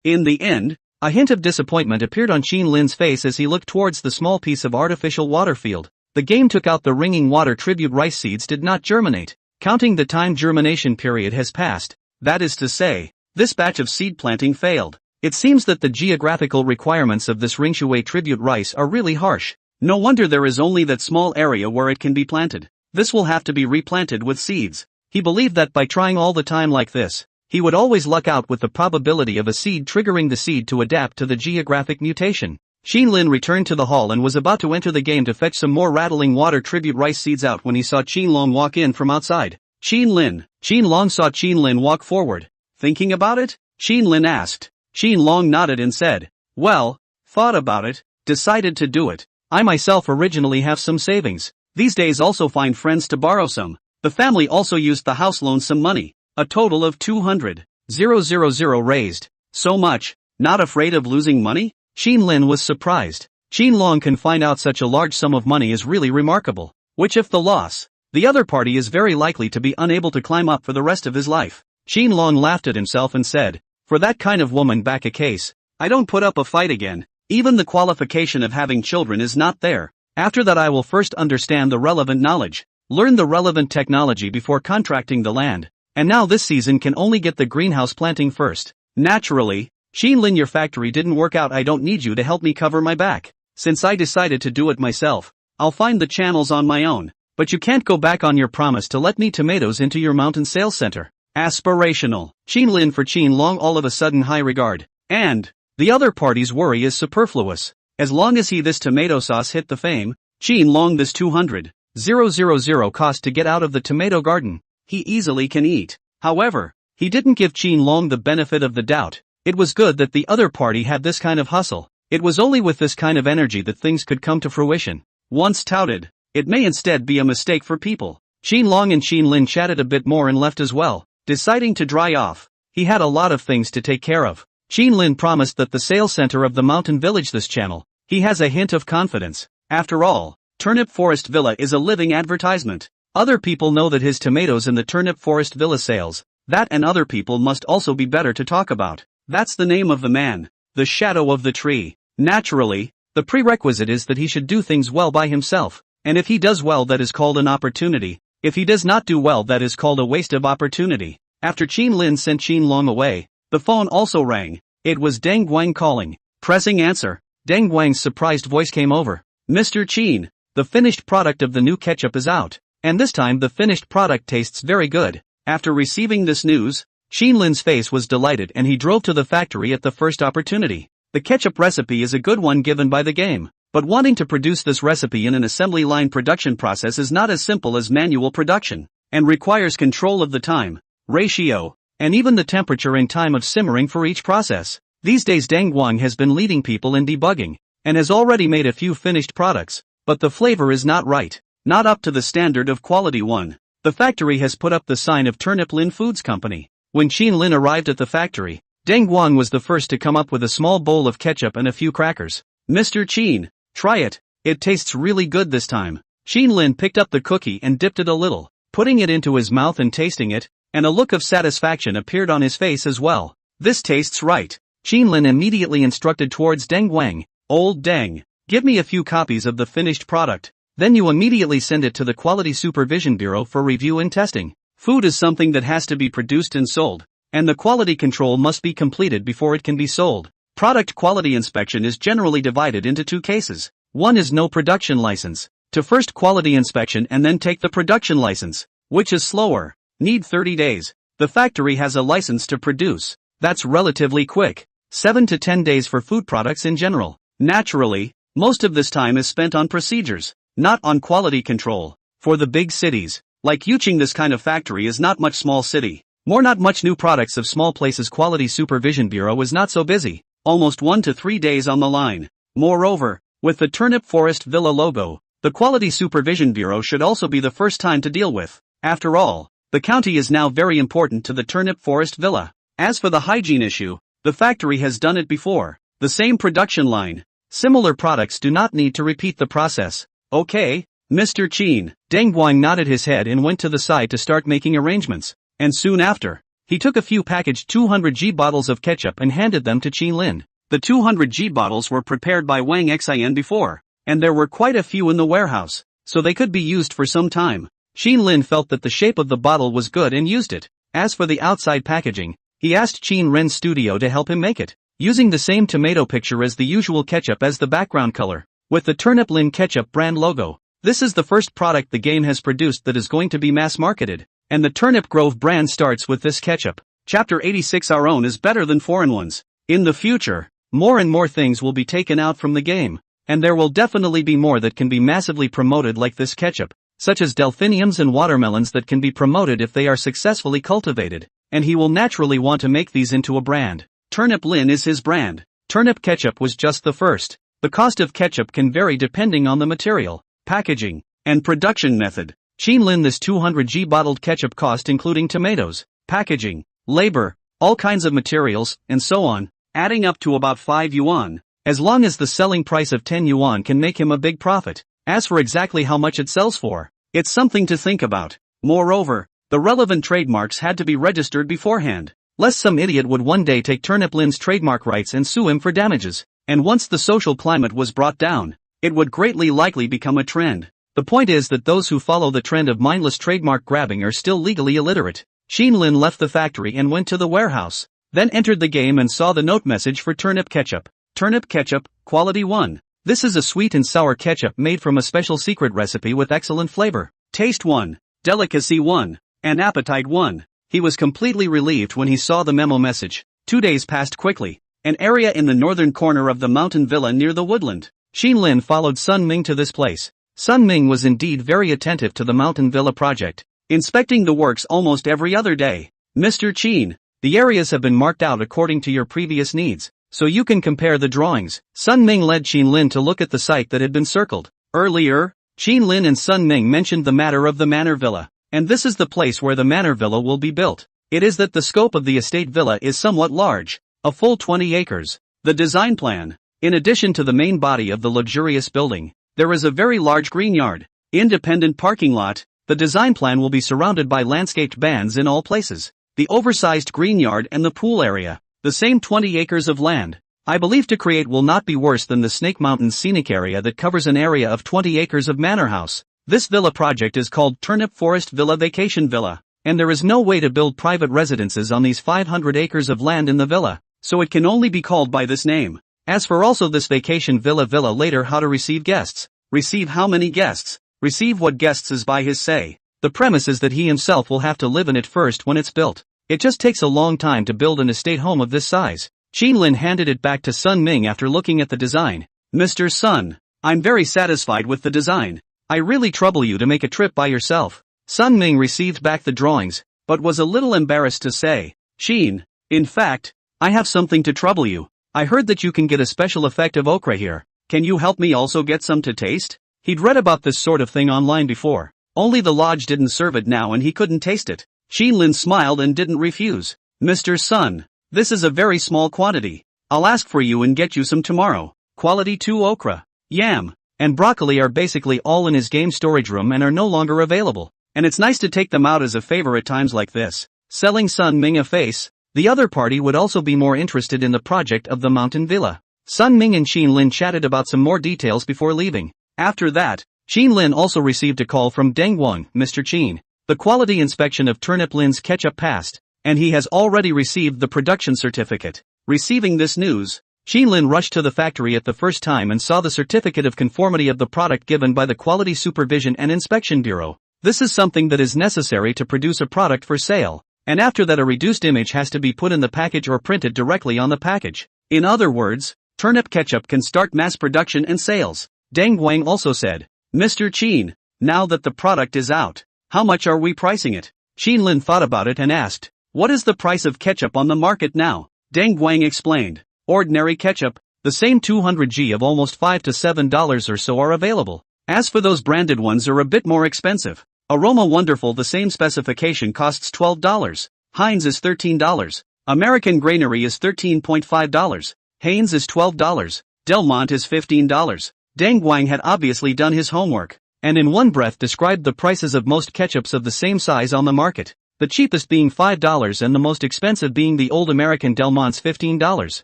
In the end, a hint of disappointment appeared on Qin Lin's face as he looked towards the small piece of artificial water field. The game took out the ringing water tribute rice seeds did not germinate. Counting the time germination period has passed. That is to say, this batch of seed planting failed. It seems that the geographical requirements of this Ringshui tribute rice are really harsh. No wonder there is only that small area where it can be planted. This will have to be replanted with seeds. He believed that by trying all the time like this, he would always luck out with the probability of a seed triggering the seed to adapt to the geographic mutation. Qin Lin returned to the hall and was about to enter the game to fetch some more rattling water tribute rice seeds out when he saw Qin Long walk in from outside. Qin Long saw Qin Lin walk forward. Thinking about it? Qin Lin asked. Qin Long nodded and said, well, thought about it, decided to do it. I myself originally have some savings. These days also find friends to borrow some. The family also used the house loan some money. A total of 200,000 raised. So much, not afraid of losing money? Qin Lin was surprised. Qin Long can find out such a large sum of money is really remarkable. Which if the loss, the other party is very likely to be unable to climb up for the rest of his life. Qin Long laughed at himself and said, for that kind of woman back a case, I don't put up a fight again. Even the qualification of having children is not there. After that I will first understand the relevant knowledge, learn the relevant technology before contracting the land. And now this season can only get the greenhouse planting first. Naturally, Qin Lin, your factory didn't work out. I don't need you to help me cover my back. Since I decided to do it myself, I'll find the channels on my own. But you can't go back on your promise to let me tomatoes into your mountain sales center. Aspirational. Qin Lin for Qin Long all of a sudden high regard. And the other party's worry is superfluous. As long as this tomato sauce hit the fame, Qin Long this 200,000 cost to get out of the tomato garden, he easily can eat. However, he didn't give Qin Long the benefit of the doubt. It was good that the other party had this kind of hustle. It was only with this kind of energy that things could come to fruition. Once touted, it may instead be a mistake for people. Qin Long and Qin Lin chatted a bit more and left as well, deciding to dry off. He had a lot of things to take care of. Qin Lin promised that the sales center of the mountain village this channel. He has a hint of confidence. After all, Turnip Forest Villa is a living advertisement. Other people know that his tomatoes in the Turnip Forest Villa sales. That and other people must also be better to talk about. That's the name of the man, the shadow of the tree. Naturally, the prerequisite is that he should do things well by himself. And if he does well, that is called an opportunity. If he does not do well, that is called a waste of opportunity. After Qin Lin sent Qin Long away, the phone also rang. It was Deng Guang calling. Pressing answer, Deng Guang's surprised voice came over. Mr. Qin, the finished product of the new ketchup is out. And this time the finished product tastes very good. After receiving this news, Qin Lin's face was delighted and he drove to the factory at the first opportunity. The ketchup recipe is a good one given by the game. But wanting to produce this recipe in an assembly line production process is not as simple as manual production, and requires control of the time, ratio, and even the temperature and time of simmering for each process. These days Deng Guang has been leading people in debugging, and has already made a few finished products, but the flavor is not right, not up to the standard of quality one. The factory has put up the sign of Turnip Lin Foods Company. When Qin Lin arrived at the factory, Deng Guang was the first to come up with a small bowl of ketchup and a few crackers. Mr. Qin, try it. It tastes really good this time. Qin Lin picked up the cookie and dipped it a little, putting it into his mouth and tasting it, and a look of satisfaction appeared on his face as well. This tastes right. Qin Lin immediately instructed towards Deng Guang. Old Deng, give me a few copies of the finished product. Then you immediately send it to the Quality Supervision Bureau for review and testing. Food is something that has to be produced and sold, and the quality control must be completed before it can be sold. Product quality inspection is generally divided into two cases. One is no production license, to first quality inspection and then take the production license, which is slower, need 30 days. The factory has a license to produce. That's relatively quick, 7 to 10 days for food products in general. Naturally, most of this time is spent on procedures, not on quality control. For the big cities, like Yuqing, this kind of factory is not much small city. Not much new products of small places. Quality Supervision Bureau is not so busy, almost 1 to 3 days on the line. Moreover, with the Turnip Forest Villa logo, the Quality Supervision Bureau should also be the first time to deal with. After all, the county is now very important to the Turnip Forest Villa. As for the hygiene issue, the factory has done it before. The same production line. Similar products do not need to repeat the process. Okay, Mr. Qin. Deng Guang nodded his head and went to the side to start making arrangements. And soon after, He took a few packaged 200g bottles of ketchup and handed them to Qin Lin. The 200g bottles were prepared by Wang Xian before, and there were quite a few in the warehouse, so they could be used for some time. Qin Lin felt that the shape of the bottle was good and used it. As for the outside packaging, he asked Qin Ren's studio to help him make it, using the same tomato picture as the usual ketchup as the background color, with the Turnip Lin ketchup brand logo. This is the first product the game has produced that is going to be mass-marketed, and the Turnip Grove brand starts with this ketchup. Chapter 86. Our own is better than foreign ones. In the future, more and more things will be taken out from the game, and there will definitely be more that can be massively promoted like this ketchup, such as delphiniums and watermelons that can be promoted if they are successfully cultivated, and he will naturally want to make these into a brand. Turnip Lin is his brand. Turnip ketchup was just the first. The cost of ketchup can vary depending on the material, packaging, and production method. Qin Lin, this 200g bottled ketchup cost including tomatoes, packaging, labor, all kinds of materials, and so on, adding up to about 5 yuan. As long as the selling price of 10 yuan can make him a big profit. As for exactly how much it sells for, it's something to think about. Moreover, the relevant trademarks had to be registered beforehand, lest some idiot would one day take Turnip Lin's trademark rights and sue him for damages. And once the social climate was brought down, it would greatly likely become a trend. The point is that those who follow the trend of mindless trademark grabbing are still legally illiterate. Qin Lin left the factory and went to the warehouse, then entered the game and saw the note message for Turnip Ketchup. Turnip Ketchup, Quality 1. This is a sweet and sour ketchup made from a special secret recipe with excellent flavor. Taste 1. Delicacy 1. And Appetite 1. He was completely relieved when he saw the memo message. 2 days passed quickly. An area in the northern corner of the mountain villa near the woodland. Qin Lin followed Sun Ming to this place. Sun Ming was indeed very attentive to the mountain villa project, inspecting the works almost every other day. Mr. Qin, the areas have been marked out according to your previous needs, so you can compare the drawings. Sun Ming led Qin Lin to look at the site that had been circled. Earlier, Qin Lin and Sun Ming mentioned the matter of the manor villa, and this is the place where the manor villa will be built. It is that the scope of the estate villa is somewhat large, a full 20 acres. The design plan. In addition to the main body of the luxurious building, there is a very large green yard, independent parking lot. The design plan will be surrounded by landscaped bands in all places. The oversized green yard and the pool area, the same 20 acres of land, I believe to create will not be worse than the Snake Mountain scenic area that covers an area of 20 acres of manor house. This villa project is called Turnip Forest Villa Vacation Villa, and there is no way to build private residences on these 500 acres of land in the villa, so it can only be called by this name. As for also this vacation villa later, how to receive guests. Receive how many guests? Receive what guests is by his say. The premise is that he himself will have to live in it first when it's built. It just takes a long time to build an estate home of this size. Qin Lin handed it back to Sun Ming after looking at the design. Mr. Sun, I'm very satisfied with the design. I really trouble you to make a trip by yourself. Sun Ming received back the drawings, but was a little embarrassed to say, Qin, in fact, I have something to trouble you. I heard that you can get a special effect of okra here. Can you help me also get some to taste? He'd read about this sort of thing online before. Only the lodge didn't serve it now and he couldn't taste it. Qin Lin smiled and didn't refuse. Mr. Sun, this is a very small quantity. I'll ask for you and get you some tomorrow. Quality 2 okra, yam, and broccoli are basically all in his game storage room and are no longer available. And it's nice to take them out as a favor at times like this. Selling Sun Ming a face. The other party would also be more interested in the project of the mountain villa. Sun Ming and Qin Lin chatted about some more details before leaving. After that, Qin Lin also received a call from Deng Wang. Mr. Qin, the quality inspection of Turnip Lin's ketchup passed, and he has already received the production certificate. Receiving this news, Qin Lin rushed to the factory at the first time and saw the certificate of conformity of the product given by the Quality Supervision and Inspection Bureau. This is something that is necessary to produce a product for sale, and after that a reduced image has to be put in the package or printed directly on the package. In other words, Turnip Ketchup can start mass production and sales. Deng Wang also said, Mr. Qin, now that the product is out, how much are we pricing it? Qin Lin thought about it and asked, what is the price of ketchup on the market now? Deng Wang explained, ordinary ketchup, the same 200g of almost $5 to $7 or so are available. As for those branded ones are a bit more expensive. Aroma Wonderful, the same specification, costs $12. Heinz is $13. American Granary is $13.5. Hanes is $12. Del Monte is $15. Deng Wang had obviously done his homework, and in one breath described the prices of most ketchups of the same size on the market. the cheapest being $5 and the most expensive being the old American Del Monte's $15.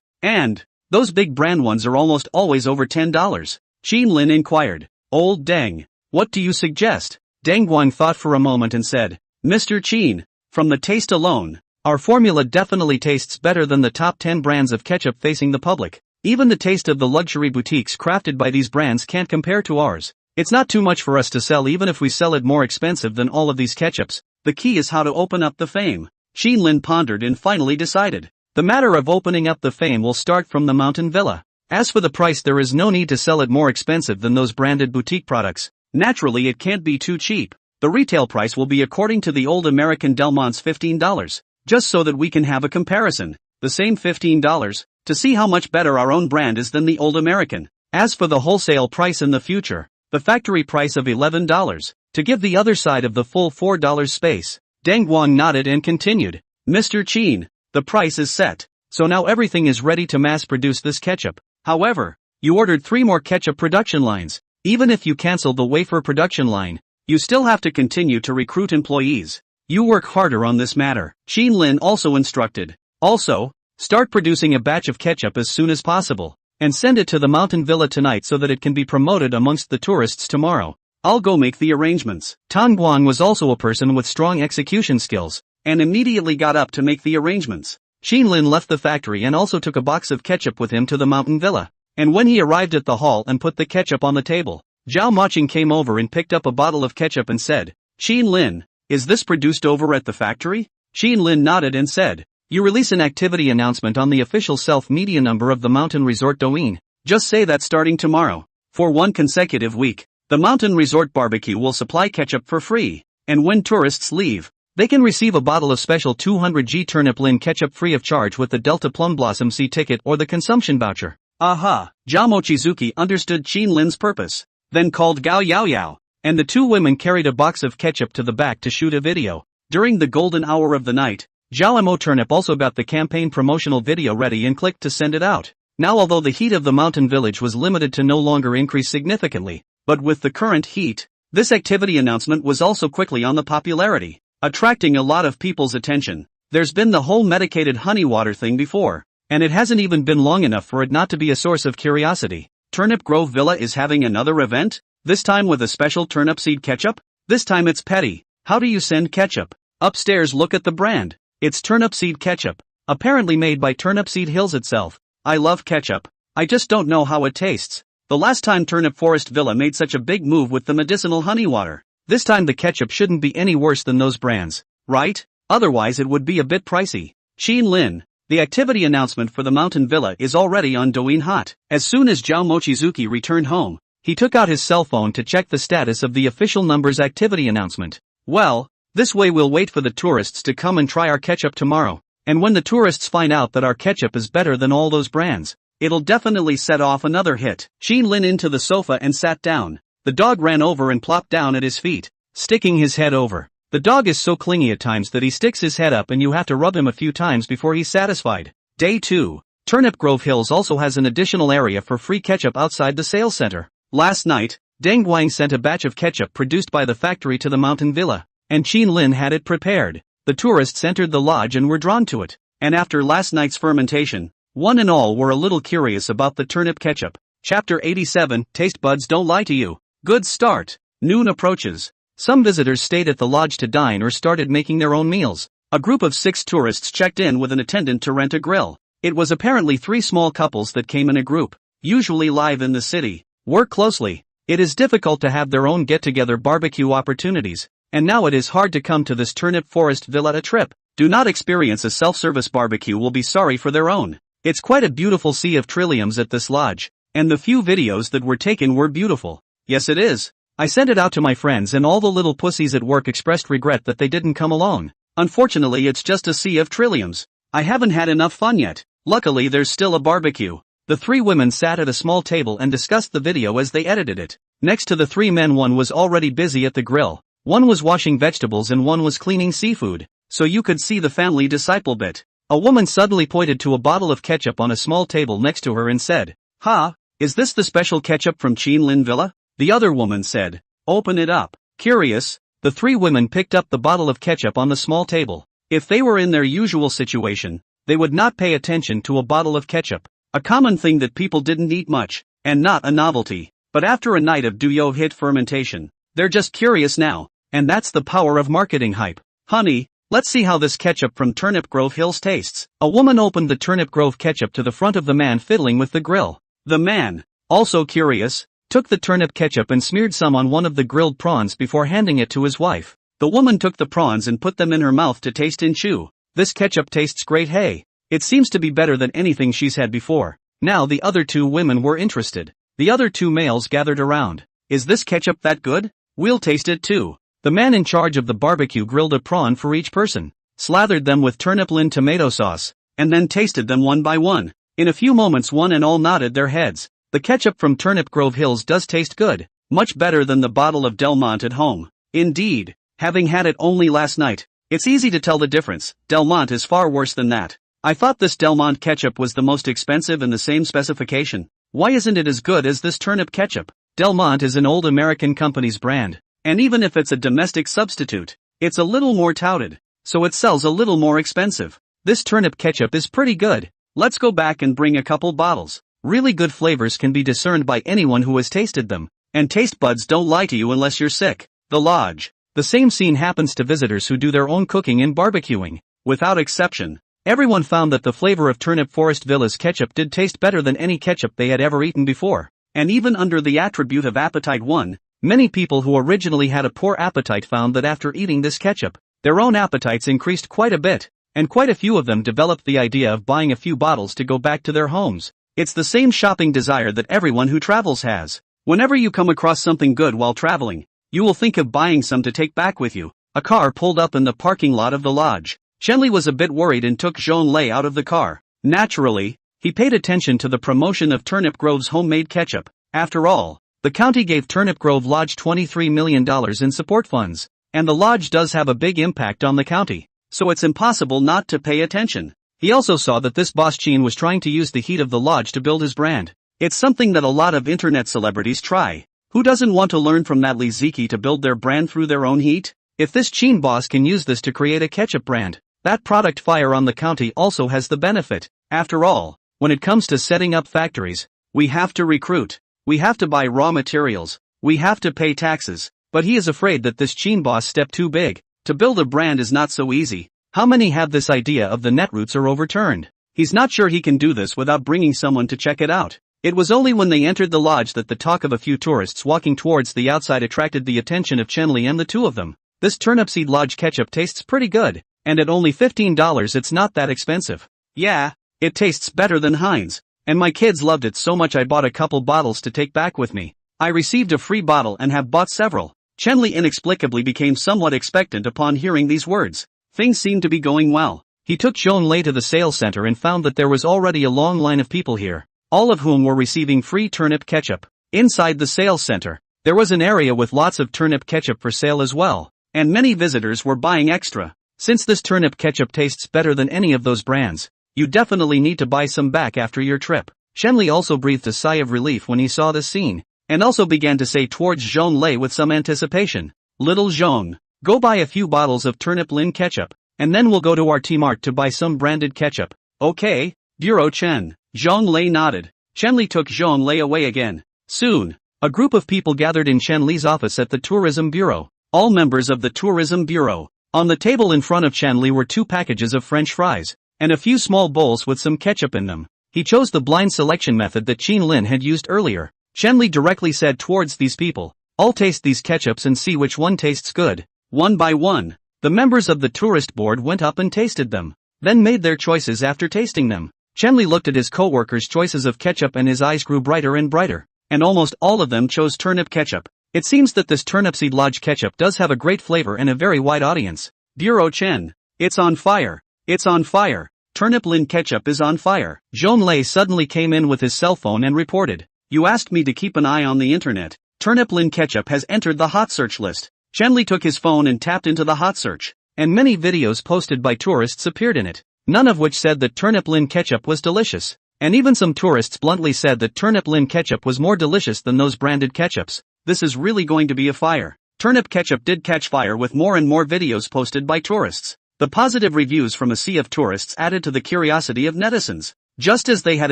And those big brand ones are almost always over $10. Qin Lin inquired. Old Deng, what do you suggest? Deng Guang thought for a moment and said, Mr. Qin, from the taste alone, our formula definitely tastes better than the top 10 brands of ketchup facing the public. Even the taste of the luxury boutiques crafted by these brands can't compare to ours. It's not too much for us to sell even if we sell it more expensive than all of these ketchups. The key is how to open up the fame. Qin Lin pondered and finally decided. The matter of opening up the fame will start from the Mountain Villa. As for the price, there is no need to sell it more expensive than those branded boutique products. Naturally, it can't be too cheap. The retail price will be according to the old American Del Monte's $15. Just so that we can have a comparison. The same $15, to see how much better our own brand is than the old American. As for the wholesale price in the future, the factory price of $11, to give the other side of the full $4 space. Deng Guang nodded and continued. Mr. Qin, the price is set, so now everything is ready to mass produce this ketchup. However, you ordered 3 more ketchup production lines. Even if you cancel the wafer production line, you still have to continue to recruit employees. You work harder on this matter. Qin Lin also instructed. Also, start producing a batch of ketchup as soon as possible, and send it to the Mountain Villa tonight so that it can be promoted amongst the tourists tomorrow. I'll go make the arrangements. Tan Guang was also a person with strong execution skills, and immediately got up to make the arrangements. Qin Lin left the factory and also took a box of ketchup with him to the Mountain Villa. And when he arrived at the hall and put the ketchup on the table, Zhao Moqing came over and picked up a bottle of ketchup and said, Qin Lin, is this produced over at the factory? Qin Lin nodded and said, you release an activity announcement on the official self-media number of the Mountain Resort Douyin. Just say that starting tomorrow, for 1 consecutive week, the Mountain Resort Barbecue will supply ketchup for free, and when tourists leave, they can receive a bottle of special 200g Turnip Lin ketchup free of charge with the Delta Plum Blossom C ticket or the consumption voucher. Aha! Zhao Mochizuki understood Qin Lin's purpose, then called Gao Yaoyao, and the 2 women carried a box of ketchup to the back to shoot a video. During the golden hour of the night, Zhao Mo Turnip also got the campaign promotional video ready and clicked to send it out. Now, although the heat of the mountain village was limited to no longer increase significantly, but with the current heat, this activity announcement was also quickly on the popularity, attracting a lot of people's attention. There's been the whole medicated honey water thing before, and it hasn't even been long enough for it not to be a source of curiosity. Turnip Grove Villa is having another event, this time with a special turnip seed ketchup? This time it's petty. How do you send ketchup? Upstairs, look at the brand. It's turnip seed ketchup, apparently made by Turnip Seed Hills itself. I love ketchup. I just don't know how it tastes. The last time Turnip Forest Villa made such a big move with the medicinal honey water. This time the ketchup shouldn't be any worse than those brands, right? Otherwise it would be a bit pricey. Qin Lin, the activity announcement for the Mountain Villa is already on Douyin Hot. As soon as Zhao Mochizuki returned home, he took out his cell phone to check the status of the official numbers activity announcement. Well, this way we'll wait for the tourists to come and try our ketchup tomorrow, and when the tourists find out that our ketchup is better than all those brands, it'll definitely set off another hit. Qin Lin into the sofa and sat down. The dog ran over and plopped down at his feet, sticking his head over. The dog is so clingy at times that he sticks his head up and you have to rub him a few times before he's satisfied. Day 2. Turnip Grove Hills also has an additional area for free ketchup outside the sales center. Last night, Deng Guang sent a batch of ketchup produced by the factory to the Mountain Villa, and Qin Lin had it prepared. The tourists entered the lodge and were drawn to it, and after last night's fermentation, one and all were a little curious about the turnip ketchup. Chapter 87, Taste Buds Don't Lie to You. Good start. Noon approaches. Some visitors stayed at the lodge to dine or started making their own meals. A group of 6 tourists checked in with an attendant to rent a grill. It was apparently 3 small couples that came in a group, usually live in the city. Work closely. It is difficult to have their own get-together barbecue opportunities, and now it is hard to come to this Turnip Forest Villa a trip. Do not experience a self-service barbecue will be sorry for their own. It's quite a beautiful sea of trilliums at this lodge, and the few videos that were taken were beautiful. Yes, it is. I sent it out to my friends and all the little pussies at work expressed regret that they didn't come along. Unfortunately, it's just a sea of trilliums. I haven't had enough fun yet. Luckily, there's still a barbecue. The 3 women sat at a small table and discussed the video as they edited it. Next to the 3 men, one was already busy at the grill. One was washing vegetables and one was cleaning seafood, so you could see the family disciple bit. A woman suddenly pointed to a bottle of ketchup on a small table next to her and said, "Ha, is this the special ketchup from Qin Lin Villa?" The other woman said, "Open it up." Curious, The three women picked up the bottle of ketchup on the small table. If they were in their usual situation, they would not pay attention to a bottle of ketchup, a common thing that people didn't eat much, and not a novelty. But after a night of duo hit fermentation, they're just curious now, and that's the power of marketing hype. Honey, let's see how this ketchup from Turnip Grove Hills tastes. A woman opened the Turnip Grove ketchup to the front of the man fiddling with the grill. The man, also curious, took the turnip ketchup and smeared some on one of the grilled prawns before handing it to his wife. The woman took the prawns and put them in her mouth to taste and chew. This ketchup tastes great, hey. It seems to be better than anything she's had before. Now the other two women were interested. The other two males gathered around. Is this ketchup that good? We'll taste it too. The man in charge of the barbecue grilled a prawn for each person, slathered them with turnip lin tomato sauce, and then tasted them one by one. In a few moments one and all nodded their heads. The ketchup from Turnip Grove Hills does taste good, much better than the bottle of Del Monte at home. Indeed, having had it only last night, it's easy to tell the difference. Del Monte is far worse than that. I thought this Del Monte ketchup was the most expensive and the same specification. Why isn't it as good as this turnip ketchup? Del Monte is an old American company's brand, and even if it's a domestic substitute, it's a little more touted, so it sells a little more expensive. This turnip ketchup is pretty good. Let's go back and bring a couple bottles. Really good flavors can be discerned by anyone who has tasted them, and taste buds don't lie to you unless you're sick. The Lodge. The same scene happens to visitors who do their own cooking and barbecuing. Without exception, everyone found that the flavor of Turnip Forest Villa's ketchup did taste better than any ketchup they had ever eaten before. And even under the attribute of appetite 1, many people who originally had a poor appetite found that after eating this ketchup, their own appetites increased quite a bit, and quite a few of them developed the idea of buying a few bottles to go back to their homes. It's the same shopping desire that everyone who travels has. Whenever you come across something good while traveling, you will think of buying some to take back with you. A car pulled up in the parking lot of the lodge. Chenli was a bit worried and took Zhonglei out of the car. Naturally, he paid attention to the promotion of Turnip Grove's homemade ketchup. After all, the county gave Turnip Grove Lodge $23 million in support funds, and the lodge does have a big impact on the county, so it's impossible not to pay attention. He also saw that this boss Chin was trying to use the heat of the lodge to build his brand. It's something that a lot of internet celebrities try. Who doesn't want to learn from Natalie Ziki to build their brand through their own heat? If this Chin boss can use this to create a ketchup brand, that product fire on the county also has the benefit. After all, when it comes to setting up factories, we have to recruit, we have to buy raw materials, we have to pay taxes. But he is afraid that this Chin boss step too big. To build a brand is not so easy. How many have this idea of the netroots are overturned? He's not sure he can do this without bringing someone to check it out. It was only when they entered the lodge that the talk of a few tourists walking towards the outside attracted the attention of Chenli and the two of them. This turnip seed lodge ketchup tastes pretty good, and at only $15 it's not that expensive. Yeah, it tastes better than Heinz, and my kids loved it so much I bought a couple bottles to take back with me. I received a free bottle and have bought several. Chenli inexplicably became somewhat expectant upon hearing these words. Things seemed to be going well. He took Zhonglei to the sales center and found that there was already a long line of people here, all of whom were receiving free turnip ketchup. Inside the sales center, there was an area with lots of turnip ketchup for sale as well, and many visitors were buying extra. Since this turnip ketchup tastes better than any of those brands, you definitely need to buy some back after your trip. Chenli also breathed a sigh of relief when he saw this scene, and also began to say towards Zhonglei with some anticipation, "Little Zhong, go buy a few bottles of turnip lin ketchup, and then we'll go to our T-Mart to buy some branded ketchup." "Okay, Bureau Chen." Zhonglei nodded. Chenli took Zhonglei away again. Soon, a group of people gathered in Chenli's office at the Tourism Bureau. All members of the Tourism Bureau. On the table in front of Chenli were 2 packages of French fries, and a few small bowls with some ketchup in them. He chose the blind selection method that Qin Lin had used earlier. Chenli directly said towards these people, "I'll taste these ketchups and see which one tastes good." One by one, the members of the tourist board went up and tasted them, then made their choices after tasting them. Chenli looked at his co-workers' choices of ketchup and his eyes grew brighter and brighter, and almost all of them chose turnip ketchup. It seems that this turnip seed lodge ketchup does have a great flavor and a very wide audience. Bureau Chen, it's on fire. It's on fire. Turnip lin ketchup is on fire. Zhonglei suddenly came in with his cell phone and reported, "You asked me to keep an eye on the internet. Turnip lin ketchup has entered the hot search list." Chenli took his phone and tapped into the hot search, and many videos posted by tourists appeared in it, none of which said that turnip lin ketchup was delicious, and even some tourists bluntly said that turnip lin ketchup was more delicious than those branded ketchups. This is really going to be a fire. turnip ketchup did catch fire with more and more videos posted by tourists. The positive reviews from a sea of tourists added to the curiosity of netizens. Just as they had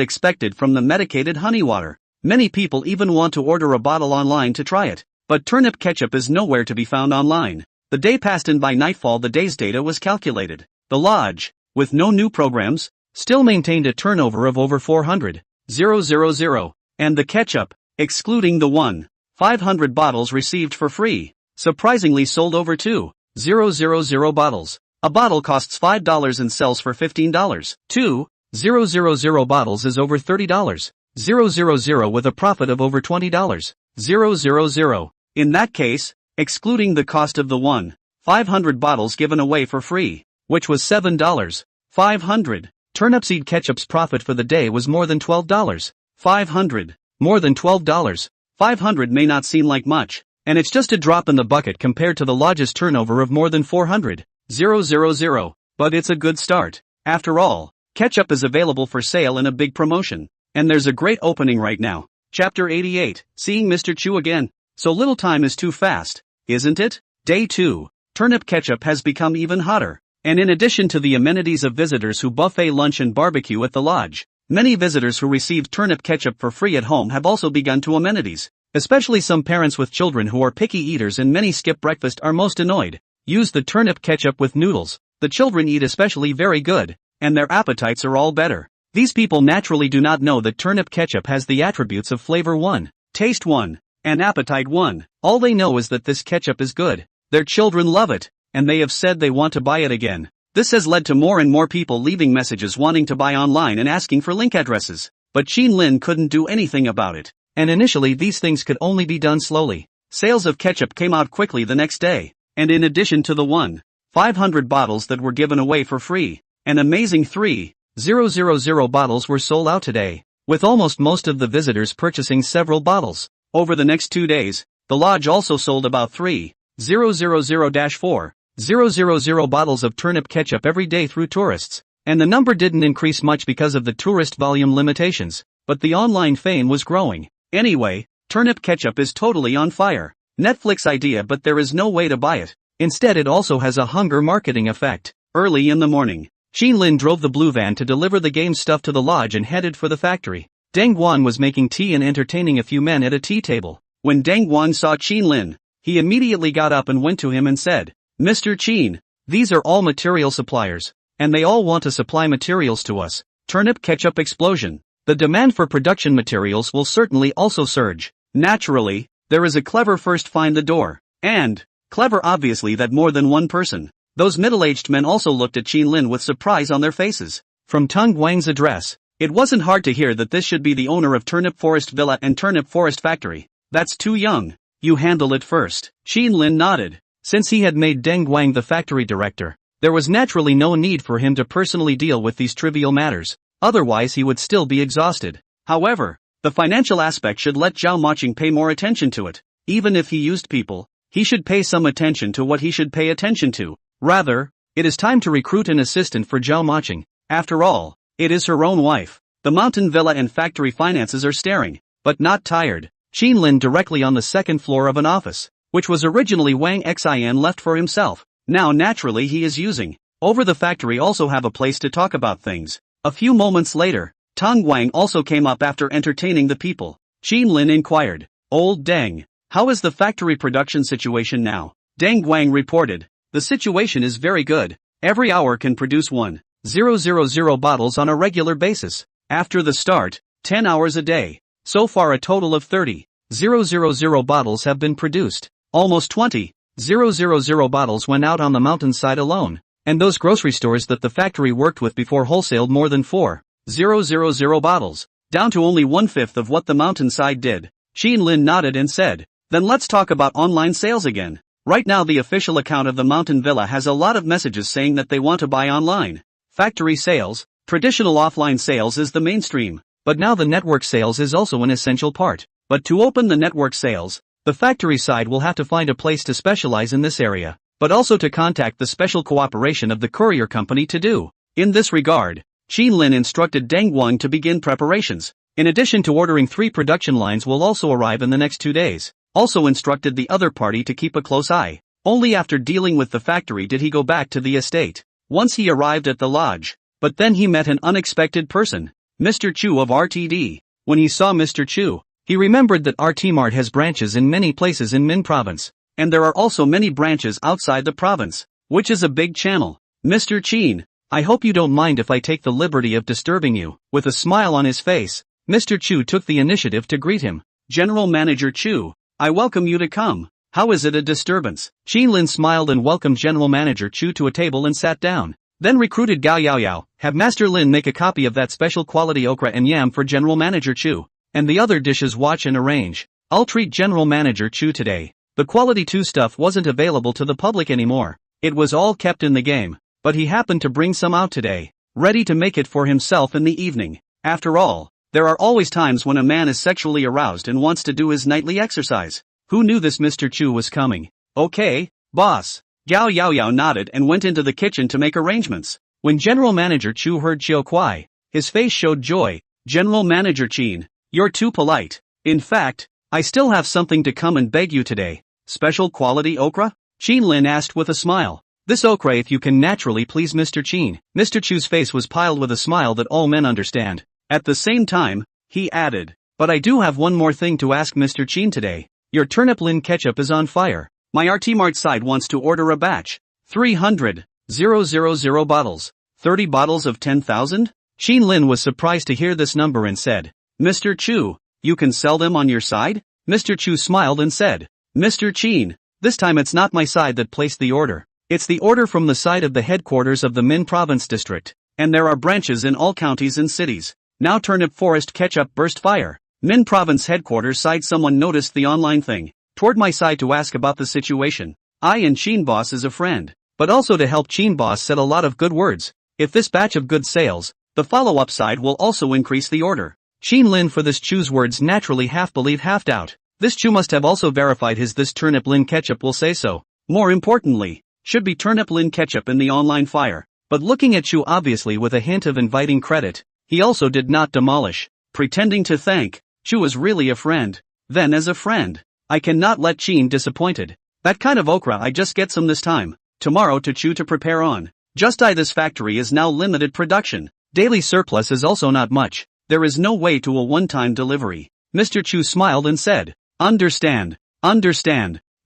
expected from the medicated honey water, many people even want to order a bottle online to try it. But turnip ketchup is nowhere to be found online. The day passed and by nightfall the day's data was calculated. The lodge, with no new programs, still maintained a turnover of over 400,000, and the ketchup, excluding the 500 bottles received for free, surprisingly sold over 2,000 bottles. A bottle costs $5 and sells for $15. 2,000 bottles is over $30. 000 with a profit of over $20. 000. In that case, excluding the cost of the 500 bottles given away for free, which was $7. 500. Turnipseed ketchup's profit for the day was more than $12. 500. More than $12. 500 may not seem like much, and it's just a drop in the bucket compared to the lodge's turnover of more than 400,000, but it's a good start. After all, ketchup is available for sale in a big promotion, and there's a great opening right now. Chapter 88, Seeing Mr. Chu Again. So little time is too fast, isn't it? Day 2. Turnip ketchup has become even hotter, and in addition to the amenities of visitors who buffet lunch and barbecue at the lodge, many visitors who received turnip ketchup for free at home have also begun to amenities. Especially some parents with children who are picky eaters and many skip breakfast are most annoyed. Use the turnip ketchup with noodles. The children eat especially very good, and their appetites are all better. These people naturally do not know that turnip ketchup has the attributes of flavor 1, taste 1, and appetite 1. All they know is that this ketchup is good. Their children love it, and they have said they want to buy it again. This has led to more and more people leaving messages wanting to buy online and asking for link addresses. But Qin Lin couldn't do anything about it. And initially these things could only be done slowly. Sales of ketchup came out quickly the next day. And in addition to the 500 bottles that were given away for free, an amazing 3,000 bottles were sold out today, with almost most of the visitors purchasing several bottles. Over the next 2 days, the lodge also sold about 3,000-4,000 bottles of turnip ketchup every day through tourists, and the number didn't increase much because of the tourist volume limitations, but the online fame was growing. Anyway, turnip ketchup is totally on fire. Netflix idea, but there is no way to buy it. Instead it also has a hunger marketing effect. Early in the morning, Qin Lin drove the blue van to deliver the game stuff to the lodge and headed for the factory. Deng Guan was making tea and entertaining a few men at a tea table. When Deng Guan saw Qin Lin, he immediately got up and went to him and said, "Mr. Qin, these are all material suppliers, and they all want to supply materials to us. Turnip ketchup explosion. The demand for production materials will certainly also surge. Naturally, there is a clever first find the door. And, clever obviously that more than one person." Those middle-aged men also looked at Qin Lin with surprise on their faces. From Tung Guang's address, it wasn't hard to hear that this should be the owner of Turnip Forest Villa and Turnip Forest Factory. "That's too young. You handle it first." Qin Lin nodded. Since he had made Deng Guang the factory director, there was naturally no need for him to personally deal with these trivial matters. Otherwise he would still be exhausted. However, the financial aspect should let Zhao Maching pay more attention to it. Even if he used people, he should pay some attention to what he should pay attention to. Rather, it is time to recruit an assistant for Zhao Maching. After all, it is her own wife. The mountain villa and factory finances are staring, but not tired. Qin Lin directly on the second floor of an office, which was originally Wang Xian left for himself. Now naturally he is using. Over the factory also have a place to talk about things. A few moments later, Tong Guang also came up after entertaining the people. Qin Lin inquired, "Old Deng, how is the factory production situation now?" Deng Guang reported, "The situation is very good. Every hour can produce 1,000 bottles on a regular basis. After the start, 10 hours a day. So far a total of 30,000 bottles have been produced. Almost 20,000 bottles went out on the mountainside alone. And those grocery stores that the factory worked with before wholesaled more than 4,000 bottles, down to only 1/5 of what the mountainside did." Qin Lin nodded and said, "Then let's talk about online sales again. Right now the official account of the Mountain Villa has a lot of messages saying that they want to buy online. Factory sales, traditional offline sales is the mainstream, but now the network sales is also an essential part. But to open the network sales, the factory side will have to find a place to specialize in this area, but also to contact the special cooperation of the courier company to do. In this regard, Qin Lin instructed Deng Guang to begin preparations. In addition to ordering 3 production lines will also arrive in the next 2 days. also instructed the other party to keep a close eye. Only after dealing with the factory did he go back to the estate. Once he arrived at the lodge, but then he met an unexpected person, Mr. Chu of RTD. When he saw Mr. Chu, he remembered that RT Mart has branches in many places in Min province, and there are also many branches outside the province, which is a big channel. Mr. Chin, I hope you don't mind if I take the liberty of disturbing you. With a smile on his face, Mr. Chu took the initiative to greet him. General Manager Chu, I welcome you to come. How is it a disturbance? Qin Lin smiled and welcomed General Manager Chu to a table and sat down. Then recruited Gao Yaoyao, have Master Lin make a copy of that special quality okra and yam for General Manager Chu, and the other dishes watch and arrange. I'll treat General Manager Chu today. The quality 2 stuff wasn't available to the public anymore. It was all kept in the game, but he happened to bring some out today, ready to make it for himself in the evening. After all, there are always times when a man is sexually aroused and wants to do his nightly exercise. Who knew this Mr. Chu was coming? Okay, boss. Gao Yaoyao nodded and went into the kitchen to make arrangements. When General Manager Chu heard Chiu Kuai, his face showed joy. General Manager Qin, you're too polite. In fact, I still have something to come and beg you today. Special quality okra? Qin Lin asked with a smile. This okra if you can naturally please Mr. Qin. Mr. Chu's face was piled with a smile that all men understand. At the same time, he added, but I do have one more thing to ask Mr. Qin today. Your turnip Lin ketchup is on fire. My RT Mart side wants to order a batch. 300,000 bottles. 30 bottles of 10,000? Qin Lin was surprised to hear this number and said, Mr. Chu, you can sell them on your side? Mr. Chu smiled and said, Mr. Qin, this time it's not my side that placed the order. It's the order from the side of the headquarters of the Min Province district, and there are branches in all counties and cities. Now Turnip Forest Ketchup burst fire. Min Province headquarters side someone noticed the online thing, toward my side to ask about the situation. I and Qin Boss is a friend, but also to help Qin Boss said a lot of good words. If this batch of good sales, the follow-up side will also increase the order. Qin Lin for this Chu's words naturally half believe half doubt. This Chu must have also verified this Turnip Lin ketchup will say so. More importantly, should be Turnip Lin ketchup in the online fire. But looking at Chu obviously with a hint of inviting credit, he also did not demolish, pretending to thank. Chu is really a friend. Then as a friend, I cannot let Qin disappointed. That kind of okra I just get some this time. Tomorrow to Chu to prepare on. Just this factory is now limited production. Daily surplus is also not much. There is no way to a one-time delivery. Mr. Chu smiled and said, Understand.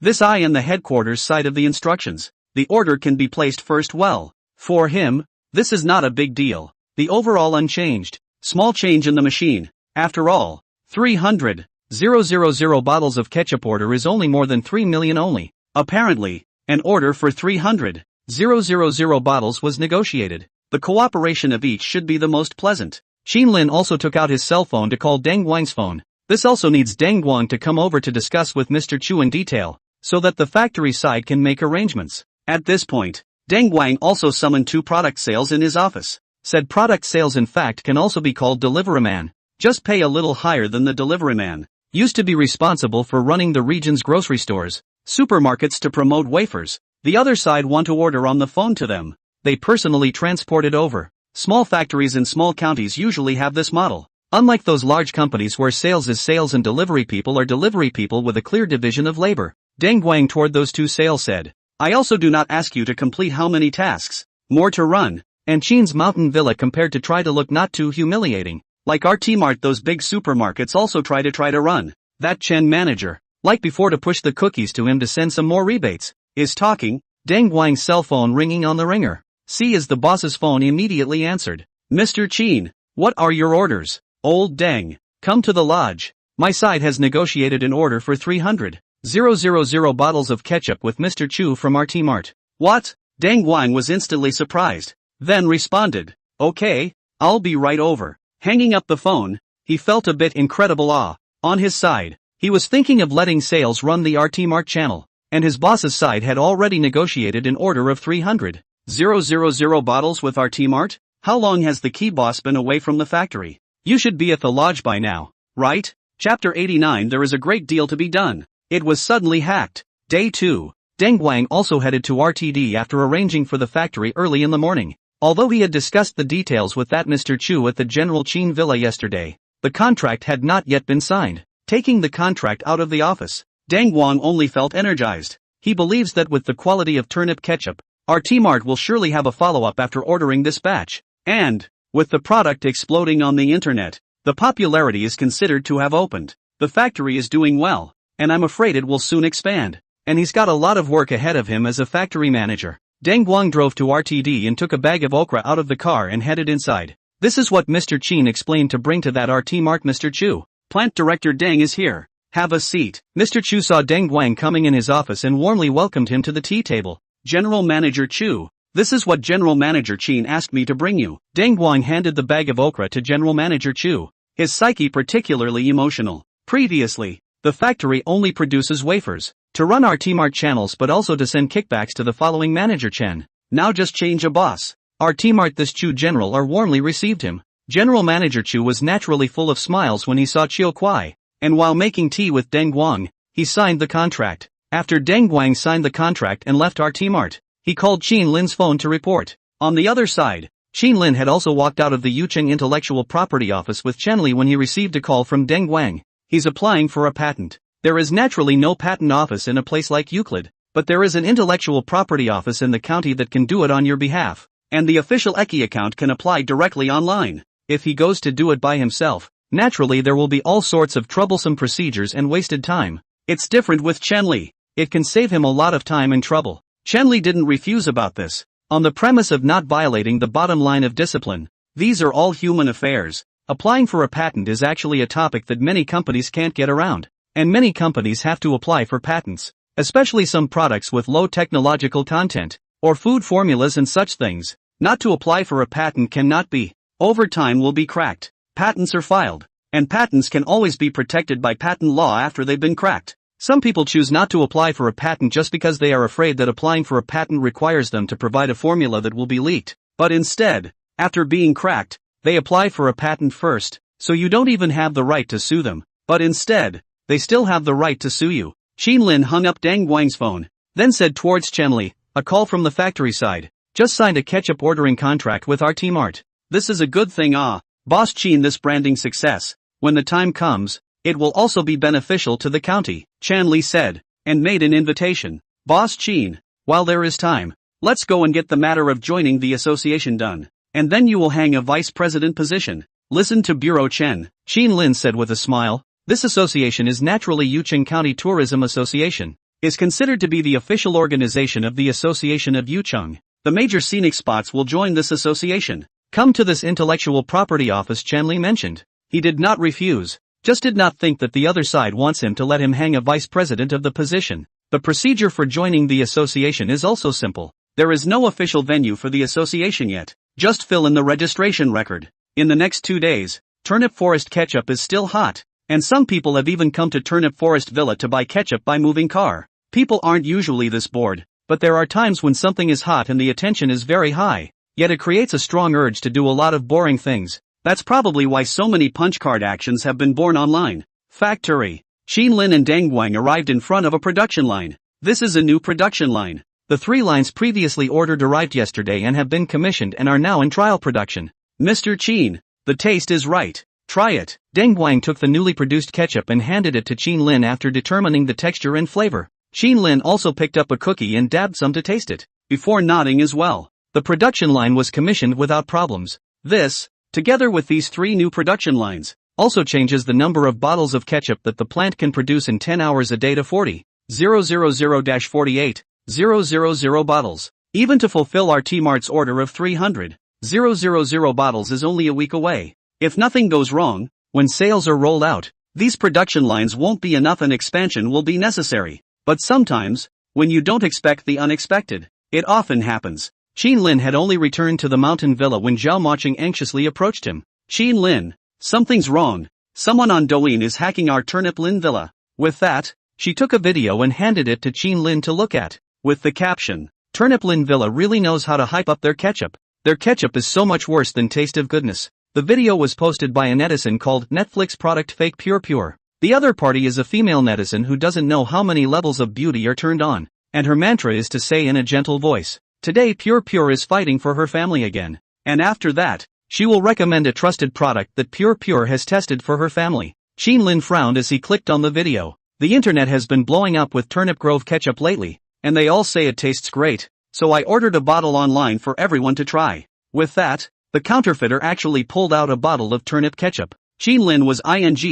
This I and the headquarters side of the instructions. The order can be placed first well. For him, this is not a big deal. The overall unchanged. Small change in the machine. After all, 300,000 bottles of ketchup order is only more than 3 million only. Apparently, an order for 300,000 bottles was negotiated. The cooperation of each should be the most pleasant. Qin Lin also took out his cell phone to call Deng Guang's phone. This also needs Deng Guang to come over to discuss with Mr. Chu in detail, so that the factory side can make arrangements. At this point, Deng Guang also summoned 2 product sales in his office. Said product sales in fact can also be called delivery man. Just pay a little higher than the delivery man. Used to be responsible for running the region's grocery stores, supermarkets to promote wafers. The other side want to order on the phone to them. They personally transport it over. Small factories in small counties usually have this model. Unlike those large companies where sales is sales and delivery people are delivery people with a clear division of labor. Deng Guang toward those 2 sales said, I also do not ask you to complete how many tasks, more to run, and Qin's mountain villa compared to try to look not too humiliating. Like RT Mart those big supermarkets also try to run. That Chen manager, like before to push the cookies to him to send some more rebates, is talking. Deng Guang's cell phone ringing on the ringer. See as the boss's phone immediately answered. Mr. Qin, what are your orders? Old Deng, come to the lodge. My side has negotiated an order for 300,000 bottles of ketchup with Mr. Chu from RT Mart. What? Deng Guang was instantly surprised. Then responded, okay, I'll be right over. Hanging up the phone, he felt a bit incredible awe. On his side, he was thinking of letting sales run the RT Mart channel, and his boss's side had already negotiated an order of 300,000 bottles with RT Mart? How long has the key boss been away from the factory? You should be at the lodge by now, right? Chapter 89 There is a great deal to be done. It was suddenly hacked. Day 2. Deng Guang also headed to RTD after arranging for the factory early in the morning. Although he had discussed the details with that Mr. Chu at the General Qin Villa yesterday, the contract had not yet been signed. Taking the contract out of the office, Deng Wang only felt energized. He believes that with the quality of turnip ketchup, our T-Mart will surely have a follow-up after ordering this batch. And, with the product exploding on the internet, the popularity is considered to have opened. The factory is doing well, and I'm afraid it will soon expand. And he's got a lot of work ahead of him as a factory manager. Deng Wang drove to RTD and took a bag of okra out of the car and headed inside. This is what Mr. Qin explained to bring to that RT Mart. Mr. Chu, plant director Deng is here. Have a seat. Mr. Chu saw Deng Wang coming in his office and warmly welcomed him to the tea table. General Manager Chu, this is what General Manager Qin asked me to bring you. Deng Wang handed the bag of okra to General Manager Chu, his psyche particularly emotional. Previously, the factory only produces wafers to run our T-Mart channels but also to send kickbacks to the following manager Chen. Now just change a boss. Our T-Mart this Chu general are warmly received him. General Manager Chu was naturally full of smiles when he saw Chiu Kuai, and while making tea with Deng Wang, he signed the contract. After Deng Wang signed the contract and left our T-Mart, he called Qin Lin's phone to report. On the other side, Qin Lin had also walked out of the Yucheng Intellectual Property Office with Chen Li when he received a call from Deng Wang. He's applying for a patent. There is naturally no patent office in a place like Euclid, but there is an intellectual property office in the county that can do it on your behalf, and the official Eki account can apply directly online. If he goes to do it by himself, naturally there will be all sorts of troublesome procedures and wasted time. It's different with Chen Li. It can save him a lot of time and trouble. Chen Li didn't refuse about this, on the premise of not violating the bottom line of discipline. These are all human affairs. Applying for a patent is actually a topic that many companies can't get around. And many companies have to apply for patents, especially some products with low technological content, or food formulas and such things. Not to apply for a patent cannot be. Over time will be cracked. Patents are filed, and patents can always be protected by patent law after they've been cracked. Some people choose not to apply for a patent just because they are afraid that applying for a patent requires them to provide a formula that will be leaked. But instead, after being cracked, they apply for a patent first, so you don't even have the right to sue them. But instead, they still have the right to sue you. Qin Lin hung up Deng Wang's phone, then said towards Chen Li, a call from the factory side. Just signed a ketchup ordering contract with RT Mart. This is a good thing. Boss Qin, this branding success, when the time comes, it will also be beneficial to the county, Chen Li said, and made an invitation. Boss Qin, while there is time, let's go and get the matter of joining the association done, and then you will hang a vice president position. Listen to Bureau Chen, Qin Lin said with a smile. This association is naturally Yucheng County Tourism Association, is considered to be the official organization of the Association of Yucheng. The major scenic spots will join this association. Come to this intellectual property office, Chen Li mentioned. He did not refuse, just did not think that the other side wants him to let him hang a vice president of the position. The procedure for joining the association is also simple. There is no official venue for the association yet. Just fill in the registration record. In the next 2 days, Turnip Forest ketchup is still hot. And some people have even come to Turnip Forest Villa to buy ketchup by moving car. People aren't usually this bored, but there are times when something is hot and the attention is very high, yet it creates a strong urge to do a lot of boring things. That's probably why so many punch card actions have been born online. Factory. Qin Lin and Deng Wang arrived in front of a production line. This is a new production line. The 3 lines previously ordered arrived yesterday and have been commissioned and are now in trial production. Mr. Qin, the taste is right. Try it. Deng Wang took the newly produced ketchup and handed it to Qin Lin after determining the texture and flavor. Qin Lin also picked up a cookie and dabbed some to taste it, before nodding as well. The production line was commissioned without problems. This, together with these 3 new production lines, also changes the number of bottles of ketchup that the plant can produce in 10 hours a day to 40,000-48,000 bottles. Even to fulfill our T-Mart's order of 300,000 bottles is only a week away. If nothing goes wrong, when sales are rolled out, these production lines won't be enough and expansion will be necessary. But sometimes, when you don't expect the unexpected, it often happens. Qin Lin had only returned to the mountain villa when Zhao Moqing anxiously approached him. Qin Lin, something's wrong. Someone on Douyin is hacking our Turnip Lin villa. With that, she took a video and handed it to Qin Lin to look at, with the caption, Turnip Lin villa really knows how to hype up their ketchup. Their ketchup is so much worse than taste of goodness. The video was posted by a netizen called Netflix product fake pure pure. The other party is a female netizen who doesn't know how many levels of beauty are turned on, and her mantra is to say in a gentle voice, today Pure Pure is fighting for her family again, and after that, she will recommend a trusted product that Pure Pure has tested for her family. Qin Lin frowned as he clicked on the video. The internet has been blowing up with Turnip Grove ketchup lately, and they all say it tastes great, so I ordered a bottle online for everyone to try. With that, the counterfeiter actually pulled out a bottle of turnip ketchup. Qin Lin was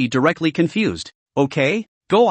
directly confused. Okay, go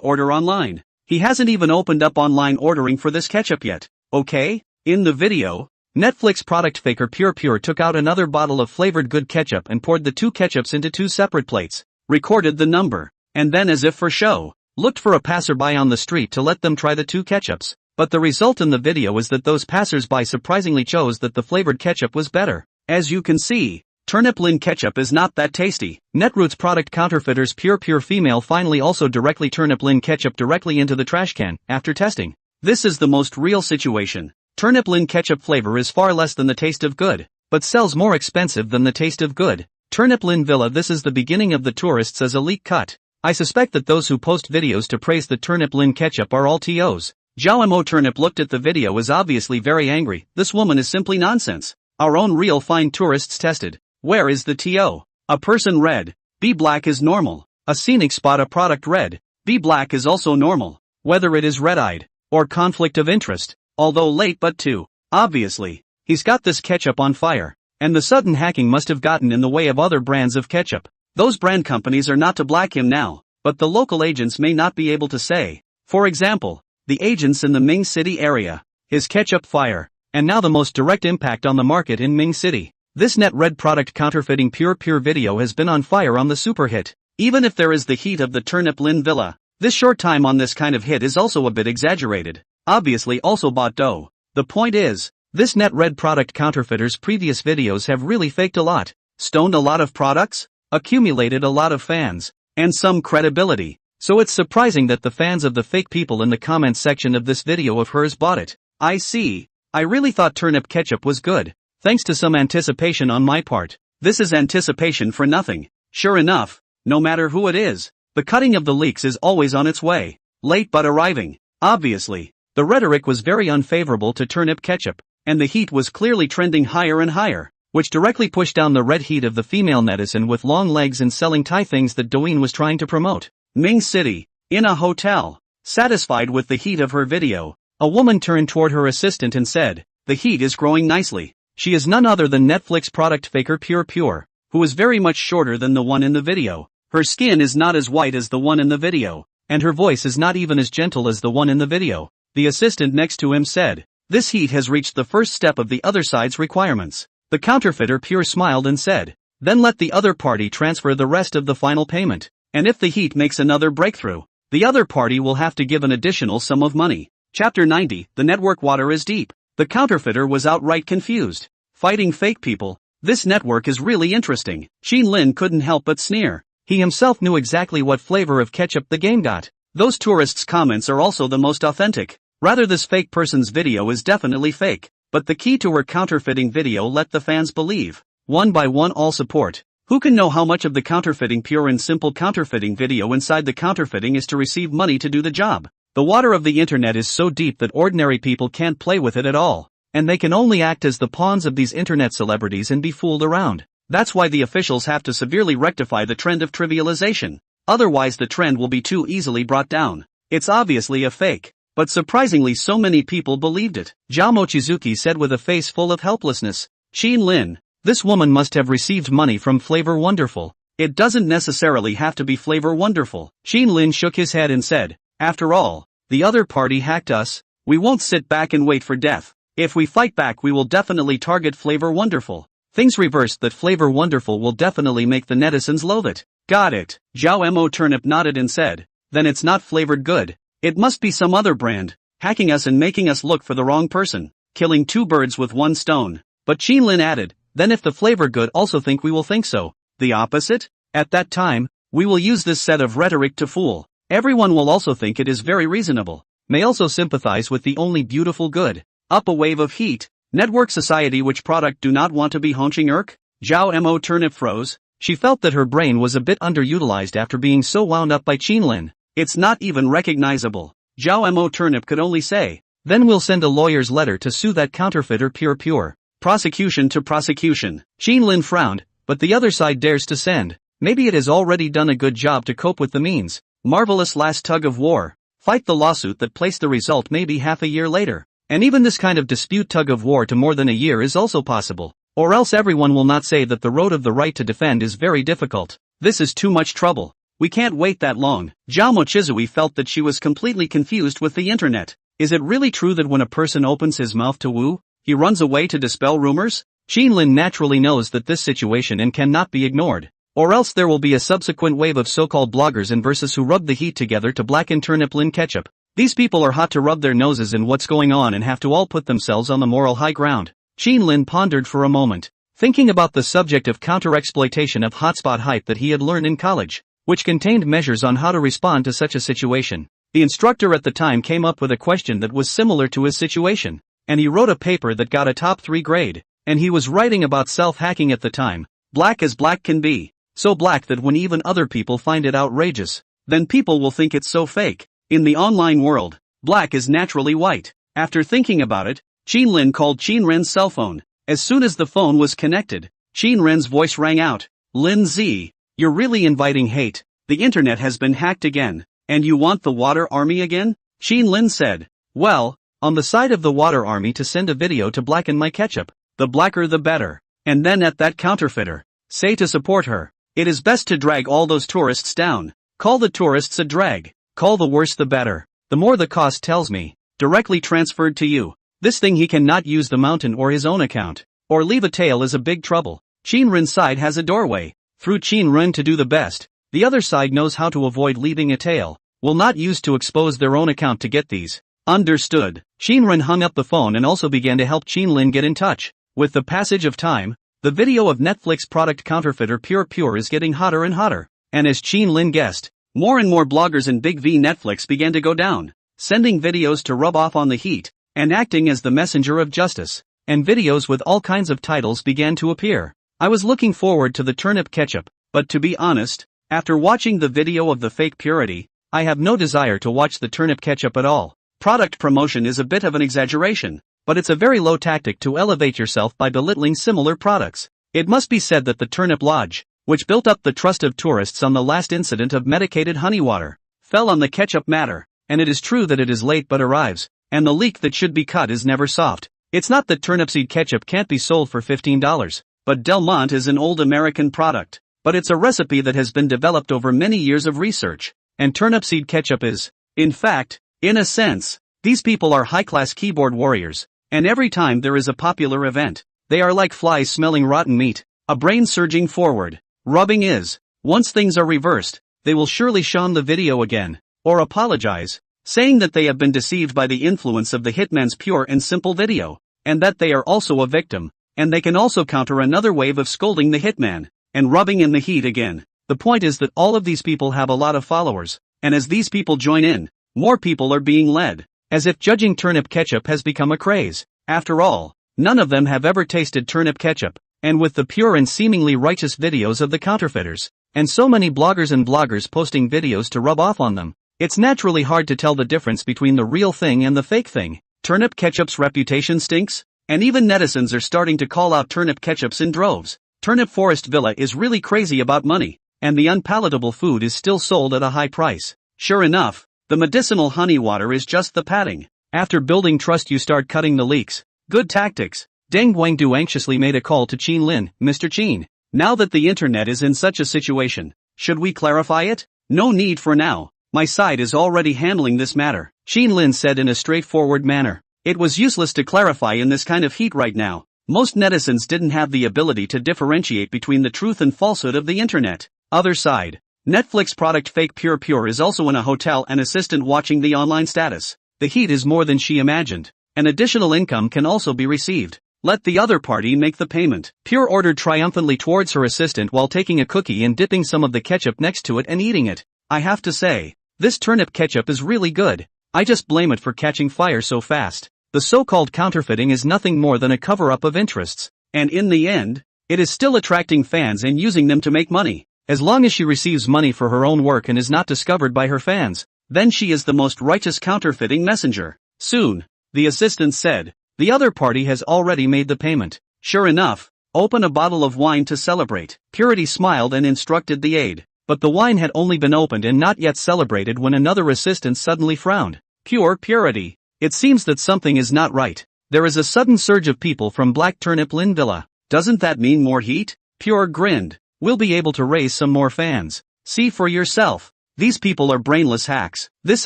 order online. He hasn't even opened up online ordering for this ketchup yet. Okay? In the video, Netflix product faker Pure took out another bottle of flavored good ketchup and poured the two ketchups into two separate plates, recorded the number, and then as if for show, looked for a passerby on the street to let them try the two ketchups. But the result in the video is that those passersby surprisingly chose that the flavored ketchup was better. As you can see, Turnip Lin ketchup is not that tasty. Netroots product counterfeiters Pure female finally also directly Turnip Lin ketchup directly into the trash can, after testing. This is the most real situation. Turnip Lin ketchup flavor is far less than the taste of good, but sells more expensive than the taste of good. Turnip Lin Villa. This is the beginning of the tourists as a leak cut. I suspect that those who post videos to praise the Turnip Lin ketchup are all TOs. Zhao Mo Turnip looked at the video is obviously very angry. This woman is simply nonsense. Our own real fine tourists tested. Where is the TO? A person red, B black is normal. A scenic spot a product red, B black is also normal. Whether it is red-eyed, or conflict of interest, although late but too, obviously, he's got this ketchup on fire, and the sudden hacking must have gotten in the way of other brands of ketchup. Those brand companies are not to black him now, but the local agents may not be able to say. For example, the agents in the Ming City area, his ketchup fire, and now the most direct impact on the market in Ming City. This net red product counterfeiting Pure video has been on fire on the super hit. Even if there is the heat of the Turnip Lin Villa, this short time on this kind of hit is also a bit exaggerated. Obviously also bought dough. The point is, this net red product counterfeiters' previous videos have really faked a lot, stoned a lot of products, accumulated a lot of fans, and some credibility. So it's surprising that the fans of the fake people in the comments section of this video of hers bought it. I see. I really thought turnip ketchup was good. Thanks to some anticipation on my part. This is anticipation for nothing. Sure enough, no matter who it is, the cutting of the leaks is always on its way. Late but arriving. Obviously, the rhetoric was very unfavorable to turnip ketchup, and the heat was clearly trending higher and higher, which directly pushed down the red heat of the female netizen with long legs and selling Thai things that Douyin was trying to promote. Ming City, in a hotel. Satisfied with the heat of her video, a woman turned toward her assistant and said, "The heat is growing nicely." She is none other than Netflix product faker Pure, who is very much shorter than the one in the video. Her skin is not as white as the one in the video, and her voice is not even as gentle as the one in the video. The assistant next to him said, "This heat has reached the first step of the other side's requirements." The counterfeiter Pure smiled and said, "Then let the other party transfer the rest of the final payment, and if the heat makes another breakthrough, the other party will have to give an additional sum of money." Chapter 90, The network water is deep. The counterfeiter was outright confused. Fighting fake people, this network is really interesting. Qin Lin couldn't help but sneer. He himself knew exactly what flavor of ketchup the game got. Those tourists' comments are also the most authentic. Rather, this fake person's video is definitely fake, but the key to her counterfeiting video let the fans believe. One by one all support. Who can know how much of the counterfeiting pure and simple counterfeiting video inside the counterfeiting is to receive money to do the job? The water of the internet is so deep that ordinary people can't play with it at all, and they can only act as the pawns of these internet celebrities and be fooled around. That's why the officials have to severely rectify the trend of trivialization. Otherwise the trend will be too easily brought down. It's obviously a fake, but surprisingly so many people believed it. Zhao Mochizuki said with a face full of helplessness, "Qin Lin, this woman must have received money from Flavor Wonderful. It doesn't necessarily have to be Flavor Wonderful." Qin Lin shook his head and said, "After all, the other party hacked us. We won't sit back and wait for death. If we fight back we will definitely target Flavor Wonderful. Things reversed that Flavor Wonderful will definitely make the netizens loathe it." "Got it." Zhao Mo Turnip nodded and said, "Then it's not flavored good. It must be some other brand, hacking us and making us look for the wrong person, killing two birds with one stone." But Qin Lin added, "Then if the flavor good also think we will think so. The opposite? At that time, we will use this set of rhetoric to fool. Everyone will also think it is very reasonable, may also sympathize with the only beautiful good. Up a wave of heat. Network society which product do not want to be honching irk?" Zhao Mo Turnip froze. She felt that her brain was a bit underutilized after being so wound up by Qin Lin. It's not even recognizable. Zhao Mo Turnip could only say, "Then we'll send a lawyer's letter to sue that counterfeiter Pure. Prosecution to prosecution." Qin Lin frowned, but the other side dares to send. Maybe it has already done a good job to cope with the means. Marvelous last tug of war. Fight the lawsuit that placed the result maybe half a year later. And even this kind of dispute tug of war to more than a year is also possible. Or else everyone will not say that the road of the right to defend is very difficult. This is too much trouble. We can't wait that long. Zhao Mochizui felt that she was completely confused with the internet. Is it really true that when a person opens his mouth to woo, he runs away to dispel rumors? Qinlin naturally knows that this situation and cannot be ignored. Or else there will be a subsequent wave of so-called bloggers and versus who rub the heat together to blacken turnip lin ketchup. These people are hot to rub their noses in what's going on and have to all put themselves on the moral high ground. Qinlin pondered for a moment, thinking about the subject of counter-exploitation of hotspot hype that he had learned in college, which contained measures on how to respond to such a situation. The instructor at the time came up with a question that was similar to his situation, and he wrote a paper that got a top 3 grade, and he was writing about self-hacking at the time, black as black can be, so black that when even other people find it outrageous, then people will think it's so fake. In the online world, black is naturally white. After thinking about it, Qinlin called Qinren's cell phone. As soon as the phone was connected, Qinren's voice rang out. Lin Z, you're really inviting hate. The internet has been hacked again. And you want the water army again? Qinlin said. Well, on the side of the water army to send a video to blacken my ketchup. The blacker the better. And then at that counterfeiter, say to support her. It is best to drag all those tourists down. Call the tourists a drag. Call the worse the better. The more the cost tells me. Directly transferred to you. This thing he cannot use the mountain or his own account. Or leave a tail is a big trouble. Qinren's side has a doorway. Through Qinren to do the best. The other side knows how to avoid leaving a tail. Will not use to expose their own account to get these. Understood. Qinren hung up the phone and also began to help Qinlin get in touch. With the passage of time, the video of Netflix product counterfeiter Pure is getting hotter and hotter. And as Qinlin guessed, more and more bloggers and Big V Netflix began to go down, sending videos to rub off on the heat, and acting as the messenger of justice, and videos with all kinds of titles began to appear. I was looking forward to the turnip ketchup, but to be honest, after watching the video of the fake purity, I have no desire to watch the turnip ketchup at all. Product promotion is a bit of an exaggeration, but it's a very low tactic to elevate yourself by belittling similar products. It must be said that the Turnip Lodge, which built up the trust of tourists on the last incident of medicated honey water, fell on the ketchup matter, and it is true that it is late but arrives, and the leek that should be cut is never soft. It's not that turnipseed ketchup can't be sold for $15, but Del Monte is an old American product, but it's a recipe that has been developed over many years of research, and turnipseed ketchup is, in fact, in a sense, these people are high-class keyboard warriors, and every time there is a popular event, they are like flies smelling rotten meat, a brain surging forward. Rubbing is, once things are reversed, they will surely shun the video again, or apologize, saying that they have been deceived by the influence of the hitman's pure and simple video, and that they are also a victim, and they can also counter another wave of scolding the hitman, and rubbing in the heat again. The point is that all of these people have a lot of followers, and as these people join in, more people are being led, as if judging turnip ketchup has become a craze. After all, none of them have ever tasted turnip ketchup. And with the pure and seemingly righteous videos of the counterfeiters, and so many bloggers and vloggers posting videos to rub off on them, it's naturally hard to tell the difference between the real thing and the fake thing. Turnip ketchup's reputation stinks, and even netizens are starting to call out turnip ketchups in droves. Turnip Forest Villa is really crazy about money, and the unpalatable food is still sold at a high price. Sure enough, the medicinal honey water is just the padding. After building trust you start cutting the leaks. Good tactics. Deng Guangdu anxiously made a call to Qinlin. Mr. Qin, now that the internet is in such a situation, should we clarify it? No need for now. My side is already handling this matter, Qinlin said in a straightforward manner. It was useless to clarify in this kind of heat right now. Most netizens didn't have the ability to differentiate between the truth and falsehood of the internet. Other side. Netflix product fake Pure is also in a hotel and assistant watching the online status. The heat is more than she imagined. An additional income can also be received. Let the other party make the payment. Pure ordered triumphantly towards her assistant while taking a cookie and dipping some of the ketchup next to it and eating it. I have to say, this turnip ketchup is really good. I just blame it for catching fire so fast. The so-called counterfeiting is nothing more than a cover-up of interests. And in the end, it is still attracting fans and using them to make money. As long as she receives money for her own work and is not discovered by her fans, then she is the most righteous counterfeiting messenger. Soon, the assistant said, the other party has already made the payment. Sure enough, open a bottle of wine to celebrate. Purity smiled and instructed the aide. but the wine had only been opened and not yet celebrated when another assistant suddenly frowned. Pure purity. It seems that something is not right. There is a sudden surge of people from Black Turnip Lin Villa. Doesn't that mean more heat? Pure grinned. We'll be able to raise some more fans. See for yourself. These people are brainless hacks. This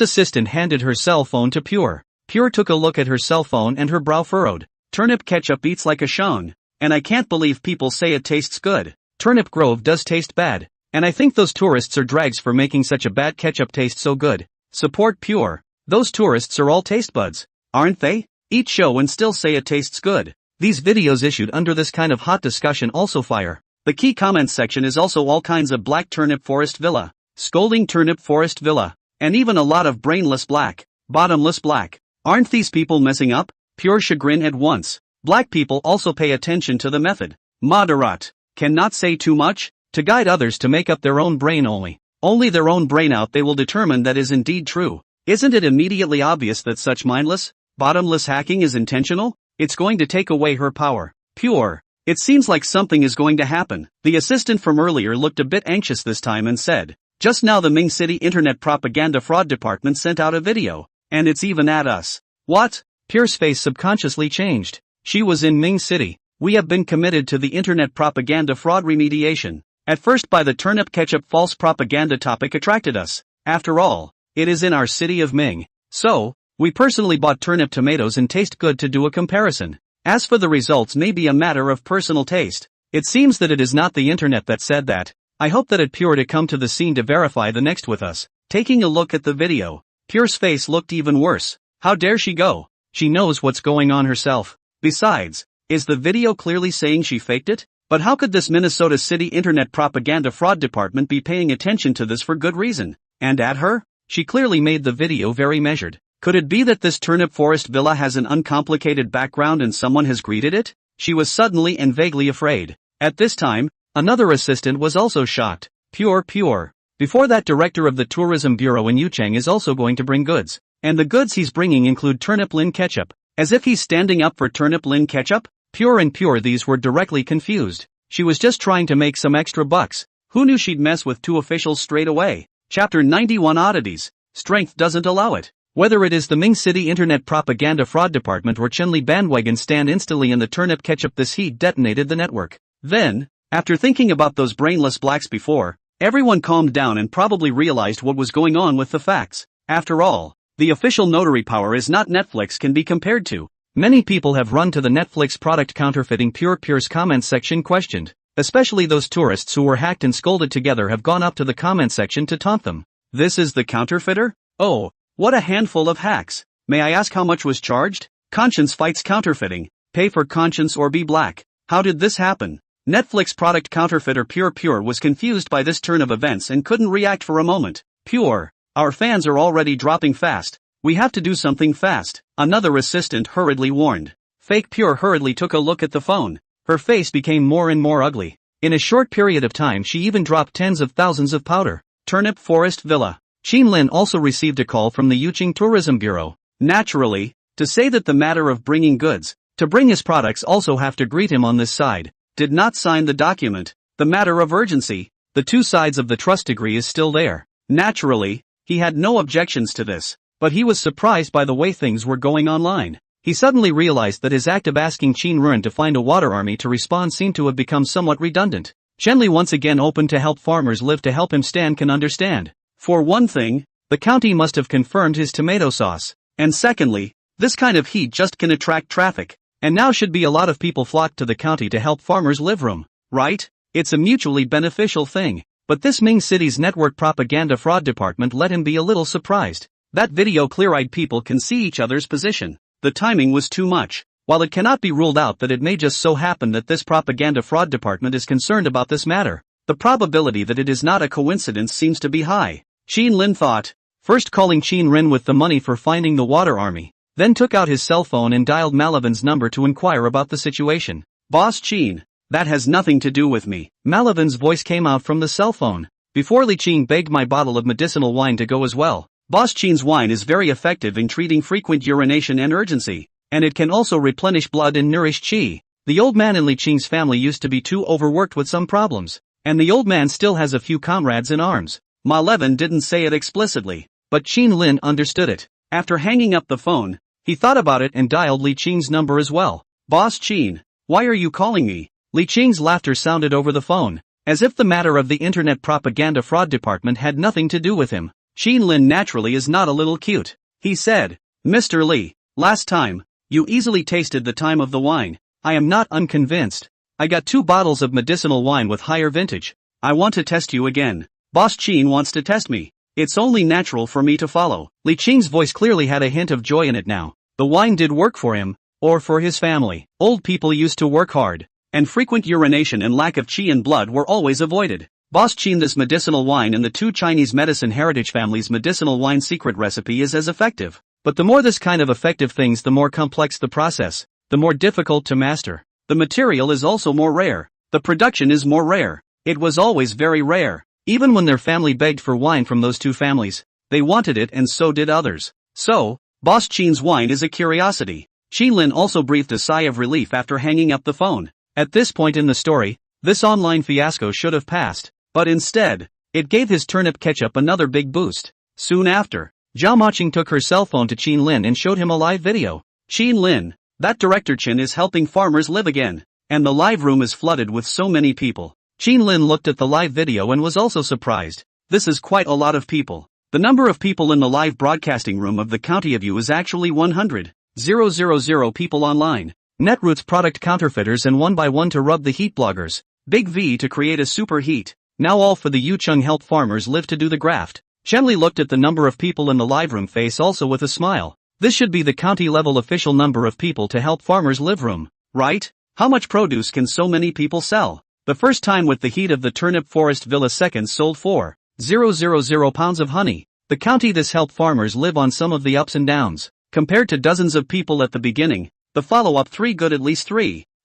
assistant handed her cell phone to Pure. Pure took a look at her cell phone and her brow furrowed. Turnip ketchup eats like a shone. And I can't believe people say it tastes good. Turnip Grove does taste bad. And I think those tourists are drags for making such a bad ketchup taste so good. Support Pure. Those tourists are all taste buds, aren't they? Eat show and still say it tastes good. These videos issued under this kind of hot discussion also fire. The key comments section is also all kinds of Black Turnip Forest Villa, Scolding Turnip Forest Villa, and even a lot of brainless black, bottomless black. Aren't these people messing up? Pure chagrin at once. Black people also pay attention to the method. Moderate. Cannot say too much, to guide others to make up their own brain only. Only their own brain out they will determine that is indeed true. Isn't it immediately obvious that such mindless, bottomless hacking is intentional? It's going to take away her power. Pure. It seems like something is going to happen. The assistant from earlier looked a bit anxious this time and said, just now the Ming City Internet Propaganda Fraud Department sent out a video, and it's even at us. What? Pure's face subconsciously changed. She was in Ming City. We have been committed to the Internet Propaganda Fraud remediation. At first by the turnip ketchup false propaganda topic attracted us. After all, it is in our city of Ming. So, we personally bought turnip tomatoes and taste good to do a comparison. As for the results may be a matter of personal taste. It seems that it is not the internet that said that. I hope that Pure to come to the scene to verify the next with us. Taking a look at the video, Pure's face looked even worse. How dare she go? She knows what's going on herself. Besides, is the video clearly saying she faked it? But how could this Minnesota City Internet Propaganda Fraud Department be paying attention to this for good reason? And at her? She clearly made the video very measured. Could it be that this Turnip Forest Villa has an uncomplicated background and someone has greeted it? She was suddenly and vaguely afraid. At this time, another assistant was also shocked. Pure. Before that, director of the Tourism Bureau in Yuchang is also going to bring goods. And the goods he's bringing include Turnip Lin ketchup. As if he's standing up for Turnip Lin ketchup? Pure these were directly confused. She was just trying to make some extra bucks. Who knew she'd mess with two officials straight away? Chapter 91 Oddities. Strength doesn't allow it. Whether it is the Ming City Internet Propaganda Fraud Department or Chenli bandwagon stand instantly in the turnip ketchup, this heat detonated the network. Then, after thinking about those brainless blacks before, everyone calmed down and probably realized what was going on with the facts. After all, the official notary power is not Netflix can be compared to. Many people have run to the Netflix product counterfeiting. Pure's comments section questioned. Especially those tourists who were hacked and scolded together have gone up to the comment section to taunt them. This is the counterfeiter? Oh, what a handful of hacks. May I ask how much was charged? Conscience fights counterfeiting. Pay for conscience or be black. How did this happen? Netflix product counterfeiter Pure was confused by this turn of events and couldn't react for a moment. Pure, our fans are already dropping fast. We have to do something fast. Another assistant hurriedly warned. Fake Pure hurriedly took a look at the phone. Her face became more and more ugly. In a short period of time she even dropped tens of thousands of powder. Turnip Forest Villa. Qin Lin also received a call from the Yuching Tourism Bureau. Naturally, to say that the matter of bringing goods, to bring his products also have to greet him on this side. Did not sign the document. The matter of urgency, the two sides of the trust degree is still there. Naturally, he had no objections to this, but he was surprised by the way things were going online. He suddenly realized that his act of asking Qin Ren to find a water army to respond seemed to have become somewhat redundant. Chenli, once again open to help farmers live to help him stand, can understand. For one thing, the county must have confirmed his tomato sauce. And secondly, this kind of heat just can attract traffic. And now should be a lot of people flocked to the county to help farmers live room, right? It's a mutually beneficial thing. But this Ming City's network propaganda fraud department let him be a little surprised. That video, clear-eyed people can see each other's position. The timing was too much. While it cannot be ruled out that it may just so happen that this propaganda fraud department is concerned about this matter, the probability that it is not a coincidence seems to be high. Qin Lin thought, first calling Qin Ren with the money for finding the water army, then took out his cell phone and dialed Malavan's number to inquire about the situation. Boss Qin, that has nothing to do with me. Malavan's voice came out from the cell phone. Before Li Qing begged my bottle of medicinal wine to go as well. Boss Qin's wine is very effective in treating frequent urination and urgency, and it can also replenish blood and nourish qi. The old man in Li Qing's family used to be too overworked with some problems, And the old man still has a few comrades in arms. Ma Levin didn't say it explicitly, but Qin Lin understood it. After hanging up the phone, he thought about it and dialed Li Qing's number as well. Boss Qin, why are you calling me? Li Qing's laughter sounded over the phone, as if the matter of the internet propaganda fraud department had nothing to do with him. Qin Lin naturally is not a little cute. He said, Mr. Li, last time, you easily tasted the time of the wine. I am not unconvinced. I got 2 bottles of medicinal wine with higher vintage. I want to test you again. Boss Qin wants to test me. It's only natural for me to follow. Li Qing's voice clearly had a hint of joy in it now. The wine did work for him, or for his family. Old people used to work hard, and frequent urination and lack of qi in blood were always avoided. Boss Qin, this medicinal wine in the 2 Chinese medicine heritage families' medicinal wine secret recipe is as effective. But the more this kind of effective things, the more complex the process, the more difficult to master. The material is also more rare. The production is more rare. It was always very rare. Even when their family begged for wine from those 2 families, they wanted it, and so did others. So, Boss Qin's wine is a curiosity. Qin Lin also breathed a sigh of relief after hanging up the phone. At this point in the story, this online fiasco should have passed, but instead, it gave his turnip ketchup another big boost. Soon after, Zhao Maching took her cell phone to Qin Lin and showed him a live video. Qin Lin, that director Chen is helping farmers live again, and the live room is flooded with so many people. Qin Lin looked at the live video and was also surprised. This is quite a lot of people. The number of people in the live broadcasting room of the county of Yu is actually 100,000 people online. Netroots product counterfeiters and one by one to rub the heat bloggers. Big V to create a super heat. Now all for the Yucheng help farmers live to do the graft. Chen Li looked at the number of people in the live room face also with a smile. This should be the county level official number of people to help farmers live room, right? How much produce can so many people sell? The first time with the heat of the turnip forest villa seconds sold 4,000 pounds of honey. The county this helped farmers live on some of the ups and downs. Compared to dozens of people at the beginning, the follow-up 3 good at least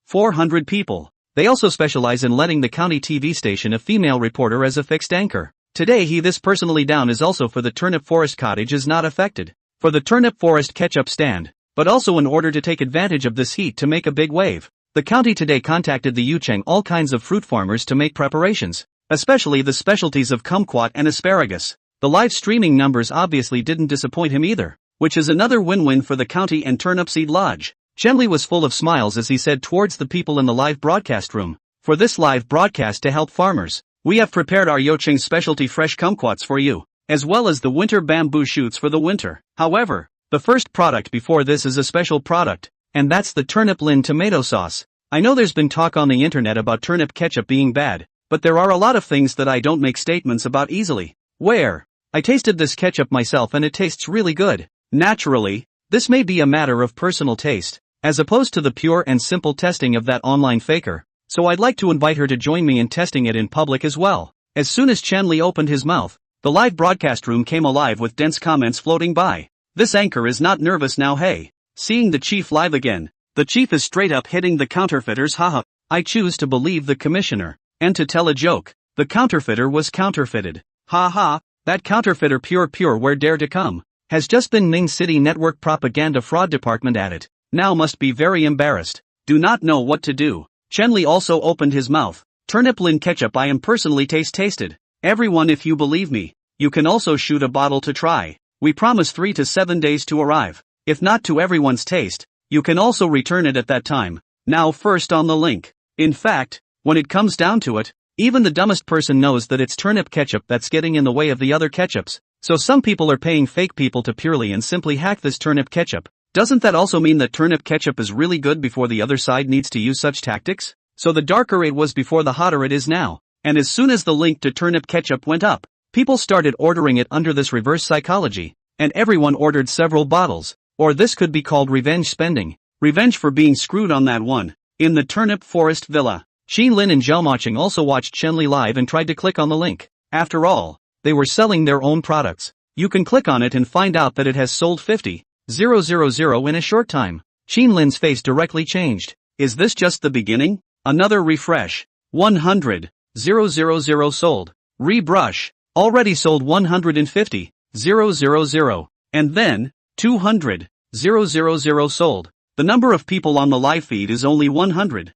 400 people. They also specialize in letting the county TV station a female reporter as a fixed anchor. Today this personally down is also for the turnip forest cottage is not affected. For the turnip forest ketchup stand, but also in order to take advantage of this heat to make a big wave. The county today contacted the Yucheng all kinds of fruit farmers to make preparations, especially the specialties of kumquat and asparagus. The live streaming numbers obviously didn't disappoint him either, which is another win-win for the county and Turnipseed Lodge. Chen Li was full of smiles as he said towards the people in the live broadcast room, for this live broadcast to help farmers, we have prepared our Yucheng specialty fresh kumquats for you, as well as the winter bamboo shoots for the winter. However, the first product before this is a special product, and that's the turnip Lin tomato sauce. I know there's been talk on the internet about turnip ketchup being bad, but there are a lot of things that I don't make statements about easily. Where? I tasted this ketchup myself and it tastes really good. Naturally, this may be a matter of personal taste, as opposed to the pure and simple testing of that online faker, so I'd like to invite her to join me in testing it in public as well. As soon as Chen Li opened his mouth, the live broadcast room came alive with dense comments floating by. This anchor is not nervous now, hey. Seeing the chief live again, the chief is straight up hitting the counterfeiters, haha. I choose to believe the commissioner, and to tell a joke, the counterfeiter was counterfeited. Ha ha, that counterfeiter pure where dare to come, has just been Ning City Network Propaganda Fraud Department at it, now must be very embarrassed, do not know what to do. Chen Li also opened his mouth. Turnip Lin ketchup I am personally tasted. Everyone, if you believe me, you can also shoot a bottle to try. We promise 3 to 7 days to arrive. If not to everyone's taste, you can also return it at that time. Now first on the link. In fact, when it comes down to it, even the dumbest person knows that it's turnip ketchup that's getting in the way of the other ketchups. So some people are paying fake people to purely and simply hack this turnip ketchup. Doesn't that also mean that turnip ketchup is really good before the other side needs to use such tactics? So the darker it was before, the hotter it is now. And as soon as the link to turnip ketchup went up, people started ordering it under this reverse psychology. And everyone ordered several bottles. Or this could be called revenge spending. Revenge for being screwed on that one. In the turnip forest villa, Qin Lin and Zhao Maching also watched Chen Li live and tried to click on the link. After all, they were selling their own products. You can click on it and find out that it has sold 50,000 in a short time. Qin Lin's face directly changed. Is this just the beginning? Another refresh. 100,000 sold. Rebrush. Already sold 150,000. And then, 200,000 sold. The number of people on the live feed is only 100,000.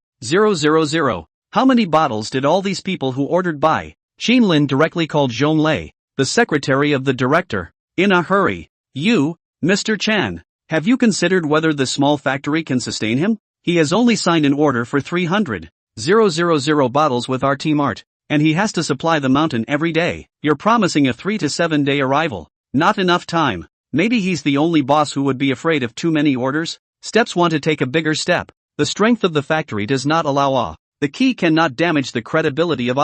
How many bottles did all these people who ordered buy? Qin Lin directly called Zhong Lei, the secretary of the director. In a hurry. You, Mr. Chan, have you considered whether the small factory can sustain him? He has only signed an order for 300,000 bottles with RT Mart, and he has to supply the mountain every day. You're promising a 3 to 7 day arrival. Not enough time. Maybe he's the only boss who would be afraid of too many orders. Steps want to take a bigger step. The strength of the factory does not allow the key cannot damage the credibility of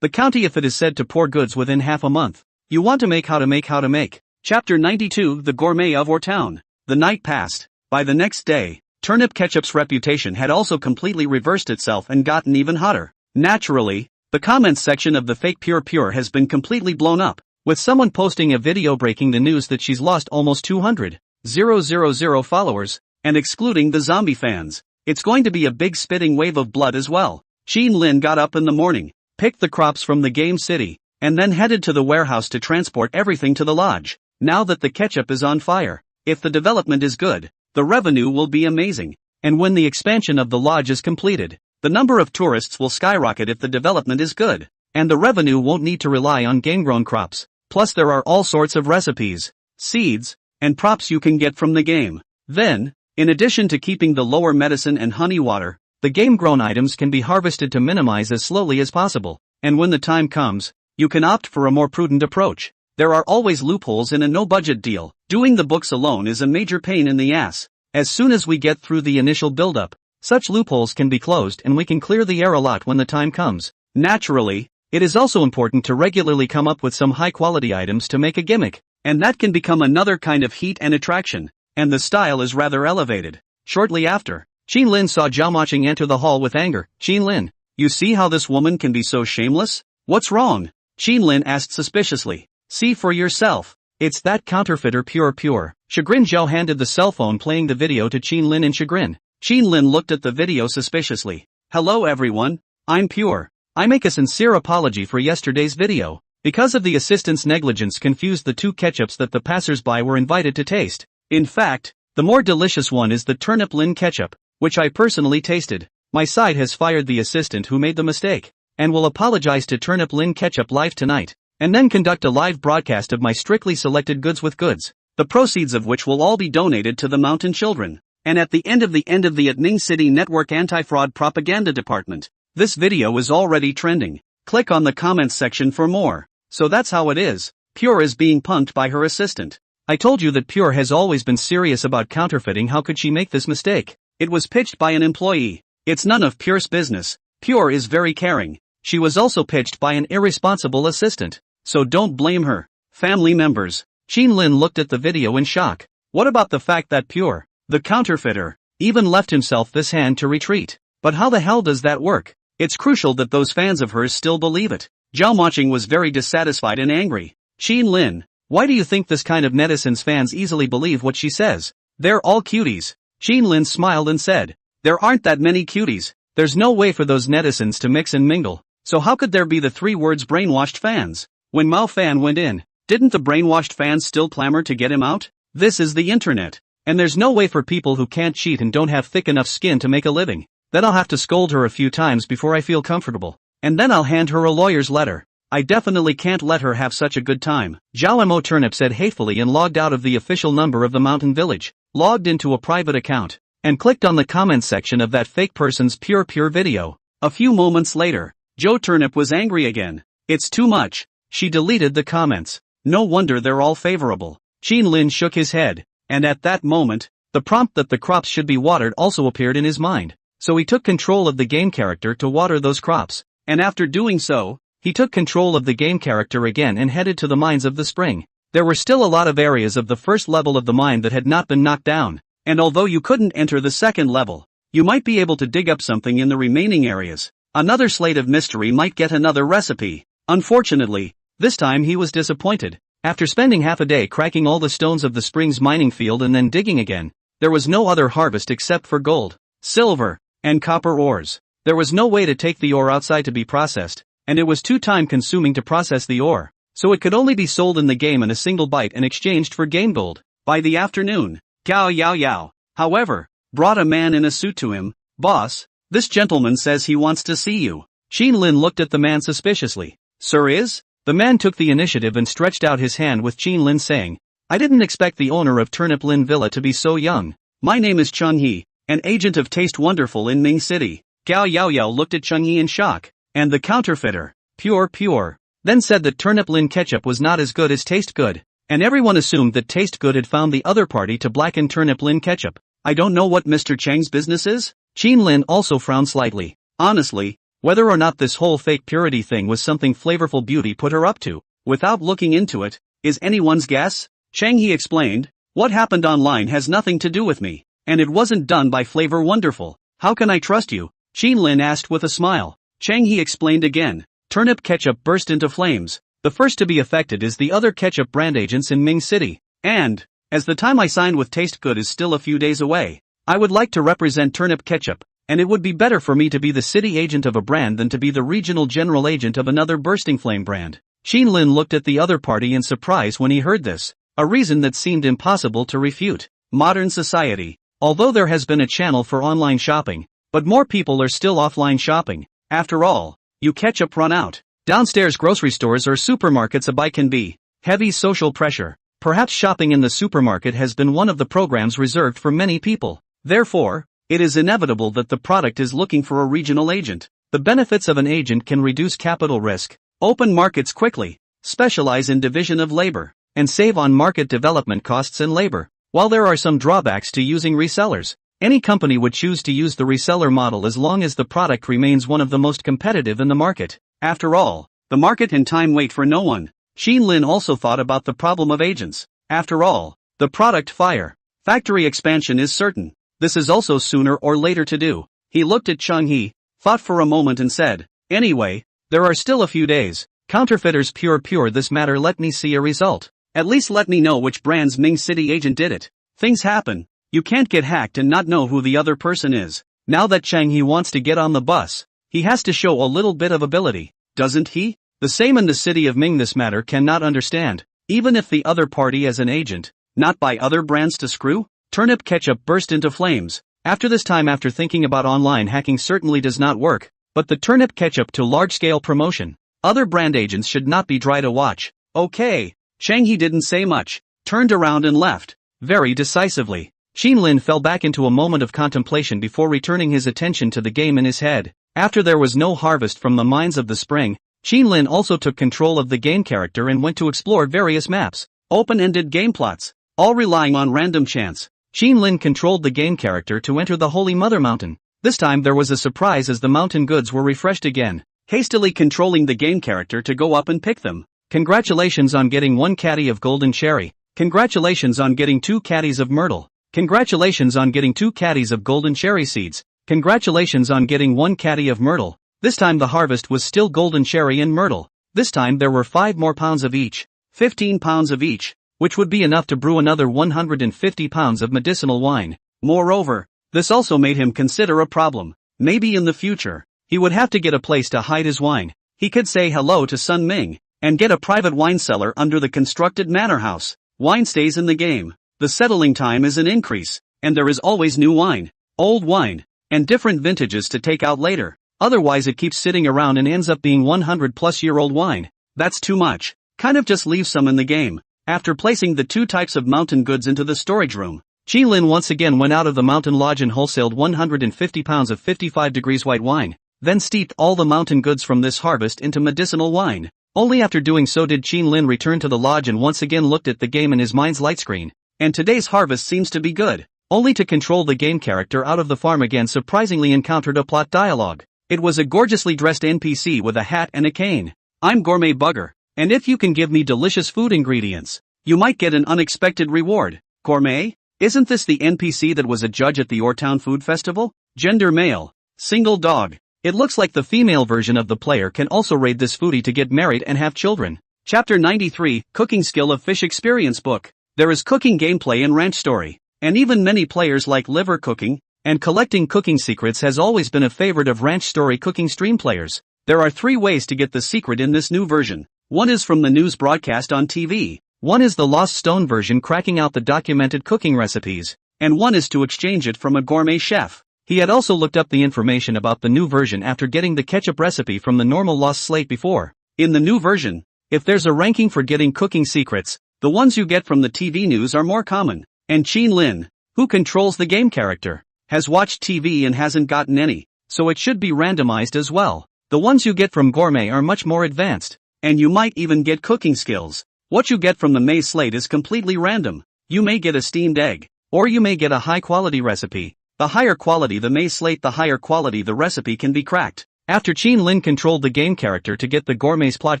the county if it is said to pour goods within half a month. You want to make how to make. Chapter 92 The Gourmet of our Town. The night passed. By the next day, Turnip Ketchup's reputation had also completely reversed itself and gotten even hotter. Naturally, the comments section of the fake Pure has been completely blown up, with someone posting a video breaking the news that she's lost almost 200,000 followers, and excluding the zombie fans. It's going to be a big spitting wave of blood as well. Qin Lin got up in the morning, picked the crops from the game city, and then headed to the warehouse to transport everything to the lodge. Now that the ketchup is on fire, if the development is good, the revenue will be amazing. And when the expansion of the lodge is completed, the number of tourists will skyrocket if the development is good, and the revenue won't need to rely on game-grown crops. Plus there are all sorts of recipes, seeds, and props you can get from the game. Then, in addition to keeping the lower medicine and honey water, the game-grown items can be harvested to minimize as slowly as possible, and when the time comes, you can opt for a more prudent approach. There are always loopholes in a no-budget deal. Doing the books alone is a major pain in the ass. As soon as we get through the initial build-up, such loopholes can be closed and we can clear the air a lot when the time comes. Naturally, it is also important to regularly come up with some high-quality items to make a gimmick, and that can become another kind of heat and attraction, and the style is rather elevated. Shortly after, Qin Lin saw Zhao Maching enter the hall with anger. Qin Lin, you see how this woman can be so shameless? What's wrong? Qin Lin asked suspiciously. See for yourself. It's that counterfeiter Pure. Chagrin Zhao handed the cell phone playing the video to Qin Lin in chagrin. Qin Lin looked at the video suspiciously. Hello everyone, I'm Pure. I make a sincere apology for yesterday's video. Because of the assistant's negligence confused the two ketchups that the passers-by were invited to taste. In fact, the more delicious one is the Turnip Lin ketchup, which I personally tasted. My side has fired the assistant who made the mistake, and will apologize to Turnip Lin ketchup live tonight, and then conduct a live broadcast of my strictly selected goods with goods, the proceeds of which will all be donated to the mountain children. And at the end of the Ning City Network Anti-Fraud Propaganda Department. This video is already trending. Click on the comments section for more. So that's how it is. Pure is being punked by her assistant. I told you that Pure has always been serious about counterfeiting. How could she make this mistake? It was pitched by an employee. It's none of Pure's business. Pure is very caring. She was also pitched by an irresponsible assistant. So don't blame her. Family members. Qin Lin looked at the video in shock. What about the fact that Pure, the counterfeiter, even left himself this hand to retreat? But how the hell does that work? It's crucial that those fans of hers still believe it. Zhao Maching was very dissatisfied and angry. Qin Lin, why do you think this kind of netizens fans easily believe what she says? They're all cuties. Qin Lin smiled and said, there aren't that many cuties. There's no way for those netizens to mix and mingle. So how could there be the 3 words brainwashed fans? When Mao Fan went in, didn't the brainwashed fans still clamor to get him out? This is the internet. And there's no way for people who can't cheat and don't have thick enough skin to make a living. Then I'll have to scold her a few times before I feel comfortable. And then I'll hand her a lawyer's letter. I definitely can't let her have such a good time. Zhao Mo Turnip said hatefully and logged out of the official number of the mountain village, logged into a private account, and clicked on the comments section of that fake person's Pure video. A few moments later, Zhou Turnip was angry again. It's too much. She deleted the comments. No wonder they're all favorable. Qin Lin shook his head, and at that moment, the prompt that the crops should be watered also appeared in his mind. So he took control of the game character to water those crops, and after doing so, he took control of the game character again and headed to the mines of the spring. There were still a lot of areas of the first level of the mine that had not been knocked down, and although you couldn't enter the second level, you might be able to dig up something in the remaining areas. Another slate of mystery might get another recipe. Unfortunately, this time he was disappointed. After spending half a day cracking all the stones of the spring's mining field and then digging again, there was no other harvest except for gold, silver, and copper ores. There was no way to take the ore outside to be processed, and it was too time-consuming to process the ore, so it could only be sold in the game in a single bite and exchanged for game gold. By the afternoon, Gao Yao, however, brought a man in a suit to him. Boss, this gentleman says he wants to see you. Xin Lin looked at the man suspiciously. Sir is? The man took the initiative and stretched out his hand with Xin Lin saying, I didn't expect the owner of Turnip Lin Villa to be so young. My name is Cheng He, an agent of Taste Wonderful in Ming City. Gao Yaoyao looked at Cheng He in shock. And the counterfeiter, pure, then said that Turnip Lin ketchup was not as good as Taste Good. And everyone assumed that Taste Good had found the other party to blacken Turnip Lin ketchup. I don't know what Mr. Cheng's business is? Xin Lin also frowned slightly. Honestly, whether or not this whole fake purity thing was something Flavorful Beauty put her up to, without looking into it, is anyone's guess? Cheng He explained, what happened online has nothing to do with me, and it wasn't done by Flavor Wonderful. How can I trust you? Xin Lin asked with a smile. Cheng He explained again, turnip ketchup burst into flames. The first to be affected is the other ketchup brand agents in Ming City. And, as the time I signed with Taste Good is still a few days away, I would like to represent turnip ketchup, and it would be better for me to be the city agent of a brand than to be the regional general agent of another bursting flame brand. Xin Lin looked at the other party in surprise when he heard this, a reason that seemed impossible to refute. Modern society. Although there has been a channel for online shopping, but more people are still offline shopping. After all, you ketchup run out. Downstairs grocery stores or supermarkets a buy can be. Heavy social pressure. Perhaps shopping in the supermarket has been one of the programs reserved for many people. Therefore, it is inevitable that the product is looking for a regional agent. The benefits of an agent can reduce capital risk, open markets quickly, specialize in division of labor, and save on market development costs and labor. While there are some drawbacks to using resellers, any company would choose to use the reseller model as long as the product remains one of the most competitive in the market. After all, the market and time wait for no one. Xin Lin also thought about the problem of agents. After all, the product fire. Factory expansion is certain. This is also sooner or later to do. He looked at Cheng He, thought for a moment and said, anyway, there are still a few days. Counterfeiters pure this matter, let me see a result. At least let me know which brand's Ming City agent did it. Things happen. You can't get hacked and not know who the other person is. Now that Cheng He wants to get on the bus, he has to show a little bit of ability, doesn't he? The same in the city of Ming. This matter cannot understand, even if the other party as an agent, not by other brands to screw. Turnip ketchup burst into flames. After this time, after thinking about online hacking certainly does not work, but the turnip ketchup to large-scale promotion. Other brand agents should not be dry to watch. Okay. Cheng He didn't say much, turned around and left, very decisively. Xin Lin fell back into a moment of contemplation before returning his attention to the game in his head. After there was no harvest from the mines of the spring, Xin Lin also took control of the game character and went to explore various maps, open-ended game plots, all relying on random chance. Xin Lin controlled the game character to enter the Holy Mother Mountain. This time there was a surprise as the mountain goods were refreshed again, hastily controlling the game character to go up and pick them. Congratulations on getting 1 caddy of golden cherry. Congratulations on getting 2 caddies of myrtle. Congratulations on getting 2 caddies of golden cherry seeds. Congratulations on getting 1 caddy of myrtle. This time the harvest was still golden cherry and myrtle. This time there were 5 more pounds of each. 15 pounds of each, which would be enough to brew another 150 pounds of medicinal wine. Moreover, this also made him consider a problem. Maybe in the future, he would have to get a place to hide his wine. He could say hello to Sun Ming, and get a private wine cellar under the constructed manor house. Wine stays in the game. The settling time is an increase, and there is always new wine, old wine, and different vintages to take out later. Otherwise it keeps sitting around and ends up being 100-plus-year-old wine. That's too much. Kind of just leave some in the game. After placing the 2 types of mountain goods into the storage room, Xin Lin once again went out of the mountain lodge and wholesaled 150 pounds of 55 degrees white wine, then steeped all the mountain goods from this harvest into medicinal wine. Only after doing so did Xin Lin return to the lodge and once again looked at the game in his mind's light screen. And today's harvest seems to be good. Only to control the game character out of the farm again surprisingly encountered a plot dialogue. It was a gorgeously dressed NPC with a hat and a cane. I'm Gourmet Bugger, and if you can give me delicious food ingredients, you might get an unexpected reward. Gourmet? Isn't this the NPC that was a judge at the Ortown Food Festival? Gender male. Single dog. It looks like the female version of the player can also raid this foodie to get married and have children. Chapter 93, Cooking Skill of Fish Experience Book. There is cooking gameplay in Ranch Story, and even many players like liver cooking, and collecting cooking secrets has always been a favorite of Ranch Story cooking stream players. There are 3 ways to get the secret in this new version. One is from the news broadcast on TV, one is the Lost Stone version cracking out the documented cooking recipes, and one is to exchange it from a gourmet chef. He had also looked up the information about the new version after getting the ketchup recipe from the normal Lost Slate before. In the new version, if there's a ranking for getting cooking secrets, the ones you get from the TV news are more common. And Qin Lin, who controls the game character, has watched TV and hasn't gotten any, so it should be randomized as well. The ones you get from Gourmet are much more advanced, and you might even get cooking skills. What you get from the May Slate is completely random. You may get a steamed egg, or you may get a high-quality recipe. The higher quality the May Slate, the higher quality the recipe can be cracked. After Qin Lin controlled the game character to get the Gourmet's plot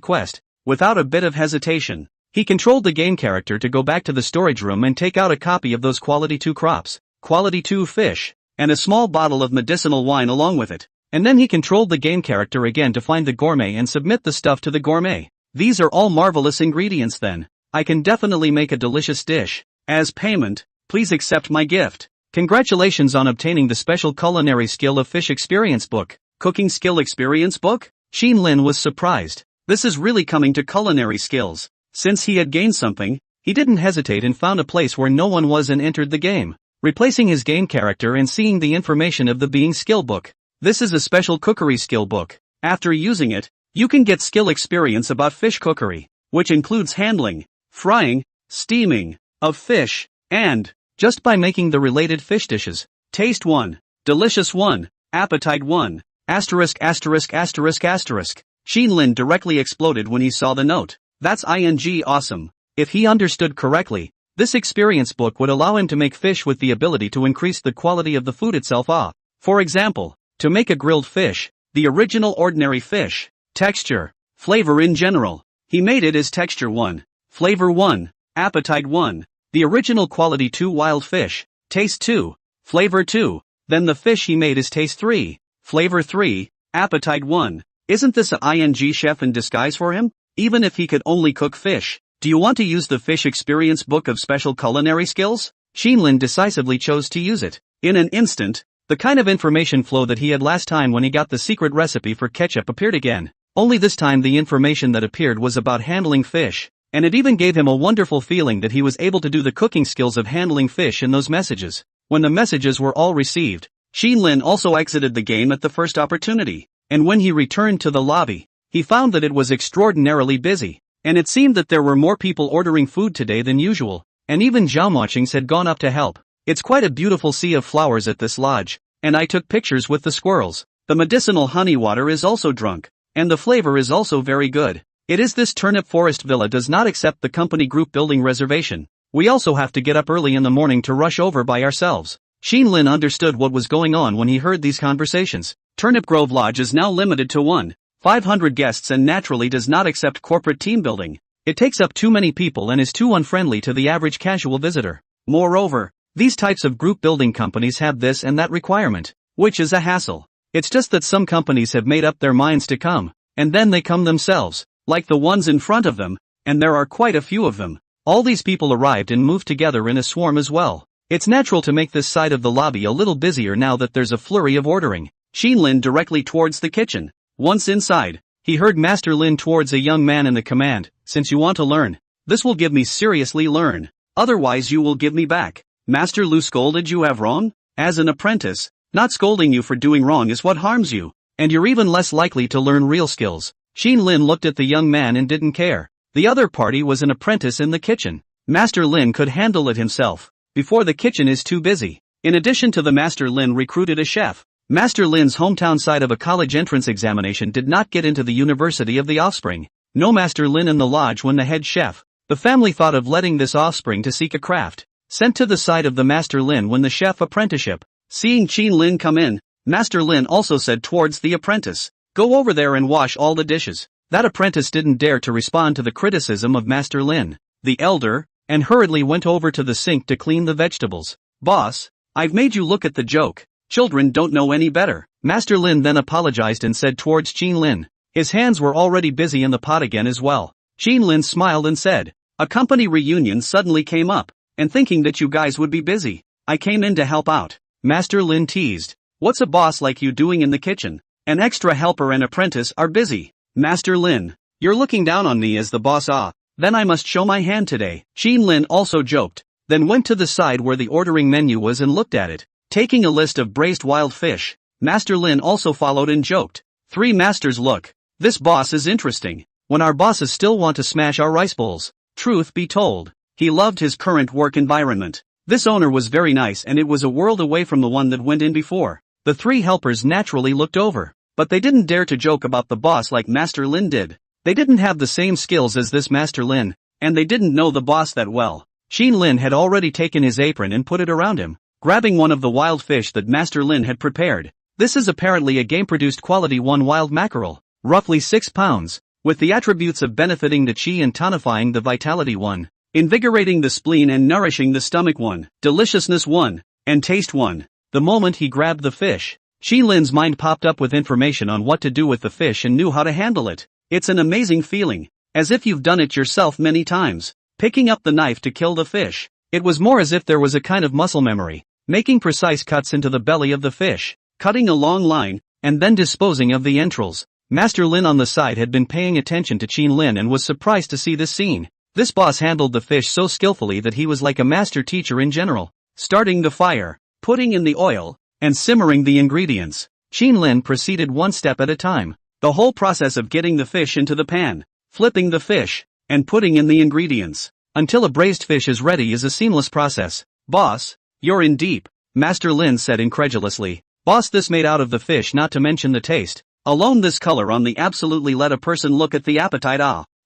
quest, without a bit of hesitation, he controlled the game character to go back to the storage room and take out a copy of those Quality 2 crops, Quality 2 fish, and a small bottle of medicinal wine along with it. And then he controlled the game character again to find the Gourmet and submit the stuff to the Gourmet. These are all marvelous ingredients then. I can definitely make a delicious dish. As payment, please accept my gift. Congratulations on obtaining the special culinary skill of fish experience book. Cooking skill experience book? Qin Lin was surprised. This is really coming to culinary skills. Since he had gained something, he didn't hesitate and found a place where no one was and entered the game, replacing his game character and seeing the information of the being skill book. This is a special cookery skill book. After using it, you can get skill experience about fish cookery, which includes handling, frying, steaming, of fish, and, just by making the related fish dishes. Taste 1. Delicious 1. Appetite 1. Asterisk. Qin Lin directly exploded when he saw the note. That's awesome. If he understood correctly, this experience book would allow him to make fish with the ability to increase the quality of the food itself. For example, to make a grilled fish, the original ordinary fish, texture, flavor in general. He made it as texture 1, flavor 1, appetite 1, the original quality 2 wild fish, taste 2, flavor 2, then the fish he made is taste 3, flavor 3, appetite 1. Isn't this a chef in disguise for him? Even if he could only cook fish. Do you want to use the fish experience book of special culinary skills? Qin Lin decisively chose to use it. In an instant, the kind of information flow that he had last time when he got the secret recipe for ketchup appeared again. Only this time the information that appeared was about handling fish, and it even gave him a wonderful feeling that he was able to do the cooking skills of handling fish in those messages. When the messages were all received, Qin Lin also exited the game at the first opportunity, and when he returned to the lobby, he found that it was extraordinarily busy, and it seemed that there were more people ordering food today than usual, and even Zhaomoqings had gone up to help. It's quite a beautiful sea of flowers at this lodge, and I took pictures with the squirrels. The medicinal honey water is also drunk, and the flavor is also very good. It is this Turnip Forest Villa does not accept the company group building reservation. We also have to get up early in the morning to rush over by ourselves. Qin Lin understood what was going on when he heard these conversations. Turnip Grove Lodge is now limited to 500 guests and naturally does not accept corporate team building. It takes up too many people and is too unfriendly to the average casual visitor. Moreover, these types of group building companies have this and that requirement, which is a hassle. It's just that some companies have made up their minds to come, and then they come themselves, like the ones in front of them, and there are quite a few of them. All these people arrived and moved together in a swarm as well. It's natural to make this side of the lobby a little busier now that there's a flurry of ordering. Qin Lin directly towards the kitchen. Once inside, he heard Master Lin towards a young man in the command, "Since you want to learn, this will give me seriously learn. Otherwise you will give me back." Master Lu scolded you have wrong? As an apprentice, not scolding you for doing wrong is what harms you, and you're even less likely to learn real skills. Qin Lin looked at the young man and didn't care. The other party was an apprentice in the kitchen. Master Lin could handle it himself, before the kitchen is too busy. In addition to the Master Lin recruited a chef. Master Lin's hometown side of a college entrance examination did not get into the University of the Offspring. No Master Lin in the lodge when the head chef. The family thought of letting this offspring to seek a craft. Sent to the side of the Master Lin when the chef apprenticeship. Seeing Qin Lin come in, Master Lin also said towards the apprentice, "Go over there and wash all the dishes." That apprentice didn't dare to respond to the criticism of Master Lin, the elder, and hurriedly went over to the sink to clean the vegetables. "Boss, I've made you look at the joke. Children don't know any better." Master Lin then apologized and said towards Qin Lin. His hands were already busy in the pot again as well. Qin Lin smiled and said, "A company reunion suddenly came up, and thinking that you guys would be busy, I came in to help out." Master Lin teased, "What's a boss like you doing in the kitchen? An extra helper and apprentice are busy." Master Lin, "You're looking down on me as the boss. Then I must show my hand today." Qin Lin also joked, then went to the side where the ordering menu was and looked at it. Taking a list of braised wild fish, Master Lin also followed and joked. 3 masters look. This boss is interesting. When our bosses still want to smash our rice bowls. Truth be told, he loved his current work environment. This owner was very nice and it was a world away from the one that went in before. The 3 helpers naturally looked over, but they didn't dare to joke about the boss like Master Lin did. They didn't have the same skills as this Master Lin, and they didn't know the boss that well. Qin Lin had already taken his apron and put it around him, grabbing one of the wild fish that Master Lin had prepared. This is apparently a game-produced quality 1 wild mackerel, roughly 6 pounds, with the attributes of benefiting the chi and tonifying the vitality 1, invigorating the spleen and nourishing the stomach 1, deliciousness 1, and taste 1. The moment he grabbed the fish, Qin Lin's mind popped up with information on what to do with the fish and knew how to handle it. It's an amazing feeling, as if you've done it yourself many times. Picking up the knife to kill the fish, it was more as if there was a kind of muscle memory, making precise cuts into the belly of the fish, cutting a long line, and then disposing of the entrails. Master Lin on the side had been paying attention to Qin Lin and was surprised to see this scene. This boss handled the fish so skillfully that he was like a master teacher in general. Starting the fire, putting in the oil, and simmering the ingredients, Qin Lin proceeded one step at a time. The whole process of getting the fish into the pan, flipping the fish, and putting in the ingredients, until a braised fish is ready is a seamless process. Boss, you're in deep, Master Lin said incredulously. Boss, this made out of the fish, not to mention the taste. Alone this color on the absolutely let a person look at the appetite.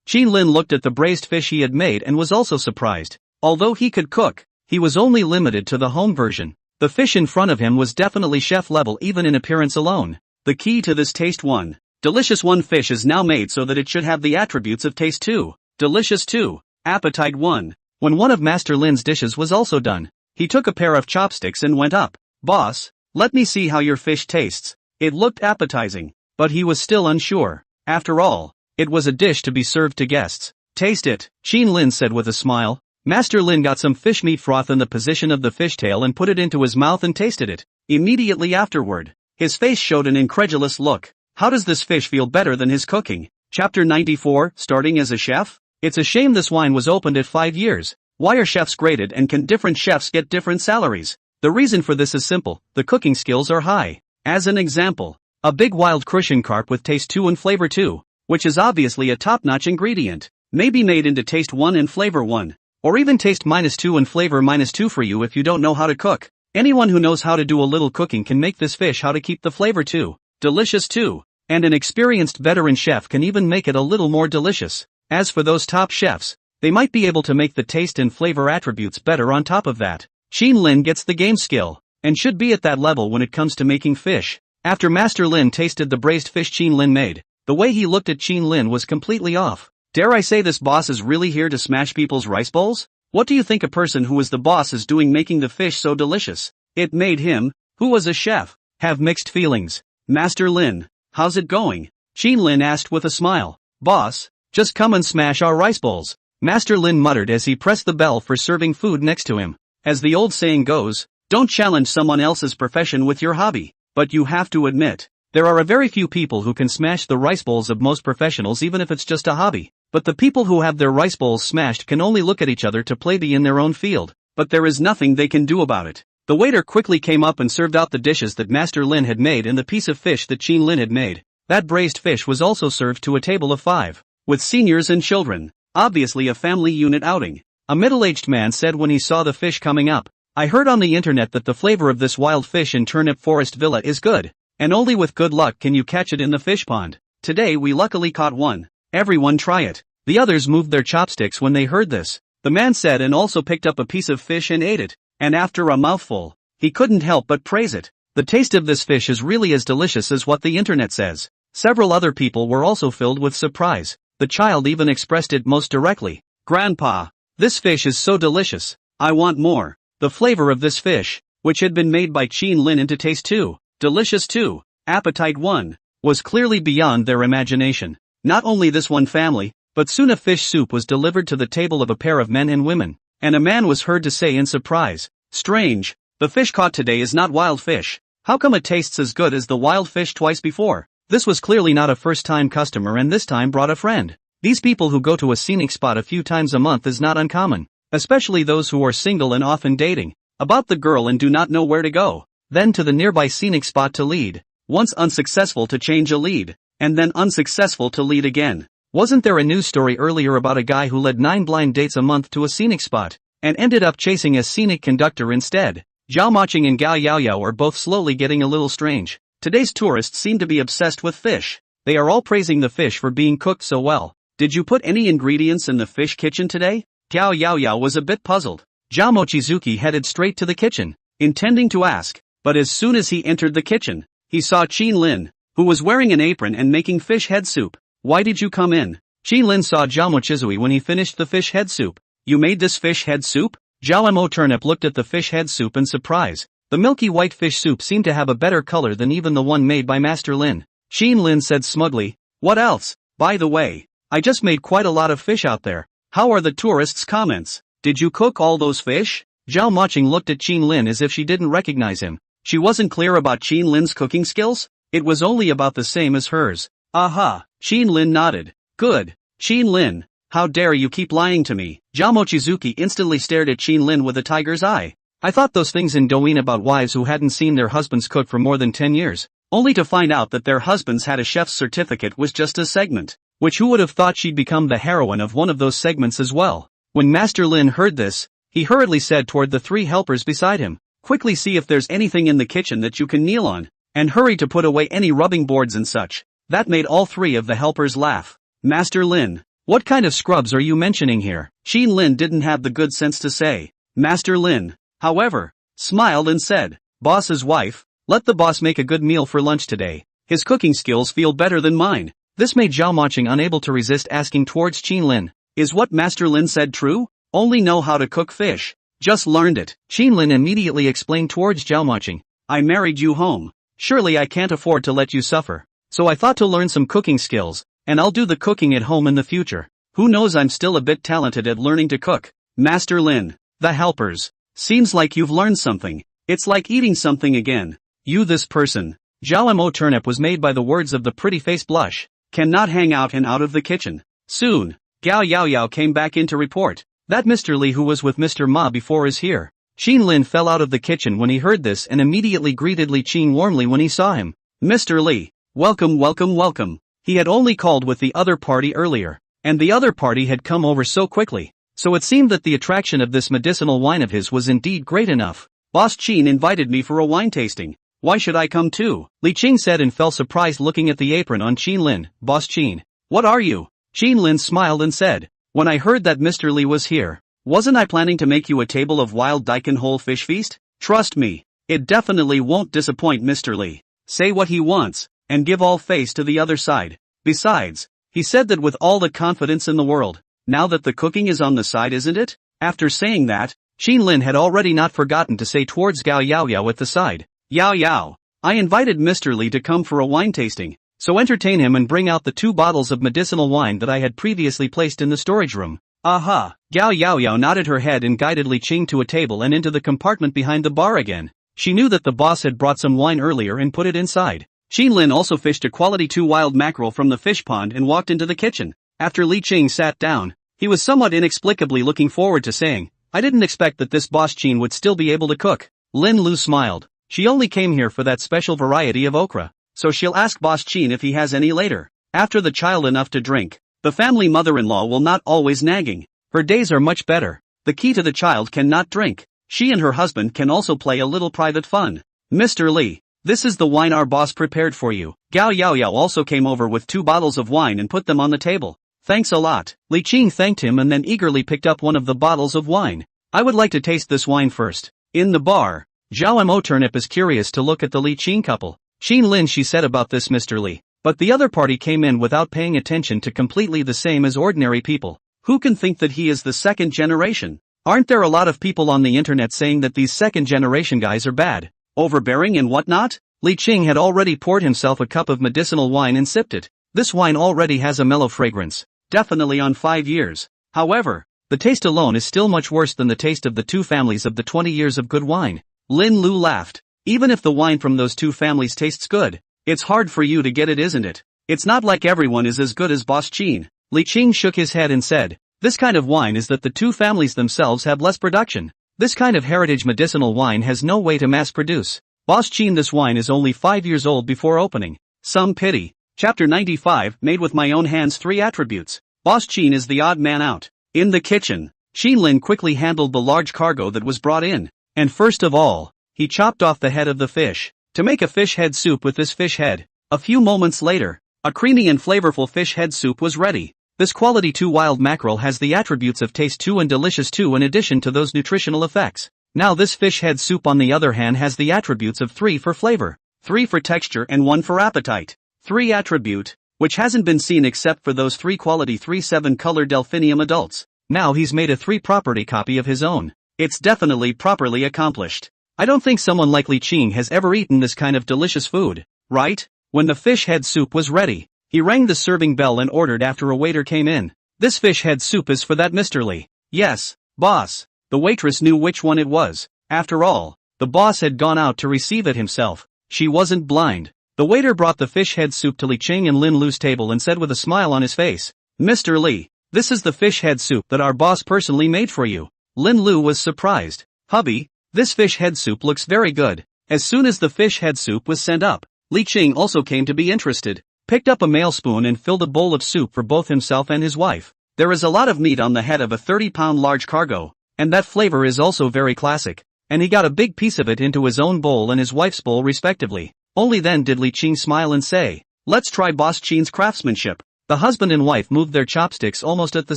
Qin Lin looked at the braised fish he had made and was also surprised. Although he could cook, he was only limited to the home version. The fish in front of him was definitely chef level even in appearance alone. The key to this taste 1. Delicious 1 fish is now made so that it should have the attributes of taste 2. Delicious 2. Appetite 1. When one of Master Lin's dishes was also done, he took a pair of chopsticks and went up. Boss, let me see how your fish tastes. It looked appetizing, but he was still unsure. After all, it was a dish to be served to guests. Taste it, Qin Lin said with a smile. Master Lin got some fish meat froth in the position of the fishtail and put it into his mouth and tasted it. Immediately afterward, his face showed an incredulous look. How does this fish feel better than his cooking? Chapter 94, Starting as a Chef? It's a shame this wine was opened at 5 years. Why are chefs graded and can different chefs get different salaries? The reason for this is simple, the cooking skills are high. As an example, a big wild crucian carp with taste 2 and flavor 2, which is obviously a top-notch ingredient, may be made into taste 1 and flavor 1, or even taste -2 and flavor -2 for you if you don't know how to cook. Anyone who knows how to do a little cooking can make this fish how to keep the flavor 2. Delicious 2, and an experienced veteran chef can even make it a little more delicious. As for those top chefs, they might be able to make the taste and flavor attributes better on top of that. Qin Lin gets the game skill, and should be at that level when it comes to making fish. After Master Lin tasted the braised fish Qin Lin made, the way he looked at Qin Lin was completely off. Dare I say this boss is really here to smash people's rice bowls? What do you think a person who is the boss is doing making the fish so delicious? It made him, who was a chef, have mixed feelings. Master Lin, how's it going? Qin Lin asked with a smile. Boss, just come and smash our rice bowls, Master Lin muttered as he pressed the bell for serving food next to him. As the old saying goes, don't challenge someone else's profession with your hobby. But you have to admit, there are a very few people who can smash the rice bowls of most professionals even if it's just a hobby. But the people who have their rice bowls smashed can only look at each other to play in their own field. But there is nothing they can do about it. The waiter quickly came up and served out the dishes that Master Lin had made and the piece of fish that Qin Lin had made. That braised fish was also served to a table of 5, with seniors and children, obviously a family unit outing. A middle-aged man said when he saw the fish coming up, I heard on the internet that the flavor of this wild fish in Turnip Forest Villa is good, and only with good luck can you catch it in the fish pond. Today we luckily caught one. Everyone try it. The others moved their chopsticks when they heard this. The man said and also picked up a piece of fish and ate it, and after a mouthful, he couldn't help but praise it. The taste of this fish is really as delicious as what the internet says. Several other people were also filled with surprise. The child even expressed it most directly. Grandpa, this fish is so delicious. I want more. The flavor of this fish, which had been made by Qin Lin into taste 2, delicious 2, appetite 1, was clearly beyond their imagination. Not only this one family, but soon a fish soup was delivered to the table of a pair of men and women, and a man was heard to say in surprise, strange, the fish caught today is not wild fish. How come it tastes as good as the wild fish twice before? This was clearly not a first-time customer and this time brought a friend. These people who go to a scenic spot a few times a month is not uncommon, especially those who are single and often dating, about the girl and do not know where to go. then to the nearby scenic spot to lead. Once unsuccessful to change a lead, and then unsuccessful to lead again. Wasn't there a news story earlier about a guy who led 9 blind dates a month to a scenic spot, and ended up chasing a scenic conductor instead? Zhao Maching and Gao Yaoyao are both slowly getting a little strange. Today's tourists seem to be obsessed with fish. They are all praising the fish for being cooked so well. Did you put any ingredients in the fish kitchen today? Gao Yaoyao was a bit puzzled. Zhao Mochizuki headed straight to the kitchen, intending to ask, but as soon as he entered the kitchen, he saw Qin Lin, who was wearing an apron and making fish head soup. Why did you come in? Qin Lin saw Zhao Mochizuki when he finished the fish head soup. You made this fish head soup? Zhao Mo Turnip looked at the fish head soup in surprise. The milky white fish soup seemed to have a better color than even the one made by Master Lin. Qin Lin said smugly, what else? By the way, I just made quite a lot of fish out there. How are the tourists' comments? Did you cook all those fish? Zhao Maching looked at Qin Lin as if she didn't recognize him. She wasn't clear about Qin Lin's cooking skills? It was only about the same as hers. Aha, Qin Lin nodded. Good. Qin Lin, how dare you keep lying to me? Zhao Mochizuki instantly stared at Qin Lin with a tiger's eye. I thought those things in Douyin about wives who hadn't seen their husbands cook for more than 10 years, only to find out that their husbands had a chef's certificate was just a segment, which who would have thought she'd become the heroine of one of those segments as well. When Master Lin heard this, he hurriedly said toward the 3 helpers beside him, quickly see if there's anything in the kitchen that you can kneel on, and hurry to put away any rubbing boards and such. That made all 3 of the helpers laugh. Master Lin, what kind of scrubs are you mentioning here? Qin Lin didn't have the good sense to say. Master Lin, however, smiled and said, boss's wife, let the boss make a good meal for lunch today. His cooking skills feel better than mine. This made Zhao Maching unable to resist asking towards Qin Lin, is what Master Lin said true? Only know how to cook fish. Just learned it. Qin Lin immediately explained towards Zhao Maching, I married you home. Surely I can't afford to let you suffer. So I thought to learn some cooking skills, and I'll do the cooking at home in the future. Who knows, I'm still a bit talented at learning to cook. Master Lin, the helpers. Seems like you've learned something. It's like eating something again. You this person. Zhao Mo Turnip was made by the words of the pretty face blush. Cannot hang out and out of the kitchen. Soon, Gao Yaoyao came back in to report. That Mr. Li who was with Mr. Ma before is here. Qin Lin fell out of the kitchen when he heard this and immediately greeted Li Qing warmly when he saw him. Mr. Li, welcome, welcome, welcome. He had only called with the other party earlier, and the other party had come over so quickly. So it seemed that the attraction of this medicinal wine of his was indeed great enough. Boss Qin invited me for a wine tasting. Why should I come too? Li Qing said and fell surprised looking at the apron on Qin Lin. Boss Qin, what are you? Qin Lin smiled and said, when I heard that Mr. Li was here, wasn't I planning to make you a table of wild daikon whole fish feast? Trust me, it definitely won't disappoint Mr. Li. Say what he wants, and give all face to the other side. Besides, he said that with all the confidence in the world, now that the cooking is on the side, isn't it? After saying that, Qin Lin had already not forgotten to say towards Gao Yaoyao at the side, Yao Yao, I invited Mr. Li to come for a wine tasting, so entertain him and bring out the 2 bottles of medicinal wine that I had previously placed in the storage room. Aha! Gao Yaoyao nodded her head and guided Li Qing to a table and into the compartment behind the bar again. She knew that the boss had brought some wine earlier and put it inside. Qin Lin also fished a quality 2 wild mackerel from the fish pond and walked into the kitchen. After Li Qing sat down, he was somewhat inexplicably looking forward to saying, I didn't expect that this boss Qin would still be able to cook. Lin Lu smiled. She only came here for that special variety of okra, so she'll ask boss Qin if he has any later. After the child enough to drink, the family mother-in-law will not always nagging. Her days are much better. The key to the child cannot drink. She and her husband can also play a little private fun. Mr. Li, this is the wine our boss prepared for you. Gao Yaoyao also came over with 2 bottles of wine and put them on the table. Thanks a lot. Li Qing thanked him and then eagerly picked up one of the bottles of wine. I would like to taste this wine first. In the bar, Zhao Mo Turnip is curious to look at the Li Qing couple. Qin Lin, she said about this Mr. Li. But the other party came in without paying attention to completely the same as ordinary people. Who can think that he is the 2nd generation? Aren't there a lot of people on the internet saying that these 2nd generation guys are bad, overbearing and whatnot? Li Qing had already poured himself a cup of medicinal wine and sipped it. This wine already has a mellow fragrance, definitely on 5 years. However, the taste alone is still much worse than the taste of the 2 families of the 20 years of good wine. Lin Lu laughed. Even if the wine from those 2 families tastes good, it's hard for you to get it, isn't it? It's not like everyone is as good as Boss Qin. Li Qing shook his head and said, this kind of wine is that the 2 families themselves have less production. This kind of heritage medicinal wine has no way to mass produce. Boss Chin, this wine is only 5 years old before opening. Some pity. Chapter 95, made with my own hands. 3 attributes. Boss Chin is the odd man out. In the kitchen, Chin Lin quickly handled the large cargo that was brought in. And first of all, he chopped off the head of the fish, to make a fish head soup with this fish head. A few moments later, a creamy and flavorful fish head soup was ready. This quality 2 wild mackerel has the attributes of taste 2 and delicious 2 in addition to those nutritional effects. Now this fish head soup on the other hand has the attributes of 3 for flavor, 3 for texture and 1 for appetite. 3 attribute, which hasn't been seen except for those 3 quality 3/7 color delphinium adults. Now he's made a 3 property copy of his own. It's definitely properly accomplished. I don't think someone like Li Qing has ever eaten this kind of delicious food, right? When the fish head soup was ready, he rang the serving bell and ordered after a waiter came in. This fish head soup is for that Mr. Li. Yes, boss. The waitress knew which one it was. After all, the boss had gone out to receive it himself. She wasn't blind. The waiter brought the fish head soup to Li Qing and Lin Lu's table and said with a smile on his face, "Mr. Li, this is the fish head soup that our boss personally made for you." Lin Lu was surprised. "Hubby, this fish head soup looks very good." As soon as the fish head soup was sent up, Li Qing also came to be interested, picked up a mail spoon and filled a bowl of soup for both himself and his wife. There is a lot of meat on the head of a 30-pound large cargo, and that flavor is also very classic, and he got a big piece of it into his own bowl and his wife's bowl respectively. Only then did Li Qing smile and say, "Let's try Boss Chin's craftsmanship." The husband and wife moved their chopsticks almost at the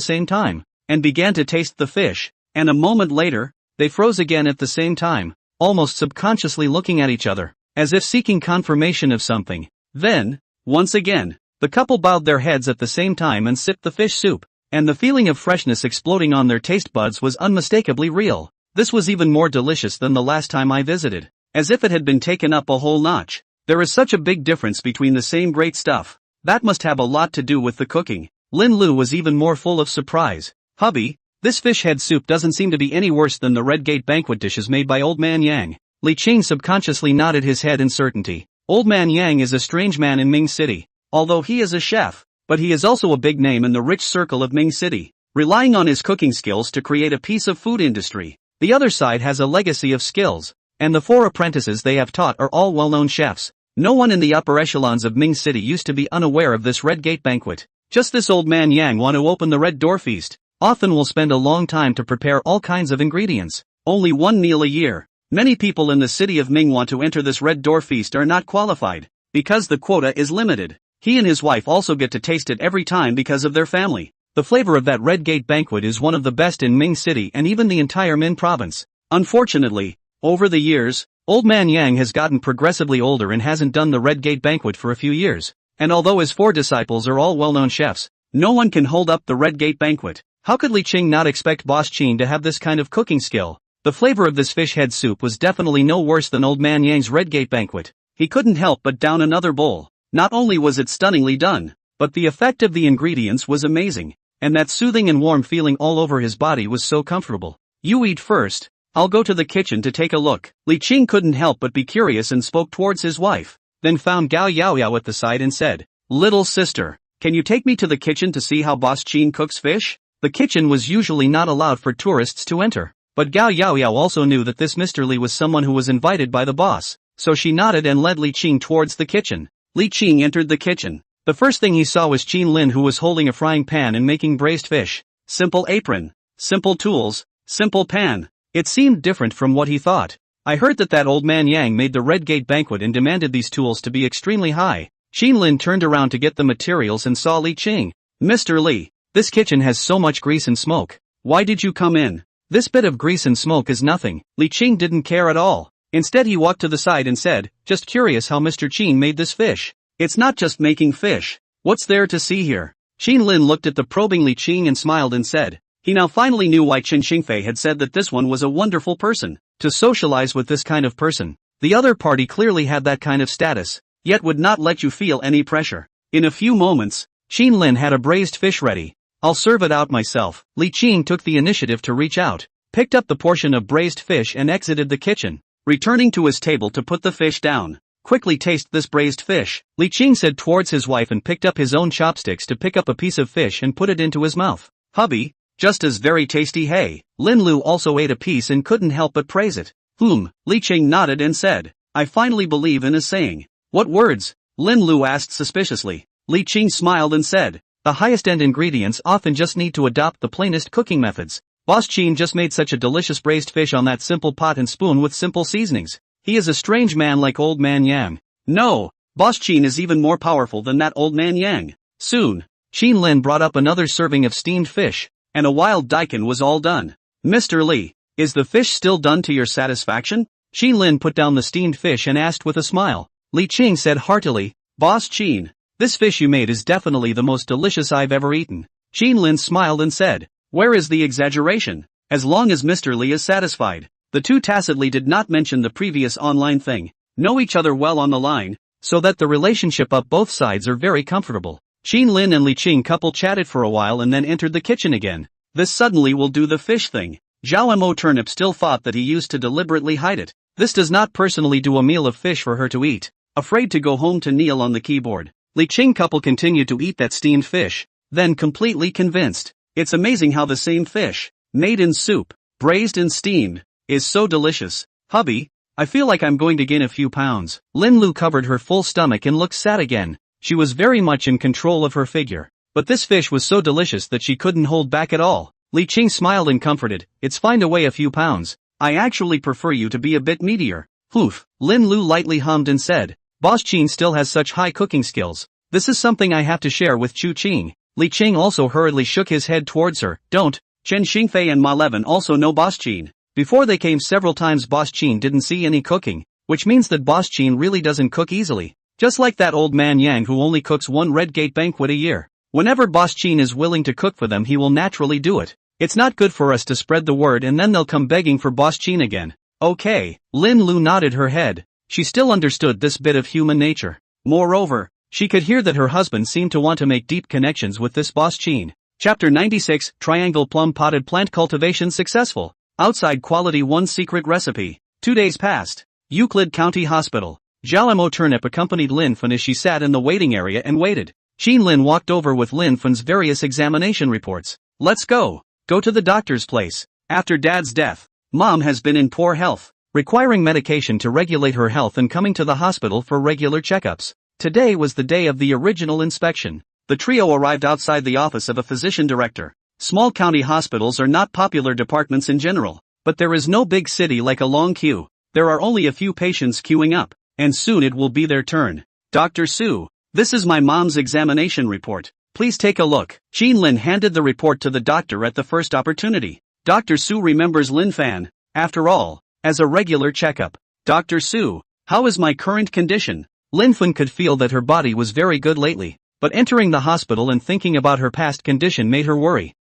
same time, and began to taste the fish, and a moment later, they froze again at the same time, almost subconsciously looking at each other, as if seeking confirmation of something. Then, once again, the couple bowed their heads at the same time and sipped the fish soup, and the feeling of freshness exploding on their taste buds was unmistakably real. This was even more delicious than the last time I visited, as if it had been taken up a whole notch. There is such a big difference between the same great stuff. That must have a lot to do with the cooking. Lin Lu was even more full of surprise. "Hubby, this fish head soup doesn't seem to be any worse than the Red Gate banquet dishes made by Old Man Yang." Li Qing subconsciously nodded his head in certainty. Old Man Yang is a strange man in Ming City, although he is a chef, but he is also a big name in the rich circle of Ming City, relying on his cooking skills to create a piece of food industry. The other side has a legacy of skills, and the 4 apprentices they have taught are all well-known chefs. No one in the upper echelons of Ming City used to be unaware of this Red Gate banquet. Just this Old Man Yang want to open the Red Door feast. Often will spend a long time to prepare all kinds of ingredients. Only 1 meal a year. Many people in the city of Ming want to enter this Red Door feast are not qualified, because the quota is limited. He and his wife also get to taste it every time because of their family. The flavor of that Red Gate banquet is one of the best in Ming City and even the entire Min province. Unfortunately, over the years, Old Man Yang has gotten progressively older and hasn't done the Red Gate banquet for a few years. And although his 4 disciples are all well-known chefs, no one can hold up the Red Gate banquet. How could Li Qing not expect Boss Chin to have this kind of cooking skill? The flavor of this fish head soup was definitely no worse than Old Man Yang's Red Gate banquet. He couldn't help but down another bowl. Not only was it stunningly done, but the effect of the ingredients was amazing, and that soothing and warm feeling all over his body was so comfortable. "You eat first. I'll go to the kitchen to take a look." Li Qing couldn't help but be curious and spoke towards his wife, then found Gao Yaoyao at the side and said, "Little sister, can you take me to the kitchen to see how Boss Chin cooks fish?" The kitchen was usually not allowed for tourists to enter, but Gao Yaoyao also knew that this Mr. Li was someone who was invited by the boss, so she nodded and led Li Qing towards the kitchen. Li Qing entered the kitchen. The first thing he saw was Chin Lin, who was holding a frying pan and making braised fish. Simple apron, simple tools, simple pan. It seemed different from what he thought. "I heard that Old Man Yang made the Red Gate banquet and demanded these tools to be extremely high." Chin Lin turned around to get the materials and saw Li Qing. "Mr. Li, this kitchen has so much grease and smoke. Why did you come in? This bit of grease and smoke is nothing." Li Qing didn't care at all. Instead he walked to the side and said, "Just curious how Mr. Chin made this fish." "It's not just making fish. What's there to see here?" Chin Lin looked at the probing Li Qing and smiled and said, he now finally knew why Chen Xingfei had said that this one was a wonderful person. To socialize with this kind of person. The other party clearly had that kind of status, yet would not let you feel any pressure. In a few moments, Chin Lin had a braised fish ready. "I'll serve it out myself." Li Qing took the initiative to reach out, picked up the portion of braised fish and exited the kitchen, returning to his table to put the fish down. "Quickly taste this braised fish," Li Qing said towards his wife and picked up his own chopsticks to pick up a piece of fish and put it into his mouth. "Hubby, just as very tasty, hey." Lin Lu also ate a piece and couldn't help but praise it. Li Qing nodded and said, I finally believe in a saying. What words? Lin Lu asked suspiciously. Li Qing smiled and said, the highest-end ingredients often just need to adopt the plainest cooking methods. Boss Qin just made such a delicious braised fish on that simple pot and spoon with simple seasonings. He is a strange man like old man Yang. No, Boss Qin is even more powerful than that old man Yang. Soon, Qin Lin brought up another serving of steamed fish, and a wild daikon was all done. Mr. Li, is the fish still done to your satisfaction? Qin Lin put down the steamed fish and asked with a smile. Li Qing said heartily, Boss Qin, this fish you made is definitely the most delicious I've ever eaten. Qin Lin smiled and said, where is the exaggeration? As long as Mr. Li is satisfied. The two tacitly did not mention the previous online thing, know each other well on the line, so that the relationship up both sides are very comfortable. Qin Lin and Li Qing couple chatted for a while and then entered the kitchen again. This suddenly will do the fish thing. Zhao Mo Turnip still thought that he used to deliberately hide it. This does not personally do a meal of fish for her to eat. Afraid to go home to kneel on the keyboard. Li Qing couple continued to eat that steamed fish, then completely convinced. It's amazing how the same fish, made in soup, braised and steamed, is so delicious. Hubby, I feel like I'm going to gain a few pounds. Lin Lu covered her full stomach and looked sad again. She was very much in control of her figure. But this fish was so delicious that she couldn't hold back at all. Li Qing smiled and comforted, it's fine to weigh a few pounds. I actually prefer you to be a bit meatier. Oof, Lin Lu lightly hummed and said, Boss Qin still has such high cooking skills. This is something I have to share with Chu Qing. Li Qing also hurriedly shook his head towards her. Don't. Chen Xingfei and Ma Levin also know Boss Qin. Before they came several times Boss Qin didn't see any cooking, which means that Boss Qin really doesn't cook easily. Just like that old man Yang who only cooks one Red Gate banquet a year. Whenever Boss Qin is willing to cook for them he will naturally do it. It's not good for us to spread the word and then they'll come begging for Boss Qin again. Okay, Lin Lu nodded her head. She still understood this bit of human nature. Moreover, she could hear that her husband seemed to want to make deep connections with this Boss Qin. Chapter 96, Triangle Plum Potted Plant Cultivation Successful. Outside Quality 1 Secret Recipe. 2 days passed. Euclid County Hospital. Zhao Mo Turnip accompanied Lin Fen as she sat in the waiting area and waited. Qin Lin walked over with Lin Fen's various examination reports. Let's go. Go to the doctor's place. After Dad's death, Mom has been in poor health, requiring medication to regulate her health and coming to the hospital for regular checkups. Today was the day of the original inspection. The trio arrived outside the office of a physician director. Small county hospitals are not popular departments in general, but there is no big city like a long queue. There are only a few patients queuing up, and soon it will be their turn. Dr. Su, this is my mom's examination report. Please take a look. Qin Lin handed the report to the doctor at the first opportunity. Dr. Su remembers Lin Fan, after all, as a regular checkup. Dr. Su, how is my current condition? Lin Fan could feel that her body was very good lately, but entering the hospital and thinking about her past condition made her worry.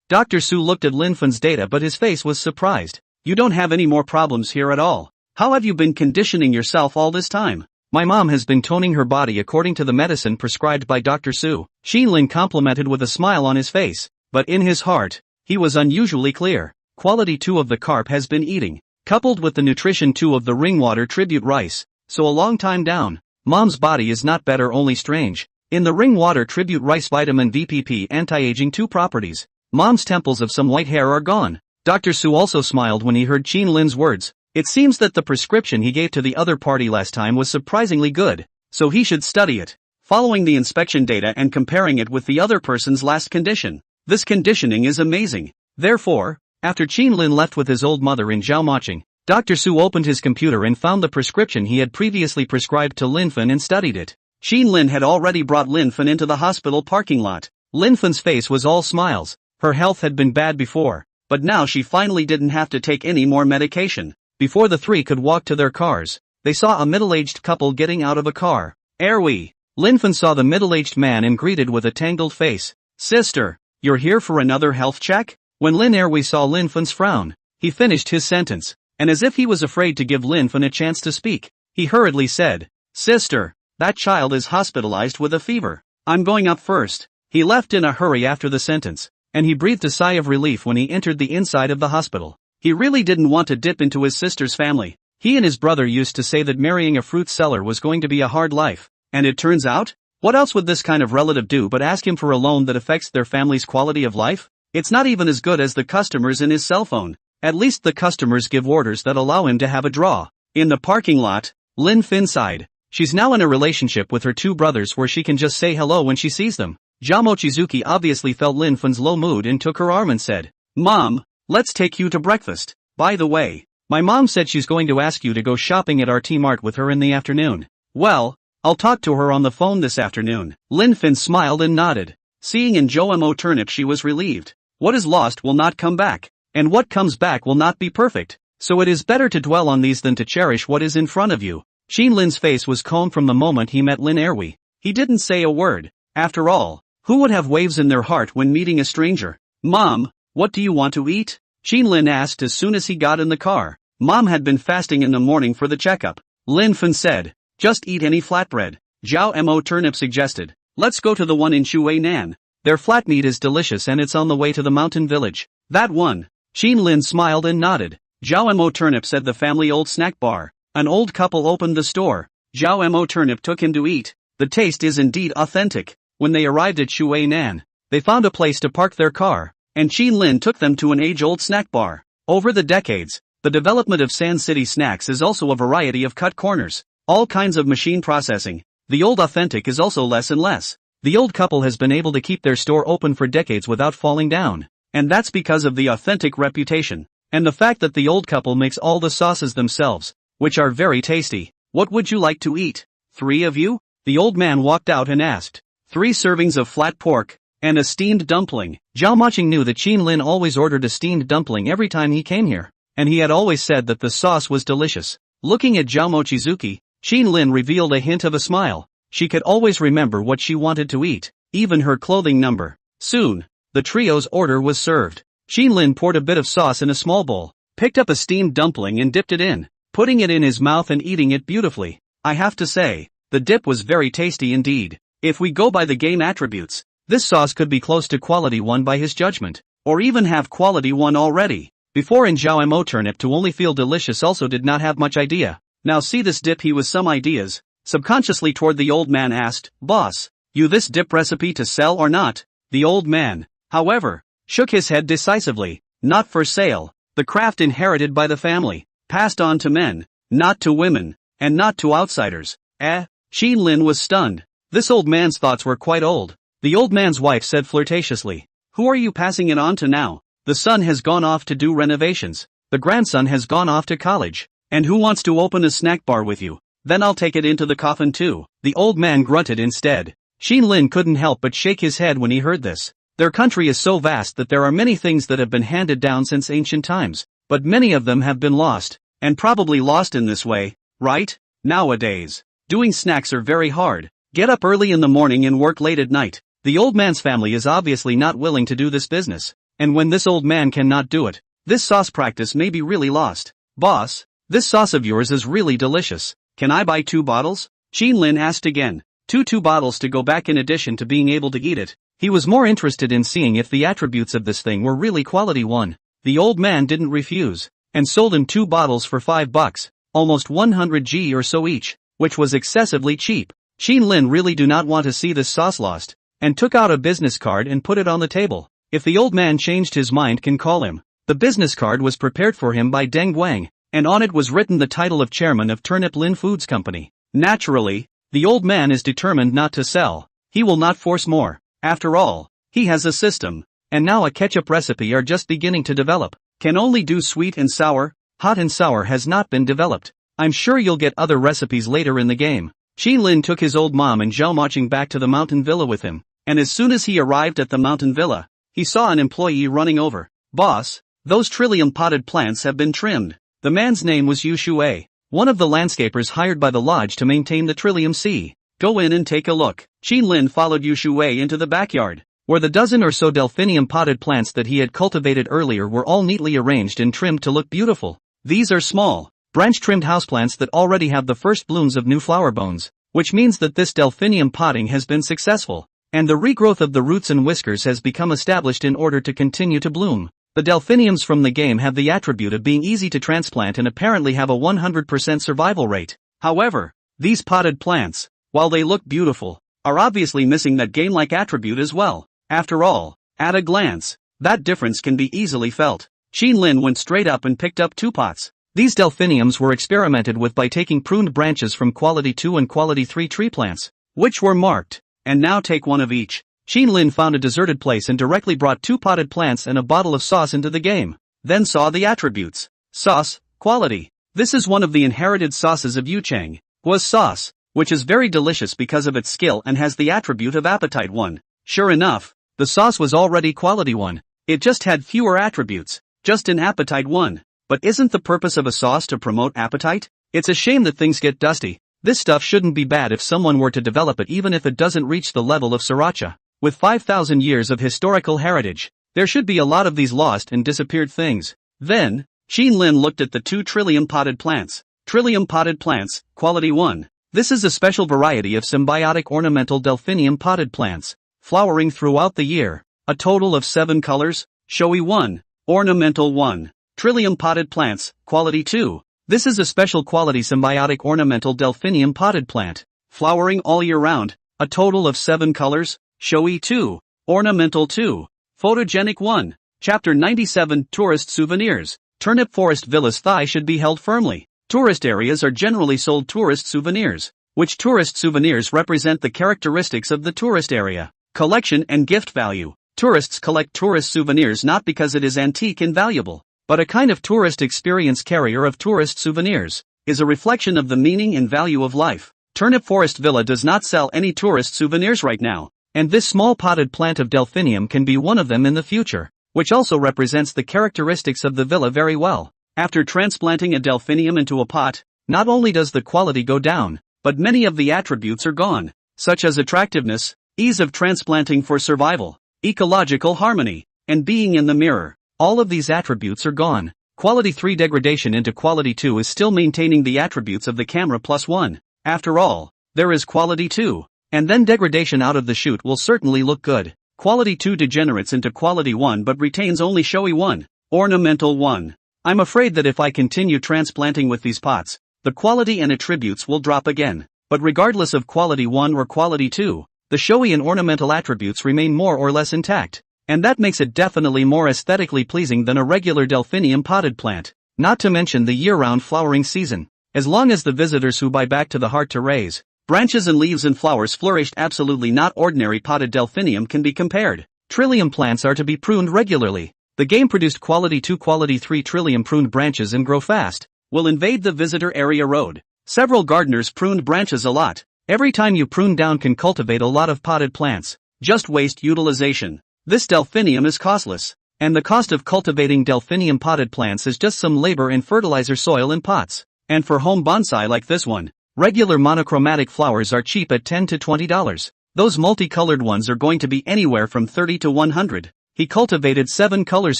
Dr. Su looked at Lin Fan's data but his face was surprised. You don't have any more problems here at all. How have you been conditioning yourself all this time? My mom has been toning her body according to the medicine prescribed by Dr. Su. Qin Lin complimented with a smile on his face, but in his heart, he was unusually clear. Quality 2 of the carp has been eating, coupled with the nutrition 2 of the ringwater tribute rice, so a long time down, Mom's body is not better only strange. In the ringwater tribute rice vitamin VPP anti-aging 2 properties, Mom's temples of some white hair are gone. Dr. Su also smiled when he heard Qin Lin's words. It seems that the prescription he gave to the other party last time was surprisingly good, so he should study it. Following the inspection data and comparing it with the other person's last condition. This conditioning is amazing. Therefore, after Qin Lin left with his old mother in Zhaomoqing, Dr. Su opened his computer and found the prescription he had previously prescribed to Lin Fen and studied it. Qin Lin had already brought Lin Fen into the hospital parking lot. Lin Fen's face was all smiles. Her health had been bad before, but now she finally didn't have to take any more medication. Before the three could walk to their cars, they saw a middle-aged couple getting out of a car. Erwi. Lin Fen saw the middle-aged man and greeted with a tangled face. Sister, you're here for another health check? When Lin Erwi saw Lin Fen's frown, he finished his sentence, and as if he was afraid to give Lin Fen a chance to speak, he hurriedly said, Sister, that child is hospitalized with a fever. I'm going up first. He left in a hurry after the sentence, and he breathed a sigh of relief when he entered the inside of the hospital. He really didn't want to dip into his sister's family. He and his brother used to say that marrying a fruit seller was going to be a hard life, and it turns out, what else would this kind of relative do but ask him for a loan that affects their family's quality of life? It's not even as good as the customers in his cell phone. At least the customers give orders that allow him to have a draw. In the parking lot, Lin Fin sighed. She's now in a relationship with her two brothers where she can just say hello when she sees them. Zhao Mochizuki obviously felt Lin Fin's low mood and took her arm and said, "Mom, let's take you to breakfast. By the way, my mom said she's going to ask you to go shopping at our T-Mart with her in the afternoon." "Well, I'll talk to her on the phone this afternoon." Lin Fin smiled and nodded. Seeing in Zhao Turnip she was relieved. What is lost will not come back, and what comes back will not be perfect, so it is better to dwell on these than to cherish what is in front of you. Xin Lin's face was calm from the moment he met Lin Erwi. He didn't say a word. After all, who would have waves in their heart when meeting a stranger? "Mom, what do you want to eat?" Xin Lin asked as soon as he got in the car. Mom had been fasting in the morning for the checkup. Lin Fin said, "Just eat any flatbread." Zhao Turnip suggested, "Let's go to the one in Shuinan. Their flat meat is delicious and it's on the way to the mountain village." "That one." Xin Lin smiled and nodded. Zhao Turnip said the family old snack bar. An old couple opened the store. Zhao Turnip took him to eat. The taste is indeed authentic. When they arrived at Shuinan, they found a place to park their car, and Xin Lin took them to an age-old snack bar. Over the decades, the development of Sand City Snacks is also a variety of cut corners, all kinds of machine processing. The old authentic is also less and less. The old couple has been able to keep their store open for decades without falling down, and that's because of the authentic reputation, and the fact that the old couple makes all the sauces themselves, which are very tasty. "What would you like to eat? 3 of you?" The old man walked out and asked. 3 servings of flat pork, and a steamed dumpling. Zhao Maching knew that Xin Lin always ordered a steamed dumpling every time he came here, and he had always said that the sauce was delicious. Looking at Zhao Mochizuki, Xin Lin revealed a hint of a smile. She could always remember what she wanted to eat, even her clothing number. Soon, the trio's order was served. Xin Lin poured a bit of sauce in a small bowl, picked up a steamed dumpling and dipped it in, putting it in his mouth and eating it beautifully. I have to say, the dip was very tasty indeed. If we go by the game attributes, this sauce could be close to quality 1 by his judgment, or even have quality 1 already. Before in Zhao Turnip to only feel delicious also did not have much idea. Now see this dip he was some ideas. Subconsciously toward the old man asked, "Boss, you this dip recipe to sell or not?" The old man, however, shook his head decisively. "Not for sale. The craft inherited by the family, passed on to men, not to women, and not to outsiders." Xin Lin was stunned. This old man's thoughts were quite old. The old man's wife said flirtatiously, "Who are you passing it on to now? The son has gone off to do renovations. The grandson has gone off to college. And who wants to open a snack bar with you? Then I'll take it into the coffin too." The old man grunted instead. Xin Lin couldn't help but shake his head when he heard this. Their country is so vast that there are many things that have been handed down since ancient times, but many of them have been lost, and probably lost in this way, right? Nowadays, doing snacks are very hard. Get up early in the morning and work late at night. The old man's family is obviously not willing to do this business, and when this old man cannot do it, this sauce practice may be really lost. "Boss, this sauce of yours is really delicious. Can I buy 2 bottles? Xin Lin asked again. Two bottles to go back in addition to being able to eat it. He was more interested in seeing if the attributes of this thing were really quality 1. The old man didn't refuse, and sold him 2 bottles for $5, almost 100 G or so each, which was excessively cheap. Xin Lin really do not want to see this sauce lost, and took out a business card and put it on the table. If the old man changed his mind can call him. The business card was prepared for him by Deng Guang, and on it was written the title of chairman of Turnip Lin Foods Company. Naturally, the old man is determined not to sell. He will not force more. After all, he has a system, and now a ketchup recipe are just beginning to develop. Can only do sweet and sour. Hot and sour has not been developed. I'm sure you'll get other recipes later in the game. Xin Lin took his old mom and Zhao Maching back to the mountain villa with him, and as soon as he arrived at the mountain villa, he saw an employee running over. "Boss, those trillium potted plants have been trimmed." The man's name was Yu Shuai, one of the landscapers hired by the lodge to maintain the Trillium Sea. "Go in and take a look." Xin Lin followed Yu Shuai into the backyard, where the dozen or so delphinium potted plants that he had cultivated earlier were all neatly arranged and trimmed to look beautiful. These are small, branch-trimmed houseplants that already have the first blooms of new flower bones, which means that this delphinium potting has been successful, and the regrowth of the roots and whiskers has become established in order to continue to bloom. The delphiniums from the game have the attribute of being easy to transplant and apparently have a 100% survival rate. However, these potted plants, while they look beautiful, are obviously missing that game-like attribute as well. After all, at a glance, that difference can be easily felt. Xin Lin went straight up and picked up 2 pots. These delphiniums were experimented with by taking pruned branches from quality 2 and quality 3 tree plants, which were marked. And now take one of each. Xin Lin found a deserted place and directly brought 2 potted plants and a bottle of sauce into the game. Then saw the attributes. Sauce, quality. This is one of the inherited sauces of Yuchang. Was sauce, which is very delicious because of its skill and has the attribute of appetite 1. Sure enough, the sauce was already quality 1. It just had fewer attributes, just in appetite 1. But isn't the purpose of a sauce to promote appetite? It's a shame that things get dusty. This stuff shouldn't be bad if someone were to develop it, even if it doesn't reach the level of sriracha. With 5,000 years of historical heritage, there should be a lot of these lost and disappeared things. Then, Xin Lin looked at the 2 trillium potted plants. Trillium potted plants, quality 1. This is a special variety of symbiotic ornamental delphinium potted plants, flowering throughout the year. A total of 7 colors, showy 1, ornamental 1. Trillium potted plants, quality 2. This is a special quality symbiotic ornamental delphinium potted plant, flowering all year round. A total of 7 colors, showy 2, ornamental 2, photogenic 1. Chapter 97 Tourist Souvenirs. Turnip Forest Villa's thigh should be held firmly. Tourist areas are generally sold tourist souvenirs, which tourist souvenirs represent the characteristics of the tourist area. Collection and gift value. Tourists collect tourist souvenirs not because it is antique and valuable, but a kind of tourist experience. Carrier of tourist souvenirs is a reflection of the meaning and value of life. Turnip Forest Villa does not sell any tourist souvenirs right now, and this small potted plant of delphinium can be one of them in the future, which also represents the characteristics of the villa very well. After transplanting a delphinium into a pot, not only does the quality go down, but many of the attributes are gone, such as attractiveness, ease of transplanting for survival, ecological harmony, and being in the mirror. All of these attributes are gone. Quality 3 degradation into quality 2 is still maintaining the attributes of the camera plus 1. After all, there is quality 2. And then degradation out of the chute will certainly look good. Quality 2 degenerates into quality 1 but retains only showy 1, ornamental 1. I'm afraid that if I continue transplanting with these pots, the quality and attributes will drop again. But regardless of quality 1 or quality 2, the showy and ornamental attributes remain more or less intact. And that makes it definitely more aesthetically pleasing than a regular delphinium potted plant. Not to mention the year-round flowering season. As long as the visitors who buy back to the heart to raise branches and leaves and flowers flourished, absolutely not ordinary potted delphinium can be compared. Trillium plants are to be pruned regularly. The game produced quality 2 quality 3 trillium pruned branches and grow fast. Will invade the visitor area road. Several gardeners pruned branches a lot. Every time you prune down can cultivate a lot of potted plants. Just waste utilization. This delphinium is costless, and the cost of cultivating delphinium potted plants is just some labor and fertilizer, soil and pots. And for home bonsai like this one, regular monochromatic flowers are cheap at $10 to $20. Those multicolored ones are going to be anywhere from $30 to $100. He cultivated 7 colors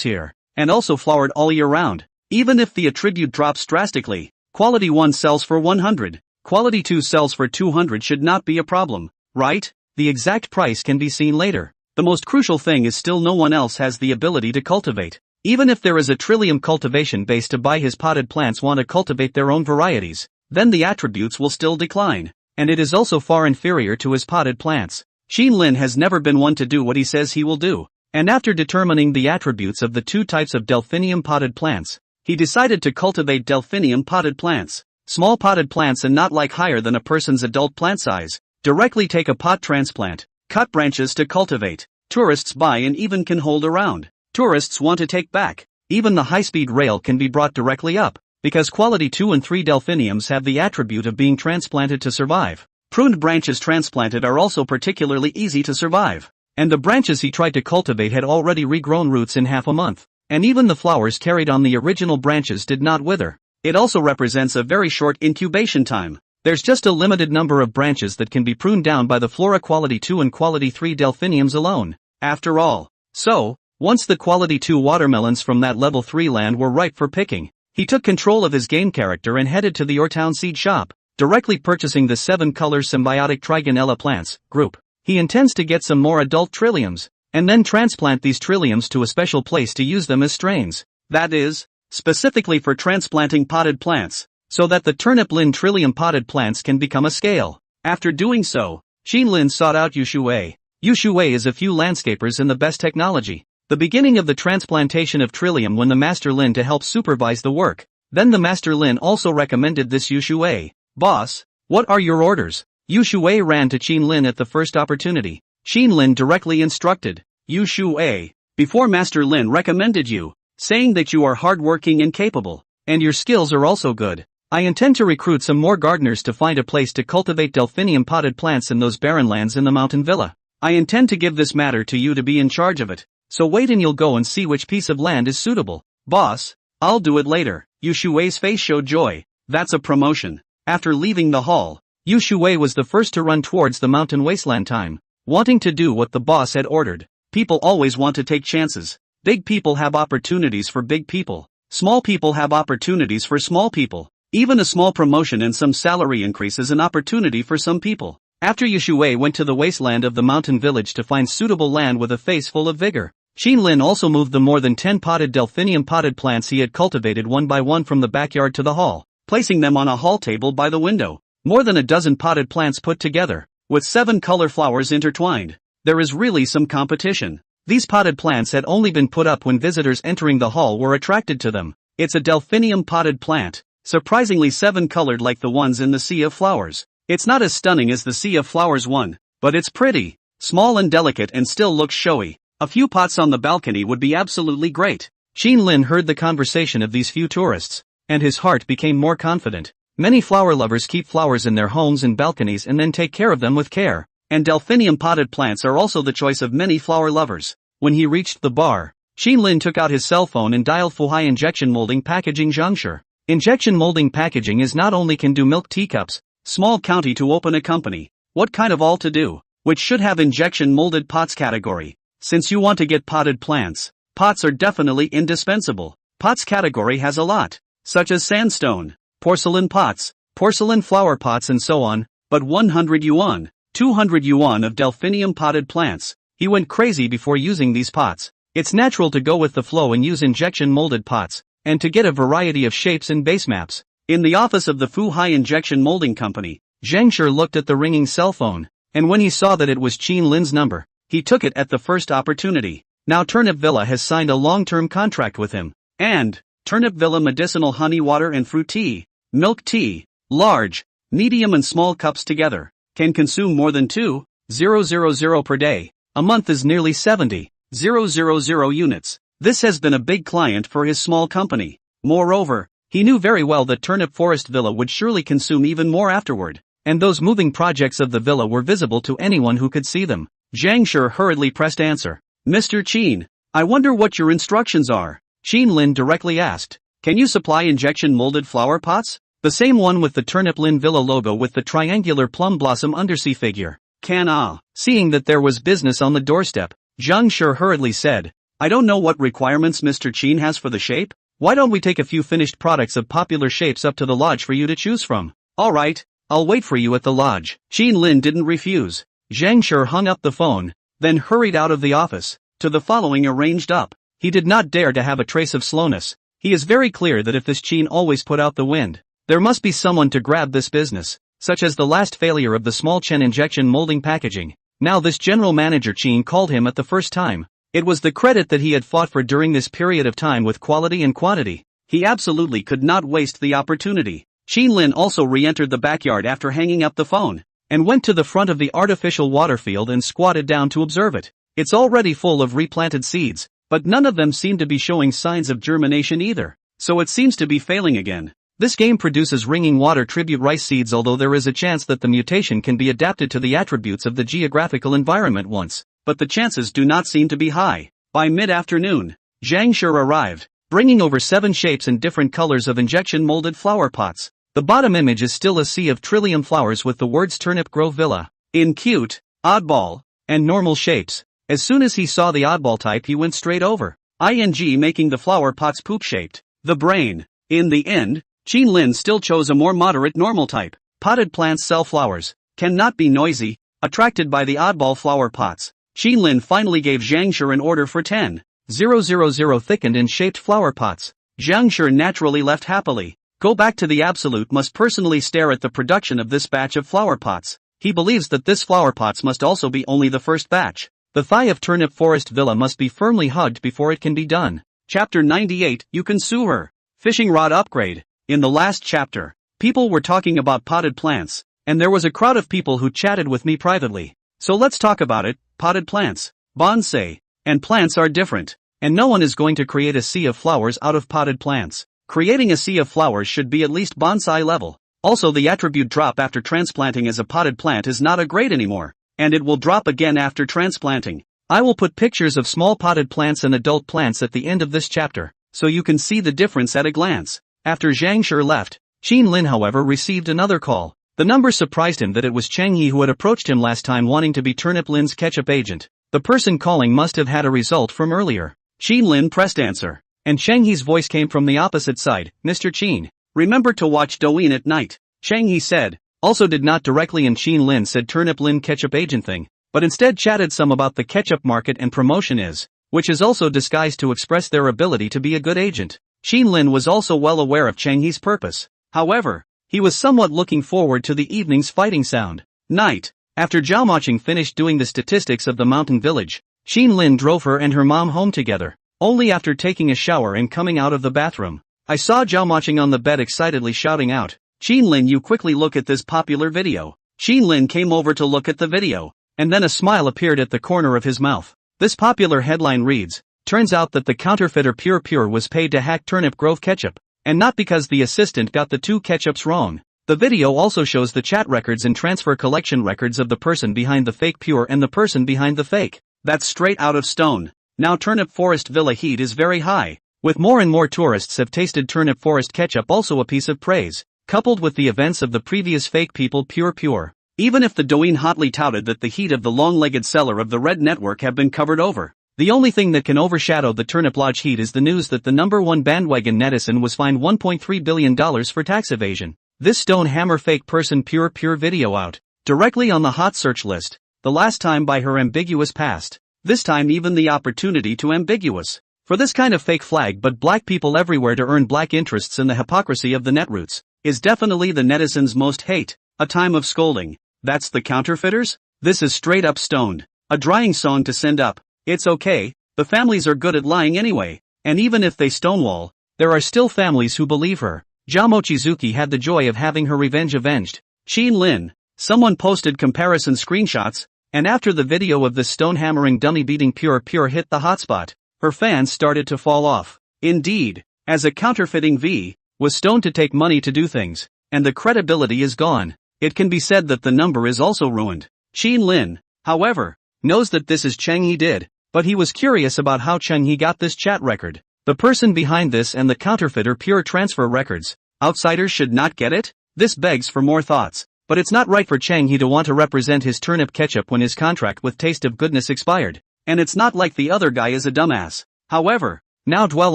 here, and also flowered all year round. Even if the attribute drops drastically, quality 1 sells for $100, quality 2 sells for $200 should not be a problem, right? The exact price can be seen later. The most crucial thing is still no one else has the ability to cultivate. Even if there is a trillium cultivation base to buy, his potted plants want to cultivate their own varieties, then the attributes will still decline, and it is also far inferior to his potted plants. Xin Lin has never been one to do what he says he will do, and after determining the attributes of the 2 types of delphinium potted plants, he decided to cultivate delphinium potted plants. Small potted plants and not like higher than a person's adult plant size. Directly take a pot transplant. Cut branches to cultivate. Tourists buy and even can hold around. Tourists want to take back. Even the high-speed rail can be brought directly up, because quality 2 and 3 delphiniums have the attribute of being transplanted to survive. Pruned branches transplanted are also particularly easy to survive. And the branches he tried to cultivate had already regrown roots in half a month. And even the flowers carried on the original branches did not wither. It also represents a very short incubation time. There's just a limited number of branches that can be pruned down by the Flora quality 2 and quality 3 delphiniums alone. After all. So, once the quality 2 watermelons from that level 3 land were ripe for picking, he took control of his game character and headed to the Yortown seed shop, directly purchasing the 7-color symbiotic Trigonella plants group. He intends to get some more adult trilliums, and then transplant these trilliums to a special place to use them as strains. That is, specifically for transplanting potted plants, so that the Turnip Lin trillium potted plants can become a scale. After doing so, Xin Lin sought out Yu Shuwei. Yu Shuwei is a few landscapers in the best technology. The beginning of the transplantation of trillium when the Master Lin to help supervise the work. Then the Master Lin also recommended this Yu Shuai. Boss, what are your orders? Yu Shuai ran to Qin Lin at the first opportunity. Qin Lin directly instructed, Yu Shuai, before Master Lin recommended you, saying that you are hardworking and capable, and your skills are also good. I intend to recruit some more gardeners to find a place to cultivate delphinium potted plants in those barren lands in the mountain villa. I intend to give this matter to you to be in charge of it, so wait and you'll go and see which piece of land is suitable. Boss, I'll do it later. Yu Shuai's face showed joy. That's a promotion. After leaving the hall, Yu Shuai was the first to run towards the mountain wasteland time, wanting to do what the boss had ordered. People always want to take chances. Big people have opportunities for big people. Small people have opportunities for small people. Even a small promotion and some salary increase is an opportunity for some people. After Yu Shuai went to the wasteland of the mountain village to find suitable land with a face full of vigor, Qin Lin also moved the more than 10 potted delphinium potted plants he had cultivated one by one from the backyard to the hall, placing them on a hall table by the window. More than a dozen potted plants put together, with 7 color flowers intertwined. There is really some competition. These potted plants had only been put up when visitors entering the hall were attracted to them. It's a delphinium potted plant, surprisingly 7-colored like the ones in the Sea of Flowers. It's not as stunning as the Sea of Flowers one, but it's pretty, small and delicate and still looks showy. A few pots on the balcony would be absolutely great. Qin Lin heard the conversation of these few tourists, and his heart became more confident. Many flower lovers keep flowers in their homes and balconies and then take care of them with care, and delphinium potted plants are also the choice of many flower lovers. When he reached the bar, Qin Lin took out his cell phone and dialed Fuhai Injection Molding Packaging Zhangshi. Injection molding packaging is not only can do milk teacups, small county to open a company, what kind of all to do, which should have injection molded pots category. Since you want to get potted plants, pots are definitely indispensable. Pots category has a lot, such as sandstone, porcelain pots, porcelain flower pots and so on, but 100 yuan, 200 yuan of delphinium potted plants. He went crazy before using these pots. It's natural to go with the flow and use injection molded pots, and to get a variety of shapes and base maps. In the office of the Fuhai Injection Molding Company, Zhangshi looked at the ringing cell phone, and when he saw that it was Qin Lin's number, he took it at the first opportunity. Now Turnip Villa has signed a long-term contract with him, and Turnip Villa medicinal honey water and fruit tea, milk tea, large, medium and small cups together, can consume more than 2,000 per day. A month is nearly 70,000 units. This has been a big client for his small company. Moreover, he knew very well that Turnip Forest Villa would surely consume even more afterward, and those moving projects of the villa were visible to anyone who could see them. Zhangshi hurriedly pressed answer. Mr. Qin, I wonder what your instructions are. Qin Lin directly asked. Can you supply injection molded flower pots? The same one with the Turnip Lin Villa logo with the triangular plum blossom undersea figure. Can ah. Seeing that there was business on the doorstep, Zhangshi hurriedly said. I don't know what requirements Mr. Qin has for the shape. Why don't we take a few finished products of popular shapes up to the lodge for you to choose from? Alright, I'll wait for you at the lodge. Qin Lin didn't refuse. Zhangshi hung up the phone, then hurried out of the office, to the following arranged up. He did not dare to have a trace of slowness. He is very clear that if this Qin always put out the wind, there must be someone to grab this business, such as the last failure of the small Chen injection molding packaging. Now this general manager Qin called him at the first time. It was the credit that he had fought for during this period of time with quality and quantity. He absolutely could not waste the opportunity. Qin Lin also re-entered the backyard after hanging up the phone, and went to the front of the artificial water field and squatted down to observe it. It's already full of replanted seeds, but none of them seem to be showing signs of germination either, so it seems to be failing again. This game produces ringing water tribute rice seeds, although there is a chance that the mutation can be adapted to the attributes of the geographical environment once, but the chances do not seem to be high. By mid-afternoon, Zhangshi arrived, bringing over 7 shapes and different colors of injection molded flower pots. The bottom image is still a sea of trillium flowers with the words Turnip Grove Villa, in cute, oddball, and normal shapes. As soon as he saw the oddball type he went straight over, making the flower pots poop-shaped. The brain. In the end, Qin Lin still chose a more moderate normal type. Potted plants sell flowers, cannot be noisy, attracted by the oddball flower pots. Qin Lin finally gave Zhangshi an order for 10,000 thickened and shaped flower pots. Zhangshi naturally left happily. Go back to the Absolute must personally stare at the production of this batch of flower pots. He believes that this flower pots must also be only the first batch. The thigh of Turnip Forest Villa must be firmly hugged before it can be done. Chapter 98, You Can Sue Her. Fishing rod upgrade. In the last chapter, people were talking about potted plants, and there was a crowd of people who chatted with me privately. So let's talk about it. Potted plants, bonsai, and plants are different, and no one is going to create a sea of flowers out of potted plants. Creating a sea of flowers should be at least bonsai level. Also, the attribute drop after transplanting as a potted plant is not a grade anymore, and it will drop again after transplanting. I will put pictures of small potted plants and adult plants at the end of this chapter, so you can see the difference at a glance. After Zhang Shi left, Qin Lin however received another call. The number surprised him that it was Cheng Yi who had approached him last time wanting to be Turnip Lin's ketchup agent. The person calling must have had a result from earlier. Qin Lin pressed answer, and Cheng Yi's voice came from the opposite side. Mr. Qin, remember to watch Douyin at night, Cheng Yi said. Also did not directly and Qin Lin said Turnip Lin ketchup agent thing, but instead chatted some about the ketchup market and promotion is, which is also disguised to express their ability to be a good agent. Qin Lin was also well aware of Cheng Yi's purpose. However, he was somewhat looking forward to the evening's fighting sound. Night. After Zhao Moqing finished doing the statistics of the mountain village, Qin Lin drove her and her mom home together. Only after taking a shower and coming out of the bathroom, I saw Zhao Moqing on the bed excitedly shouting out, Qin Lin, you quickly look at this popular video. Qin Lin came over to look at the video, and then a smile appeared at the corner of his mouth. This popular headline reads, turns out that the counterfeiter Pure was paid to hack Turnip Grove ketchup, and not because the assistant got the two ketchups wrong. The video also shows the chat records and transfer collection records of the person behind the fake Pure and the person behind the fake. That's straight out of stone. Now Turnip Forest Villa heat is very high. With more and more tourists have tasted Turnip Forest ketchup, also a piece of praise, coupled with the events of the previous fake people Pure. Even if the Douyin hotly touted that the heat of the long-legged seller of the Red Network have been covered over, the only thing that can overshadow the Turnip Lodge heat is the news that the number one bandwagon netizen was fined $1.3 billion for tax evasion. This stone hammer fake person Pure video out, directly on the hot search list, the last time by her ambiguous past, this time even the opportunity to ambiguous. For this kind of fake flag but black people everywhere to earn black interests in the hypocrisy of the netroots, is definitely the netizens' most hate, a time of scolding. That's the counterfeiters? This is straight up stoned. A drying song to send up. It's okay, the families are good at lying anyway, and even if they stonewall, there are still families who believe her. Zhao Mochizuki had the joy of having her revenge avenged. Qin Lin, someone posted comparison screenshots, and after the video of this stone hammering dummy beating Pure hit the hotspot, her fans started to fall off. Indeed, as a counterfeiting V, was stoned to take money to do things, and the credibility is gone. It can be said that the number is also ruined. Qin Lin, however, knows that this is Cheng Yi did, but he was curious about how Cheng Yi got this chat record. The person behind this and the counterfeiter Pure transfer records. Outsiders should not get it? This begs for more thoughts, but it's not right for Cheng Yi to want to represent his turnip ketchup when his contract with Taste of Goodness expired, and it's not like the other guy is a dumbass. However, now dwell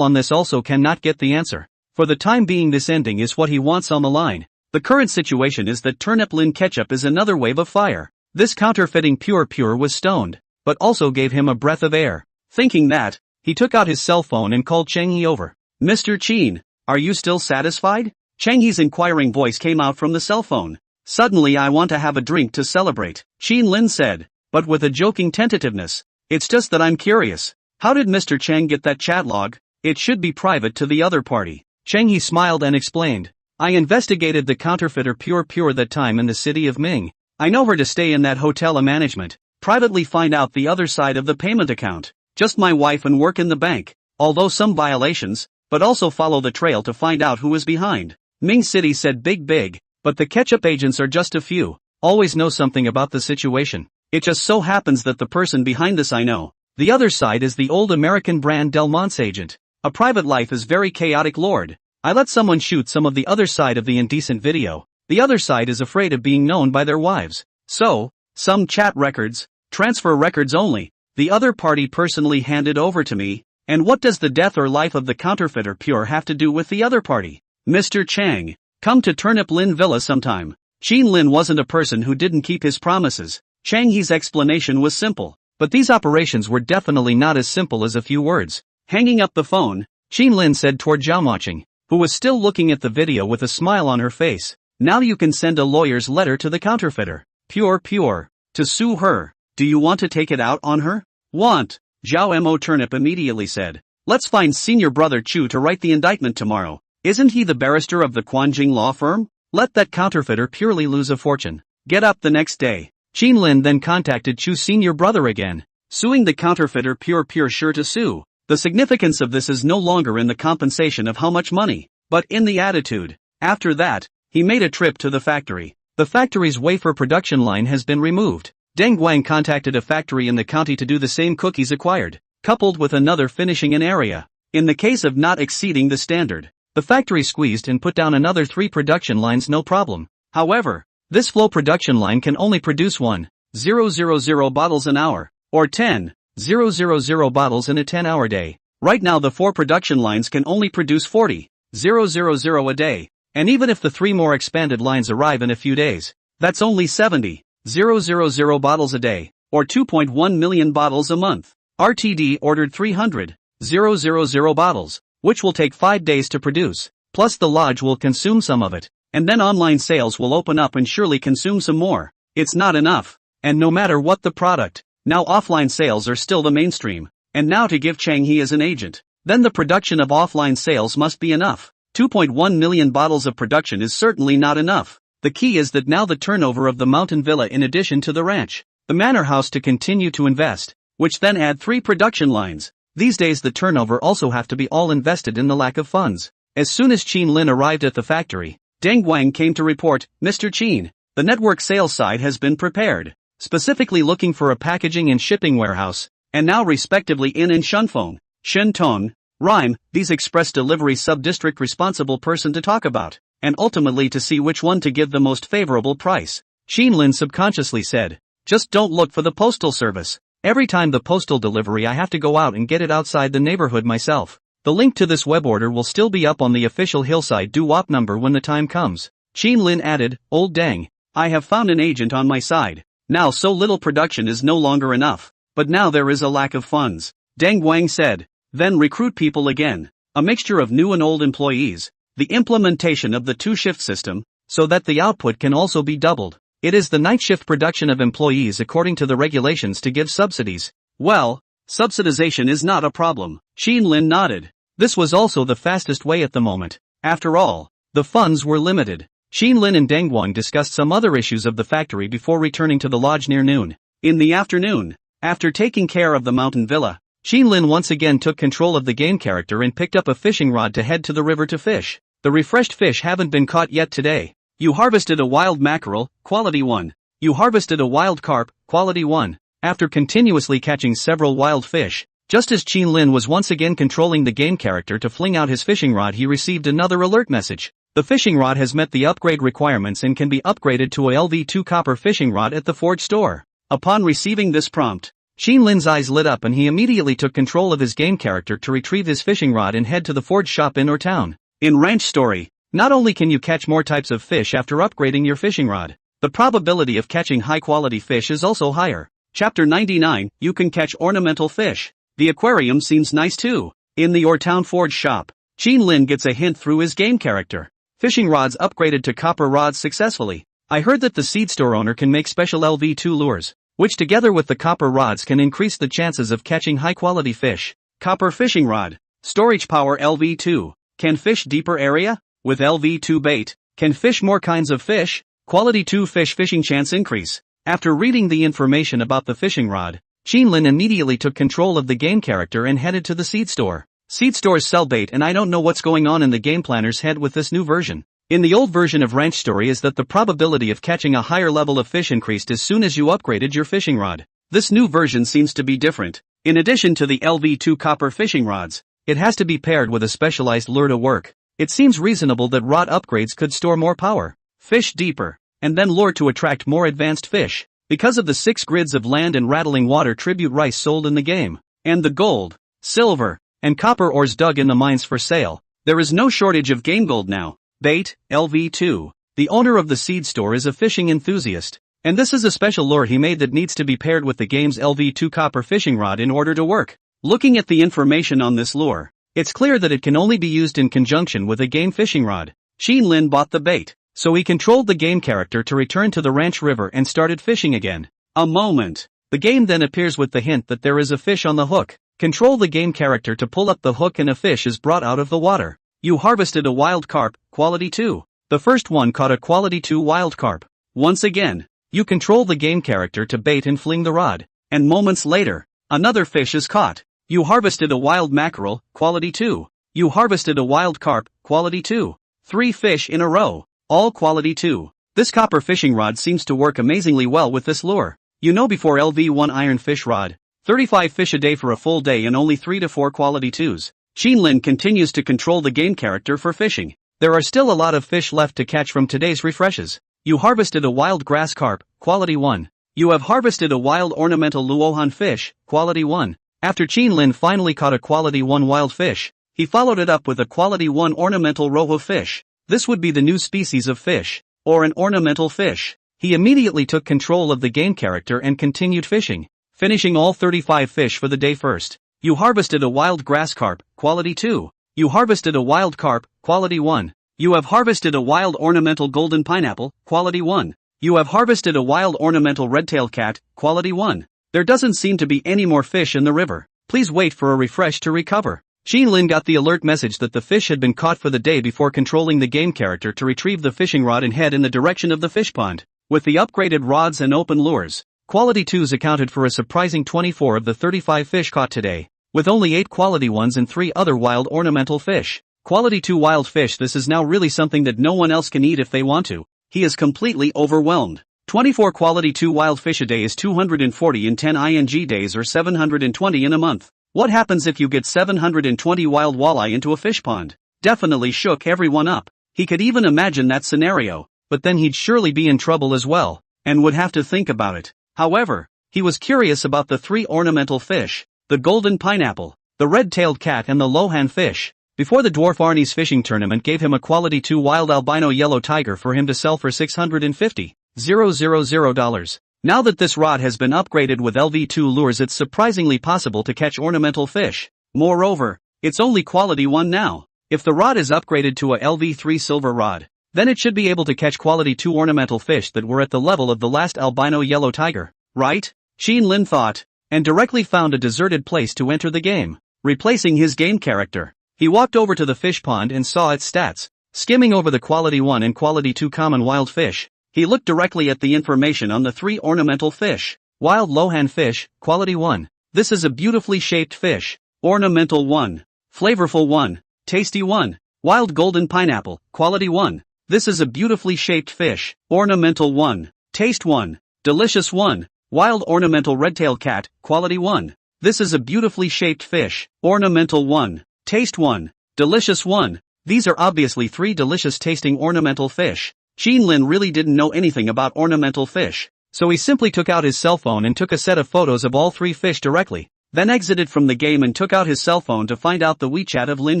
on this also cannot get the answer. For the time being this ending is what he wants on the line. The current situation is that Turnip Lin ketchup is another wave of fire. This counterfeiting Pure was stoned, but also gave him a breath of air. Thinking that, he took out his cell phone and called Cheng Yi over. Mr. Qin, are you still satisfied? Cheng Yi's inquiring voice came out from the cell phone. Suddenly I want to have a drink to celebrate, Qin Lin said, but with a joking tentativeness. It's just that I'm curious. How did Mr. Cheng get that chat log? It should be private to the other party. Cheng Yi smiled and explained. I investigated the counterfeiter Pure that time in the city of Ming. I know her to stay in that hotel management. Privately find out the other side of the payment account. Just my wife and work in the bank. Although some violations, but also follow the trail to find out who is behind. Ming City said big, but the ketchup agents are just a few. Always know something about the situation. It just so happens that the person behind this I know. The other side is the old American brand Del Monte's agent. A private life is very chaotic lord. I let someone shoot some of the other side of the indecent video. The other side is afraid of being known by their wives. So, some chat records, transfer records only, the other party personally handed over to me. And what does the death or life of the counterfeiter Pure have to do with the other party? Mr. Chang, come to Turnip Lin Villa sometime. Qin Lin wasn't a person who didn't keep his promises. Chang Yi's explanation was simple, but these operations were definitely not as simple as a few words. Hanging up the phone, Qin Lin said toward Zhao Moqing, who was still looking at the video with a smile on her face. Now you can send a lawyer's letter to the counterfeiter, Pure, to sue her. Do you want to take it out on her? Want? Zhao Mo Turnip immediately said. Let's find senior brother Chu to write the indictment tomorrow. Isn't he the barrister of the Quanjing law firm? Let that counterfeiter purely lose a fortune. Get up the next day. Qin Lin then contacted Chu's senior brother again. Suing the counterfeiter pure sure to sue. The significance of this is no longer in the compensation of how much money, but in the attitude. After that, he made a trip to the factory. The factory's wafer production line has been removed. Deng Guang contacted a factory in the county to do the same cookies acquired, coupled with another finishing an area. In the case of not exceeding the standard, the factory squeezed and put down another 3 production lines no problem. However, this flow production line can only produce 1,000 bottles an hour, or 10,000 bottles in a 10-hour day. Right now the 4 production lines can only produce 40,000 a day, and even if the 3 more expanded lines arrive in a few days, that's only 70,000 bottles a day, or 2.1 million bottles a month. RTD ordered 300,000 bottles, which will take 5 days to produce, plus the lodge will consume some of it, and then online sales will open up and surely consume some more. It's not enough, and no matter what the product, now offline sales are still the mainstream, and now to give Chang He as an agent, then the production of offline sales must be enough. 2.1 million bottles of production is certainly not enough. The key is that now the turnover of the mountain villa in addition to the ranch, the manor house to continue to invest, which then add 3 production lines. These days the turnover also have to be all invested in the lack of funds. As soon as Qin Lin arrived at the factory, Deng Guang came to report, Mr. Qin, the network sales side has been prepared, specifically looking for a packaging and shipping warehouse, and now respectively in Shunfeng, Shentong, Rhyme, these express delivery sub-district responsible person to talk about, and ultimately to see which one to give the most favorable price. Qin Lin subconsciously said, just don't look for the postal service. Every time the postal delivery I have to go out and get it outside the neighborhood myself. The link to this web order will still be up on the official Hillside doo-wop number when the time comes. Qin Lin added, Old Deng, I have found an agent on my side. Now so little production is no longer enough, but now there is a lack of funds. Deng Guang said, then recruit people again, a mixture of new and old employees, the implementation of the 2-shift system, so that the output can also be doubled. It is the night shift production of employees according to the regulations to give subsidies. Well, subsidization is not a problem. Qin Lin nodded. This was also the fastest way at the moment. After all, the funds were limited. Qin Lin and Deng Guang discussed some other issues of the factory before returning to the lodge near noon. In the afternoon, after taking care of the mountain villa, Qin Lin once again took control of the game character and picked up a fishing rod to head to the river to fish. The refreshed fish haven't been caught yet today. You harvested a wild mackerel, quality 1. You harvested a wild carp, quality 1. After continuously catching several wild fish, just as Qin Lin was once again controlling the game character to fling out his fishing rod, he received another alert message. The fishing rod has met the upgrade requirements and can be upgraded to a LV2 copper fishing rod at the Forge store. Upon receiving this prompt, Qin Lin's eyes lit up and he immediately took control of his game character to retrieve his fishing rod and head to the Forge shop in or town. In Ranch Story, not only can you catch more types of fish after upgrading your fishing rod, the probability of catching high-quality fish is also higher. Chapter 99, you can catch ornamental fish. The aquarium seems nice too. In the Ortown Forge shop, Qin Lin gets a hint through his game character. Fishing rods upgraded to copper rods successfully. I heard that the seed store owner can make special LV2 lures, which together with the copper rods can increase the chances of catching high-quality fish. Copper fishing rod. Storage power LV2. Can fish deeper area? With LV2 bait, can fish more kinds of fish? Quality 2 fish fishing chance increase. After reading the information about the fishing rod, Qin Lin immediately took control of the game character and headed to the seed store. Seed stores sell bait and I don't know what's going on in the game planner's head with this new version. In the old version of Ranch Story is that the probability of catching a higher level of fish increased as soon as you upgraded your fishing rod. This new version seems to be different. In addition to the LV2 copper fishing rods, it has to be paired with a specialized lure to work. It seems reasonable that rod upgrades could store more power, fish deeper, and then lure to attract more advanced fish, because of the 6 grids of land and rattling water tribute rice sold in the game, and the gold, silver, and copper ores dug in the mines for sale. There is no shortage of game gold now. Bait, LV2. The owner of the seed store is a fishing enthusiast, and this is a special lure he made that needs to be paired with the game's LV2 copper fishing rod in order to work. Looking at the information on this lure, it's clear that it can only be used in conjunction with a game fishing rod. Qin Lin bought the bait, so he controlled the game character to return to the ranch river and started fishing again. A moment. The game then appears with the hint that there is a fish on the hook. Control the game character to pull up the hook and a fish is brought out of the water. You harvested a wild carp, quality 2. The first one caught a quality 2 wild carp. Once again, you control the game character to bait and fling the rod, and moments later, another fish is caught. You harvested a wild mackerel, quality 2. You harvested a wild carp, quality 2. 3 fish in a row, all quality 2. This copper fishing rod seems to work amazingly well with this lure. You know, before LV1 iron fish rod, 35 fish a day for a full day and only 3 to 4 quality 2s. Lin continues to control the game character for fishing. There are still a lot of fish left to catch from today's refreshes. You harvested a wild grass carp, quality 1. You have harvested a wild ornamental luohan fish, quality 1. After Lin finally caught a quality 1 wild fish, he followed it up with a quality 1 ornamental rojo fish. This would be the new species of fish, or an ornamental fish. He immediately took control of the game character and continued fishing, finishing all 35 fish for the day first. You harvested a wild grass carp, quality 2. You harvested a wild carp, quality 1. You have harvested a wild ornamental golden pineapple, quality 1. You have harvested a wild ornamental red-tailed cat, quality 1. There doesn't seem to be any more fish in the river. Please wait for a refresh to recover. Lin got the alert message that the fish had been caught for the day before controlling the game character to retrieve the fishing rod and head in the direction of the fish pond. With the upgraded rods and open lures, quality 2s accounted for a surprising 24 of the 35 fish caught today, with only 8 quality 1s and 3 other wild ornamental fish. Quality 2 wild fish. This is now really something that no one else can eat if they want to. He is completely overwhelmed. 24 quality 2 wild fish a day is 240 in 10 ing days or 720 in a month. What happens if you get 720 wild walleye into a fish pond? Definitely shook everyone up. He could even imagine that scenario, but then he'd surely be in trouble as well, and would have to think about it. However, he was curious about the 3 ornamental fish, the golden pineapple, the red-tailed cat and the lohan fish. Before the Dwarf Arnie's fishing tournament gave him a quality 2 wild albino yellow tiger for him to sell for $650,000. Now that this rod has been upgraded with LV2 lures, it's surprisingly possible to catch ornamental fish. Moreover, it's only quality 1 now. If the rod is upgraded to a LV3 silver rod, then it should be able to catch quality 2 ornamental fish that were at the level of the last albino yellow tiger, right? Lin thought, and directly found a deserted place to enter the game, replacing his game character. He walked over to the fish pond and saw its stats. Skimming over the quality 1 and quality 2 common wild fish, he looked directly at the information on the 3 ornamental fish. Wild lohan fish, quality 1. This is a beautifully shaped fish. Ornamental 1. Flavorful 1. Tasty 1. Wild golden pineapple, quality 1. This is a beautifully shaped fish. Ornamental 1. Taste 1. Delicious 1. Wild ornamental red-tailed cat, quality 1. This is a beautifully shaped fish. Ornamental 1. Taste 1. Delicious 1. These are obviously 3 delicious tasting ornamental fish. Lin really didn't know anything about ornamental fish, so he simply took out his cell phone and took a set of photos of all 3 fish directly, then exited from the game and took out his cell phone to find out the WeChat of Lin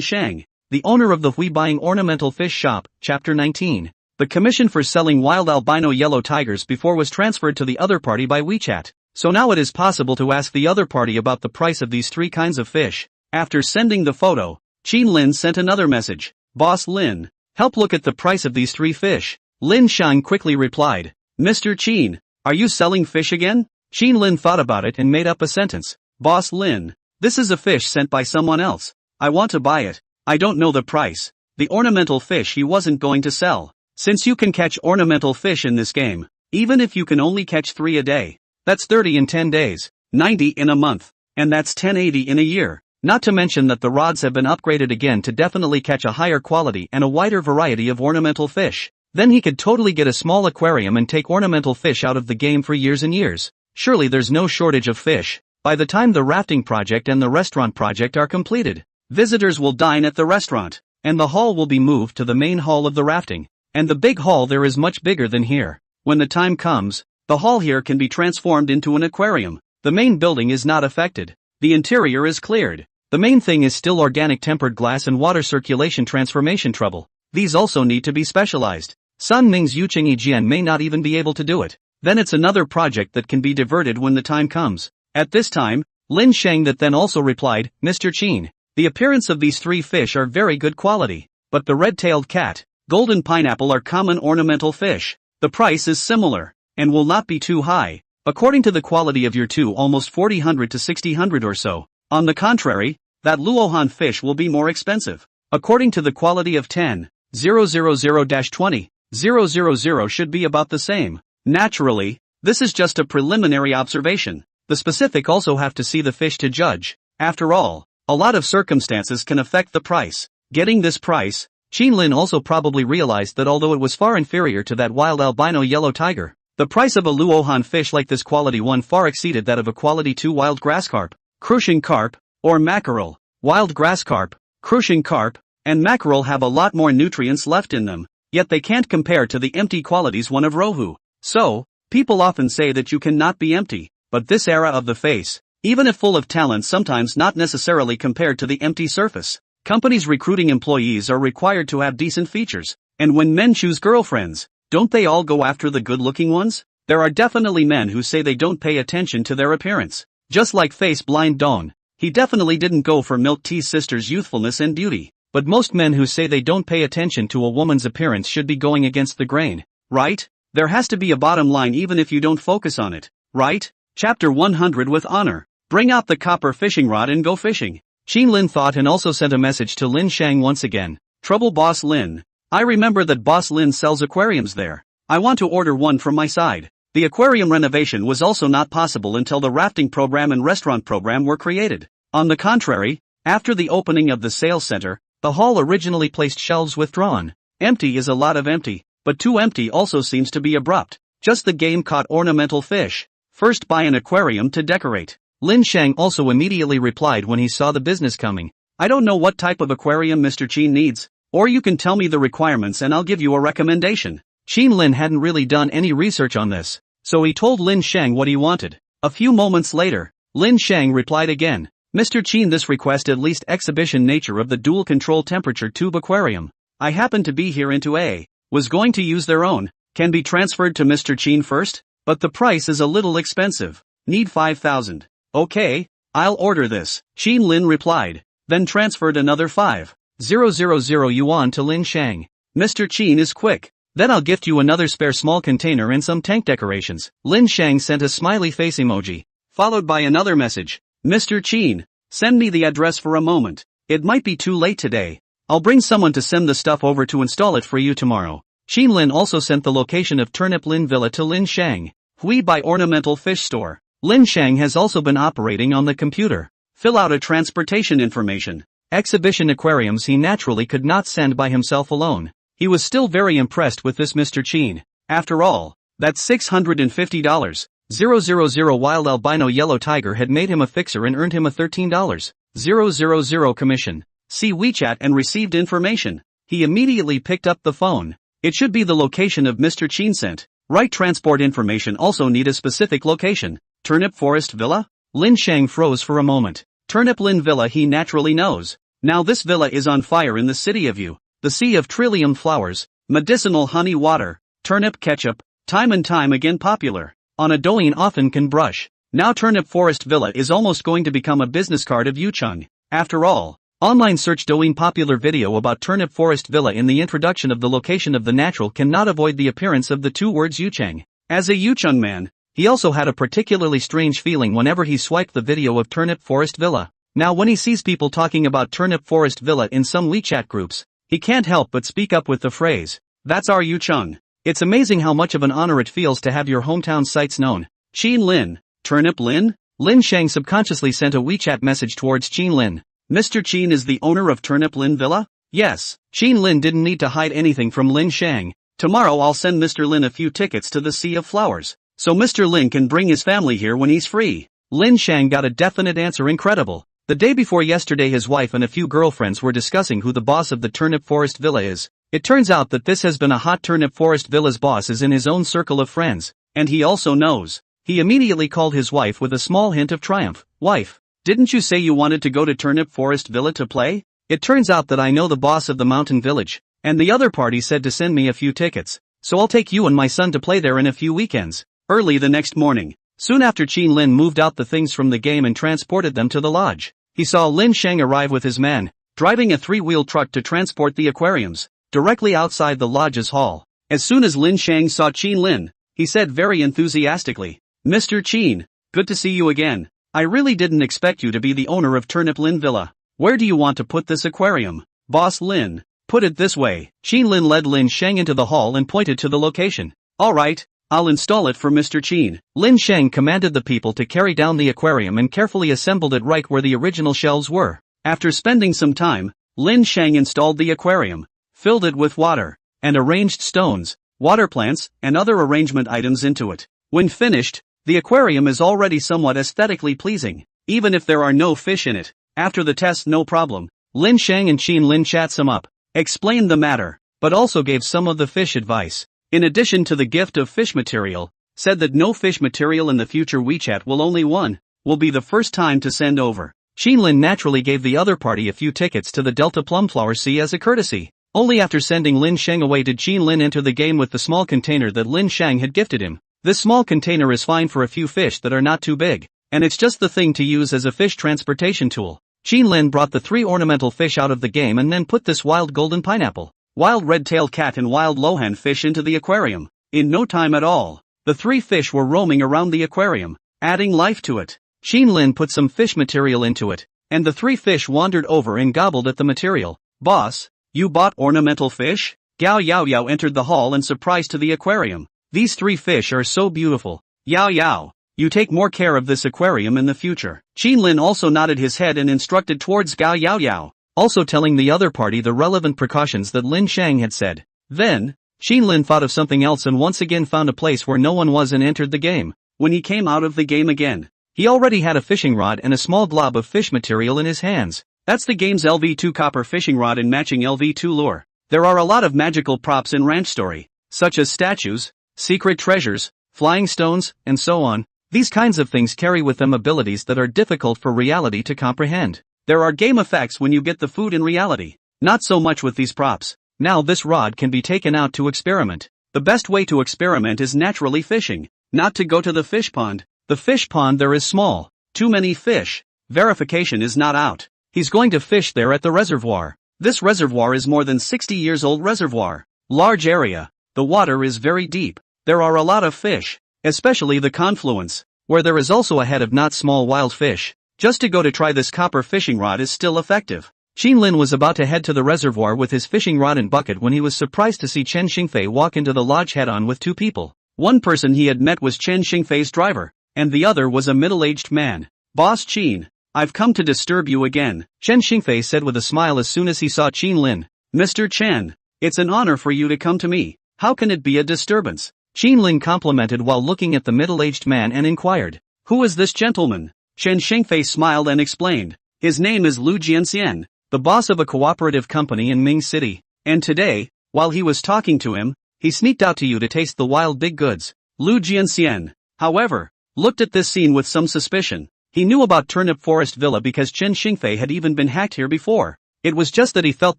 Shang, the owner of the Hui Buying Ornamental Fish Shop, Chapter 19. The commission for selling wild albino yellow tigers before was transferred to the other party by WeChat, so now it is possible to ask the other party about the price of these 3 kinds of fish. After sending the photo, Lin sent another message. Boss Lin, help look at the price of these 3 fish. Lin Shang quickly replied, Mr. Qin, are you selling fish again? Lin thought about it and made up a sentence. Boss Lin, this is a fish sent by someone else. I want to buy it. I don't know the price. The ornamental fish he wasn't going to sell. Since you can catch ornamental fish in this game, even if you can only catch 3 a day, that's 30 in 10 days, 90 in a month, and that's 1080 in a year. Not to mention that the rods have been upgraded again to definitely catch a higher quality and a wider variety of ornamental fish. Then he could totally get a small aquarium and take ornamental fish out of the game for years and years. Surely there's no shortage of fish. By the time the rafting project and the restaurant project are completed, visitors will dine at the restaurant, and the hall will be moved to the main hall of the rafting. And the big hall there is much bigger than here. When the time comes, the hall here can be transformed into an aquarium. The main building is not affected. The interior is cleared. The main thing is still organic tempered glass and water circulation transformation trouble. These also need to be specialized. Sun Ming's Yuqing Jian may not even be able to do it. Then it's another project that can be diverted when the time comes. At this time, Lin Shang that then also replied, Mr. Qin, the appearance of these 3 fish are very good quality, but the red-tailed cat, golden pineapple are common ornamental fish. The price is similar, and will not be too high, according to the quality of your 2 almost 4000 to 6000 or so. On the contrary, that luohan fish will be more expensive. According to the quality of 10, 000-20, 000 should be about the same. Naturally, this is just a preliminary observation. The specific also have to see the fish to judge. After all, a lot of circumstances can affect the price. Getting this price, Qin also probably realized that although it was far inferior to that wild albino yellow tiger, the price of a Luohan fish like this quality 1 far exceeded that of a quality 2 wild grass carp, crucian carp, or mackerel. Wild grass carp, crucian carp, and mackerel have a lot more nutrients left in them, yet they can't compare to the empty qualities 1 of rohu. So, people often say that you cannot be empty, but this era of the face, even if full of talent, sometimes not necessarily compared to the empty surface. Companies recruiting employees are required to have decent features, and when men choose girlfriends, don't they all go after the good-looking ones? There are definitely men who say they don't pay attention to their appearance. Just like face blind Don, he definitely didn't go for milk tea's sister's youthfulness and beauty. But most men who say they don't pay attention to a woman's appearance should be going against the grain, right? There has to be a bottom line even if you don't focus on it, right? Chapter 100 with honor. Bring out the copper fishing rod and go fishing. Qin thought and also sent a message to Lin Shang once again. Trouble Boss Lin. I remember that Boss Lin sells aquariums there. I want to order one from my side. The aquarium renovation was also not possible until the rafting program and restaurant program were created. On the contrary, after the opening of the sales center, the hall originally placed shelves withdrawn. Empty is a lot of empty, but too empty also seems to be abrupt. Just the game caught ornamental fish. First buy an aquarium to decorate. Lin Shang also immediately replied when he saw the business coming. I don't know what type of aquarium Mr. Qin needs, or you can tell me the requirements and I'll give you a recommendation. Qin hadn't really done any research on this, so he told Lin Shang what he wanted. A few moments later, Lin Shang replied again. Mr. Qin, this request at least exhibition nature of the dual control temperature tube aquarium. I happen to be here into A. Was going to use their own. Can be transferred to Mr. Qin first? But the price is a little expensive. Need 5,000. Okay, I'll order this. Qin replied. Then transferred another 5,000 yuan to Lin Shang. Mr. Qin is quick. Then I'll gift you another spare small container and some tank decorations. Lin Shang sent a smiley face emoji, followed by another message. Mr. Qin, send me the address for a moment. It might be too late today. I'll bring someone to send the stuff over to install it for you tomorrow. Qin also sent the location of Turnip Lin Villa to Lin Shang. Hui by Ornamental Fish Store. Lin Shang has also been operating on the computer. Fill out a transportation information. Exhibition aquariums he naturally could not send by himself alone. He was still very impressed with this Mr. Qin. After all, that $650,000 wild albino yellow tiger had made him a fixer and earned him a $13,000 commission. See WeChat and received information. He immediately picked up the phone. It should be the location of Mr. Qin sent. Right, transport information also need a specific location. Turnip Forest Villa? Lin Shang froze for a moment. Turnip Lin Villa he naturally knows. Now this villa is on fire in the city of you. The sea of trillium flowers, medicinal honey water, turnip ketchup, time and time again popular. On a Douyin often can brush. Now Turnip Forest Villa is almost going to become a business card of Yucheng. After all, online search Douyin popular video about Turnip Forest Villa in the introduction of the location of the natural cannot avoid the appearance of the two words Yucheng. As a Yucheng man, he also had a particularly strange feeling whenever he swiped the video of Turnip Forest Villa. Now when he sees people talking about Turnip Forest Villa in some WeChat groups, he can't help but speak up with the phrase, "That's our Yucheng." It's amazing how much of an honor it feels to have your hometown sites known. Qin, Turnip Lin? Lin Shang subconsciously sent a WeChat message towards Qin. Mr. Qin is the owner of Turnip Lin Villa? Yes. Qin didn't need to hide anything from Lin Shang. Tomorrow I'll send Mr. Lin a few tickets to the Sea of Flowers, so Mr. Lin can bring his family here when he's free. Lin Shang got a definite answer. Incredible. The day before yesterday his wife and a few girlfriends were discussing who the boss of the Turnip Forest Villa is. It turns out that this has been a hot Turnip Forest Villa's boss is in his own circle of friends, and he also knows. He immediately called his wife with a small hint of triumph. Wife, didn't you say you wanted to go to Turnip Forest Villa to play? It turns out that I know the boss of the mountain village, and the other party said to send me a few tickets, so I'll take you and my son to play there in a few weekends. Early the next morning, soon after Qin moved out the things from the game and transported them to the lodge, he saw Lin Shang arrive with his man, driving a 3-wheel truck to transport the aquariums, directly outside the lodge's hall. As soon as Lin Shang saw Qin, he said very enthusiastically, "Mr. Qin, good to see you again. I really didn't expect you to be the owner of Turnip Lin Villa. Where do you want to put this aquarium?" Boss Lin. Put it this way. Qin Lin led Lin Sheng into the hall and pointed to the location. Alright, I'll install it for Mr. Qin. Lin Sheng commanded the people to carry down the aquarium and carefully assembled it right where the original shelves were. After spending some time, Lin Sheng installed the aquarium, filled it with water, and arranged stones, water plants, and other arrangement items into it. When finished, the aquarium is already somewhat aesthetically pleasing, even if there are no fish in it. After the test, no problem. Lin Sheng and Qin Lin chat some up, explained the matter, but also gave some of the fish advice. In addition to the gift of fish material, said that no fish material in the future WeChat will be the first time to send over. Qin Lin naturally gave the other party a few tickets to the Delta Plumflower Sea as a courtesy. Only after sending Lin Sheng away did Qin Lin enter the game with the small container that Lin Sheng had gifted him. This small container is fine for a few fish that are not too big, and it's just the thing to use as a fish transportation tool. Qin Lin brought the 3 ornamental fish out of the game and then put this wild golden pineapple, wild red-tailed cat and wild lohan fish into the aquarium. In no time at all, the 3 fish were roaming around the aquarium, adding life to it. Qin Lin put some fish material into it, and the 3 fish wandered over and gobbled at the material. Boss, you bought ornamental fish? Gao Yao Yao entered the hall and surprised to the aquarium. These 3 fish are so beautiful. Yao Yao, you take more care of this aquarium in the future. Qin Lin also nodded his head and instructed towards Gao Yao Yao, also telling the other party the relevant precautions that Lin Sheng had said. Then, Qin Lin thought of something else and once again found a place where no one was and entered the game. When he came out of the game again, he already had a fishing rod and a small glob of fish material in his hands. That's the game's LV2 copper fishing rod and matching LV2 lure. There are a lot of magical props in Ranch Story, such as statues, secret treasures, flying stones, and so on. These kinds of things carry with them abilities that are difficult for reality to comprehend. There are game effects when you get the food in reality. Not so much with these props. Now this rod can be taken out to experiment. The best way to experiment is naturally fishing, not to go to the fish pond. The fish pond there is small, too many fish. Verification is not out. He's going to fish there at the reservoir. This reservoir is more than 60 years old reservoir. Large area. The water is very deep. There are a lot of fish, especially the confluence, where there is also a head of not small wild fish. Just to go to try this copper fishing rod is still effective. Qin Lin was about to head to the reservoir with his fishing rod and bucket when he was surprised to see Chen Xingfei walk into the lodge head-on with 2 people. One person he had met was Chen Xingfei's driver, and the other was a middle-aged man. Boss Qin, I've come to disturb you again, Chen Xingfei said with a smile as soon as he saw Qin Lin. Mr. Chen, it's an honor for you to come to me. How can it be a disturbance? Qin Lin complimented while looking at the middle-aged man and inquired, who is this gentleman? Chen Xingfei smiled and explained, his name is Lu Jianxian, the boss of a cooperative company in Ming City, and today, while he was talking to him, he sneaked out to you to taste the wild big goods. Lu Jianxian, however, looked at this scene with some suspicion. He knew about Turnip Forest Villa because Chen Xingfei had even been hacked here before. It was just that he felt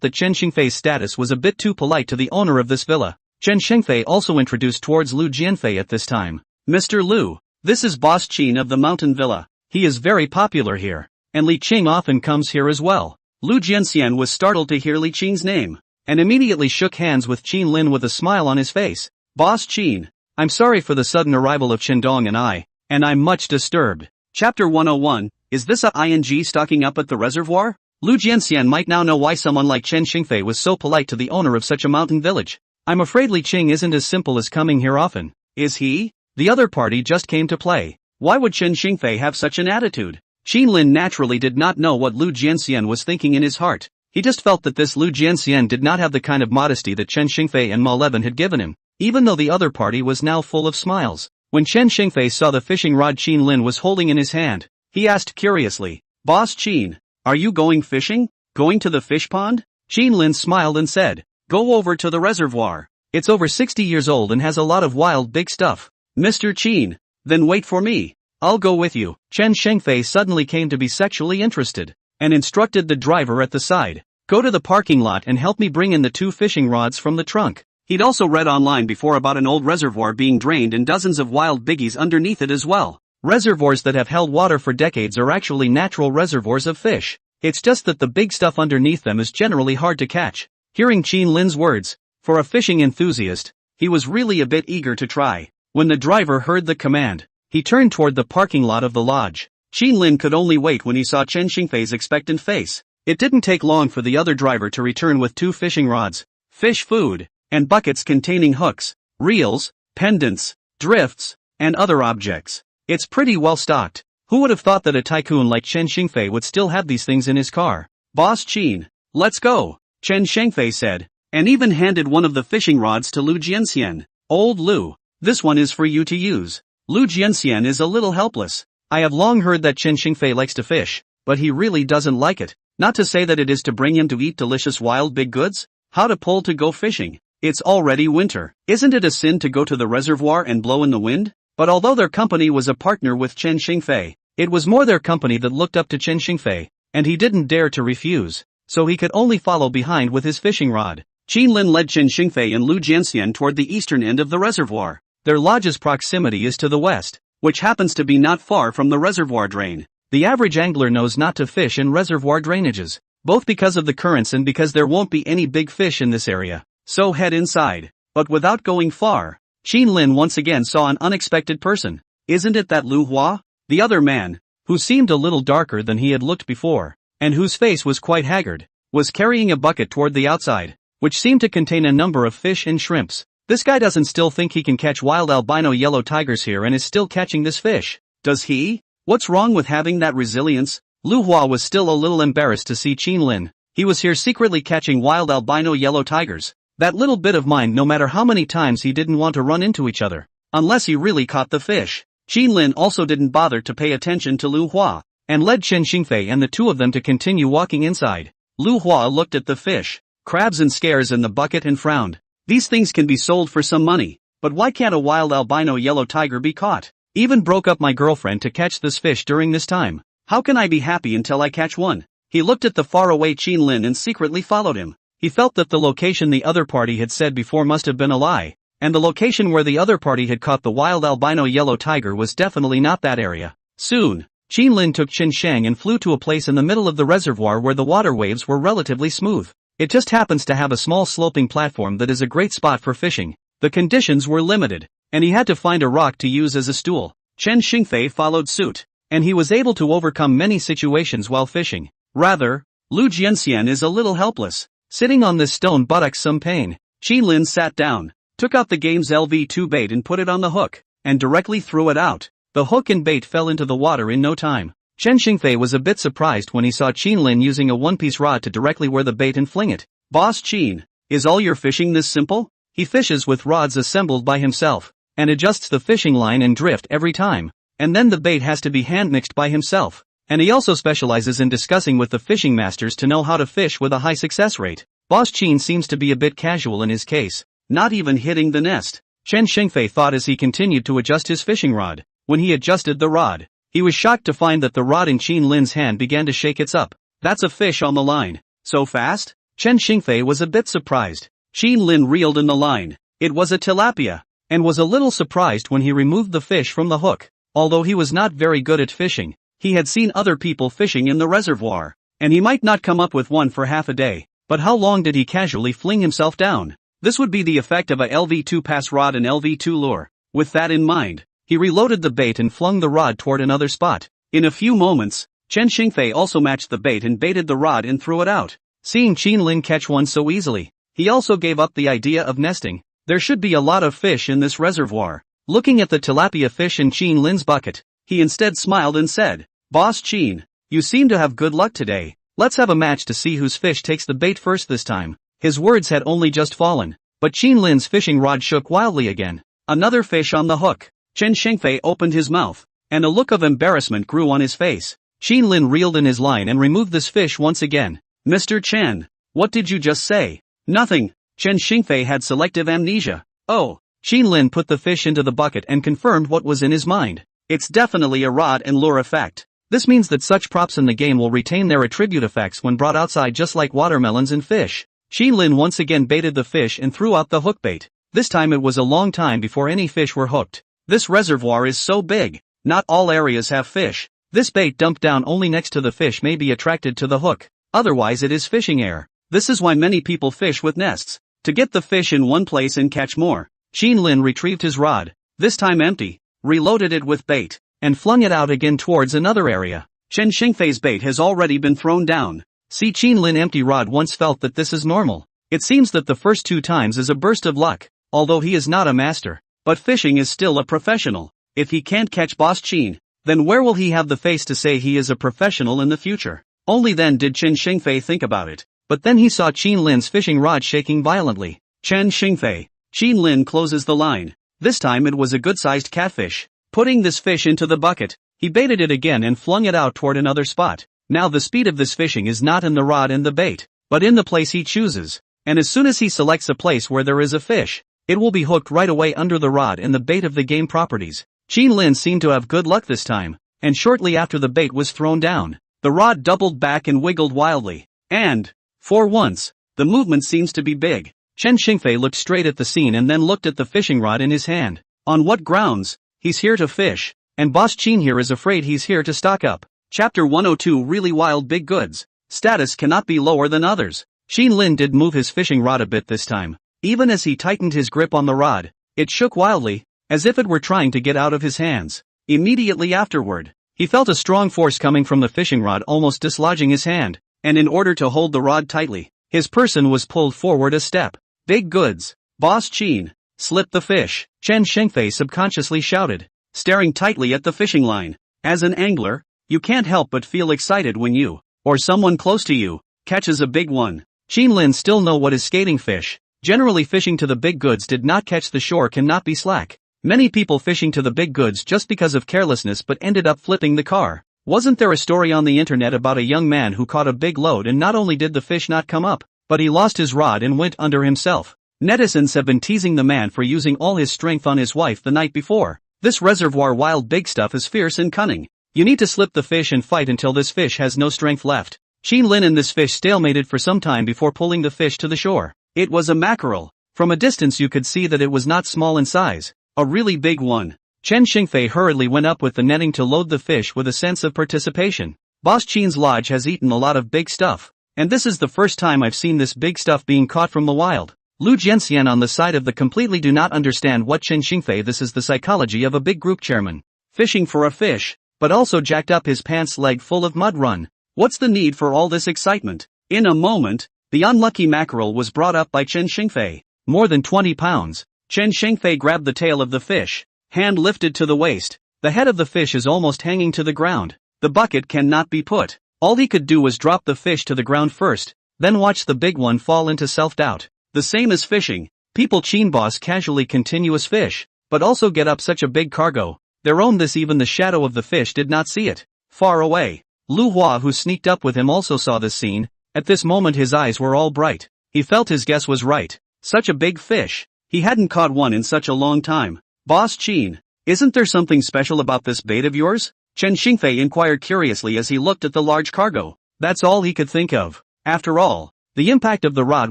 that Chen Xingfei's status was a bit too polite to the owner of this villa. Chen Xingfei also introduced towards Lu Jianfei at this time. Mr. Lu, this is Boss Qin of the Mountain Villa. He is very popular here, and Li Qing often comes here as well. Lu Jianxian was startled to hear Li Qing's name, and immediately shook hands with Qin Lin with a smile on his face. Boss Qin, I'm sorry for the sudden arrival of Qindong and I'm much disturbed. Chapter 101, is this a ING stocking up at the reservoir? Lu Jianxian might now know why someone like Chen Xingfei was so polite to the owner of such a mountain village. I'm afraid Li Qing isn't as simple as coming here often. Is he? The other party just came to play. Why would Chen Xingfei have such an attitude? Qin Lin naturally did not know what Lu Jianxian was thinking in his heart. He just felt that this Lu Jianxian did not have the kind of modesty that Chen Xingfei and Ma Levin had given him, even though the other party was now full of smiles. When Chen Xingfei saw the fishing rod Qin Lin was holding in his hand, he asked curiously, Boss Qin, are you going fishing? Going to the fish pond? Qin Lin smiled and said, go over to the reservoir. It's over 60 years old and has a lot of wild big stuff. Mr. Qin, then wait for me. I'll go with you. Chen Xingfei suddenly came to be sexually interested, and instructed the driver at the side, go to the parking lot and help me bring in the 2 fishing rods from the trunk. He'd also read online before about an old reservoir being drained and dozens of wild biggies underneath it as well. Reservoirs that have held water for decades are actually natural reservoirs of fish. It's just that the big stuff underneath them is generally hard to catch. Hearing Qin Lin's words, for a fishing enthusiast, he was really a bit eager to try. When the driver heard the command, he turned toward the parking lot of the lodge. Qin Lin could only wait when he saw Chen Xingfei's expectant face. It didn't take long for the other driver to return with 2 fishing rods, fish food, and buckets containing hooks, reels, pendants, drifts, and other objects. It's pretty well stocked. Who would have thought that a tycoon like Chen Xingfei would still have these things in his car? Boss Qin, let's go, Chen Xingfei said, and even handed one of the fishing rods to Lu Jianxian. Old Lu, this one is for you to use. Lu Jianxian is a little helpless. I have long heard that Chen Xingfei likes to fish, but he really doesn't like it. Not to say that it is to bring him to eat delicious wild big goods. How to pull to go fishing. It's already winter. Isn't it a sin to go to the reservoir and blow in the wind? But although their company was a partner with Chen Xingfei, it was more their company that looked up to Chen Xingfei, and he didn't dare to refuse, so he could only follow behind with his fishing rod. Qin Lin led Chen Xingfei and Lu Jianxian toward the eastern end of the reservoir. Their lodge's proximity is to the west, which happens to be not far from the reservoir drain. The average angler knows not to fish in reservoir drainages, both because of the currents and because there won't be any big fish in this area. So head inside. But without going far, Qin Lin once again saw an unexpected person. Isn't it that Lu Hua? The other man, who seemed a little darker than he had looked before, and whose face was quite haggard, was carrying a bucket toward the outside, which seemed to contain a number of fish and shrimps. This guy doesn't still think he can catch wild albino yellow tigers here and is still catching this fish, does he? What's wrong with having that resilience? Lu Hua was still a little embarrassed to see Qin Lin. He was here secretly catching wild albino yellow tigers. That little bit of mind, no matter how many times he didn't want to run into each other, unless he really caught the fish. Qin Lin also didn't bother to pay attention to Lu Hua, and led Chen Xingfei and the two of them to continue walking inside. Lu Hua looked at the fish, crabs and scares in the bucket and frowned. These things can be sold for some money, but why can't a wild albino yellow tiger be caught? Even broke up my girlfriend to catch this fish during this time. How can I be happy until I catch one? He looked at the faraway Qin Lin and secretly followed him. He felt that the location the other party had said before must have been a lie, and the location where the other party had caught the wild albino yellow tiger was definitely not that area. Soon, Qin Lin took Qin Shang and flew to a place in the middle of the reservoir where the water waves were relatively smooth. It just happens to have a small sloping platform that is a great spot for fishing. The conditions were limited, and he had to find a rock to use as a stool. Chen Xingfei followed suit, and he was able to overcome many situations while fishing. Rather, Lu Jianxian is a little helpless. Sitting on this stone buttocks some pain. Qin Lin sat down, took out the game's LV2 bait and put it on the hook, and directly threw it out. The hook and bait fell into the water in no time. Chen Xingfei was a bit surprised when he saw Qin Lin using a one-piece rod to directly wear the bait and fling it. Boss Qin, is all your fishing this simple? He fishes with rods assembled by himself, and adjusts the fishing line and drift every time, and then the bait has to be hand-mixed by himself. And he also specializes in discussing with the fishing masters to know how to fish with a high success rate. Boss Qin seems to be a bit casual in his case, not even hitting the nest. Chen Xingfei thought as he continued to adjust his fishing rod. When he adjusted the rod, he was shocked to find that the rod in Qin Lin's hand began to shake its up. That's a fish on the line. So fast? Chen Xingfei was a bit surprised. Qin Lin reeled in the line. It was a tilapia, and was a little surprised when he removed the fish from the hook. Although he was not very good at fishing, he had seen other people fishing in the reservoir, and he might not come up with one for half a day. But how long did he casually fling himself down? This would be the effect of a LV2 pass rod and LV2 lure. With that in mind, he reloaded the bait and flung the rod toward another spot. In a few moments, Chen Xingfei also matched the bait and baited the rod and threw it out. Seeing Qin Lin catch one so easily, he also gave up the idea of nesting. There should be a lot of fish in this reservoir. Looking at the tilapia fish in Qin Lin's bucket, he instead smiled and said, Boss Qin, you seem to have good luck today. Let's have a match to see whose fish takes the bait first this time. His words had only just fallen, but Qin Lin's fishing rod shook wildly again. Another fish on the hook. Chen Xingfei opened his mouth, and a look of embarrassment grew on his face. Qin Lin reeled in his line and removed this fish once again. Mr. Chen, what did you just say? Nothing. Chen Xingfei had selective amnesia. Oh. Qin Lin put the fish into the bucket and confirmed what was in his mind. It's definitely a rod and lure effect. This means that such props in the game will retain their attribute effects when brought outside, just like watermelons and fish. Qin Lin once again baited the fish and threw out the hook bait. This time it was a long time before any fish were hooked. This reservoir is so big, not all areas have fish. This bait dumped down only next to the fish may be attracted to the hook, otherwise it is fishing air. This is why many people fish with nests, to get the fish in one place and catch more. Qin Lin retrieved his rod, this time empty, reloaded it with bait, and flung it out again towards another area. Chen Xingfei's bait has already been thrown down. See, Qin Lin empty rod once felt that this is normal. It seems that the first 2 times is a burst of luck, although he is not a master. But fishing is still a professional. If he can't catch Boss Qin, then where will he have the face to say he is a professional in the future? Only then did Chen Xingfei think about it. But then he saw Qin Lin's fishing rod shaking violently. Chen Xingfei. Qin Lin closes the line. This time it was a good-sized catfish. Putting this fish into the bucket, he baited it again and flung it out toward another spot. Now the speed of this fishing is not in the rod and the bait, but in the place he chooses. And as soon as he selects a place where there is a fish, it will be hooked right away under the rod and the bait of the game properties. Qin Lin seemed to have good luck this time, and shortly after the bait was thrown down, the rod doubled back and wiggled wildly. And, for once, the movement seems to be big. Chen Xingfei looked straight at the scene and then looked at the fishing rod in his hand. On what grounds? He's here to fish, and Boss Qin here is afraid he's here to stock up. Chapter 102 Really Wild Big Goods. Status cannot be lower than others. Qin Lin did move his fishing rod a bit this time. Even as he tightened his grip on the rod, it shook wildly, as if it were trying to get out of his hands. Immediately afterward, he felt a strong force coming from the fishing rod almost dislodging his hand, and in order to hold the rod tightly, his person was pulled forward a step. Big goods. Boss Qin. Slip the fish, Chen Xingfei subconsciously shouted, staring tightly at the fishing line. As an angler, you can't help but feel excited when you, or someone close to you, catches a big one. Qin Lin still know what is skating fish. Generally fishing to the big goods did not catch the shore cannot be slack. Many people fishing to the big goods just because of carelessness but ended up flipping the car. Wasn't there a story on the internet about a young man who caught a big load and not only did the fish not come up, but he lost his rod and went under himself? Netizens have been teasing the man for using all his strength on his wife the night before. This reservoir wild big stuff is fierce and cunning. You need to slip the fish and fight until this fish has no strength left. Qin Lin and this fish stalemated for some time before pulling the fish to the shore. It was a mackerel. From a distance you could see that it was not small in size. A really big one. Chen Xingfei hurriedly went up with the netting to load the fish with a sense of participation. Boss Qin's lodge has eaten a lot of big stuff, and this is the first time I've seen this big stuff being caught from the wild. Lu Jianxian on the side of the completely do not understand what Chen Xingfei. This is the psychology of a big group chairman. Fishing for a fish, but also jacked up his pants leg full of mud. Run. What's the need for all this excitement? In a moment, the unlucky mackerel was brought up by Chen Xingfei. More than 20 pounds. Chen Xingfei grabbed the tail of the fish, hand lifted to the waist. The head of the fish is almost hanging to the ground. The bucket cannot be put. All he could do was drop the fish to the ground first, then watch the big one fall into self-doubt. The same as fishing. People Qin boss casually continuous fish, but also get up such a big cargo. Their own this even the shadow of the fish did not see it. Far away. Lu Hua who sneaked up with him also saw this scene. At this moment his eyes were all bright. He felt his guess was right. Such a big fish. He hadn't caught one in such a long time. Boss Qin, isn't there something special about this bait of yours? Chen Xingfei inquired curiously as he looked at the large cargo. That's all he could think of. After all, the impact of the rod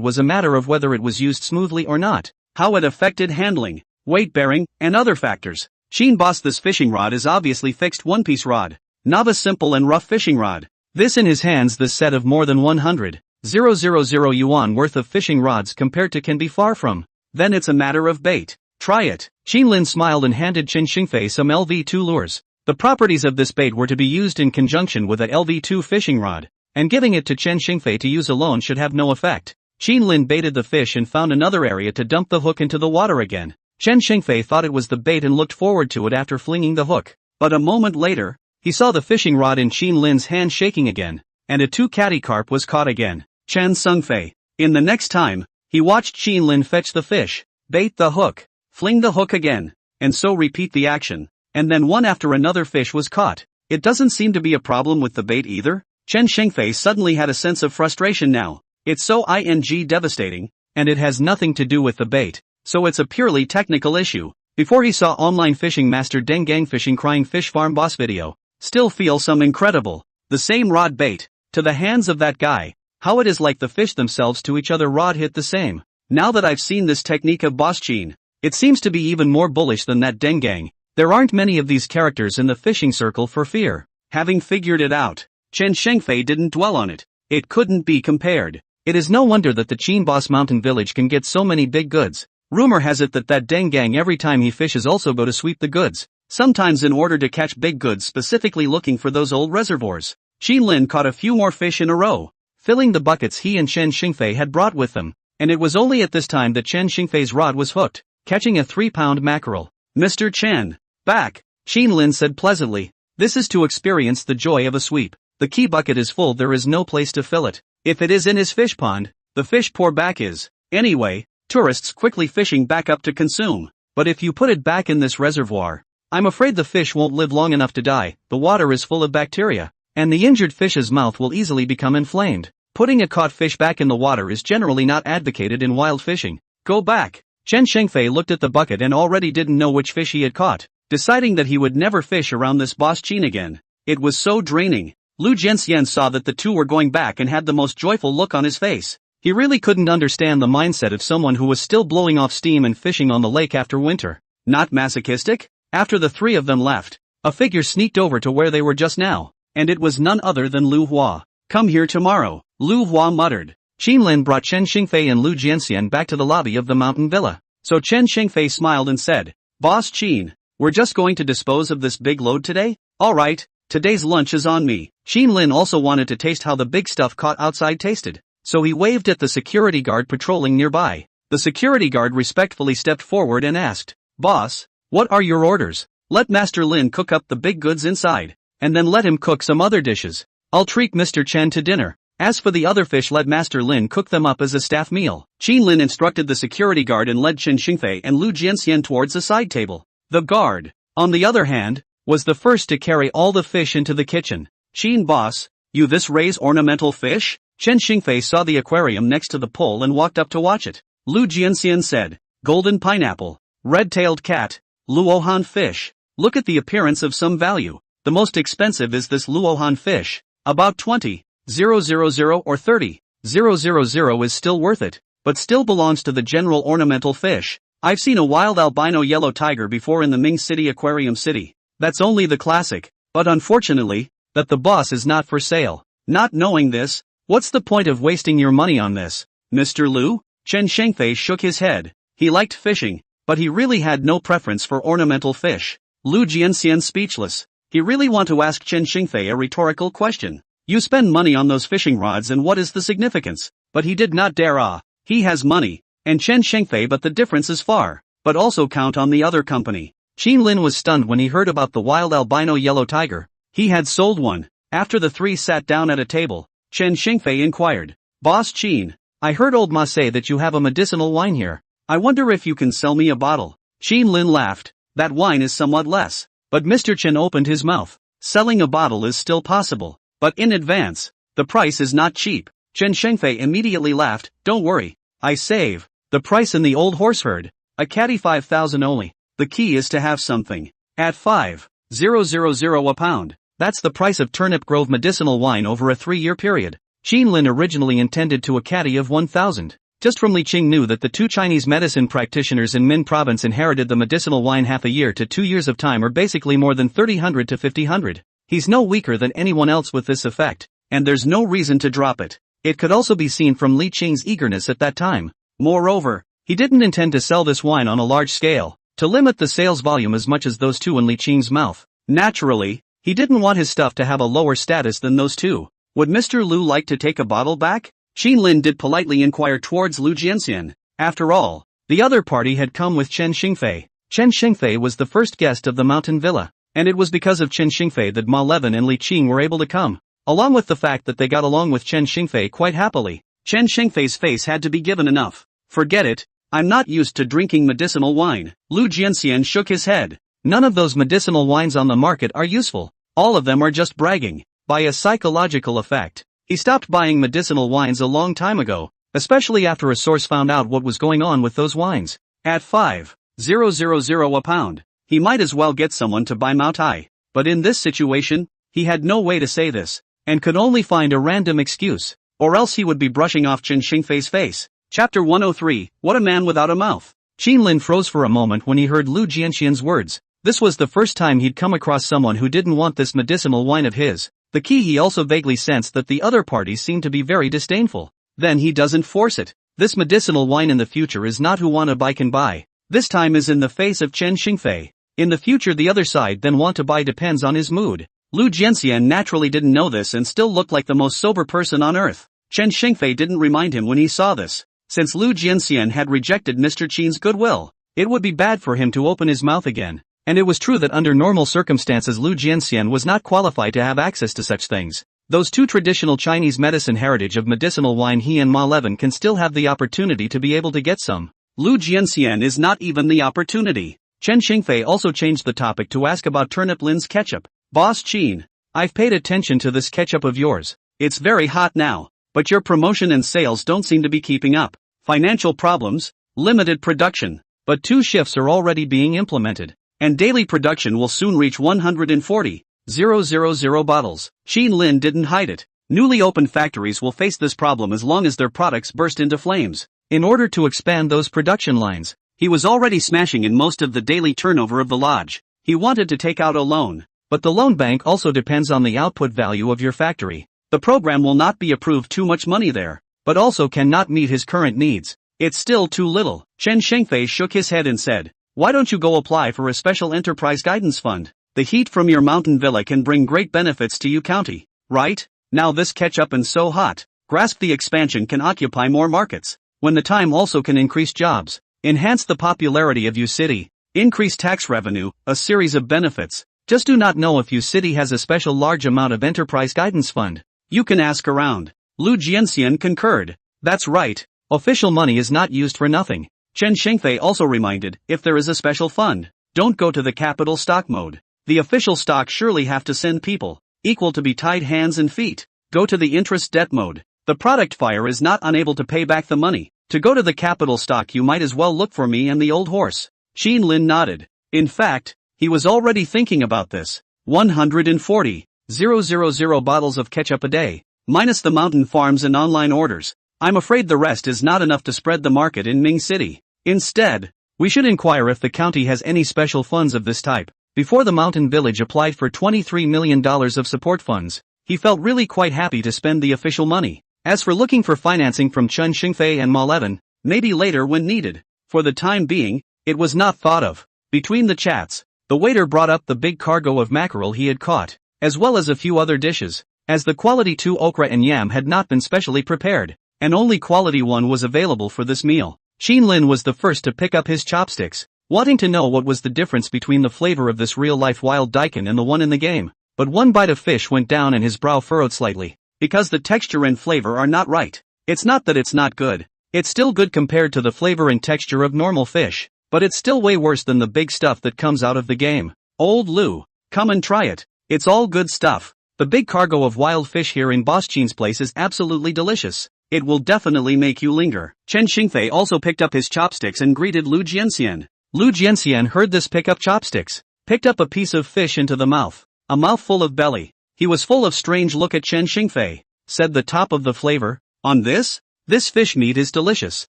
was a matter of whether it was used smoothly or not, how it affected handling, weight bearing, and other factors. Qin boss, this fishing rod is obviously fixed one-piece rod. Novice simple and rough fishing rod. This in his hands, this set of more than 100,000 yuan worth of fishing rods compared to can be far from. Then it's a matter of bait. Try it. Qin Lin smiled and handed Chen Xingfei some LV2 lures. The properties of this bait were to be used in conjunction with a LV2 fishing rod, and giving it to Chen Xingfei to use alone should have no effect. Qin Lin baited the fish and found another area to dump the hook into the water again. Chen Xingfei thought it was the bait and looked forward to it after flinging the hook. But a moment later, he saw the fishing rod in Qin Lin's hand shaking again, and a two-catty carp was caught again. Chen Xingfei. In the next time, he watched Qin Lin fetch the fish, bait the hook, fling the hook again, and so repeat the action, and then one after another fish was caught. It doesn't seem to be a problem with the bait either. Chen Xingfei suddenly had a sense of frustration now. It's so devastating, and it has nothing to do with the bait, so it's a purely technical issue. Before he saw online fishing master Deng Gang Fishing Crying Fish Farm Boss video, still feel some incredible, the same rod bait, to the hands of that guy, how it is like the fish themselves to each other rod hit the same. Now that I've seen this technique of Boss Qin, it seems to be even more bullish than that Deng Gang. There aren't many of these characters in the fishing circle for fear. Having figured it out, Chen Xingfei didn't dwell on it. It couldn't be compared. It is no wonder that the Qin Boss Mountain Village can get so many big goods. Rumor has it that Deng Gang every time he fishes also go to sweep the goods, sometimes in order to catch big goods, specifically looking for those old reservoirs. Qin Lin caught a few more fish in a row. filling the buckets he and Chen Xingfei had brought with them, and it was only at this time that Chen Xingfei's rod was hooked, catching a 3-pound mackerel. "Mr. Chen, back," Qin Lin said pleasantly. "This is to experience the joy of a sweep. The key bucket is full, there is no place to fill it. If it is in his fish pond, the fish pour back is. Anyway, tourists quickly fishing back up to consume. But if you put it back in this reservoir, I'm afraid the fish won't live long enough to die. The water is full of bacteria, and the injured fish's mouth will easily become inflamed. Putting a caught fish back in the water is generally not advocated in wild fishing. Go back." Chen Xingfei looked at the bucket and already didn't know which fish he had caught, deciding that he would never fish around this boss Qin again. It was so draining. Lu Jianxian saw that the two were going back and had the most joyful look on his face. He really couldn't understand the mindset of someone who was still blowing off steam and fishing on the lake after winter. Not masochistic? After the three of them left, a figure sneaked over to where they were just now, and it was none other than Lu Hua. "Come here tomorrow," Lu Hua muttered. Qin Lin brought Chen Xingfei and Lu Jianxian back to the lobby of the mountain villa. So Chen Xingfei smiled and said, "Boss Qin, we're just going to dispose of this big load today? Alright, today's lunch is on me." Qin Lin also wanted to taste how the big stuff caught outside tasted, so he waved at the security guard patrolling nearby. The security guard respectfully stepped forward and asked, "Boss, what are your orders?" "Let Master Lin cook up the big goods inside, and then let him cook some other dishes. I'll treat Mr. Chen to dinner. As for the other fish, let Master Lin cook them up as a staff meal." Qin Lin instructed the security guard and led Chen Xingfei and Lu Jianxian towards the side table. The guard, on the other hand, was the first to carry all the fish into the kitchen. "Qin boss, you this raise ornamental fish?" Chen Xingfei saw the aquarium next to the pole and walked up to watch it. Lu Jianxian said, "Golden pineapple, red-tailed cat, luohan fish. Look at the appearance of some value. The most expensive is this luohan fish, about 20,000 or 30,000 is still worth it, but still belongs to the general ornamental fish. I've seen a wild albino yellow tiger before in the Ming City Aquarium City. That's only the classic, but unfortunately, that the boss is not for sale. Not knowing this, what's the point of wasting your money on this, Mr. Lu?" Chen Shengfei shook his head. He liked fishing, but he really had no preference for ornamental fish. Lu Jianxian speechless. He really want to ask Chen Xingfei a rhetorical question. You spend money on those fishing rods and what is the significance? But he did not dare. He has money, and Chen Xingfei, but the difference is far. But also count on the other company. Qin Lin was stunned when he heard about the wild albino yellow tiger. He had sold one. After the three sat down at a table, Chen Xingfei inquired, "Boss Qin, I heard old Ma say that you have a medicinal wine here. I wonder if you can sell me a bottle." Qin Lin laughed. "That wine is somewhat less." But Mr. Chen opened his mouth. "Selling a bottle is still possible, but in advance, the price is not cheap." Chen Shengfei immediately laughed. "Don't worry, I save. The price in the old horse herd, a caddy 5,000 only. The key is to have something. At 5,000 a pound, that's the price of Turnip Grove medicinal wine over a 3-year period." Qin Lin originally intended to a caddy of 1,000. Just from Li Qing knew that the two Chinese medicine practitioners in Min province inherited the medicinal wine half a year to 2 years of time, or basically more than 300 to 500. He's no weaker than anyone else with this effect, and there's no reason to drop it. It could also be seen from Li Qing's eagerness at that time. Moreover, he didn't intend to sell this wine on a large scale, to limit the sales volume as much as those two in Li Qing's mouth. Naturally, he didn't want his stuff to have a lower status than those two. Would Mr. Lu like to take a bottle back? Qin Lin did politely inquire towards Lu Jianxian. After all, the other party had come with Chen Xingfei. Chen Xingfei was the first guest of the mountain villa, and it was because of Chen Xingfei that Ma Levin and Li Qing were able to come, along with the fact that they got along with Chen Xingfei quite happily. Chen Xingfei's face had to be given enough. "Forget it, I'm not used to drinking medicinal wine." Lu Jianxian shook his head. "None of those medicinal wines on the market are useful. All of them are just bragging." By a psychological effect, he stopped buying medicinal wines a long time ago, especially after a source found out what was going on with those wines. At 5,000 a pound, he might as well get someone to buy Mao Tai. But in this situation, he had no way to say this, and could only find a random excuse, or else he would be brushing off Chen Xingfei's face. Chapter 103, What a Man Without a Mouth. Qin Lin froze for a moment when he heard Lu Jianxian's words. This was the first time he'd come across someone who didn't want this medicinal wine of his. The key, he also vaguely sensed that the other parties seemed to be very disdainful. Then he doesn't force it. This medicinal wine in the future is not who wanna buy can buy. This time is in the face of Chen Xingfei. In the future the other side then want to buy depends on his mood. Lu Jianxian naturally didn't know this and still looked like the most sober person on earth. Chen Xingfei didn't remind him when he saw this. Since Lu Jianxian had rejected Mr. Qin's goodwill, it would be bad for him to open his mouth again. And it was true that under normal circumstances Lu Jianxian was not qualified to have access to such things. Those two traditional Chinese medicine heritage of medicinal wine he and Ma Levin can still have the opportunity to be able to get some. Lu Jianxian is not even the opportunity. Chen Xingfei also changed the topic to ask about Turnip Lin's ketchup. Boss Qin, I've paid attention to this ketchup of yours. It's very hot now, but your promotion and sales don't seem to be keeping up. Financial problems, limited production, but 2 shifts are already being implemented. And daily production will soon reach 140,000 bottles. Qin Lin didn't hide it. Newly opened factories will face this problem as long as their products burst into flames. In order to expand those production lines, he was already smashing in most of the daily turnover of the lodge. He wanted to take out a loan, but the loan bank also depends on the output value of your factory. The program will not be approved too much money there, but also cannot meet his current needs. It's still too little. Chen Xingfei shook his head and said, why don't you go apply for a special enterprise guidance fund? The heat from your mountain villa can bring great benefits to you county, right? Now this ketchup and so hot. Grasp the expansion can occupy more markets. When the time also can increase jobs, enhance the popularity of you city, increase tax revenue, a series of benefits. Just do not know if you city has a special large amount of enterprise guidance fund. You can ask around. Lu Jianxian concurred. That's right. Official money is not used for nothing. Chen Xingfei also reminded, if there is a special fund, don't go to the capital stock mode. The official stock surely have to send people, equal to be tied hands and feet. Go to the interest debt mode. The product fire is not unable to pay back the money. To go to the capital stock you might as well look for me and the old horse. Qin Lin nodded. In fact, he was already thinking about this. 140,000 bottles of ketchup a day, minus the mountain farms and online orders. I'm afraid the rest is not enough to spread the market in Ming City. Instead, we should inquire if the county has any special funds of this type. Before the mountain village applied for $23 million of support funds, he felt really quite happy to spend the official money. As for looking for financing from Chen Xingfei and Ma Levin, maybe later when needed. For the time being, it was not thought of. Between the chats, the waiter brought up the big cargo of mackerel he had caught, as well as a few other dishes, as the quality 2 okra and yam had not been specially prepared, and only quality 1 was available for this meal. Qin Lin was the first to pick up his chopsticks, wanting to know what was the difference between the flavor of this real-life wild daikon and the one in the game. But one bite of fish went down and his brow furrowed slightly. Because the texture and flavor are not right. It's not that it's not good. It's still good compared to the flavor and texture of normal fish, but it's still way worse than the big stuff that comes out of the game. Old Lu, come and try it. It's all good stuff. The big cargo of wild fish here in Boss Qin's place is absolutely delicious. It will definitely make you linger. Chen Xingfei also picked up his chopsticks and greeted Lu Jianxian. Lu Jianxian heard this pick up chopsticks, picked up a piece of fish into the mouth, a mouthful of belly. He was full of strange look at Chen Xingfei, said the top of the flavor, on this? This fish meat is delicious,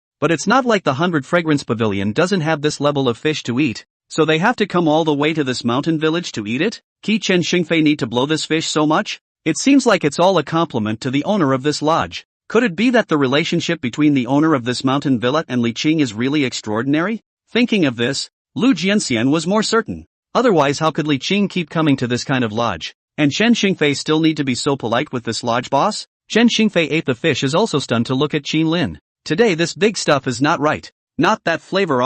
but it's not like the 100 Fragrance Pavilion doesn't have this level of fish to eat, so they have to come all the way to this mountain village to eat it? Chen Xingfei need to blow this fish so much? It seems like it's all a compliment to the owner of this lodge. Could it be that the relationship between the owner of this mountain villa and Li Qing is really extraordinary? Thinking of this, Lu Jianxian was more certain. Otherwise how could Li Qing keep coming to this kind of lodge? And Chen Xingfei still need to be so polite with this lodge boss? Chen Xingfei ate the fish is also stunned to look at Qin Lin. Today this big stuff is not right. Not that flavor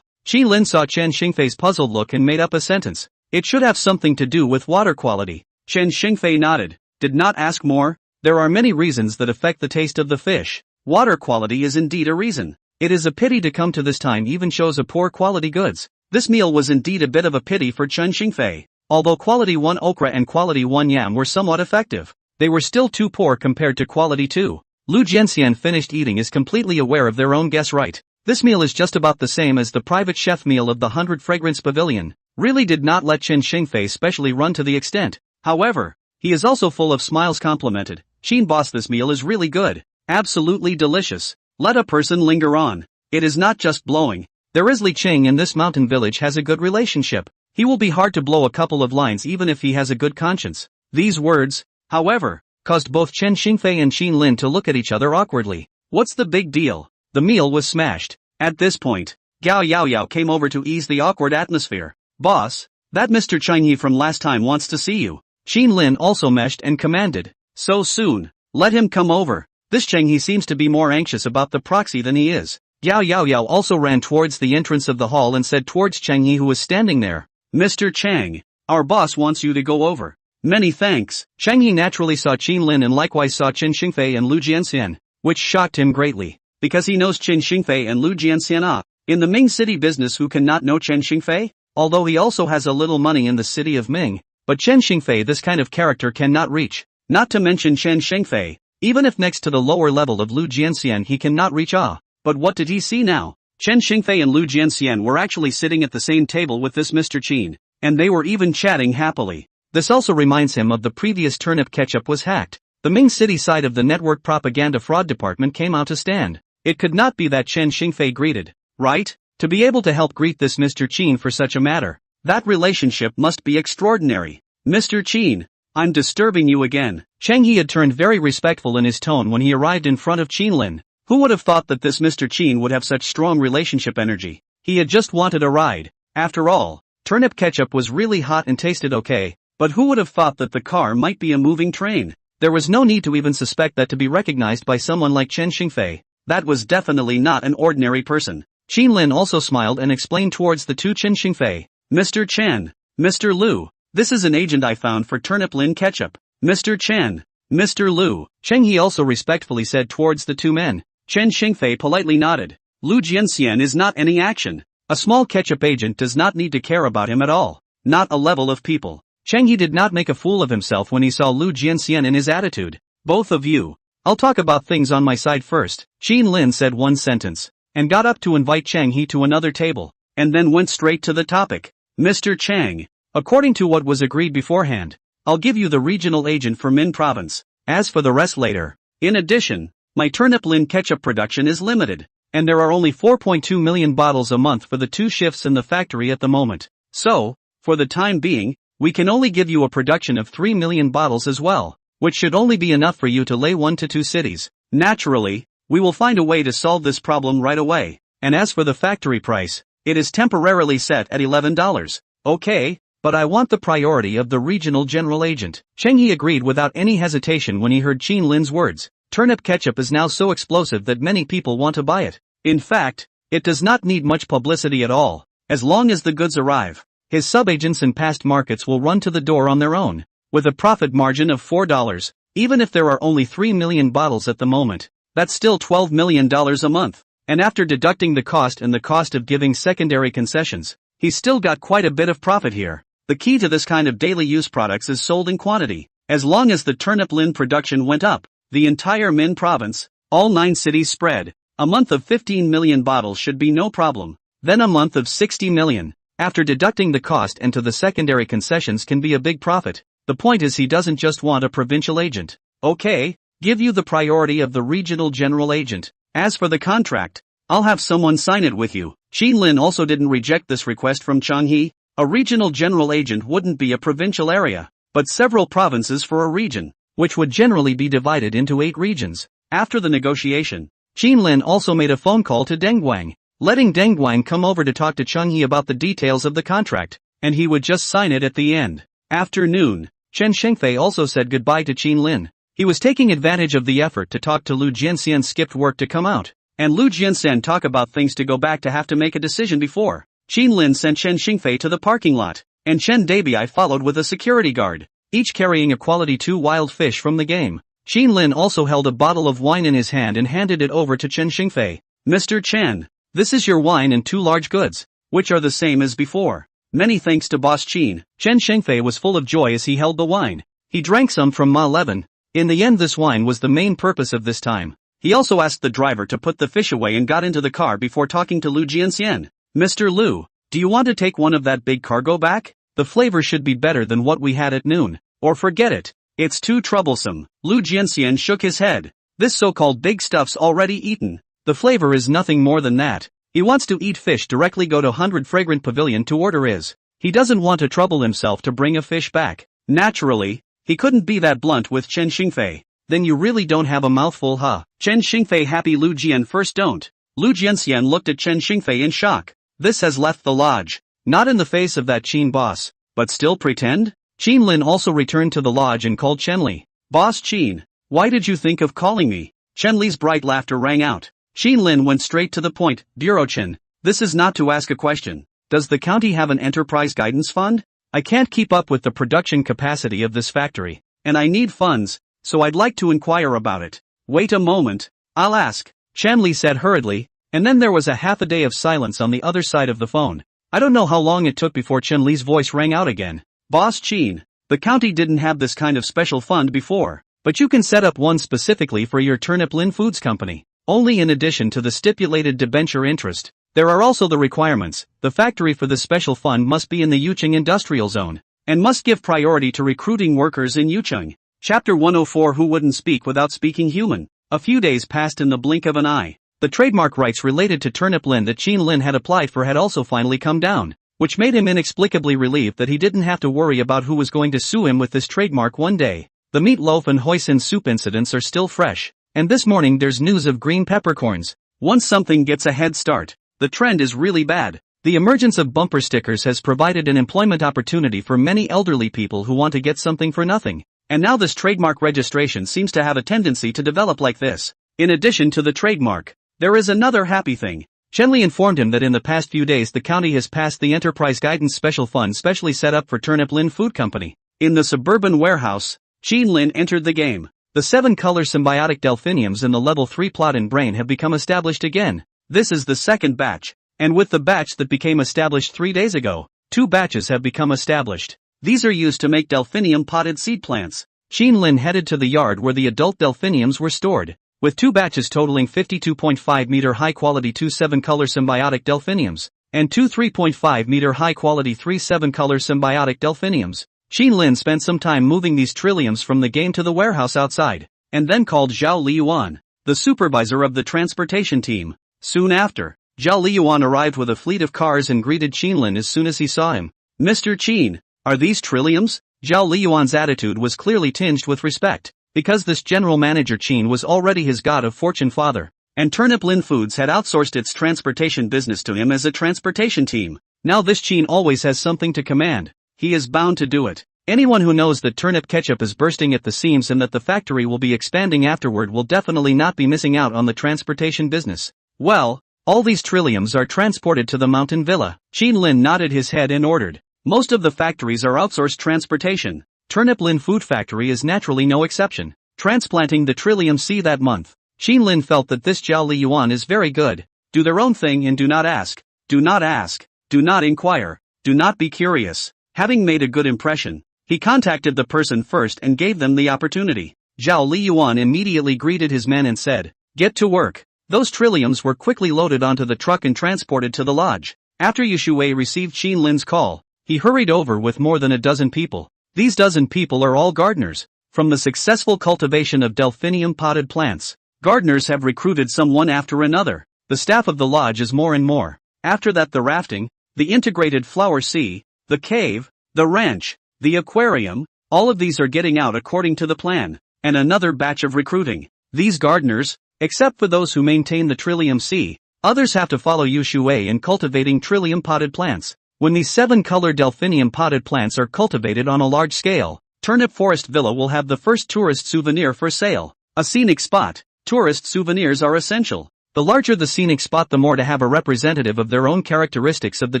Qin Lin saw Chen Xingfei's puzzled look and made up a sentence. It should have something to do with water quality. Chen Xingfei nodded. Did not ask more. There are many reasons that affect the taste of the fish. Water quality is indeed a reason. It is a pity to come to this time even shows a poor quality goods. This meal was indeed a bit of a pity for Chen Xingfei. Although quality 1 okra and quality 1 yam were somewhat effective, they were still too poor compared to quality 2. Lu Jianxian finished eating is completely aware of their own guess right. This meal is just about the same as the private chef meal of the 100 Fragrance Pavilion. Really did not let Chen Xingfei specially run to the extent. However, he is also full of smiles complimented. Qin boss, this meal is really good. Absolutely delicious. Let a person linger on. It is not just blowing. There is Li Qing in this mountain village has a good relationship. He will be hard to blow a couple of lines even if he has a good conscience. These words, however, caused both Chen Xingfei and Qin Lin to look at each other awkwardly. What's the big deal? The meal was smashed. At this point, Gao Yaoyao came over to ease the awkward atmosphere. Boss, that Mr. Chinyi from last time wants to see you. Qin Lin also meshed and commanded. So soon, let him come over. This Cheng He seems to be more anxious about the proxy than he is. Yao Yao Yao also ran towards the entrance of the hall and said towards Cheng He, who was standing there, "Mr. Chang, our boss wants you to go over." "Many thanks." Cheng He naturally saw Qin Lin and likewise saw Chen Xingfei and Lu Jianxian, which shocked him greatly, because he knows Chen Xingfei and Lu Jianxian in the Ming city business. Who can not know Chen Xingfei? Although he also has a little money in the city of Ming, but Chen Xingfei this kind of character cannot reach, not to mention Chen Xingfei, even if next to the lower level of Lu Jianxian he cannot reach. But what did he see now? Chen Xingfei and Lu Jianxian were actually sitting at the same table with this Mr. Qin, and they were even chatting happily. This also reminds him of the previous turnip ketchup was hacked. The Ming city side of the network propaganda fraud department came out to stand. It could not be that Chen Xingfei greeted, right? To be able to help greet this Mr. Qin for such a matter, that relationship must be extraordinary. "Mr. Qin, I'm disturbing you again." Cheng He had turned very respectful in his tone when he arrived in front of Qin Lin. Who would have thought that this Mr. Qin would have such strong relationship energy? He had just wanted a ride. After all, turnip ketchup was really hot and tasted okay, but who would have thought that the car might be a moving train? There was no need to even suspect that to be recognized by someone like Chen Xingfei. That was definitely not an ordinary person. Qin Lin also smiled and explained towards the two Chen Xingfei, "Mr. Chen, Mr. Lu, this is an agent I found for turnip Lin ketchup. Mr. Chen, Mr. Lu." Cheng He also respectfully said towards the two men. Chen Xingfei politely nodded. Lu Jianxian is not any action. A small ketchup agent does not need to care about him at all. Not a level of people. Cheng He did not make a fool of himself when he saw Lu Jianxian in his attitude. "Both of you. I'll talk about things on my side first." Qin Lin said one sentence, and got up to invite Cheng He to another table, and then went straight to the topic. "Mr. Chang, according to what was agreed beforehand, I'll give you the regional agent for Min province. As for the rest later. In addition, my turnip Lin ketchup production is limited, and there are only 4.2 million bottles a month for the 2 shifts in the factory at the moment. So, for the time being, we can only give you a production of 3 million bottles as well, which should only be enough for you to lay 1 to 2 cities. Naturally, we will find a way to solve this problem right away, and as for the factory price, it is temporarily set at $11. Okay, but I want the priority of the regional general agent." Cheng He agreed without any hesitation when he heard Qin Lin's words. Turnip ketchup is now so explosive that many people want to buy it. In fact, it does not need much publicity at all. As long as the goods arrive, his subagents in past markets will run to the door on their own, with a profit margin of $4. Even if there are only 3 million bottles at the moment, that's still $12 million a month. And after deducting the cost and the cost of giving secondary concessions, he's still got quite a bit of profit here. The key to this kind of daily use products is sold in quantity. As long as the turnip Lin production went up, the entire Min province, all 9 cities spread, a month of 15 million bottles should be no problem. Then a month of 60 million, after deducting the cost and to the secondary concessions, can be a big profit. The point is he doesn't just want a provincial agent. Okay, give you the priority of the regional general agent. As for the contract, I'll have someone sign it with you. Qin Lin also didn't reject this request from Cheng He. A regional general agent wouldn't be a provincial area, but several provinces for a region, which would generally be divided into 8 regions. After the negotiation, Qin Lin also made a phone call to Deng Guang, letting Deng Guang come over to talk to Cheng He about the details of the contract, and he would just sign it at the end. After noon, Chen Xingfei also said goodbye to Qin Lin. He was taking advantage of the effort to talk to Lu Jianxian skipped work to come out, and Lu Jianxian talk about things to go back to have to make a decision before. Qin Lin sent Chen Xingfei to the parking lot, and Chen Daibai followed with a security guard, each carrying a quality 2 wild fish from the game. Qin Lin also held a bottle of wine in his hand and handed it over to Chen Xingfei. "Mr. Chen, this is your wine and 2 large goods, which are the same as before. Many thanks to Boss Qin." Chen Xingfei was full of joy as he held the wine. He drank some from Ma 11. In the end, this wine was the main purpose of this time. He also asked the driver to put the fish away and got into the car before talking to Lu Jianxian. "Mr. Lu, do you want to take one of that big cargo back? The flavor should be better than what we had at noon. Or forget it, it's too troublesome." Lu Jianxian shook his head. "This so-called big stuff's already eaten. The flavor is nothing more than that. He wants to eat fish directly. Go to 100 Fragrant Pavilion to order his. He doesn't want to trouble himself to bring a fish back." Naturally, he couldn't be that blunt with Chen Xingfei. "Then you really don't have a mouthful, huh?" Chen Xingfei happy. Lu Jian first don't. Lu Jianxian looked at Chen Xingfei in shock. This has left the lodge. Not in the face of that Qin boss, but still pretend? Qin Lin also returned to the lodge and called Chen Li. "Boss Qin, why did you think of calling me?" Chen Li's bright laughter rang out. Qin Lin went straight to the point. Bureau Chen, this is not to ask a question. Does the county have an enterprise guidance fund? I can't keep up with the production capacity of this factory, and I need funds, so I'd like to inquire about it. Wait a moment, I'll ask, Chen Li said hurriedly, and then there was a half a day of silence on the other side of the phone. I don't know how long it took before Chen Li's voice rang out again. Boss Qin, the county didn't have this kind of special fund before, but you can set up one specifically for your Turnip Lin Foods Company. Only in addition to the stipulated debenture interest, there are also the requirements. The factory for the special fund must be in the Yucheng Industrial Zone, and must give priority to recruiting workers in Yucheng. Chapter 104. Who wouldn't speak without speaking human? A few days passed in the blink of an eye. The trademark rights related to Turnip Lin that Qin Lin had applied for had also finally come down, which made him inexplicably relieved that he didn't have to worry about who was going to sue him with this trademark one day. The meatloaf and hoisin soup incidents are still fresh, and this morning there's news of green peppercorns. Once something gets a head start, the trend is really bad. The emergence of bumper stickers has provided an employment opportunity for many elderly people who want to get something for nothing. And now this trademark registration seems to have a tendency to develop like this. In addition to the trademark, there is another happy thing. Chen Li informed him that in the past few days the county has passed the Enterprise Guidance Special Fund specially set up for Turnip Lin Food Company. In the suburban warehouse, Qin Lin entered the game. The 7-color symbiotic delphiniums in the level 3 plot in brain have become established again. This is the second batch, and with the batch that became established 3 days ago, 2 batches have become established. These are used to make delphinium potted seed plants. Qin Lin headed to the yard where the adult delphiniums were stored, with 2 batches totaling 52.5 meter high quality 2 7-color symbiotic delphiniums, and 2 3.5 meter high quality 3 7-color symbiotic delphiniums. Qin Lin spent some time moving these trilliums from the game to the warehouse outside, and then called Zhao Liyuan, the supervisor of the transportation team. Soon after, Zhao Liyuan arrived with a fleet of cars and greeted Qin Lin as soon as he saw him. Mr. Qin, are these trilliums? Zhao Liyuan's attitude was clearly tinged with respect, because this general manager Qin was already his god of fortune father, and Turnip Lin Foods had outsourced its transportation business to him as a transportation team. Now this Qin always has something to command. He is bound to do it. Anyone who knows that turnip ketchup is bursting at the seams and that the factory will be expanding afterward will definitely not be missing out on the transportation business. Well, all these trilliums are transported to the mountain villa. Qin Lin nodded his head and ordered. Most of the factories are outsourced transportation. Turnip Lin Food Factory is naturally no exception, transplanting the trillium C that month. Qin Lin felt that this Zhao Liyuan is very good. Do their own thing and do not ask. Do not ask. Do not inquire. Do not be curious. Having made a good impression, he contacted the person first and gave them the opportunity. Zhao Liyuan immediately greeted his men and said, "Get to work." Those trilliums were quickly loaded onto the truck and transported to the lodge. After Yushui received Qin Lin's call, he hurried over with more than a dozen people. These dozen people are all gardeners. From the successful cultivation of delphinium potted plants, gardeners have recruited some one after another. The staff of the lodge is more and more. After that the rafting, the integrated flower sea, the cave, the ranch, the aquarium, all of these are getting out according to the plan. And another batch of recruiting. These gardeners, except for those who maintain the trillium C, others have to follow Yushui in cultivating trillium potted plants. When these 7-color delphinium potted plants are cultivated on a large scale, Turnip Forest Villa will have the first tourist souvenir for sale. A scenic spot. Tourist souvenirs are essential. The larger the scenic spot, the more to have a representative of their own characteristics of the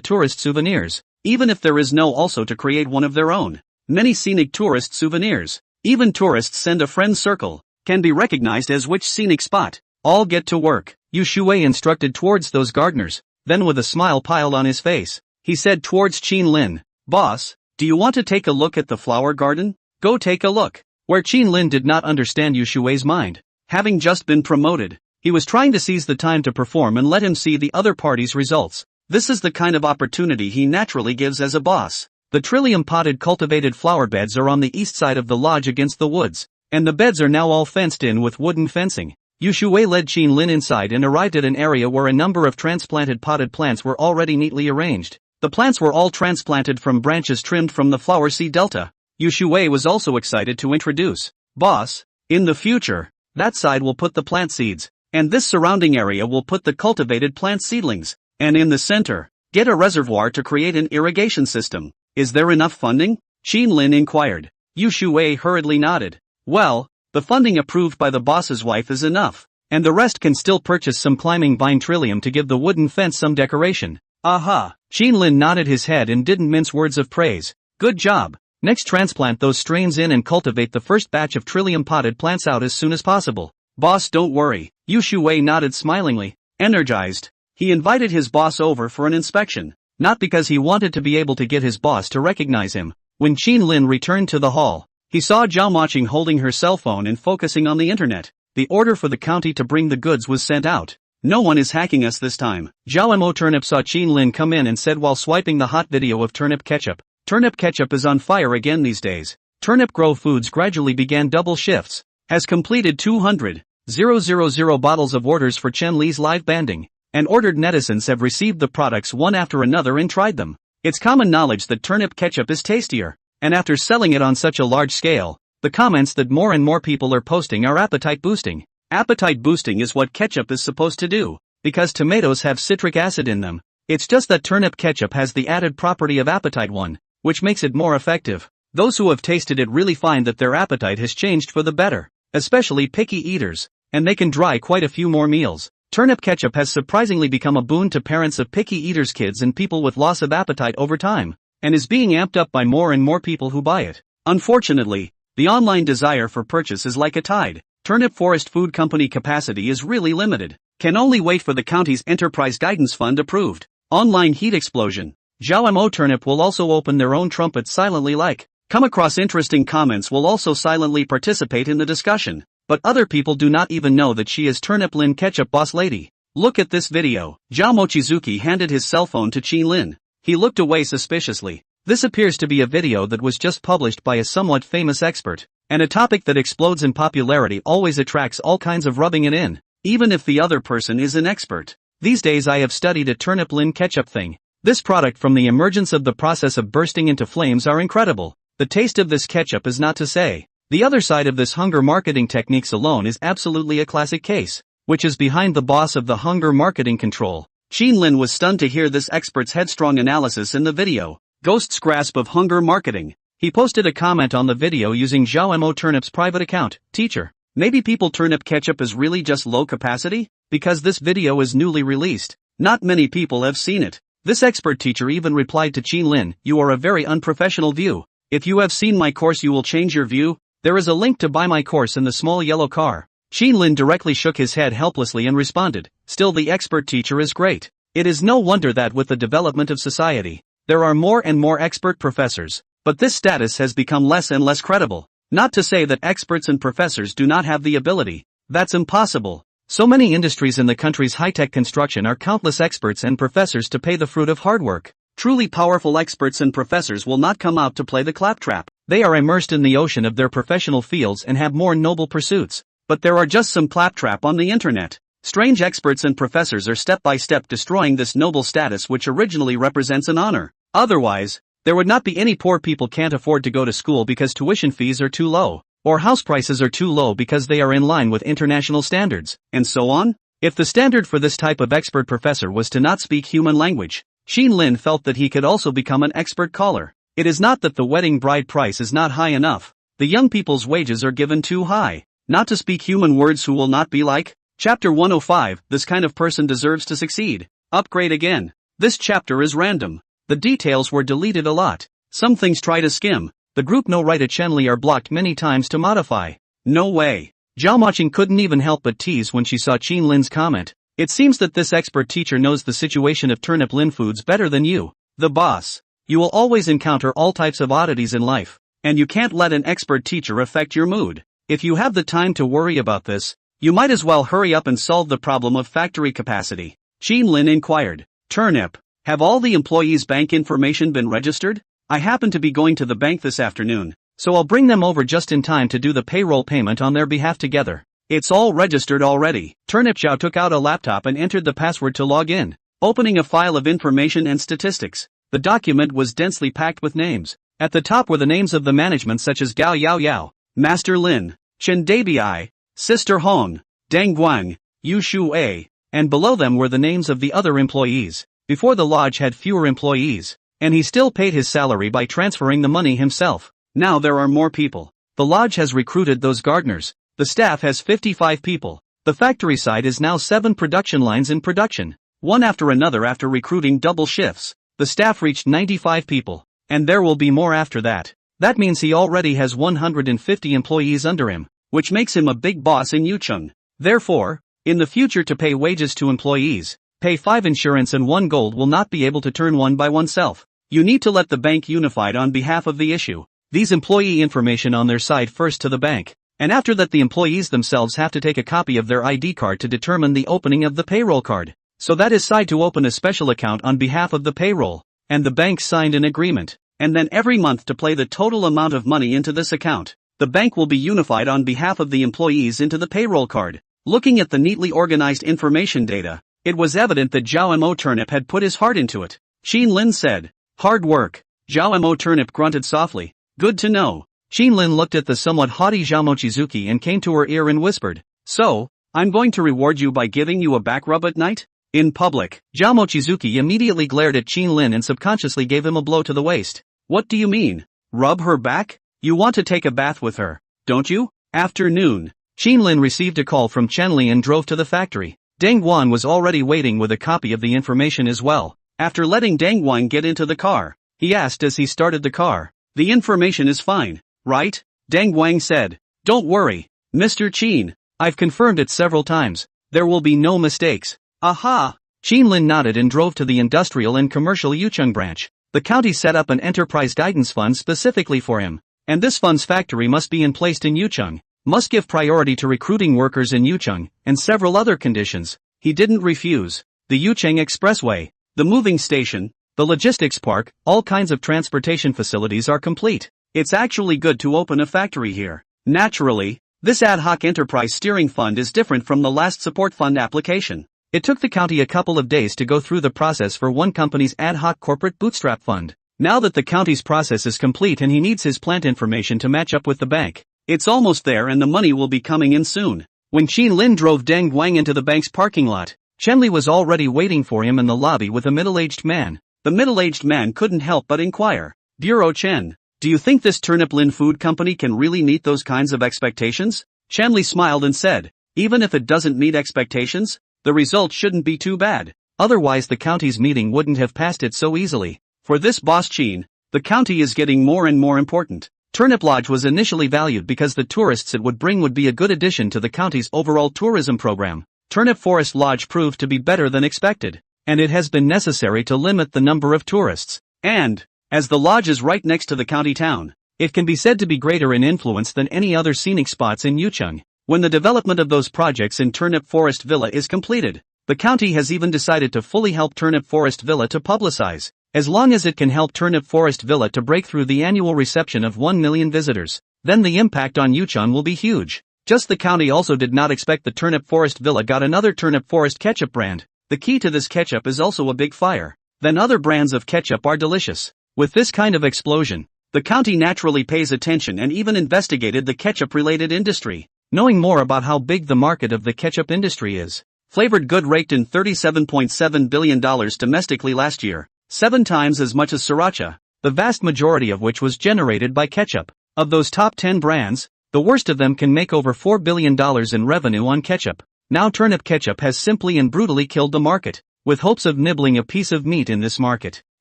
tourist souvenirs, even if there is no also to create one of their own. Many scenic tourist souvenirs, even tourists send a friend circle, can be recognized as which scenic spot. All get to work, Yushui instructed towards those gardeners. Then with a smile piled on his face, he said towards Qin Lin, "Boss, do you want to take a look at the flower garden? Go take a look." Where Qin Lin did not understand Yushui's mind. Having just been promoted, he was trying to seize the time to perform and let him see the other party's results. This is the kind of opportunity he naturally gives as a boss. The trillium potted cultivated flower beds are on the east side of the lodge against the woods, and the beds are now all fenced in with wooden fencing. Yushui led Qin Lin inside and arrived at an area where a number of transplanted potted plants were already neatly arranged. The plants were all transplanted from branches trimmed from the flower seed delta. Yushui was also excited to introduce, "Boss, in the future, that side will put the plant seeds, and this surrounding area will put the cultivated plant seedlings, and in the center, get a reservoir to create an irrigation system. Is there enough funding?" Qin Lin inquired. Yushui hurriedly nodded. "Well, the funding approved by the boss's wife is enough. And the rest can still purchase some climbing vine trillium to give the wooden fence some decoration. Aha! Qin Lin nodded his head and didn't mince words of praise. Good job. Next transplant those strains in and cultivate the first batch of trillium potted plants out as soon as possible. Boss, don't worry. Yu Shuwei nodded smilingly. Energized, he invited his boss over for an inspection. Not because he wanted to be able to get his boss to recognize him. When Qin Lin returned to the hall, he saw Zhao Moqing holding her cell phone and focusing on the internet. The order for the county to bring the goods was sent out. No one is hacking us this time. Zhao Mo Turnip saw Qin Lin come in and said while swiping the hot video of turnip ketchup. Turnip ketchup is on fire again these days. Turnip Grow Foods gradually began double shifts. Has completed 200,000 bottles of orders for Chen Li's live banding. And ordered netizens have received the products one after another and tried them. It's common knowledge that turnip ketchup is tastier. And after selling it on such a large scale, the comments that more and more people are posting are appetite boosting. Appetite boosting is what ketchup is supposed to do, because tomatoes have citric acid in them. It's just that turnip ketchup has the added property of appetite 1, which makes it more effective. Those who have tasted it really find that their appetite has changed for the better, especially picky eaters, and they can dry quite a few more meals. Turnip ketchup has surprisingly become a boon to parents of picky eaters, kids and people with loss of appetite over time, and is being amped up by more and more people who buy it. Unfortunately, the online desire for purchase is like a tide. Turnip Forest Food Company capacity is really limited. Can only wait for the county's Enterprise Guidance Fund approved. Online heat explosion. Zhao Mo Turnip will also open their own trumpet silently, like. Come across interesting comments, will also silently participate in the discussion. But other people do not even know that she is Turnip Lin Ketchup Boss Lady. Look at this video. Zhao Mochizuki handed his cell phone to Qin Lin. He looked away suspiciously. This appears to be a video that was just published by a somewhat famous expert. And a topic that explodes in popularity always attracts all kinds of rubbing it in, even if the other person is an expert. These days I have studied a Turnip Lin Ketchup thing. This product from the emergence of the process of bursting into flames are incredible. The taste of this ketchup is not to say. The other side of this hunger marketing techniques alone is absolutely a classic case, which is behind the boss of the hunger marketing control. Qin Lin was stunned to hear this expert's headstrong analysis in the video. Ghost's grasp of hunger marketing. He posted a comment on the video using Zhao Mo Turnip's private account. Teacher, maybe people turnip ketchup is really just low capacity? Because this video is newly released. Not many people have seen it. This expert teacher even replied to Qin Lin, you are a very unprofessional view. If you have seen my course you will change your view. There is a link to buy my course in the small yellow car. Qin Lin directly shook his head helplessly and responded, still the expert teacher is great. It is no wonder that with the development of society, there are more and more expert professors, but this status has become less and less credible. Not to say that experts and professors do not have the ability. That's impossible. So many industries in the country's high-tech construction are countless experts and professors to pay the fruit of hard work. Truly powerful experts and professors will not come out to play the claptrap. They are immersed in the ocean of their professional fields and have more noble pursuits. But there are just some claptrap on the internet. Strange experts and professors are step by step destroying this noble status which originally represents an honor. Otherwise, there would not be any poor people can't afford to go to school because tuition fees are too low, or house prices are too low because they are in line with international standards, and so on. If the standard for this type of expert professor was to not speak human language, Qin Lin felt that he could also become an expert caller. It is not that the wedding bride price is not high enough. The young people's wages are given too high. Not to speak human words who will not be like. Chapter 105, this kind of person deserves to succeed. Upgrade again. This chapter is random. The details were deleted a lot. Some things try to skim. The group no right at Chenli are blocked many times to modify. No way. Zhao Moqing couldn't even help but tease when she saw Qin Lin's comment. It seems that this expert teacher knows the situation of Turnip Lin Foods better than you, the boss. You will always encounter all types of oddities in life, and you can't let an expert teacher affect your mood. If you have the time to worry about this, you might as well hurry up and solve the problem of factory capacity. Qin Lin inquired. Turnip, have all the employees' bank information been registered? I happen to be going to the bank this afternoon, so I'll bring them over just in time to do the payroll payment on their behalf together. It's all registered already. Turnip Zhao took out a laptop and entered the password to log in, opening a file of information and statistics. The document was densely packed with names. At the top were the names of the management such as Gao Yao Yao, Master Lin, Chen Dabii, Sister Hong, Deng Guang, Yu Shuwei, and below them were the names of the other employees. Before the lodge had fewer employees, and he still paid his salary by transferring the money himself. Now there are more people. The lodge has recruited those gardeners. The staff has 55 people. The The factory side is now 7 production lines in production, one after another. After recruiting double shifts, the staff reached 95 people, and there will be more after that. That means he already has 150 employees under him, which makes him a big boss in Yucheng. Therefore, in the future, to pay wages to employees, pay 5 insurance and 1 gold will not be able to turn one by oneself. You need to let the bank unified on behalf of the issue these employee information on their side first to the bank, and after that the employees themselves have to take a copy of their ID card to determine the opening of the payroll card. So that is side to open a special account on behalf of the payroll, and the bank signed an agreement, and then every month to play the total amount of money into this account. The bank will be unified on behalf of the employees into the payroll card. Looking at the neatly organized information data, it was evident that Zhao Mo Turnip had put his heart into it. Xin Lin said, "Hard work." Zhao Mo Turnip grunted softly. "Good to know." Xin Lin looked at the somewhat haughty Zhao Mochizuki and came to her ear and whispered, "So, I'm going to reward you by giving you a back rub at night?" In public, Zhao Mochizuki immediately glared at Xin Lin and subconsciously gave him a blow to the waist. "What do you mean? Rub her back? You want to take a bath with her, don't you?" Afternoon. Xin Lin received a call from Chenli and drove to the factory. Deng Guan was already waiting with a copy of the information as well. After letting Deng Guan get into the car, he asked as he started the car, "The information is fine, right?" Deng Guan said, "Don't worry, Mr. Qin. I've confirmed it several times. There will be no mistakes." Aha! Xin Lin nodded and drove to the industrial and commercial Yucheng branch. The county set up an enterprise guidance fund specifically for him, and this fund's factory must be placed in Yucheng, must give priority to recruiting workers in Yucheng, and several other conditions. He didn't refuse. The Yucheng Expressway, the moving station, the logistics park, all kinds of transportation facilities are complete. It's actually good to open a factory here. Naturally, this ad hoc enterprise steering fund is different from the last support fund application. It took the county a couple of days to go through the process for one company's ad hoc corporate bootstrap fund. Now that the county's process is complete and he needs his plant information to match up with the bank, it's almost there and the money will be coming in soon. When Xin Lin drove Deng Guang into the bank's parking lot, Chenli was already waiting for him in the lobby with a middle-aged man. The middle-aged man couldn't help but inquire, "Bureau Chen, do you think this Turnip Lin Food Company can really meet those kinds of expectations?" Chenli smiled and said, "Even if it doesn't meet expectations, the result shouldn't be too bad. Otherwise the county's meeting wouldn't have passed it so easily. For this boss Qin, the county is getting more and more important." Turnip Lodge was initially valued because the tourists it would bring would be a good addition to the county's overall tourism program. Turnip Forest Lodge proved to be better than expected, and it has been necessary to limit the number of tourists. And, as the lodge is right next to the county town, it can be said to be greater in influence than any other scenic spots in Yucheng. When the development of those projects in Turnip Forest Villa is completed, the county has even decided to fully help Turnip Forest Villa to publicize, as long as it can help Turnip Forest Villa to break through the annual reception of 1 million visitors, then the impact on Yucheng will be huge. Just the county also did not expect the Turnip Forest Villa got another Turnip Forest ketchup brand. The key to this ketchup is also a big fire. Then other brands of ketchup are delicious. With this kind of explosion, the county naturally pays attention and even investigated the ketchup-related industry. Knowing more about how big the market of the ketchup industry is, flavored good raked in $37.7 billion domestically last year, 7 times as much as sriracha, the vast majority of which was generated by ketchup. Of those top 10 brands, the worst of them can make over $4 billion in revenue on ketchup. Now turnip ketchup has simply and brutally killed the market, with hopes of nibbling a piece of meat in this market.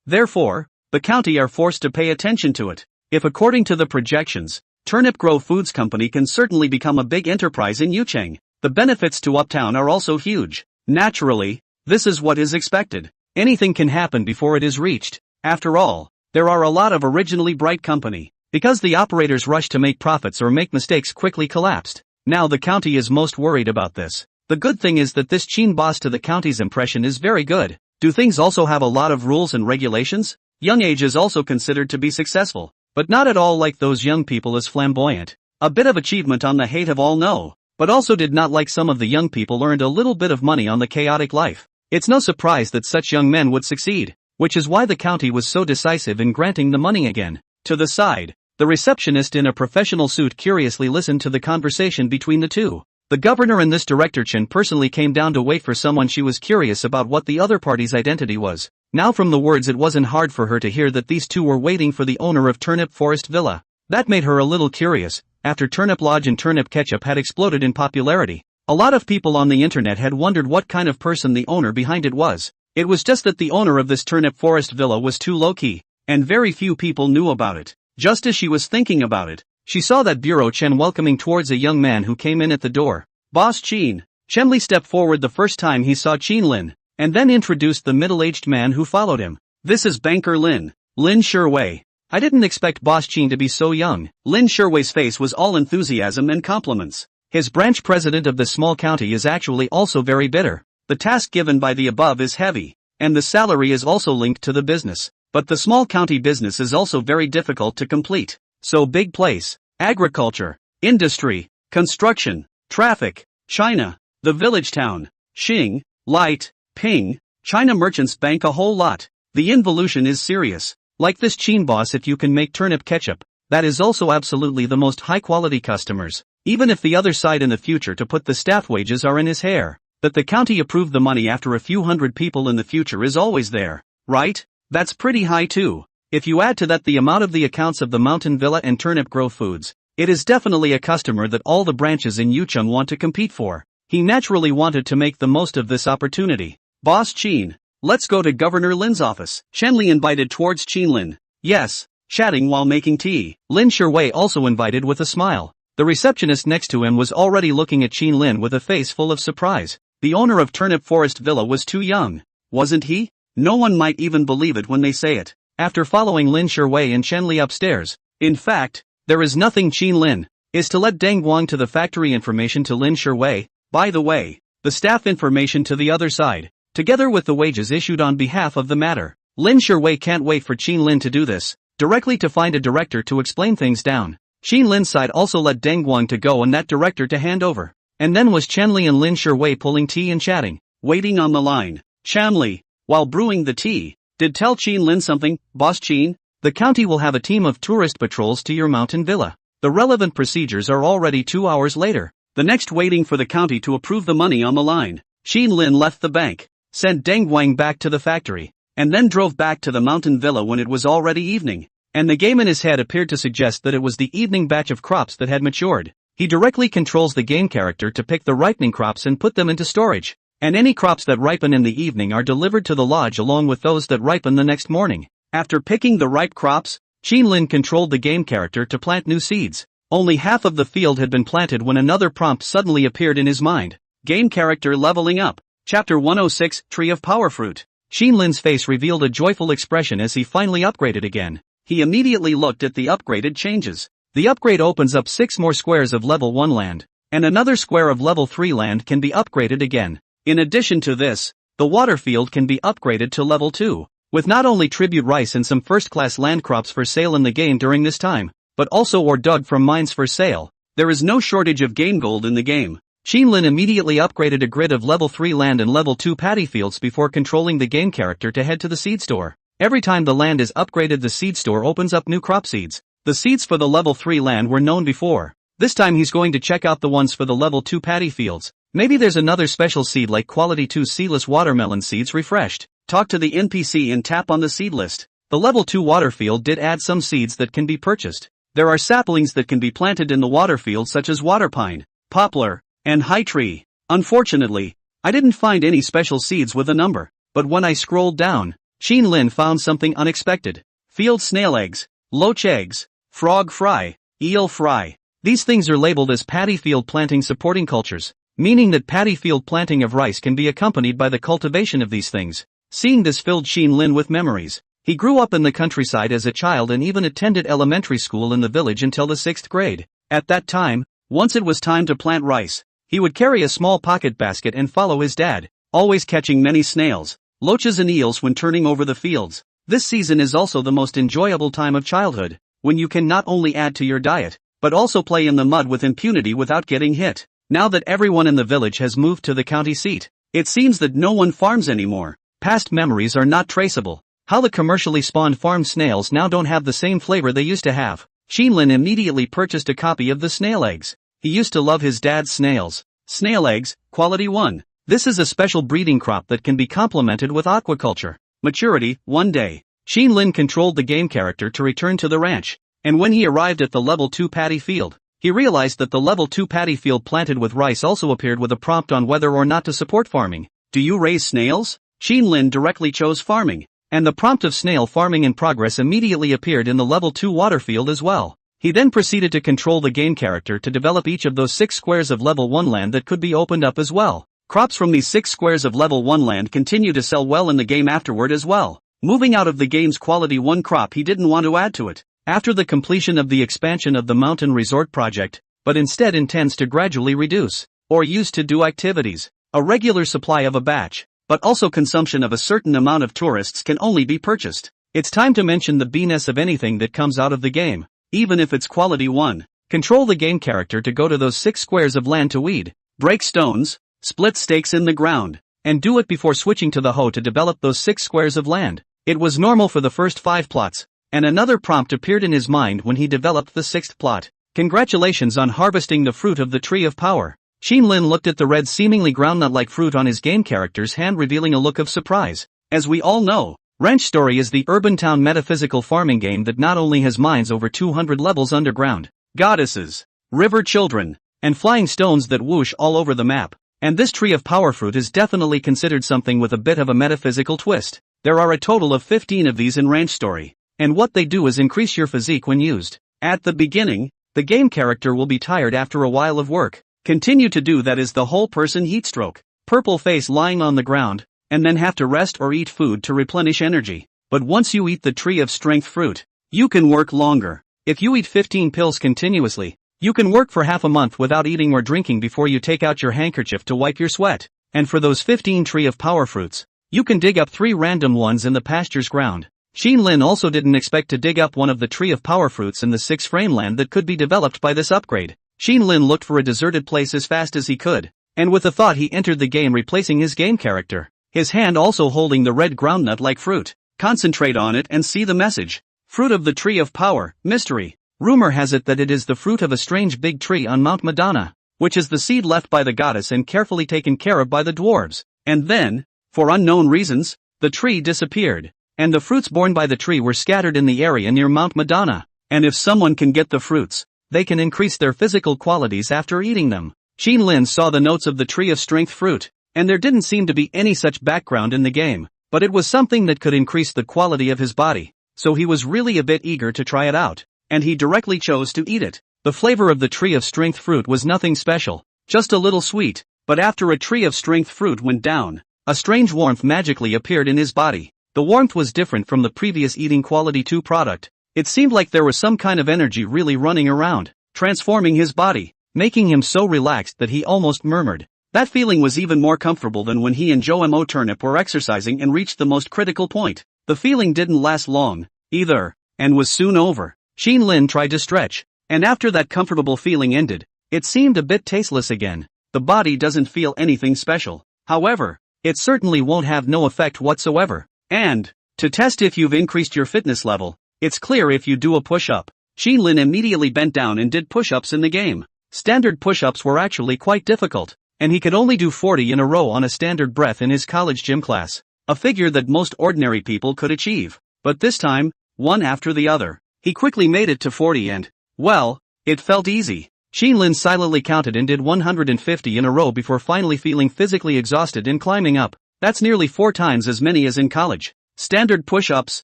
Therefore, the county are forced to pay attention to it. If according to the projections, Turnip Grove Foods Company can certainly become a big enterprise in Yucheng, the benefits to Uptown are also huge. Naturally, this is what is expected. Anything can happen before it is reached. After all, there are a lot of originally bright company, because the operators rush to make profits or make mistakes quickly collapsed. Now the county is most worried about this. The good thing is that this Qin boss to the county's impression is very good. Do things also have a lot of rules and regulations? Young age is also considered to be successful, but not at all like those young people as flamboyant. A bit of achievement on the hate of all no, but also did not like some of the young people earned a little bit of money on the chaotic life. It's no surprise that such young men would succeed, which is why the county was so decisive in granting the money again. To the side, the receptionist in a professional suit curiously listened to the conversation between the two. The governor and this director Chen personally came down to wait for someone. She was curious about what the other party's identity was. Now from the words it wasn't hard for her to hear that these two were waiting for the owner of Turnip Forest Villa. That made her a little curious, after Turnip Lodge and Turnip Ketchup had exploded in popularity. A lot of people on the internet had wondered what kind of person the owner behind it was. It was just that the owner of this turnip forest villa was too low-key, and very few people knew about it. Just as she was thinking about it, she saw that Bureau Chen welcoming towards a young man who came in at the door. Boss Qin. Chen Li stepped forward the first time he saw Qin Lin, and then introduced the middle-aged man who followed him. This is Banker Lin. Lin Sherwei. I didn't expect Boss Qin to be so young. Lin Sherwei's face was all enthusiasm and compliments. His branch president of this small county is actually also very bitter. The task given by the above is heavy, and the salary is also linked to the business. But the small county business is also very difficult to complete. So big place, agriculture, industry, construction, traffic, China, the village town, Xing, Light, Ping, China merchants bank a whole lot. The involution is serious. Like this Qin boss, if you can make turnip ketchup, that is also absolutely the most high quality customers. Even if the other side in the future to put the staff wages are in his hair, that the county approved the money after a few hundred people in the future is always there, right? That's pretty high too. If you add to that the amount of the accounts of the Mountain Villa and Turnip Grow Foods, it is definitely a customer that all the branches in Yucheng want to compete for. He naturally wanted to make the most of this opportunity. Boss Qin, let's go to Governor Lin's office. Chen Li invited towards Qin Lin. Yes, chatting while making tea. Lin Sherwei also invited with a smile. The receptionist next to him was already looking at Qin Lin with a face full of surprise. The owner of Turnip Forest Villa was too young, wasn't he? No one might even believe it when they say it. After following Lin Sherwei and Chen Li upstairs, in fact, there is nothing Qin Lin is to let Deng Guang to the factory information to Lin Sherwei, by the way, the staff information to the other side, together with the wages issued on behalf of the matter. Lin Sherwei can't wait for Qin Lin to do this, directly to find a director to explain things down. Qin Lin's side also let Deng Guang to go and that director to hand over. And then was Chen Li and Lin Sherwei pulling tea and chatting. Waiting on the line, Chen Li, while brewing the tea, did tell Qin Lin something. Boss Qin, the county will have a team of tourist patrols to your mountain villa. The relevant procedures are already 2 hours later. The next waiting for the county to approve the money on the line. Qin Lin left the bank, sent Deng Guang back to the factory, and then drove back to the mountain villa when it was already evening. And the game in his head appeared to suggest that it was the evening batch of crops that had matured. He directly controls the game character to pick the ripening crops and put them into storage. And any crops that ripen in the evening are delivered to the lodge along with those that ripen the next morning. After picking the ripe crops, Qin Lin controlled the game character to plant new seeds. Only half of the field had been planted when another prompt suddenly appeared in his mind. Game character leveling up. Chapter 106, Tree of Power Fruit. Qin Lin's face revealed a joyful expression as he finally upgraded again. He immediately looked at the upgraded changes. The upgrade opens up 6 more squares of level 1 land, and another square of level 3 land can be upgraded again. In addition to this, the water field can be upgraded to level 2, with not only tribute rice and some first-class land crops for sale in the game during this time, but also ore dug from mines for sale. There is no shortage of game gold in the game. Qin Lin immediately upgraded a grid of level 3 land and level 2 paddy fields before controlling the game character to head to the seed store. Every time the land is upgraded, the seed store opens up new crop seeds. The seeds for the level 3 land were known before. This time he's going to check out the ones for the level 2 paddy fields. Maybe there's another special seed like quality 2 seedless watermelon seeds refreshed. Talk to the NPC and tap on the seed list. The level 2 water field did add some seeds that can be purchased. There are saplings that can be planted in the water field such as water pine, poplar, and high tree. Unfortunately, I didn't find any special seeds with a number, but when I scrolled down, Qin Lin found something unexpected. Field snail eggs, loach eggs, frog fry, eel fry. These things are labeled as paddy field planting supporting cultures, meaning that paddy field planting of rice can be accompanied by the cultivation of these things. Seeing this filled Qin Lin with memories. He grew up in the countryside as a child and even attended elementary school in the village until the 6th grade. At that time, once it was time to plant rice, he would carry a small pocket basket and follow his dad, always catching many snails, loaches and eels when turning over the fields. This season is also the most enjoyable time of childhood, when you can not only add to your diet, but also play in the mud with impunity without getting hit. Now that everyone in the village has moved to the county seat, it seems that no one farms anymore. Past memories are not traceable. How the commercially spawned farm snails now don't have the same flavor they used to have. Qin Lin immediately purchased a copy of the snail eggs. He used to love his dad's snails. Snail eggs, quality 1. This is a special breeding crop that can be complemented with aquaculture. Maturity, 1 day. Qin Lin controlled the game character to return to the ranch, and when he arrived at the level 2 paddy field, he realized that the level 2 paddy field planted with rice also appeared with a prompt on whether or not to support farming. Do you raise snails? Lin directly chose farming, and the prompt of snail farming in progress immediately appeared in the level 2 water field as well. He then proceeded to control the game character to develop each of those 6 squares of level 1 land that could be opened up as well. Crops from these 6 squares of level 1 land continue to sell well in the game afterward as well. Moving out of the game's quality 1 crop, he didn't want to add to it after the completion of the expansion of the mountain resort project, but instead intends to gradually reduce, or use to do activities, a regular supply of a batch, but also consumption of a certain amount of tourists can only be purchased. It's time to mention the B-ness of anything that comes out of the game, even if it's quality 1. Control the game character to go to those 6 squares of land to weed, break stones, split stakes in the ground, and do it before switching to the hoe to develop those 6 squares of land. It was normal for the first 5 plots, and another prompt appeared in his mind when he developed the 6th plot. Congratulations on harvesting the fruit of the Tree of Power. Lin looked at the red seemingly groundnut-like fruit on his game character's hand, revealing a look of surprise. As we all know, Ranch Story is the urban town metaphysical farming game that not only has mines over 200 levels underground, goddesses, river children, and flying stones that whoosh all over the map, and this Tree of Power fruit is definitely considered something with a bit of a metaphysical twist. There are a total of 15 of these in Ranch Story, and what they do is increase your physique when used. At the beginning, the game character will be tired after a while of work. Continue to do that is the whole person heatstroke, purple face lying on the ground, and then have to rest or eat food to replenish energy. But once you eat the Tree of Strength fruit, you can work longer. If you eat 15 pills continuously, you can work for half a month without eating or drinking before you take out your handkerchief to wipe your sweat. And for those 15 Tree of Power fruits, you can dig up 3 random ones in the pasture's ground. Lin also didn't expect to dig up one of the Tree of Power fruits in the 6 frame land that could be developed by this upgrade. Lin looked for a deserted place as fast as he could, and with a thought he entered the game, replacing his game character, his hand also holding the red groundnut-like fruit. Concentrate on it and see the message. Fruit of the Tree of Power, mystery. Rumor has it that it is the fruit of a strange big tree on Mount Madonna, which is the seed left by the goddess and carefully taken care of by the dwarves. And then, for unknown reasons, the tree disappeared, and the fruits borne by the tree were scattered in the area near Mount Madonna. And if someone can get the fruits, they can increase their physical qualities after eating them. Lin saw the notes of the Tree of Strength fruit, and there didn't seem to be any such background in the game, but it was something that could increase the quality of his body, so he was really a bit eager to try it out, and he directly chose to eat it. The flavor of the Tree of Strength fruit was nothing special, just a little sweet, but after a Tree of Strength fruit went down, a strange warmth magically appeared in his body. The warmth was different from the previous eating quality 2 product. It seemed like there was some kind of energy really running around, transforming his body, making him so relaxed that he almost murmured. That feeling was even more comfortable than when he and Joe Turnip were exercising and reached the most critical point. The feeling didn't last long, either, and was soon over. Lin tried to stretch, and after that comfortable feeling ended, it seemed a bit tasteless again. The body doesn't feel anything special. However, it certainly won't have no effect whatsoever. And, to test if you've increased your fitness level, it's clear if you do a push-up. Lin immediately bent down and did push-ups in the game. Standard push-ups were actually quite difficult, and he could only do 40 in a row on a standard breath in his college gym class, a figure that most ordinary people could achieve. But this time, one after the other, he quickly made it to 40 and, well, it felt easy. Lin silently counted and did 150 in a row before finally feeling physically exhausted and climbing up. That's nearly 4 times as many as in college. Standard push-ups,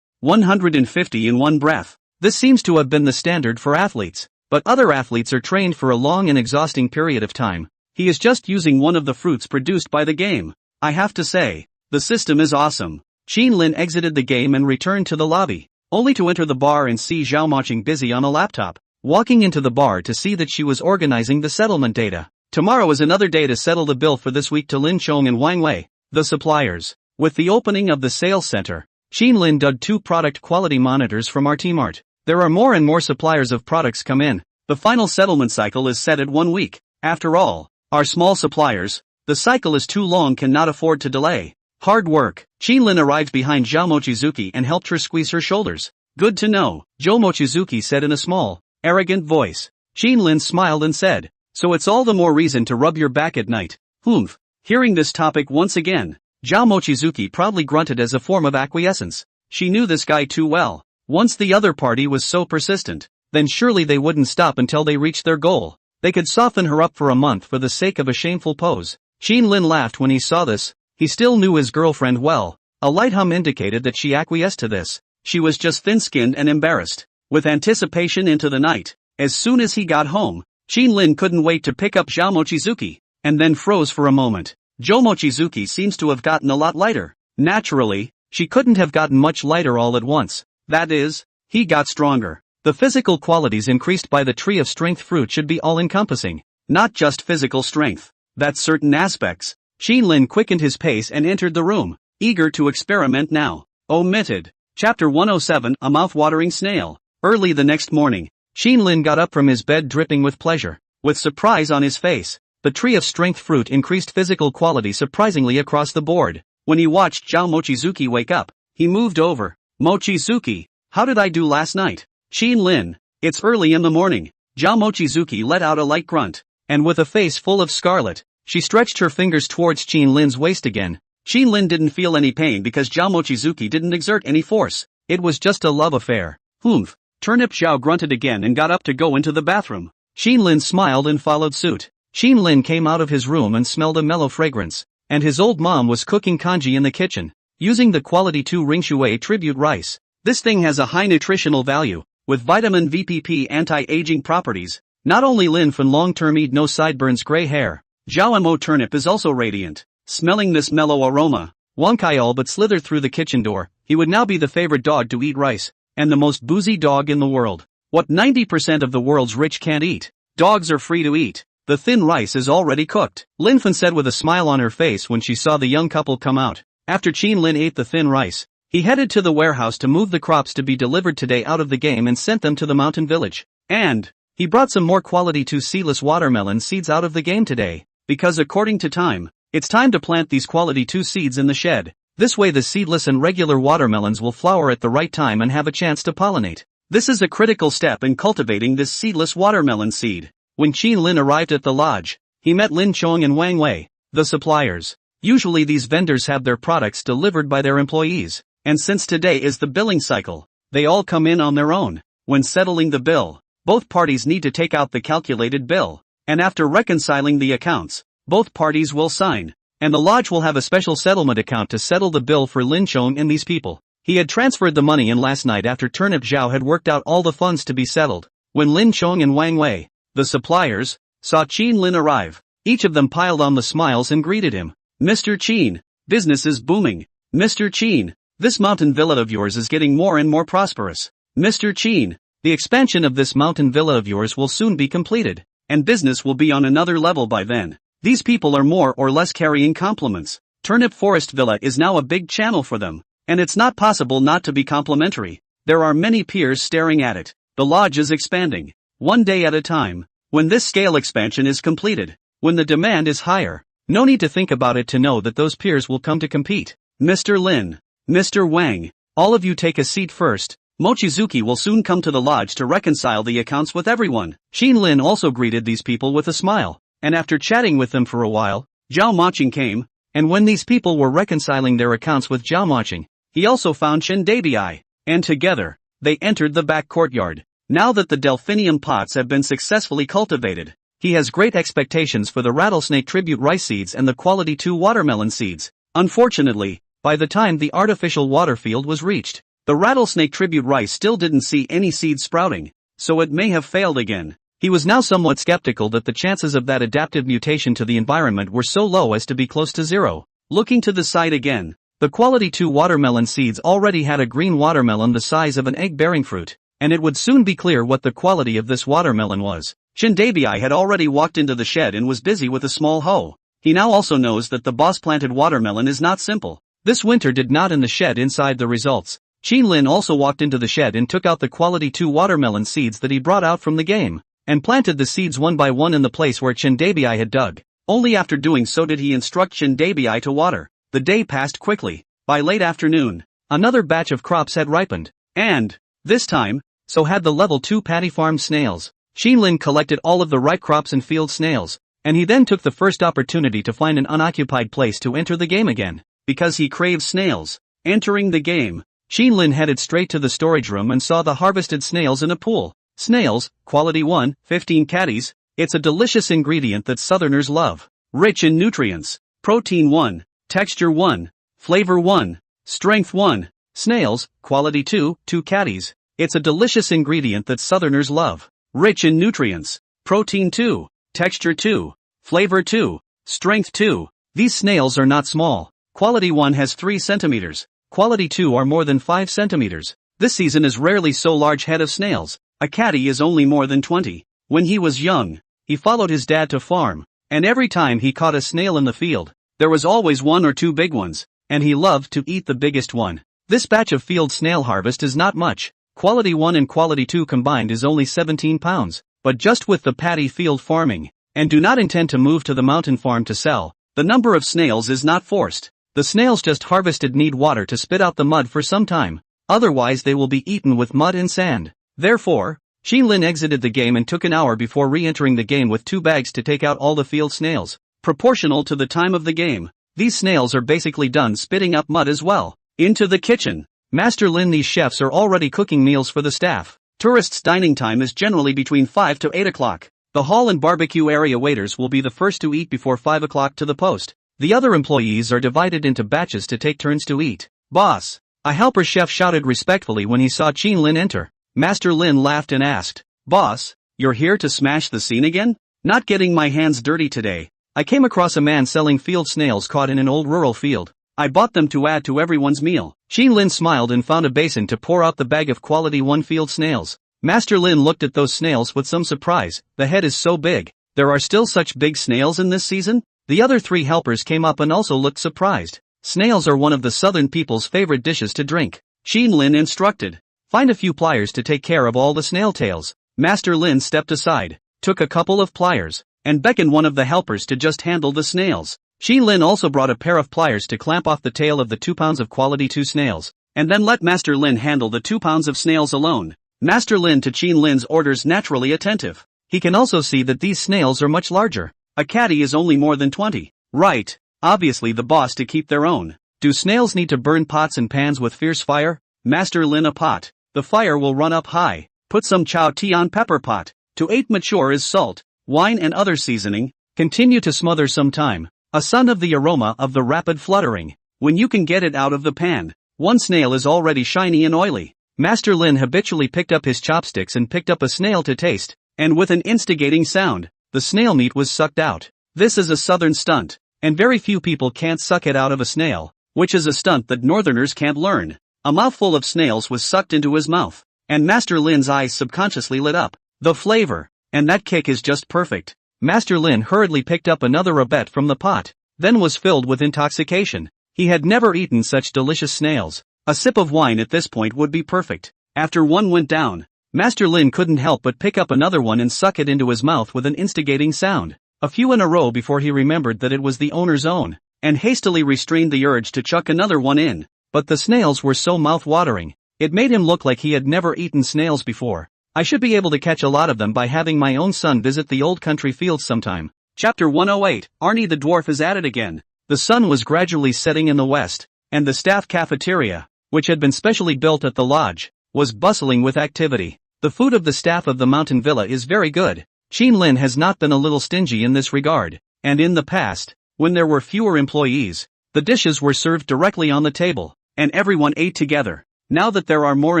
150 in one breath. This seems to have been the standard for athletes, but other athletes are trained for a long and exhausting period of time. He is just using one of the fruits produced by the game. I have to say, the system is awesome. Lin exited the game and returned to the lobby, only to enter the bar and see Zhao Moqing busy on a laptop. Walking into the bar to see that she was organizing the settlement data. Tomorrow is another day to settle the bill for this week to Lin Chong and Wang Wei, the suppliers. With the opening of the sales center, Lin dug 2 product quality monitors from RTMart. There are more and more suppliers of products come in. The final settlement cycle is set at 1 week. After all, our small suppliers, the cycle is too long, cannot afford to delay. Hard work. Lin arrived behind Zhao Mochizuki and helped her squeeze her shoulders. Good to know, Zhao Mochizuki said in a small, arrogant voice. Lin smiled and said, so it's all the more reason to rub your back at night. Humph. Hearing this topic once again, Zhao Mochizuki proudly grunted as a form of acquiescence. She knew this guy too well. Once the other party was so persistent, then surely they wouldn't stop until they reached their goal. They could soften her up for a month for the sake of a shameful pose. Qin Lin laughed when he saw this. He still knew his girlfriend well. A light hum indicated that she acquiesced to this. She was just thin-skinned and embarrassed. With anticipation into the night, as soon as he got home, Qin Lin couldn't wait to pick up Zhao Mochizuki, and then froze for a moment. Zhou Mochizuki seems to have gotten a lot lighter. Naturally, she couldn't have gotten much lighter all at once. That is, he got stronger. The physical qualities increased by the tree of strength fruit should be all-encompassing, not just physical strength. That's certain aspects. Qin Lin quickened his pace and entered the room, eager to experiment now. Omitted. Chapter 107 A Mouth-Watering Snail. Early the next morning, Qin Lin got up from his bed dripping with pleasure. With surprise on his face, the tree of strength fruit increased physical quality surprisingly across the board. When he watched Zhao Mochizuki wake up, he moved over. Mochizuki, how did I do last night? Qin Lin, it's early in the morning. Zhao Mochizuki let out a light grunt, and with a face full of scarlet, she stretched her fingers towards Qin Lin's waist again. Qin Lin didn't feel any pain because Zhao Mochizuki didn't exert any force. It was just a love affair. Humph. Turnip Zhao grunted again and got up to go into the bathroom. Qin Lin smiled and followed suit. Qin Lin came out of his room and smelled a mellow fragrance, and his old mom was cooking congee in the kitchen, using the quality 2 Ringshui tribute rice. This thing has a high nutritional value, with vitamin VPP anti-aging properties. Not only Lin Fan long-term eat no sideburns gray hair, Zhao Mo turnip is also radiant. Smelling this mellow aroma, Wang Kai all but slithered through the kitchen door. He would now be the favorite dog to eat rice, and the most boozy dog in the world. What 90% of the world's rich can't eat, dogs are free to eat. The thin rice is already cooked, Lin Fan said with a smile on her face when she saw the young couple come out. After Qin Lin ate the thin rice, he headed to the warehouse to move the crops to be delivered today out of the game and sent them to the mountain village. And he brought some more quality 2 seedless watermelon seeds out of the game today, because according to time, it's time to plant these quality 2 seeds in the shed. This way the seedless and regular watermelons will flower at the right time and have a chance to pollinate. This is a critical step in cultivating this seedless watermelon seed. When Qin Lin arrived at the lodge, he met Lin Chong and Wang Wei, the suppliers. Usually these vendors have their products delivered by their employees, and since today is the billing cycle, they all come in on their own. When settling the bill, both parties need to take out the calculated bill, and after reconciling the accounts, both parties will sign, and the lodge will have a special settlement account to settle the bill for Lin Chong and these people. He had transferred the money in last night after Turnip Zhao had worked out all the funds to be settled. When Lin Chong and Wang Wei, the suppliers, saw Qin Lin arrive, each of them piled on the smiles and greeted him. Mr. Qin, business is booming. Mr. Qin, this mountain villa of yours is getting more and more prosperous. Mr. Qin, the expansion of this mountain villa of yours will soon be completed, and business will be on another level by then. These people are more or less carrying compliments. Turnip Forest Villa is now a big channel for them, and it's not possible not to be complimentary. There are many peers staring at it. The lodge is expanding, one day at a time. When this scale expansion is completed, when the demand is higher, no need to think about it to know that those peers will come to compete. Mr. Lin, Mr. Wang, all of you take a seat first. Mochizuki will soon come to the lodge to reconcile the accounts with everyone. Qin Lin also greeted these people with a smile, and after chatting with them for a while, Zhao Maching came, and when these people were reconciling their accounts with Zhao Maching, he also found Chen Dabii, and together, they entered the back courtyard. Now that the delphinium pots have been successfully cultivated, he has great expectations for the rattlesnake tribute rice seeds and the quality 2 watermelon seeds. Unfortunately, by the time the artificial water field was reached, the rattlesnake tribute rice still didn't see any seeds sprouting, so it may have failed again. He was now somewhat skeptical that the chances of that adaptive mutation to the environment were so low as to be close to zero. Looking to the side again, the quality 2 watermelon seeds already had a green watermelon the size of an egg-bearing fruit, and it would soon be clear what the quality of this watermelon was. Chen Dabii had already walked into the shed and was busy with a small hoe. He now also knows that the boss-planted watermelon is not simple. This winter did not in the shed inside the results. Qin Lin also walked into the shed and took out the quality 2 watermelon seeds that he brought out from the game, and planted the seeds one by one in the place where Chen Dabii had dug. Only after doing so did he instruct Chen Dabii to water. The day passed quickly. By late afternoon, another batch of crops had ripened, and, this time, so had the level 2 paddy farm snails. Qin Lin collected all of the ripe crops and field snails, and he then took the first opportunity to find an unoccupied place to enter the game again, because he craved snails. Entering the game, Qin Lin headed straight to the storage room and saw the harvested snails in a pool. Snails, quality 1, 15 caddies. It's a delicious ingredient that Southerners love. Rich in nutrients. Protein 1, texture 1, flavor 1, strength 1. Snails, quality 2, 2 caddies. It's a delicious ingredient that Southerners love. Rich in nutrients. Protein 2, texture 2, flavor 2, strength 2. These snails are not small. Quality 1 has 3 centimeters. Quality 2 are more than 5 centimeters. This season is rarely so large head of snails. A caddy is only more than 20. When he was young, he followed his dad to farm, and every time he caught a snail in the field, there was always 1 or 2 big ones, and he loved to eat the biggest one. This batch of field snail harvest is not much. Quality 1 and quality 2 combined is only 17 pounds, but just with the paddy field farming, and do not intend to move to the mountain farm to sell, the number of snails is not forced. The snails just harvested need water to spit out the mud for some time, otherwise they will be eaten with mud and sand. Therefore, Lin exited the game and took an hour before re-entering the game with 2 bags to take out all the field snails. Proportional to the time of the game, these snails are basically done spitting up mud as well. Into the kitchen. Master Lin. These chefs are already cooking meals for the staff. Tourists' dining time is generally between 5 to 8 o'clock. The hall and barbecue area waiters will be the first to eat before 5 o'clock to the post. The other employees are divided into batches to take turns to eat. Boss! A helper chef shouted respectfully when he saw Lin enter. Master Lin laughed and asked, Boss, you're here to smash the scene again? Not getting my hands dirty today. I came across a man selling field snails caught in an old rural field. I bought them to add to everyone's meal. Lin smiled and found a basin to pour out the bag of quality 1 field snails. Master Lin looked at those snails with some surprise. The head is so big. There are still such big snails in this season? The other 3 helpers came up and also looked surprised. Snails are one of the southern people's favorite dishes to drink. Lin instructed. Find a few pliers to take care of all the snail tails. Master Lin stepped aside, took a couple of pliers, and beckoned one of the helpers to just handle the snails. Lin also brought a pair of pliers to clamp off the tail of the 2 pounds of quality 2 snails, and then let Master Lin handle the 2 pounds of snails alone. Master Lin to Lin's orders naturally attentive. He can also see that these snails are much larger. A caddy is only more than 20. Right, obviously the boss to keep their own. Do snails need to burn pots and pans with fierce fire? Master Lin. A pot. The fire will run up high. Put some chow tea on pepper pot. To 8 mature is salt, wine and other seasoning. Continue to smother some time. A son of the aroma of the rapid fluttering. When you can get it out of the pan. 1 snail is already shiny and oily. Master Lin habitually picked up his chopsticks and picked up a snail to taste, and with an instigating sound, the snail meat was sucked out. This is a southern stunt, and very few people can't suck it out of a snail, which is a stunt that northerners can't learn. A mouthful of snails was sucked into his mouth, and Master Lin's eyes subconsciously lit up. The flavor, and that kick is just perfect. Master Lin hurriedly picked up another rabbit from the pot, then was filled with intoxication. He had never eaten such delicious snails. A sip of wine at this point would be perfect. After one went down, Master Lin couldn't help but pick up another one and suck it into his mouth with an instigating sound. A few in a row before he remembered that it was the owner's own, and hastily restrained the urge to chuck another one in. But the snails were so mouth-watering, it made him look like he had never eaten snails before. I should be able to catch a lot of them by having my own son visit the old country fields sometime. Chapter 108, Arnie the dwarf is at it again. The sun was gradually setting in the west, and the staff cafeteria, which had been specially built at the lodge, was bustling with activity. The food of the staff of the mountain villa is very good. Lin has not been a little stingy in this regard, and in the past, when there were fewer employees, the dishes were served directly on the table, and everyone ate together. Now that there are more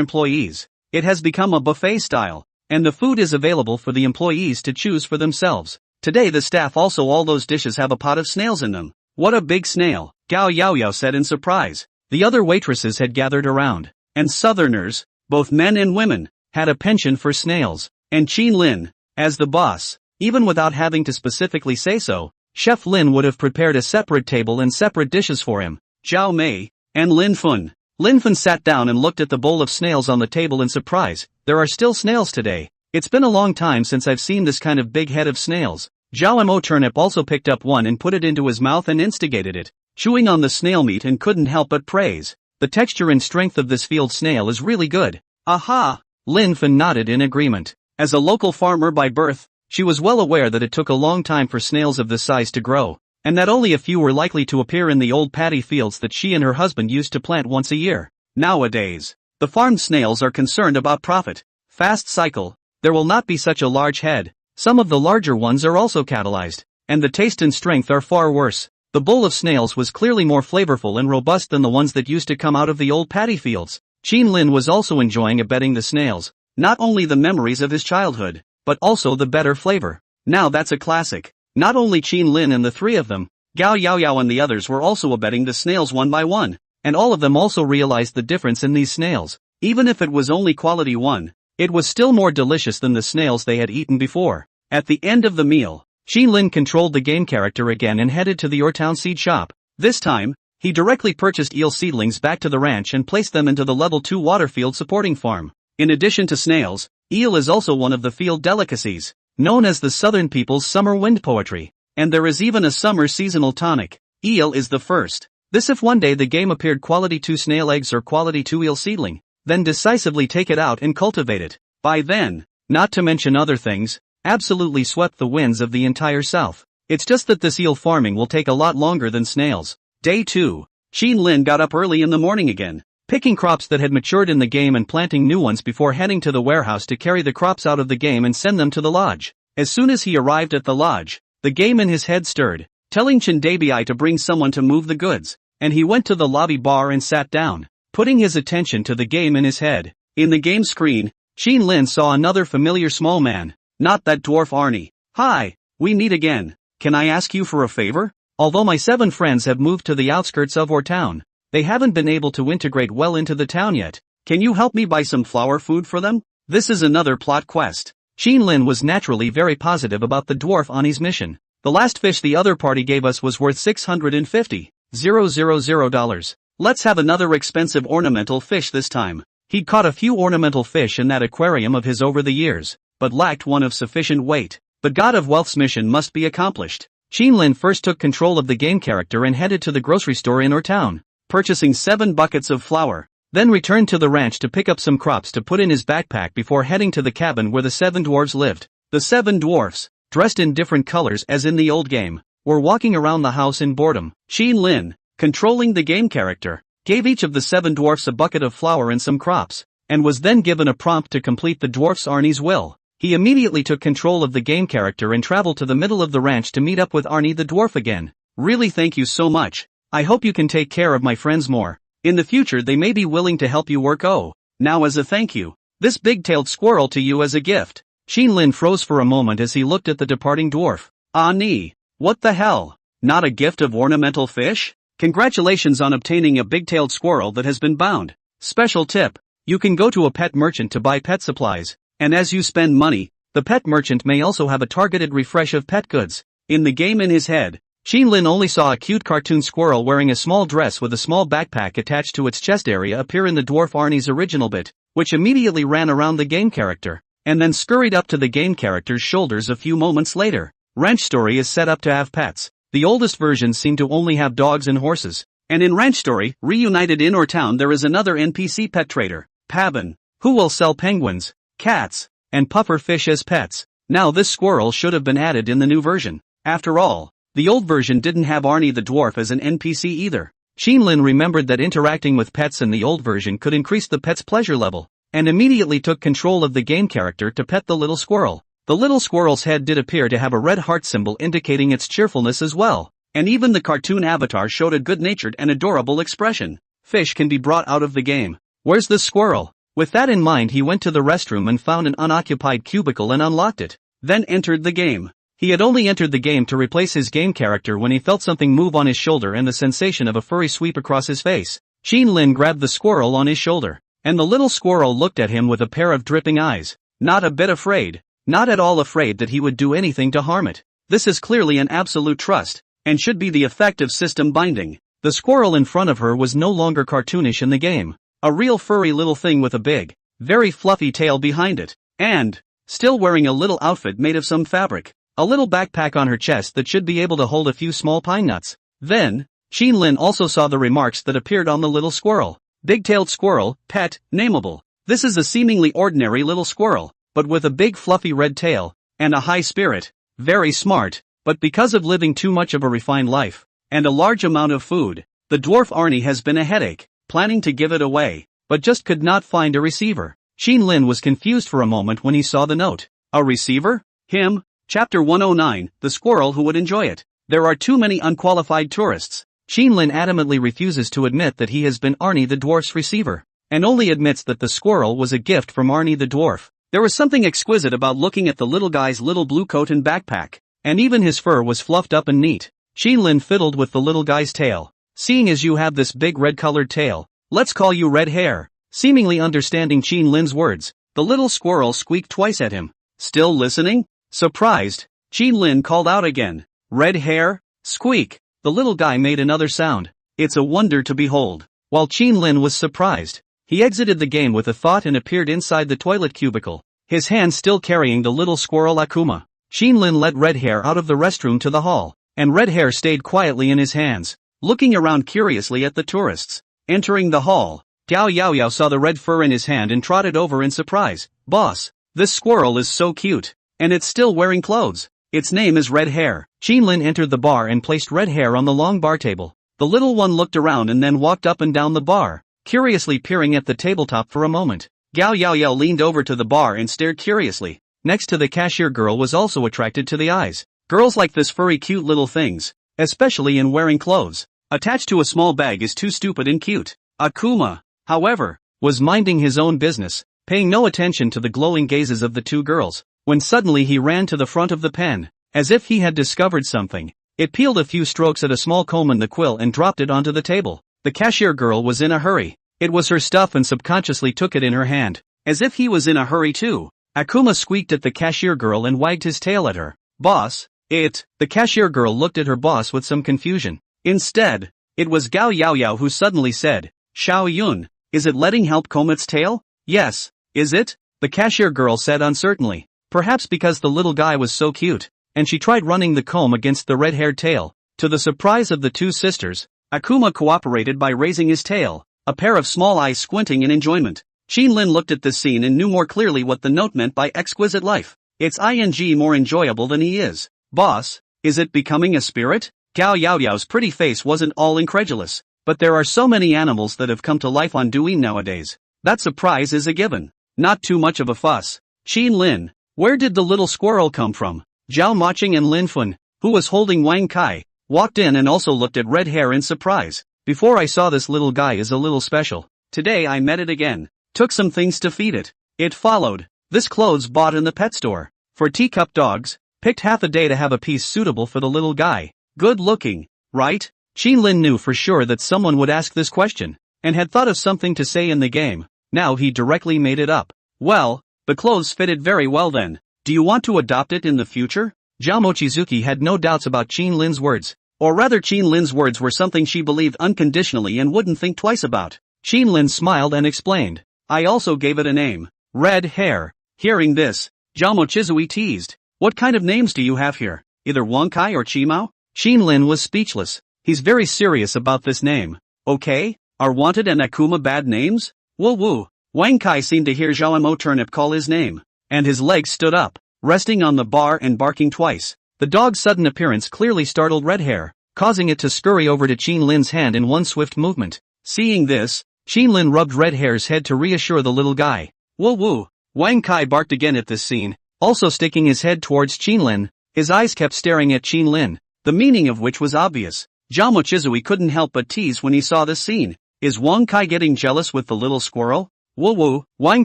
employees, it has become a buffet style, and the food is available for the employees to choose for themselves. Today the staff also all those dishes have a pot of snails in them. What a big snail, Gao Yao said in surprise. The other waitresses had gathered around, and southerners, both men and women, had a penchant for snails, and Lin, as the boss, even without having to specifically say so, Chef Lin would have prepared a separate table and separate dishes for him. Zhao Mei, and Lin Fun. Lin Fun sat down and looked at the bowl of snails on the table in surprise. There are still snails today. It's been a long time since I've seen this kind of big head of snails. Zhao Mo Turnip also picked up one and put it into his mouth and instigated it, chewing on the snail meat and couldn't help but praise. The texture and strength of this field snail is really good. Aha! Lin Fun nodded in agreement. As a local farmer by birth, she was well aware that it took a long time for snails of this size to grow, and that only a few were likely to appear in the old paddy fields that she and her husband used to plant once a year. Nowadays, the farmed snails are concerned about profit, fast cycle, there will not be such a large head. Some of the larger ones are also catalyzed, and the taste and strength are far worse. The bowl of snails was clearly more flavorful and robust than the ones that used to come out of the old paddy fields. Qin Lin was also enjoying abetting the snails, not only the memories of his childhood, but also the better flavor. Now that's a classic. Not only Qin Lin and the three of them, Gao Yaoyao and the others were also abetting the snails one by one, and all of them also realized the difference in these snails. Even if it was only quality 1, it was still more delicious than the snails they had eaten before. At the end of the meal, Qin Lin controlled the game character again and headed to the Yortown seed shop. This time, he directly purchased eel seedlings back to the ranch and placed them into the level 2 waterfield supporting farm. In addition to snails, eel is also one of the field delicacies, known as the southern people's summer wind poetry. And there is even a summer seasonal tonic. Eel is the first. This if one day the game appeared quality 2 snail eggs or quality 2 eel seedling, then decisively take it out and cultivate it. By then, not to mention other things, absolutely swept the winds of the entire south. It's just that this eel farming will take a lot longer than snails. Day 2. Qin Lin got up early in the morning again, picking crops that had matured in the game and planting new ones before heading to the warehouse to carry the crops out of the game and send them to the lodge. As soon as he arrived at the lodge, the game in his head stirred, telling Chen Dabii to bring someone to move the goods, and he went to the lobby bar and sat down, putting his attention to the game in his head. In the game screen, Qin Lin saw another familiar small man, not that dwarf Arnie. Hi, we meet again. Can I ask you for a favor? Although my 7 friends have moved to the outskirts of our town, they haven't been able to integrate well into the town yet. Can you help me buy some flower food for them? This is another plot quest. Qin Lin was naturally very positive about the dwarf Ani's mission. The last fish the other party gave us was worth $650,000. Let's have another expensive ornamental fish this time. He'd caught a few ornamental fish in that aquarium of his over the years, but lacked one of sufficient weight. The God of Wealth's mission must be accomplished. Qin Lin first took control of the game character and headed to the grocery store in our town, purchasing 7 buckets of flour. Then returned to the ranch to pick up some crops to put in his backpack before heading to the cabin where the 7 dwarves lived. The 7 dwarfs, dressed in different colors as in the old game, were walking around the house in boredom. Qin Lin, controlling the game character, gave each of the 7 dwarfs a bucket of flour and some crops, and was then given a prompt to complete the dwarf's Arnie's will. He immediately took control of the game character and traveled to the middle of the ranch to meet up with Arnie the dwarf again. Really, thank you so much. I hope you can take care of my friends more. In the future they may be willing to help you work. Oh, now as a thank you, this big-tailed squirrel to you as a gift. Qin Lin froze for a moment as he looked at the departing dwarf. Ani, what the hell? Not a gift of ornamental fish? Congratulations on obtaining a big-tailed squirrel that has been bound. Special tip, you can go to a pet merchant to buy pet supplies, and as you spend money, the pet merchant may also have a targeted refresh of pet goods. In the game in his head, Qin Lin only saw a cute cartoon squirrel wearing a small dress with a small backpack attached to its chest area appear in the dwarf Arnie's original bit, which immediately ran around the game character, and then scurried up to the game character's shoulders a few moments later. Ranch Story is set up to have pets. The oldest versions seem to only have dogs and horses, and in Ranch Story, reunited in our town there is another NPC pet trader, Pabin, who will sell penguins, cats, and puffer fish as pets. Now this squirrel should have been added in the new version. After all, the old version didn't have Arnie the dwarf as an NPC either. Qin Lin remembered that interacting with pets in the old version could increase the pet's pleasure level, and immediately took control of the game character to pet the little squirrel. The little squirrel's head did appear to have a red heart symbol indicating its cheerfulness as well, and even the cartoon avatar showed a good-natured and adorable expression. Fish can be brought out of the game. Where's the squirrel? With that in mind he went to the restroom and found an unoccupied cubicle and unlocked it, then entered the game. He had only entered the game to replace his game character when he felt something move on his shoulder and the sensation of a furry sweep across his face. Qin Lin grabbed the squirrel on his shoulder, and the little squirrel looked at him with a pair of dripping eyes. Not a bit afraid. Not at all afraid that he would do anything to harm it. This is clearly an absolute trust, and should be the effect of system binding. The squirrel in front of her was no longer cartoonish in the game. A real furry little thing with a big, very fluffy tail behind it, and, still wearing a little outfit made of some fabric. A little backpack on her chest that should be able to hold a few small pine nuts. Then, Qin Lin also saw the remarks that appeared on the little squirrel. Big-tailed squirrel, pet, nameable. This is a seemingly ordinary little squirrel, but with a big fluffy red tail, and a high spirit. Very smart, but because of living too much of a refined life, and a large amount of food, the dwarf Arnie has been a headache, planning to give it away, but just could not find a receiver. Xin Lin was confused for a moment when he saw the note. A receiver? Him? Chapter 109, The Squirrel Who Would Enjoy It. There are too many unqualified tourists. Xin Lin adamantly refuses to admit that he has been Arnie the dwarf's receiver, and only admits that the squirrel was a gift from Arnie the dwarf. There was something exquisite about looking at the little guy's little blue coat and backpack, and even his fur was fluffed up and neat. Xin Lin fiddled with the little guy's tail. Seeing as you have this big red-colored tail, let's call you Red Hair. Seemingly understanding Xin Lin's words, the little squirrel squeaked twice at him. Still listening? Surprised, Xin Lin called out again. Red Hair? Squeak. The little guy made another sound. It's a wonder to behold. While Xin Lin was surprised, he exited the game with a thought and appeared inside the toilet cubicle, his hand still carrying the little squirrel Akuma. Xin Lin led Red Hair out of the restroom to the hall, and Red Hair stayed quietly in his hands, looking around curiously at the tourists. Entering the hall, Gao Yaoyao saw the red fur in his hand and trotted over in surprise. Boss, this squirrel is so cute, and it's still wearing clothes. Its name is Red Hair. Xin Lin entered the bar and placed Red Hair on the long bar table. The little one looked around and then walked up and down the bar, curiously peering at the tabletop for a moment. Gao Yaoyao leaned over to the bar and stared curiously. Next to the cashier girl was also attracted to the eyes. Girls like this furry cute little things, especially in wearing clothes. Attached to a small bag is too stupid and cute. Akuma, however, was minding his own business, paying no attention to the glowing gazes of the two girls, when suddenly he ran to the front of the pen, as if he had discovered something. It peeled a few strokes at a small comb and the quill and dropped it onto the table. The cashier girl was in a hurry. It was her stuff and subconsciously took it in her hand, as if he was in a hurry too. Akuma squeaked at the cashier girl and wagged his tail at her. Boss, the cashier girl looked at her boss with some confusion. Instead, it was Gao Yaoyao who suddenly said, Xiao Yun, is it letting help comb its tail? Yes, is it? The cashier girl said uncertainly. Perhaps because the little guy was so cute, and she tried running the comb against the red-haired tail. To the surprise of the two sisters, Akuma cooperated by raising his tail, a pair of small eyes squinting in enjoyment. Xin Lin looked at this scene and knew more clearly what the note meant by exquisite life. It's more enjoyable than he is. Boss, is it becoming a spirit? Gao Yaoyao's pretty face wasn't all incredulous, but there are so many animals that have come to life on Douyin nowadays. That surprise is a given. Not too much of a fuss. Xin Lin, where did the little squirrel come from? Zhao Maching and Lin Fun, who was holding Wang Kai, walked in and also looked at Red Hair in surprise. Before I saw this little guy is a little special. Today I met it again. Took some things to feed it. It followed. This clothes bought in the pet store. For teacup dogs. Picked half a day to have a piece suitable for the little guy. Good looking, right? Xin Lin knew for sure that someone would ask this question, and had thought of something to say in the game. Now he directly made it up. Well, the clothes fitted very well then. Do you want to adopt it in the future? Zhao Mochizuki had no doubts about Xin Lin's words. Or rather Xin Lin's words were something she believed unconditionally and wouldn't think twice about. Xin Lin smiled and explained. I also gave it a name. Red Hair. Hearing this, Zhao Mochizuki teased. What kind of names do you have here? Either Wang Kai or Qimao? Xin Lin was speechless. He's very serious about this name. Okay, are Wanted and Akuma bad names? Woo woo. Wang Kai seemed to hear Zhao Mo Turnip call his name, and his legs stood up, resting on the bar and barking twice. The dog's sudden appearance clearly startled Red Hair, causing it to scurry over to Xin Lin's hand in one swift movement. Seeing this, Xin Lin rubbed Red Hair's head to reassure the little guy. Woo woo. Wang Kai barked again at this scene, also sticking his head towards Xin Lin. His eyes kept staring at Xin Lin, the meaning of which was obvious. Zhao Mochizuki couldn't help but tease when he saw this scene. Is Wang Kai getting jealous with the little squirrel? Woo woo. Wang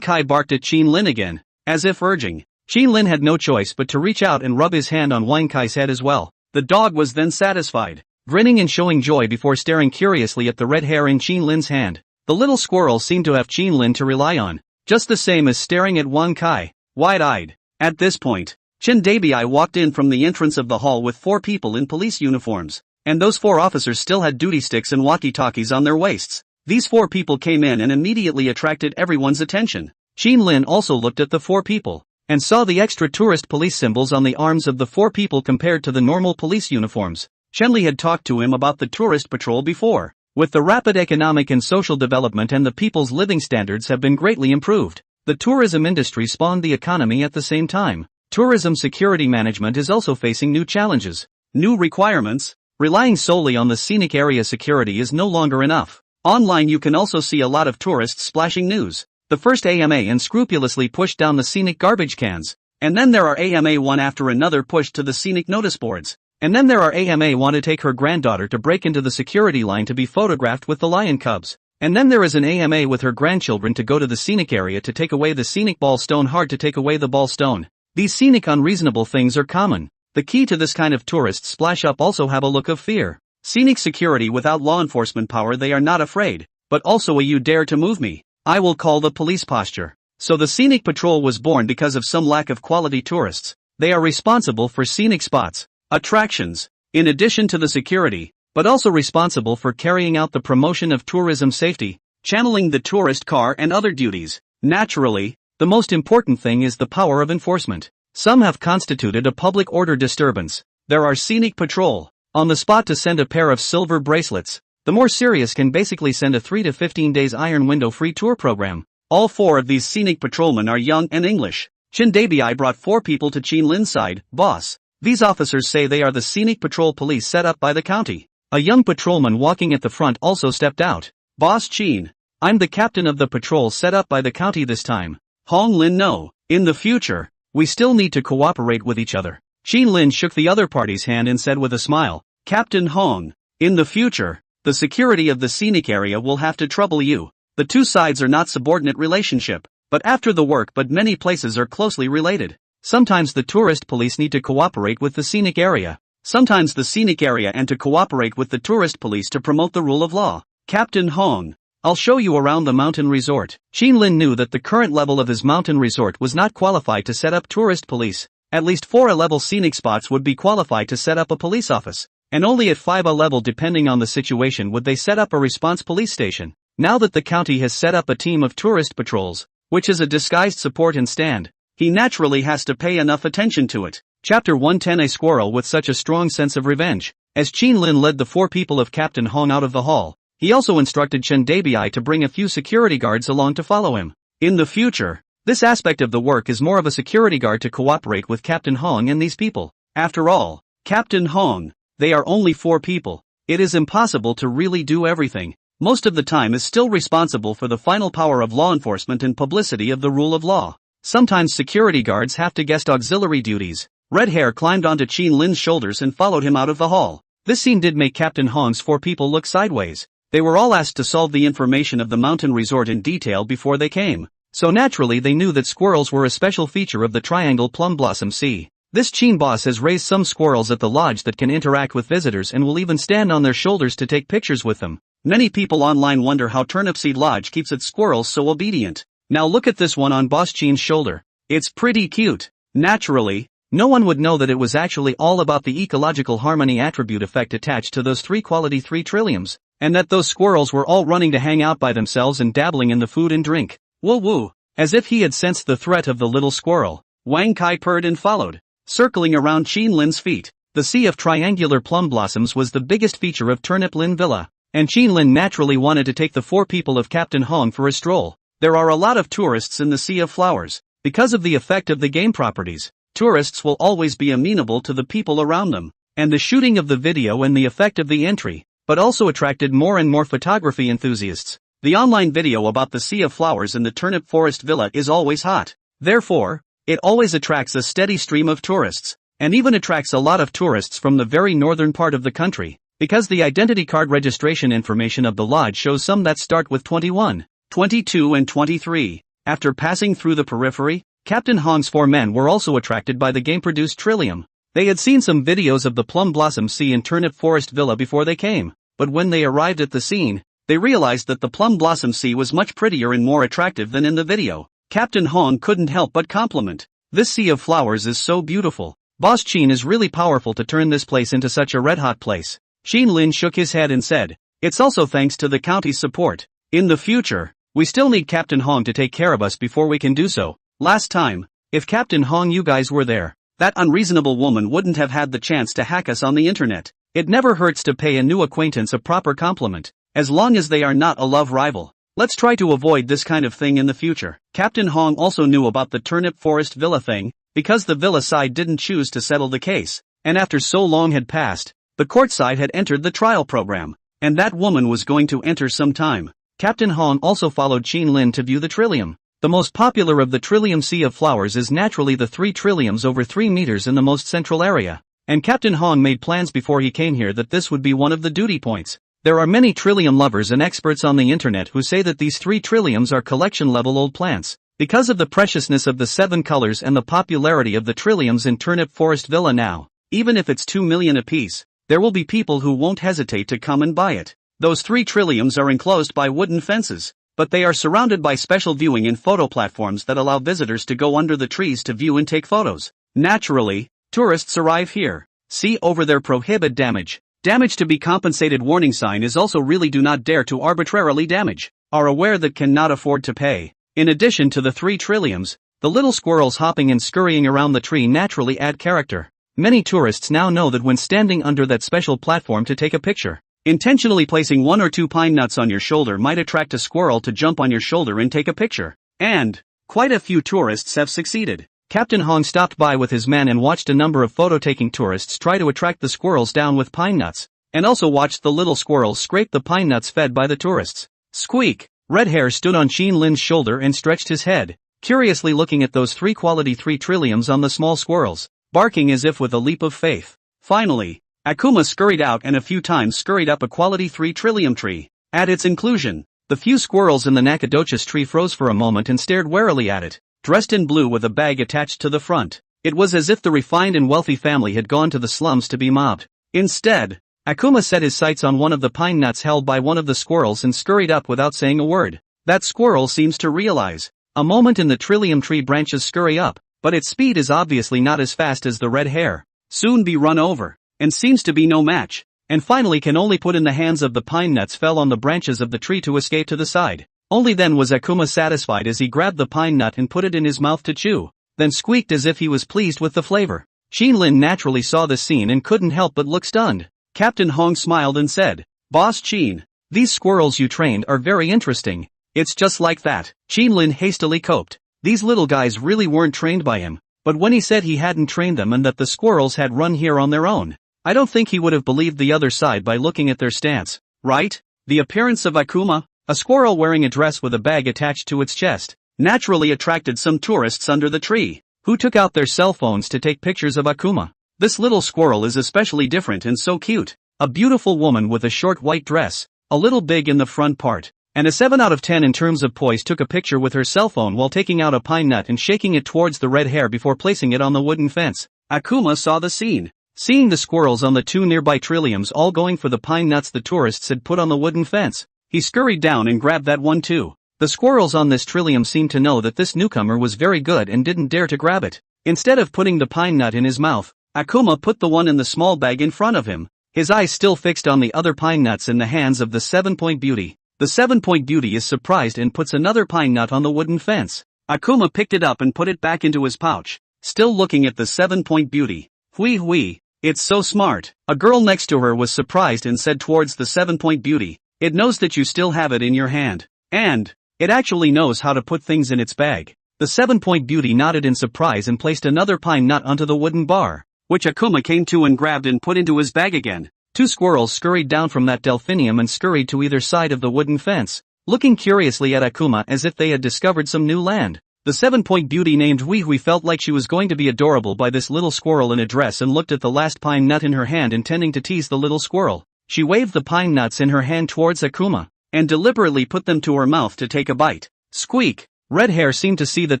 Kai barked at Xin Lin again, as if urging. Xin Lin had no choice but to reach out and rub his hand on Wang Kai's head as well. The dog was then satisfied, grinning and showing joy before staring curiously at the red hair in Xin Lin's hand. The little squirrel seemed to have Xin Lin to rely on, just the same as staring at Wang Kai, wide-eyed. At this point, Chen Dabii walked in from the entrance of the hall with 4 people in police uniforms, and those 4 officers still had duty sticks and walkie-talkies on their waists. These 4 people came in and immediately attracted everyone's attention. Xin Lin also looked at the 4 people, and saw the extra tourist police symbols on the arms of the 4 people compared to the normal police uniforms. Shenli had talked to him about the tourist patrol before. With the rapid economic and social development and the people's living standards have been greatly improved, the tourism industry spawned the economy at the same time. Tourism security management is also facing new challenges, new requirements. Relying solely on the scenic area security is no longer enough. Online you can also see a lot of tourists splashing news. The first AMA unscrupulously pushed down the scenic garbage cans. And then there are AMA one after another pushed to the scenic notice boards. And then there are AMA want to take her granddaughter to break into the security line to be photographed with the lion cubs. And then there is an AMA with her grandchildren to go to the scenic area to take away the scenic ball stone. Hard to take away the ball stone. These scenic unreasonable things are common. The key to this kind of tourist splash up also have a look of fear. Scenic security without law enforcement power, they are not afraid, but also a you dare to move me, I will call the police posture. So the scenic patrol was born because of some lack of quality tourists. They are responsible for scenic spots, attractions, in addition to the security, but also responsible for carrying out the promotion of tourism safety, channeling the tourist car and other duties. Naturally, the most important thing is the power of enforcement. Some have constituted a public order disturbance. There are scenic patrol, on the spot to send a pair of silver bracelets. The more serious can basically send a 3 to 15 days iron window free tour program. All 4 of these scenic patrolmen are young and English. Chen Dabii brought 4 people to Qin Lin's side. Boss, these officers say they are the scenic patrol police set up by the county. A young patrolman walking at the front also stepped out. Boss Qin, I'm the captain of the patrol set up by the county this time. Hong Lin, no, in the future, we still need to cooperate with each other. Qin Lin shook the other party's hand and said with a smile, Captain Hong, in the future, the security of the scenic area will have to trouble you. The two sides are not subordinate relationship, but after the work, but many places are closely related. Sometimes the tourist police need to cooperate with the scenic area. Sometimes the scenic area and to cooperate with the tourist police to promote the rule of law. Captain Hong, I'll show you around the mountain resort. Qin Lin knew that the current level of his mountain resort was not qualified to set up tourist police. At least 4 A-level scenic spots would be qualified to set up a police office, and only at 5 A-level depending on the situation would they set up a response police station. Now that the county has set up a team of tourist patrols, which is a disguised support and stand, he naturally has to pay enough attention to it. Chapter 110. A squirrel with such a strong sense of revenge. As Qin Lin led the 4 people of Captain Hong out of the hall, he also instructed Chen Dabii to bring a few security guards along to follow him. In the future, this aspect of the work is more of a security guard to cooperate with Captain Hong and these people. After all, Captain Hong, they are only 4 people. It is impossible to really do everything. Most of the time is still responsible for the final power of law enforcement and publicity of the rule of law. Sometimes security guards have to guest auxiliary duties. Red Hair climbed onto Qin Lin's shoulders and followed him out of the hall. This scene did make Captain Hong's 4 people look sideways. They were all asked to solve the information of the mountain resort in detail before they came. So naturally they knew that squirrels were a special feature of the Triangle Plum Blossom Sea. This Qin boss has raised some squirrels at the lodge that can interact with visitors and will even stand on their shoulders to take pictures with them. Many people online wonder how Turnipseed Lodge keeps its squirrels so obedient. Now look at this one on Boss Qin's shoulder. It's pretty cute. Naturally, no one would know that it was actually all about the ecological harmony attribute effect attached to those 3 quality 3 trilliums, and that those squirrels were all running to hang out by themselves and dabbling in the food and drink. Woo woo. As if he had sensed the threat of the little squirrel, Wang Kai purred and followed, circling around Qin Lin's feet. The sea of triangular plum blossoms was the biggest feature of Turnip Lin Villa, and Qin Lin naturally wanted to take the 4 people of Captain Hong for a stroll. There are a lot of tourists in the Sea of Flowers. Because of the effect of the game properties, tourists will always be amenable to the people around them, and the shooting of the video and the effect of the entry, but also attracted more and more photography enthusiasts. The online video about the Sea of Flowers in the Turnip Forest Villa is always hot. Therefore, it always attracts a steady stream of tourists, and even attracts a lot of tourists from the very northern part of the country, because the identity card registration information of the lodge shows some that start with 21, 22 and 23. After passing through the periphery, Captain Hong's 4 men were also attracted by the game-produced Trillium. They had seen some videos of the Plum Blossom Sea and Turnip Forest Villa before they came, but when they arrived at the scene, they realized that the Plum Blossom Sea was much prettier and more attractive than in the video. Captain Hong couldn't help but compliment. This Sea of Flowers is so beautiful. Boss Qin is really powerful to turn this place into such a red-hot place. Qin Lin shook his head and said, it's also thanks to the county's support. In the future, we still need Captain Hong to take care of us before we can do so. Last time, if Captain Hong you guys were there, that unreasonable woman wouldn't have had the chance to hack us on the internet. It never hurts to pay a new acquaintance a proper compliment, as long as they are not a love rival. Let's try to avoid this kind of thing in the future. Captain Hong also knew about the Turnip Forest Villa thing, because the Villa side didn't choose to settle the case, and after so long had passed, the court side had entered the trial program, and that woman was going to enter sometime. Captain Hong also followed Qin Lin to view the Trillium. The most popular of the Trillium Sea of Flowers is naturally the 3 trilliums over 3 meters in the most central area. And Captain Hong made plans before he came here that this would be one of the duty points. There are many trillium lovers and experts on the internet who say that these 3 trilliums are collection-level old plants. Because of the preciousness of the 7 colors and the popularity of the trilliums in Turnip Forest Villa now, even if it's 2 million apiece, there will be people who won't hesitate to come and buy it. Those 3 trilliums are enclosed by wooden fences, but they are surrounded by special viewing and photo platforms that allow visitors to go under the trees to view and take photos. Naturally, tourists arrive here. See over there, prohibit damage. Damage to be compensated warning sign is also really do not dare to arbitrarily damage. Are aware that cannot afford to pay. In addition to the 3 trilliums, the little squirrels hopping and scurrying around the tree naturally add character. Many tourists now know that when standing under that special platform to take a picture, intentionally placing 1 or 2 pine nuts on your shoulder might attract a squirrel to jump on your shoulder and take a picture. And quite a few tourists have succeeded. Captain Hong stopped by with his men and watched a number of photo-taking tourists try to attract the squirrels down with pine nuts, and also watched the little squirrels scrape the pine nuts fed by the tourists. Squeak! Red Hair stood on Xin Lin's shoulder and stretched his head, curiously looking at those 3 quality 3 trilliums on the small squirrels, barking as if with a leap of faith. Finally, Akuma scurried out and a few times scurried up a quality 3 trillium tree. At its inclusion, the few squirrels in the Nacogdoches tree froze for a moment and stared warily at it, dressed in blue with a bag attached to the front. It was as if the refined and wealthy family had gone to the slums to be mobbed. Instead, Akuma set his sights on one of the pine nuts held by one of the squirrels and scurried up without saying a word. That squirrel seems to realize. A moment in the trillium tree branches scurry up, but its speed is obviously not as fast as the Red Hair. Soon be run over, and seems to be no match, and finally can only put in the hands of the pine nuts fell on the branches of the tree to escape to the side. Only then was Akuma satisfied as he grabbed the pine nut and put it in his mouth to chew, then squeaked as if he was pleased with the flavor. Xin Lin naturally saw the scene and couldn't help but look stunned. Captain Hong smiled and said, "Boss Qin, these squirrels you trained are very interesting." "It's just like that," Xin Lin hastily coped. These little guys really weren't trained by him, but when he said he hadn't trained them and that the squirrels had run here on their own, I don't think he would have believed the other side by looking at their stance, right? The appearance of Akuma, a squirrel wearing a dress with a bag attached to its chest, naturally attracted some tourists under the tree, who took out their cell phones to take pictures of Akuma. This little squirrel is especially different and so cute. A beautiful woman with a short white dress, a little big in the front part, and a 7 out of 10 in terms of poise took a picture with her cell phone while taking out a pine nut and shaking it towards the Red Hair before placing it on the wooden fence. Akuma saw the scene. Seeing the squirrels on the 2 nearby trilliums all going for the pine nuts the tourists had put on the wooden fence, he scurried down and grabbed that one too. The squirrels on this trillium seemed to know that this newcomer was very good and didn't dare to grab it. Instead of putting the pine nut in his mouth, Akuma put the one in the small bag in front of him, his eyes still fixed on the other pine nuts in the hands of the 7-point beauty. The 7-point beauty is surprised and puts another pine nut on the wooden fence. Akuma picked it up and put it back into his pouch, still looking at the 7-point beauty. Hui, it's so smart. A girl next to her was surprised and said towards the 7-point beauty, "It knows that you still have it in your hand. And it actually knows how to put things in its bag." The 7-point beauty nodded in surprise and placed another pine nut onto the wooden bar, which Akuma came to and grabbed and put into his bag again. 2 squirrels scurried down from that delphinium and scurried to either side of the wooden fence, looking curiously at Akuma as if they had discovered some new land. The 7-point beauty named Hui felt like she was going to be adorable by this little squirrel in a dress and looked at the last pine nut in her hand intending to tease the little squirrel. She waved the pine nuts in her hand towards Akuma, and deliberately put them to her mouth to take a bite. Squeak! Red Hair seemed to see that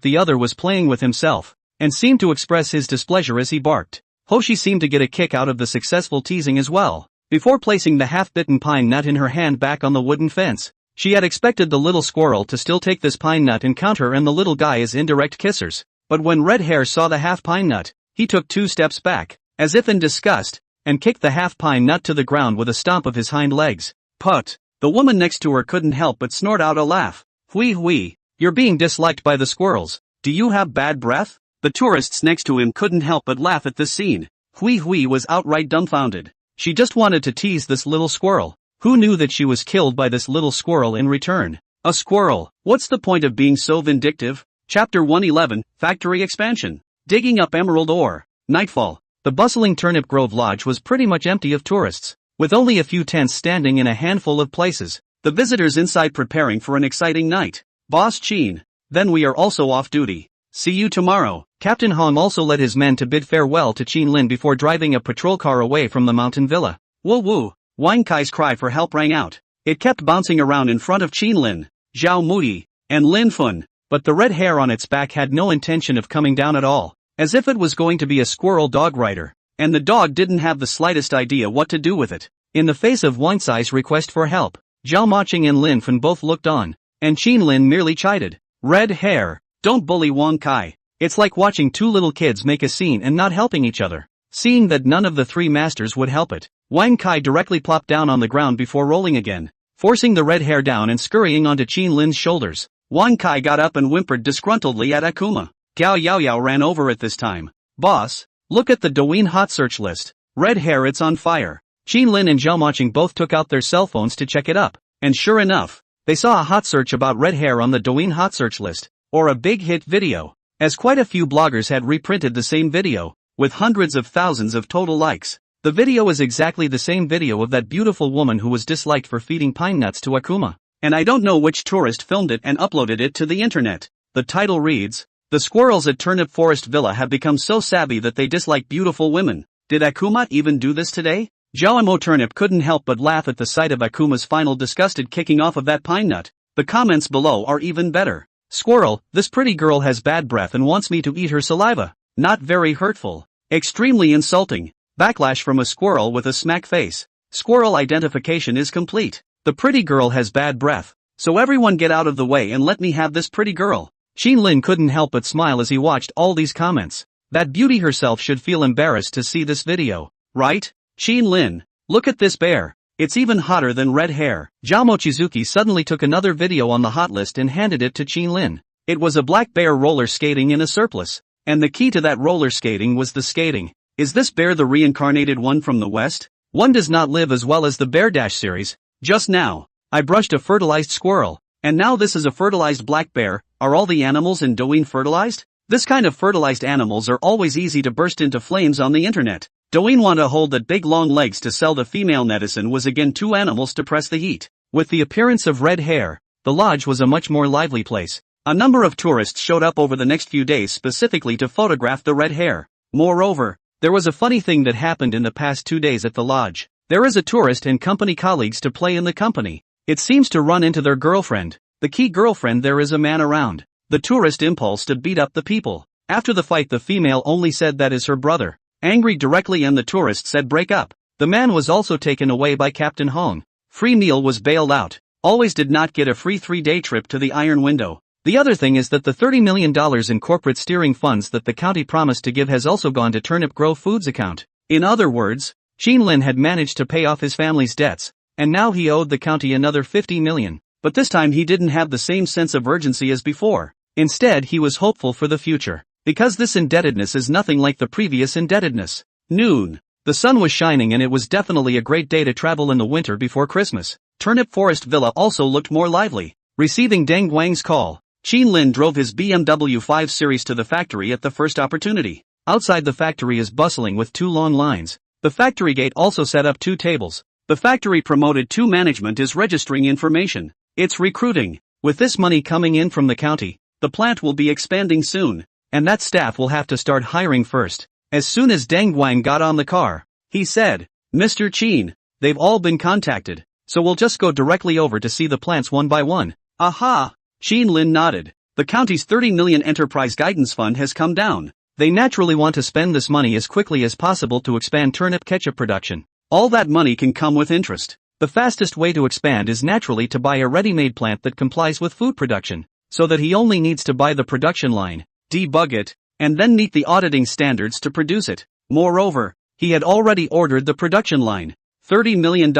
the other was playing with himself, and seemed to express his displeasure as he barked. Hoshi seemed to get a kick out of the successful teasing as well. Before placing the half-bitten pine nut in her hand back on the wooden fence, she had expected the little squirrel to still take this pine nut and count her and the little guy as indirect kissers. But when Red Hair saw the half pine nut, he took 2 steps back, as if in disgust, and kicked the half pine nut to the ground with a stomp of his hind legs. Put! The woman next to her couldn't help but snort out a laugh. Hui, you're being disliked by the squirrels. Do you have bad breath? The tourists next to him couldn't help but laugh at this scene. Hui was outright dumbfounded. She just wanted to tease this little squirrel. Who knew that she was killed by this little squirrel in return? A squirrel, what's the point of being so vindictive? Chapter 111, Factory Expansion. Digging up emerald ore. Nightfall. The bustling Turnip Grove Lodge was pretty much empty of tourists, with only a few tents standing in a handful of places. The visitors inside preparing for an exciting night. Boss Qin, Then we are also off duty. See you tomorrow. Captain Hong also led his men to bid farewell to Qin Lin before driving a patrol car away from the mountain villa. Woo woo! Wang Kai's cry for help rang out. It kept bouncing around in front of Qin Lin, Zhao Muyi, and Lin Fun, but the red hair on its back had no intention of coming down at all, as if it was going to be a squirrel dog rider, and the dog didn't have the slightest idea what to do with it. In the face of Wang Kai's request for help, Zhao Moqing and Lin Fun both looked on, and Qin Lin merely chided. Red hair, don't bully Wang Kai. It's like watching two little kids make a scene and not helping each other. Seeing that none of the three masters would help it, Wang Kai directly plopped down on the ground before rolling again, forcing the red hair down and scurrying onto Qin Lin's shoulders. Wang Kai got up and whimpered disgruntledly at Akuma. Gao Yaoyao ran over it this time. Boss, look at the Douyin hot search list. Red hair, it's on fire. Qin Lin and Zhao Moqing both took out their cell phones to check it up, and sure enough, they saw a hot search about red hair on the Douyin hot search list, or a big hit video, as quite a few bloggers had reprinted the same video, with hundreds of thousands of total likes. The video is exactly the same video of that beautiful woman who was disliked for feeding pine nuts to Akuma, and I don't know which tourist filmed it and uploaded it to the internet. The title reads, "The squirrels at Turnip Forest Villa have become so savvy that they dislike beautiful women. Did Akuma even do this today?" Zhao Turnip couldn't help but laugh at the sight of Akuma's final disgusted kicking off of that pine nut. The comments below are even better. Squirrel, this pretty girl has bad breath and wants me to eat her saliva. Not very hurtful. Extremely insulting. Backlash from a squirrel with a smack face. Squirrel identification is complete. The pretty girl has bad breath. So everyone get out of the way and let me have this pretty girl. Qin Lin couldn't help but smile as he watched all these comments. That beauty herself should feel embarrassed to see this video, right? Qin Lin, look at this bear. It's even hotter than red hair. Zhao Mochizuki suddenly took another video on the hot list and handed it to Qin Lin. It was a black bear roller skating in a surplice. And the key to that roller skating was the skating. Is this bear the reincarnated one from the West? One does not live as well as the Bear Dash series. Just now, I brushed a fertilized squirrel, and now this is a fertilized black bear. Are all the animals in Douyin fertilized? This kind of fertilized animals are always easy to burst into flames on the internet. Douyin want to hold that big long legs to sell. The female netizen was again two animals to press the heat. With the appearance of red hair, the lodge was a much more lively place. A number of tourists showed up over the next few days specifically to photograph the red hair. Moreover, there was a funny thing that happened in the past 2 days at the lodge. There is a tourist and company colleagues to play in the company. It seems to run into their girlfriend. The key girlfriend, there is a man around. The tourist impulse to beat up the people. After the fight, the female only said that is her brother. Angry directly, and the tourist said break up. The man was also taken away by Captain Hong. Free meal was bailed out. Always did not get a free 3-day trip to the Iron Window. The other thing is that the $30 million in corporate steering funds that the county promised to give has also gone to Turnip Grove Foods account. In other words, Qin Lin had managed to pay off his family's debts, and now he owed the county another $50 million. But this time he didn't have the same sense of urgency as before. Instead, he was hopeful for the future. Because this indebtedness is nothing like the previous indebtedness. Noon. The sun was shining and it was definitely a great day to travel in the winter before Christmas. Turnip Forest Villa also looked more lively. Receiving Deng Wang's call, Qin Lin drove his BMW 5 Series to the factory at the first opportunity. Outside the factory is bustling with 2 long lines. The factory gate also set up 2 tables. The factory promoted 2 management is registering information. It's recruiting. With this money coming in from the county, the plant will be expanding soon. And that staff will have to start hiring first. As soon as Deng Wang got on the car, he said, Mr. Qin, they've all been contacted, so we'll just go directly over to see the plants one by one. Aha! Qin Lin nodded. The county's 30 million enterprise guidance fund has come down. They naturally want to spend this money as quickly as possible to expand turnip ketchup production. All that money can come with interest. The fastest way to expand is naturally to buy a ready-made plant that complies with food production, so that he only needs to buy the production line, debug it, and then meet the auditing standards to produce it. Moreover, he had already ordered the production line. $30 million,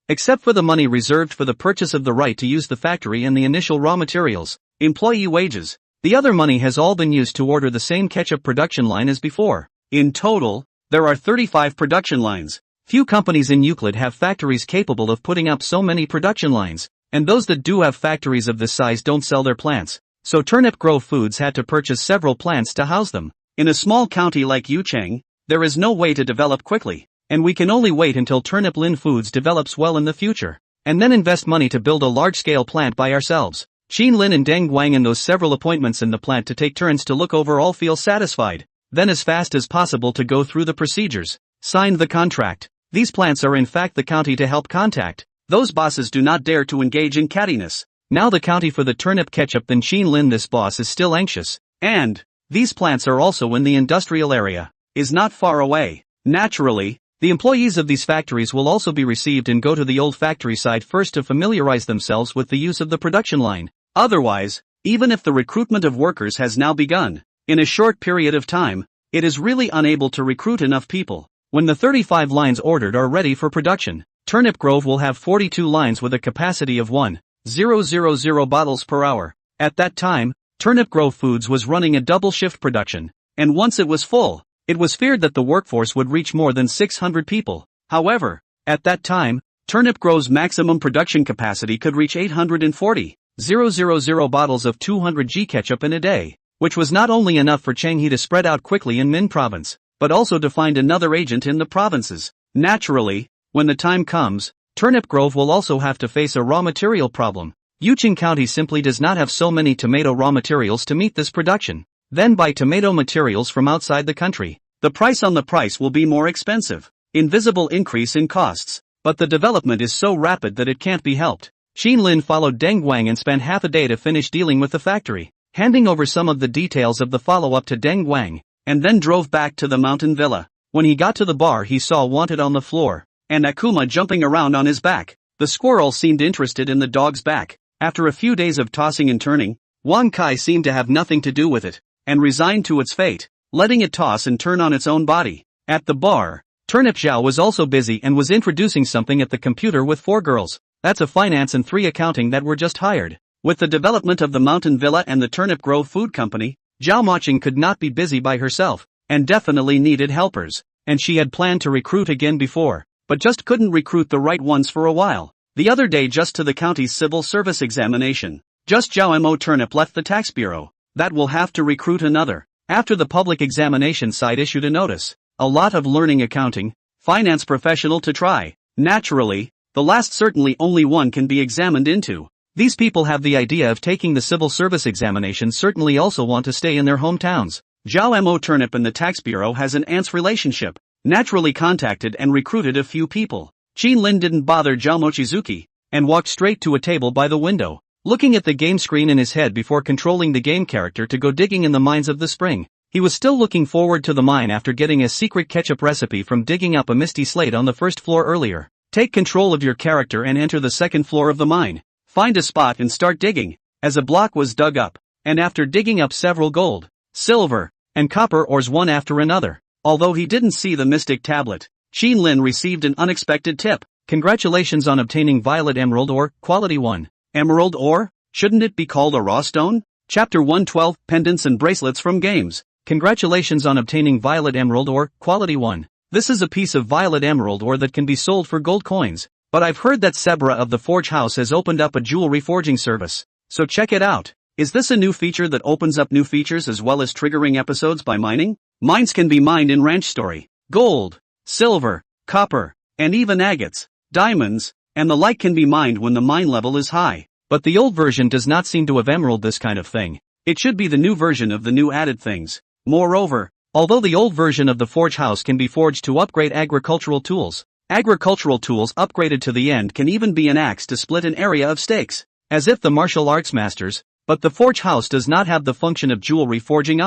except for the money reserved for the purchase of the right to use the factory and the initial raw materials, employee wages. The other money has all been used to order the same ketchup production line as before. In total, there are 35 production lines. Few companies in Euclid have factories capable of putting up so many production lines, and those that do have factories of this size don't sell their plants. So Turnip Grove Foods had to purchase several plants to house them. In a small county like Yuchang, there is no way to develop quickly, and we can only wait until Turnip Lin Foods develops well in the future, and then invest money to build a large-scale plant by ourselves. Qin Lin and Deng Guang and those several appointments in the plant to take turns to look over all feel satisfied, then as fast as possible to go through the procedures, signed the contract. These plants are in fact the county to help contact. Those bosses do not dare to engage in cattiness. Now the county for the turnip ketchup, then Qin Lin, this boss is still anxious, and these plants are also in the industrial area, is not far away. Naturally, the employees of these factories will also be received and go to the old factory side first to familiarize themselves with the use of the production line. Otherwise, even if the recruitment of workers has now begun, in a short period of time, it is really unable to recruit enough people. When the 35 lines ordered are ready for production, Turnip Grove will have 42 lines with a capacity of 1,000 bottles per hour. At that time, Turnip Grove Foods was running a double shift production, and once it was full, it was feared that the workforce would reach more than 600 people. However, at that time, Turnip Grove's maximum production capacity could reach 840,000 bottles of 200g ketchup in a day, which was not only enough for Changhe to spread out quickly in Min province, but also to find another agent in the provinces. Naturally, when the time comes, Turnip Grove will also have to face a raw material problem. Yuqing County simply does not have so many tomato raw materials to meet this production. Then buy tomato materials from outside the country. The price on the price will be more expensive. Invisible increase in costs. But the development is so rapid that it can't be helped. Qin Lin followed Deng Guang and spent half a day to finish dealing with the factory, handing over some of the details of the follow-up to Deng Guang, and then drove back to the mountain villa. When he got to the bar, he saw Wanted on the floor, and Akuma jumping around on his back. The squirrel seemed interested in the dog's back. After a few days of tossing and turning, Wang Kai seemed to have nothing to do with it, and resigned to its fate, letting it toss and turn on its own body. At the bar, Turnip Zhao was also busy and was introducing something at the computer with 4 girls. That's a finance and 3 accounting that were just hired. With the development of the Mountain Villa and the Turnip Grove Food Company, Zhao Moqing could not be busy by herself, and definitely needed helpers, and she had planned to recruit again before, but just couldn't recruit the right ones for a while. The other day, just to the county's civil service examination, just Zhao Mo Turnip left the tax bureau. That will have to recruit another. After the public examination site issued a notice, a lot of learning accounting, finance professional to try. Naturally, the last certainly only one can be examined into. These people have the idea of taking the civil service examination, certainly also want to stay in their hometowns. Zhao Mo Turnip and the tax bureau has an aunt's relationship, naturally contacted and recruited a few people. Qin Lin didn't bother Zhao Mochizuki, and walked straight to a table by the window, looking at the game screen in his head before controlling the game character to go digging in the mines of the spring. He was still looking forward to the mine after getting a secret ketchup recipe from digging up a misty slate on the first floor earlier. Take control of your character and enter the second floor of the mine. Find a spot and start digging. As a block was dug up, and after digging up several gold, silver, and copper ores one after another, although he didn't see the mystic tablet, Qin Lin received an unexpected tip. Congratulations on obtaining Violet Emerald Ore, Quality 1. Emerald Ore? Shouldn't it be called a raw stone? Chapter 112, Pendants and Bracelets from Games. Congratulations on obtaining Violet Emerald Ore, Quality 1. This is a piece of Violet Emerald Ore that can be sold for gold coins, but I've heard that Sebra of the Forge House has opened up a jewelry forging service, so check it out. Is this a new feature that opens up new features as well as triggering episodes by mining? Mines can be mined in Ranch Story. Gold, silver, copper, and even agates, diamonds, and the like can be mined when the mine level is high. But the old version does not seem to have emerald this kind of thing. It should be the new version of the new added things. Moreover, although the old version of the Forge House can be forged to upgrade agricultural tools upgraded to the end can even be an axe to split an area of stakes, as if the martial arts masters, but the Forge House does not have the function of jewelry forging.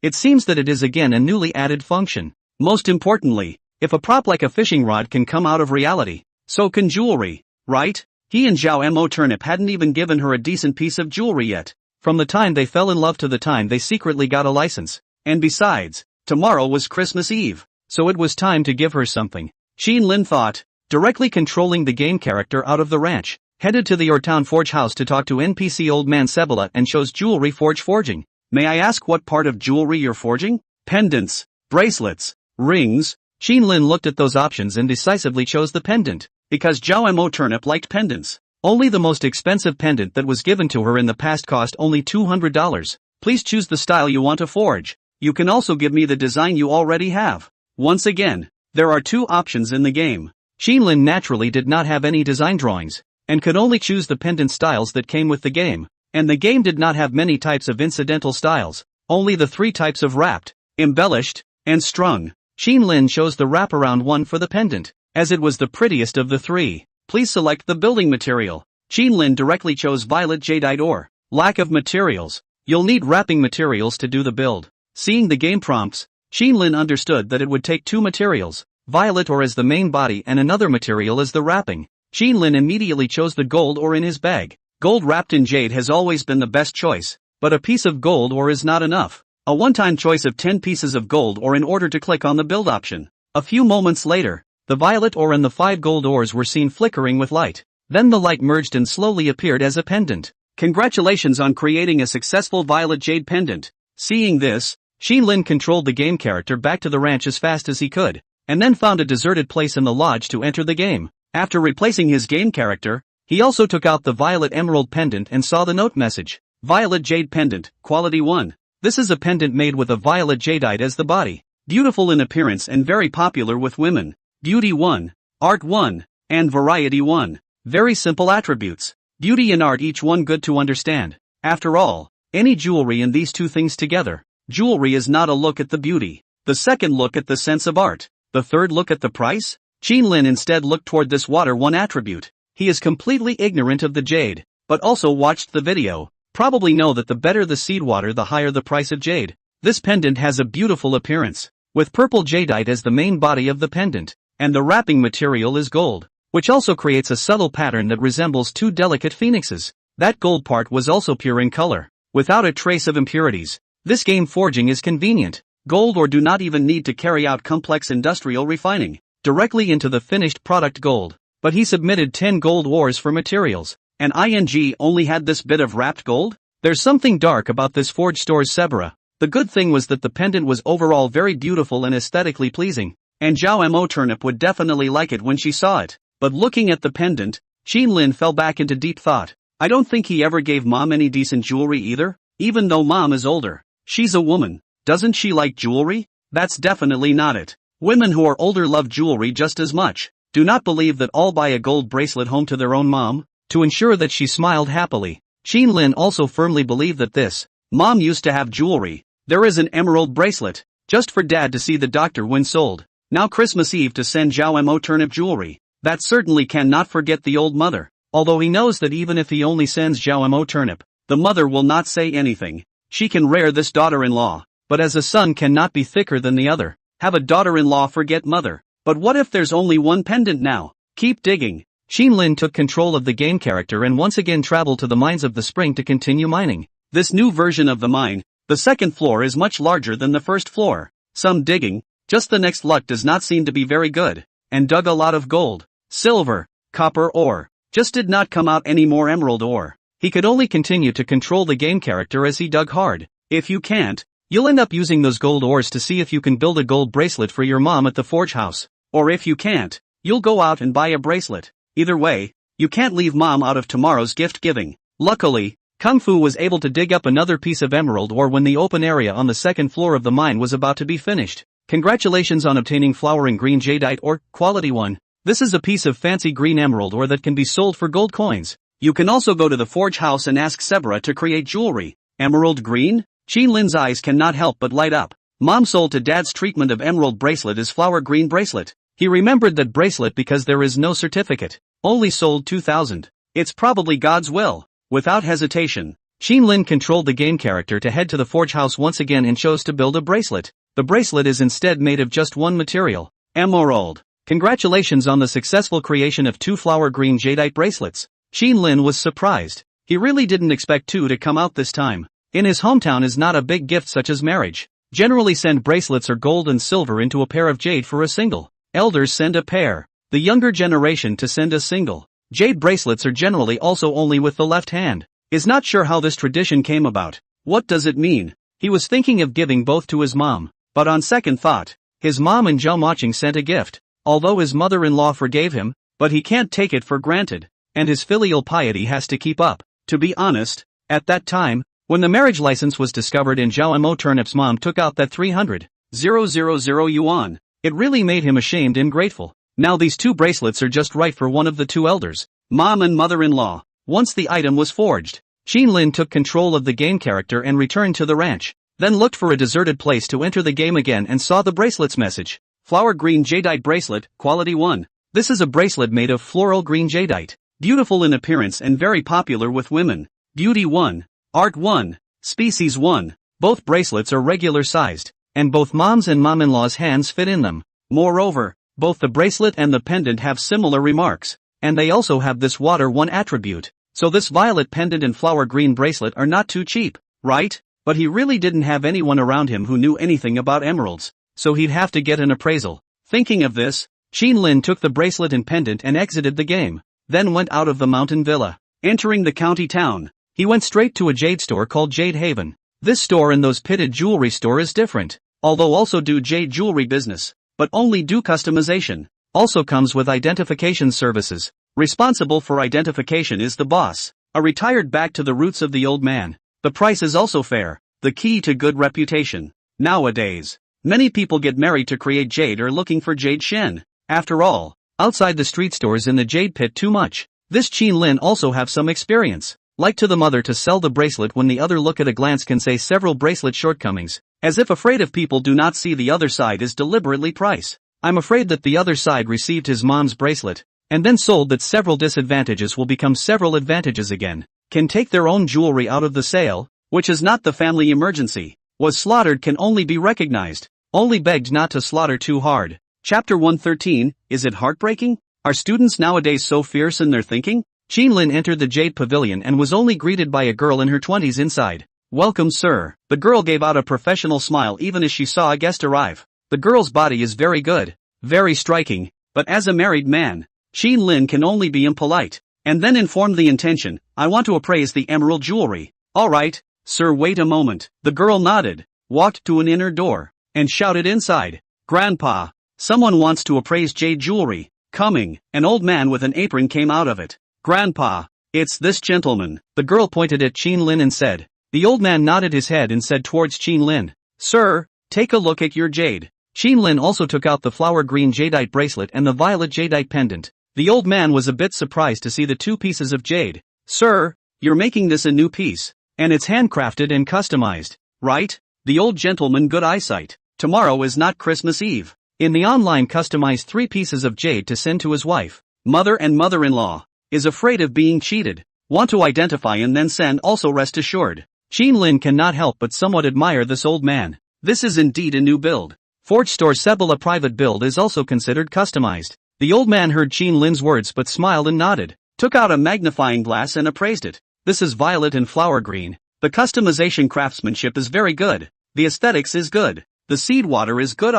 It seems that it is again a newly added function. Most importantly, if a prop like a fishing rod can come out of reality, so can jewelry, right? He and Zhao Mo Turnip hadn't even given her a decent piece of jewelry yet. From the time they fell in love to the time they secretly got a license. And besides, tomorrow was Christmas Eve, so it was time to give her something. Qin Lin thought, directly controlling the game character out of the ranch, headed to the Ortown Forge House to talk to NPC Old Man Sebela and chose jewelry forging. May I ask what part of jewelry you're forging? Pendants, bracelets, rings. Qin Lin looked at those options and decisively chose the pendant, because Zhao Mo Turnip liked pendants. Only the most expensive pendant that was given to her in the past cost only $200. Please choose the style you want to forge. You can also give me the design you already have. Once again, there are 2 options in the game. Qin Lin naturally did not have any design drawings, and could only choose the pendant styles that came with the game. and the game did not have many types of incidental styles, only the 3 types of wrapped, embellished, and strung. Lin chose the wraparound one for the pendant, as it was the prettiest of the 3. Please select the building material. Lin directly chose violet jadeite ore. Lack of materials. You'll need wrapping materials to do the build. Seeing the game prompts, Lin understood that it would take 2 materials, violet ore as the main body and another material as the wrapping. Lin immediately chose the gold ore in his bag. Gold wrapped in jade has always been the best choice, but a piece of gold ore is not enough. A one-time choice of 10 pieces of gold ore in order to click on the build option. A few moments later, the violet ore and the 5 gold ores were seen flickering with light. Then the light merged and slowly appeared as a pendant. Congratulations on creating a successful violet jade pendant. Seeing this, Lin controlled the game character back to the ranch as fast as he could, and then found a deserted place in the lodge to enter the game. After replacing his game character, he also took out the violet emerald pendant and saw the note message. Violet jade pendant, quality 1. This is a pendant made with a violet jadeite as the body. Beautiful in appearance and very popular with women. Beauty 1, art 1, and variety 1. Very simple attributes. Beauty and art, each one good to understand. After all, any jewelry and these 2 things together. Jewelry is not a look at the beauty. The second look at the sense of art. The third look at the price? Lin instead looked toward this water 1 attribute. He is completely ignorant of the jade, but also watched the video. Probably know that the better the seed water the higher the price of jade. This pendant has a beautiful appearance, with purple jadeite as the main body of the pendant, and the wrapping material is gold, which also creates a subtle pattern that resembles 2 delicate phoenixes. That gold part was also pure in color, without a trace of impurities. This game forging is convenient. Gold ore do not even need to carry out complex industrial refining, directly into the finished product gold. But he submitted 10 gold ores for materials, and ING only had this bit of wrapped gold? There's something dark about this forge store's Sebra. The good thing was that the pendant was overall very beautiful and aesthetically pleasing, and Zhao Mo Turnip would definitely like it when she saw it. But looking at the pendant, Lin fell back into deep thought. I don't think he ever gave mom any decent jewelry either, even though mom is older. She's a woman. Doesn't she like jewelry? That's definitely not it. Women who are older love jewelry just as much. Do not believe that all buy a gold bracelet home to their own mom, to ensure that she smiled happily. Lin also firmly believed that this mom used to have jewelry. There is an emerald bracelet, just for dad to see the doctor when sold. Now Christmas Eve to send Zhao Mo Turnip jewelry. That certainly cannot forget the old mother. Although he knows that even if he only sends Zhao Mo Turnip, the mother will not say anything. She can rear this daughter-in-law, but as a son cannot be thicker than the other. Have a daughter-in-law forget mother. But what if there's only one pendant now? Keep digging. Lin took control of the game character and once again traveled to the mines of the spring to continue mining. This new version of the mine, the second floor, is much larger than the first floor. Some digging, just the next luck does not seem to be very good, and dug a lot of gold, silver, copper ore. Just did not come out any more emerald ore. He could only continue to control the game character as he dug hard. If you can't, you'll end up using those gold ores to see if you can build a gold bracelet for your mom at the forge house. Or if you can't, you'll go out and buy a bracelet. Either way, you can't leave mom out of tomorrow's gift giving. Luckily, Kung Fu was able to dig up another piece of emerald ore when the open area on the second floor of the mine was about to be finished. Congratulations on obtaining flowering green jadeite ore, quality 1. This is a piece of fancy green emerald ore that can be sold for gold coins. You can also go to the forge house and ask Sebra to create jewelry. Emerald green? Lin's eyes cannot help but light up. Mom sold to dad's treatment of emerald bracelet is flower green bracelet. He remembered that bracelet because there is no certificate. Only sold 2,000. It's probably God's will. Without hesitation, Lin controlled the game character to head to the forge house once again and chose to build a bracelet. The bracelet is instead made of just one material, emerald. Congratulations on the successful creation of 2 flower green jadeite bracelets. Lin was surprised. He really didn't expect 2 to come out this time. In his hometown is not a big gift such as marriage. Generally send bracelets or gold and silver into a pair of jade for a single. Elders send a pair. The younger generation to send a single. Jade bracelets are generally also only with the left hand. Is not sure how this tradition came about. What does it mean? He was thinking of giving both to his mom, but on second thought, his mom and Zhao Moqing sent a gift. Although his mother-in-law forgave him, but he can't take it for granted, and his filial piety has to keep up. To be honest, at that time, when the marriage license was discovered and Zhao Mo Turnip's mom took out that 300,000 yuan, it really made him ashamed and grateful. Now these 2 bracelets are just right for one of the 2 elders, mom and mother-in-law. Once the item was forged, Lin took control of the game character and returned to the ranch, then looked for a deserted place to enter the game again and saw the bracelet's message. Flower green jadeite bracelet, quality 1. This is a bracelet made of floral green jadeite, beautiful in appearance and very popular with women. Beauty 1. Art 1. Species 1. Both bracelets are regular sized, and both mom's and mom-in-law's hands fit in them. Moreover, both the bracelet and the pendant have similar remarks, and they also have this water 1 attribute. So this violet pendant and flower green bracelet are not too cheap, right? But he really didn't have anyone around him who knew anything about emeralds, so he'd have to get an appraisal. Thinking of this, Lin took the bracelet and pendant and exited the game, then went out of the mountain villa. Entering the county town, he went straight to a jade store called Jade Haven. This store and those pitted jewelry store is different, although also do jade jewelry business, but only do customization. Also comes with identification services. Responsible for identification is the boss, a retired back to the roots of the old man. The price is also fair, the key to good reputation. Nowadays, many people get married to create jade or looking for jade shen. After all, outside the street stores in the jade pit too much. This Lin also have some experience. Like to the mother to sell the bracelet when the other look at a glance can say several bracelet shortcomings, as if afraid if people do not see the other side is deliberately price. I'm afraid that the other side received his mom's bracelet, and then sold that several disadvantages will become several advantages again. Can take their own jewelry out of the sale, which is not the family emergency. Was slaughtered can only be recognized, only begged not to slaughter too hard. Chapter 113, is it heartbreaking? Are students nowadays so fierce in their thinking? Lin entered the Jade Pavilion and was only greeted by a girl in her 20s inside. Welcome sir. The girl gave out a professional smile even as she saw a guest arrive. The girl's body is very good, very striking, but as a married man, Lin can only be impolite, and then informed the intention, I want to appraise the emerald jewelry. Alright, sir, wait a moment. The girl nodded, walked to an inner door, and shouted inside, Grandpa, someone wants to appraise jade jewelry. Coming, an old man with an apron came out of it. Grandpa, it's this gentleman. The girl pointed at Lin and said. The old man nodded his head and said towards Lin, Sir, take a look at your jade. Lin also took out the flower green jadeite bracelet and the violet jadeite pendant. The old man was a bit surprised to see the two pieces of jade. Sir, you're making this a new piece, and it's handcrafted and customized, right? The old gentleman good eyesight. Tomorrow is not Christmas Eve. In the online customized 3 pieces of jade to send to his wife, mother and mother-in-law. Is afraid of being cheated. Want to identify and then send also rest assured. Lin cannot help but somewhat admire this old man. This is indeed a new build. Forge store Sebula private build is also considered customized. The old man heard Lin's words but smiled and nodded. Took out a magnifying glass and appraised it. This is violet and flower green. The customization craftsmanship is very good. The aesthetics is good. The seed water is good.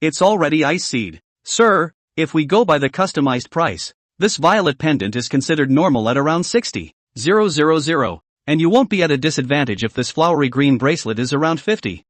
It's already ice seed. Sir, if we go by the customized price, this violet pendant is considered normal at around 60,000, and you won't be at a disadvantage if this flowery green bracelet is around 50,000.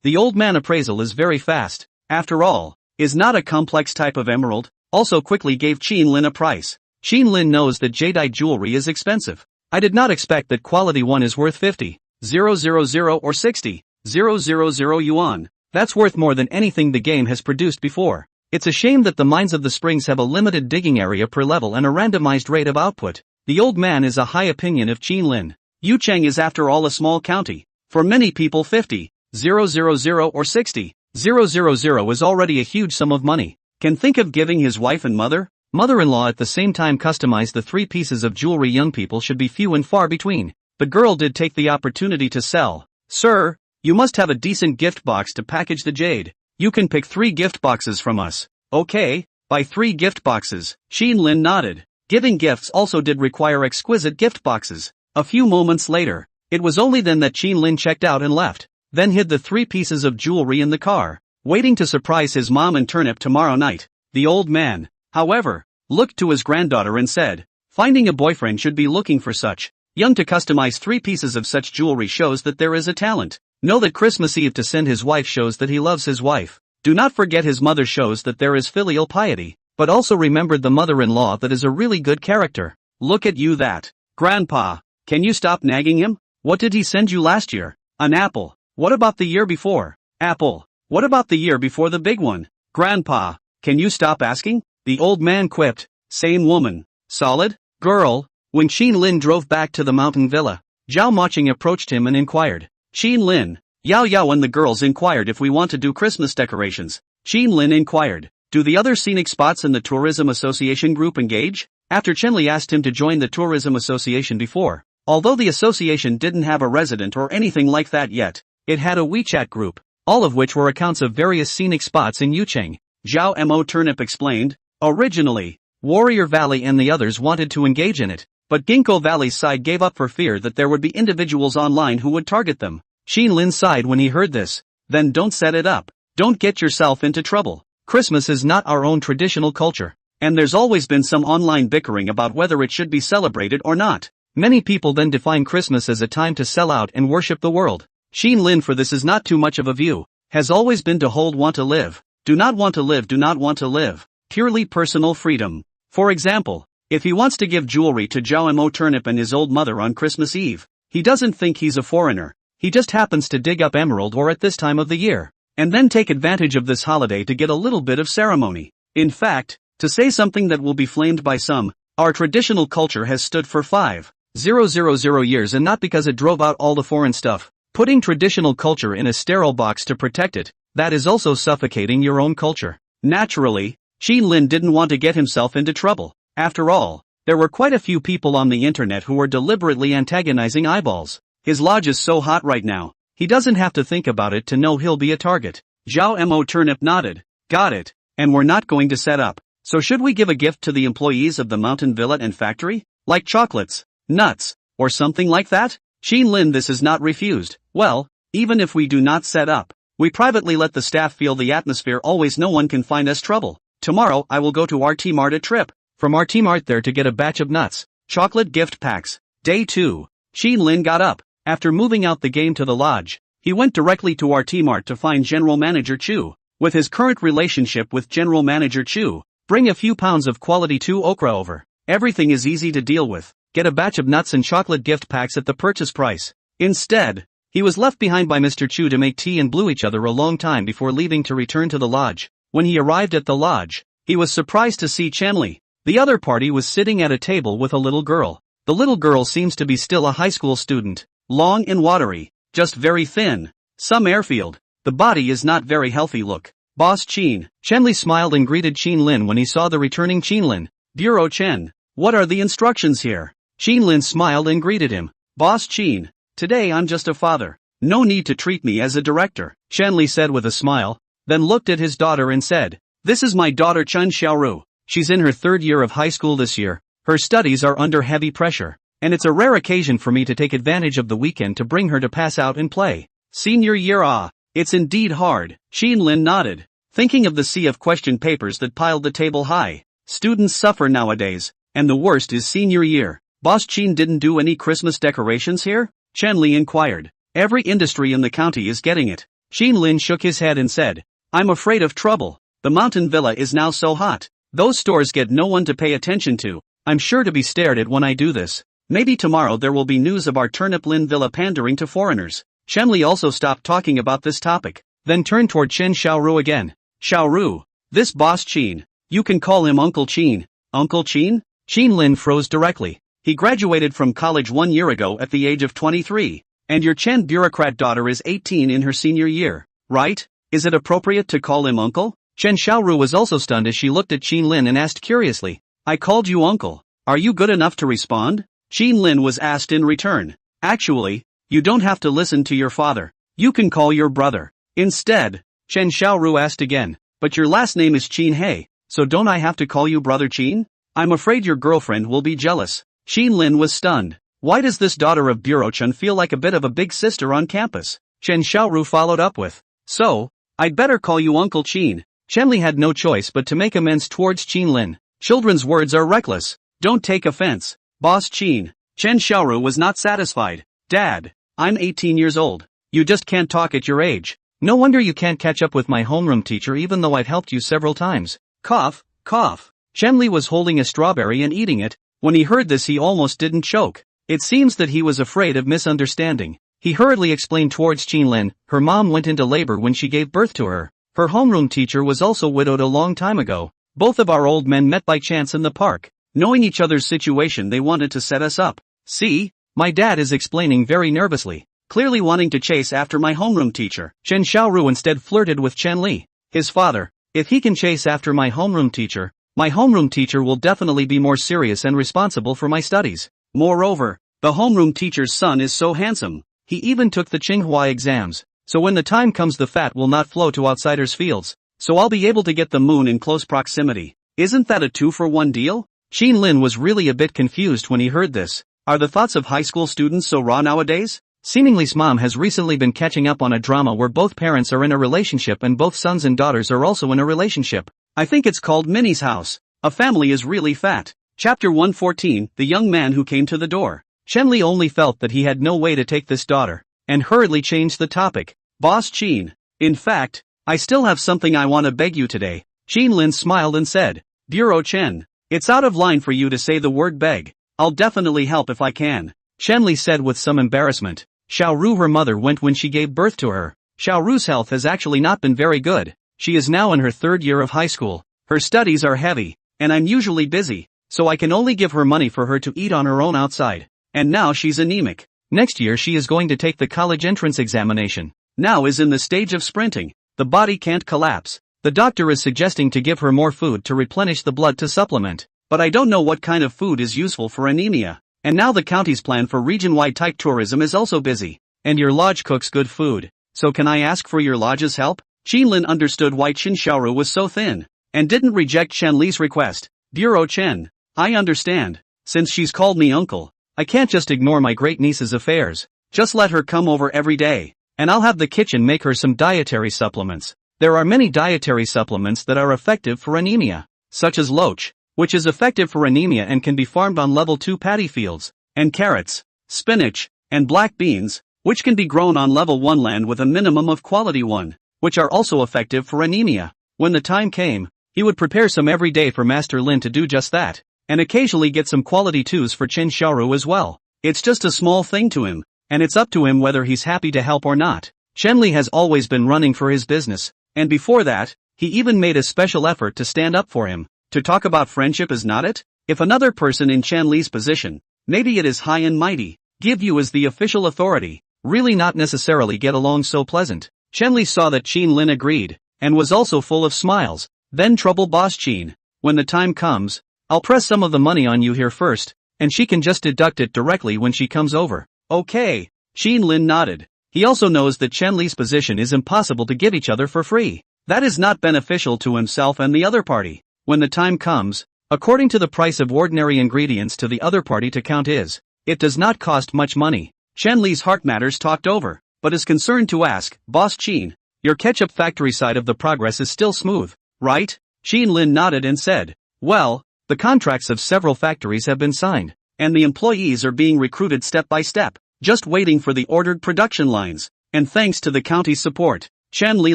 The old man appraisal is very fast, after all, is not a complex type of emerald, also quickly gave Lin a price. Lin knows that jadeite jewelry is expensive. I did not expect that quality one is worth 50,000 or 60,000 yuan. That's worth more than anything the game has produced before. It's a shame that the mines of the springs have a limited digging area per level and a randomized rate of output. The old man is a high opinion of Lin. Yucheng is after all a small county. For many people 50,000 or 60,000 is already a huge sum of money. Can think of giving his wife and mother-in-law at the same time customize the 3 pieces of jewelry. Young people should be few and far between. The girl did take the opportunity to sell. Sir, you must have a decent gift box to package the jade. You can pick 3 gift boxes from us. Okay, buy 3 gift boxes. Lin nodded. Giving gifts also did require exquisite gift boxes. A few moments later, it was only then that Lin checked out and left, then hid the 3 pieces of jewelry in the car, waiting to surprise his mom and turnip tomorrow night. The old man, however, looked to his granddaughter and said, finding a boyfriend should be looking for such young to customize 3 pieces of such jewelry shows that there is a talent. Know that Christmas Eve to send his wife shows that he loves his wife. Do not forget his mother shows that there is filial piety, but also remembered the mother-in-law that is a really good character. Look at you that. Grandpa, can you stop nagging him? What did he send you last year? An apple. What about the year before? Apple. What about the year before the big one? Grandpa, can you stop asking? The old man quipped. Same woman. Solid? Girl, When Qin Lin drove back to the mountain villa, Zhao Moqing approached him and inquired. Qin Lin, Yao Yao and the girls inquired if we want to do Christmas decorations. Qin Lin inquired, do the other scenic spots in the Tourism Association group engage? After Chenli asked him to join the Tourism Association before. Although the association didn't have a resident or anything like that yet, it had a WeChat group, all of which were accounts of various scenic spots in Yucheng. Zhao Mo Turnip explained, originally, Warrior Valley and the others wanted to engage in it, but Ginkgo Valley's side gave up for fear that there would be individuals online who would target them. Qin Lin sighed when he heard this. Then don't set it up. Don't get yourself into trouble. Christmas is not our own traditional culture, and there's always been some online bickering about whether it should be celebrated or not. Many people then define Christmas as a time to sell out and worship the world. Qin Lin for this is not too much of a view, has always been to hold want to live, do not want to live, do not want to live, purely personal freedom. For example, if he wants to give jewelry to Zhao Mo Turnip and his old mother on Christmas Eve, he doesn't think he's a foreigner, he just happens to dig up emerald ore at this time of the year, and then take advantage of this holiday to get a little bit of ceremony. In fact, to say something that will be flamed by some, our traditional culture has stood for 5,000 years, and not because it drove out all the foreign stuff. Putting traditional culture in a sterile box to protect it, that is also suffocating your own culture. Naturally, Qin Lin didn't want to get himself into trouble. After all, there were quite a few people on the internet who were deliberately antagonizing eyeballs. His lodge is so hot right now, he doesn't have to think about it to know he'll be a target. Zhao Mo Turnip nodded. Got it. And we're not going to set up. So should we give a gift to the employees of the mountain villa and factory? Like chocolates, nuts, or something like that? Qin Lin, this is not refused. Well, even if we do not set up, we privately let the staff feel the atmosphere. Always no one can find us trouble. Tomorrow I will go to RT Mart a trip. From RT Mart there to get a batch of nuts, chocolate gift packs. Day 2. Qin Lin got up. After moving out the game to the lodge, he went directly to RT Mart to find General Manager Chu. With his current relationship with General Manager Chu, bring a few pounds of quality 2 okra over. Everything is easy to deal with. Get a batch of nuts and chocolate gift packs at the purchase price. Instead, he was left behind by Mr. Chu to make tea and blew each other a long time before leaving to return to the lodge. When he arrived at the lodge, he was surprised to see Chenli. The other party was sitting at a table with a little girl. The little girl seems to be still a high school student. Long and watery, just very thin. Some airfield. The body is not very healthy look. Boss Qin. Chenli smiled and greeted Qin Lin when he saw the returning Qin Lin. Bureau Chen. What are the instructions here? Qin Lin smiled and greeted him. Boss Qin. Today I'm just a father. No need to treat me as a director. Chenli said with a smile, then looked at his daughter and said, this is my daughter Chen Xiaoru. She's in her 3rd year of high school this year. Her studies are under heavy pressure, and it's a rare occasion for me to take advantage of the weekend to bring her to pass out and play. Senior year, it's indeed hard. Qin Lin nodded, thinking of the sea of question papers that piled the table high. Students suffer nowadays, and the worst is senior year. Boss Qin didn't do any Christmas decorations here? Chenli inquired. Every industry in the county is getting it. Qin Lin shook his head and said, I'm afraid of trouble. The mountain villa is now so hot. Those stores get no one to pay attention to. I'm sure to be stared at when I do this. Maybe tomorrow there will be news of our Turnip Lin villa pandering to foreigners. Chenli also stopped talking about this topic, then turned toward Chen Xiaoru again. Xiaoru, this boss Qin, you can call him Uncle Qin. Uncle Qin? Qin Lin froze directly. He graduated from college 1 year ago at the age of 23. And your Chen bureaucrat daughter is 18 in her senior year, right? Is it appropriate to call him uncle? Chen Xiaoru was also stunned as she looked at Qin Lin and asked curiously, I called you uncle. Are you good enough to respond? Qin Lin was asked in return. Actually, you don't have to listen to your father. You can call your brother. Instead, Chen Xiaoru asked again, but your last name is Qin He, so don't I have to call you brother Qin? I'm afraid your girlfriend will be jealous. Qin Lin was stunned. Why does this daughter of Bureau Chen feel like a bit of a big sister on campus? Chen Xiaoru followed up with, so, I'd better call you Uncle Qin. Chenli had no choice but to make amends towards Qin Lin. Children's words are reckless. Don't take offense. Boss Qin. Chen Xiaoru was not satisfied. Dad, I'm 18 years old. You just can't talk at your age. No wonder you can't catch up with my homeroom teacher even though I've helped you several times. Cough, cough. Chenli was holding a strawberry and eating it. When he heard this he almost didn't choke. It seems that he was afraid of misunderstanding. He hurriedly explained towards Qin Lin, her mom went into labor when she gave birth to her. Her homeroom teacher was also widowed a long time ago. Both of our old men met by chance in the park. Knowing each other's situation, they wanted to set us up. See? My dad is explaining very nervously, clearly wanting to chase after my homeroom teacher. Chen Xiaoru instead flirted with Chen Li, his father. If he can chase after my homeroom teacher will definitely be more serious and responsible for my studies. Moreover, the homeroom teacher's son is so handsome. He even took the Tsinghua exams. So when the time comes, the fat will not flow to outsiders' fields. So I'll be able to get the moon in close proximity. Isn't that a 2-for-1 deal? Qin Lin was really a bit confused when he heard this. Are the thoughts of high school students so raw nowadays? Seemingly Mom has recently been catching up on a drama where both parents are in a relationship and both sons and daughters are also in a relationship. I think it's called Minnie's House. A Family is Really Fat. Chapter 114, The Young Man Who Came to the Door. Chen Li only felt that he had no way to take this daughter, and hurriedly changed the topic. Boss Qin. In fact, I still have something I want to beg you today. Qin Lin smiled and said, Bureau Chen. It's out of line for you to say the word beg. I'll definitely help if I can. Chen Li said with some embarrassment. Xiaoru, her mother, went when she gave birth to her. Xiaoru's health has actually not been very good. She is now in her 3rd year of high school. Her studies are heavy, and I'm usually busy, so I can only give her money for her to eat on her own outside. And now she's anemic. Next year she is going to take the college entrance examination. Now is in the stage of sprinting. The body can't collapse. The doctor is suggesting to give her more food to replenish the blood to supplement. But I don't know what kind of food is useful for anemia. And now the county's plan for region-wide type tourism is also busy. And your lodge cooks good food. So can I ask for your lodge's help? Qin Lin understood why Chen Xiaoru was so thin, and didn't reject Chen Li's request. Bureau Chen. I understand. Since she's called me uncle, I can't just ignore my great niece's affairs. Just let her come over every day, and I'll have the kitchen make her some dietary supplements. There are many dietary supplements that are effective for anemia, such as loach, which is effective for anemia and can be farmed on level 2 paddy fields, and carrots, spinach, and black beans, which can be grown on level 1 land with a minimum of quality 1, which are also effective for anemia. When the time came, he would prepare some every day for Master Lin to do just that, and occasionally get some quality 2s for Chen Xiaoru as well. It's just a small thing to him, and it's up to him whether he's happy to help or not. Chen Li has always been running for his business, and before that, he even made a special effort to stand up for him. To talk about friendship is not it? If another person in Chen Li's position, maybe it is high and mighty, give you as the official authority, really not necessarily get along so pleasant. Chen Li saw that Qin Lin agreed, and was also full of smiles. Then trouble Boss Qin. When the time comes, I'll press some of the money on you here first, and she can just deduct it directly when she comes over. Okay. Qin Lin nodded. He also knows that Chen Li's position is impossible to give each other for free. That is not beneficial to himself and the other party. When the time comes, according to the price of ordinary ingredients to the other party to count it does not cost much money. Chen Li's heart matters talked over, but is concerned to ask, Boss Qin, your ketchup factory side of the progress is still smooth, right? Qin Lin nodded and said, well, the contracts of several factories have been signed, and the employees are being recruited step by step, just waiting for the ordered production lines, and thanks to the county's support. Chen Li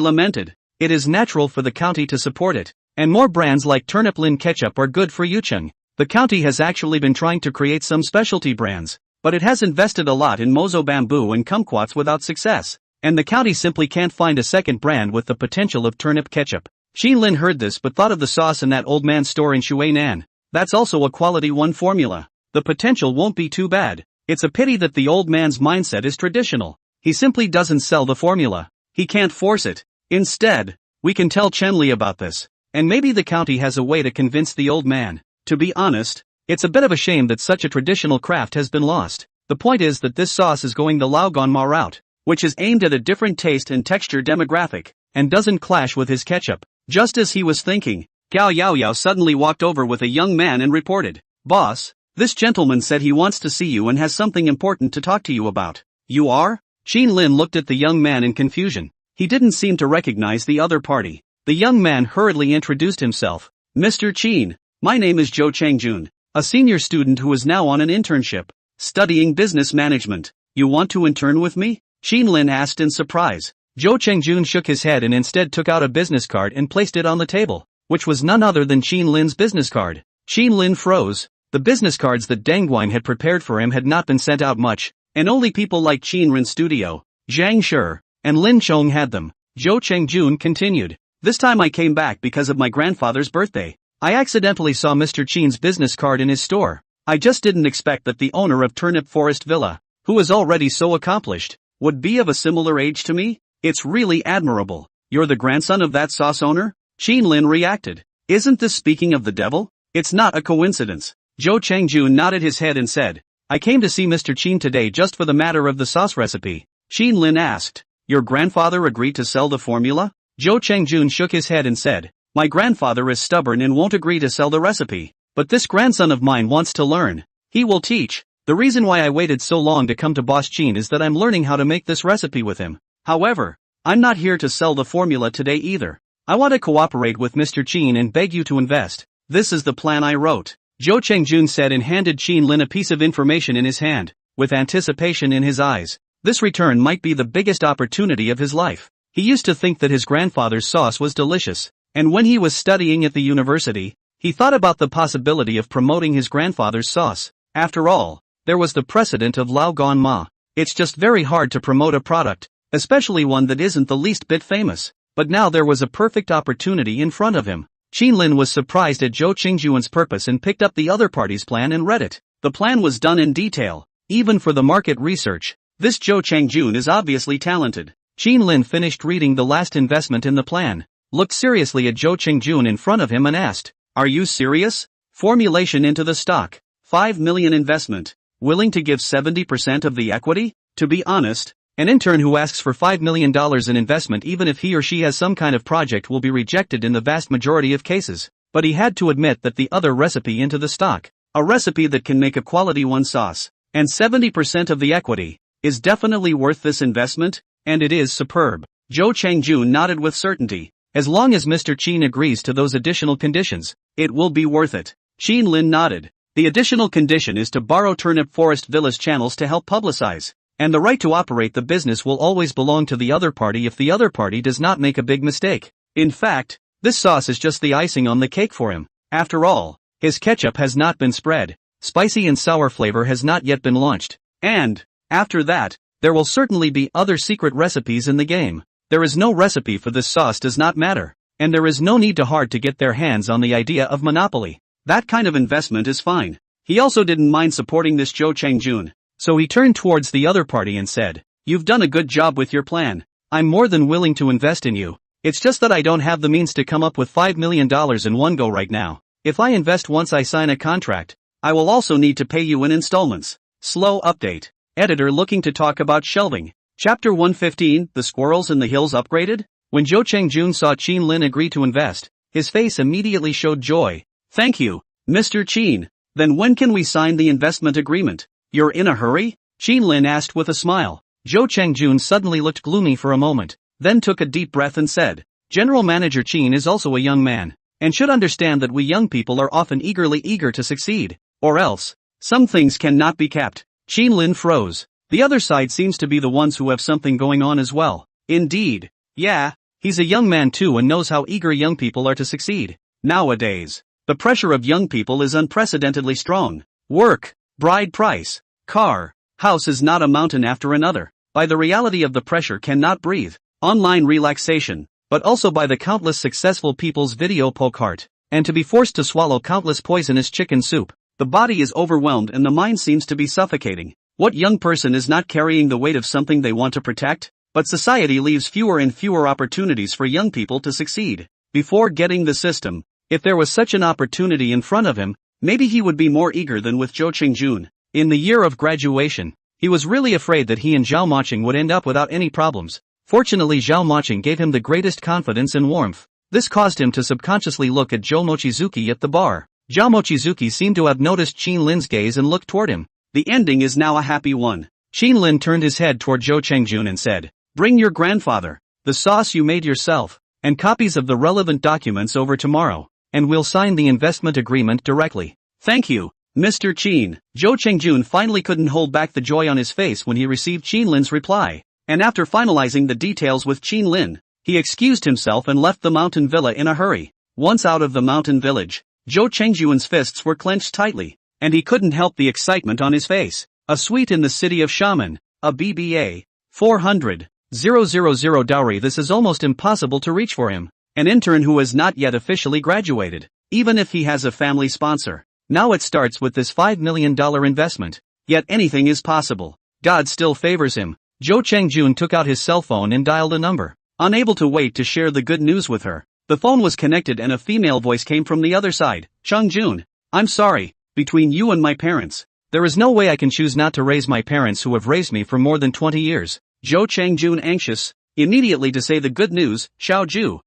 lamented, it is natural for the county to support it, and more brands like Turnip Lin ketchup are good for Yucheng. The county has actually been trying to create some specialty brands, but it has invested a lot in Mozo bamboo and kumquats without success, and the county simply can't find a second brand with the potential of turnip ketchup. Qin Lin heard this but thought of the sauce in that old man's store in Shuinan. That's also a quality 1 formula. The potential won't be too bad. It's a pity that the old man's mindset is traditional. He simply doesn't sell the formula. He can't force it. Instead, we can tell Chen Li about this, and maybe the county has a way to convince the old man. To be honest, it's a bit of a shame that such a traditional craft has been lost. The point is that this sauce is going the Lao Gan Ma route, which is aimed at a different taste and texture demographic, and doesn't clash with his ketchup. Just as he was thinking, Gao Yaoyao suddenly walked over with a young man and reported, Boss, this gentleman said he wants to see you and has something important to talk to you about. You are? Qin Lin looked at the young man in confusion. He didn't seem to recognize the other party. The young man hurriedly introduced himself. Mr. Qin, my name is Zhou Changjun, a senior student who is now on an internship, studying business management. You want to intern with me? Qin Lin asked in surprise. Zhou Changjun shook his head and instead took out a business card and placed it on the table, which was none other than Qin Lin's business card. Qin Lin froze. The business cards that Deng Guan had prepared for him had not been sent out much, and only people like Qin Rin Studio, Zhang Shi, and Lin Chong had them. Zhou Changjun continued. This time I came back because of my grandfather's birthday. I accidentally saw Mr. Chen's business card in his store. I just didn't expect that the owner of Turnip Forest Villa, who is already so accomplished, would be of a similar age to me. It's really admirable. You're the grandson of that sauce owner? Chen Lin reacted. Isn't this speaking of the devil? It's not a coincidence. Zhou Changjun nodded his head and said, I came to see Mr. Chen today just for the matter of the sauce recipe. Chen Lin asked, your grandfather agreed to sell the formula? Zhou Changjun shook his head and said, my grandfather is stubborn and won't agree to sell the recipe. But this grandson of mine wants to learn. He will teach. The reason why I waited so long to come to Boss Chen is that I'm learning how to make this recipe with him. However, I'm not here to sell the formula today either. I want to cooperate with Mr. Chen and beg you to invest. This is the plan I wrote. Zhou Changjun said and handed Chen Lin a piece of information in his hand, with anticipation in his eyes. This return might be the biggest opportunity of his life. He used to think that his grandfather's sauce was delicious, and when he was studying at the university, he thought about the possibility of promoting his grandfather's sauce. After all, there was the precedent of Lao Gan Ma. It's just very hard to promote a product, especially one that isn't the least bit famous. But now there was a perfect opportunity in front of him. Chen Lin was surprised at Zhou Qingjuan's purpose and picked up the other party's plan and read it. The plan was done in detail, even for the market research. This Zhou Changjun is obviously talented. Chen Lin finished reading the last investment in the plan, looked seriously at Zhou Qingjun in front of him and asked, are you serious? Formulation into the stock. 5 million investment. Willing to give 70% of the equity? To be honest, an intern who asks for $5 million in investment even if he or she has some kind of project will be rejected in the vast majority of cases. But he had to admit that the other recipe into the stock, a recipe that can make a quality one sauce, and 70% of the equity, is definitely worth this investment, and it is superb. Zhou Changjun nodded with certainty. As long as Mr. Chen agrees to those additional conditions, it will be worth it. Chen Lin nodded. The additional condition is to borrow Turnip Forest Villa's channels to help publicize, and the right to operate the business will always belong to the other party if the other party does not make a big mistake. In fact, this sauce is just the icing on the cake for him. After all, his ketchup has not been spread, spicy and sour flavor has not yet been launched, and, after that, there will certainly be other secret recipes in the game. There is no recipe for this sauce does not matter, and there is no need to hard to get their hands on the idea of monopoly. That kind of investment is fine. He also didn't mind supporting this Zhou Changjun, so he turned towards the other party and said, you've done a good job with your plan. I'm more than willing to invest in you. It's just that I don't have the means to come up with $5 million in one go right now. If I invest once I sign a contract, I will also need to pay you in installments. Slow update. Editor looking to talk about shelving. Chapter 115, The Squirrels in the Hills upgraded? When Zhou Changjun saw Chen Lin agree to invest, his face immediately showed joy. Thank you, Mr. Chen. Then when can we sign the investment agreement? You're in a hurry? Chen Lin asked with a smile. Zhou Changjun suddenly looked gloomy for a moment, then took a deep breath and said, General Manager Chen is also a young man, and should understand that we young people are often eager to succeed, or else, some things cannot be kept. Chen Lin froze. The other side seems to be the ones who have something going on as well. Indeed. Yeah, he's a young man too and knows how eager young people are to succeed. Nowadays, the pressure of young people is unprecedentedly strong. Work, bride price, car, house is not a mountain after another. By the reality of the pressure cannot breathe. Online relaxation, but also by the countless successful people's video poke heart, and to be forced to swallow countless poisonous chicken soup. The body is overwhelmed and the mind seems to be suffocating. What young person is not carrying the weight of something they want to protect? But society leaves fewer and fewer opportunities for young people to succeed. Before getting the system, if there was such an opportunity in front of him, maybe he would be more eager than with Zhou Qingjun. In the year of graduation, he was really afraid that he and Zhao Moqing would end up without any problems. Fortunately, Zhao Moqing gave him the greatest confidence and warmth. This caused him to subconsciously look at Zhou Mochizuki at the bar. Zhao Mochizuki seemed to have noticed Chen Lin's gaze and looked toward him. The ending is now a happy one. Chen Lin turned his head toward Zhou Changjun and said, bring your grandfather, the sauce you made yourself, and copies of the relevant documents over tomorrow, and we'll sign the investment agreement directly. Thank you, Mr. Chen. Zhou Changjun finally couldn't hold back the joy on his face when he received Chen Lin's reply, and after finalizing the details with Chen Lin, he excused himself and left the mountain villa in a hurry. Once out of the mountain village, Zhou Changjun's fists were clenched tightly, and he couldn't help the excitement on his face. A suite in the city of Shaman, a BBA, 400,000 dowry. This is almost impossible to reach for him, an intern who has not yet officially graduated. even if he has a family sponsor. Now it starts with this $5 million investment. Yet anything is possible. God still favors him. Zhou Chengjun took out his cell phone and dialed a number. Unable to wait to share the good news with her, the phone was connected and a female voice came from the other side. Chengjun, I'm sorry, between you and my parents, there is no way I can choose not to raise my parents who have raised me for more than 20 years. Zhou Chengjun anxious, immediately to say the good news, Xiaoju,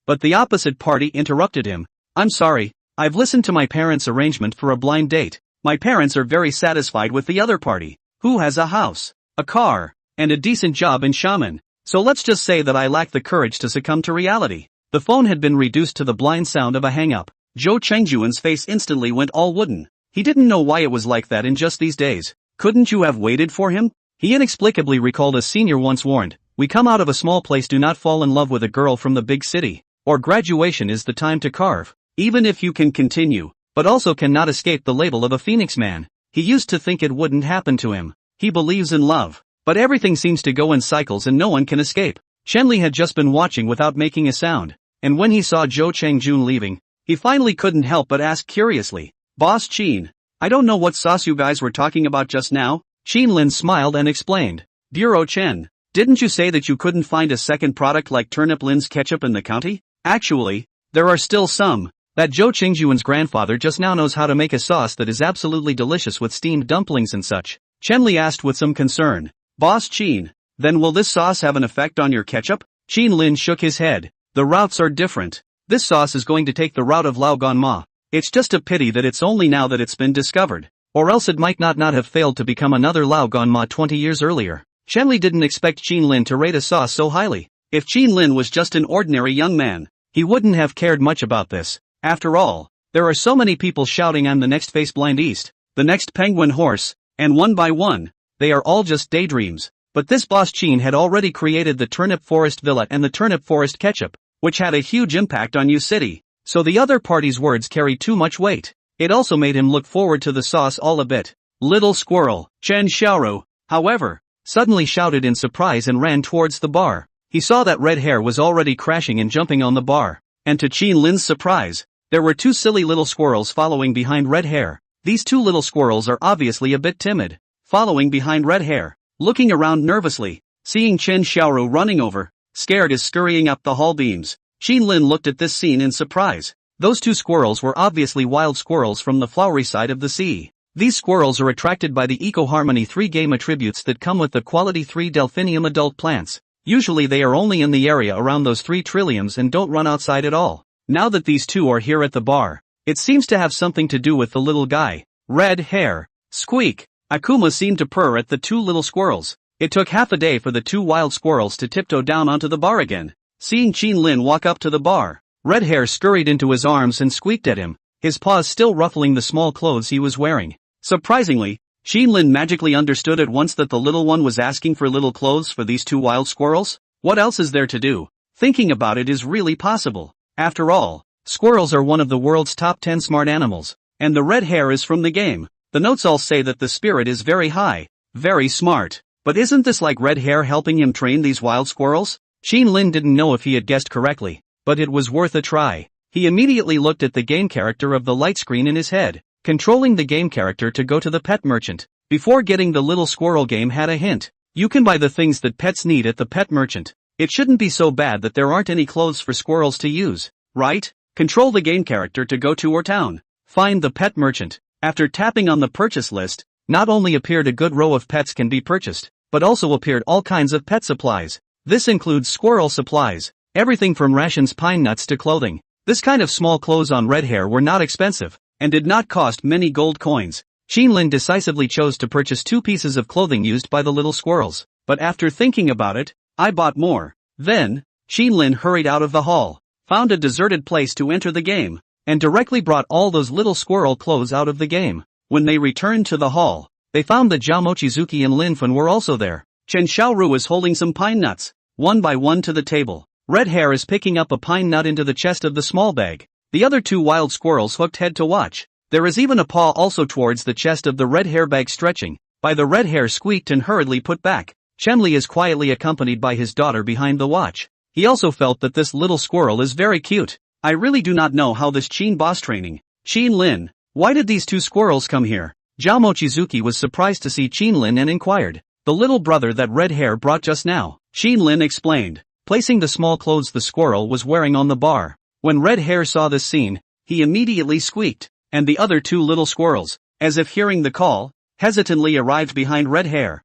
but the opposite party interrupted him. I'm sorry, I've listened to my parents' arrangement for a blind date. My parents are very satisfied with the other party, who has a house, a car, and a decent job in Xiamen. So let's just say that I lack the courage to succumb to reality. The phone had been reduced to the blind sound of a hang-up. Zhou Chengjun's face instantly went all wooden. He didn't know why it was like that in just these days. Couldn't you have waited for him? He inexplicably recalled a senior once warned, we come out of a small place, do not fall in love with a girl from the big city, or graduation is the time to carve. Even if you can continue, but also cannot escape the label of a phoenix man. He used to think it wouldn't happen to him. He believes in love, but everything seems to go in cycles and no one can escape. Shenli had just been watching without making a sound, and when he saw Zhou Chengjun leaving, he finally couldn't help but ask curiously, Boss Qin, I don't know what sauce you guys were talking about just now? Qin Lin smiled and explained, Bureau Chen, didn't you say that you couldn't find a second product like Turnip Lin's ketchup in the county? Actually, there are still some. That Zhou Chengjun's grandfather just now knows how to make a sauce that is absolutely delicious with steamed dumplings and such. Chenli asked with some concern. Boss Qin, then will this sauce have an effect on your ketchup? Qin Lin shook his head. The routes are different. This sauce is going to take the route of Lao Gan Ma. It's just a pity that it's only now that it's been discovered. Or else it might not have failed to become another Lao Gan Ma 20 years earlier. Shenli didn't expect Qin Lin to rate a sauce so highly. If Qin Lin was just an ordinary young man, he wouldn't have cared much about this. After all, there are so many people shouting I'm the next Face Blind East, the next Penguin Horse, and one by one, they are all just daydreams. But this Boss Qin had already created the Turnip Forest Villa and the Turnip Forest Ketchup, which had a huge impact on U City, so the other party's words carried too much weight. It also made him look forward to the sauce all a bit. Little squirrel, Chen Xiaoru, however, suddenly shouted in surprise and ran towards the bar. He saw that Red Hair was already crashing and jumping on the bar, and to Qin Lin's surprise, there were two silly little squirrels following behind Red Hair. These two little squirrels are obviously a bit timid, following behind Red Hair, looking around nervously, seeing Chen Xiaoru running over, scared is scurrying up the hall beams. Qin Lin looked at this scene in surprise. Those two squirrels were obviously wild squirrels from the flowery side of the sea. These squirrels are attracted by the Eco Harmony 3 game attributes that come with the Quality 3 Delphinium adult plants. Usually they are only in the area around those 3 trilliums and don't run outside at all. Now that these two are here at the bar, it seems to have something to do with the little guy. Red Hair. Squeak. Akuma seemed to purr at the two little squirrels. It took half a day for the two wild squirrels to tiptoe down onto the bar again. Seeing Qin Lin walk up to the bar, Red Hair scurried into his arms and squeaked at him, his paws still ruffling the small clothes he was wearing. Surprisingly, Qin Lin magically understood at once that the little one was asking for little clothes for these two wild squirrels. What else is there to do? Thinking about it is really possible. After all, squirrels are one of the world's top 10 smart animals, and the Red Hair is from the game. The notes all say that the spirit is very high, very smart. But isn't this like Red Hair helping him train these wild squirrels? Qin Lin didn't know if he had guessed correctly, but it was worth a try. He immediately looked at the game character of the light screen in his head, controlling the game character to go to the pet merchant. Before getting the little squirrel game had a hint. You can buy the things that pets need at the pet merchant. It shouldn't be so bad that there aren't any clothes for squirrels to use, right? Control the game character to go to your town. Find the pet merchant. After tapping on the purchase list, not only appeared a good row of pets can be purchased, but also appeared all kinds of pet supplies. This includes squirrel supplies, everything from rations, pine nuts to clothing. This kind of small clothes on Red Hair were not expensive, and did not cost many gold coins. Qin Lin decisively chose to purchase 2 pieces of clothing used by the little squirrels, but after thinking about it, I bought more. Then, Qin Lin hurried out of the hall, found a deserted place to enter the game, and directly brought all those little squirrel clothes out of the game. When they returned to the hall, they found that Zhao Mochizuki and Lin Fen were also there. Chen Xiaoru was holding some pine nuts, one by one to the table. Red Hair is picking up a pine nut into the chest of the small bag. The other 2 wild squirrels hooked head to watch. There is even a paw also towards the chest of the Red Hair bag stretching. By the Red Hair squeaked and hurriedly put back. Chenli is quietly accompanied by his daughter behind the watch. He also felt that this little squirrel is very cute. I really do not know how this Qin boss training. Qin Lin, why did these two squirrels come here? Zhao Mochizuki was surprised to see Qin Lin and inquired. The little brother that red hair brought just now, Qin Lin explained, placing the small clothes the squirrel was wearing on the bar. When red hair saw this scene, he immediately squeaked, and the other two little squirrels, as if hearing the call, hesitantly arrived behind red hair.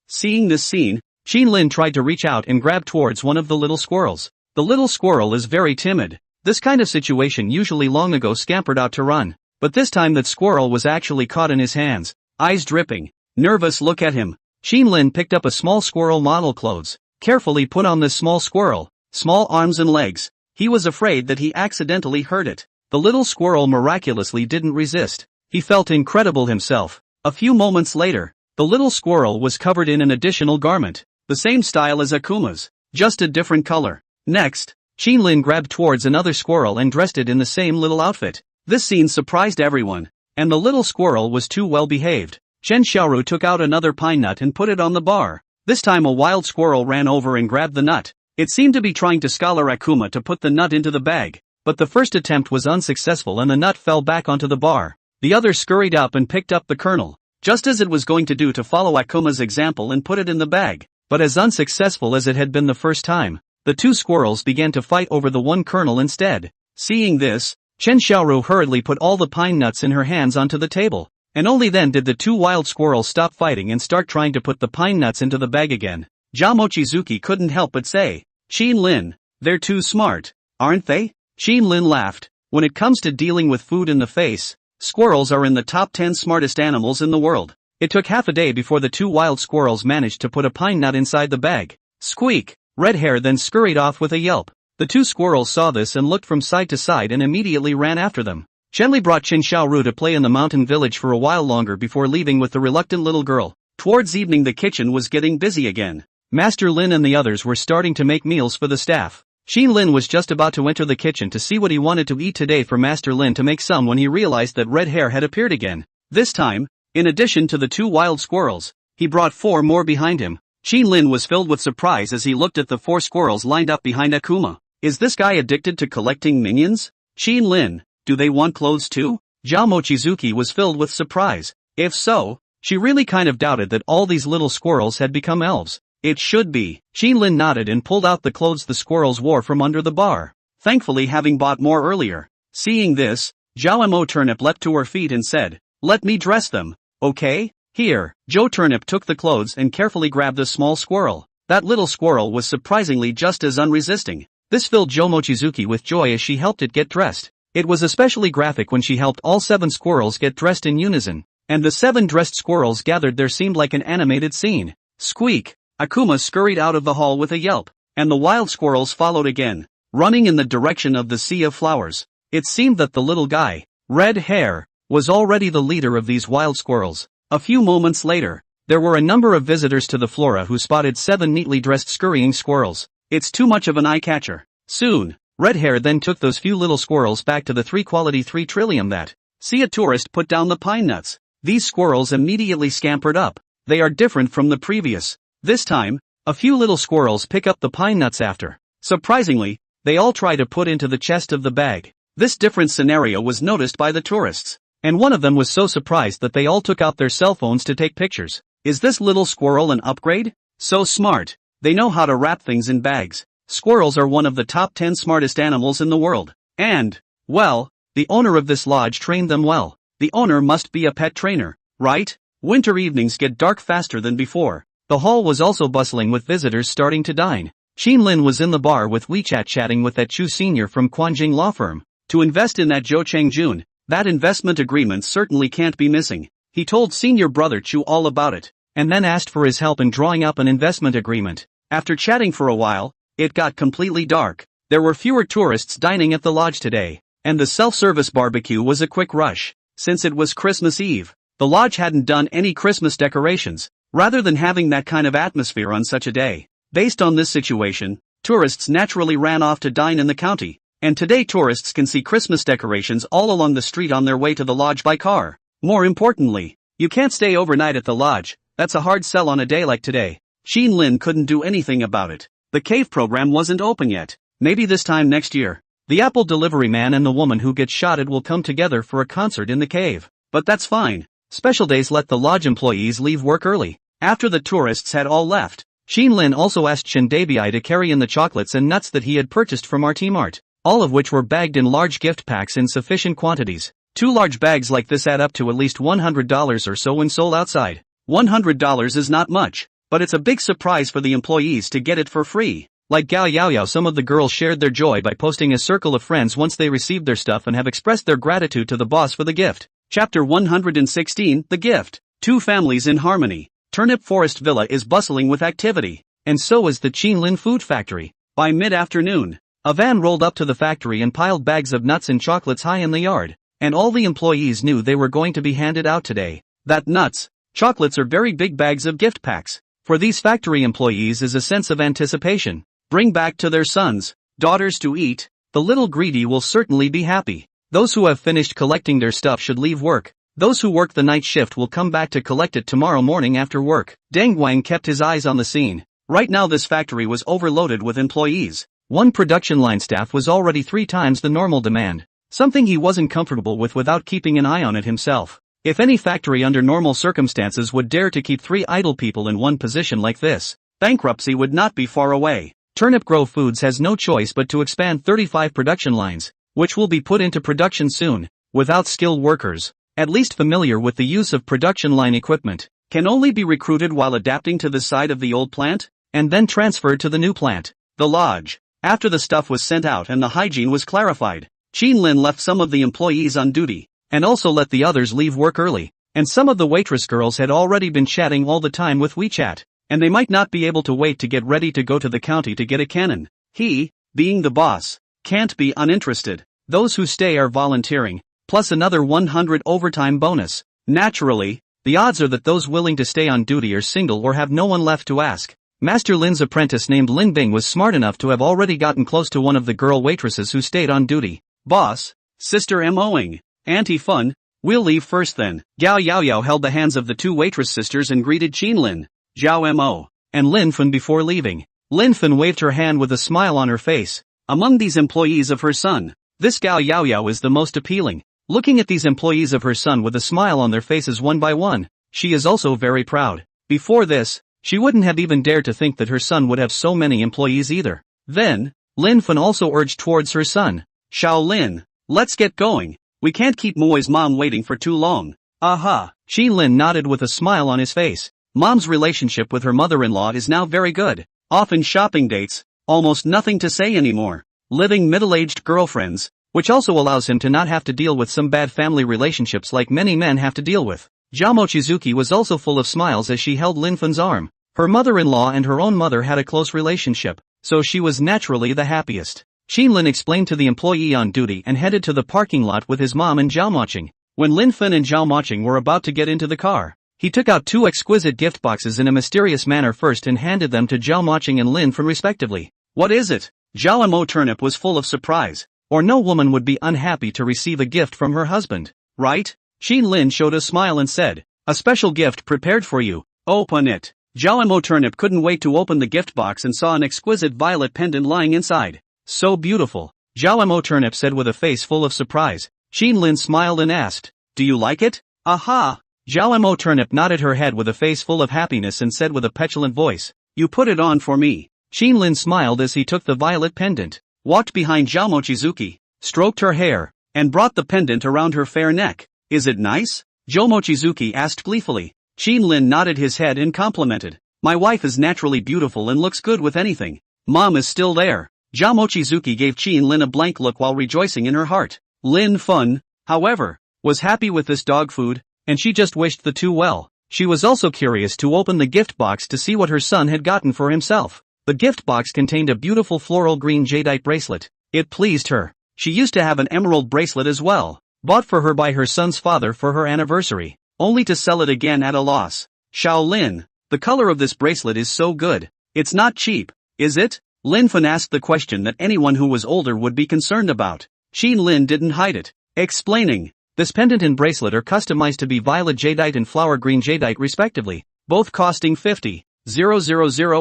Seeing this scene, Qin Lin tried to reach out and grab towards one of the little squirrels. The little squirrel is very timid. This kind of situation usually long ago scampered out to run, but this time that squirrel was actually caught in his hands, eyes dripping, nervous look at him. Qin Lin picked up a small squirrel model clothes, carefully put on this small squirrel, small arms and legs. He was afraid that he accidentally hurt it. The little squirrel miraculously didn't resist. He felt incredible himself. A few moments later, the little squirrel was covered in an additional garment, the same style as Akuma's, just a different color. Next, Qin Lin grabbed towards another squirrel and dressed it in the same little outfit. This scene surprised everyone, and the little squirrel was too well behaved. Chen Xiaoru took out another pine nut and put it on the bar. This time a wild squirrel ran over and grabbed the nut. It seemed to be trying to scholar Akuma to put the nut into the bag, but the first attempt was unsuccessful and the nut fell back onto the bar. The other scurried up and picked up the kernel, just as it was going to do to follow Akuma's example and put it in the bag. But as unsuccessful as it had been the first time, the two squirrels began to fight over the one kernel instead. Seeing this, Chen Xiaoru hurriedly put all the pine nuts in her hands onto the table, and only then did the two wild squirrels stop fighting and start trying to put the pine nuts into the bag again. Zhao Mochizuki couldn't help but say, Qin Lin, they're too smart, aren't they? Qin Lin laughed. When it comes to dealing with food in the face, squirrels are in the top 10 smartest animals in the world. It took half a day before the two wild squirrels managed to put a pine nut inside the bag. Squeak! Red hair then scurried off with a yelp. The two squirrels saw this and looked from side to side and immediately ran after them. Chen Li brought Qin Xiaoru to play in the mountain village for a while longer before leaving with the reluctant little girl. Towards evening the kitchen was getting busy again. Master Lin and the others were starting to make meals for the staff. Qin Lin was just about to enter the kitchen to see what he wanted to eat today for Master Lin to make some when he realized that red hair had appeared again. This time, in addition to the two wild squirrels, he brought 4 more behind him. Qin Lin was filled with surprise as he looked at the 4 squirrels lined up behind Akuma. Is this guy addicted to collecting minions? Qin Lin, do they want clothes too? Zhao Mochizuki was filled with surprise. If so, she really kind of doubted that all these little squirrels had become elves. It should be. Qin Lin nodded and pulled out the clothes the squirrels wore from under the bar, thankfully having bought more earlier. Seeing this, Zhao Mo Turnip leapt to her feet and said, let me dress them, okay? Here, Zhou Turnip took the clothes and carefully grabbed the small squirrel. That little squirrel was surprisingly just as unresisting. This filled Zhou Mochizuki with joy as she helped it get dressed. It was especially graphic when she helped all 7 squirrels get dressed in unison, and the 7 dressed squirrels gathered there seemed like an animated scene. Squeak! Akuma scurried out of the hall with a yelp, and the wild squirrels followed again, running in the direction of the sea of flowers. It seemed that the little guy, red hair, was already the leader of these wild squirrels. A few moments later, there were a number of visitors to the flora who spotted 7 neatly dressed scurrying squirrels. It's too much of an eye-catcher. Soon, red hair then took those few little squirrels back to the 3 quality 3 trillium that. See a tourist put down the pine nuts. These squirrels immediately scampered up. They are different from the previous. This time, a few little squirrels pick up the pine nuts after. Surprisingly, they all try to put into the chest of the bag. This different scenario was noticed by the tourists, and one of them was so surprised that they all took out their cell phones to take pictures. Is this little squirrel an upgrade? So smart. They know how to wrap things in bags. Squirrels are one of the top 10 smartest animals in the world. And, well, the owner of this lodge trained them well. The owner must be a pet trainer, right? Winter evenings get dark faster than before. The hall was also bustling with visitors starting to dine. Qin Lin was in the bar with WeChat chatting with that Chu senior from Quanjing law firm. To invest in that Zhou Changjun, that investment agreement certainly can't be missing. He told senior brother Chu all about it, and then asked for his help in drawing up an investment agreement. After chatting for a while, it got completely dark. There were fewer tourists dining at the lodge today, and the self-service barbecue was a quick rush. Since it was Christmas Eve, the lodge hadn't done any Christmas decorations. Rather than having that kind of atmosphere on such a day. Based on this situation, tourists naturally ran off to dine in the county, and today tourists can see Christmas decorations all along the street on their way to the lodge by car. More importantly, you can't stay overnight at the lodge. That's a hard sell on a day like today. Qin Lin couldn't do anything about it. The cave program wasn't open yet. Maybe this time next year. The apple delivery man and the woman who gets shotted will come together for a concert in the cave. But that's fine. Special days let the lodge employees leave work early. After the tourists had all left, Lin also asked Shindabi to carry in the chocolates and nuts that he had purchased from Mart, all of which were bagged in large gift packs in sufficient quantities. 2 large bags like this add up to at least $100 or so when sold outside. $100 is not much, but it's a big surprise for the employees to get it for free. Like Gao Yaoyao, some of the girls shared their joy by posting a circle of friends once they received their stuff and have expressed their gratitude to the boss for the gift. Chapter 116, The Gift. 2 families in harmony. Turnip Forest Villa is bustling with activity, and so is the Lin Food Factory. By mid-afternoon, a van rolled up to the factory and piled bags of nuts and chocolates high in the yard, and all the employees knew they were going to be handed out today. That nuts, chocolates are very big bags of gift packs. For these factory employees is a sense of anticipation. Bring back to their sons, daughters to eat. The little greedy will certainly be happy. Those who have finished collecting their stuff should leave work. Those who work the night shift will come back to collect it tomorrow morning after work. Deng Guang kept his eyes on the scene. Right now this factory was overloaded with employees. One production line staff was already 3 times the normal demand. Something he wasn't comfortable with without keeping an eye on it himself. If any factory under normal circumstances would dare to keep 3 idle people in one position like this, bankruptcy would not be far away. Turnip Grove Foods has no choice but to expand 35 production lines, which will be put into production soon, without skilled workers, at least familiar with the use of production line equipment, can only be recruited while adapting to the side of the old plant, and then transferred to the new plant, the lodge. After the stuff was sent out and the hygiene was clarified, Lin left some of the employees on duty, and also let the others leave work early, and some of the waitress girls had already been chatting all the time with WeChat, and they might not be able to wait to get ready to go to the county to get a cannon. He, being the boss, can't be uninterested. Those who stay are volunteering, plus another 100 overtime bonus. Naturally, the odds are that those willing to stay on duty are single or have no one left to ask. Master Lin's apprentice named Lin Bing was smart enough to have already gotten close to one of the girl waitresses who stayed on duty. Boss, Sister MOing, Auntie Fun, we'll leave first then. Gao Yaoyao held the hands of the 2 waitress sisters and greeted Lin, Zhao Mo, and Lin Fun before leaving. Lin Fun waved her hand with a smile on her face. Among these employees of her son, this Gao Yaoyao is the most appealing. Looking at these employees of her son with a smile on their faces one by one, she is also very proud. Before this, she wouldn't have even dared to think that her son would have so many employees either. Then, Lin Fun also urged towards her son. Shaolin, let's get going. We can't keep Moi's mom waiting for too long. Aha. Lin nodded with a smile on his face. Mom's relationship with her mother-in-law is now very good. Often shopping dates, almost nothing to say anymore. Living middle-aged girlfriends, which also allows him to not have to deal with some bad family relationships like many men have to deal with. Jiao Mochizuki was also full of smiles as she held Lin Fun's arm. Her mother-in-law and her own mother had a close relationship, so she was naturally the happiest. Lin explained to the employee on duty and headed to the parking lot with his mom and Zhao Moching. When Lin Fun and Zhao Moching were about to get into the car, he took out 2 exquisite gift boxes in a mysterious manner first and handed them to Zhao Moching and Lin Fun respectively. What is it? Zhao Mo Turnip was full of surprise, or no woman would be unhappy to receive a gift from her husband, right? Lin showed a smile and said, a special gift prepared for you. Open it. Zhao Mo Turnip couldn't wait to open the gift box and saw an exquisite violet pendant lying inside. So beautiful, Zhao Mo Turnip said with a face full of surprise. Lin smiled and asked, do you like it? Aha! Zhao Mo Turnip nodded her head with a face full of happiness and said with a petulant voice, you put it on for me. Lin smiled as he took the violet pendant, walked behind Zhao Mochizuki, stroked her hair, and brought the pendant around her fair neck. Is it nice? Zhao Mochizuki asked gleefully. Lin nodded his head and complimented. My wife is naturally beautiful and looks good with anything. Mom is still there. Zhao Mochizuki gave Lin a blank look while rejoicing in her heart. Lin Fun, however, was happy with this dog food, and she just wished the 2 well. She was also curious to open the gift box to see what her son had gotten for himself. The gift box contained a beautiful floral green jadeite bracelet. It pleased her. She used to have an emerald bracelet as well, bought for her by her son's father for her anniversary, only to sell it again at a loss. Shaolin, the color of this bracelet is so good. It's not cheap, is it? Lin Fun asked the question that anyone who was older would be concerned about. Lin didn't hide it, explaining, this pendant and bracelet are customized to be violet jadeite and flower green jadeite respectively, both costing 50,000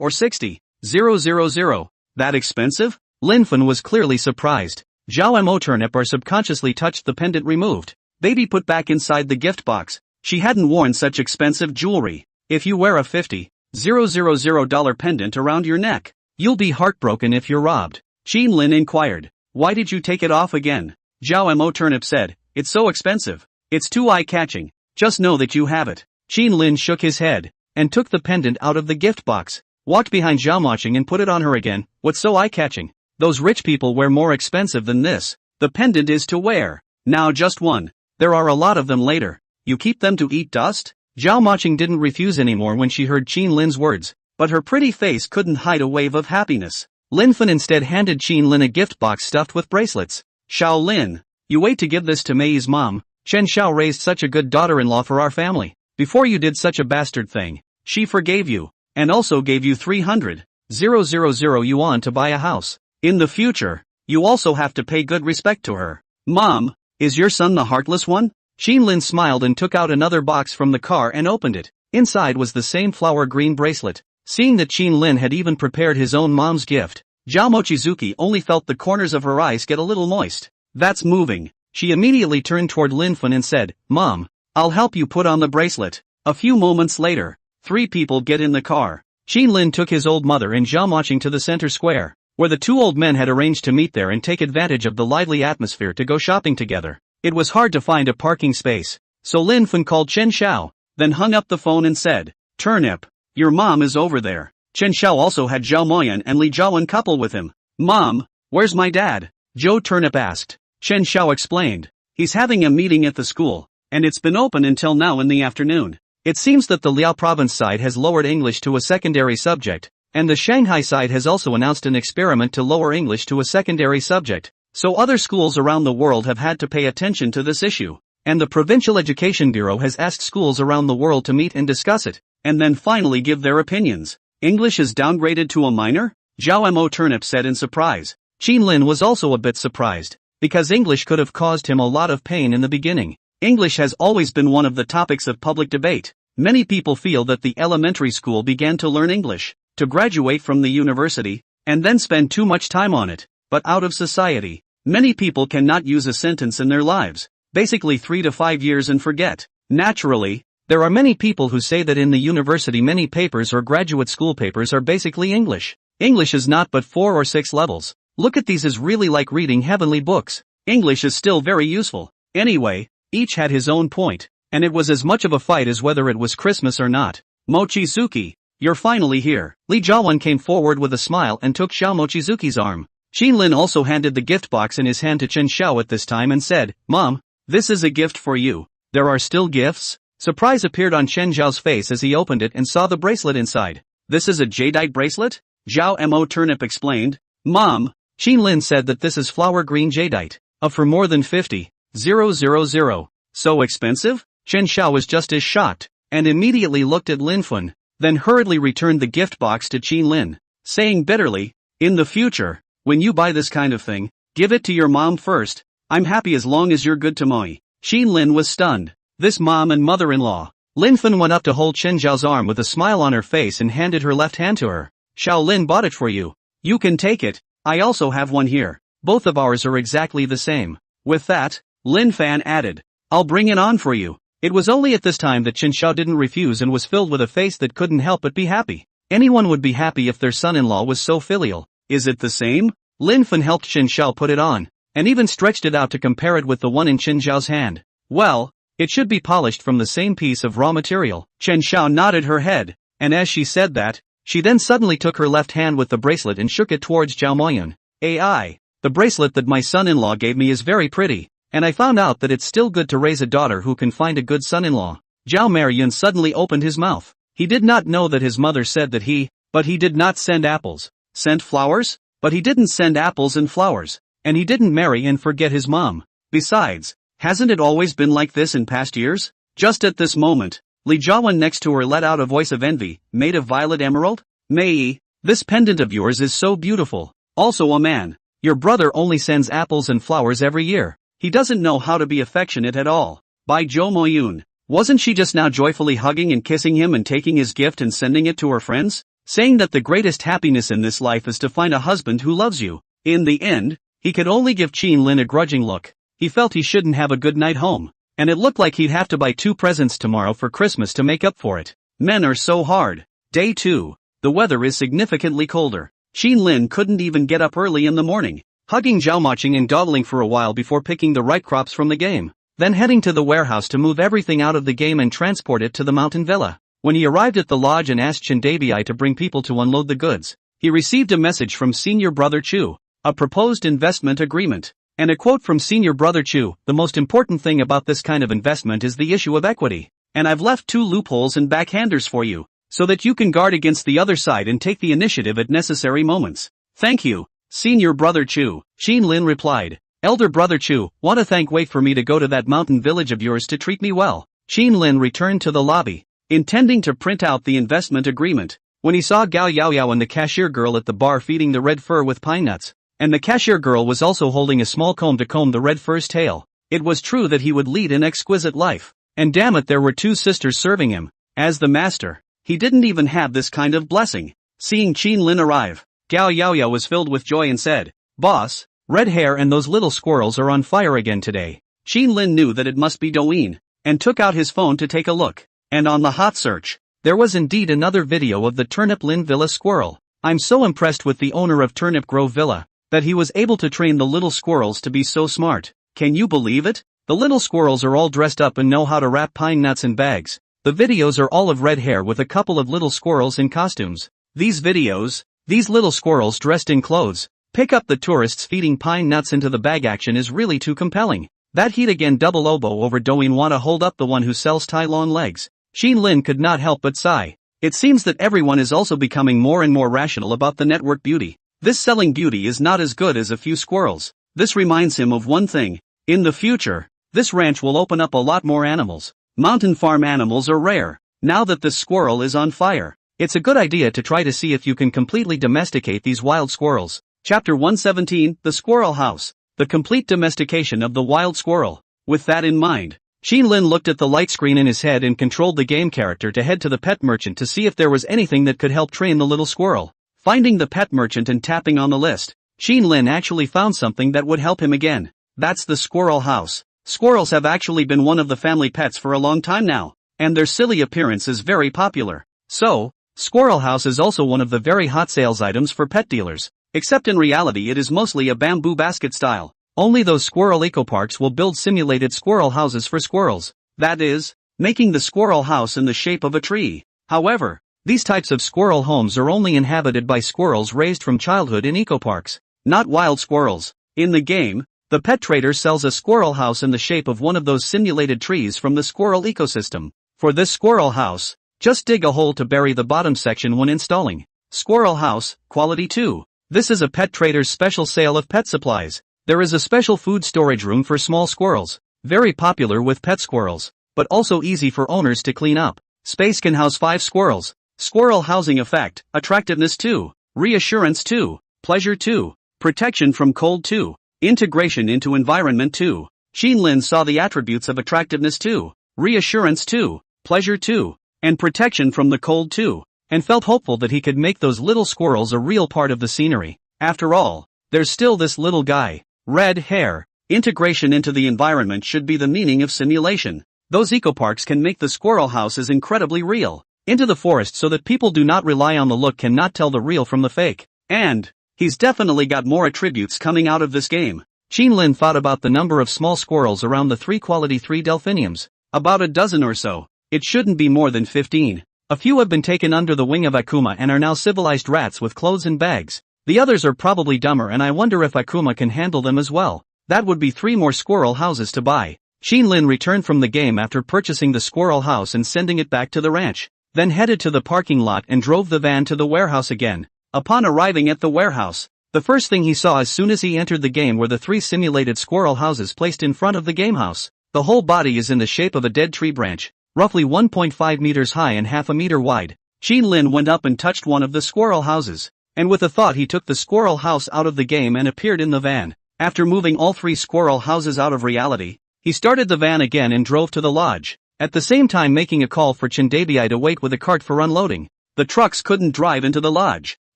or 60,000. That expensive? Lin Fun was clearly surprised. Zhao Mo Turnip subconsciously touched the pendant removed. Baby put back inside the gift box. She hadn't worn such expensive jewelry. If you wear a $50,000 pendant around your neck, you'll be heartbroken if you're robbed. Qin Lin inquired. Why did you take it off again? Zhao Mo Turnip said, it's so expensive. It's too eye-catching. Just know that you have it. Qin Lin shook his head, and took the pendant out of the gift box, walked behind Zhao Moqing and put it on her again. What's so eye-catching? Those rich people wear more expensive than this. The pendant is to wear. Now just one. There are a lot of them later. You keep them to eat dust? Zhao Moqing didn't refuse anymore when she heard Qin Lin's words, but her pretty face couldn't hide a wave of happiness. Lin Fan instead handed Qin Lin a gift box stuffed with bracelets. Xiao Lin, you wait to give this to Mei's mom. Chen Xiao raised such a good daughter-in-law for our family. Before you did such a bastard thing, she forgave you, and also gave you 300,000 yuan to buy a house. In the future, you also have to pay good respect to her. Mom, is your son the heartless one? Qin Lin smiled and took out another box from the car and opened it. Inside was the same flower green bracelet. Seeing that Qin Lin had even prepared his own mom's gift, Zhao Mochizuki only felt the corners of her eyes get a little moist. That's moving. She immediately turned toward Lin Fan and said, Mom, I'll help you put on the bracelet. A few moments later, 3 people get in the car. Qin Lin took his old mother and Zhao Moqing to the center square, where the 2 old men had arranged to meet there and take advantage of the lively atmosphere to go shopping together. It was hard to find a parking space, so Lin Fan called Chen Xiao, then hung up the phone and said, Turnip, your mom is over there. Chen Xiao also had Zhao Moyan and Li Zhaowen couple with him. Mom, where's my dad? Zhou Turnip asked. Chen Xiao explained. He's having a meeting at the school, and it's been open until now in the afternoon. It seems that the Liao province side has lowered English to a secondary subject, and the Shanghai side has also announced an experiment to lower English to a secondary subject. So other schools around the world have had to pay attention to this issue, and the Provincial Education Bureau has asked schools around the world to meet and discuss it, and then finally give their opinions. English is downgraded to a minor? Zhao Mo Turnip said in surprise. Qin Lin was also a bit surprised, because English could have caused him a lot of pain in the beginning. English has always been one of the topics of public debate. Many people feel that the elementary school began to learn English, to graduate from the university, and then spend too much time on it, but out of society. Many people cannot use a sentence in their lives, basically 3 to 5 years and forget. Naturally, there are many people who say that in the university many papers or graduate school papers are basically English. English is not but 4 or 6 levels. Look at these as really like reading heavenly books. English is still very useful. Anyway, each had his own point, and it was as much of a fight as whether it was Christmas or not. Mochizuki, you're finally here. Li Zhaowen came forward with a smile and took Xiao Mochizuki's arm. Qin Lin also handed the gift box in his hand to Chen Xiao at this time and said, Mom, this is a gift for you. There are still gifts? Surprise appeared on Chen Xiao's face as he opened it and saw the bracelet inside. This is a jadeite bracelet? Zhao Mo Turnip explained. Mom, Qin Lin said that this is flower green jadeite, for more than 50,000. So expensive? Chen Xiao was just as shocked, and immediately looked at Lin Fan, then hurriedly returned the gift box to Qin Lin, saying bitterly, in the future, when you buy this kind of thing, give it to your mom first. I'm happy as long as you're good to Moi. Qin Lin was stunned. This mom and mother-in-law. Lin Fan went up to hold Chen Xiao's arm with a smile on her face and handed her left hand to her. Xiao Lin bought it for you. You can take it. I also have one here. Both of ours are exactly the same. With that, Lin Fan added, I'll bring it on for you. It was only at this time that Chen Xiao didn't refuse and was filled with a face that couldn't help but be happy. Anyone would be happy if their son-in-law was so filial. Is it the same? Lin Fan helped Chen Xiao put it on, and even stretched it out to compare it with the one in Chen Xiao's hand. Well, it should be polished from the same piece of raw material. Chen Xiao nodded her head, and as she said that, she then suddenly took her left hand with the bracelet and shook it towards Zhao Moyan. AI, the bracelet that my son-in-law gave me is very pretty, and I found out that it's still good to raise a daughter who can find a good son-in-law. Zhao Meryun suddenly opened his mouth. He did not know that his mother said that but he did not send apples. Sent flowers? But he didn't send apples and flowers. And he didn't marry and forget his mom. Besides, hasn't it always been like this in past years? Just at this moment, Li Zhaowen next to her let out a voice of envy, made of violet emerald? Mei, this pendant of yours is so beautiful. Also a man. Your brother only sends apples and flowers every year. He doesn't know how to be affectionate at all. By Zhou Moyun. Wasn't she just now joyfully hugging and kissing him and taking his gift and sending it to her friends? Saying that the greatest happiness in this life is to find a husband who loves you. In the end, He could only give Qin Lin a grudging look. He felt he shouldn't have a good night home. And it looked like he'd have to buy 2 presents tomorrow for Christmas to make up for it. Men are so hard. Day 2. The weather is significantly colder. Qin Lin couldn't even get up early in the morning, hugging Zhaomaching and dawdling for a while before picking the right crops from the game, then heading to the warehouse to move everything out of the game and transport it to the mountain villa. When he arrived at the lodge and asked Chindabi to bring people to unload the goods, he received a message from Senior Brother Chu, a proposed investment agreement. And a quote from Senior Brother Chu: "The most important thing about this kind of investment is the issue of equity. And I've left 2 loopholes and backhanders for you, so that you can guard against the other side and take the initiative at necessary moments." "Thank you, Senior Brother Chu," Qin Lin replied. "Elder Brother Chu, want to wait for me to go to that mountain village of yours to treat me well." Qin Lin returned to the lobby, intending to print out the investment agreement, when he saw Gao Yaoyao and the cashier girl at the bar feeding the red fur with pine nuts. And the cashier girl was also holding a small comb to comb the red fur's tail. It was true that he would lead an exquisite life. And damn it, there were 2 sisters serving him. As the master, he didn't even have this kind of blessing. Seeing Qin Lin arrive, Gao Yaoyao was filled with joy and said, "Boss, red hair and those little squirrels are on fire again today." Qin Lin knew that it must be Douyin, and took out his phone to take a look. And on the hot search, there was indeed another video of the Turnip Lin Villa squirrel. "I'm so impressed with the owner of Turnip Grove Villa, that he was able to train the little squirrels to be so smart. Can you believe it? The little squirrels are all dressed up and know how to wrap pine nuts in bags." The videos are all of red hair with a couple of little squirrels in costumes. These videos, these little squirrels dressed in clothes, pick up the tourists feeding pine nuts into the bag action is really too compelling. That heat again, double oboe over Douyin wanna hold up the one who sells Tai Lon legs. Qin Lin could not help but sigh. It seems that everyone is also becoming more and more rational about the network beauty. This selling beauty is not as good as a few squirrels. This reminds him of one thing. In the future, this ranch will open up a lot more animals. Mountain farm animals are rare. Now that this squirrel is on fire, it's a good idea to try to see if you can completely domesticate these wild squirrels. Chapter 117, The Squirrel House. The complete domestication of the wild squirrel. With that in mind, Qin Lin looked at the light screen in his head and controlled the game character to head to the pet merchant to see if there was anything that could help train the little squirrel. Finding the pet merchant and tapping on the list, Qin Lin actually found something that would help him again. That's the squirrel house. Squirrels have actually been one of the family pets for a long time now, and their silly appearance is very popular. So, Squirrel House is also one of the very hot sales items for pet dealers, except in reality it is mostly a bamboo basket style. Only those squirrel eco-parks will build simulated squirrel houses for squirrels. That is, making the squirrel house in the shape of a tree. However, these types of squirrel homes are only inhabited by squirrels raised from childhood in eco-parks, not wild squirrels. In the game, the pet trader sells a squirrel house in the shape of one of those simulated trees from the squirrel ecosystem. For this squirrel house, just dig a hole to bury the bottom section when installing. Squirrel House, Quality 2. This is a pet trader's special sale of pet supplies. There is a special food storage room for small squirrels, very popular with pet squirrels, but also easy for owners to clean up. Space can house 5 squirrels. Squirrel housing effect, attractiveness 2, reassurance 2, pleasure 2, protection from cold 2, integration into environment 2. Qin Lin saw the attributes of attractiveness 2, reassurance 2, pleasure 2, and protection from the cold 2, and felt hopeful that he could make those little squirrels a real part of the scenery. After all, there's still this little guy. Red hair. Integration into the environment should be the meaning of simulation. Those eco-parks can make the squirrel houses incredibly real. Into the forest so that people do not rely on the look, cannot tell the real from the fake. And he's definitely got more attributes coming out of this game. Qin Lin thought about the number of small squirrels around the 3 Quality 3 delphiniums. About a dozen or so. It shouldn't be more than 15. A few have been taken under the wing of Akuma and are now civilized rats with clothes and bags. The others are probably dumber, and I wonder if Akuma can handle them as well. That would be 3 more squirrel houses to buy. Qin Lin returned from the game after purchasing the squirrel house and sending it back to the ranch, then headed to the parking lot and drove the van to the warehouse again. Upon arriving at the warehouse, the first thing he saw as soon as he entered the game were the 3 simulated squirrel houses placed in front of the game house. The whole body is in the shape of a dead tree branch, roughly 1.5 meters high and half a meter wide. Qin Lin went up and touched one of the squirrel houses, and with a thought he took the squirrel house out of the game and appeared in the van. After moving all 3 squirrel houses out of reality, he started the van again and drove to the lodge, at the same time making a call for Chindabi to wait with a cart for unloading. The trucks couldn't drive into the lodge,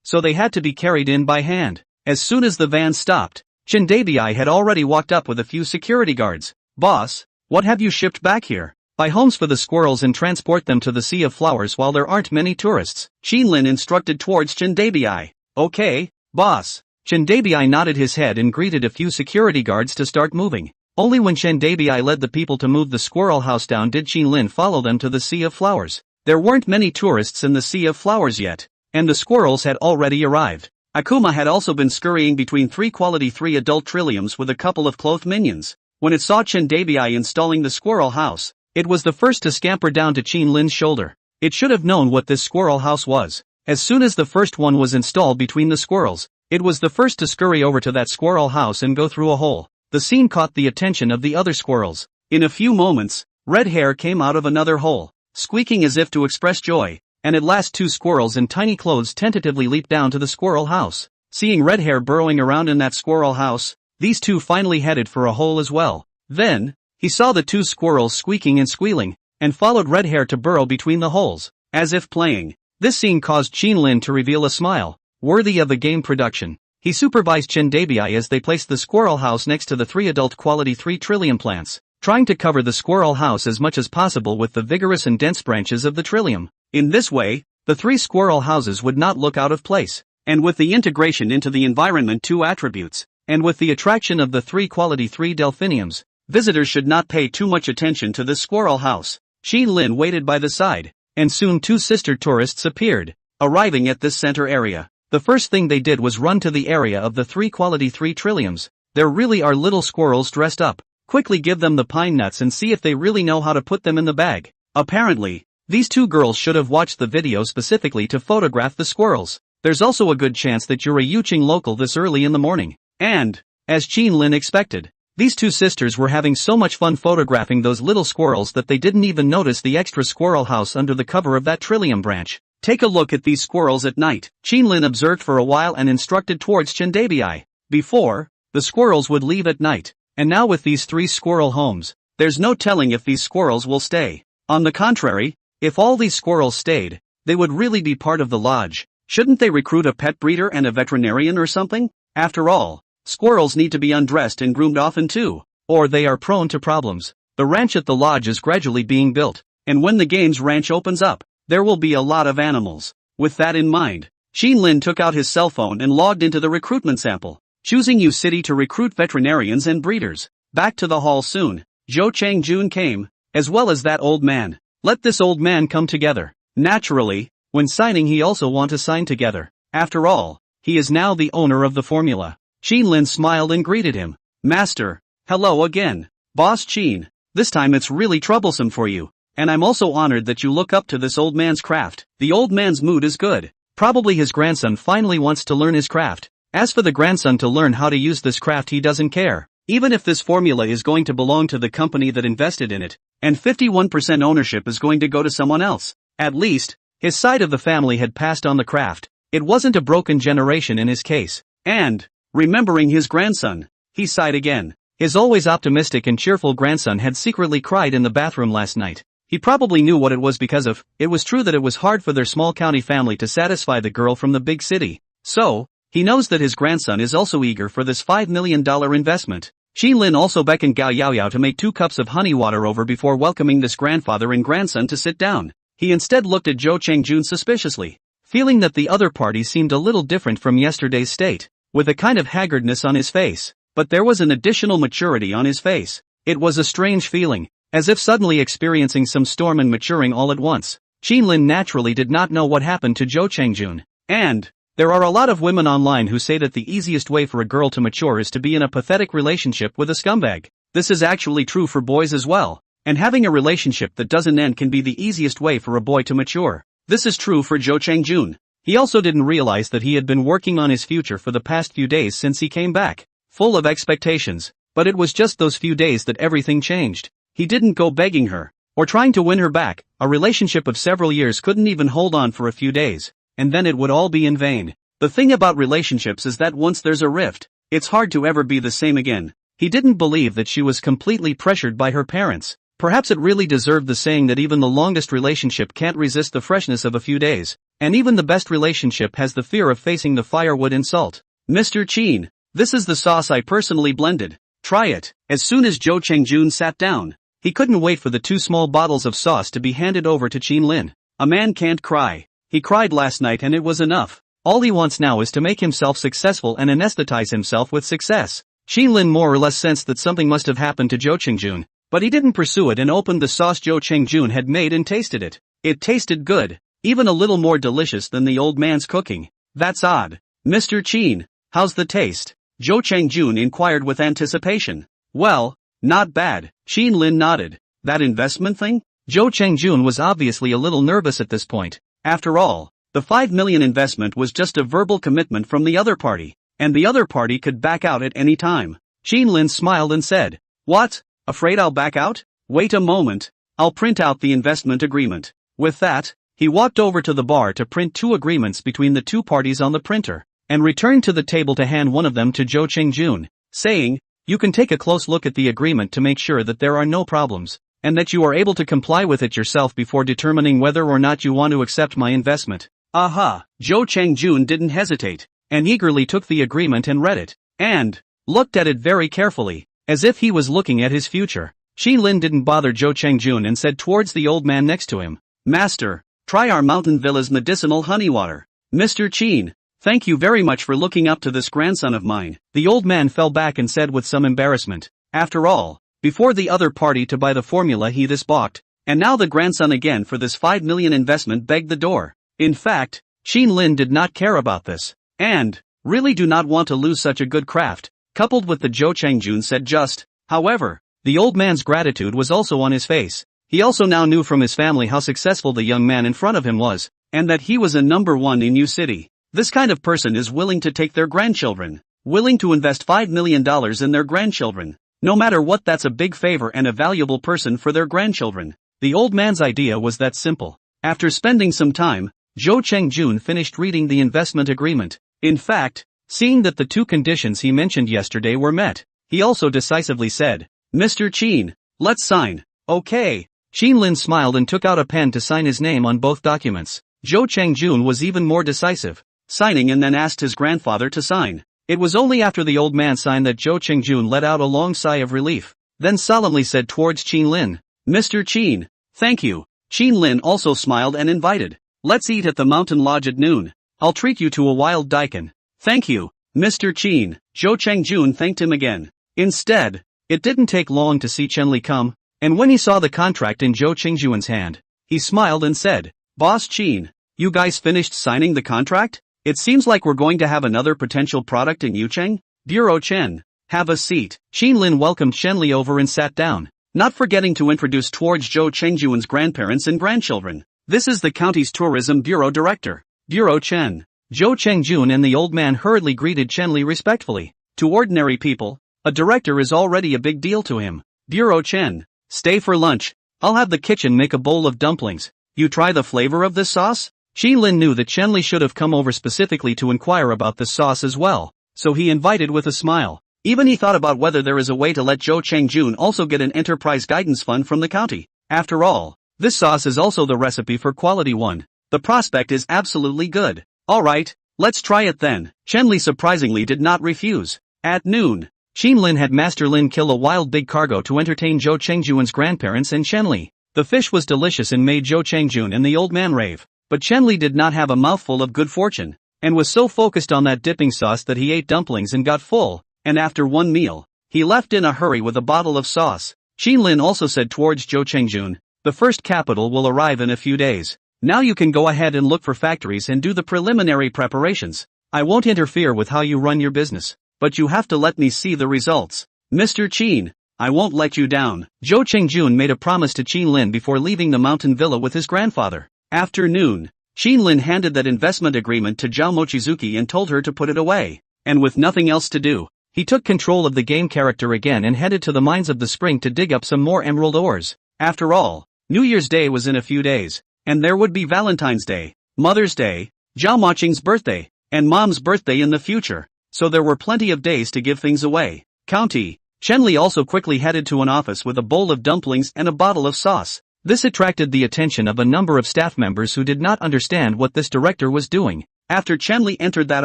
so they had to be carried in by hand. As soon as the van stopped, Chindabi had already walked up with a few security guards. "Boss, what have you shipped back here?" "Buy homes for the squirrels and transport them to the Sea of Flowers while there aren't many tourists," Qinlin instructed towards Chindabi. "Okay, boss." Chindabi nodded his head and greeted a few security guards to start moving. Only when Chindabi led the people to move the squirrel house down did Qinlin follow them to the Sea of Flowers. There weren't many tourists in the Sea of Flowers yet, and the squirrels had already arrived. Akuma had also been scurrying between 3 quality 3 adult trilliums with a couple of clothed minions. When it saw Chindabi installing the squirrel house, it was the first to scamper down to Qinlin's shoulder. It should have known what this squirrel house was. As soon as the first one was installed between the squirrels, it was the first to scurry over to that squirrel house and go through a hole. The scene caught the attention of the other squirrels. In a few moments, Red Hair came out of another hole, squeaking as if to express joy, and at last 2 squirrels in tiny clothes tentatively leaped down to the squirrel house. Seeing Red Hair burrowing around in that squirrel house, these 2 finally headed for a hole as well. Then, he saw the 2 squirrels squeaking and squealing, and followed Red Hair to burrow between the holes, as if playing. This scene caused Qinlin to reveal a smile, worthy of a game production. He supervised Chindabi as they placed the squirrel house next to the 3 adult quality 3 trillium plants, trying to cover the squirrel house as much as possible with the vigorous and dense branches of the trillium. In this way, the 3 squirrel houses would not look out of place, and with the integration into the environment 2 attributes, and with the attraction of the 3 quality 3 delphiniums, visitors should not pay too much attention to this squirrel house. Qinlin waited by the side, and soon 2 sister tourists appeared, arriving at this center area. The first thing they did was run to the area of the 3 quality 3 trilliums. There really are little squirrels dressed up. Quickly give them the pine nuts and see if they really know how to put them in the bag. Apparently, these 2 girls should have watched the video specifically to photograph the squirrels. There's also a good chance that you're a Yuqing local this early in the morning. And, as Qinlin expected, these 2 sisters were having so much fun photographing those little squirrels that they didn't even notice the extra squirrel house under the cover of that trillium branch. "Take a look at these squirrels at night," Qinlin observed for a while and instructed towards Chindabi. Before, the squirrels would leave at night, and now with these 3 squirrel homes, there's no telling if these squirrels will stay. On the contrary, if all these squirrels stayed, they would really be part of the lodge. Shouldn't they recruit a pet breeder and a veterinarian or something? After all, squirrels need to be undressed and groomed often too, or they are prone to problems. The ranch at the lodge is gradually being built, and when the games ranch opens up, there will be a lot of animals. With that in mind, Qinlin took out his cell phone and logged into the recruitment sample, choosing U City to recruit veterinarians and breeders. Back to the hall soon, Zhou Changjun came, as well as that old man. Let this old man come together. Naturally, when signing he also want to sign together. After all, he is now the owner of the formula. Qinlin smiled and greeted him. "Master, hello again. Boss Qin, this time it's really troublesome for you. And I'm also honored that you look up to this old man's craft." The old man's mood is good. Probably his grandson finally wants to learn his craft. As for the grandson to learn how to use this craft, he doesn't care. Even if this formula is going to belong to the company that invested in it, and 51% ownership is going to go to someone else. At least, his side of the family had passed on the craft. It wasn't a broken generation in his case. And, remembering his grandson, he sighed again. His always optimistic and cheerful grandson had secretly cried in the bathroom last night. He probably knew what it was because of. It was true that it was hard for their small county family to satisfy the girl from the big city. So, he knows that his grandson is also eager for this $5 million investment. Qinlin also beckoned Gao Yaoyao to make 2 cups of honey water over before welcoming this grandfather and grandson to sit down. He instead looked at Zhou Changjun suspiciously, feeling that the other party seemed a little different from yesterday's state, with a kind of haggardness on his face. But there was an additional maturity on his face. It was a strange feeling, as if suddenly experiencing some storm and maturing all at once. Qinlin naturally did not know what happened to Zhou Changjun. And, there are a lot of women online who say that the easiest way for a girl to mature is to be in a pathetic relationship with a scumbag. This is actually true for boys as well. And having a relationship that doesn't end can be the easiest way for a boy to mature. This is true for Zhou Changjun. He also didn't realize that he had been working on his future for the past few days since he came back, full of expectations. But it was just those few days that everything changed. He didn't go begging her, or trying to win her back. A relationship of several years couldn't even hold on for a few days, and then it would all be in vain. The thing about relationships is that once there's a rift, it's hard to ever be the same again. He didn't believe that she was completely pressured by her parents. Perhaps it really deserved the saying that even the longest relationship can't resist the freshness of a few days, and even the best relationship has the fear of facing the firewood and salt. "Mr. Qin, This is the sauce I personally blended. Try it." As soon as Zhou Chengjun sat down, he couldn't wait for the 2 small bottles of sauce to be handed over to Qin Lin. A man can't cry. He cried last night and it was enough. All he wants now is to make himself successful and anesthetize himself with success. Qin Lin more or less sensed that something must have happened to Zhou Chengjun, but he didn't pursue it and opened the sauce Zhou Chengjun had made and tasted it. It tasted good, even a little more delicious than the old man's cooking. "That's odd. Mr. Qin, how's the taste?" Zhou Chengjun inquired with anticipation. "Well, not bad." Qin Lin nodded. "That investment thing?" Zhou Chengjun was obviously a little nervous at this point. After all, the 5 million investment was just a verbal commitment from the other party, and the other party could back out at any time. Qin Lin smiled and said, "What? Afraid I'll back out? Wait a moment. I'll print out the investment agreement." With that, he walked over to the bar to print 2 agreements between the 2 parties on the printer, and returned to the table to hand one of them to Zhou Chengjun, saying, "You can take a close look at the agreement to make sure that there are no problems, and that you are able to comply with it yourself before determining whether or not you want to accept my investment." Aha! Zhou Chengjun didn't hesitate, and eagerly took the agreement and read it, and looked at it very carefully, as if he was looking at his future. Qin Lin didn't bother Zhou Chengjun and said towards the old man next to him, "Master, try our mountain villa's medicinal honey water." "Mr. Qin, thank you very much for looking up to this grandson of mine." The old man fell back and said with some embarrassment, "After all, before the other party to buy the formula he this balked, and now the grandson again for this 5 million investment begged the door." In fact, Qin Lin did not care about this, and really do not want to lose such a good craft, coupled with the Zhou Chengjun said just. However, the old man's gratitude was also on his face. He also now knew from his family how successful the young man in front of him was, and that he was a number 1 in Yu City. This kind of person is willing to take their grandchildren, willing to invest $5 million in their grandchildren. No matter what, that's a big favor and a valuable person for their grandchildren. The old man's idea was that simple. After spending some time, Zhou Chengjun finished reading the investment agreement. In fact, seeing that the 2 conditions he mentioned yesterday were met, he also decisively said, "Mr. Qin, let's sign." "Okay." Qin Lin smiled and took out a pen to sign his name on both documents. Zhou Chengjun was even more decisive, signing and then asked his grandfather to sign. It was only after the old man signed that Zhou Chengjun let out a long sigh of relief, then solemnly said towards Qin Lin, "Mr. Qin, thank you." Qin Lin also smiled and invited, "Let's eat at the mountain lodge at noon. I'll treat you to a wild daikon." "Thank you, Mr. Qin." Zhou Chengjun thanked him again. Instead, it didn't take long to see Chenli come, and when he saw the contract in Zhou Chengjun's hand, he smiled and said, "Boss Qin, you guys finished signing the contract? It seems like we're going to have another potential product in Yucheng." "Bureau Chen, have a seat." Qin Lin welcomed Chenli over and sat down, not forgetting to introduce towards Zhou Chengjun's grandparents and grandchildren. "This is the county's tourism bureau director, Bureau Chen." Zhou Chengjun and the old man hurriedly greeted Chenli respectfully. To ordinary people, a director is already a big deal to him. "Bureau Chen, stay for lunch. I'll have the kitchen make a bowl of dumplings. You try the flavor of this sauce?" Qin Lin knew that Chenli should have come over specifically to inquire about this sauce as well, so he invited with a smile. Even he thought about whether there is a way to let Zhou Chengjun also get an enterprise guidance fund from the county. After all, this sauce is also the recipe for quality one. The prospect is absolutely good. "Alright, let's try it then." Chenli surprisingly did not refuse. At noon, Qin Lin had Master Lin kill a wild big cargo to entertain Zhou Chengjun's grandparents and Chenli. The fish was delicious and made Zhou Chengjun and the old man rave, but Chenli did not have a mouthful of good fortune, and was so focused on that dipping sauce that he ate dumplings and got full, and after one meal, he left in a hurry with a bottle of sauce. Qin Lin also said towards Zhou Chengjun, "The first capital will arrive in a few days. Now you can go ahead and look for factories and do the preliminary preparations. I won't interfere with how you run your business, but you have to let me see the results." "Mr. Qin, I won't let you down." Zhou Chengjun made a promise to Qin Lin before leaving the mountain villa with his grandfather. After noon, Qin Lin handed that investment agreement to Zhao Mochizuki and told her to put it away, and with nothing else to do, he took control of the game character again and headed to the mines of the spring to dig up some more emerald ores. After all, New Year's Day was in a few days, and there would be Valentine's Day, Mother's Day, Zhao Moqing's birthday, and Mom's birthday in the future, so there were plenty of days to give things away. County. Chenli also quickly headed to an office with a bowl of dumplings and a bottle of sauce. This attracted the attention of a number of staff members who did not understand what this director was doing. After Chenli entered that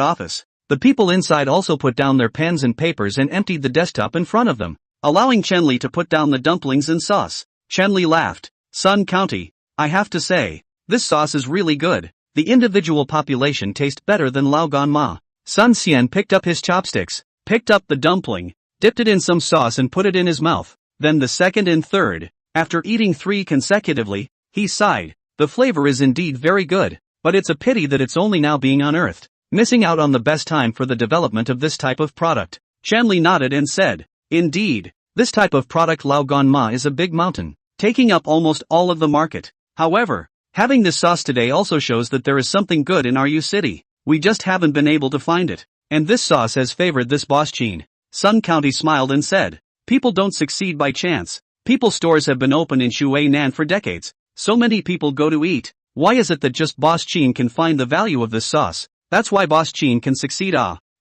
office, The people inside also put down their pens and papers and emptied the desktop in front of them, allowing Chenli to put down the dumplings and sauce. Chenli laughed. Sun County, I have to say, this sauce is really good. The individual population tastes better than Lao Gan Ma. Sun Xian picked up his chopsticks, picked up the dumpling, dipped it in some sauce and put it in his mouth. Then the second and third. After eating 3 consecutively, he sighed. The flavor is indeed very good, but it's a pity that it's only now being unearthed, missing out on the best time for the development of this type of product. Chenli nodded and said, indeed, this type of product Lao Gan Ma is a big mountain, taking up almost all of the market. However, having this sauce today also shows that there is something good in Ru City. We just haven't been able to find it. And this sauce has favored this boss Qin. Sun County smiled and said, people don't succeed by chance. People stores have been open in Shuinan for decades. So many people go to eat. Why is it that just Boss Qin can find the value of this sauce? That's why Boss Qin can succeed.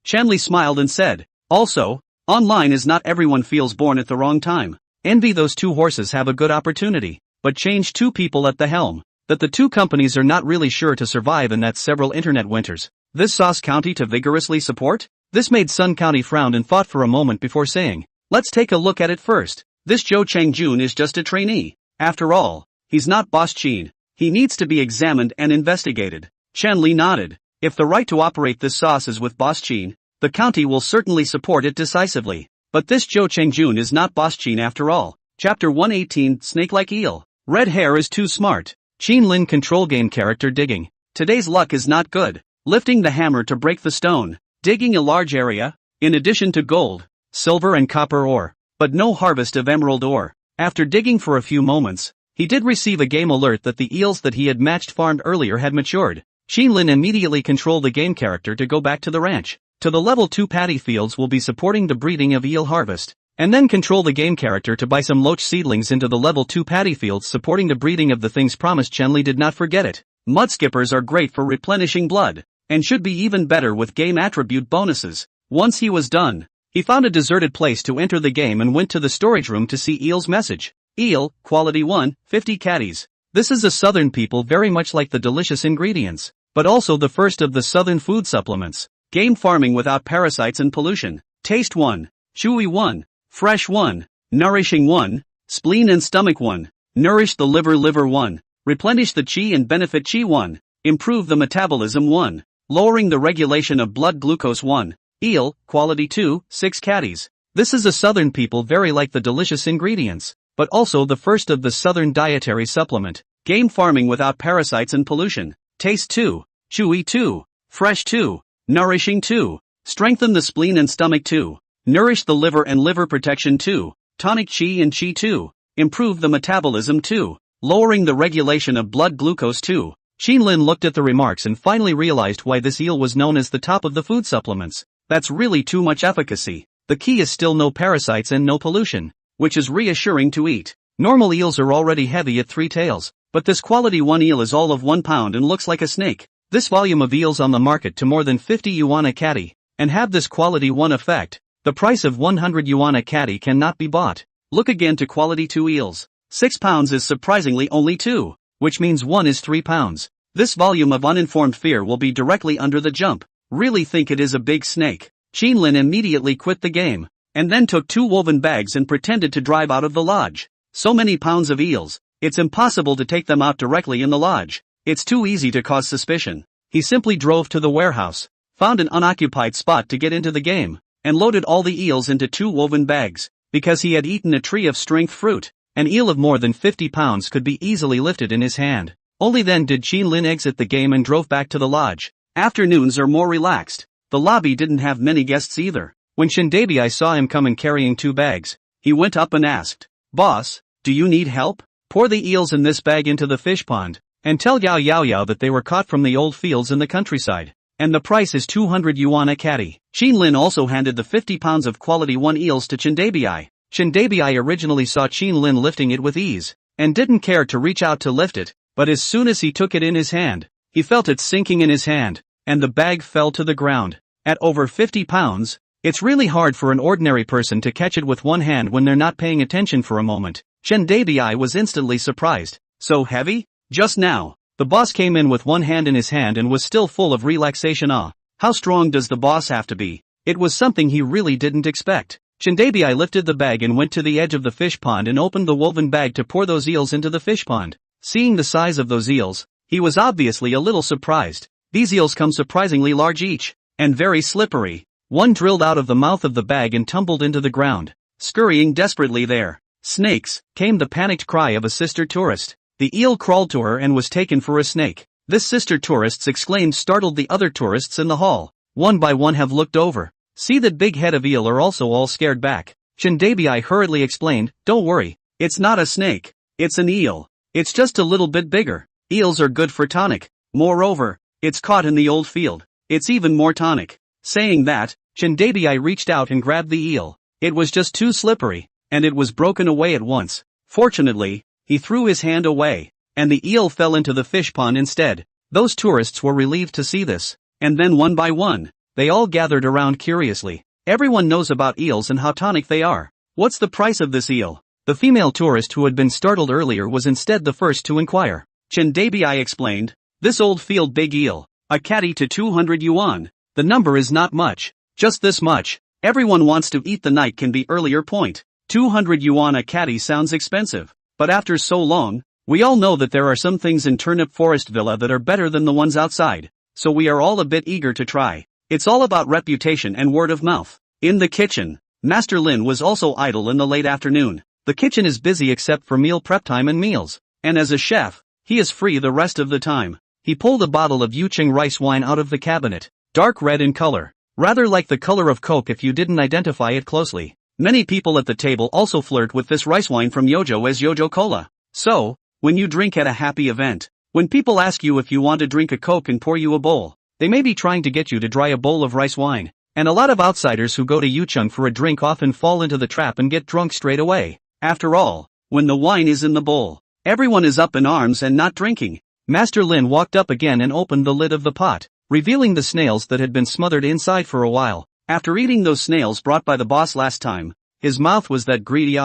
Chenli smiled and said, also, online is not everyone feels born at the wrong time. Envy those 2 horses have a good opportunity, but change 2 people at the helm. That the 2 companies are not really sure to survive in that several internet winters. This Sauce County to vigorously support? This made Sun County frown and thought for a moment before saying, let's take a look at it first. This Zhou Changjun is just a trainee. After all, he's not Boss Qin. He needs to be examined and investigated. Chenli nodded. If the right to operate this sauce is with Boss Qin, the county will certainly support it decisively. But this Zhou Changjun is not Boss Qin after all. Chapter 118 Snake-like Eel. Red hair is too smart. Qin Lin control game character digging. Today's luck is not good. Lifting the hammer to break the stone. Digging a large area, in addition to gold, silver and copper ore, but no harvest of emerald ore. After digging for a few moments, he did receive a game alert that the eels that he had matched farmed earlier had matured. Qin Lin immediately controlled the game character to go back to the ranch. To the level 2 paddy fields will be supporting the breeding of eel harvest, and then control the game character to buy some loach seedlings into the level 2 paddy fields supporting the breeding of the things promised. Chenli did not forget it. Mud skippers are great for replenishing blood, and should be even better with game attribute bonuses. Once he was done, he found a deserted place to enter the game and went to the storage room to see Eel's message. Eel, quality 1, 50 caddies. This is a southern people very much like the delicious ingredients, but also the first of the southern food supplements. Game farming without parasites and pollution. Taste 1, chewy 1, fresh 1, nourishing 1, spleen and stomach 1, nourish the liver 1, replenish the chi and benefit chi 1, improve the metabolism 1. Lowering the regulation of blood glucose 1. Eel, quality 2, 6 caddies. This is a southern people very like the delicious ingredients, but also the first of the southern dietary supplement. Game farming without parasites and pollution. Taste 2, chewy 2, fresh 2, nourishing 2, strengthen the spleen and stomach 2, nourish the liver and liver protection 2, tonic chi and chi 2, improve the metabolism 2, lowering the regulation of blood glucose 2. Qin Lin looked at the remarks and finally realized why this eel was known as the top of the food supplements. That's really too much efficacy. The key is still no parasites and no pollution, which is reassuring to eat. Normal eels are already heavy at 3 tails, but this quality 1 eel is all of 1 pound and looks like a snake. This volume of eels on the market to more than 50 yuan a caddy, and have this quality 1 effect, the price of 100 yuan a caddy cannot be bought. Look again to quality 2 eels. 6 pounds is surprisingly only 2. Which means 1 is 3 pounds. This volume of uninformed fear will be directly under the jump. Really think it is a big snake. Qin Lin immediately quit the game, and then took 2 woven bags and pretended to drive out of the lodge. So many pounds of eels, it's impossible to take them out directly in the lodge. It's too easy to cause suspicion. He simply drove to the warehouse, found an unoccupied spot to get into the game, and loaded all the eels into 2 woven bags. Because he had eaten a tree of strength fruit, an eel of more than 50 pounds could be easily lifted in his hand. Only then did Qin Lin exit the game and drove back to the lodge. Afternoons are more relaxed. The lobby didn't have many guests either. When Shindabi saw him coming carrying 2 bags, he went up and asked, "Boss, do you need help? Pour the eels in this bag into the fish pond, and tell Yao Yao that they were caught from the old fields in the countryside, and the price is 200 yuan a caddy." Qin Lin also handed the 50 pounds of quality 1 eels to Shindabi. Shindabi originally saw Qin Lin lifting it with ease, and didn't care to reach out to lift it, but as soon as he took it in his hand, he felt it sinking in his hand, and the bag fell to the ground. At over 50 pounds, it's really hard for an ordinary person to catch it with one hand when they're not paying attention for a moment. Shindabi was instantly surprised. So heavy? Just now, the boss came in with one hand in his hand and was still full of relaxation. How strong does the boss have to be? It was something he really didn't expect. Chindabi lifted the bag and went to the edge of the fish pond and opened the woven bag to pour those eels into the fish pond. Seeing the size of those eels, he was obviously a little surprised. These eels come surprisingly large each, and very slippery. One drilled out of the mouth of the bag and tumbled into the ground, scurrying desperately there. Snakes, came the panicked cry of a sister tourist. The eel crawled to her and was taken for a snake. This sister tourists exclaimed startled the other tourists in the hall. One by one have looked over. See that big head of eel are also all scared back. Chindabi hurriedly explained, don't worry, it's not a snake, it's an eel. It's just a little bit bigger. Eels are good for tonic. Moreover, it's caught in the old field. It's even more tonic. Saying that, Chindabi reached out and grabbed the eel. It was just too slippery, and it was broken away at once. Fortunately, he threw his hand away, and the eel fell into the fish pond instead. Those tourists were relieved to see this, and then one by one, they all gathered around curiously. Everyone knows about eels and how tonic they are. What's the price of this eel? The female tourist who had been startled earlier was instead the first to inquire. Chindabi explained, this old field big eel, a catty to 200 yuan. The number is not much, just this much. Everyone wants to eat the night can be earlier point. 200 yuan a catty sounds expensive, but after so long, we all know that there are some things in Turnip Forest Villa that are better than the ones outside, so we are all a bit eager to try. It's all about reputation and word of mouth. In the kitchen, Master Lin was also idle in the late afternoon. The kitchen is busy except for meal prep time and meals, and as a chef, he is free the rest of the time. He pulled a bottle of Yucheng rice wine out of the cabinet, dark red in color, rather like the color of Coke if you didn't identify it closely. Many people at the table also flirt with this rice wine from Yojo as Yojo Cola. So, when you drink at a happy event, when people ask you if you want to drink a Coke and pour you a bowl, they may be trying to get you to try a bowl of rice wine, and a lot of outsiders who go to Yucheng for a drink often fall into the trap and get drunk straight away. After all, when the wine is in the bowl, everyone is up in arms and not drinking. Master Lin walked up again and opened the lid of the pot, revealing the snails that had been smothered inside for a while. After eating those snails brought by the boss last time, his mouth was that greedy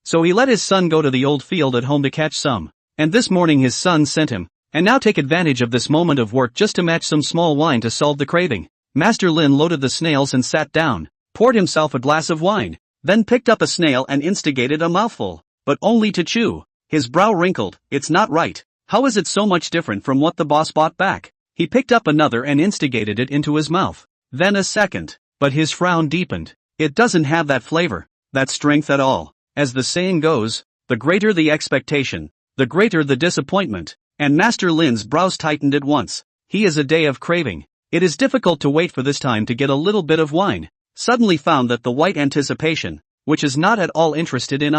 so he let his son go to the old field at home to catch some. And this morning his son sent him, and now take advantage of this moment of work just to match some small wine to solve the craving. Master Lin loaded the snails and sat down, poured himself a glass of wine, then picked up a snail and instigated a mouthful, but only to chew. His brow wrinkled, it's not right. How is it so much different from what the boss bought back? He picked up another and instigated it into his mouth. Then a second, but his frown deepened. It doesn't have that flavor, that strength at all. As the saying goes, the greater the expectation, the greater the disappointment. And Master Lin's brows tightened at once. He is a day of craving. It is difficult to wait for this time to get a little bit of wine. Suddenly found that the white anticipation, which is not at all interested in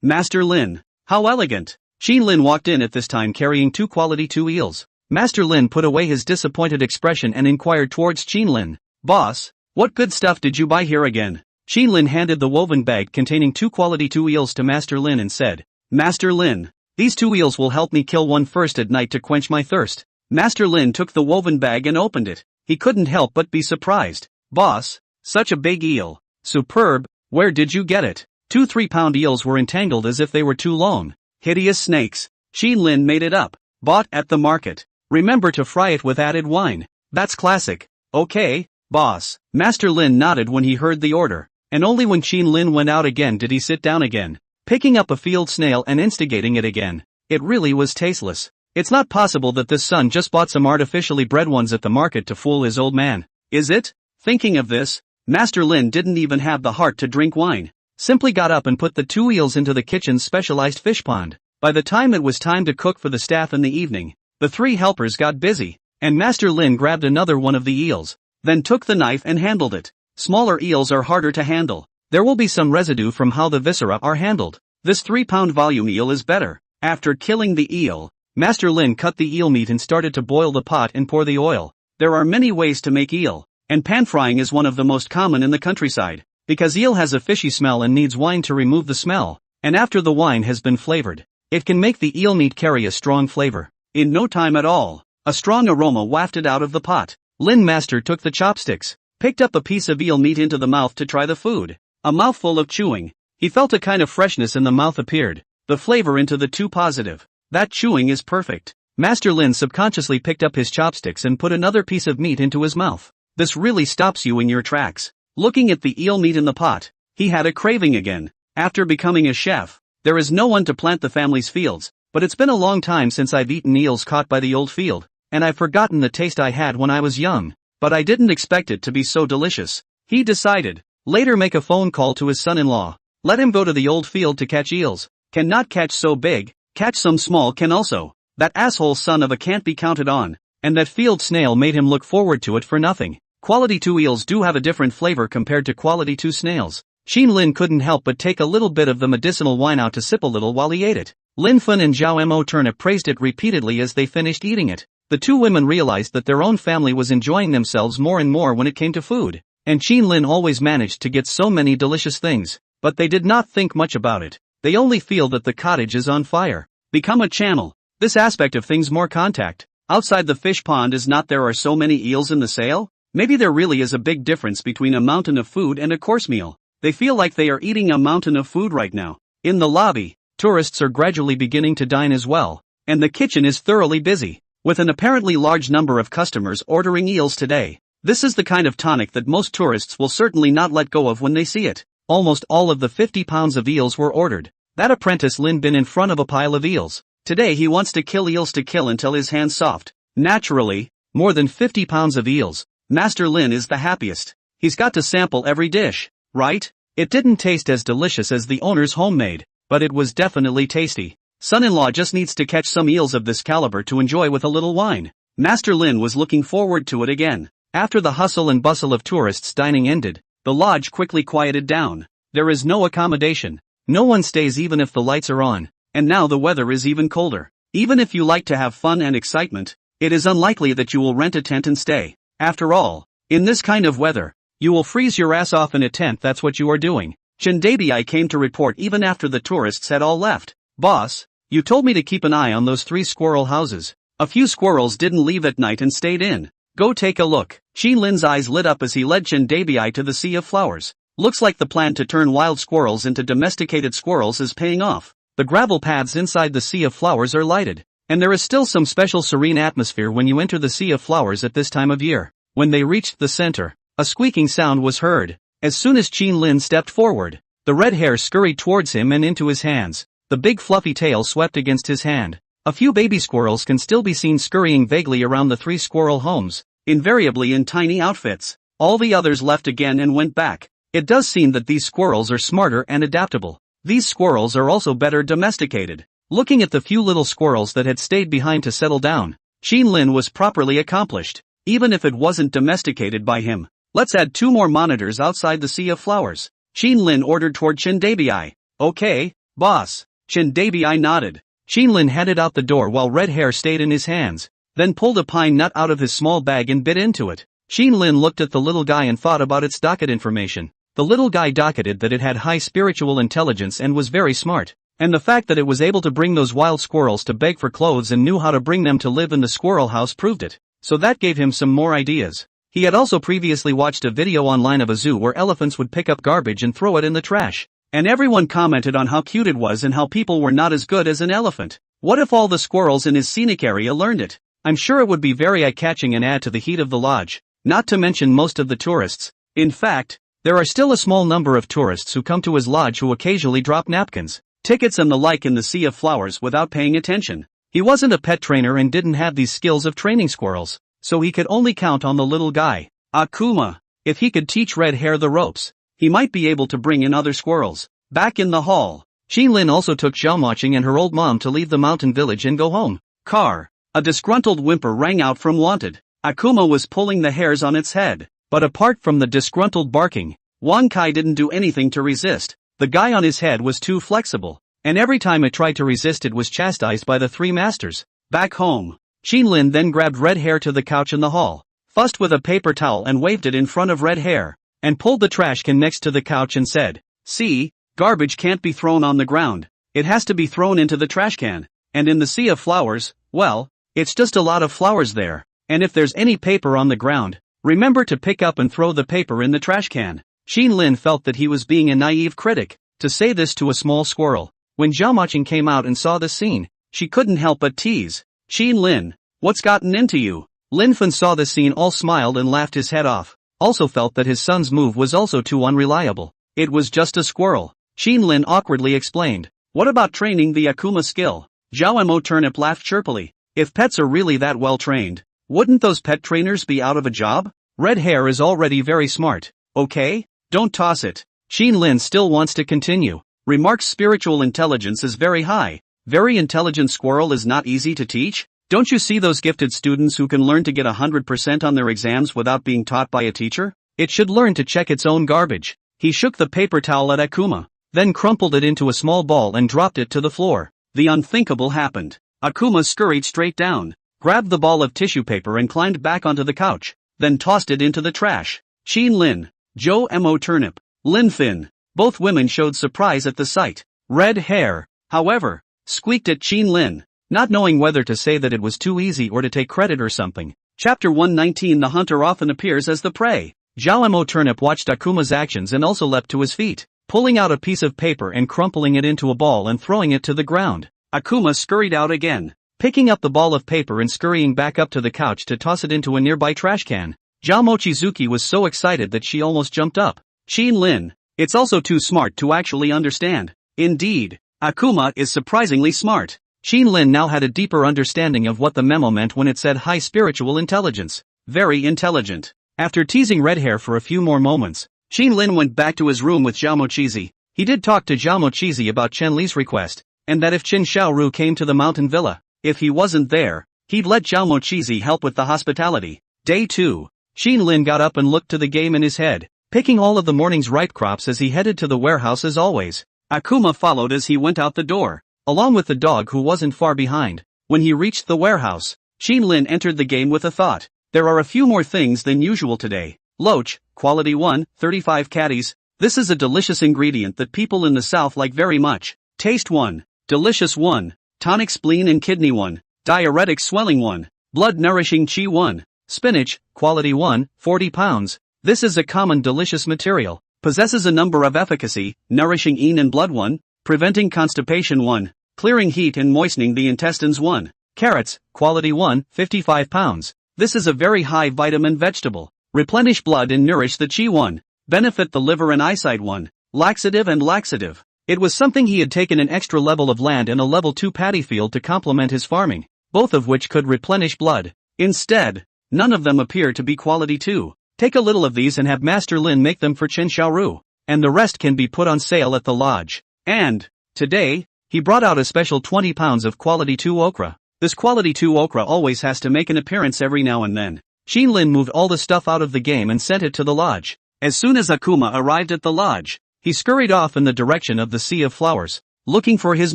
Master Lin, how elegant. Qin Lin walked in at this time carrying two quality 2 eels. Master Lin put away his disappointed expression and inquired towards Qin Lin, boss, what good stuff did you buy here again? Qin Lin handed the woven bag containing 2 quality 2 eels to Master Lin and said, Master Lin, these 2 eels will help me kill one first at night to quench my thirst. Master Lin took the woven bag and opened it. He couldn't help but be surprised. Boss, such a big eel. Superb, where did you get it? 2 3-pound eels were entangled as if they were too long. Hideous snakes. Qin Lin made it up. Bought at the market. Remember to fry it with added wine. That's classic. Okay, boss. Master Lin nodded when he heard the order, and only when Qin Lin went out again did he sit down again, picking up a field snail and instigating it again. It really was tasteless. It's not possible that this son just bought some artificially bred ones at the market to fool his old man, is it? Thinking of this, Master Lin didn't even have the heart to drink wine. Simply got up and put the 2 eels into the kitchen's specialized fish pond. By the time it was time to cook for the staff in the evening, the 3 helpers got busy, and Master Lin grabbed another one of the eels, then took the knife and handled it. Smaller eels are harder to handle. There will be some residue from how the viscera are handled. This 3-pound volume eel is better. After killing the eel, Master Lin cut the eel meat and started to boil the pot and pour the oil. There are many ways to make eel, and pan frying is one of the most common in the countryside, because eel has a fishy smell and needs wine to remove the smell, and after the wine has been flavored, it can make the eel meat carry a strong flavor. In no time at all, a strong aroma wafted out of the pot. Lin Master took the chopsticks, picked up a piece of eel meat into the mouth to try the food. A mouthful of chewing, he felt a kind of freshness in the mouth appeared, the flavor into the 2 positive. That chewing is perfect. Master Lin subconsciously picked up his chopsticks and put another piece of meat into his mouth. This really stops you in your tracks. Looking at the eel meat in the pot, he had a craving again. After becoming a chef, there is no one to plant the family's fields, but it's been a long time since I've eaten eels caught by the old field, and I've forgotten the taste I had when I was young, but I didn't expect it to be so delicious. He decided. Later make a phone call to his son-in-law. Let him go to the old field to catch eels. Cannot catch so big, catch some small can also. That asshole son of a can't be counted on, and that field snail made him look forward to it for nothing. Quality 2 eels do have a different flavor compared to quality 2 snails. Xin Lin couldn't help but take a little bit of the medicinal wine out to sip a little while he ate it. Lin Fun and Zhao Mo Turnip praised it repeatedly as they finished eating it. The two women realized that their own family was enjoying themselves more and more when it came to food, and Xin Lin always managed to get so many delicious things, but they did not think much about it. They only feel that the cottage is on fire. Become a channel. This aspect of things more contact. Outside the fish pond is not there are so many eels in the sale? Maybe there really is a big difference between a mountain of food and a course meal. They feel like they are eating a mountain of food right now. In the lobby, tourists are gradually beginning to dine as well, and the kitchen is thoroughly busy, with an apparently large number of customers ordering eels today. This is the kind of tonic that most tourists will certainly not let go of when they see it. Almost all of the 50 pounds of eels were ordered. That apprentice Lin been in front of a pile of eels. Today he wants to kill eels to kill until his hands soft. Naturally, more than 50 pounds of eels. Master Lin is the happiest. He's got to sample every dish, right? It didn't taste as delicious as the owner's homemade, but it was definitely tasty. Son-in-law just needs to catch some eels of this caliber to enjoy with a little wine. Master Lin was looking forward to it again. After the hustle and bustle of tourists dining ended, the lodge quickly quieted down. There is no accommodation. No one stays even if the lights are on, and now the weather is even colder. Even if you like to have fun and excitement, it is unlikely that you will rent a tent and stay. After all, in this kind of weather, you will freeze your ass off in a tent. That's what you are doing. Chendabi came to report even after the tourists had all left. Boss, you told me to keep an eye on those 3 squirrel houses. A few squirrels didn't leave at night and stayed in. Go take a look. Xin Lin's eyes lit up as he led Chendabi to the sea of flowers. Looks like the plan to turn wild squirrels into domesticated squirrels is paying off. The gravel paths inside the sea of flowers are lighted, and there is still some special serene atmosphere when you enter the sea of flowers at this time of year. When they reached the center, a squeaking sound was heard. As soon as Xin Lin stepped forward, the red hair scurried towards him and into his hands. The big fluffy tail swept against his hand. A few baby squirrels can still be seen scurrying vaguely around the 3 squirrel homes, invariably in tiny outfits. All the others left again and went back. It does seem that these squirrels are smarter and adaptable. These squirrels are also better domesticated. Looking at the few little squirrels that had stayed behind to settle down, Xin Lin was properly accomplished, even if it wasn't domesticated by him. Let's add 2 more monitors outside the sea of flowers. Xin Lin ordered toward Chendabi. Okay, boss. Chendabi nodded. Xin Lin headed out the door while red hair stayed in his hands, then pulled a pine nut out of his small bag and bit into it. Xin Lin looked at the little guy and thought about its docket information. The little guy docketed that it had high spiritual intelligence and was very smart, and the fact that it was able to bring those wild squirrels to beg for clothes and knew how to bring them to live in the squirrel house proved it, so that gave him some more ideas. He had also previously watched a video online of a zoo where elephants would pick up garbage and throw it in the trash, and everyone commented on how cute it was and how people were not as good as an elephant. What if all the squirrels in his scenic area learned it? I'm sure it would be very eye-catching and add to the heat of the lodge, not to mention most of the tourists. In fact, there are still a small number of tourists who come to his lodge who occasionally drop napkins, tickets and the like in the sea of flowers without paying attention. He wasn't a pet trainer and didn't have these skills of training squirrels, so he could only count on the little guy. Akuma. If he could teach red hair the ropes, he might be able to bring in other squirrels. Back in the hall, Xin Lin also took Xiaomoqing and her old mom to leave the mountain village and go home. Car. A disgruntled whimper rang out from Wanted. Akuma was pulling the hairs on its head, but apart from the disgruntled barking, Wan Kai didn't do anything to resist. The guy on his head was too flexible, and every time it tried to resist it was chastised by the 3 masters. Back home, Xin Lin then grabbed Red Hair to the couch in the hall, fussed with a paper towel and waved it in front of Red Hair, and pulled the trash can next to the couch and said, "See, garbage can't be thrown on the ground, it has to be thrown into the trash can, and in the sea of flowers, well, it's just a lot of flowers there, and if there's any paper on the ground, remember to pick up and throw the paper in the trash can." Xin Lin felt that he was being a naive critic, to say this to a small squirrel. When Xiaomoqing came out and saw this scene, she couldn't help but tease. "Xin Lin, what's gotten into you? Lin Fen saw this scene, all smiled and laughed his head off, also felt that his son's move was also too unreliable. It was just a squirrel. Xin Lin awkwardly explained. What about training the Akuma skill? Zhao Mo Turnip laughed chirpily. If pets are really that well trained, wouldn't those pet trainers be out of a job? Red hair is already very smart, okay? Don't toss it. Xin Lin still wants to continue. Remarks spiritual intelligence is very high. Very intelligent squirrel is not easy to teach? Don't you see those gifted students who can learn to get 100% on their exams without being taught by a teacher? It should learn to check its own garbage. He shook the paper towel at Akuma, then crumpled it into a small ball and dropped it to the floor. The unthinkable happened. Akuma scurried straight down, grabbed the ball of tissue paper and climbed back onto the couch, then tossed it into the trash. Xin Lin, Zhou Mo Turnip, Lin Fin. Both women showed surprise at the sight. Red hair, however, squeaked at Xin Lin, not knowing whether to say that it was too easy or to take credit or something. Chapter 119. The hunter often appears as the prey. Zhao Mo Turnip watched Akuma's actions and also leapt to his feet, pulling out a piece of paper and crumpling it into a ball and throwing it to the ground. Akuma scurried out again, picking up the ball of paper and scurrying back up to the couch to toss it into a nearby trash can. Zhao Mochizuki was so excited that she almost jumped up. Xin Lin, it's also too smart to actually understand. Indeed, Akuma is surprisingly smart. Xin Lin now had a deeper understanding of what the memo meant when it said high spiritual intelligence. Very intelligent. After teasing Red Hair for a few more moments, Xin Lin went back to his room with Zhao Mochizi. He did talk to Zhao Mochizi about Chen Li's request, and that if Qin Xiaoru came to the mountain villa, if he wasn't there, he'd let Zhao Mochizi help with the hospitality. Day 2. Xin Lin got up and looked to the game in his head, picking all of the morning's ripe crops as he headed to the warehouse as always. Akuma followed as he went out the door, along with the dog who wasn't far behind. When he reached the warehouse, Xin Lin entered the game with a thought. There are a few more things than usual today. Loach, quality 1, 35 caddies. This is a delicious ingredient that people in the south like very much. Taste 1, delicious 1, tonic spleen and kidney 1, diuretic swelling 1, blood nourishing chi 1. Spinach, quality 1, 40 pounds. This is a common delicious material. Possesses a number of efficacy, nourishing yin and blood 1, preventing constipation 1, clearing heat and moistening the intestines 1. Carrots, quality 1, 55 pounds. This is a very high vitamin vegetable. Replenish blood and nourish the chi 1. Benefit the liver and eyesight 1. Laxative and laxative. It was something he had taken an extra level of land and a level 2 paddy field to complement his farming, both of which could replenish blood. Instead, none of them appear to be quality 2. Take a little of these and have Master Lin make them for Qin Xiaoru, and the rest can be put on sale at the lodge. And, today, he brought out a special 20 pounds of quality 2 okra. This quality 2 okra always has to make an appearance every now and then. Xin Lin moved all the stuff out of the game and sent it to the lodge. As soon as Akuma arrived at the lodge, he scurried off in the direction of the sea of flowers, looking for his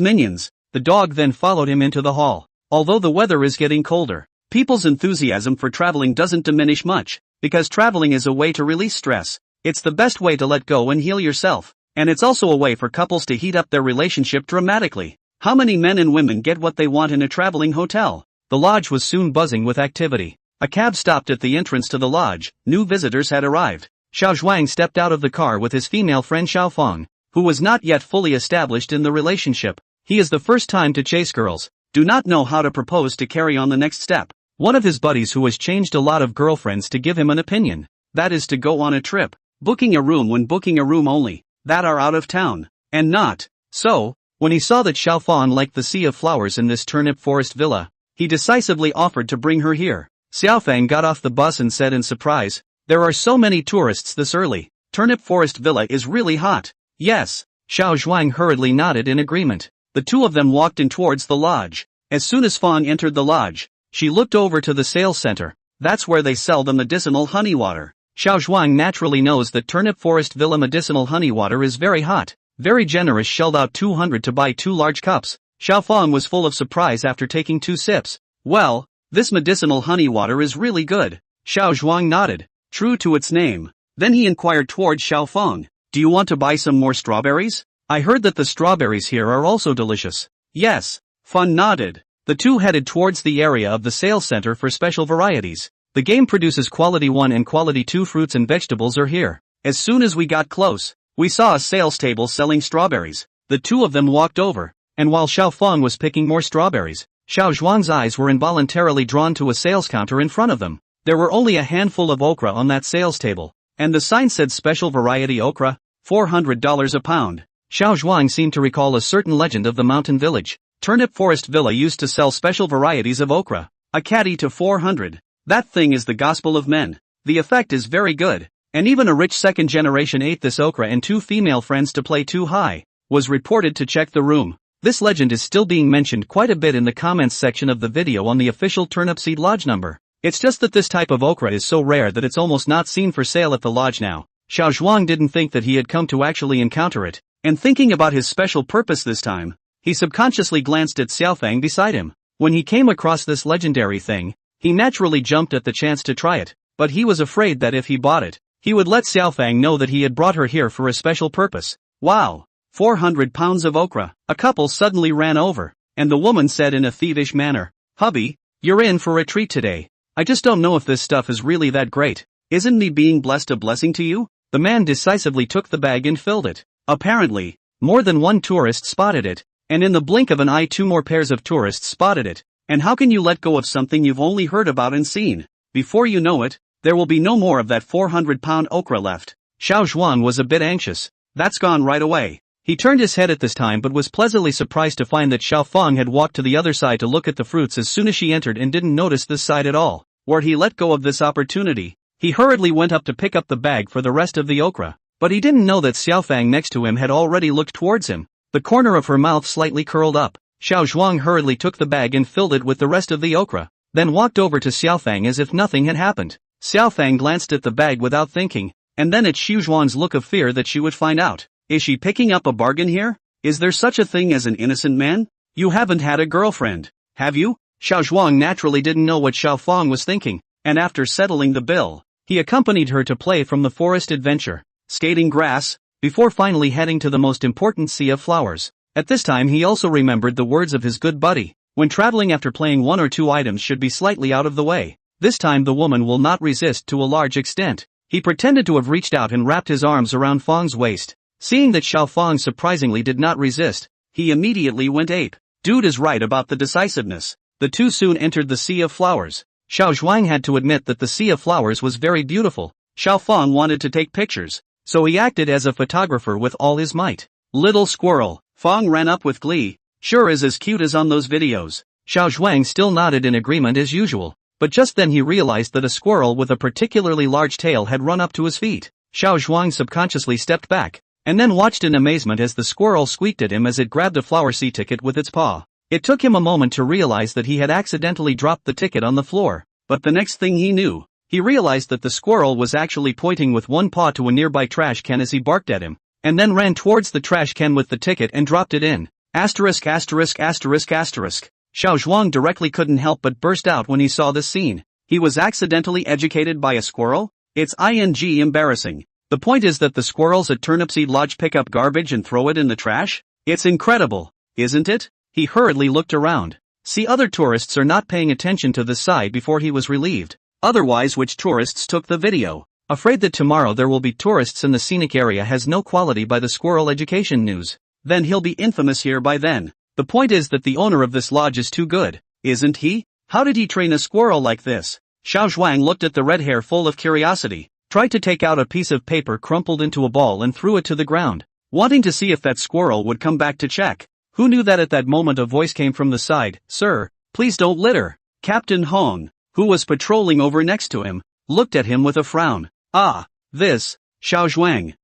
minions. The dog then followed him into the hall. Although the weather is getting colder, people's enthusiasm for traveling doesn't diminish much, because traveling is a way to release stress. It's the best way to let go and heal yourself, and it's also a way for couples to heat up their relationship dramatically. How many men and women get what they want in a traveling hotel? The lodge was soon buzzing with activity. A cab stopped at the entrance to the lodge. New visitors had arrived. Xiao Zhuang stepped out of the car with his female friend Xiao Feng, who was not yet fully established in the relationship. He is the first time to chase girls, do not know how to propose to carry on the next step. One of his buddies who has changed a lot of girlfriends to give him an opinion. That is to go on a trip, booking a room when booking a room only, that are out of town, and not. So, when he saw that Xiao Fan liked the sea of flowers in this turnip forest villa, he decisively offered to bring her here. Xiaofeng got off the bus and said in surprise, "There are so many tourists this early. Turnip Forest Villa is really hot." "Yes." Xiao Zhuang hurriedly nodded in agreement. The two of them walked in towards the lodge. As soon as Fawn entered the lodge, she looked over to the sales center. That's where they sell the medicinal honey water. Xiao Zhuang naturally knows that Turnip Forest Villa medicinal honey water is very hot. Very generous, shelled out 200 to buy 2 large cups. Xiao Feng was full of surprise after taking 2 sips. "Well, this medicinal honey water is really good." Xiao Zhuang nodded, true to its name. Then he inquired towards Xiao Feng, "Do you want to buy some more strawberries? I heard that the strawberries here are also delicious." "Yes." Feng nodded. The two headed towards the area of the sales center for special varieties. The game produces quality 1 and quality 2 fruits and vegetables are here. As soon as we got close, we saw a sales table selling strawberries. The two of them walked over, and while Xiao Feng was picking more strawberries, Xiao Zhuang's eyes were involuntarily drawn to a sales counter in front of them. There were only a handful of okra on that sales table, and the sign said special variety okra, $400 a pound. Xiao Zhuang seemed to recall a certain legend of the mountain village. Turnip Forest Villa used to sell special varieties of okra. A caddy to 400. That thing is the gospel of men. The effect is very good. And even a rich second generation ate this okra and 2 female friends to play too high. Was reported to check the room. This legend is still being mentioned quite a bit in the comments section of the video on the official Turnipseed Lodge number. It's just that this type of okra is so rare that it's almost not seen for sale at the lodge now. Xiao Zhuang didn't think that he had come to actually encounter it, and thinking about his special purpose this time, he subconsciously glanced at Xiaofang beside him. When he came across this legendary thing, he naturally jumped at the chance to try it, but he was afraid that if he bought it, he would let Xiaofang know that he had brought her here for a special purpose. Wow! 400 pounds of okra. A couple suddenly ran over, and the woman said in a thievish manner, "Hubby, you're in for a treat today. I just don't know if this stuff is really that great. Isn't me being blessed a blessing to you?" The man decisively took the bag and filled it. Apparently, more than one tourist spotted it, and in the blink of an eye 2 more pairs of tourists spotted it. And how can you let go of something you've only heard about and seen? Before you know it, there will be no more of that 400-pound okra left. Xiao Zhuang was a bit anxious. That's gone right away. He turned his head at this time but was pleasantly surprised to find that Xiaofang had walked to the other side to look at the fruits as soon as she entered and didn't notice this side at all. Where he let go of this opportunity, he hurriedly went up to pick up the bag for the rest of the okra. But he didn't know that Xiaofang next to him had already looked towards him. The corner of her mouth slightly curled up. Xiao Zhuang hurriedly took the bag and filled it with the rest of the okra, then walked over to Xiaofang as if nothing had happened. Xiaofang glanced at the bag without thinking, and then at Xiu Zhuang's look of fear that she would find out. Is she picking up a bargain here? Is there such a thing as an innocent man? You haven't had a girlfriend, have you? Xiao Zhuang naturally didn't know what Xiaofang was thinking, and after settling the bill, he accompanied her to play from the forest adventure, skating grass, before finally heading to the most important sea of flowers. At this time he also remembered the words of his good buddy, when traveling after playing 1 or 2 items should be slightly out of the way. This time the woman will not resist to a large extent. He pretended to have reached out and wrapped his arms around Fang's waist. Seeing that Xiaofang surprisingly did not resist, he immediately went ape. Dude is right about the decisiveness. The two soon entered the sea of flowers. Xiao Zhuang had to admit that the sea of flowers was very beautiful. Xiaofang wanted to take pictures, so he acted as a photographer with all his might. Little squirrel, Fang ran up with glee. Sure is as cute as on those videos. Xiao Zhuang still nodded in agreement as usual, but just then he realized that a squirrel with a particularly large tail had run up to his feet. Xiao Zhuang subconsciously stepped back, and then watched in amazement as the squirrel squeaked at him as it grabbed a flower sea ticket with its paw. It took him a moment to realize that he had accidentally dropped the ticket on the floor, but the next thing he knew, he realized that the squirrel was actually pointing with one paw to a nearby trash can as he barked at him, and then ran towards the trash can with the ticket and dropped it in. Asterisk asterisk asterisk asterisk. Xiao Zhuang directly couldn't help but burst out when he saw this scene. He was accidentally educated by a squirrel? It's embarrassing. The point is that the squirrels at Turnipseed Lodge pick up garbage and throw it in the trash? It's incredible, isn't it? He hurriedly looked around. See, other tourists are not paying attention to this side before he was relieved. Otherwise, which tourists took the video? Afraid that tomorrow there will be tourists in the scenic area has no quality by the squirrel education news. Then he'll be infamous here by then. The point is that the owner of this lodge is too good, isn't he? How did he train a squirrel like this? Xiao Zhuang looked at the red hair full of curiosity, tried to take out a piece of paper crumpled into a ball and threw it to the ground, wanting to see if that squirrel would come back to check. Who knew that at that moment a voice came from the side, "Sir, please don't litter." Captain Hong, who was patrolling over next to him, looked at him with a frown. Ah, this, Xiao Zhuang.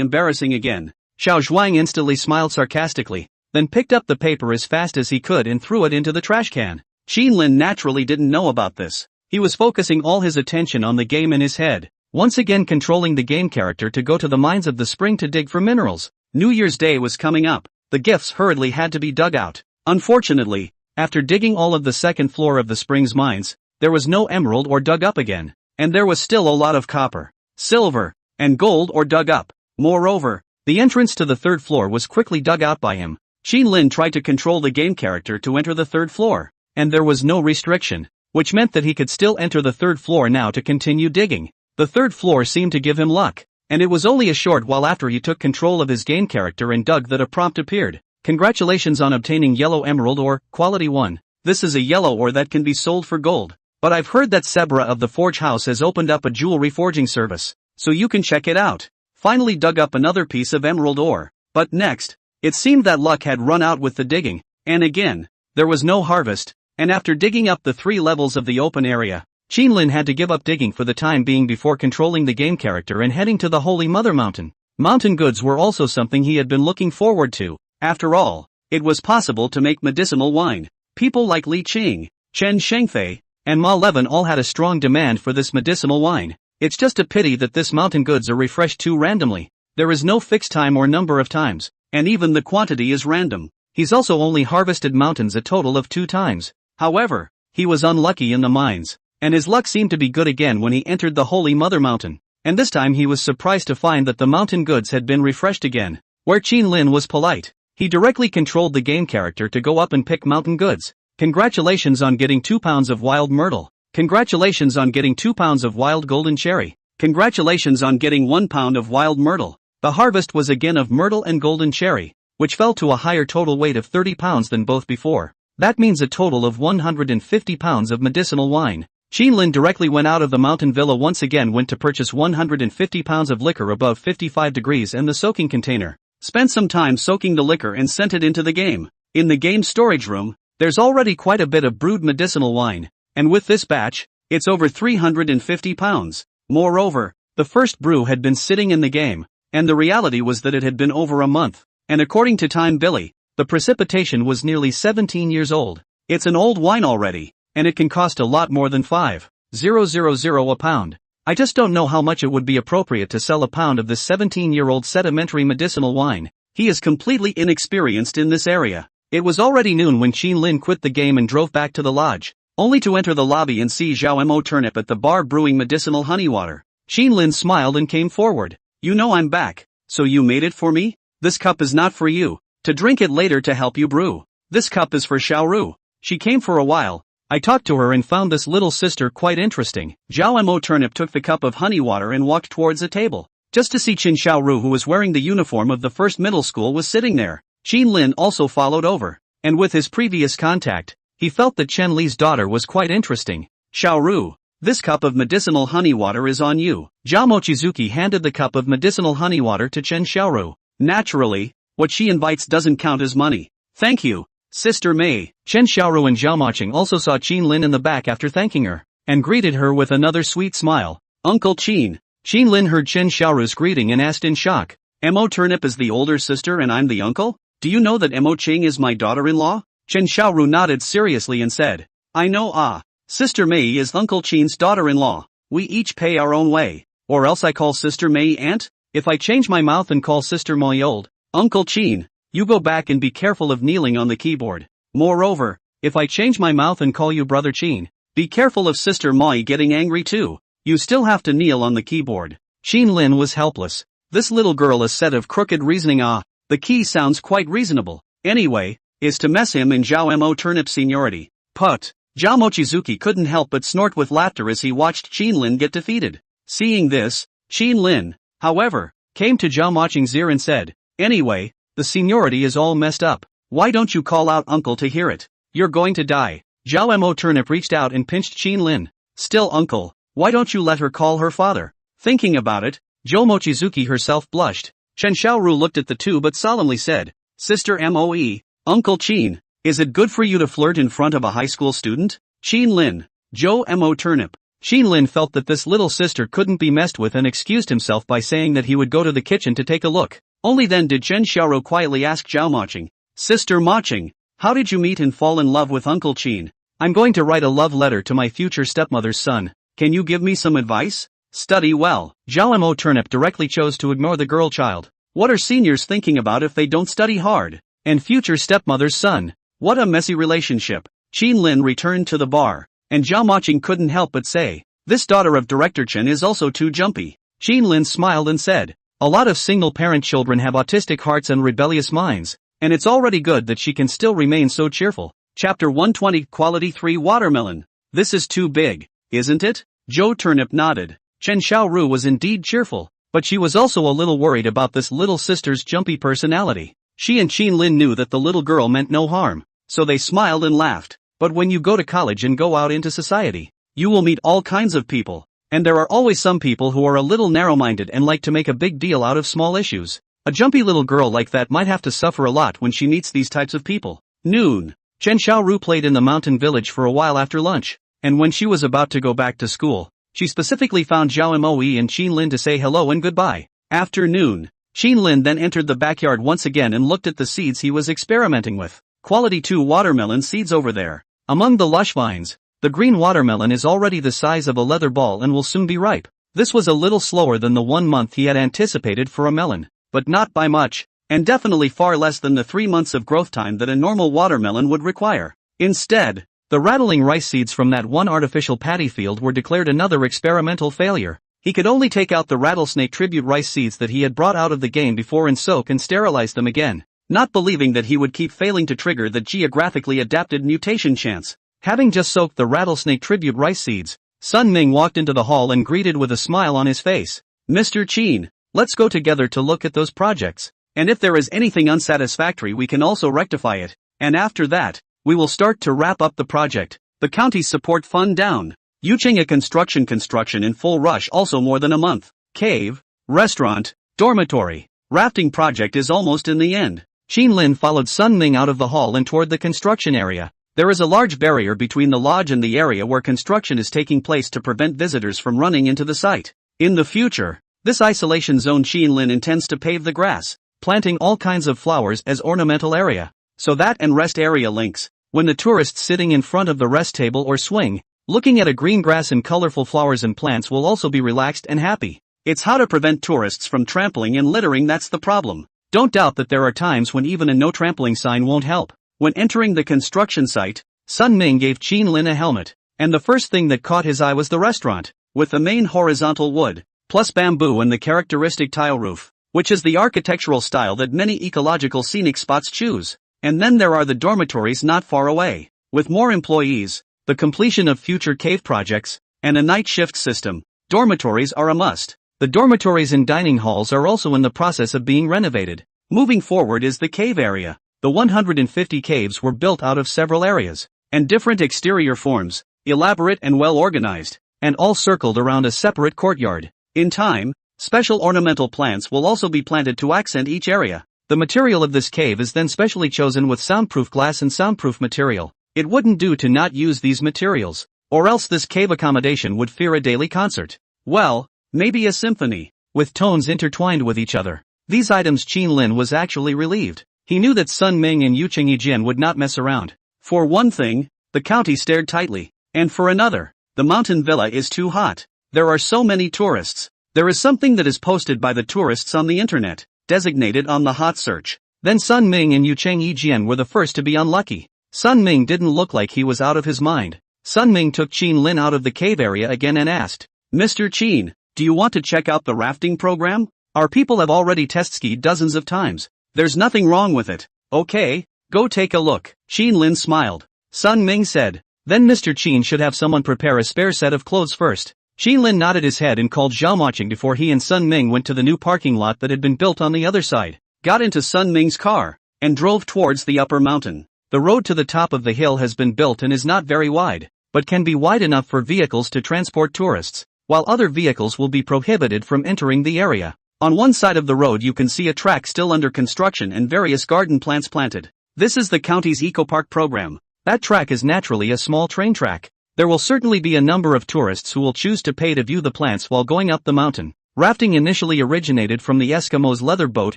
Embarrassing again. Xiao Zhuang instantly smiled sarcastically, then picked up the paper as fast as he could and threw it into the trash can. Lin naturally didn't know about this. He was focusing all his attention on the game in his head, once again controlling the game character to go to the mines of the spring to dig for minerals. New Year's Day was coming up. The gifts hurriedly had to be dug out. Unfortunately, after digging all of the second floor of the spring's mines, there was no emerald ore dug up again, and there was still a lot of copper, silver, and gold ore dug up. Moreover, the entrance to the third floor was quickly dug out by him. Lin tried to control the game character to enter the third floor, and there was no restriction, which meant that he could still enter the third floor now to continue digging. The third floor seemed to give him luck, and it was only a short while after he took control of his game character and dug that a prompt appeared. Congratulations on obtaining yellow emerald ore, quality 1. This is a yellow ore that can be sold for gold. But I've heard that Sebra of the Forge House has opened up a jewelry forging service, so you can check it out. Finally dug up another piece of emerald ore. But next, it seemed that luck had run out with the digging, and again, there was no harvest, and after digging up the 3 levels of the open area, Qinlin had to give up digging for the time being before controlling the game character and heading to the Holy Mother Mountain. Mountain goods were also something he had been looking forward to. After all, it was possible to make medicinal wine. People like Li Qing, Chen Shengfei, and Ma Levin all had a strong demand for this medicinal wine. It's just a pity that this mountain goods are refreshed too randomly. There is no fixed time or number of times, and even the quantity is random. He's also only harvested mountains a total of 2 times. However, he was unlucky in the mines, and his luck seemed to be good again when he entered the Holy Mother Mountain. And this time he was surprised to find that the mountain goods had been refreshed again. Where Qinlin was polite, he directly controlled the game character to go up and pick mountain goods. Congratulations on getting 2 pounds of wild myrtle. Congratulations on getting 2 pounds of wild golden cherry. Congratulations on getting 1 pound of wild myrtle. The harvest was again of myrtle and golden cherry, which fell to a higher total weight of 30 pounds than both before. That means a total of 150 pounds of medicinal wine. Qinlin directly went out of the mountain villa once again went to purchase 150 pounds of liquor above 55 degrees in the soaking container. Spent some time soaking the liquor and sent it into the game. In the game storage room, there's already quite a bit of brewed medicinal wine, and with this batch, it's over 350 pounds. Moreover, the first brew had been sitting in the game, and the reality was that it had been over a month, and according to Time Billy, the precipitation was nearly 17 years old. It's an old wine already, and it can cost a lot more than 5,000 a pound. I just don't know how much it would be appropriate to sell a pound of this 17-year-old sedimentary medicinal wine. He is completely inexperienced in this area. It was already noon when Qinlin quit the game and drove back to the lodge, only to enter the lobby and see Zhao Mo Turnip at the bar brewing medicinal honey water. Qinlin smiled and came forward. You know I'm back, so you made it for me? This cup is not for you, to drink it later to help you brew. This cup is for Xiaoru. She came for a while. I talked to her and found this little sister quite interesting. Zhao Mo Turnip took the cup of honey water and walked towards a table, just to see Qin Xiaoru, who was wearing the uniform of the first middle school, was sitting there. Qinlin also followed over, and with his previous contact, he felt that Chen Li's daughter was quite interesting. Xiaoru, this cup of medicinal honey water is on you. Zhao Mochizuki handed the cup of medicinal honey water to Chen Xiaoru. Naturally, what she invites doesn't count as money. Thank you, Sister Mei. Chen Xiaoru and Zhao Moqing also saw Qinlin in the back after thanking her, and greeted her with another sweet smile. Uncle Qin. Qinlin heard Chen Xiaoru's greeting and asked in shock. Mo Turnip is the older sister and I'm the uncle? Do you know that Mo Qing is my daughter-in-law? Chen Xiaoru nodded seriously and said, I know. Sister Mei is Uncle Qin's daughter-in-law. We each pay our own way. Or else I call Sister Mei aunt? If I change my mouth and call Sister Mei old, Uncle Qin, you go back and be careful of kneeling on the keyboard. Moreover, if I change my mouth and call you Brother Qin, be careful of Sister Mei getting angry too. You still have to kneel on the keyboard. Qinlin was helpless. This little girl, a set of crooked reasoning. The key sounds quite reasonable. Anyway, is to mess him in Zhao Mo Turnip's seniority. Put. Zhao Mochizuki couldn't help but snort with laughter as he watched Qinlin get defeated. Seeing this, Qinlin, however, came to Zhao Moqing's ear and said, Anyway, the seniority is all messed up. Why don't you call out uncle to hear it? You're going to die. Zhao Mo Turnip reached out and pinched Qinlin. Still uncle, why don't you let her call her father? Thinking about it, Zhou Mochizuki herself blushed. Chen Xiaoru looked at the two but solemnly said, Sister Moe, Uncle Qin, is it good for you to flirt in front of a high school student? Qinlin, Zhou Mo Turnip. Qinlin felt that this little sister couldn't be messed with and excused himself by saying that he would go to the kitchen to take a look. Only then did Chen Xiaoru quietly ask Zhao Moqing, Sister Moqing, how did you meet and fall in love with Uncle Qin? I'm going to write a love letter to my future stepmother's son. Can you give me some advice? Study well. Zhao Mo Turnip directly chose to ignore the girl child. What are seniors thinking about if they don't study hard? And future stepmother's son. What a messy relationship. Qinlin returned to the bar, and Zhao Moqing couldn't help but say, this daughter of Director Chen is also too jumpy. Qinlin smiled and said, a lot of single-parent children have autistic hearts and rebellious minds, and it's already good that she can still remain so cheerful. Chapter 120 Quality 3 Watermelon. This is too big, isn't it? Zhou Turnip nodded. Chen Xiaoru was indeed cheerful, but she was also a little worried about this little sister's jumpy personality. She and Qinlin knew that the little girl meant no harm, so they smiled and laughed. But when you go to college and go out into society, you will meet all kinds of people. And there are always some people who are a little narrow-minded and like to make a big deal out of small issues. A jumpy little girl like that might have to suffer a lot when she meets these types of people. Noon. Chen Xiaoru played in the mountain village for a while after lunch, and when she was about to go back to school, she specifically found Zhao Moe and Qin Lin to say hello and goodbye. After noon, Qin Lin then entered the backyard once again and looked at the seeds he was experimenting with. Quality 2 watermelon seeds over there. Among the lush vines, the green watermelon is already the size of a leather ball and will soon be ripe. This was a little slower than the 1 month he had anticipated for a melon, but not by much, and definitely far less than the 3 months of growth time that a normal watermelon would require. Instead, the rattling rice seeds from that one artificial paddy field were declared another experimental failure. He could only take out the rattlesnake tribute rice seeds that he had brought out of the game before and soak and sterilize them again, not believing that he would keep failing to trigger the geographically adapted mutation chance. Having just soaked the rattlesnake tribute rice seeds, Sun Ming walked into the hall and greeted with a smile on his face. Mr. Qin, let's go together to look at those projects, and if there is anything unsatisfactory we can also rectify it, and after that, we will start to wrap up the project. The county's support fund down. Yuching a construction in full rush also more than a month. Cave, restaurant, dormitory, rafting project is almost in the end. Qin Lin followed Sun Ming out of the hall and toward the construction area. There is a large barrier between the lodge and the area where construction is taking place to prevent visitors from running into the site. In the future, this isolation zone Qin Lin intends to pave the grass, planting all kinds of flowers as ornamental area. So that and rest area links. When the tourists sitting in front of the rest table or swing, looking at a green grass and colorful flowers and plants will also be relaxed and happy. It's how to prevent tourists from trampling and littering that's the problem. Don't doubt that there are times when even a no trampling sign won't help. When entering the construction site, Sun Ming gave Qin Lin a helmet, and the first thing that caught his eye was the restaurant, with the main horizontal wood, plus bamboo and the characteristic tile roof, which is the architectural style that many ecological scenic spots choose. And then there are the dormitories not far away. With more employees, the completion of future cave projects, and a night shift system, dormitories are a must. The dormitories and dining halls are also in the process of being renovated. Moving forward is the cave area. The 150 caves were built out of several areas, and different exterior forms, elaborate and well organized, and all circled around a separate courtyard. In time, special ornamental plants will also be planted to accent each area. The material of this cave is then specially chosen with soundproof glass and soundproof material. It wouldn't do to not use these materials, or else this cave accommodation would fear a daily concert. Well, maybe a symphony, with tones intertwined with each other. These items Qin Lin was actually relieved. He knew that Sun Ming and Yuching Yijian would not mess around. For one thing, the county stared tightly, and for another, the mountain villa is too hot. There are so many tourists. There is something that is posted by the tourists on the internet, designated on the hot search. Then Sun Ming and Yucheng Yijian were the first to be unlucky. Sun Ming didn't look like he was out of his mind. Sun Ming took Qin Lin out of the cave area again and asked, Mr. Qin, do you want to check out the rafting program? Our people have already test skied dozens of times. There's nothing wrong with it. Okay, go take a look. Qin Lin smiled. Sun Ming said, then Mr. Qin should have someone prepare a spare set of clothes first. Qin Lin nodded his head and called Zhao Moqing before he and Sun Ming went to the new parking lot that had been built on the other side, got into Sun Ming's car, and drove towards the upper mountain. The road to the top of the hill has been built and is not very wide, but can be wide enough for vehicles to transport tourists, while other vehicles will be prohibited from entering the area. On one side of the road you can see a track still under construction and various garden plants planted. This is the county's eco-park program. That track is naturally a small train track. There will certainly be a number of tourists who will choose to pay to view the plants while going up the mountain. Rafting initially originated from the Eskimos' leather boat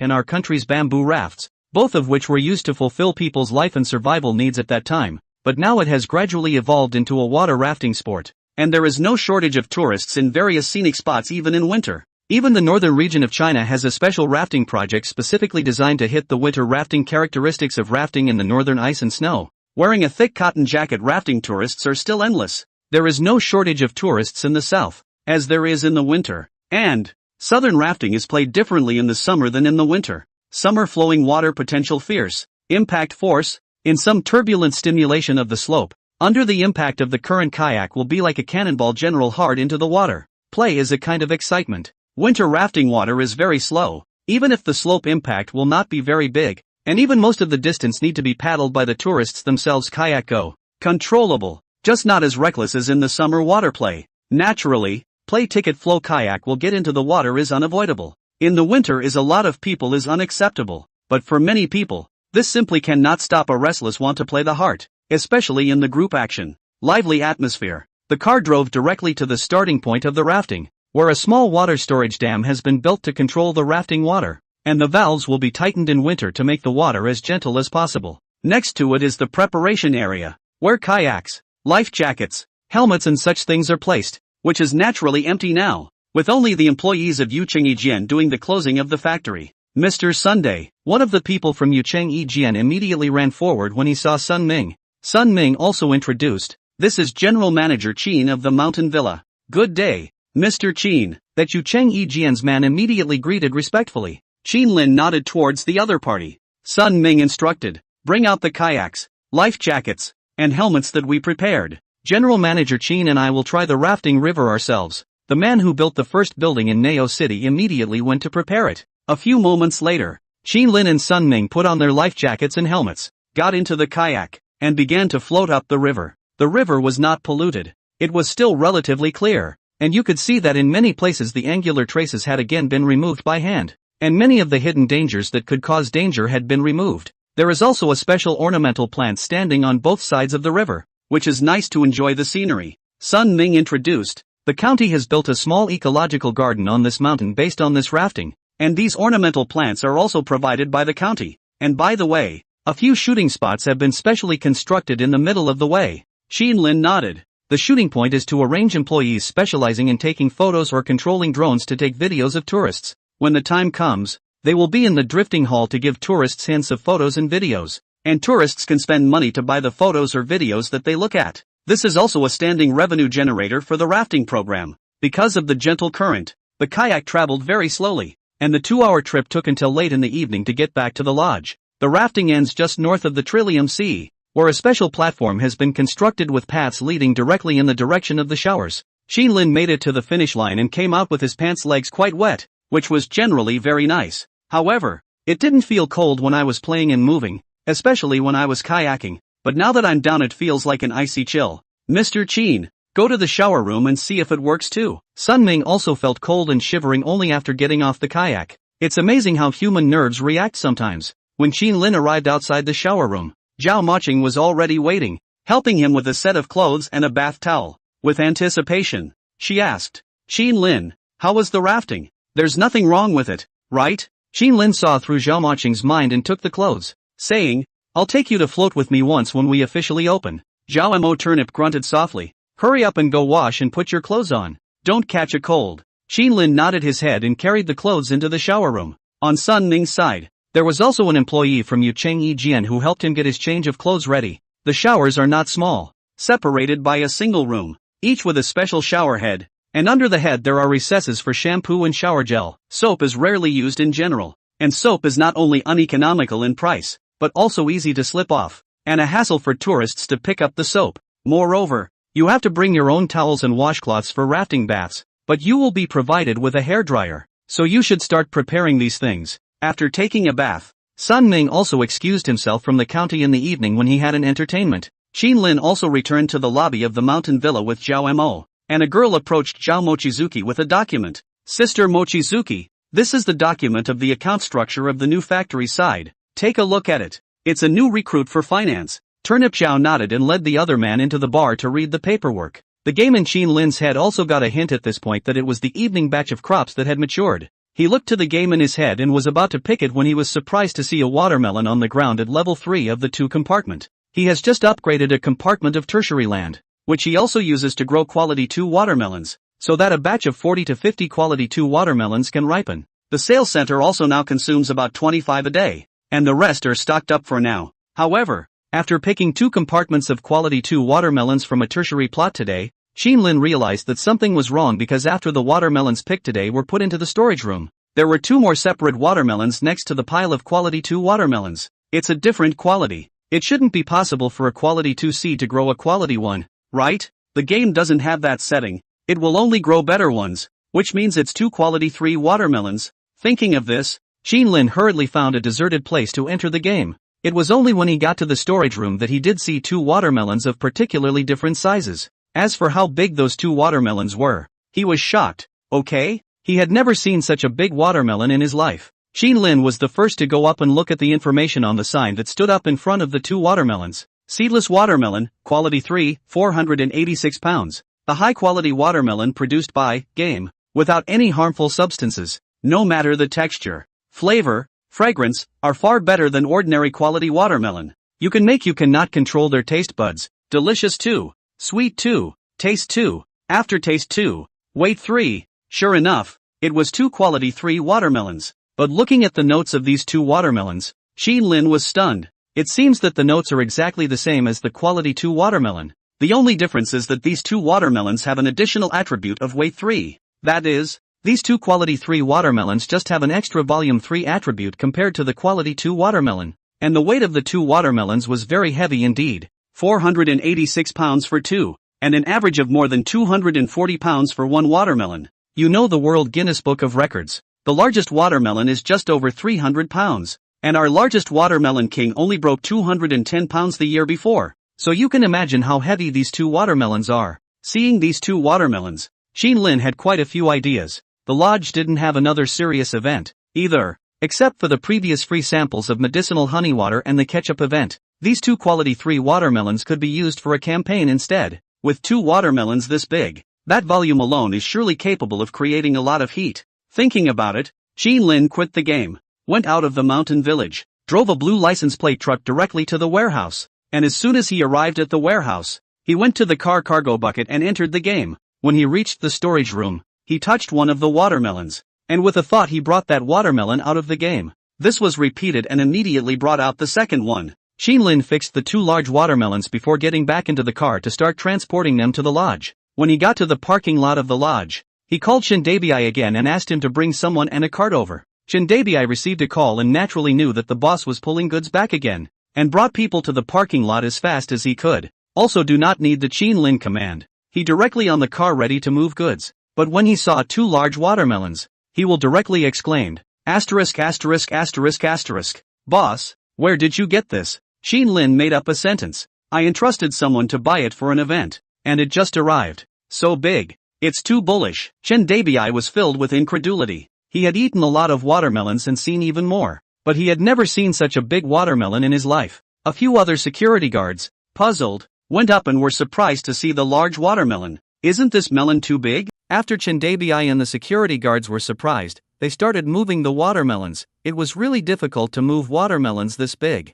and our country's bamboo rafts, both of which were used to fulfill people's life and survival needs at that time, but now it has gradually evolved into a water rafting sport, and there is no shortage of tourists in various scenic spots even in winter. Even the northern region of China has a special rafting project specifically designed to hit the winter rafting characteristics of rafting in the northern ice and snow. Wearing a thick cotton jacket, rafting tourists are still endless. There is no shortage of tourists in the south, as there is in the winter. And southern rafting is played differently in the summer than in the winter. Summer flowing water potential fierce, impact force, in some turbulent stimulation of the slope. Under the impact of the current, kayak will be like a cannonball general hard into the water. Play is a kind of excitement. Winter rafting water is very slow, even if the slope impact will not be very big. And even most of the distance need to be paddled by the tourists themselves. Kayak go. Controllable, just not as reckless as in the summer water play. Naturally, play ticket flow kayak will get into the water is unavoidable. In the winter is a lot of people is unacceptable, but for many people, this simply cannot stop a restless want to play the heart, especially in the group action. Lively atmosphere. The car drove directly to the starting point of the rafting, where a small water storage dam has been built to control the rafting water, and the valves will be tightened in winter to make the water as gentle as possible. Next to it is the preparation area, where kayaks, life jackets, helmets and such things are placed, which is naturally empty now, with only the employees of Yucheng Yijian doing the closing of the factory. Mr. Sunday, one of the people from Yucheng Yijian immediately ran forward when he saw Sun Ming. Sun Ming also introduced, "This is General Manager Qin of the Mountain Villa. Good day, Mr. Qin." That Yucheng Yijian's man immediately greeted respectfully. Qin Lin nodded towards the other party. Sun Ming instructed, "Bring out the kayaks, life jackets, and helmets that we prepared. General Manager Qin and I will try the rafting river ourselves." The man who built the first building in Neo City immediately went to prepare it. A few moments later, Qin Lin and Sun Ming put on their life jackets and helmets, got into the kayak, and began to float up the river. The river was not polluted. It was still relatively clear, and you could see that in many places the angular traces had again been removed by hand, and many of the hidden dangers that could cause danger had been removed. There is also a special ornamental plant standing on both sides of the river, which is nice to enjoy the scenery. Sun Ming introduced, "The county has built a small ecological garden on this mountain based on this rafting, and these ornamental plants are also provided by the county. And by the way, a few shooting spots have been specially constructed in the middle of the way." Qin Lin nodded. The shooting point is to arrange employees specializing in taking photos or controlling drones to take videos of tourists. When the time comes, they will be in the drifting hall to give tourists hints of photos and videos, and tourists can spend money to buy the photos or videos that they look at. This is also a standing revenue generator for the rafting program. Because of the gentle current, the kayak traveled very slowly, and the 2-hour trip took until late in the evening to get back to the lodge. The rafting ends just north of the Trillium Sea, where a special platform has been constructed with paths leading directly in the direction of the showers. Qin Lin made it to the finish line and came out with his pants legs quite wet, which was generally very nice. However, it didn't feel cold when I was playing and moving, especially when I was kayaking, but now that I'm down it feels like an icy chill. Mr. Qin, go to the shower room and see if it works too. Sun Ming also felt cold and shivering only after getting off the kayak. It's amazing how human nerves react sometimes. When Qin Lin arrived outside the shower room, Zhao Moqing was already waiting, helping him with a set of clothes and a bath towel. With anticipation, she asked, "Qin Lin, how was the rafting? There's nothing wrong with it, right?" Qin Lin saw through Zhao Moqing's mind and took the clothes, saying, "I'll take you to float with me once when we officially open." Zhao Mo Turnip grunted softly, "Hurry up and go wash and put your clothes on. Don't catch a cold." Qin Lin nodded his head and carried the clothes into the shower room. On Sun Ming's side, there was also an employee from Yucheng Yijian who helped him get his change of clothes ready. The showers are not small, separated by a single room, each with a special shower head, and under the head there are recesses for shampoo and shower gel. Soap is rarely used in general, and soap is not only uneconomical in price, but also easy to slip off, and a hassle for tourists to pick up the soap. Moreover, you have to bring your own towels and washcloths for rafting baths, but you will be provided with a hairdryer, so you should start preparing these things. After taking a bath, Sun Ming also excused himself from the county in the evening when he had an entertainment. Qin Lin also returned to the lobby of the mountain villa with Zhao Mo, and a girl approached Zhao Mochizuki with a document. "Sister Mochizuki, this is the document of the account structure of the new factory side. Take a look at it. It's a new recruit for finance." Turnip Zhao nodded and led the other man into the bar to read the paperwork. The game in Qin Lin's head also got a hint at this point that it was the evening batch of crops that had matured. He looked to the game in his head and was about to pick it when he was surprised to see a watermelon on the ground at level 3 of the 2 compartment. He has just upgraded a compartment of tertiary land, which he also uses to grow quality 2 watermelons, so that a batch of 40 to 50 quality 2 watermelons can ripen. The sales center also now consumes about 25 a day, and the rest are stocked up for now. However, after picking 2 compartments of quality 2 watermelons from a tertiary plot today, Qin Lin realized that something was wrong because after the watermelons picked today were put into the storage room, there were 2 more separate watermelons next to the pile of quality 2 watermelons. It's a different quality. It shouldn't be possible for a quality 2 seed to grow a quality 1, right? The game doesn't have that setting. It will only grow better ones, which means it's 2 quality 3 watermelons. Thinking of this, Qin Lin hurriedly found a deserted place to enter the game. It was only when he got to the storage room that he did see 2 watermelons of particularly different sizes. As for how big those 2 watermelons were, he was shocked. Okay? He had never seen such a big watermelon in his life. Qin Lin was the first to go up and look at the information on the sign that stood up in front of the 2 watermelons. Seedless watermelon, quality 3, 486 pounds. A high-quality watermelon produced by Game, without any harmful substances. No matter the texture, flavor, fragrance, are far better than ordinary quality watermelon. You cannot control their taste buds. Delicious 2, sweet 2, taste 2, aftertaste 2, weight 3. Sure enough, it was 2 quality 3 watermelons. But looking at the notes of these 2 watermelons, Qin Lin was stunned. It seems that the notes are exactly the same as the quality 2 watermelon. The only difference is that these 2 watermelons have an additional attribute of weight 3. That is, these 2 quality 3 watermelons just have an extra volume 3 attribute compared to the quality 2 watermelon. And the weight of the 2 watermelons was very heavy indeed. 486 pounds for 2, and an average of more than 240 pounds for 1 watermelon. You know the World Guinness Book of Records. The largest watermelon is just over 300 pounds, and our largest watermelon king only broke 210 pounds the year before. So you can imagine how heavy these 2 watermelons are. Seeing these 2 watermelons, Qin Lin had quite a few ideas. The lodge didn't have another serious event, either, except for the previous free samples of medicinal honey water and the ketchup event. These 2 quality 3 watermelons could be used for a campaign instead. With 2 watermelons this big, that volume alone is surely capable of creating a lot of heat. Thinking about it, Qin Lin quit the game, went out of the mountain village, drove a blue license plate truck directly to the warehouse, and as soon as he arrived at the warehouse, he went to the car cargo bucket and entered the game. When he reached the storage room, he touched one of the watermelons, and with a thought he brought that watermelon out of the game. This was repeated and immediately brought out the second one. Qin Lin fixed the 2 large watermelons before getting back into the car to start transporting them to the lodge. When he got to the parking lot of the lodge, he called Shindabi again and asked him to bring someone and a cart over. Shindabi received a call and naturally knew that the boss was pulling goods back again, and brought people to the parking lot as fast as he could. Also do not need the Qin Lin command. He directly on the car ready to move goods. But when he saw 2 large watermelons, he will directly exclaimed, asterisk asterisk asterisk asterisk. Boss, where did you get this? Qin Lin made up a sentence. I entrusted someone to buy it for an event, and it just arrived. So big. It's too bullish. Shindabi was filled with incredulity. He had eaten a lot of watermelons and seen even more, but he had never seen such a big watermelon in his life. A few other security guards, puzzled, went up and were surprised to see the large watermelon. Isn't this melon too big? After Shindabi and the security guards were surprised, they started moving the watermelons. It was really difficult to move watermelons this big.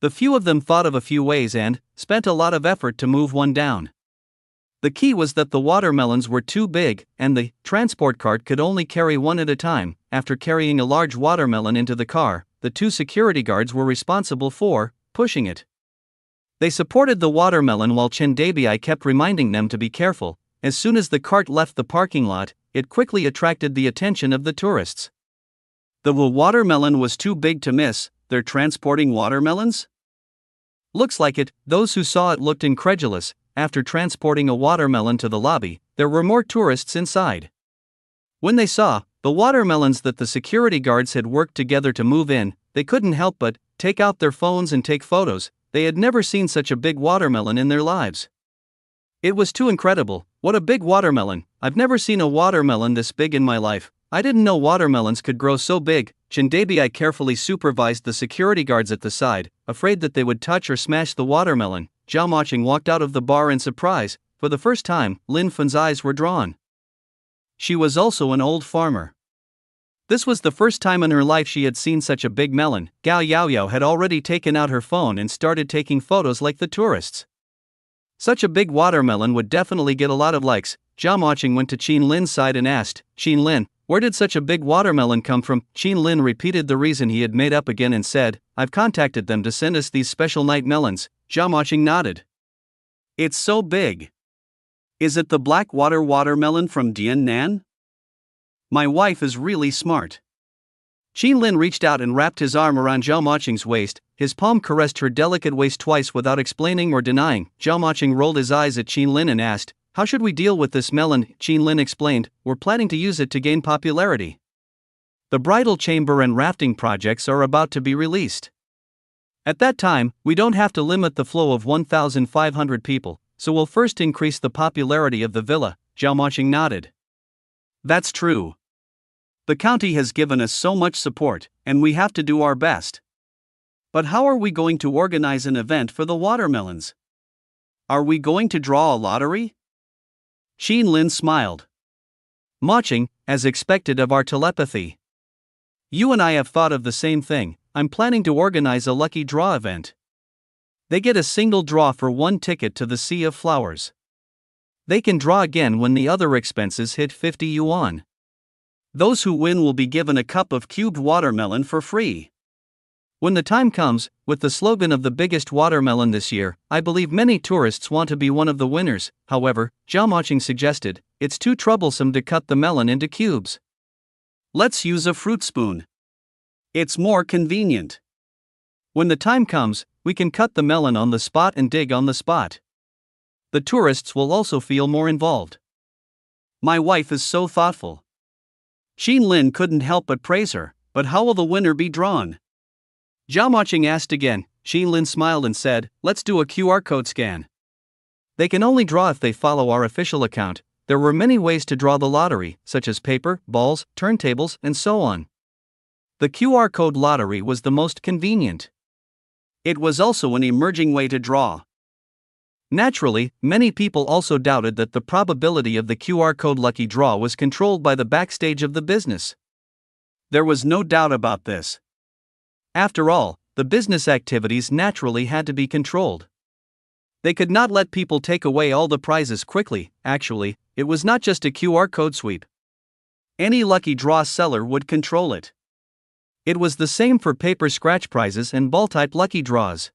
The few of them thought of a few ways and spent a lot of effort to move one down. The key was that the watermelons were too big, and the transport cart could only carry one at a time. After carrying a large watermelon into the car, the 2 security guards were responsible for pushing it. They supported the watermelon while Shindabi kept reminding them to be careful. As soon as the cart left the parking lot, it quickly attracted the attention of the tourists. The watermelon was too big to miss. They're transporting watermelons? Looks like it. Those who saw it looked incredulous. After transporting a watermelon to the lobby, there were more tourists inside. When they saw the watermelons that the security guards had worked together to move in, they couldn't help but take out their phones and take photos. They had never seen such a big watermelon in their lives. It was too incredible. What a big watermelon. I've never seen a watermelon this big in my life. I didn't know watermelons could grow so big. Shindabi carefully supervised the security guards at the side, afraid that they would touch or smash the watermelon. Zhao Moqing walked out of the bar in surprise. For the first time, Lin Fen's eyes were drawn. She was also an old farmer. This was the first time in her life she had seen such a big melon. Gao Yaoyao had already taken out her phone and started taking photos like the tourists. Such a big watermelon would definitely get a lot of likes. Zhao Moqing went to Qin Lin's side and asked, Qin Lin, where did such a big watermelon come from? Qin Lin repeated the reason he had made up again and said, I've contacted them to send us these special night melons. Zhao Moqing nodded. It's so big. Is it the Blackwater watermelon from Diannan? My wife is really smart. Qin Lin reached out and wrapped his arm around Zhao Moqing's waist. His palm caressed her delicate waist twice without explaining or denying. Zhao Moqing rolled his eyes at Qin Lin and asked, how should we deal with this melon? Qin Lin explained, we're planning to use it to gain popularity. The bridal chamber and rafting projects are about to be released. At that time, we don't have to limit the flow of 1,500 people, so we'll first increase the popularity of the villa, Zhao Maching nodded. That's true. The county has given us so much support, and we have to do our best. But how are we going to organize an event for the watermelons? Are we going to draw a lottery? Xin Lin smiled. Maching, as expected of our telepathy. You and I have thought of the same thing. I'm planning to organize a lucky draw event. They get a single draw for one ticket to the Sea of Flowers. They can draw again when the other expenses hit 50 yuan. Those who win will be given a cup of cubed watermelon for free. When the time comes, with the slogan of the biggest watermelon this year, I believe many tourists want to be one of the winners. However, Zhao Maching suggested, it's too troublesome to cut the melon into cubes. Let's use a fruit spoon. It's more convenient. When the time comes, we can cut the melon on the spot and dig on the spot. The tourists will also feel more involved. My wife is so thoughtful. Xin Lin couldn't help but praise her, but how will the winner be drawn? Zhao Maching asked again. Xin Lin smiled and said, let's do a QR code scan. They can only draw if they follow our official account. There were many ways to draw the lottery, such as paper, balls, turntables, and so on. The QR code lottery was the most convenient. It was also an emerging way to draw. Naturally, many people also doubted that the probability of the QR code lucky draw was controlled by the backstage of the business. There was no doubt about this. After all, the business activities naturally had to be controlled. They could not let people take away all the prizes quickly. Actually, it was not just a QR code sweep. Any lucky draw seller would control it. It was the same for paper scratch prizes and ball-type lucky draws.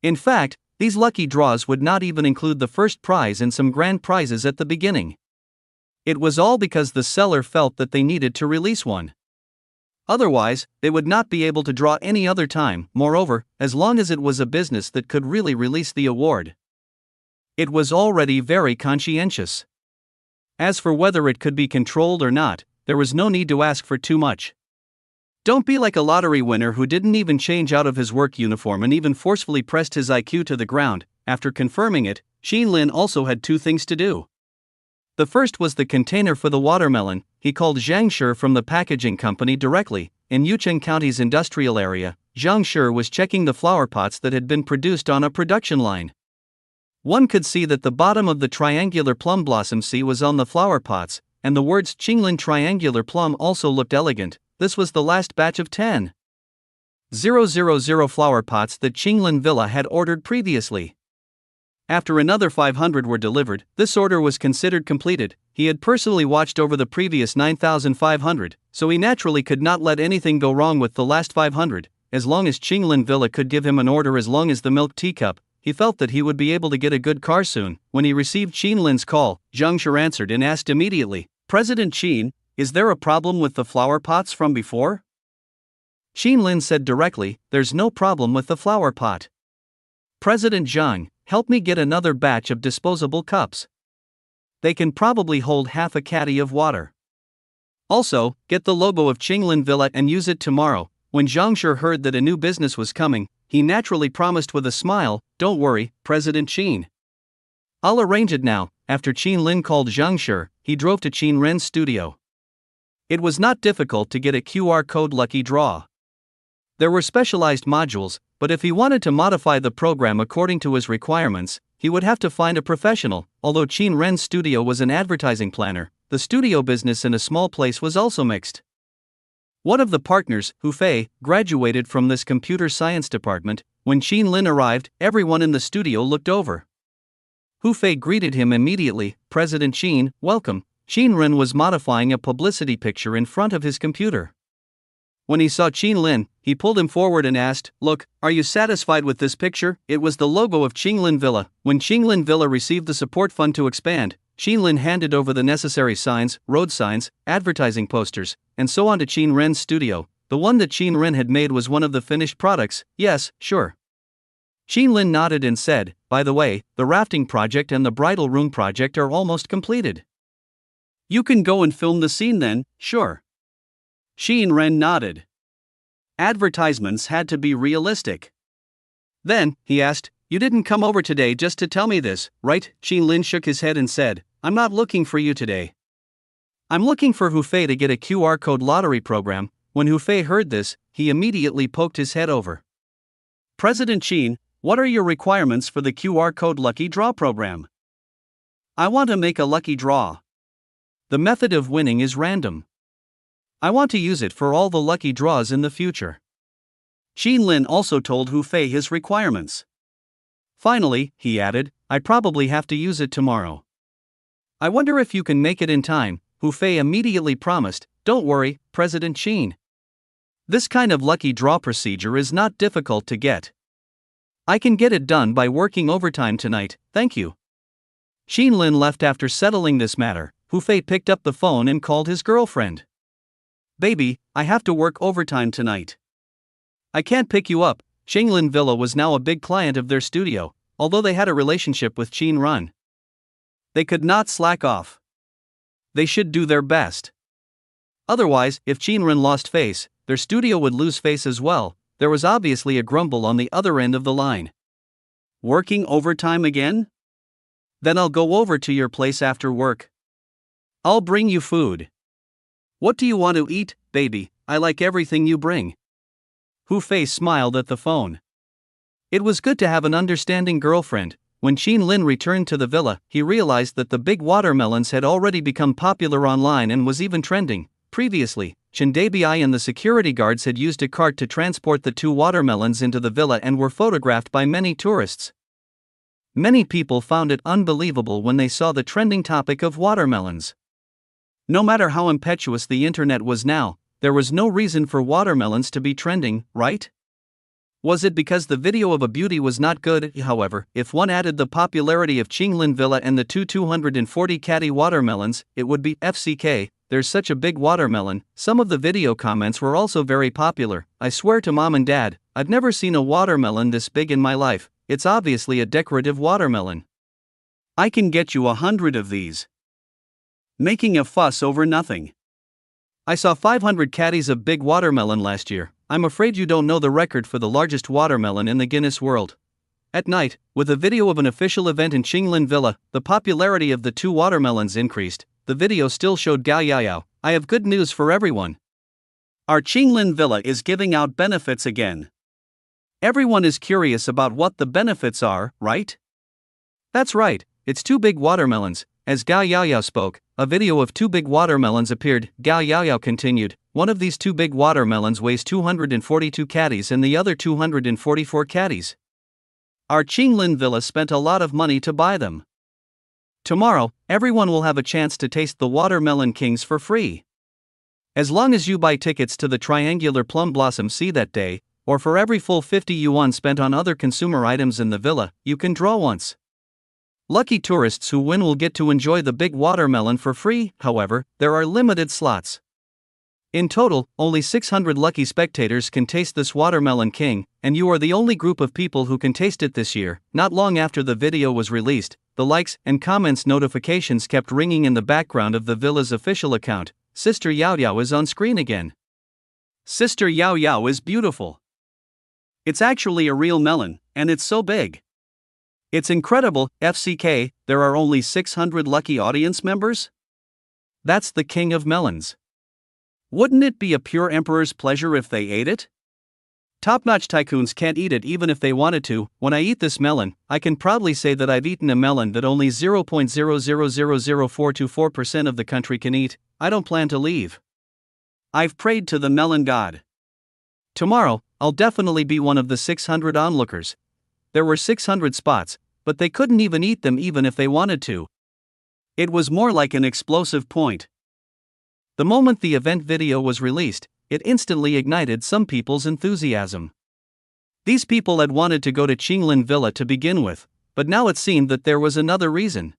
In fact, these lucky draws would not even include the first prize and some grand prizes at the beginning. It was all because the seller felt that they needed to release one. Otherwise, they would not be able to draw any other time. Moreover, as long as it was a business that could really release the award, it was already very conscientious. As for whether it could be controlled or not, there was no need to ask for too much. Don't be like a lottery winner who didn't even change out of his work uniform and even forcefully pressed his IQ to the ground. After confirming it, Xin Lin also had two things to do. The first was the container for the watermelon. He called Zhang Shi from the packaging company directly. In Yucheng County's industrial area, Zhang Shi was checking the flower pots that had been produced on a production line. One could see that the bottom of the triangular plum blossom C was on the flower pots, and the words Qinglin triangular plum also looked elegant. This was the last batch of 10,000 flower pots that Qinglin Villa had ordered previously. After another 500 were delivered, this order was considered completed. He had personally watched over the previous 9,500, so he naturally could not let anything go wrong with the last 500. As long as Qinglin Villa could give him an order as long as the milk teacup, he felt that he would be able to get a good car soon. When he received Qinlin's call, Zhang Shi answered and asked immediately, President Qin, is there a problem with the flower pots from before? Xin Lin said directly, there's no problem with the flower pot. President Zhang, help me get another batch of disposable cups. They can probably hold half a caddy of water. Also, get the logo of Qinglin Villa and use it tomorrow. When Zhang Shi heard that a new business was coming, he naturally promised with a smile, don't worry, President Qin. I'll arrange it now. After Qin Lin called Zhang Shi, he drove to Qin Ren's studio. It was not difficult to get a QR code lucky draw. There were specialized modules, but if he wanted to modify the program according to his requirements, he would have to find a professional. Although Qin Ren's studio was an advertising planner, the studio business in a small place was also mixed. One of the partners, Hu Fei, graduated from this computer science department. When Qin Lin arrived, everyone in the studio looked over. Hu Fei greeted him immediately, President Qin, welcome. Qin Ren was modifying a publicity picture in front of his computer. When he saw Qin Lin, he pulled him forward and asked, look, are you satisfied with this picture? It was the logo of Qinglin Villa. When Qinglin Villa received the support fund to expand, Qin Lin handed over the necessary signs, road signs, advertising posters, and so on to Qin Ren's studio. The one that Qin Ren had made was one of the finished products. Yes, sure. Qin Lin nodded and said, by the way, the rafting project and the bridal room project are almost completed. You can go and film the scene then, sure. Qin Ren nodded. Advertisements had to be realistic. Then, he asked, "You didn't come over today just to tell me this, right?" Lin shook his head and said, "I'm not looking for you today. I'm looking for Hufei to get a QR code lottery program." When Hufei heard this, he immediately poked his head over. "President Qin, what are your requirements for the QR code lucky draw program?" "I want to make a lucky draw. The method of winning is random. I want to use it for all the lucky draws in the future." Lin also told Hufei his requirements. Finally, he added, "I probably have to use it tomorrow. I wonder if you can make it in time." Hufei immediately promised, "Don't worry, President Qin. This kind of lucky draw procedure is not difficult to get. I can get it done by working overtime tonight, thank you." Lin left after settling this matter. Hufei picked up the phone and called his girlfriend. "Baby, I have to work overtime tonight. I can't pick you up." Lin Villa was now a big client of their studio, although they had a relationship with Qin Run. They could not slack off. They should do their best. Otherwise, if Qin Run lost face, their studio would lose face as well. There was obviously a grumble on the other end of the line. "Working overtime again? Then I'll go over to your place after work. I'll bring you food. What do you want to eat, baby? I like everything you bring." Hufei smiled at the phone. It was good to have an understanding girlfriend. When Lin returned to the villa, he realized that the big watermelons had already become popular online and was even trending. Previously, Chendabi and the security guards had used a cart to transport the 2 watermelons into the villa and were photographed by many tourists. Many people found it unbelievable when they saw the trending topic of watermelons. No matter how impetuous the internet was now, there was no reason for watermelons to be trending, right? Was it because the video of a beauty was not good? However, if one added the popularity of Lin Villa and the 240 catty watermelons, it would be FCK. There's such a big watermelon. Some of the video comments were also very popular. "I swear to mom and dad, I've never seen a watermelon this big in my life. It's obviously a decorative watermelon. I can get you 100 of these." Making a fuss over nothing. "I saw 500 catties of big watermelon last year. I'm afraid you don't know the record for the largest watermelon in the Guinness World." At night, with a video of an official event in Lin Villa, the popularity of the 2 watermelons increased. The video still showed Gao Yaoyao. "I have good news for everyone. Our Lin Villa is giving out benefits again. Everyone is curious about what the benefits are, right?" "That's right, it's 2 big watermelons." As Gao Yaoyao spoke, a video of 2 big watermelons appeared. Gao Yaoyao continued, "One of these 2 big watermelons weighs 242 catties and the other 244 catties. Our Lin Villa spent a lot of money to buy them. Tomorrow, everyone will have a chance to taste the Watermelon Kings for free. As long as you buy tickets to the Triangular Plum Blossom Sea that day, or for every full 50 yuan spent on other consumer items in the villa, you can draw once. Lucky tourists who win will get to enjoy the big watermelon for free. However, there are limited slots. In total, only 600 lucky spectators can taste this Watermelon King, and you are the only group of people who can taste it this year." Not long after the video was released, the likes and comments notifications kept ringing in the background of the villa's official account. "Sister Yao Yao is on screen again. Sister Yao Yao is beautiful. It's actually a real melon, and it's so big. It's incredible, FCK, there are only 600 lucky audience members? That's the king of melons. Wouldn't it be a pure emperor's pleasure if they ate it? Top-notch tycoons can't eat it even if they wanted to. When I eat this melon, I can proudly say that I've eaten a melon that only 0.0000424% of the country can eat. I don't plan to leave. I've prayed to the melon god. Tomorrow, I'll definitely be one of the 600 onlookers." There were 600 spots, but they couldn't even eat them even if they wanted to. It was more like an explosive point. The moment the event video was released, it instantly ignited some people's enthusiasm. These people had wanted to go to Lin Villa to begin with, but now it seemed that there was another reason.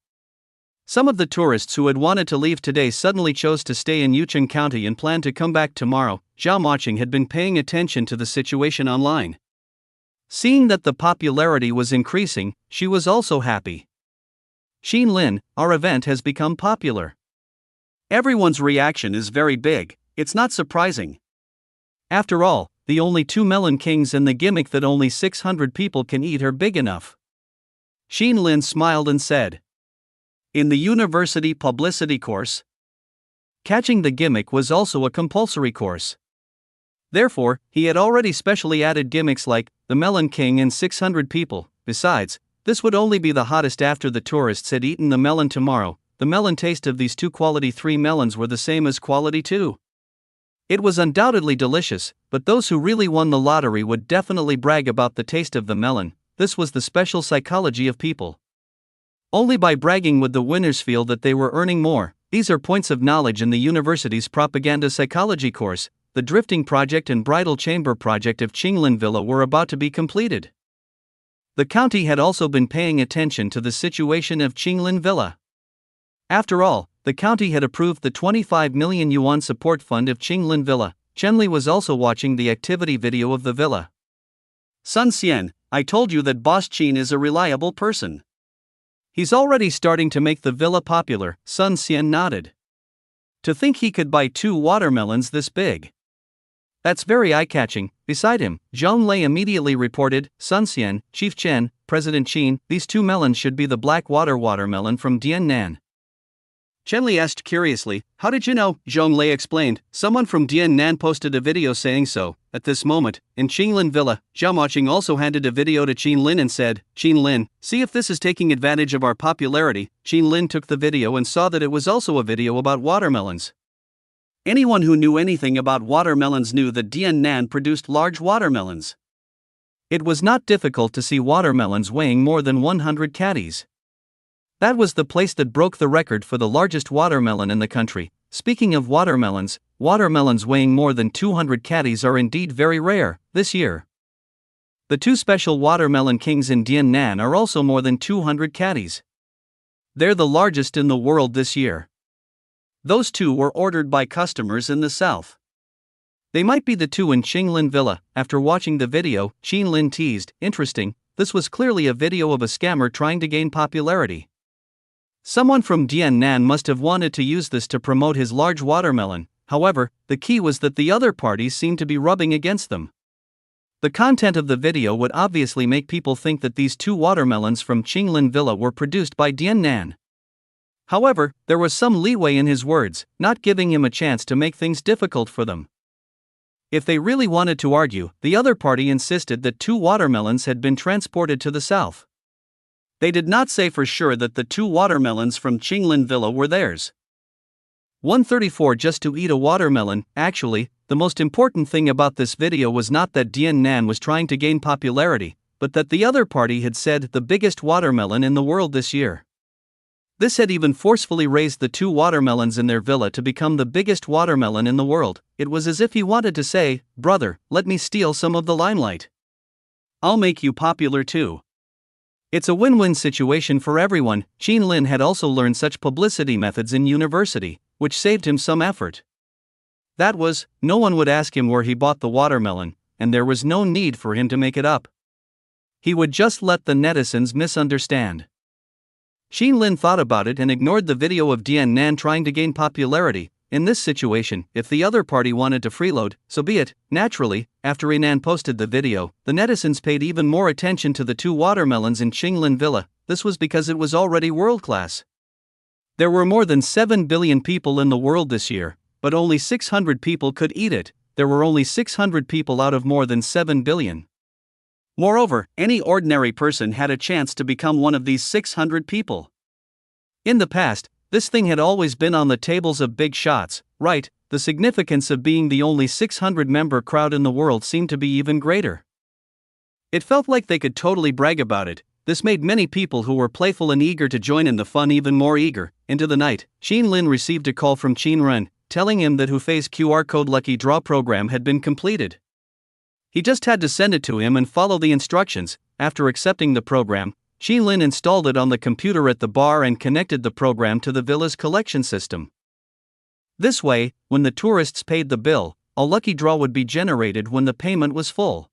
Some of the tourists who had wanted to leave today suddenly chose to stay in Yucheng County and planned to come back tomorrow. Zhao Maching had been paying attention to the situation online. Seeing that the popularity was increasing, she was also happy. Lin, our event has become popular. Everyone's reaction is very big, it's not surprising. After all, the only two melon kings and the gimmick that only 600 people can eat are big enough. Xin Lin smiled and said. In the university publicity course, catching the gimmick was also a compulsory course. Therefore, he had already specially added gimmicks like the Melon King and 600 people. Besides, this would only be the hottest after the tourists had eaten the melon tomorrow. The melon taste of these two quality 3 melons were the same as quality 2. It was undoubtedly delicious, but those who really won the lottery would definitely brag about the taste of the melon. This was the special psychology of people. Only by bragging would the winners feel that they were earning more. These are points of knowledge in the university's propaganda psychology course. The drifting project and bridal chamber project of Qinglin Villa were about to be completed. The county had also been paying attention to the situation of Qinglin Villa. After all, the county had approved the 25 million yuan support fund of Qinglin Villa. Chenli was also watching the activity video of the villa. Sun Xian, I told you that Boss Qin is a reliable person. He's already starting to make the villa popular. Sun Xian nodded. To think he could buy 2 watermelons this big. That's very eye-catching. Beside him, Zhang Lei immediately reported, Sun Xian, Chief Chen, President Qin, these 2 melons should be the black watermelon from Diannan. Chenli asked curiously, how did you know? Zhang Lei explained, someone from Diannan posted a video saying so. At this moment, in Qinglin Villa, Zhao Moqing also handed a video to Qin Lin and said, Qin Lin, see if this is taking advantage of our popularity. Qin Lin took the video and saw that it was also a video about watermelons. Anyone who knew anything about watermelons knew that Diannan produced large watermelons. It was not difficult to see watermelons weighing more than 100 catties. That was the place that broke the record for the largest watermelon in the country. Speaking of watermelons weighing more than 200 catties are indeed very rare this year. The 2 special watermelon kings in Diannan are also more than 200 catties. They're the largest in the world this year. Those 2 were ordered by customers in the south. They might be the 2 in Qinglin Villa. After watching the video, Qin Lin teased, interesting, this was clearly a video of a scammer trying to gain popularity. Someone from Diannan must have wanted to use this to promote his large watermelon. However, the key was that the other parties seemed to be rubbing against them. The content of the video would obviously make people think that these 2 watermelons from Qinglin Villa were produced by Diannan. However, there was some leeway in his words, not giving him a chance to make things difficult for them. If they really wanted to argue, the other party insisted that 2 watermelons had been transported to the south. They did not say for sure that the 2 watermelons from Qinglin Villa were theirs. 134 just to eat a watermelon. Actually, the most important thing about this video was not that Diannan was trying to gain popularity, but that the other party had said the biggest watermelon in the world this year. This had even forcefully raised the 2 watermelons in their villa to become the biggest watermelon in the world. It was as if he wanted to say, brother, let me steal some of the limelight. I'll make you popular too. It's a win-win situation for everyone. Qin Lin had also learned such publicity methods in university, which saved him some effort. That was, no one would ask him where he bought the watermelon, and there was no need for him to make it up. He would just let the netizens misunderstand. Qin Lin thought about it and ignored the video of Diannan trying to gain popularity. In this situation, if the other party wanted to freeload, so be it. Naturally, after Inan posted the video, the netizens paid even more attention to the 2 watermelons in Qinglin Villa. This was because it was already world-class. There were more than 7 billion people in the world this year, but only 600 people could eat it. There were only 600 people out of more than 7 billion. Moreover, any ordinary person had a chance to become one of these 600 people. In the past, this thing had always been on the tables of big shots, right? The significance of being the only 600-member crowd in the world seemed to be even greater. It felt like they could totally brag about it. This made many people who were playful and eager to join in the fun even more eager. Into the night, Qin Lin received a call from Qin Ren, telling him that Hufei's QR code lucky draw program had been completed. He just had to send it to him and follow the instructions. After accepting the program, Qin Lin installed it on the computer at the bar and connected the program to the villa's collection system. This way, when the tourists paid the bill, a lucky draw would be generated when the payment was full.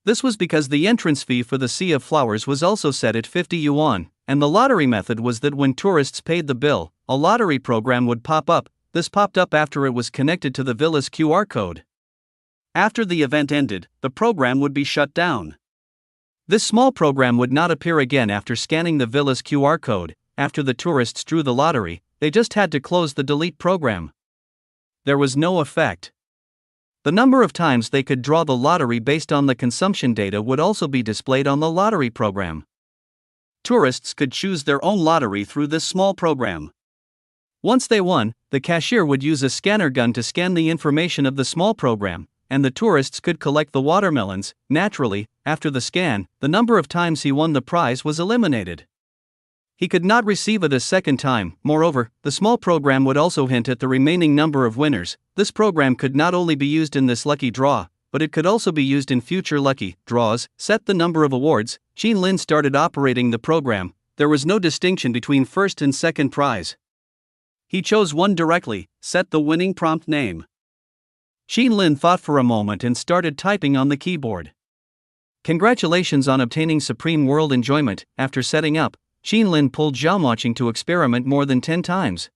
This was because the entrance fee for the Sea of Flowers was also set at 50 yuan, and the lottery method was that when tourists paid the bill, a lottery program would pop up. This popped up after it was connected to the villa's QR code. After the event ended, the program would be shut down. This small program would not appear again after scanning the villa's QR code. After the tourists drew the lottery, they just had to close the delete program. There was no effect. The number of times they could draw the lottery based on the consumption data would also be displayed on the lottery program. Tourists could choose their own lottery through this small program. Once they won, the cashier would use a scanner gun to scan the information of the small program, and the tourists could collect the watermelons. Naturally, after the scan, the number of times he won the prize was eliminated. He could not receive it a second time. Moreover, the small program would also hint at the remaining number of winners. This program could not only be used in this lucky draw, but it could also be used in future lucky draws. Set the number of awards. Qin Lin started operating the program. There was no distinction between first and second prize. He chose one directly. Set the winning prompt name. Qin Lin thought for a moment and started typing on the keyboard. Congratulations on obtaining Supreme World Enjoyment. After setting up, Qin Lin pulled Zhaomoqing to experiment more than 10 times.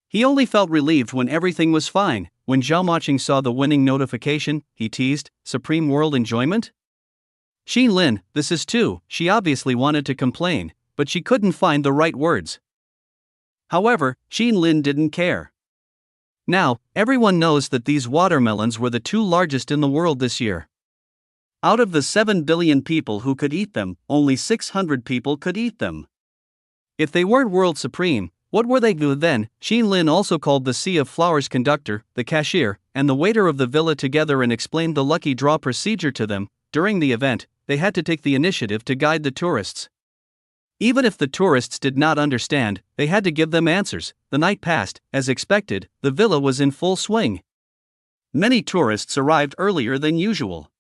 He only felt relieved when everything was fine. When Zhaomoqing saw the winning notification, he teased, "Supreme World Enjoyment?" Qin Lin, this is too. She obviously wanted to complain, but she couldn't find the right words. However, Qin Lin didn't care. Now, everyone knows that these watermelons were the 2 largest in the world this year. Out of the 7 billion people who could eat them, only 600 people could eat them. If they weren't world supreme, what were they then? Qin Lin also called the Sea of Flowers conductor, the cashier, and the waiter of the villa together and explained the lucky draw procedure to them. During the event, they had to take the initiative to guide the tourists. Even if the tourists did not understand, they had to give them answers. The night passed. As expected, the villa was in full swing. Many tourists arrived earlier than usual.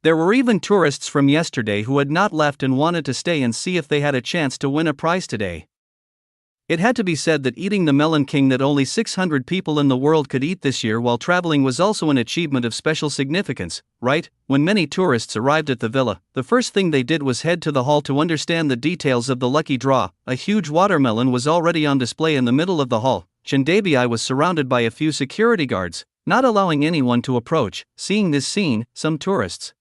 There were even tourists from yesterday who had not left and wanted to stay and see if they had a chance to win a prize today. It had to be said that eating the Melon King that only 600 people in the world could eat this year while traveling was also an achievement of special significance, right? When many tourists arrived at the villa, the first thing they did was head to the hall to understand the details of the lucky draw. A huge watermelon was already on display in the middle of the hall. Chendabii was surrounded by a few security guards, not allowing anyone to approach. Seeing this scene, some tourists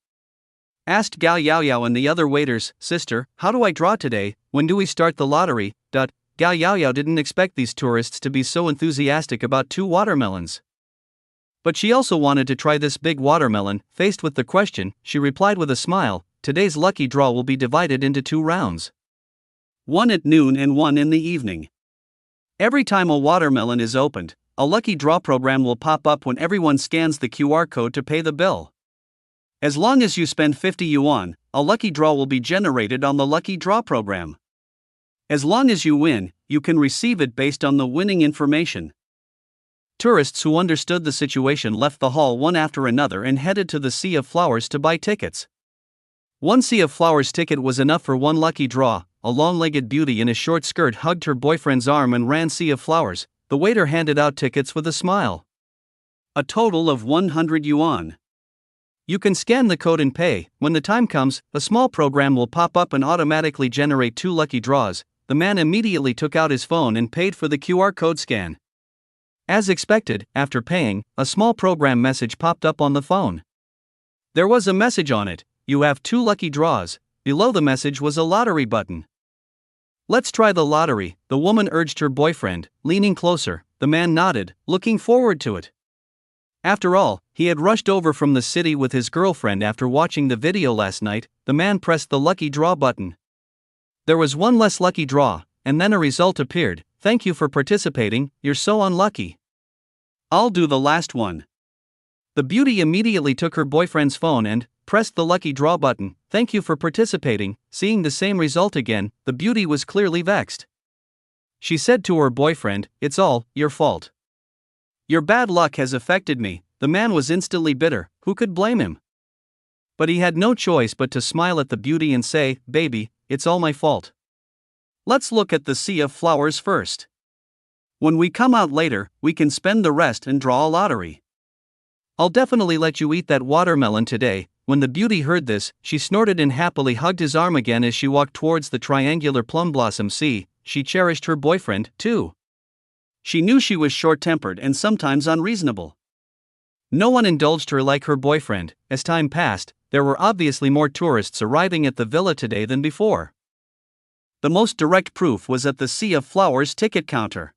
asked Gao Yaoyao and the other waiters, "Sister, how do I draw today? When do we start the lottery?" Gao Yaoyao didn't expect these tourists to be so enthusiastic about 2 watermelons. But she also wanted to try this big watermelon. Faced with the question, she replied with a smile, "Today's lucky draw will be divided into 2 rounds. One at noon and one in the evening. Every time a watermelon is opened, a lucky draw program will pop up when everyone scans the QR code to pay the bill. As long as you spend 50 yuan, a lucky draw will be generated on the lucky draw program. As long as you win, you can receive it based on the winning information." Tourists who understood the situation left the hall one after another and headed to the Sea of Flowers to buy tickets. One Sea of Flowers ticket was enough for one lucky draw. A long-legged beauty in a short skirt hugged her boyfriend's arm and ran Sea of Flowers. The waiter handed out tickets with a smile. A total of 100 yuan. You can scan the code and pay. When the time comes, a small program will pop up and automatically generate 2 lucky draws. The man immediately took out his phone and paid for the QR code scan. As expected, after paying, a small program message popped up on the phone. There was a message on it: "You have 2 lucky draws." Below the message was a lottery button. "Let's try the lottery," the woman urged her boyfriend, leaning closer. The man nodded, looking forward to it. After all, he had rushed over from the city with his girlfriend after watching the video last night. The man pressed the lucky draw button. There was one less lucky draw, and then a result appeared. "Thank you for participating, you're so unlucky." "I'll do the last one." The beauty immediately took her boyfriend's phone and pressed the lucky draw button. "Thank you for participating." Seeing the same result again, the beauty was clearly vexed. She said to her boyfriend, "It's all your fault. Your bad luck has affected me." The man was instantly bitter. Who could blame him? But he had no choice but to smile at the beauty and say, "Baby, it's all my fault. Let's look at the Sea of Flowers first. When we come out later, we can spend the rest and draw a lottery. I'll definitely let you eat that watermelon today." When the beauty heard this, she snorted and happily hugged his arm again as she walked towards the triangular plum blossom sea. She cherished her boyfriend, too. She knew she was short-tempered and sometimes unreasonable. No one indulged her like her boyfriend. As time passed, there were obviously more tourists arriving at the villa today than before. The most direct proof was at the Sea of Flowers ticket counter.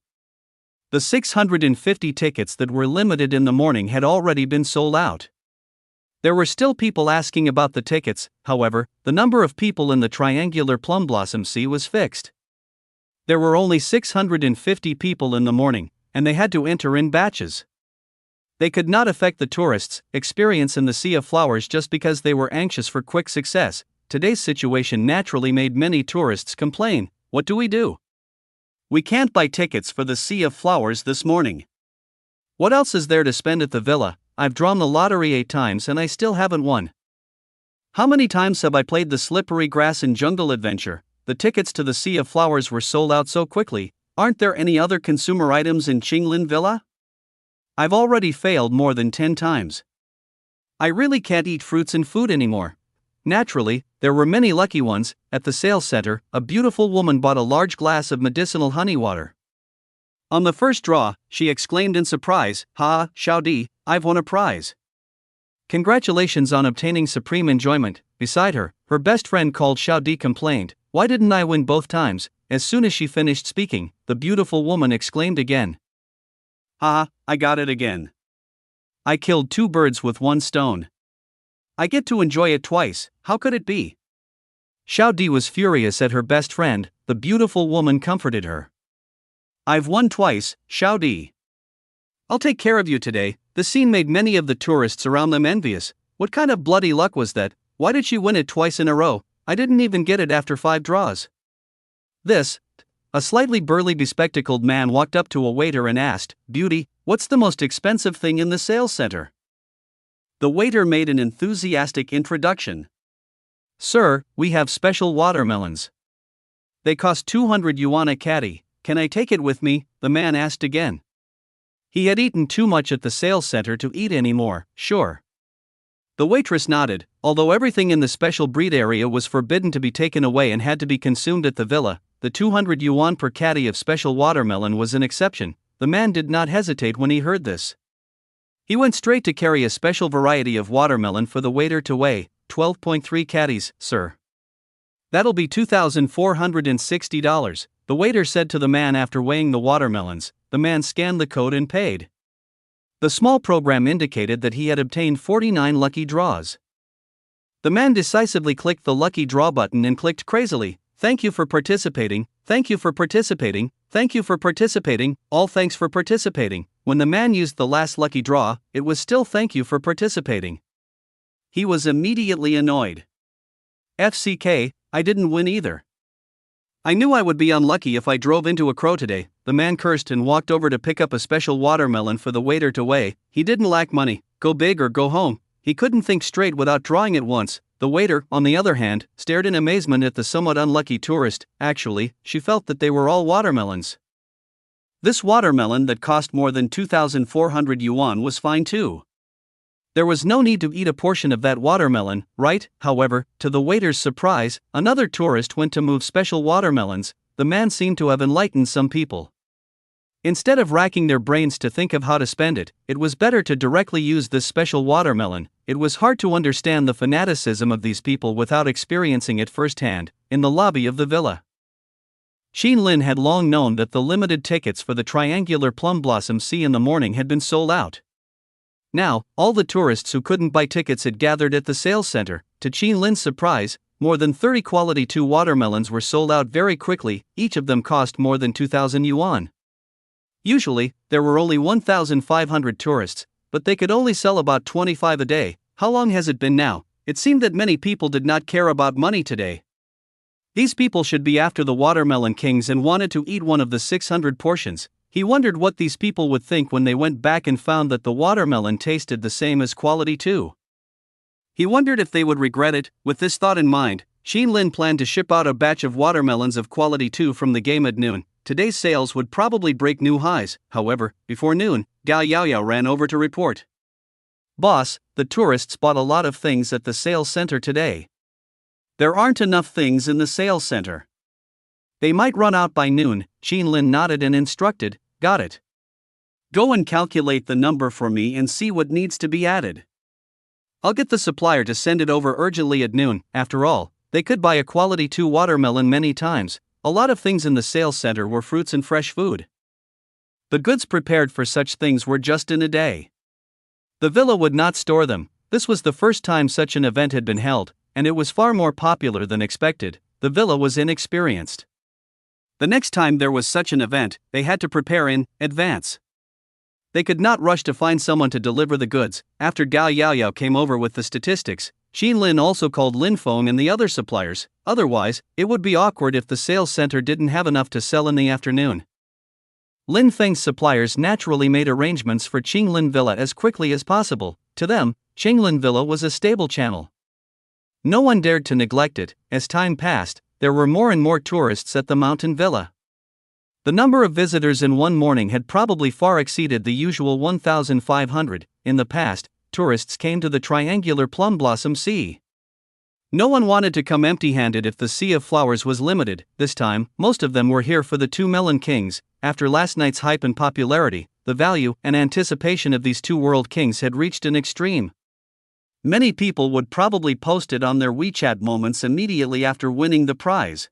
The 650 tickets that were limited in the morning had already been sold out. There were still people asking about the tickets, however, the number of people in the triangular plum blossom sea was fixed. There were only 650 people in the morning, and they had to enter in batches. They could not affect the tourists' experience in the Sea of Flowers just because they were anxious for quick success. Today's situation naturally made many tourists complain. What do we do? We can't buy tickets for the Sea of Flowers this morning. What else is there to spend at the villa? I've drawn the lottery 8 times and I still haven't won. How many times have I played the slippery grass and jungle adventure? The tickets to the Sea of Flowers were sold out so quickly. Aren't there any other consumer items in Qinglin Villa? I've already failed more than 10 times. I really can't eat fruits and food anymore. Naturally, there were many lucky ones. At the sales center, a beautiful woman bought a large glass of medicinal honey water. On the first draw, she exclaimed in surprise, "Ha, Xiaodi, I've won a prize." Congratulations on obtaining supreme enjoyment. Beside her, her best friend called Xiaodi complained, "Why didn't I win both times?" As soon as she finished speaking, the beautiful woman exclaimed again, "Ha, I got it again. I killed 2 birds with 1 stone. I get to enjoy it twice, how could it be?" Xiaodi was furious at her best friend. The beautiful woman comforted her. "I've won twice, Xiaodi. I'll take care of you today." The scene made many of the tourists around them envious. What kind of bloody luck was that? Why did she win it twice in a row? I didn't even get it after 5 draws. A slightly burly bespectacled man walked up to a waiter and asked, "Beauty, what's the most expensive thing in the sales center?" The waiter made an enthusiastic introduction. "Sir, we have special watermelons. They cost 200 yuan a caddy. Can I take it with me?" the man asked again. He had eaten too much at the sales center to eat anymore. "Sure." The waitress nodded. Although everything in the special breed area was forbidden to be taken away and had to be consumed at the villa, the 200 yuan per caddy of special watermelon was an exception. The man did not hesitate when he heard this. He went straight to carry a special variety of watermelon for the waiter to weigh. 12.3 caddies, sir. That'll be $2,460, the waiter said to the man after weighing the watermelons. The man scanned the code and paid. The small program indicated that he had obtained 49 lucky draws. The man decisively clicked the lucky draw button and clicked crazily, "Thank you for participating, thank you for participating, thank you for participating, all thanks for participating." When the man used the last lucky draw, it was still "thank you for participating." He was immediately annoyed. "FCK, I didn't win either. I knew I would be unlucky if I drove into a crow today." The man cursed and walked over to pick up a special watermelon for the waiter to weigh. He didn't lack money. Go big or go home. He couldn't think straight without drawing it once. The waiter, on the other hand, stared in amazement at the somewhat unlucky tourist. Actually, she felt that they were all watermelons. This watermelon that cost more than 2,400 yuan was fine too. There was no need to eat a portion of that watermelon, right? However, to the waiter's surprise, another tourist went to move special watermelons. The man seemed to have enlightened some people. Instead of racking their brains to think of how to spend it, it was better to directly use this special watermelon. It was hard to understand the fanaticism of these people without experiencing it firsthand. In the lobby of the villa, Qinlin had long known that the limited tickets for the triangular plum blossom sea in the morning had been sold out. Now, all the tourists who couldn't buy tickets had gathered at the sales center. To Qinlin's surprise, more than 30 quality 2 watermelons were sold out very quickly. Each of them cost more than 2,000 yuan. Usually, there were only 1,500 tourists, but they could only sell about 25 a day. How long has it been now? It seemed that many people did not care about money today. These people should be after the watermelon kings and wanted to eat one of the 600 portions. He wondered what these people would think when they went back and found that the watermelon tasted the same as quality 2. He wondered if they would regret it. With this thought in mind, Qinlin planned to ship out a batch of watermelons of quality 2 from the game at noon. Today's sales would probably break new highs. However, before noon, Gao Yaoyao ran over to report. "Boss, the tourists bought a lot of things at the sales center today. There aren't enough things in the sales center. They might run out by noon." Qinlin nodded and instructed, "Got it. Go and calculate the number for me and see what needs to be added. I'll get the supplier to send it over urgently at noon. After all, they could buy a quality 2 watermelon many times. A lot of things in the sales center were fruits and fresh food. The goods prepared for such things were just in a day. The villa would not store them. This was the first time such an event had been held, and it was far more popular than expected. The villa was inexperienced. The next time there was such an event, they had to prepare in advance. They could not rush to find someone to deliver the goods. After Gao Yaoyao came over with the statistics, Xin Lin also called Lin Feng and the other suppliers. Otherwise, it would be awkward if the sales center didn't have enough to sell in the afternoon. Lin Feng's suppliers naturally made arrangements for Qinglin Villa as quickly as possible. To them, Qinglin Villa was a stable channel. No one dared to neglect it. As time passed, there were more and more tourists at the mountain villa. The number of visitors in one morning had probably far exceeded the usual 1,500. In the past, tourists came to the triangular plum blossom sea. No one wanted to come empty-handed if the sea of flowers was limited. This time, most of them were here for the 2 melon kings. After last night's hype and popularity, the value and anticipation of these 2 world kings had reached an extreme. Many people would probably post it on their WeChat moments immediately after winning the prize.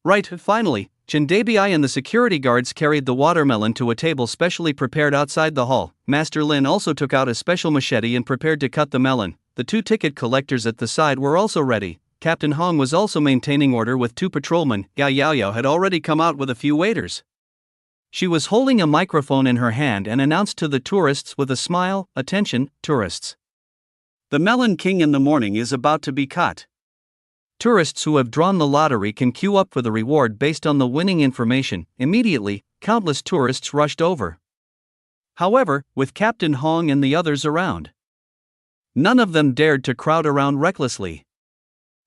Right, finally, Chendabi and the security guards carried the watermelon to a table specially prepared outside the hall. Master Lin also took out a special machete and prepared to cut the melon. The 2 ticket collectors at the side were also ready. Captain Hong was also maintaining order with 2 patrolmen. Gao Yaoyao had already come out with a few waiters. She was holding a microphone in her hand and announced to the tourists with a smile, "Attention, tourists. The Melon King in the morning is about to be cut. Tourists who have drawn the lottery can queue up for the reward based on the winning information." Immediately, countless tourists rushed over. However, with Captain Hong and the others around, none of them dared to crowd around recklessly.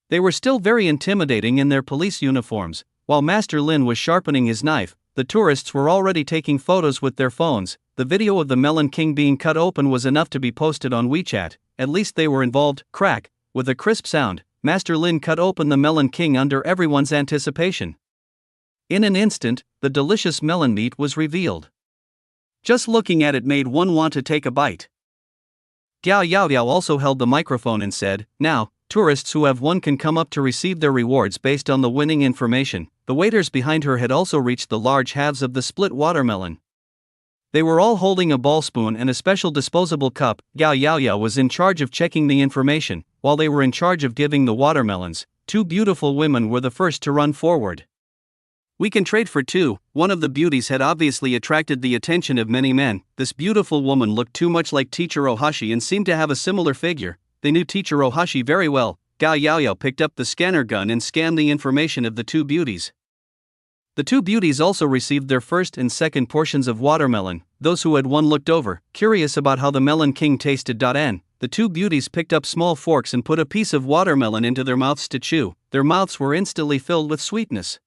They were still very intimidating in their police uniforms. While Master Lin was sharpening his knife, the tourists were already taking photos with their phones. The video of the Melon King being cut open was enough to be posted on WeChat. At least they were involved. Crack! With a crisp sound, Master Lin cut open the Melon King under everyone's anticipation. In an instant, the delicious melon meat was revealed. Just looking at it made one want to take a bite. Gao Yaoyao also held the microphone and said, "Now, tourists who have won can come up to receive their rewards based on the winning information." The waiters behind her had also reached the large halves of the split watermelon. They were all holding a ball spoon and a special disposable cup. Gao Yaoyao was in charge of checking the information, while they were in charge of giving the watermelons. 2 beautiful women were the first to run forward. "We can trade for 2. One of the beauties had obviously attracted the attention of many men. This beautiful woman looked too much like Teacher Ohashi and seemed to have a similar figure. They knew Teacher Ohashi very well. Gao Yaoyao picked up the scanner gun and scanned the information of the 2 beauties. The 2 beauties also received their first and second portions of watermelon. Those who had won looked over, curious about how the Melon King tasted. The 2 beauties picked up small forks and put a piece of watermelon into their mouths to chew. Their mouths were instantly filled with sweetness.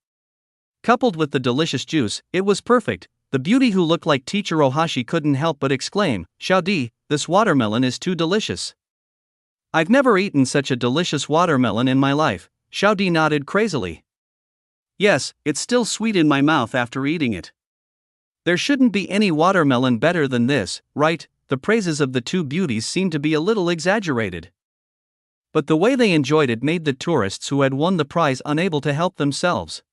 Coupled with the delicious juice, it was perfect. The beauty who looked like Teacher Ohashi couldn't help but exclaim, "Xiaodi, this watermelon is too delicious. I've never eaten such a delicious watermelon in my life." Xiaodi nodded crazily. "Yes, it's still sweet in my mouth after eating it. There shouldn't be any watermelon better than this, right?" The praises of the 2 beauties seemed to be a little exaggerated. But the way they enjoyed it made the tourists who had won the prize unable to help themselves.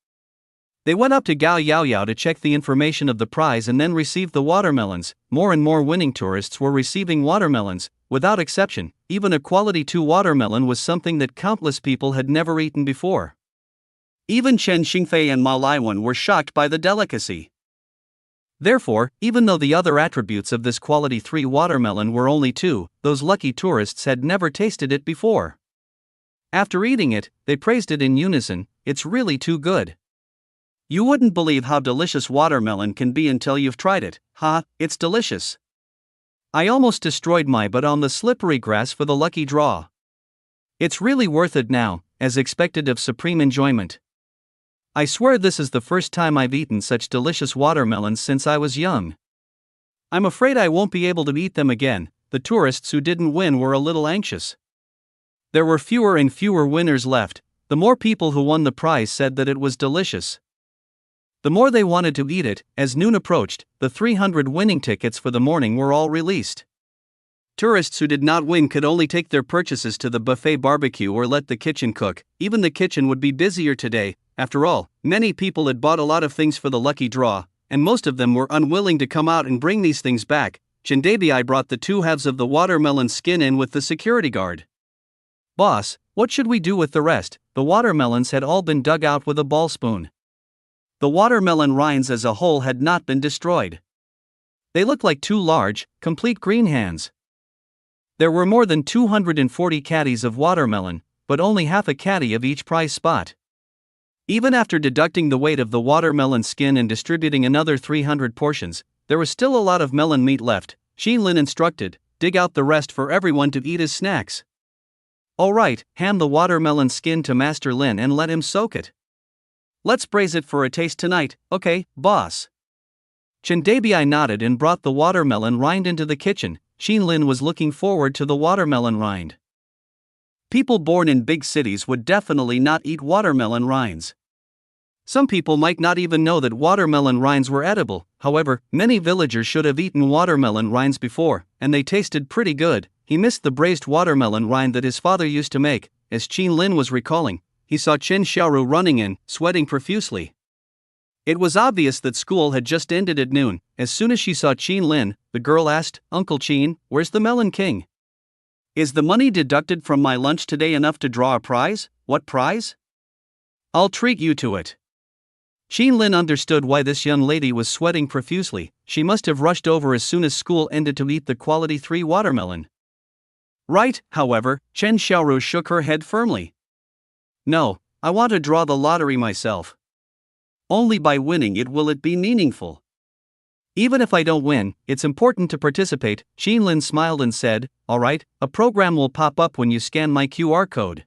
They went up to Gao Yaoyao to check the information of the prize and then received the watermelons. More and more winning tourists were receiving watermelons. Without exception, even a quality 2 watermelon was something that countless people had never eaten before. Even Chen Xingfei and Ma Laiwen were shocked by the delicacy. Therefore, even though the other attributes of this quality 3 watermelon were only 2, those lucky tourists had never tasted it before. After eating it, they praised it in unison, "It's really too good. You wouldn't believe how delicious watermelon can be until you've tried it. It's delicious. I almost destroyed my butt on the slippery grass for the lucky draw. It's really worth it now, as expected of supreme enjoyment. I swear this is the first time I've eaten such delicious watermelons since I was young. I'm afraid I won't be able to eat them again." The tourists who didn't win were a little anxious. There were fewer and fewer winners left. The more people who won the prize said that it was delicious. The more they wanted to eat it. As noon approached, the 300 winning tickets for the morning were all released. Tourists who did not win could only take their purchases to the buffet barbecue or let the kitchen cook. Even the kitchen would be busier today. After all, many people had bought a lot of things for the lucky draw, and most of them were unwilling to come out and bring these things back. Chindabi brought the 2 halves of the watermelon skin in with the security guard. "Boss, what should we do with the rest?" The watermelons had all been dug out with a ball spoon. The watermelon rinds as a whole had not been destroyed. They looked like 2 large, complete green hands. There were more than 240 caddies of watermelon, but only half a caddy of each prize spot. Even after deducting the weight of the watermelon skin and distributing another 300 portions, there was still a lot of melon meat left. Xinlin instructed, "Dig out the rest for everyone to eat as snacks." "All right, hand the watermelon skin to Master Lin and let him soak it." "Let's braise it for a taste tonight, okay, boss?" Chindabi nodded and brought the watermelon rind into the kitchen. Xinlin was looking forward to the watermelon rind. People born in big cities would definitely not eat watermelon rinds. Some people might not even know that watermelon rinds were edible. However, many villagers should have eaten watermelon rinds before, and they tasted pretty good. He missed the braised watermelon rind that his father used to make. As Xinlin was recalling, he saw Chen Xiaoru running in, sweating profusely. It was obvious that school had just ended at noon. As soon as she saw Xinlin, the girl asked, "Uncle Qin, where's the Melon King? Is the money deducted from my lunch today enough to draw a prize?" "What prize?" "I'll treat you to it." Xinlin understood why this young lady was sweating profusely. She must have rushed over as soon as school ended to eat the quality 3 watermelon. Right, however, Chen Xiaoru shook her head firmly. "No, I want to draw the lottery myself. Only by winning it will it be meaningful." "Even if I don't win, it's important to participate." Xinlin smiled and said, "All right, a program will pop up when you scan my QR code.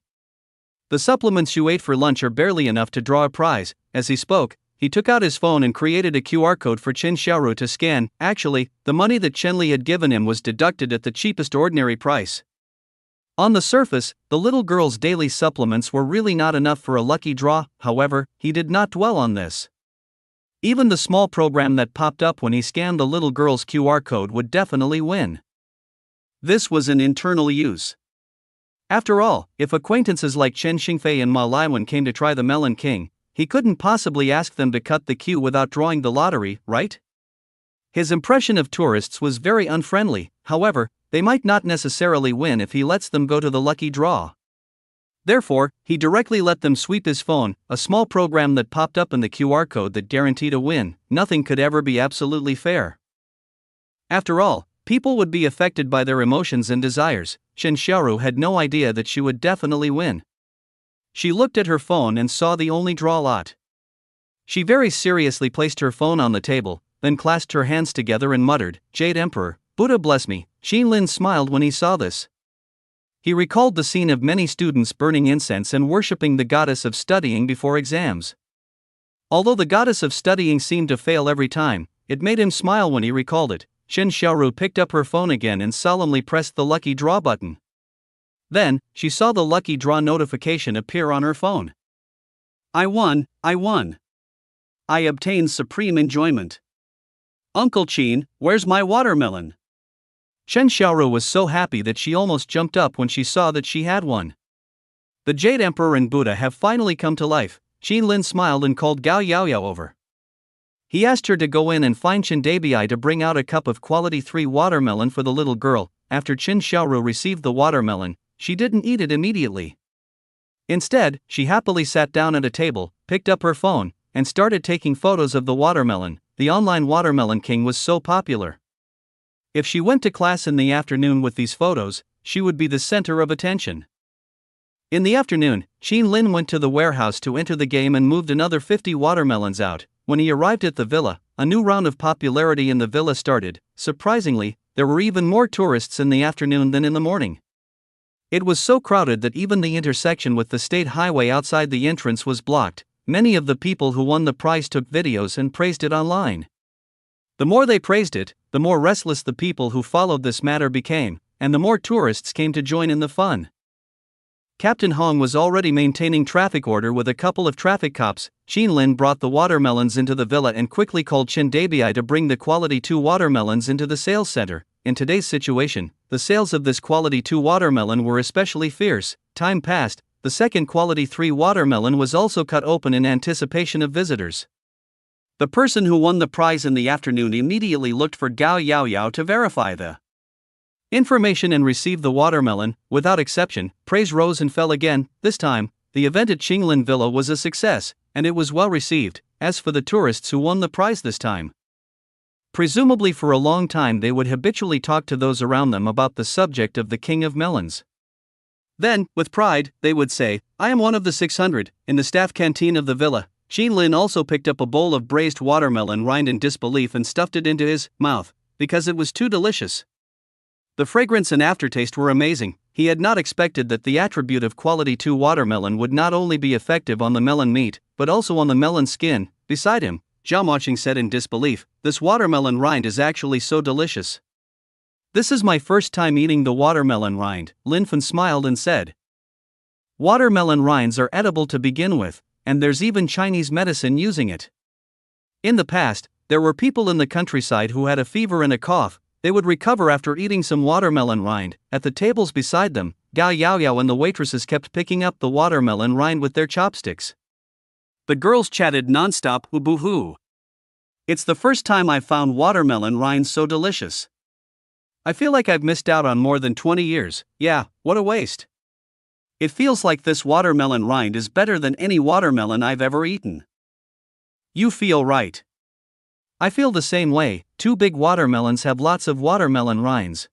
The supplements you ate for lunch are barely enough to draw a prize." As he spoke, he took out his phone and created a QR code for Chen Xiaoru to scan. Actually, the money that Chen Li had given him was deducted at the cheapest ordinary price. On the surface, the little girl's daily supplements were really not enough for a lucky draw. However, he did not dwell on this. Even the small program that popped up when he scanned the little girl's QR code would definitely win. This was an internal use. After all, if acquaintances like Chen Xingfei and Ma Laiwen came to try the Melon King, he couldn't possibly ask them to cut the queue without drawing the lottery, right? His impression of tourists was very unfriendly. However, they might not necessarily win if he lets them go to the lucky draw. Therefore, he directly let them sweep his phone, a small program that popped up in the QR code that guaranteed a win. Nothing could ever be absolutely fair. After all, people would be affected by their emotions and desires. Chen Xiaoru had no idea that she would definitely win. She looked at her phone and saw the only draw lot. She very seriously placed her phone on the table, then clasped her hands together and muttered, "Jade Emperor, Buddha bless me." Xinlin smiled when he saw this. He recalled the scene of many students burning incense and worshipping the goddess of studying before exams. Although the goddess of studying seemed to fail every time, it made him smile when he recalled it. Chen Xiaoru picked up her phone again and solemnly pressed the lucky draw button. Then, she saw the lucky draw notification appear on her phone. I won, I won. I obtained supreme enjoyment. Uncle Qin, where's my watermelon?" Chen Xiaoru was so happy that she almost jumped up when she saw that she had one. The Jade Emperor and Buddha have finally come to life. Xinlin smiled and called Gao Yaoyao over. He asked her to go in and find Chindabi to bring out a cup of quality 3 watermelon for the little girl. After Chen Xiaoru received the watermelon, she didn't eat it immediately. Instead, she happily sat down at a table, picked up her phone, and started taking photos of the watermelon. The online Watermelon King was so popular. If she went to class in the afternoon with these photos, she would be the center of attention. In the afternoon, Xinlin went to the warehouse to enter the game and moved another 50 watermelons out. When he arrived at the villa, a new round of popularity in the villa started. Surprisingly, there were even more tourists in the afternoon than in the morning. It was so crowded that even the intersection with the state highway outside the entrance was blocked. Many of the people who won the prize took videos and praised it online. The more they praised it, the more restless the people who followed this matter became, and the more tourists came to join in the fun. Captain Hong was already maintaining traffic order with a couple of traffic cops. Qin Lin brought the watermelons into the villa and quickly called Chen Dabii to bring the quality 2 watermelons into the sales center. In today's situation, the sales of this quality 2 watermelon were especially fierce. Time passed, the second quality 3 watermelon was also cut open in anticipation of visitors. The person who won the prize in the afternoon immediately looked for Gao Yaoyao to verify the information and received the watermelon. Without exception, praise rose and fell again. This time, the event at Qinglin Villa was a success, and it was well received. As for the tourists who won the prize this time, presumably for a long time they would habitually talk to those around them about the subject of the king of melons. Then, with pride, they would say, "I am one of the 600, in the staff canteen of the villa." Qinlin also picked up a bowl of braised watermelon rind in disbelief and stuffed it into his mouth, because it was too delicious. The fragrance and aftertaste were amazing. He had not expected that the attribute of quality 2 watermelon would not only be effective on the melon meat, but also on the melon skin. Beside him, Zhao Moqing said in disbelief, "This watermelon rind is actually so delicious." "This is my first time eating the watermelon rind," Lin Fen smiled and said. "Watermelon rinds are edible to begin with, and there's even Chinese medicine using it. In the past, there were people in the countryside who had a fever and a cough. They would recover after eating some watermelon rind." At the tables beside them, Gao Yaoyao and the waitresses kept picking up the watermelon rind with their chopsticks. The girls chatted non-stop, "Woo-boo-hoo. It's the first time I've found watermelon rind so delicious. I feel like I've missed out on more than 20 years, yeah, what a waste. It feels like this watermelon rind is better than any watermelon I've ever eaten." You feel right. I feel the same way. 2 big watermelons have lots of watermelon rinds.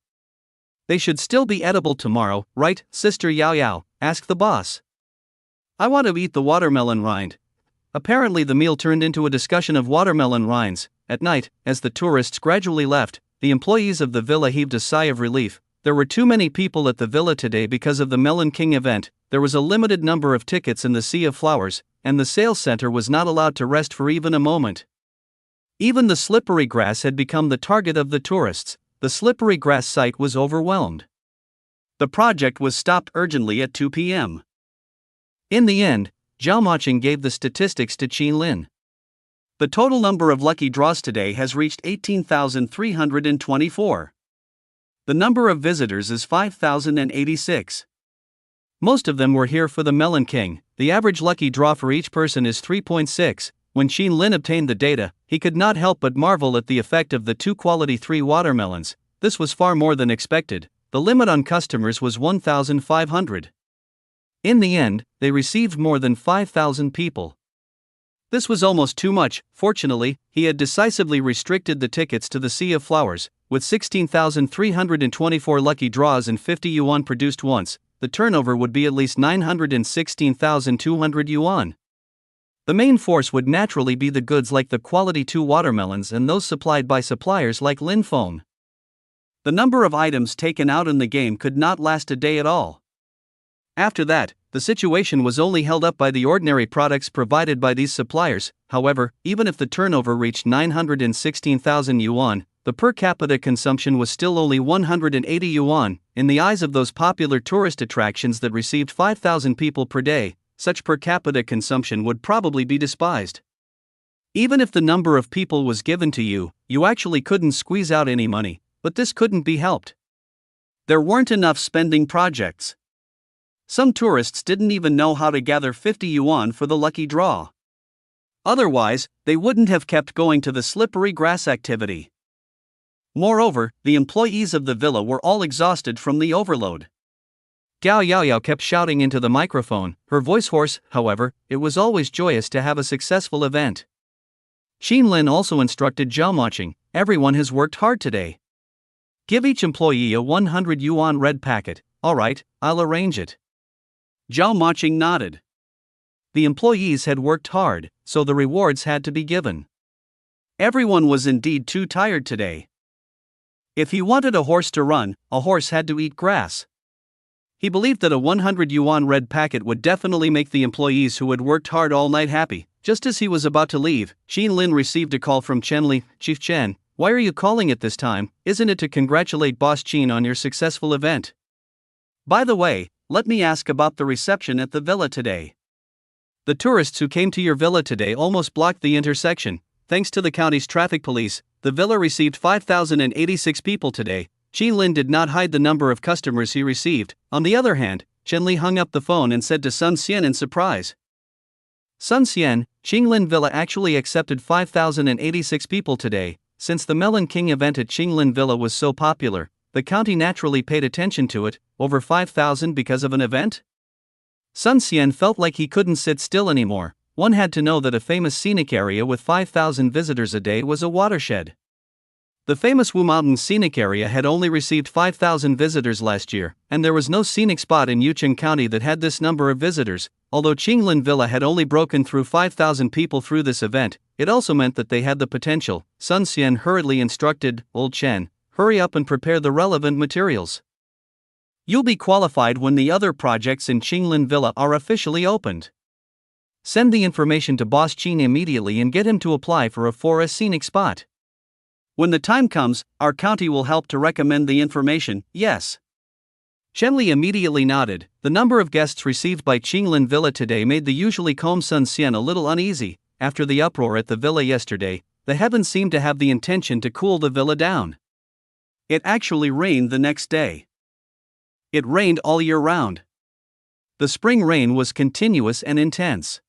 They should still be edible tomorrow, right, Sister Yao Yao? Asked the boss. I want to eat the watermelon rind. Apparently the meal turned into a discussion of watermelon rinds. At night, as the tourists gradually left, the employees of the villa heaved a sigh of relief. There were too many people at the villa today because of the Melon King event. There was a limited number of tickets in the Sea of Flowers, and the sales center was not allowed to rest for even a moment. Even the slippery grass had become the target of the tourists. The slippery grass site was overwhelmed. The project was stopped urgently at 2 p.m. In the end, Zhao Moqing gave the statistics to Qin Lin. The total number of lucky draws today has reached 18,324. The number of visitors is 5,086. Most of them were here for the Melon King. The average lucky draw for each person is 3.6. When Qin Lin obtained the data, he could not help but marvel at the effect of the 2 quality 3 watermelons. This was far more than expected. The limit on customers was 1,500. In the end, they received more than 5,000 people. This was almost too much. Fortunately, he had decisively restricted the tickets to the Sea of Flowers. With 16,324 lucky draws and 50 yuan produced once, the turnover would be at least 916,200 yuan. The main force would naturally be the goods like the quality 2 watermelons and those supplied by suppliers like Lin Feng. The number of items taken out in the game could not last a day at all. After that, the situation was only held up by the ordinary products provided by these suppliers. However, even if the turnover reached 916,000 yuan, the per capita consumption was still only 180 yuan. In the eyes of those popular tourist attractions that received 5,000 people per day, such per capita consumption would probably be despised. Even if the number of people was given to you, you actually couldn't squeeze out any money, but this couldn't be helped. There weren't enough spending projects. Some tourists didn't even know how to gather 50 yuan for the lucky draw. Otherwise, they wouldn't have kept going to the slippery grass activity. Moreover, the employees of the villa were all exhausted from the overload. Gao Yaoyao kept shouting into the microphone, her voice hoarse. However, it was always joyous to have a successful event. Qin Lin also instructed Zhao Moqing, "Everyone has worked hard today. Give each employee a 100 yuan red packet." "Alright, I'll arrange it." Zhao Moqing nodded. The employees had worked hard, so the rewards had to be given. Everyone was indeed too tired today. If he wanted a horse to run, a horse had to eat grass. He believed that a 100 yuan red packet would definitely make the employees who had worked hard all night happy. Just as he was about to leave, Qin Lin received a call from Chen Li. "Chief Chen, why are you calling at this time? Isn't it to congratulate Boss Qin on your successful event? By the way, let me ask about the reception at the villa today. The tourists who came to your villa today almost blocked the intersection. Thanks to the county's traffic police, the villa received 5,086 people today. Qin Lin did not hide the number of customers he received. On the other hand, Chen Li hung up the phone and said to Sun Xian in surprise. Sun Xian, Qinglin Villa actually accepted 5,086 people today. Since the Melon King event at Qinglin Villa was so popular, the county naturally paid attention to it. Over 5,000 because of an event? Sun Xian felt like he couldn't sit still anymore. One had to know that a famous scenic area with 5,000 visitors a day was a watershed. The famous Wu Mountain scenic area had only received 5,000 visitors last year, and there was no scenic spot in Yucheng County that had this number of visitors. Although Qinglin Villa had only broken through 5,000 people through this event, it also meant that they had the potential. Sun Xian hurriedly instructed Old Chen, "Hurry up and prepare the relevant materials. You'll be qualified when the other projects in Qinglin Villa are officially opened. Send the information to Boss Qin immediately and get him to apply for a forest scenic spot. When the time comes, our county will help to recommend the information, yes." Chen Li immediately nodded. The number of guests received by Qinglin Villa today made the usually calm Sun Xian a little uneasy. After the uproar at the villa yesterday, the heavens seemed to have the intention to cool the villa down. It actually rained the next day. It rained all year round. The spring rain was continuous and intense.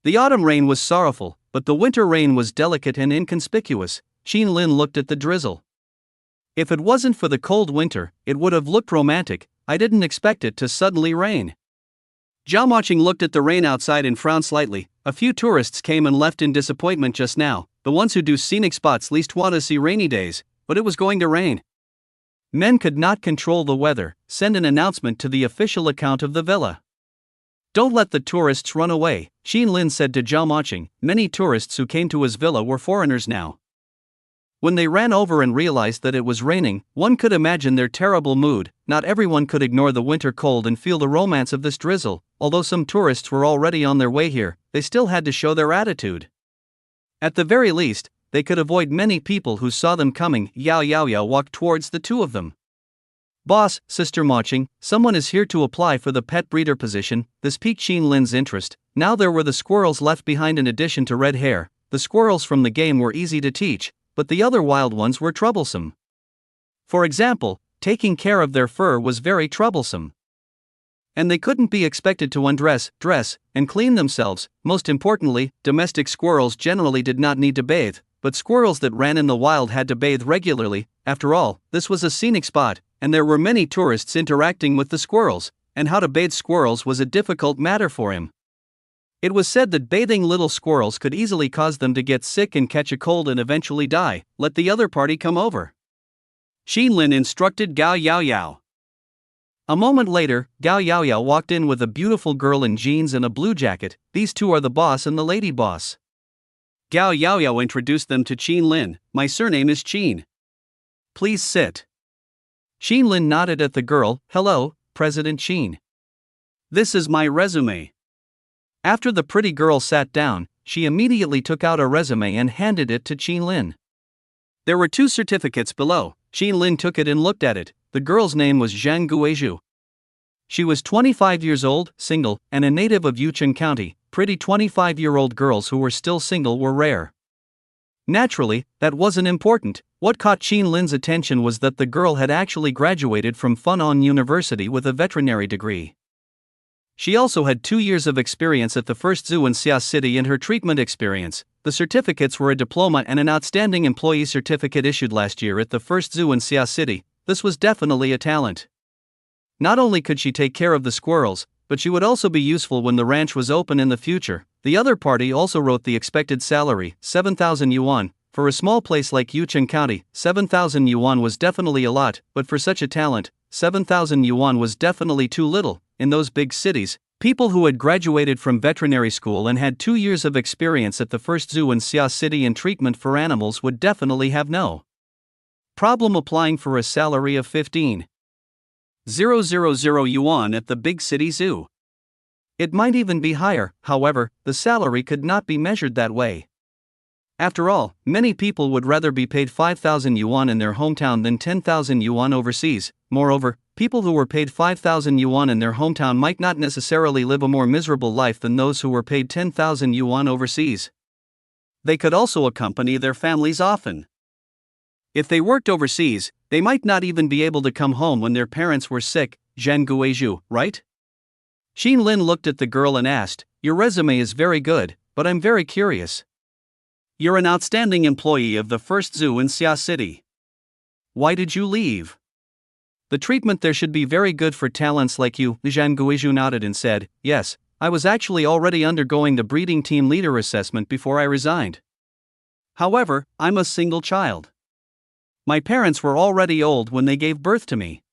The autumn rain was sorrowful, but the winter rain was delicate and inconspicuous. Qin Lin looked at the drizzle. If it wasn't for the cold winter, it would have looked romantic. I didn't expect it to suddenly rain. Zhao Moqing looked at the rain outside and frowned slightly. A few tourists came and left in disappointment just now. The ones who do scenic spots least want to see rainy days, but it was going to rain. Men could not control the weather. Send an announcement to the official account of the villa. Don't let the tourists run away, Qin Lin said to Zhao Moqing. Many tourists who came to his villa were foreigners now. When they ran over and realized that it was raining, one could imagine their terrible mood. Not everyone could ignore the winter cold and feel the romance of this drizzle. Although some tourists were already on their way here, they still had to show their attitude. At the very least, they could avoid many people who saw them coming. Yao Yao walked towards the two of them. "Boss, Sister Moqing, someone is here to apply for the pet breeder position." This piqued Qin Lin's interest. Now there were the squirrels left behind in addition to red hair. The squirrels from the game were easy to teach, but the other wild ones were troublesome. For example, taking care of their fur was very troublesome. And they couldn't be expected to undress, dress, and clean themselves. Most importantly, domestic squirrels generally did not need to bathe, but squirrels that ran in the wild had to bathe regularly. After all, this was a scenic spot, and there were many tourists interacting with the squirrels, and how to bathe squirrels was a difficult matter for him. It was said that bathing little squirrels could easily cause them to get sick and catch a cold and eventually die. Let the other party come over, Qin Lin instructed Gao Yao. A moment later, Gao Yao walked in with a beautiful girl in jeans and a blue jacket. These two are the boss and the lady boss. Gao Yao introduced them to Qin Lin. "My surname is Qin. Please sit." Qin Lin nodded at the girl. "Hello, President Qin. This is my resume." After the pretty girl sat down, she immediately took out a resume and handed it to Qin Lin. There were 2 certificates below. Qin Lin took it and looked at it. The girl's name was Zhang Guizhu. She was 25 years old, single, and a native of Yucheng County. Pretty 25-year-old girls who were still single were rare. Naturally, that wasn't important. What caught Qin Lin's attention was that the girl had actually graduated from Funan University with a veterinary degree. She also had 2 years of experience at the first zoo in Xia City and her treatment experience. The certificates were a diploma and an outstanding employee certificate issued last year at the first zoo in Xia City. This was definitely a talent. Not only could she take care of the squirrels, but she would also be useful when the ranch was open in the future. The other party also wrote the expected salary, 7,000 yuan. For a small place like Yucheng County, 7,000 yuan was definitely a lot, but for such a talent, 7,000 yuan was definitely too little. In those big cities, people who had graduated from veterinary school and had 2 years of experience at the first zoo in Xia City in treatment for animals would definitely have no problem applying for a salary of 15,000 yuan at the big city zoo. It might even be higher. However, the salary could not be measured that way. After all, many people would rather be paid 5,000 yuan in their hometown than 10,000 yuan overseas. Moreover, people who were paid 5,000 yuan in their hometown might not necessarily live a more miserable life than those who were paid 10,000 yuan overseas. They could also accompany their families often. If they worked overseas, they might not even be able to come home when their parents were sick. Zhang Guizhu, right? Xin Lin looked at the girl and asked, "Your resume is very good, but I'm very curious. You're an outstanding employee of the first zoo in Xia City. Why did you leave?" The treatment there should be very good for talents like you. Zhang Guizhu nodded and said, "Yes, I was actually already undergoing the breeding team leader assessment before I resigned. However, I'm a single child. My parents were already old when they gave birth to me.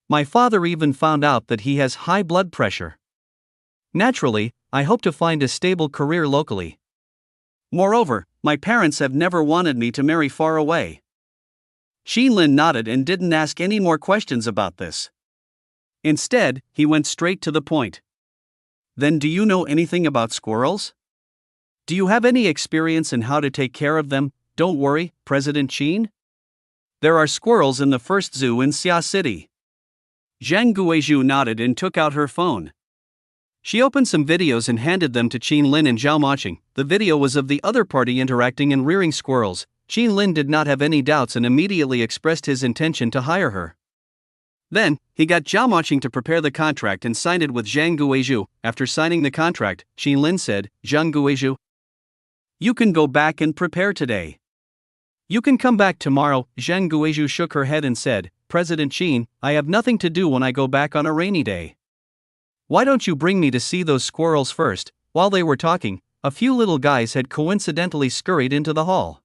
My father even found out that he has high blood pressure. Naturally, I hope to find a stable career locally. Moreover, my parents have never wanted me to marry far away." Xin Lin nodded and didn't ask any more questions about this. Instead, he went straight to the point. "Then do you know anything about squirrels? Do you have any experience in how to take care of them?" "Don't worry, President Qin. There are squirrels in the first zoo in Xia City." Zhang Guizhu nodded and took out her phone. She opened some videos and handed them to Qin Lin and Zhao Maching. The video was of the other party interacting and rearing squirrels. Qin Lin did not have any doubts and immediately expressed his intention to hire her. Then, he got Zhao Maching to prepare the contract and signed it with Zhang Guizhu. After signing the contract, Qin Lin said, "Zhang Guizhu, you can go back and prepare today." "You can come back tomorrow." Zhang Guizhu shook her head and said, "President Qin, I have nothing to do when I go back on a rainy day. Why don't you bring me to see those squirrels first?" While they were talking, a few little guys had coincidentally scurried into the hall.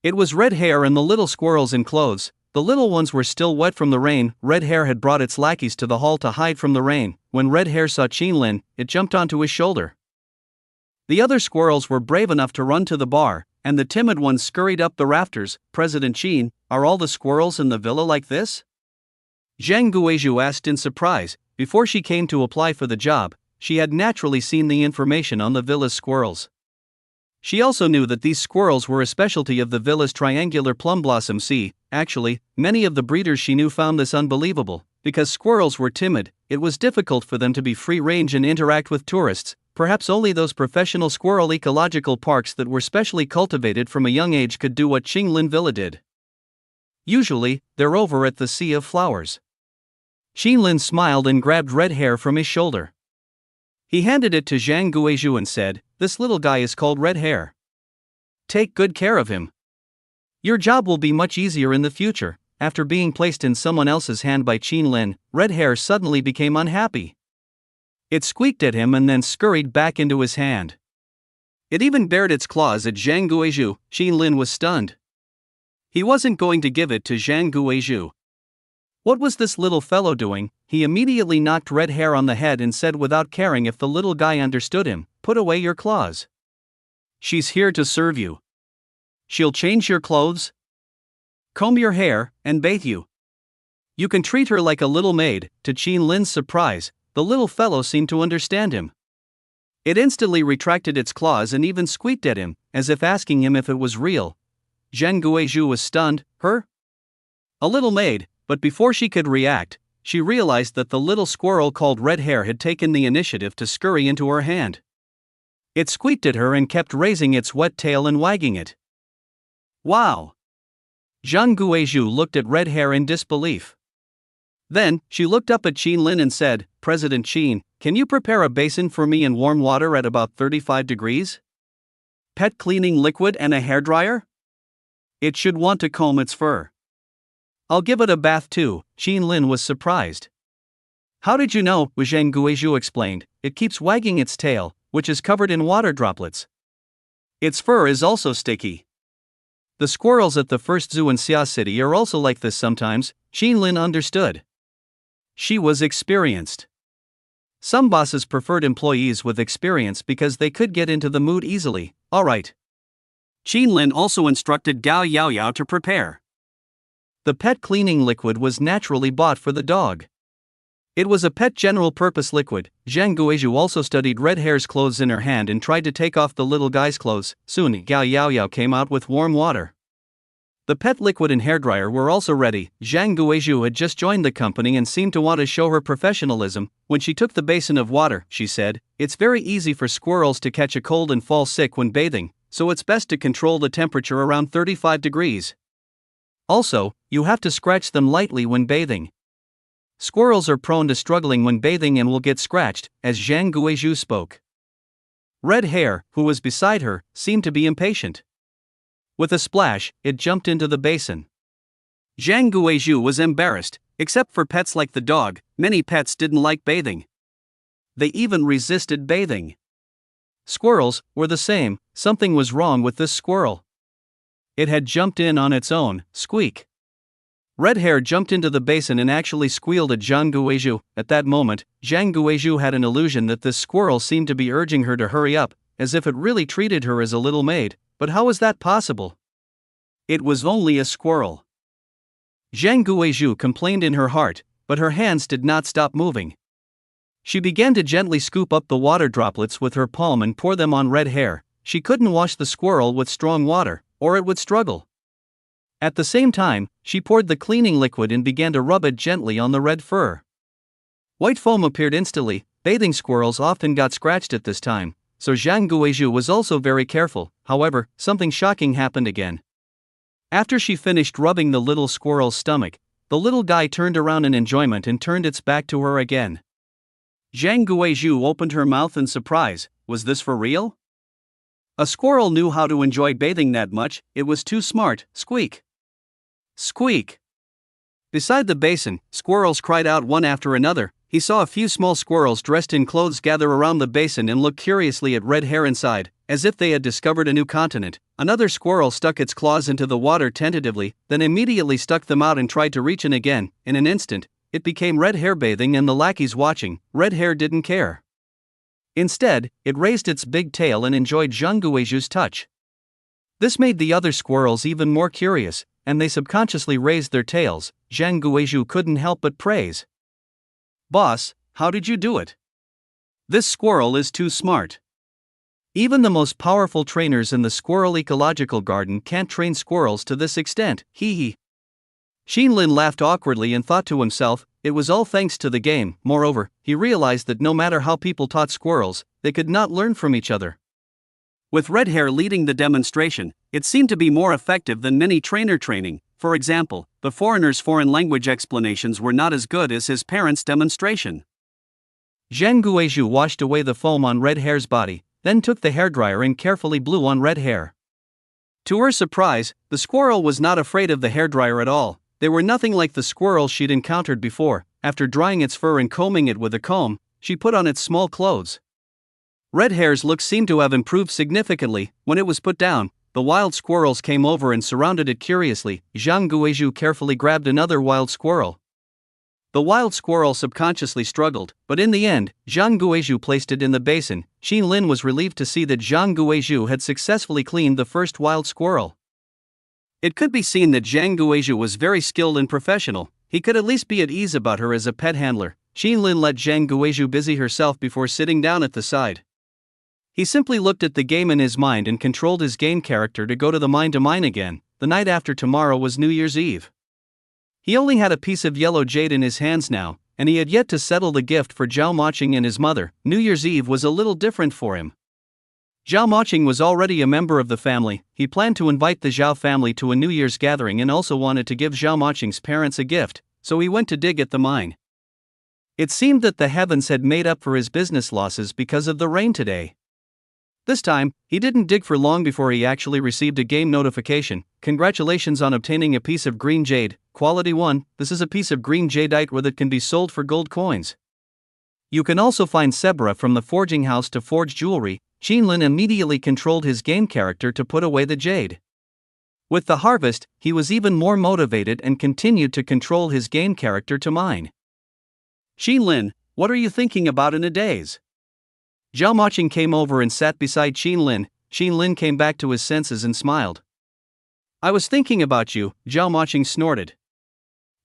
It was Red Hair and the little squirrels in clothes. The little ones were still wet from the rain. Red Hair had brought its lackeys to the hall to hide from the rain. When Red Hair saw Qin Lin, it jumped onto his shoulder. The other squirrels were brave enough to run to the bar, and the timid ones scurried up the rafters. "President Qin, are all the squirrels in the villa like this?" Zhang Guizhu asked in surprise. Before she came to apply for the job, she had naturally seen the information on the villa's squirrels. She also knew that these squirrels were a specialty of the villa's triangular plum blossom sea. Actually, many of the breeders she knew found this unbelievable. Because squirrels were timid, it was difficult for them to be free-range and interact with tourists. Perhaps only those professional squirrel ecological parks that were specially cultivated from a young age could do what Qin Lin Villa did. Usually, they're over at the Sea of Flowers. Qin Lin smiled and grabbed Red Hair from his shoulder. He handed it to Zhang Guizhu and said, "This little guy is called Red Hair. Take good care of him. Your job will be much easier in the future." After being placed in someone else's hand by Qin Lin, Red Hair suddenly became unhappy. It squeaked at him and then scurried back into his hand. It even bared its claws at Zhang Guizhu. Qin Lin was stunned. He wasn't going to give it to Zhang Guizhu. What was this little fellow doing? He immediately knocked Red Hair on the head and said without caring if the little guy understood him, "Put away your claws. She's here to serve you. She'll change your clothes, comb your hair, and bathe you. You can treat her like a little maid." To Qin Lin's surprise, the little fellow seemed to understand him. It instantly retracted its claws and even squeaked at him, as if asking him if it was real. Zhang Guizhu was stunned. Her? A little maid, but before she could react, she realized that the little squirrel called Red Hair had taken the initiative to scurry into her hand. It squeaked at her and kept raising its wet tail and wagging it. "Wow!" Zhang Guizhu looked at Red Hair in disbelief. Then, she looked up at Qin Lin and said, "President Qin, can you prepare a basin for me in warm water at about 35 degrees? Pet cleaning liquid and a hairdryer? It should want to comb its fur. I'll give it a bath too." Qin Lin was surprised. "How did you know?" Zhang Guizhu explained. "It keeps wagging its tail, which is covered in water droplets. Its fur is also sticky." The squirrels at the first zoo in Xia City are also like this sometimes. Qin Lin understood. She was experienced. Some bosses preferred employees with experience because they could get into the mood easily. "All right." Qin Lin also instructed Gao Yaoyao to prepare. The pet cleaning liquid was naturally bought for the dog. It was a pet general-purpose liquid. Zhang Guizhu also studied Red Hair's clothes in her hand and tried to take off the little guy's clothes. Soon, Gao Yaoyao came out with warm water. The pet liquid and hairdryer were also ready. Zhang Guizhu had just joined the company and seemed to want to show her professionalism. When she took the basin of water, she said, "It's very easy for squirrels to catch a cold and fall sick when bathing, so it's best to control the temperature around 35 degrees. Also, you have to scratch them lightly when bathing. Squirrels are prone to struggling when bathing and will get scratched," as Zhang Guizhu spoke. Red Hair, who was beside her, seemed to be impatient. With a splash, it jumped into the basin. Zhang Guizhu was embarrassed. Except for pets like the dog, many pets didn't like bathing. They even resisted bathing. Squirrels were the same. Something was wrong with this squirrel. It had jumped in on its own. Squeak. Red Hair jumped into the basin and actually squealed at Zhang Guizhu. At that moment, Zhang Guizhu had an illusion that this squirrel seemed to be urging her to hurry up, as if it really treated her as a little maid. But how was that possible? It was only a squirrel. Zhang Guizhu complained in her heart, but her hands did not stop moving. She began to gently scoop up the water droplets with her palm and pour them on Red Hair. She couldn't wash the squirrel with strong water, or it would struggle. At the same time, she poured the cleaning liquid and began to rub it gently on the red fur. White foam appeared instantly. Bathing squirrels often got scratched at this time, so Zhang Guizhu was also very careful. However, something shocking happened again. After she finished rubbing the little squirrel's stomach, the little guy turned around in enjoyment and turned its back to her again. Zhang Guizhu opened her mouth in surprise. Was this for real? A squirrel knew how to enjoy bathing that much. It was too smart. Squeak. Squeak. Beside the basin, squirrels cried out one after another. He saw a few small squirrels dressed in clothes gather around the basin and look curiously at Red Hair inside, as if they had discovered a new continent. Another squirrel stuck its claws into the water tentatively, then immediately stuck them out and tried to reach in again. In an instant, it became Red Hair bathing and the lackeys watching. Red Hair didn't care. Instead, it raised its big tail and enjoyed Zhang Guizhu's touch. This made the other squirrels even more curious, and they subconsciously raised their tails. Zhang Guizhu couldn't help but praise. "Boss, how did you do it? This squirrel is too smart. Even the most powerful trainers in the squirrel ecological garden can't train squirrels to this extent, hee hee." Xinlin laughed awkwardly and thought to himself, it was all thanks to the game. Moreover, he realized that no matter how people taught squirrels, they could not learn from each other. With Red Hair leading the demonstration, it seemed to be more effective than many trainer training. For example, the foreigner's foreign language explanations were not as good as his parents' demonstration. Zhang Guizhu washed away the foam on Red Hair's body, then took the hairdryer and carefully blew on Red Hair. To her surprise, the squirrel was not afraid of the hairdryer at all. They were nothing like the squirrels she'd encountered before. After drying its fur and combing it with a comb, she put on its small clothes. Red Hair's look seemed to have improved significantly. When it was put down, the wild squirrels came over and surrounded it curiously. Zhang Guizhu carefully grabbed another wild squirrel. The wild squirrel subconsciously struggled, but in the end, Zhang Guizhu placed it in the basin. Xinlin was relieved to see that Zhang Guizhu had successfully cleaned the first wild squirrel. It could be seen that Zhang Guizhu was very skilled and professional. He could at least be at ease about her as a pet handler. Xinlin let Zhang Guizhu busy herself before sitting down at the side. He simply looked at the game in his mind and controlled his game character to go to the mine again. The night after tomorrow was New Year's Eve. He only had a piece of yellow jade in his hands now, and he had yet to settle the gift for Zhao Moqing and his mother. New Year's Eve was a little different for him. Zhao Moqing was already a member of the family. He planned to invite the Zhao family to a New Year's gathering and also wanted to give Zhao Moqing's parents a gift, so he went to dig at the mine. It seemed that the heavens had made up for his business losses because of the rain today. This time, he didn't dig for long before he actually received a game notification. "Congratulations on obtaining a piece of green jade, quality 1, this is a piece of green jadeite that can be sold for gold coins. You can also find Sebra from the forging house to forge jewelry." Xinlin immediately controlled his game character to put away the jade. With the harvest, he was even more motivated and continued to control his game character to mine. "Xinlin, what are you thinking about in a daze?" Zhao Moqing came over and sat beside Xinlin. Xinlin came back to his senses and smiled. "I was thinking about you," Zhao Moqing snorted.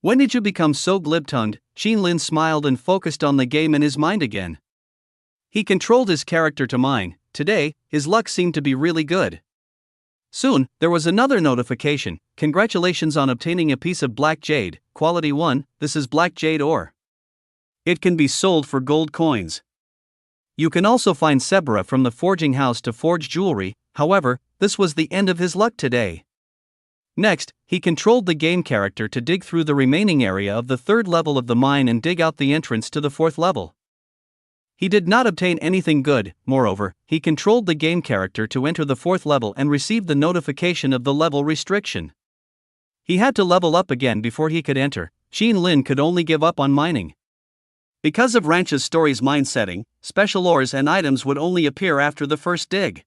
"When did you become so glib-tongued?" Xinlin smiled and focused on the game in his mind again. He controlled his character to mine. Today, his luck seemed to be really good. Soon, there was another notification: congratulations on obtaining a piece of black jade, quality 1, this is black jade ore. It can be sold for gold coins. You can also find Sebra from the forging house to forge jewelry. However, this was the end of his luck today. Next, he controlled the game character to dig through the remaining area of the 3rd level of the mine and dig out the entrance to the 4th level. He did not obtain anything good. Moreover, he controlled the game character to enter the 4th level and received the notification of the level restriction. He had to level up again before he could enter. Xin Lin could only give up on mining. Because of Ranch's story's mine setting, special ores and items would only appear after the first dig.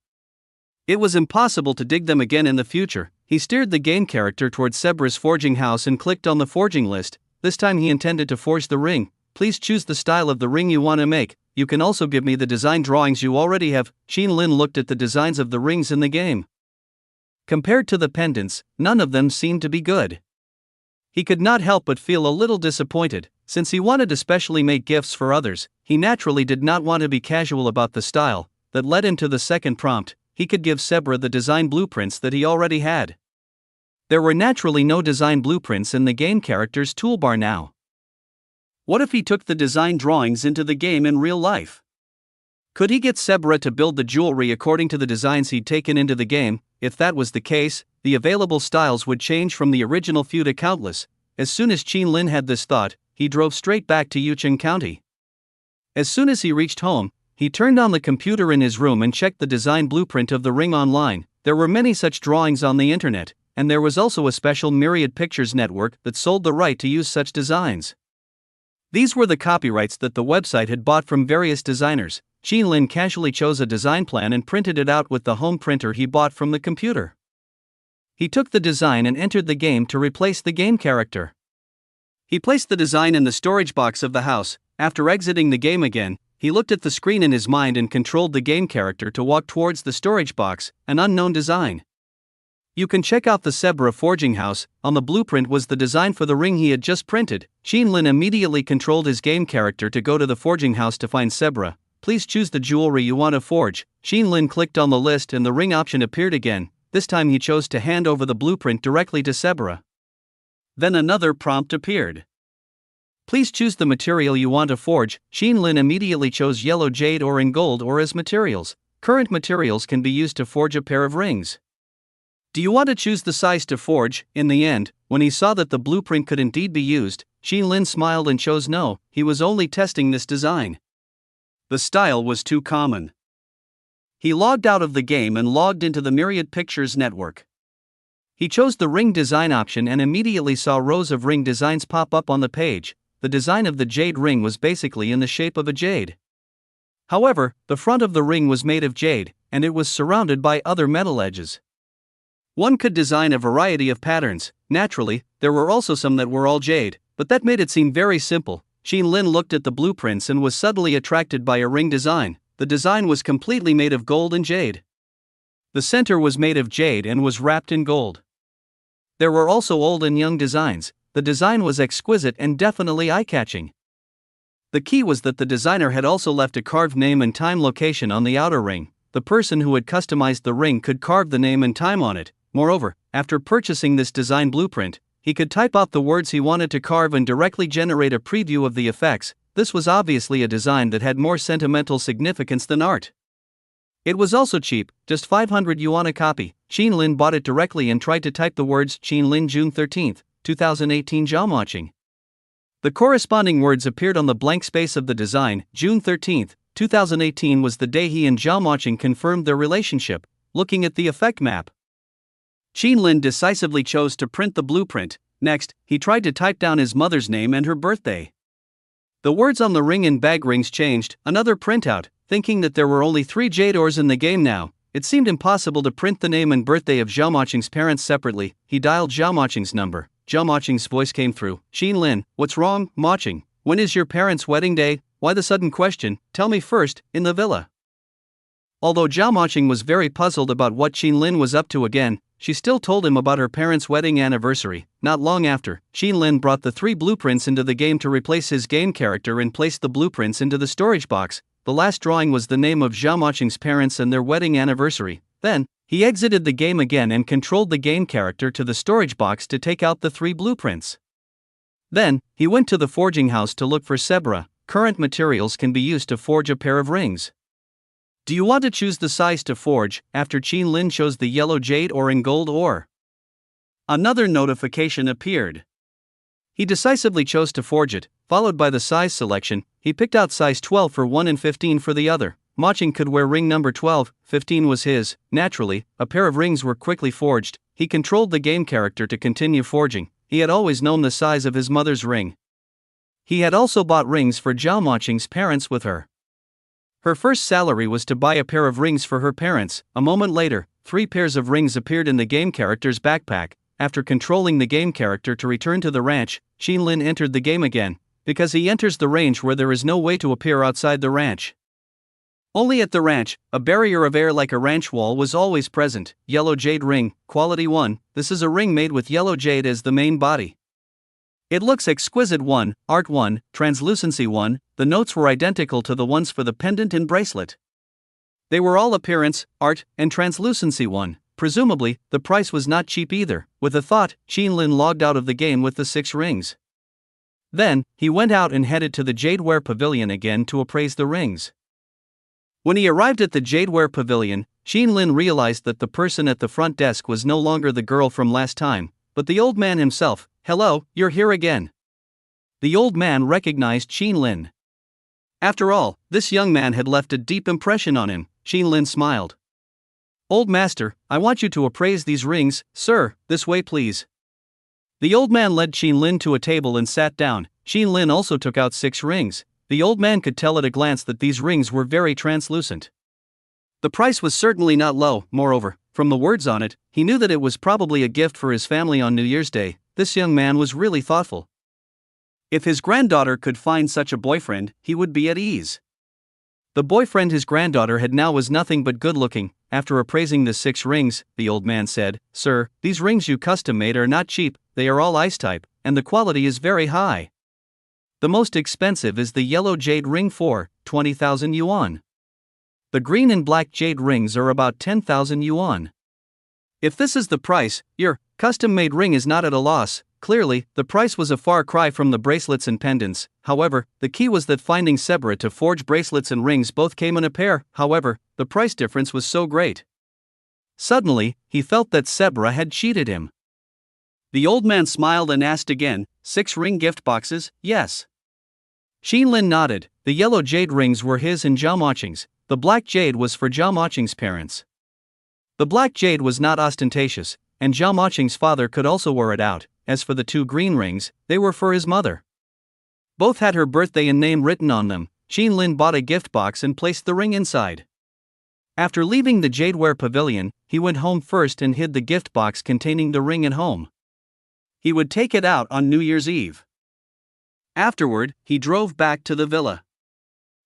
It was impossible to dig them again in the future. He steered the game character towards Sebra's forging house and clicked on the forging list. This time he intended to forge the ring. Please choose the style of the ring you want to make. You can also give me the design drawings you already have. Xin Lin looked at the designs of the rings in the game. Compared to the pendants, none of them seemed to be good. He could not help but feel a little disappointed. Since he wanted to specially make gifts for others, he naturally did not want to be casual about the style. That led him to the second prompt: he could give Sebra the design blueprints that he already had. There were naturally no design blueprints in the game character's toolbar now. What if he took the design drawings into the game in real life? Could he get Sebra to build the jewelry according to the designs he'd taken into the game? If that was the case, the available styles would change from the original few to countless. As soon as Xin Lin had this thought, he drove straight back to Yucheng County. As soon as he reached home, he turned on the computer in his room and checked the design blueprint of the ring online. There were many such drawings on the internet, and there was also a special Myriad Pictures network that sold the right to use such designs. These were the copyrights that the website had bought from various designers. Xin Lin casually chose a design plan and printed it out with the home printer he bought from the computer. He took the design and entered the game to replace the game character. He placed the design in the storage box of the house. After exiting the game again, he looked at the screen in his mind and controlled the game character to walk towards the storage box, an unknown design. You can check out the Sebra forging house. On the blueprint was the design for the ring he had just printed. Xin Lin immediately controlled his game character to go to the forging house to find Sebra. Please choose the jewelry you want to forge. Xin Lin clicked on the list and the ring option appeared again. This time he chose to hand over the blueprint directly to Sebra. Then another prompt appeared. Please choose the material you want to forge. Xin Lin immediately chose yellow jade ore and gold ore as materials. Current materials can be used to forge a pair of rings. Do you want to choose the size to forge? In the end, when he saw that the blueprint could indeed be used, Xin Lin smiled and chose no. He was only testing this design. The style was too common. He logged out of the game and logged into the Myriad Pictures network. He chose the ring design option and immediately saw rows of ring designs pop up on the page. The design of the jade ring was basically in the shape of a jade. However, the front of the ring was made of jade, and it was surrounded by other metal edges. One could design a variety of patterns. Naturally, there were also some that were all jade, but that made it seem very simple. Xin Lin looked at the blueprints and was suddenly attracted by a ring design. The design was completely made of gold and jade. The center was made of jade and was wrapped in gold. There were also old and young designs. The design was exquisite and definitely eye-catching. The key was that the designer had also left a carved name and time location on the outer ring. The person who had customized the ring could carve the name and time on it. Moreover, after purchasing this design blueprint, he could type out the words he wanted to carve and directly generate a preview of the effects. This was obviously a design that had more sentimental significance than art. It was also cheap, just 500 yuan a copy. Xin Lin bought it directly and tried to type the words Xin Lin June 13, 2018 Jiaomaqing. The corresponding words appeared on the blank space of the design. June 13, 2018 was the day he and Jiaomaqing confirmed their relationship. Looking at the effect map, Xin Lin decisively chose to print the blueprint. Next, he tried to type down his mother's name and her birthday. The words on the ring and bag rings changed. Another printout. Thinking that there were only 3 jade ores in the game now, it seemed impossible to print the name and birthday of Jiaomaqing's parents separately. He dialed Jiaomaqing's number. Jiaomaqing's voice came through. Xin Lin, what's wrong, Maching? When is your parents' wedding day? Why the sudden question? Tell me first, in the villa. Although Jiaomaqing was very puzzled about what Xin Lin was up to again, she still told him about her parents' wedding anniversary. Not long after, Xin Lin brought the 3 blueprints into the game to replace his game character and placed the blueprints into the storage box. The last drawing was the name of Jiaomaqing's parents and their wedding anniversary. Then, he exited the game again and controlled the game character to the storage box to take out the 3 blueprints. Then, he went to the forging house to look for zebra. Current materials can be used to forge a pair of rings. Do you want to choose the size to forge? After Qin Lin chose the yellow jade or in gold ore. Another notification appeared. He decisively chose to forge it, followed by the size selection. He picked out size 12 for one and 15 for the other. Maching could wear ring number 12, 15 was his. Naturally, a pair of rings were quickly forged. He controlled the game character to continue forging. He had always known the size of his mother's ring. He had also bought rings for Zhao Maching's parents with her. Her first salary was to buy a pair of rings for her parents. A moment later, 3 pairs of rings appeared in the game character's backpack. After controlling the game character to return to the ranch, Qin Lin entered the game again, because he enters the range where there is no way to appear outside the ranch. Only at the ranch, a barrier of air like a ranch wall was always present. Yellow jade ring, quality 1. This is a ring made with yellow jade as the main body. It looks exquisite 1, art 1, translucency 1. The notes were identical to the ones for the pendant and bracelet. They were all appearance, art, and translucency 1. Presumably, the price was not cheap either. With a thought, Qin Lin logged out of the game with the 6 rings. Then, he went out and headed to the Jadeware Pavilion again to appraise the rings. When he arrived at the Jadeware Pavilion, Qin Lin realized that the person at the front desk was no longer the girl from last time, but the old man himself. Hello, you're here again. The old man recognized Qin Lin. After all, this young man had left a deep impression on him. Qin Lin smiled. Old master, I want you to appraise these rings, sir. This way please. The old man led Qin Lin to a table and sat down. Qin Lin also took out 6 rings. The old man could tell at a glance that these rings were very translucent. The price was certainly not low. Moreover, from the words on it, he knew that it was probably a gift for his family on New Year's Day. This young man was really thoughtful. If his granddaughter could find such a boyfriend, he would be at ease. The boyfriend his granddaughter had now was nothing but good-looking. After appraising the 6 rings, the old man said, Sir, these rings you custom-made are not cheap, they are all ice-type, and the quality is very high. The most expensive is the yellow jade ring for 20,000 yuan. The green and black jade rings are about 10,000 yuan. If this is the price, your custom-made ring is not at a loss. Clearly, the price was a far cry from the bracelets and pendants. However, the key was that finding zebra to forge bracelets and rings both came in a pair. However, the price difference was so great. Suddenly, he felt that zebra had cheated him. The old man smiled and asked again, 6 ring gift boxes, yes. Qin Lin nodded. The yellow jade rings were his and Zhao Maching's. The black jade was for Zhao Maching's parents. The black jade was not ostentatious, and Zhao Maching's father could also wear it out. As for the 2 green rings, they were for his mother. Both had her birthday and name written on them. Qin Lin bought a gift box and placed the ring inside. After leaving the Jadeware Pavilion, he went home first and hid the gift box containing the ring at home. He would take it out on New Year's Eve. Afterward, he drove back to the villa.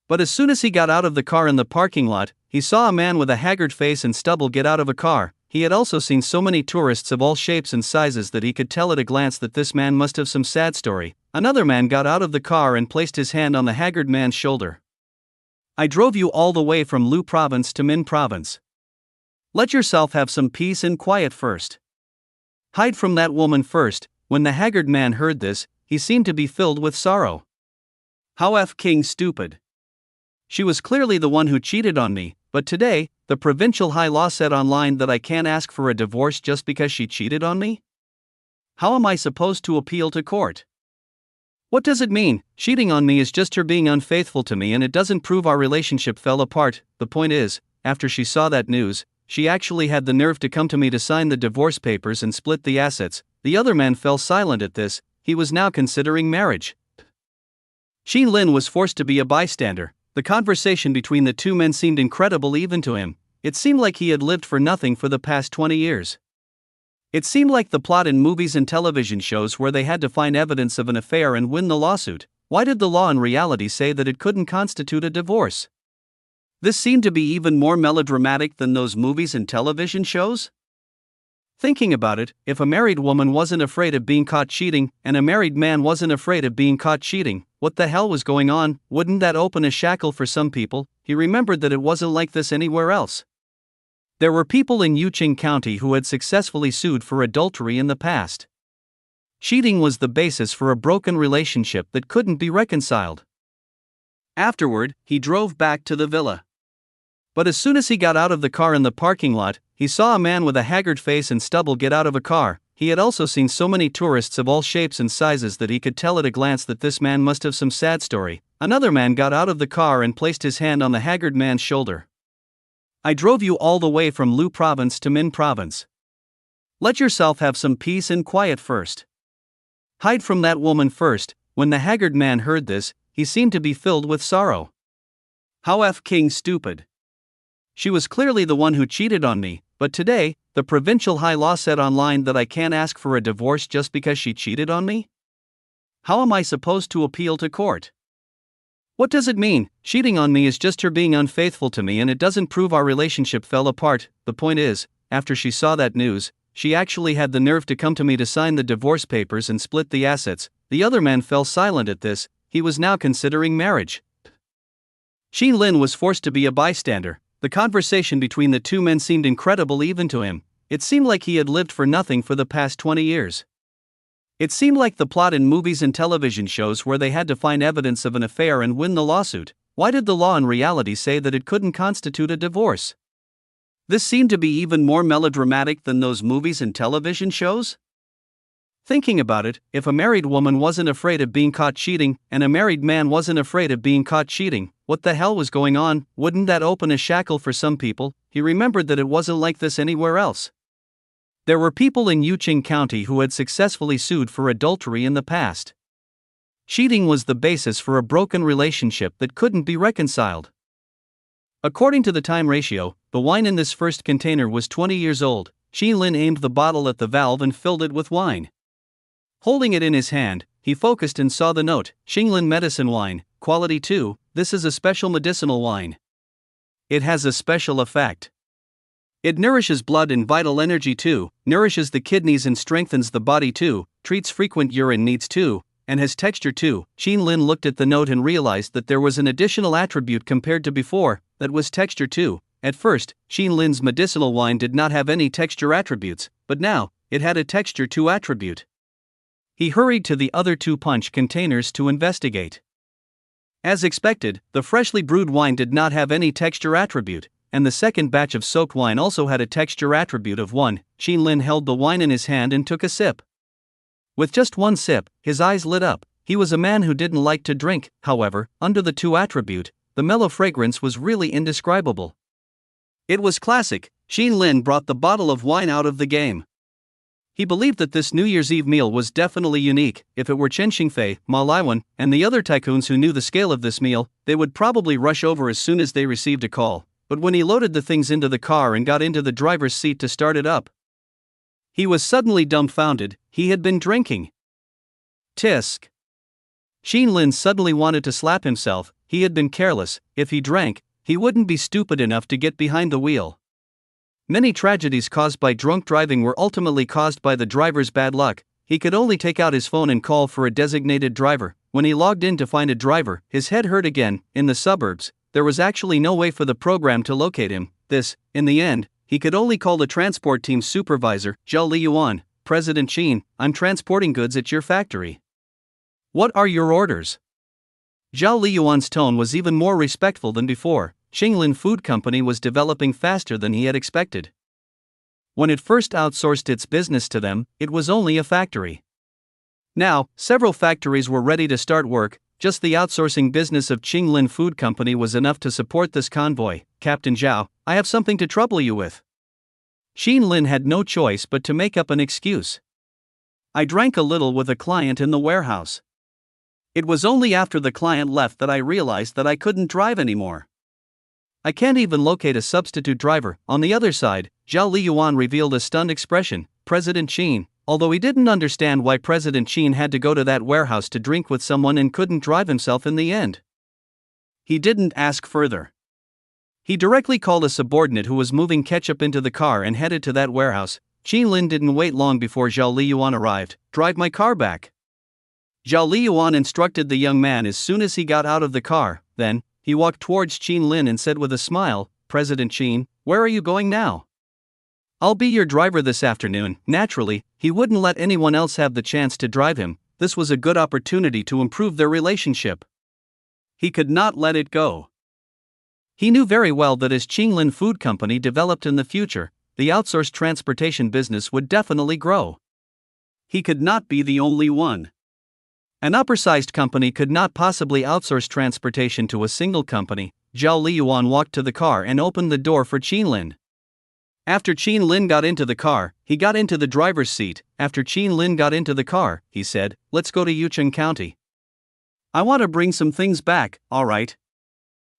But as soon as he got out of the car in the parking lot, he saw a man with a haggard face and stubble get out of a car. He had also seen so many tourists of all shapes and sizes that he could tell at a glance that this man must have some sad story. Another man got out of the car and placed his hand on the haggard man's shoulder. I drove you all the way from Lu province to Min province. Let yourself have some peace and quiet first. Hide from that woman first. When the haggard man heard this, he seemed to be filled with sorrow. How King stupid. She was clearly the one who cheated on me, but today, the provincial high law said online that I can't ask for a divorce just because she cheated on me? How am I supposed to appeal to court? What does it mean? Cheating on me is just her being unfaithful to me and it doesn't prove our relationship fell apart. The point is, after she saw that news, she actually had the nerve to come to me to sign the divorce papers and split the assets. The other man fell silent at this. He was now considering marriage. Qin Lin was forced to be a bystander. The conversation between the 2 men seemed incredible even to him. It seemed like he had lived for nothing for the past 20 years. It seemed like the plot in movies and television shows where they had to find evidence of an affair and win the lawsuit. Why did the law in reality say that it couldn't constitute a divorce? This seemed to be even more melodramatic than those movies and television shows. Thinking about it, if a married woman wasn't afraid of being caught cheating, and a married man wasn't afraid of being caught cheating, what the hell was going on? Wouldn't that open a shackle for some people? He remembered that it wasn't like this anywhere else. There were people in Yuqing County who had successfully sued for adultery in the past. Cheating was the basis for a broken relationship that couldn't be reconciled. Afterward, he drove back to the villa. But as soon as he got out of the car in the parking lot, he saw a man with a haggard face and stubble get out of a car. He had also seen so many tourists of all shapes and sizes that he could tell at a glance that this man must have some sad story. Another man got out of the car and placed his hand on the haggard man's shoulder. I drove you all the way from Lu Province to Min Province. Let yourself have some peace and quiet first. Hide from that woman first. When the haggard man heard this, he seemed to be filled with sorrow. How King stupid. She was clearly the one who cheated on me, but today, the provincial high law said online that I can't ask for a divorce just because she cheated on me? How am I supposed to appeal to court? What does it mean? Cheating on me is just her being unfaithful to me and it doesn't prove our relationship fell apart. The point is, after she saw that news, she actually had the nerve to come to me to sign the divorce papers and split the assets. The other man fell silent at this. He was now considering marriage. Xin Lin was forced to be a bystander. The conversation between the two men seemed incredible even to him. It seemed like he had lived for nothing for the past 20 years. It seemed like the plot in movies and television shows where they had to find evidence of an affair and win the lawsuit. Why did the law in reality say that it couldn't constitute a divorce? This seemed to be even more melodramatic than those movies and television shows. Thinking about it, if a married woman wasn't afraid of being caught cheating, and a married man wasn't afraid of being caught cheating, what the hell was going on? Wouldn't that open a shackle for some people? He remembered that it wasn't like this anywhere else. There were people in Yuqing County who had successfully sued for adultery in the past. Cheating was the basis for a broken relationship that couldn't be reconciled. According to the time ratio, the wine in this first container was 20 years old. Xin Lin aimed the bottle at the valve and filled it with wine. Holding it in his hand, he focused and saw the note, Xinglin Medicine Wine, Quality 2, this is a special medicinal wine. It has a special effect. It nourishes blood and vital energy too, nourishes the kidneys and strengthens the body too, treats frequent urine needs too, and has texture too. Xin Lin looked at the note and realized that there was an additional attribute compared to before, that was texture too. At first, Xin Lin's medicinal wine did not have any texture attributes, but now, it had a texture 2 attribute. He hurried to the other 2 punch containers to investigate. As expected, the freshly brewed wine did not have any texture attribute, and the second batch of soaked wine also had a texture attribute of 1. Xin Lin held the wine in his hand and took a sip. With just one sip, his eyes lit up. He was a man who didn't like to drink, however, under the 2 attribute, the mellow fragrance was really indescribable. It was classic. Xin Lin brought the bottle of wine out of the game. He believed that this New Year's Eve meal was definitely unique. If it were Chen Xingfei, Ma Laiwan, and the other tycoons who knew the scale of this meal, they would probably rush over as soon as they received a call. But when he loaded the things into the car and got into the driver's seat to start it up, he was suddenly dumbfounded. He had been drinking. Tisk. Xin Lin suddenly wanted to slap himself. He had been careless. If he drank, he wouldn't be stupid enough to get behind the wheel. Many tragedies caused by drunk driving were ultimately caused by the driver's bad luck. He could only take out his phone and call for a designated driver. When he logged in to find a driver, his head hurt again. In the suburbs, there was actually no way for the program to locate him. In the end, he could only call the transport team's supervisor, Zhao Liyuan. President Qin, I'm transporting goods at your factory. What are your orders? Zhao Liyuan's tone was even more respectful than before. Xinglin Food Company was developing faster than he had expected. When it first outsourced its business to them, it was only a factory. Now, several factories were ready to start work. Just the outsourcing business of Xinglin Food Company was enough to support this convoy. Captain Zhao, I have something to trouble you with. Xin Lin had no choice but to make up an excuse. I drank a little with a client in the warehouse. It was only after the client left that I realized that I couldn't drive anymore. I can't even locate a substitute driver. On the other side, Zhao Liyuan revealed a stunned expression. President Qin, although he didn't understand why President Qin had to go to that warehouse to drink with someone and couldn't drive himself in the end. He didn't ask further. He directly called a subordinate who was moving ketchup into the car and headed to that warehouse. Qin Lin didn't wait long before Zhao Liyuan arrived. Drive my car back. Zhao Liyuan instructed the young man as soon as he got out of the car. Then, he walked towards Qin Lin and said with a smile, President Qin, where are you going now? I'll be your driver this afternoon. Naturally, he wouldn't let anyone else have the chance to drive him. This was a good opportunity to improve their relationship. He could not let it go. He knew very well that as Qinglin Food Company developed in the future, the outsourced transportation business would definitely grow. He could not be the only one. An upper-sized company could not possibly outsource transportation to a single company. Zhao Liyuan walked to the car and opened the door for Qinlin. After Qinlin got into the car, he got into the driver's seat. After Qinlin got into the car, he said, "Let's go to Yucheng County. I want to bring some things back, alright."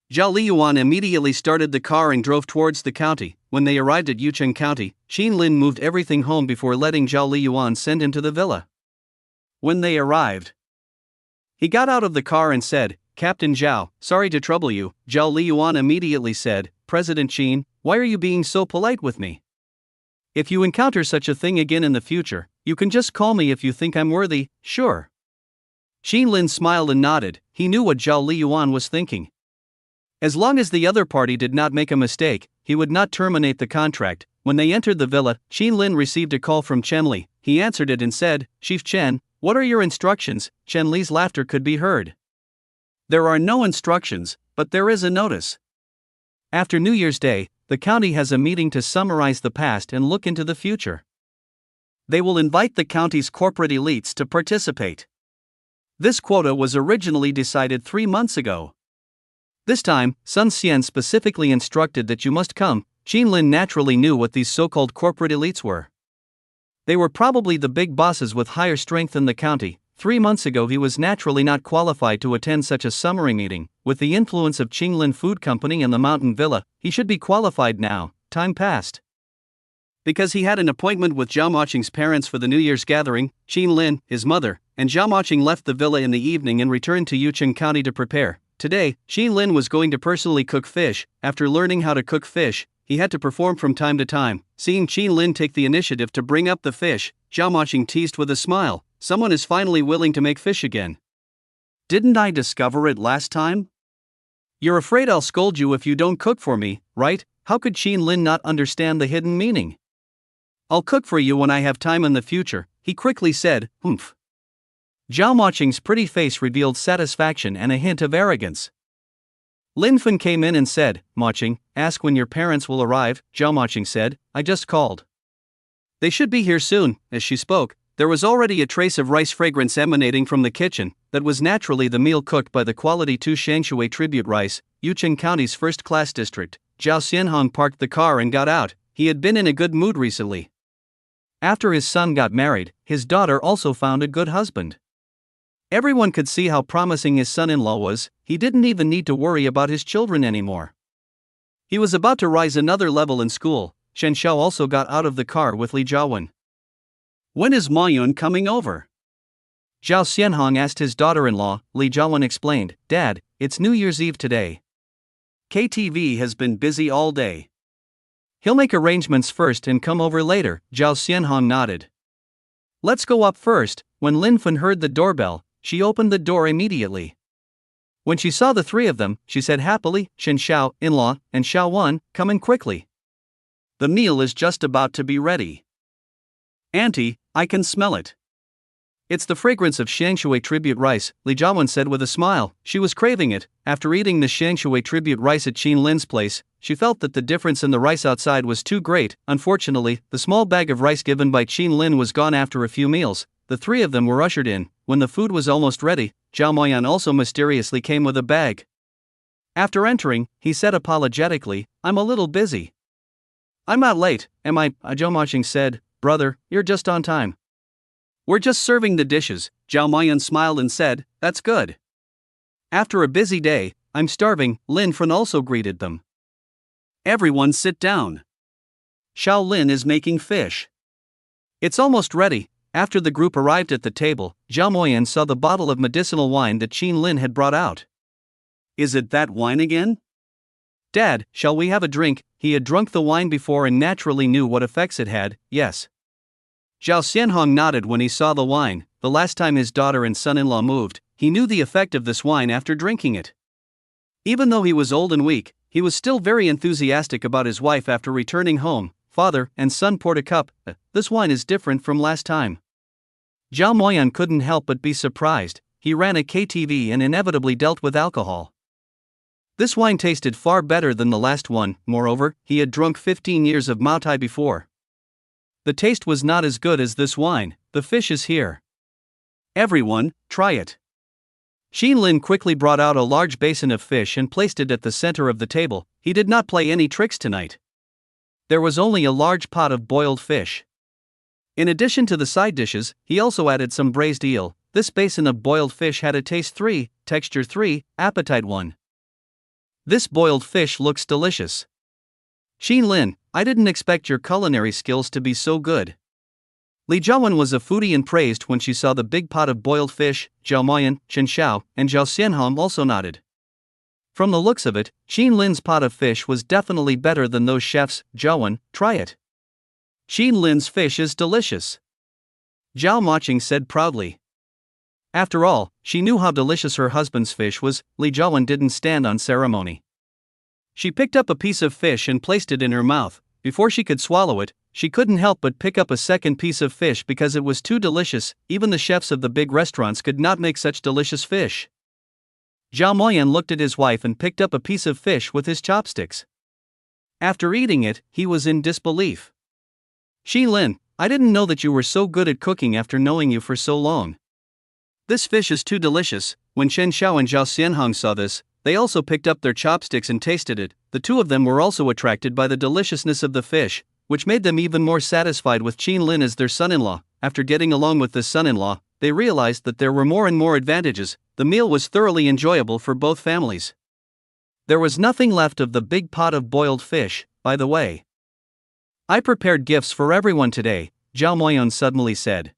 Zhao Liyuan immediately started the car and drove towards the county. When they arrived at Yucheng County, Qinlin moved everything home before letting Zhao Liyuan send him to the villa. When they arrived, he got out of the car and said, "Captain Zhao, sorry to trouble you." Zhao Liyuan immediately said, "President Qin, why are you being so polite with me? If you encounter such a thing again in the future, you can just call me if you think I'm worthy." "Sure." Qinlin smiled and nodded. He knew what Zhao Liyuan was thinking. As long as the other party did not make a mistake, he would not terminate the contract. When they entered the villa, Qinlin received a call from Chen Li. He answered it and said, "Chief Chen, what are your instructions?" Chen Li's laughter could be heard. "There are no instructions, but there is a notice. After New Year's Day, the county has a meeting to summarize the past and look into the future. They will invite the county's corporate elites to participate. This quota was originally decided 3 months ago. This time, Sun Xian specifically instructed that you must come." Qinlin naturally knew what these so-called corporate elites were. They were probably the big bosses with higher strength in the county. 3 months ago he was naturally not qualified to attend such a summary meeting. With the influence of Qinglin Food Company and the Mountain Villa, he should be qualified now. Time passed. Because he had an appointment with Zhao Moqing's parents for the New Year's gathering, Qinlin, his mother, and Zhao Moqing left the villa in the evening and returned to Yucheng County to prepare. Today, Qinlin was going to personally cook fish. After learning how to cook fish, he had to perform from time to time. Seeing Qinlin take the initiative to bring up the fish, Zhao Moqing teased with a smile, "Someone is finally willing to make fish again. Didn't I discover it last time? You're afraid I'll scold you if you don't cook for me, right?" How could Qinlin not understand the hidden meaning? "I'll cook for you when I have time in the future," he quickly said. "Humph." Zhao Moqing's pretty face revealed satisfaction and a hint of arrogance. Lin Fen came in and said, "Moqing, ask when your parents will arrive." Zhao Moqing said, "I just called. They should be here soon." As she spoke, there was already a trace of rice fragrance emanating from the kitchen. That was naturally the meal cooked by the quality 2 Shangshui tribute rice, Yucheng County's first-class district. Zhao Xianhong parked the car and got out. He had been in a good mood recently. After his son got married, his daughter also found a good husband. Everyone could see how promising his son-in-law was. He didn't even need to worry about his children anymore. He was about to rise another level in school. Shen Xiao also got out of the car with Li Jiawen. "When is Ma Yun coming over?" Zhao Xianhong asked his daughter-in-law. Li Jiawen explained, "Dad, it's New Year's Eve today. KTV has been busy all day. He'll make arrangements first and come over later." Zhao Xianhong nodded. "Let's go up first." When Lin Fen heard the doorbell, she opened the door immediately. When she saw the 3 of them, she said happily, "Shen Xiao, in-law, and Xiao Wan, come in quickly. The meal is just about to be ready." "Auntie, I can smell it. It's the fragrance of Shangshui tribute rice," Li Jiawen said with a smile. She was craving it. After eating the Shangshui tribute rice at Qinlin's place, she felt that the difference in the rice outside was too great. Unfortunately, the small bag of rice given by Qinlin was gone after a few meals. The 3 of them were ushered in. When the food was almost ready, Zhao Moyan also mysteriously came with a bag. After entering, he said apologetically, "I'm a little busy." "I'm not late, am I?" Zhao Moqing said, "Brother, you're just on time. We're just serving the dishes." Zhao Moyan smiled and said, "That's good. After a busy day, I'm starving." Lin Fen also greeted them. "Everyone sit down. Xiao Lin is making fish. It's almost ready." After the group arrived at the table, Zhao Moyan saw the bottle of medicinal wine that Qinlin had brought out. "Is it that wine again? Dad, shall we have a drink?" He had drunk the wine before and naturally knew what effects it had. "Yes." Zhao Xianhong nodded when he saw the wine. The last time his daughter and son-in-law moved, he knew the effect of this wine after drinking it. Even though he was old and weak, He was still very enthusiastic about his wife after returning home. Father and son poured a cup. This wine is different from last time. Zhao Moyan couldn't help but be surprised. He ran a KTV and inevitably dealt with alcohol. This wine tasted far better than the last one. Moreover, he had drunk 15 years of Mao Tai before. The taste was not as good as this wine. The fish is here. Everyone, try it. Xin Lin quickly brought out a large basin of fish and placed it at the center of the table. He did not play any tricks tonight. There was only a large pot of boiled fish. In addition to the side dishes, he also added some braised eel. This basin of boiled fish had a taste 3, texture 3, appetite 1. This boiled fish looks delicious. Xin Lin, I didn't expect your culinary skills to be so good. Li Jiawen was a foodie and praised when she saw the big pot of boiled fish. Zhao Moyan, Chen Xiao, and Zhao Xianhong also nodded. From the looks of it, Xin Lin's pot of fish was definitely better than those chefs. Jiawen, try it. Xin Lin's fish is delicious. Zhao Moqing said proudly. After all, she knew how delicious her husband's fish was. Li Jiawen didn't stand on ceremony. She picked up a piece of fish and placed it in her mouth. Before she could swallow it, she couldn't help but pick up a second piece of fish because it was too delicious. Even the chefs of the big restaurants could not make such delicious fish. Zhao Moyan looked at his wife and picked up a piece of fish with his chopsticks. After eating it, he was in disbelief. Xin Lin, I didn't know that you were so good at cooking after knowing you for so long. This fish is too delicious. When Chen Xiao and Zhao Xianhong saw this, they also picked up their chopsticks and tasted it. The two of them were also attracted by the deliciousness of the fish, which made them even more satisfied with Xin Lin as their son-in-law. After getting along with this son-in-law, they realized that there were more and more advantages. The meal was thoroughly enjoyable for both families. There was nothing left of the big pot of boiled fish, by the way. I prepared gifts for everyone today, Zhao Moyan suddenly said.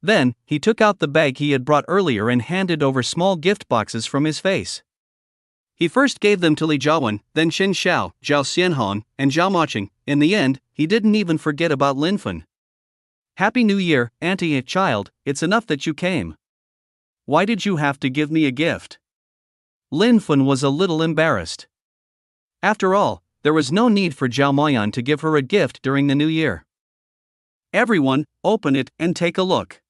Then, he took out the bag he had brought earlier and handed over small gift boxes from his face. He first gave them to Li Jiawen, then Chen Xiao, Zhao Xianhong, and Zhao Moqing. In the end, he didn't even forget about Lin Fen. Happy New Year, Auntie and child, it's enough that you came. Why did you have to give me a gift? Lin Fen was a little embarrassed. After all, there was no need for Zhao Moyan to give her a gift during the New Year. Everyone, open it and take a look.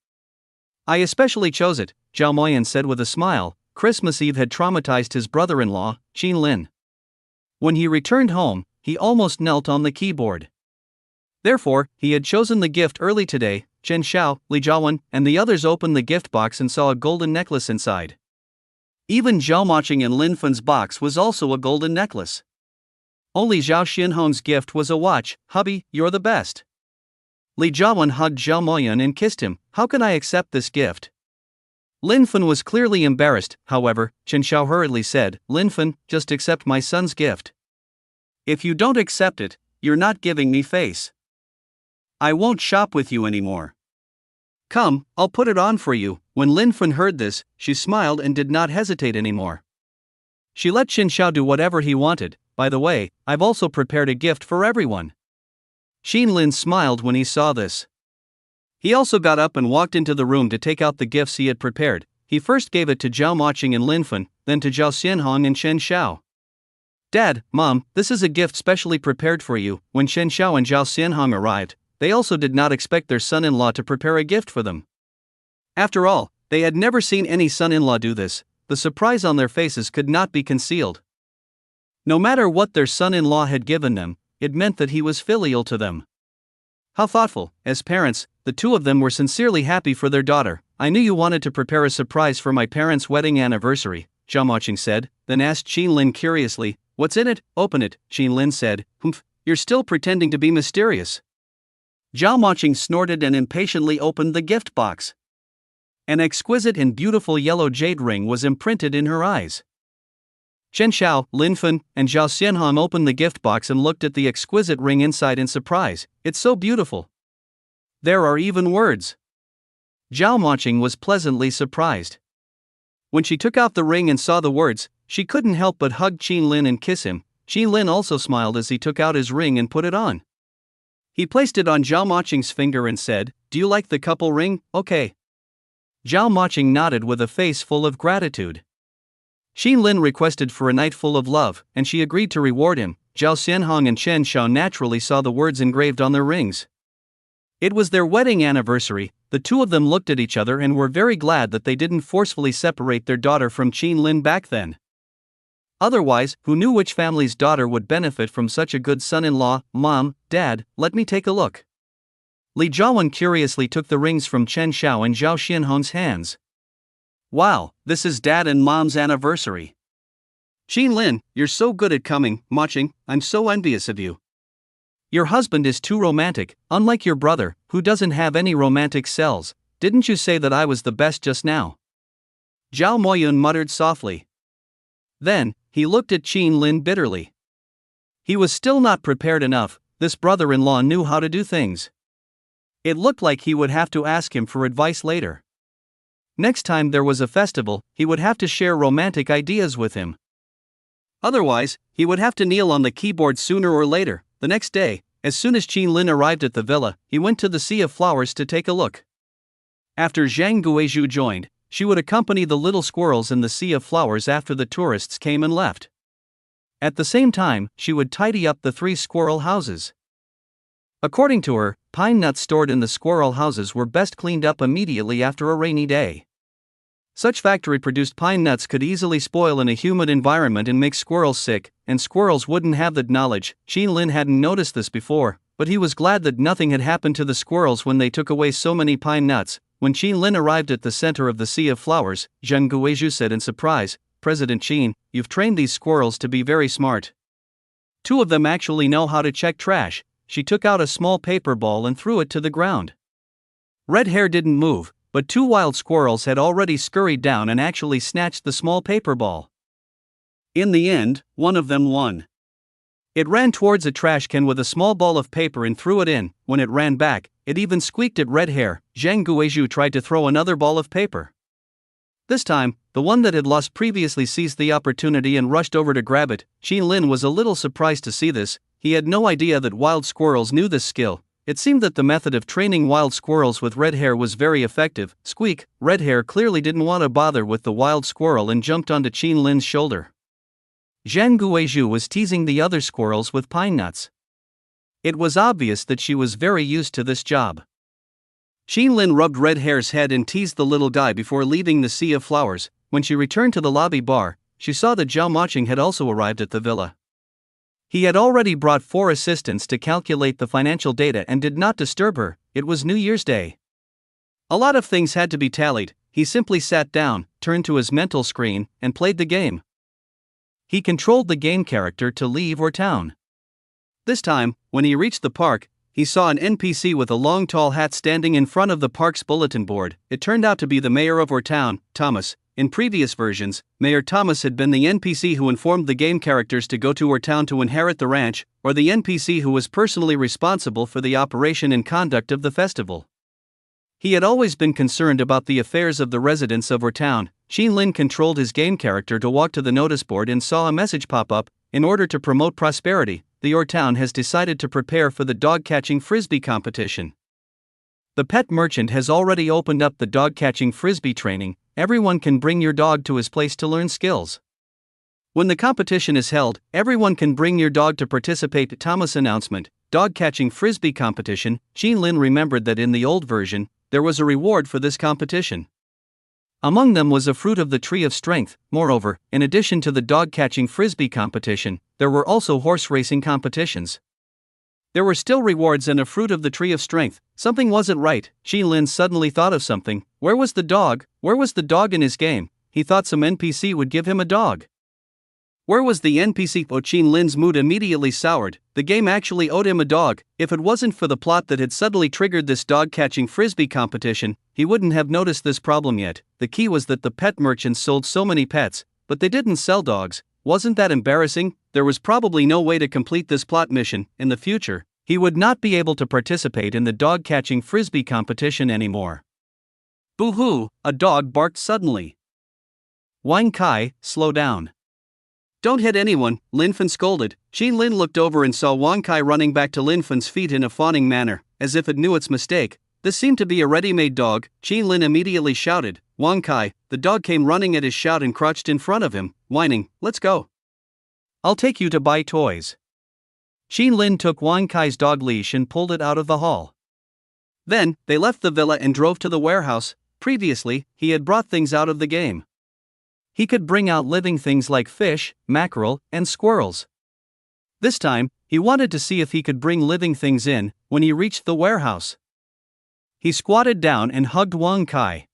I especially chose it, Zhao Moyan said with a smile. Christmas Eve had traumatized his brother-in-law, Xin Lin. When he returned home, he almost knelt on the keyboard. Therefore, he had chosen the gift early today. Chen Xiao, Li Jiawen, and the others opened the gift box and saw a golden necklace inside. Even Zhao Moqing and Lin Fen's box was also a golden necklace. Only Zhao Xianhong's gift was a watch. Hubby, you're the best. Li Jiawen hugged Zhao Moyan and kissed him. How can I accept this gift? Lin Fen was clearly embarrassed. However, Chen Xiao hurriedly said, Lin Fen, just accept my son's gift. If you don't accept it, you're not giving me face. I won't shop with you anymore. Come, I'll put it on for you. When Lin Fen heard this, she smiled and did not hesitate anymore. She let Chen Xiao do whatever he wanted. By the way, I've also prepared a gift for everyone. Xin Lin smiled when he saw this. He also got up and walked into the room to take out the gifts he had prepared. He first gave it to Zhao Moqing and Lin Fen, then to Zhao Xianhong and Chen Xiao. Dad, Mom, this is a gift specially prepared for you. When Chen Xiao and Zhao Xianhong arrived, they also did not expect their son-in-law to prepare a gift for them. After all, they had never seen any son-in-law do this. The surprise on their faces could not be concealed. No matter what their son-in-law had given them, it meant that he was filial to them. How thoughtful. As parents, the two of them were sincerely happy for their daughter. I knew you wanted to prepare a surprise for my parents' wedding anniversary, Zhao Moqing said, then asked Xin Lin curiously, what's in it? Open it, Xin Lin said. Humph, you're still pretending to be mysterious. Zhao Moqing snorted and impatiently opened the gift box. An exquisite and beautiful yellow jade ring was imprinted in her eyes. Chen Xiao, Lin Fen, and Zhao Xianhong opened the gift box and looked at the exquisite ring inside in surprise. It's so beautiful. There are even words. Zhao Moqing was pleasantly surprised. When she took out the ring and saw the words, she couldn't help but hug Xin Lin and kiss him. Xin Lin also smiled as he took out his ring and put it on. He placed it on Zhao Moqing's finger and said, do you like the couple ring? Okay. Zhao Moqing nodded with a face full of gratitude. Xin Lin requested for a night full of love, and she agreed to reward him. Zhao Xianhong and Chen Xiao naturally saw the words engraved on their rings. It was their wedding anniversary. The two of them looked at each other and were very glad that they didn't forcefully separate their daughter from Xin Lin back then. Otherwise, who knew which family's daughter would benefit from such a good son-in-law? Mom, Dad, let me take a look. Li Jiawen curiously took the rings from Chen Xiao and Zhao Xianhong's hands. Wow, this is Dad and Mom's anniversary. Xin Lin, you're so good at coming, matching, I'm so envious of you. Your husband is too romantic, unlike your brother, who doesn't have any romantic cells. Didn't you say that I was the best just now? Zhao Moyun muttered softly. Then, he looked at Xin Lin bitterly. He was still not prepared enough. This brother-in-law knew how to do things. It looked like he would have to ask him for advice later. Next time there was a festival, he would have to share romantic ideas with him. Otherwise, he would have to kneel on the keyboard sooner or later. The next day, as soon as Xin Lin arrived at the villa, he went to the Sea of Flowers to take a look. After Zhang Guizhu joined, she would accompany the little squirrels in the Sea of Flowers after the tourists came and left. At the same time, she would tidy up the 3 squirrel houses. According to her, pine nuts stored in the squirrel houses were best cleaned up immediately after a rainy day. Such factory-produced pine nuts could easily spoil in a humid environment and make squirrels sick, and squirrels wouldn't have the knowledge. Xin Lin hadn't noticed this before, but he was glad that nothing had happened to the squirrels when they took away so many pine nuts. When Xin Lin arrived at the center of the Sea of Flowers, Zhang Guizhu said in surprise, "President Qin, you've trained these squirrels to be very smart. 2 of them actually know how to check trash." She took out a small paper ball and threw it to the ground. Red Hair didn't move, but 2 wild squirrels had already scurried down and actually snatched the small paper ball. In the end, one of them won. It ran towards a trash can with a small ball of paper and threw it in. When it ran back, it even squeaked at Red Hair. Zhang Guizhu tried to throw another ball of paper. This time, the one that had lost previously seized the opportunity and rushed over to grab it. Xin Lin was a little surprised to see this. He had no idea that wild squirrels knew this skill. It seemed that the method of training wild squirrels with Red Hair was very effective. Squeak! Red Hair clearly didn't want to bother with the wild squirrel and jumped onto Xin Lin's shoulder. Zhang Guizhu was teasing the other squirrels with pine nuts. It was obvious that she was very used to this job. Xin Lin rubbed Red Hair's head and teased the little guy before leaving the Sea of Flowers. When she returned to the lobby bar, she saw that Zhao Maching had also arrived at the villa. He had already brought 4 assistants to calculate the financial data and did not disturb her. It was New Year's Day. A lot of things had to be tallied. He simply sat down, turned to his mental screen, and played the game. He controlled the game character to leave or town. This time, when he reached the park, he saw an NPC with a long tall hat standing in front of the park's bulletin board. It turned out to be the mayor of our town, Thomas. In previous versions, Mayor Thomas had been the NPC who informed the game characters to go to our town to inherit the ranch, or the NPC who was personally responsible for the operation and conduct of the festival. He had always been concerned about the affairs of the residents of our town. Xin Lin controlled his game character to walk to the notice board and saw a message pop up. In order to promote prosperity, the Or town has decided to prepare for the dog-catching frisbee competition. The pet merchant has already opened up the dog-catching frisbee training. Everyone can bring your dog to his place to learn skills. When the competition is held, everyone can bring your dog to participate. Thomas announcement, dog-catching frisbee competition. Xin Lin remembered that in the old version, there was a reward for this competition. Among them was a fruit of the tree of strength. Moreover, in addition to the dog-catching frisbee competition, there were also horse racing competitions. There were still rewards and a fruit of the tree of strength. Something wasn't right. Xin Lin suddenly thought of something. Where was the dog? Where was the dog in his game? He thought some NPC would give him a dog. Where was the NPC? Xin Lin's mood immediately soured. The game actually owed him a dog. If it wasn't for the plot that had suddenly triggered this dog-catching frisbee competition, he wouldn't have noticed this problem yet. The key was that the pet merchants sold so many pets, but they didn't sell dogs. Wasn't that embarrassing? There was probably no way to complete this plot mission. In the future, he would not be able to participate in the dog-catching frisbee competition anymore. Boo-hoo! A dog barked suddenly. Wang Kai, slow down. Don't hit anyone, Lin Fen scolded. Xin Lin looked over and saw Wang Kai running back to Lin Fen's feet in a fawning manner, as if it knew its mistake. This seemed to be a ready-made dog. Xin Lin immediately shouted, Wang Kai, the dog came running at his shout and crouched in front of him, whining, "Let's go. I'll take you to buy toys." Xin Lin took Wang Kai's dog leash and pulled it out of the hall. Then, they left the villa and drove to the warehouse. Previously, he had brought things out of the game. He could bring out living things like fish, mackerel, and squirrels. This time, he wanted to see if he could bring living things in. When he reached the warehouse, he squatted down and hugged Wang Kai.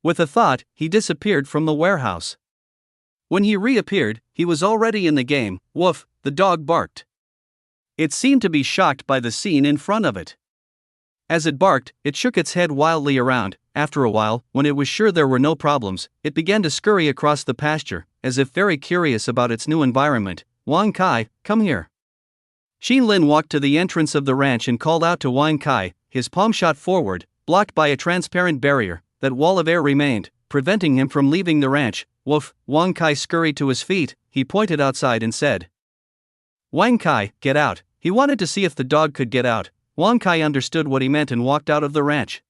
With a thought, he disappeared from the warehouse. When he reappeared, he was already in the game. Woof, the dog barked. It seemed to be shocked by the scene in front of it. As it barked, it shook its head wildly around. After a while, when it was sure there were no problems, it began to scurry across the pasture, as if very curious about its new environment. "Wang Kai, come here." Xin Lin walked to the entrance of the ranch and called out to Wang Kai. His palm shot forward, blocked by a transparent barrier. That wall of air remained, preventing him from leaving the ranch. "Woof." Wang Kai scurried to his feet. He pointed outside and said, "Wang Kai, get out." He wanted to see if the dog could get out. Wang Kai understood what he meant and walked out of the ranch.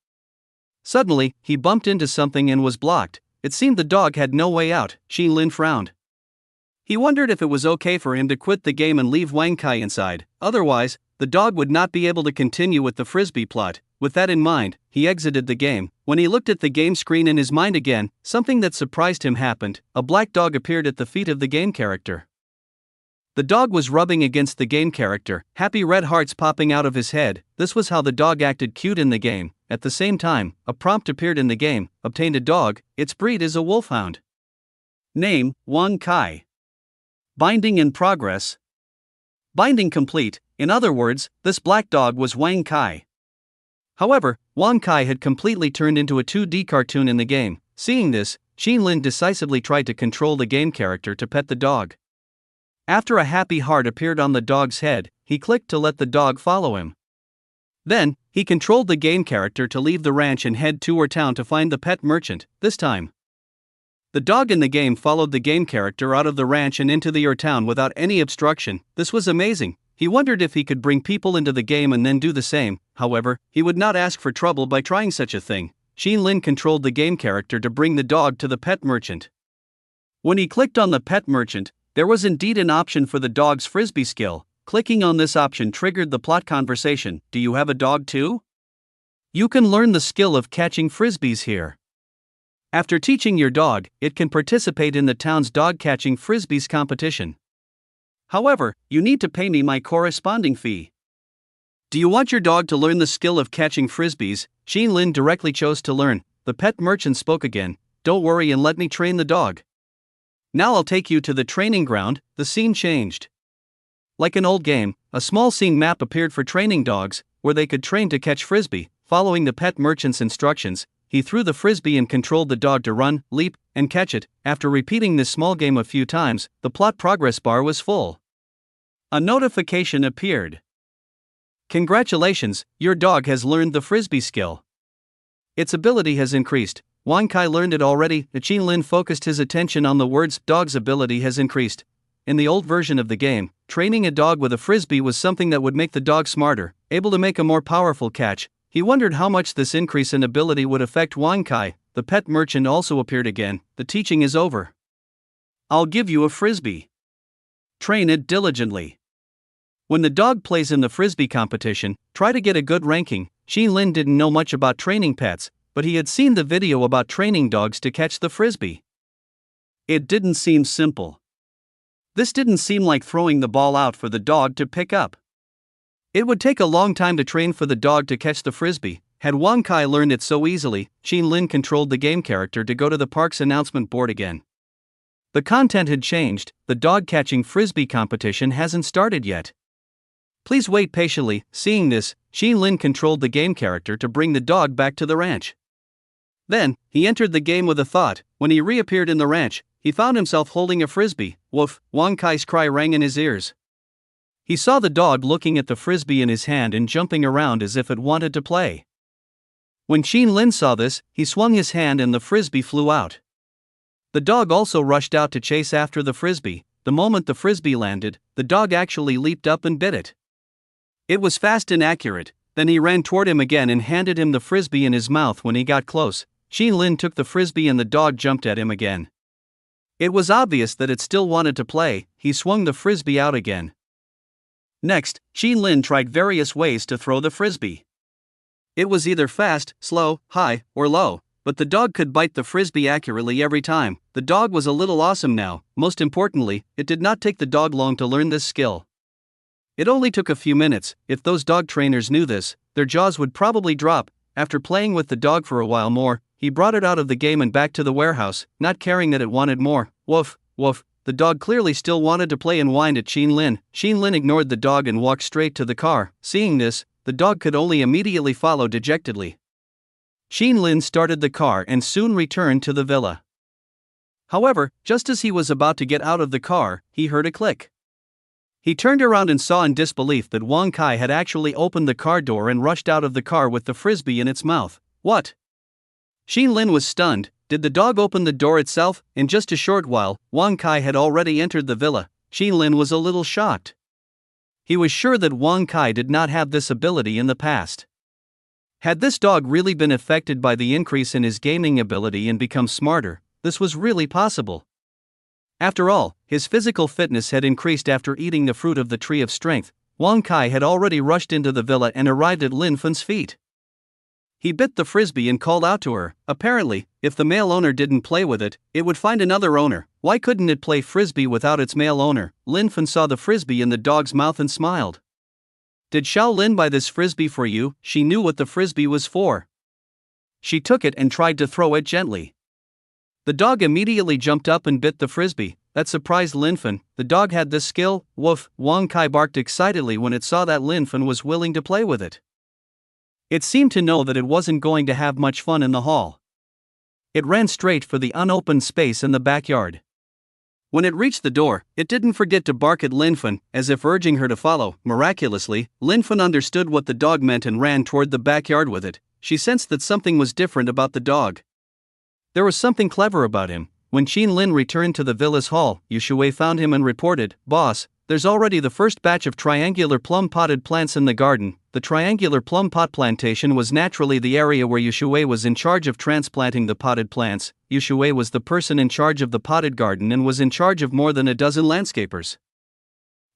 Suddenly, he bumped into something and was blocked. It seemed the dog had no way out. Xin Lin frowned. He wondered if it was okay for him to quit the game and leave Wang Kai inside. Otherwise, the dog would not be able to continue with the frisbee plot. With that in mind, he exited the game. When he looked at the game screen in his mind again, something that surprised him happened. A black dog appeared at the feet of the game character. The dog was rubbing against the game character, happy red hearts popping out of his head. This was how the dog acted cute in the game. At the same time, a prompt appeared in the game. Obtained a dog. Its breed is a wolfhound. Name, Wang Kai. Binding in progress. Binding complete. In other words, this black dog was Wang Kai. However, Wang Kai had completely turned into a 2D cartoon in the game. Seeing this, Xin Lin decisively tried to control the game character to pet the dog. After a happy heart appeared on the dog's head, he clicked to let the dog follow him. Then, he controlled the game character to leave the ranch and head toward town to find the pet merchant. This time, the dog in the game followed the game character out of the ranch and into the town without any obstruction. This was amazing. He wondered if he could bring people into the game and then do the same. However, he would not ask for trouble by trying such a thing. Xin Lin controlled the game character to bring the dog to the pet merchant. When he clicked on the pet merchant, there was indeed an option for the dog's frisbee skill. Clicking on this option triggered the plot conversation. "Do you have a dog too? You can learn the skill of catching frisbees here. After teaching your dog, it can participate in the town's dog catching frisbees competition. However, you need to pay me my corresponding fee. Do you want your dog to learn the skill of catching frisbees?" Xin Lin directly chose to learn. The pet merchant spoke again. "Don't worry and let me train the dog. Now I'll take you to the training ground." The scene changed. Like an old game, a small scene map appeared for training dogs, where they could train to catch frisbee. Following the pet merchant's instructions, he threw the frisbee and controlled the dog to run, leap, and catch it. After repeating this small game a few times, the plot progress bar was full. A notification appeared. "Congratulations, your dog has learned the frisbee skill. Its ability has increased." Wang Kai learned it already. Xin Lin focused his attention on the words, "Dog's ability has increased." In the old version of the game, training a dog with a frisbee was something that would make the dog smarter, able to make a more powerful catch. He wondered how much this increase in ability would affect Wang Kai. The pet merchant also appeared again. "The teaching is over. I'll give you a frisbee. Train it diligently. When the dog plays in the frisbee competition, try to get a good ranking." Xin Lin didn't know much about training pets, but he had seen the video about training dogs to catch the frisbee. It didn't seem simple. This didn't seem like throwing the ball out for the dog to pick up. It would take a long time to train for the dog to catch the frisbee. Had Wang Kai learned it so easily, Xin Lin controlled the game character to go to the park's announcement board again. The content had changed. The dog catching frisbee competition hasn't started yet. Please wait patiently. Seeing this, Xin Lin controlled the game character to bring the dog back to the ranch. Then, he entered the game with a thought. When he reappeared in the ranch, he found himself holding a frisbee. "Woof!" Wang Kai's cry rang in his ears. He saw the dog looking at the frisbee in his hand and jumping around as if it wanted to play. When Xin Lin saw this, he swung his hand and the frisbee flew out. The dog also rushed out to chase after the frisbee. The moment the frisbee landed, the dog actually leaped up and bit it. It was fast and accurate. Then he ran toward him again and handed him the frisbee in his mouth. When he got close, Qin Lin took the frisbee and the dog jumped at him again. It was obvious that it still wanted to play. He swung the frisbee out again. Next, Qin Lin tried various ways to throw the frisbee. It was either fast, slow, high, or low, but the dog could bite the frisbee accurately every time. The dog was a little awesome now. Most importantly, it did not take the dog long to learn this skill. It only took a few minutes. If those dog trainers knew this, their jaws would probably drop. After playing with the dog for a while more, he brought it out of the game and back to the warehouse, not caring that it wanted more. Woof, woof. The dog clearly still wanted to play and whined at Qin Lin. Qin Lin ignored the dog and walked straight to the car. Seeing this, the dog could only immediately follow dejectedly. Qin Lin started the car and soon returned to the villa. However, just as he was about to get out of the car, he heard a click. He turned around and saw in disbelief that Wang Kai had actually opened the car door and rushed out of the car with the frisbee in its mouth. What? Qin Lin was stunned. Did the dog open the door itself? In just a short while, Wang Kai had already entered the villa. Qin Lin was a little shocked. He was sure that Wang Kai did not have this ability in the past. Had this dog really been affected by the increase in his gaming ability and become smarter, this was really possible. After all, his physical fitness had increased after eating the fruit of the tree of strength. Wang Kai had already rushed into the villa and arrived at Lin Fen's feet. He bit the frisbee and called out to her. Apparently, if the male owner didn't play with it, it would find another owner. Why couldn't it play frisbee without its male owner? Lin Fen saw the frisbee in the dog's mouth and smiled. Did Xiao Lin buy this frisbee for you? She knew what the frisbee was for. She took it and tried to throw it gently. The dog immediately jumped up and bit the frisbee. That surprised Lin Fen. The dog had this skill. Woof! Wang Kai barked excitedly when it saw that Lin Fen was willing to play with it. It seemed to know that it wasn't going to have much fun in the hall. It ran straight for the unopened space in the backyard. When it reached the door, it didn't forget to bark at Lin Fen, as if urging her to follow. Miraculously, Lin Fen understood what the dog meant and ran toward the backyard with it. She sensed that something was different about the dog. There was something clever about him. When Qin Lin returned to the villa's hall, Yu Shui found him and reported, "Boss, there's already the first batch of triangular plum potted plants in the garden." The triangular plum pot plantation was naturally the area where Yu Shui was in charge of transplanting the potted plants. Yu Shui was the person in charge of the potted garden and was in charge of more than a dozen landscapers.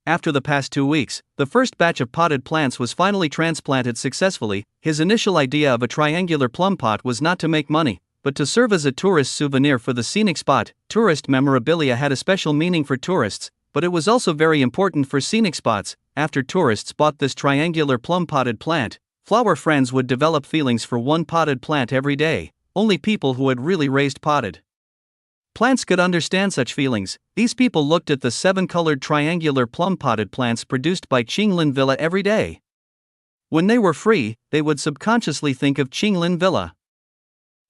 After the past 2 weeks, the first batch of potted plants was finally transplanted successfully. His initial idea of a triangular plum pot was not to make money, but to serve as a tourist souvenir for the scenic spot. Tourist memorabilia had a special meaning for tourists, but it was also very important for scenic spots. After tourists bought this triangular plum potted plant, flower friends would develop feelings for one potted plant every day. Only people who had really raised potted plants could understand such feelings. These people looked at the 7-colored triangular plum potted plants produced by Qin Lin Villa every day. When they were free, they would subconsciously think of Qin Lin Villa.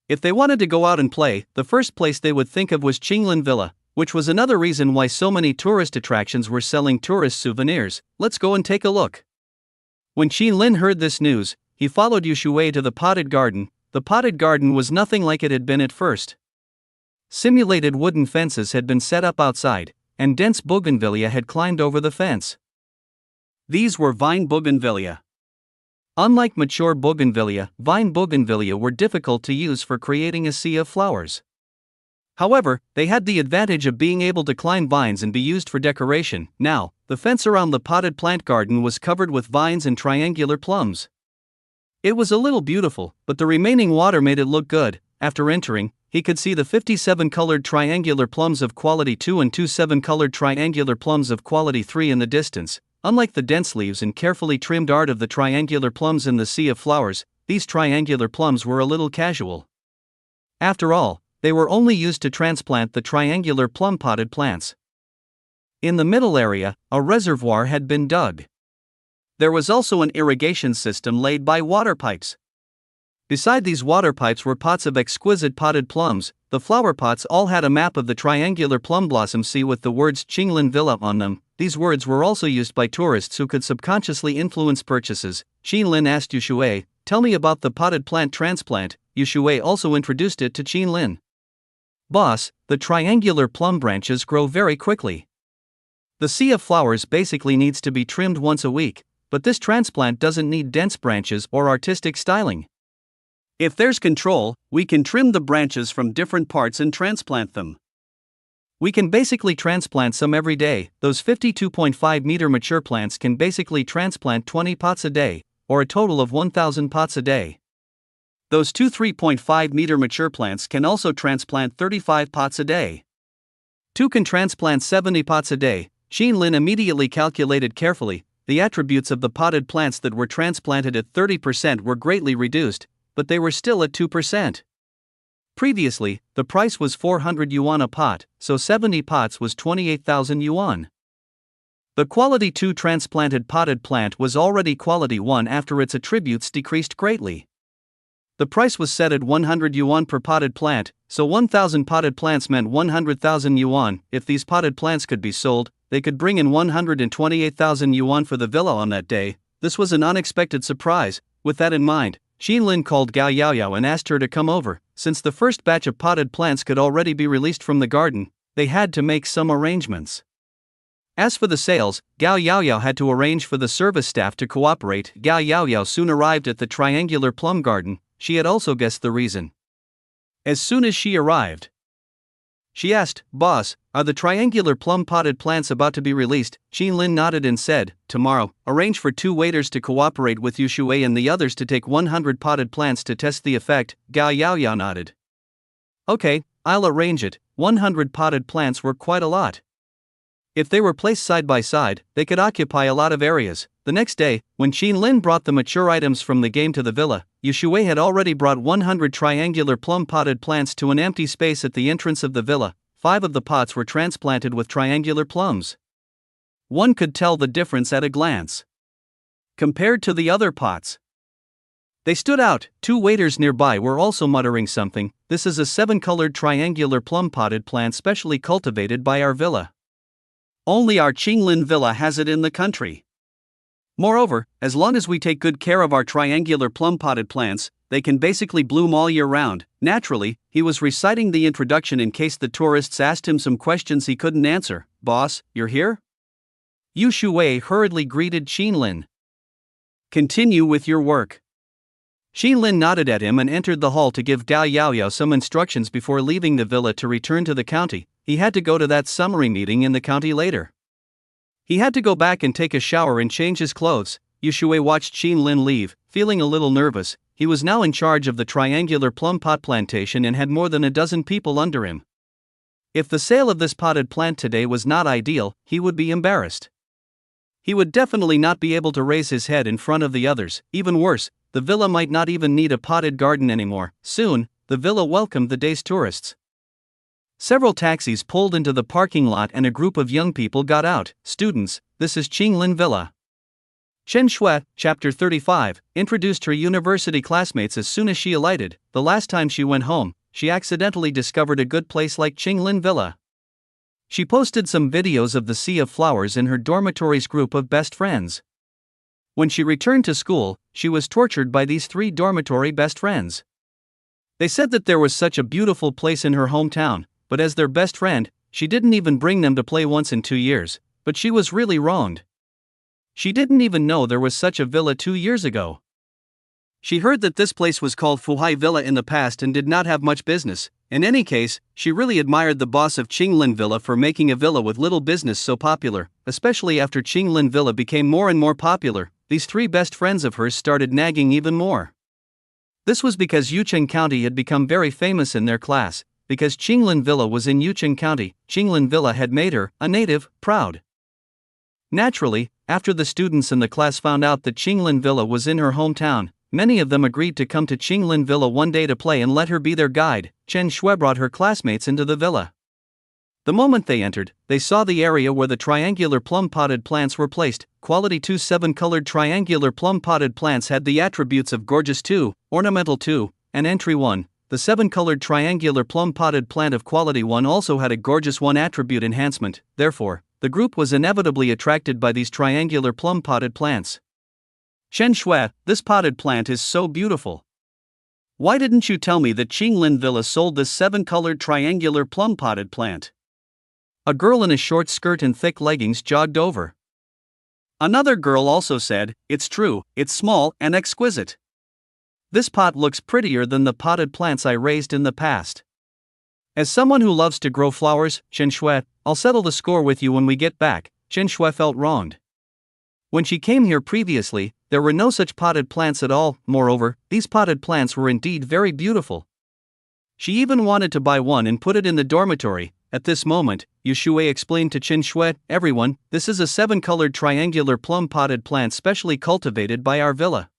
If they wanted to go out and play, the first place they would think of was Qin Lin Villa, which was another reason why so many tourist attractions were selling tourist souvenirs. Let's go and take a look. When Qin Lin heard this news, he followed Yu Shui to the potted garden. The potted garden was nothing like it had been at first. Simulated wooden fences had been set up outside, and dense bougainvillea had climbed over the fence. These were vine bougainvillea. Unlike mature bougainvillea, vine bougainvillea were difficult to use for creating a sea of flowers. However, they had the advantage of being able to climb vines and be used for decoration. Now, the fence around the potted plant garden was covered with vines and triangular plums. It was a little beautiful, but the remaining water made it look good. After entering, he could see the 57-colored triangular plums of quality 2 and 2 7-colored triangular plums of quality 3 in the distance. Unlike the dense leaves and carefully trimmed art of the triangular plums in the sea of flowers, these triangular plums were a little casual. After all, they were only used to transplant the triangular plum potted plants. In the middle area, a reservoir had been dug. There was also an irrigation system laid by water pipes. Beside these water pipes were pots of exquisite potted plums. The flower pots all had a map of the triangular plum blossom sea with the words Qin Lin Villa on them. These words were also used by tourists who could subconsciously influence purchases. Qin Lin asked Yu Shui, "Tell me about the potted plant transplant." Yu Shui also introduced it to Qin Lin. "Boss, the triangular plum branches grow very quickly. The sea of flowers basically needs to be trimmed once a week, but this transplant doesn't need dense branches or artistic styling. If there's control, we can trim the branches from different parts and transplant them. We can basically transplant some every day. Those 52.5 meter mature plants can basically transplant 20 pots a day, or a total of 1,000 pots a day. Those two 3.5 meter mature plants can also transplant 35 pots a day. 2 can transplant 70 pots a day. Xin Lin immediately calculated carefully. The attributes of the potted plants that were transplanted at 30% were greatly reduced, but they were still at 2%. Previously, the price was 400 yuan a pot, so 70 pots was 28,000 yuan. The quality 2 transplanted potted plant was already quality 1 after its attributes decreased greatly. The price was set at 100 yuan per potted plant, so 1,000 potted plants meant 100,000 yuan. If these potted plants could be sold, they could bring in 128,000 yuan for the villa on that day. This was an unexpected surprise. With that in mind, Xin Lin called Gao Yaoyao and asked her to come over. Since the first batch of potted plants could already be released from the garden, they had to make some arrangements. As for the sales, Gao Yaoyao had to arrange for the service staff to cooperate. Gao Yaoyao soon arrived at the triangular plum garden. She had also guessed the reason. As soon as she arrived, she asked, "Boss, are the triangular plum potted plants about to be released?" Xin Lin nodded and said, "Tomorrow, arrange for 2 waiters to cooperate with Yu Shui and the others to take 100 potted plants to test the effect." Gao Yaoyao nodded. "Okay, I'll arrange it." 100 potted plants were quite a lot. If they were placed side by side, they could occupy a lot of areas. The next day, when Xin Lin brought the mature items from the game to the villa, Yu Shui had already brought 100 triangular plum potted plants to an empty space at the entrance of the villa. 5 of the pots were transplanted with triangular plums. One could tell the difference at a glance. Compared to the other pots, they stood out. 2 waiters nearby were also muttering something. "This is a 7-colored triangular plum potted plant specially cultivated by our villa. Only our Qinglin villa has it in the country. Moreover, as long as we take good care of our triangular plum potted plants, they can basically bloom all year round." Naturally, he was reciting the introduction in case the tourists asked him some questions he couldn't answer. "Boss, you're here?" Yu Shui hurriedly greeted Xin Lin. "Continue with your work." Xin Lin nodded at him and entered the hall to give Gao Yaoyao some instructions before leaving the villa to return to the county. He had to go to that summary meeting in the county later. He had to go back and take a shower and change his clothes. Yu Shui watched Xin Lin leave, feeling a little nervous. He was now in charge of the triangular plum pot plantation and had more than a dozen people under him. If the sale of this potted plant today was not ideal, he would be embarrassed. He would definitely not be able to raise his head in front of the others. Even worse, the villa might not even need a potted garden anymore. Soon, the villa welcomed the day's tourists. Several taxis pulled into the parking lot and a group of young people got out. "Students, this is Qinglin Villa." Chen Shui, Chapter 35, introduced her university classmates as soon as she alighted. The last time she went home, she accidentally discovered a good place like Qinglin Villa. She posted some videos of the sea of flowers in her dormitory's group of best friends. When she returned to school, she was tortured by these 3 dormitory best friends. They said that there was such a beautiful place in her hometown, but as their best friend, she didn't even bring them to play once in 2 years. But she was really wronged. She didn't even know there was such a villa 2 years ago. She heard that this place was called Fuhai Villa in the past and did not have much business. In any case, she really admired the boss of Qinglin Villa for making a villa with little business so popular, especially after Qinglin Villa became more and more popular. These 3 best friends of hers started nagging even more. This was because Yucheng County had become very famous in their class. Because Qinglin Villa was in Yucheng County, Qinglin Villa had made her, a native, proud. Naturally, after the students in the class found out that Qinglin Villa was in her hometown, many of them agreed to come to Qinglin Villa one day to play and let her be their guide. Chen Shui brought her classmates into the villa. The moment they entered, they saw the area where the triangular plum potted plants were placed. Quality 2 7-colored triangular plum potted plants had the attributes of gorgeous 2, ornamental 2, and entry 1. The 7-colored triangular plum potted plant of quality 1 also had a gorgeous 1 attribute enhancement. Therefore, the group was inevitably attracted by these triangular plum potted plants. "Chen Shui, this potted plant is so beautiful. Why didn't you tell me that Qinglin Villa sold this 7-colored triangular plum potted plant?" A girl in a short skirt and thick leggings jogged over. Another girl also said, "It's true, it's small and exquisite. This pot looks prettier than the potted plants I raised in the past. As someone who loves to grow flowers, Chen Shui, I'll settle the score with you when we get back. Chen Shui felt wronged. When she came here previously, there were no such potted plants at all. Moreover, these potted plants were indeed very beautiful. She even wanted to buy one and put it in the dormitory. At this moment, Yu Shui explained to Chen Shui, "Everyone, this is a 7-colored triangular plum potted plant specially cultivated by our villa.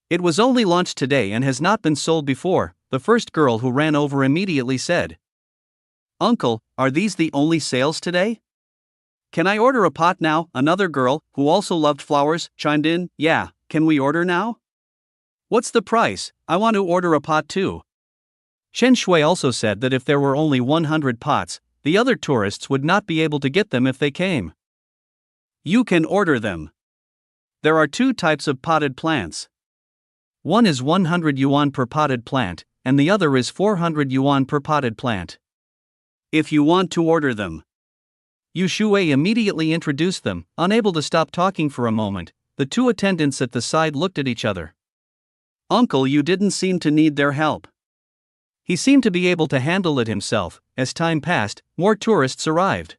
It was only launched today and has not been sold before." The first girl who ran over immediately said, "Uncle, are these the only sales today? Can I order a pot now?" Another girl, who also loved flowers, chimed in, "Yeah, can we order now? What's the price? I want to order a pot too." Chen Shui also said that if there were only 100 pots, the other tourists would not be able to get them if they came. You can order them. There are 2 types of potted plants. One is 100 yuan per potted plant, and the other is 400 yuan per potted plant. If you want to order them. Yu Shui immediately introduced them. Unable to stop talking for a moment, the 2 attendants at the side looked at each other. Uncle, you didn't seem to need their help. He seemed to be able to handle it himself. As time passed, more tourists arrived.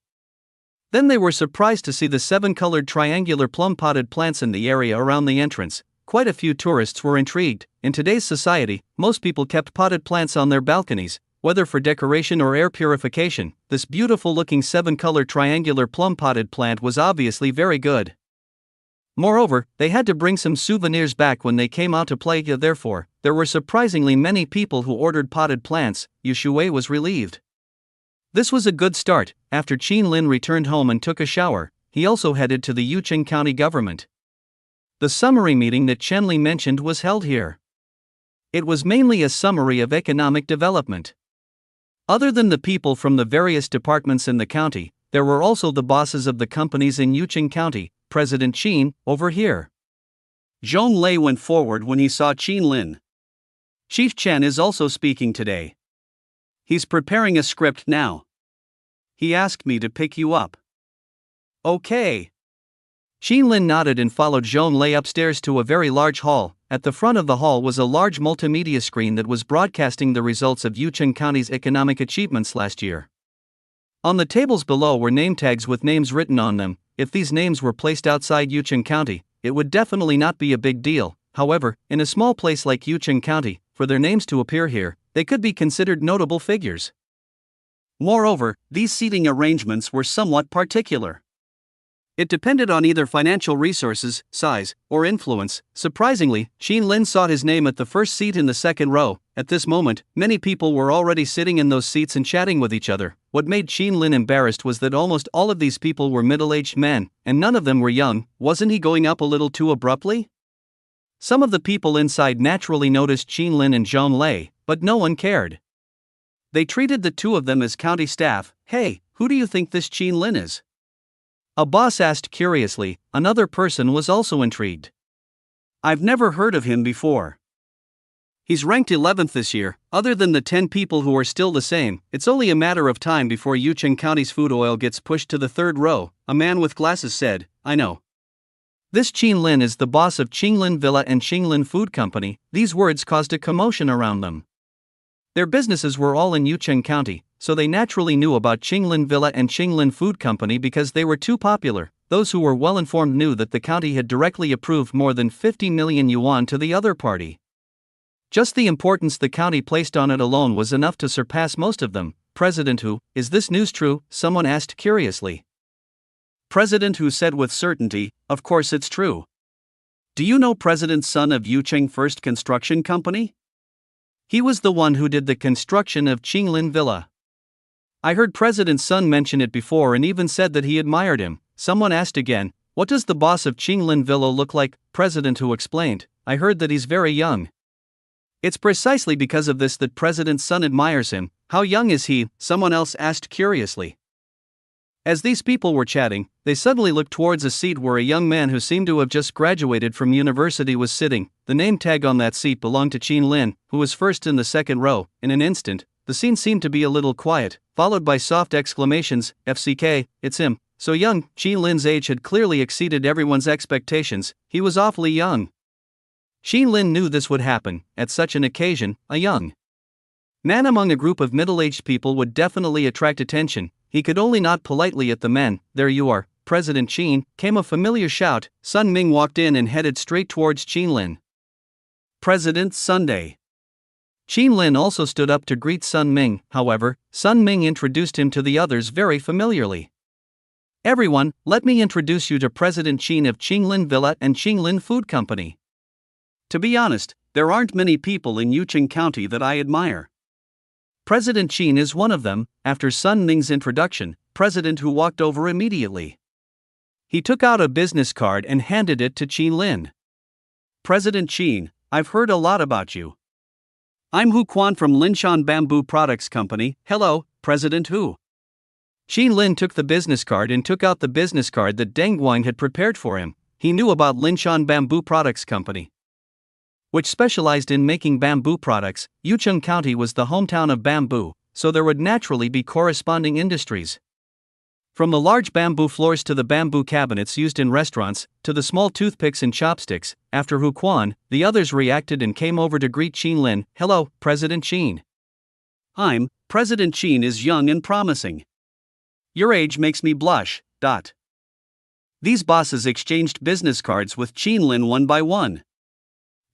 Then they were surprised to see the 7-colored triangular plum potted plants in the area around the entrance. Quite a few tourists were intrigued. In today's society, most people kept potted plants on their balconies, whether for decoration or air purification. This beautiful-looking 7-color triangular plum potted plant was obviously very good. Moreover, they had to bring some souvenirs back when they came out to play. Therefore, there were surprisingly many people who ordered potted plants. Yu Shui was relieved. This was a good start. After Qin Lin returned home and took a shower, he also headed to the Yucheng County government. The summary meeting that Chen Li mentioned was held here. It was mainly a summary of economic development. Other than the people from the various departments in the county, there were also the bosses of the companies in Yucheng County. President Qin, over here. Zhong Lei went forward when he saw Qin Lin. Chief Chen is also speaking today. He's preparing a script now. He asked me to pick you up. Okay. Qin Lin nodded and followed Zhong Lei upstairs to a very large hall. At the front of the hall was a large multimedia screen that was broadcasting the results of Yucheng County's economic achievements last year. On the tables below were name tags with names written on them. If these names were placed outside Yucheng County, it would definitely not be a big deal. However, in a small place like Yucheng County, for their names to appear here, they could be considered notable figures. Moreover, these seating arrangements were somewhat particular. It depended on either financial resources, size, or influence. Surprisingly, Qin Lin saw his name at the first seat in the second row. At this moment, many people were already sitting in those seats and chatting with each other. What made Qin Lin embarrassed was that almost all of these people were middle-aged men, and none of them were young. Wasn't he going up a little too abruptly? Some of the people inside naturally noticed Qin Lin and Zhong Lei, but no one cared. They treated the 2 of them as county staff. Hey, who do you think this Qin Lin is? A boss asked curiously. Another person was also intrigued. I've never heard of him before. He's ranked 11th this year. Other than the 10 people who are still the same, it's only a matter of time before Yucheng County's food oil gets pushed to the 3rd row. A man with glasses said, I know. This Qin Lin is the boss of Qinglin Villa and Qinglin Food Company. These words caused a commotion around them. Their businesses were all in Yucheng County, so they naturally knew about Qinglin Villa and Qinglin Food Company because they were too popular. Those who were well informed knew that the county had directly approved more than 50 million yuan to the other party. Just the importance the county placed on it alone was enough to surpass most of them. President Hu, is this news true? Someone asked curiously. President Hu said with certainty, of course it's true. Do you know President Sun of Yucheng First Construction Company? He was the one who did the construction of Qinglin Villa. I heard President Sun mention it before and even said that he admired him. Someone asked again, what does the boss of Qinglin Villa look like? President Hu explained, I heard that he's very young. It's precisely because of this that President Sun admires him. How young is he? Someone else asked curiously. As these people were chatting, they suddenly looked towards a seat where a young man who seemed to have just graduated from university was sitting. The name tag on that seat belonged to Qin Lin, who was first in the second row. In an instant, the scene seemed to be a little quiet, followed by soft exclamations, FCK, it's him. So young. Qin Lin's age had clearly exceeded everyone's expectations. He was awfully young. Xin Lin knew this would happen. At such an occasion, a young man among a group of middle-aged people would definitely attract attention. He could only nod politely at the men. "There you are, President Qin," came a familiar shout. Sun Ming walked in and headed straight towards Qin Lin. President Sunday. Qin Lin also stood up to greet Sun Ming. However, Sun Ming introduced him to the others very familiarly. "Everyone, let me introduce you to President Qin of Qinglin Villa and Qinglin Food Company." To be honest, there aren't many people in Yucheng County that I admire. President Qin is one of them. After Sun Ming's introduction, President Hu walked over immediately. He took out a business card and handed it to Qin Lin. "President Qin, I've heard a lot about you. I'm Hu Quan from Linshan Bamboo Products Company." "Hello, President Hu." Qin Lin took the business card and took out the business card that Deng Guan had prepared for him. He knew about Linshan Bamboo Products Company, which specialized in making bamboo products. Yucheng County was the hometown of bamboo, so there would naturally be corresponding industries. From the large bamboo floors to the bamboo cabinets used in restaurants, to the small toothpicks and chopsticks. After Hu Quan, the others reacted and came over to greet Qin Lin. "Hello, President Qin." President Qin is young and promising. Your age makes me blush. These bosses exchanged business cards with Qin Lin one by one.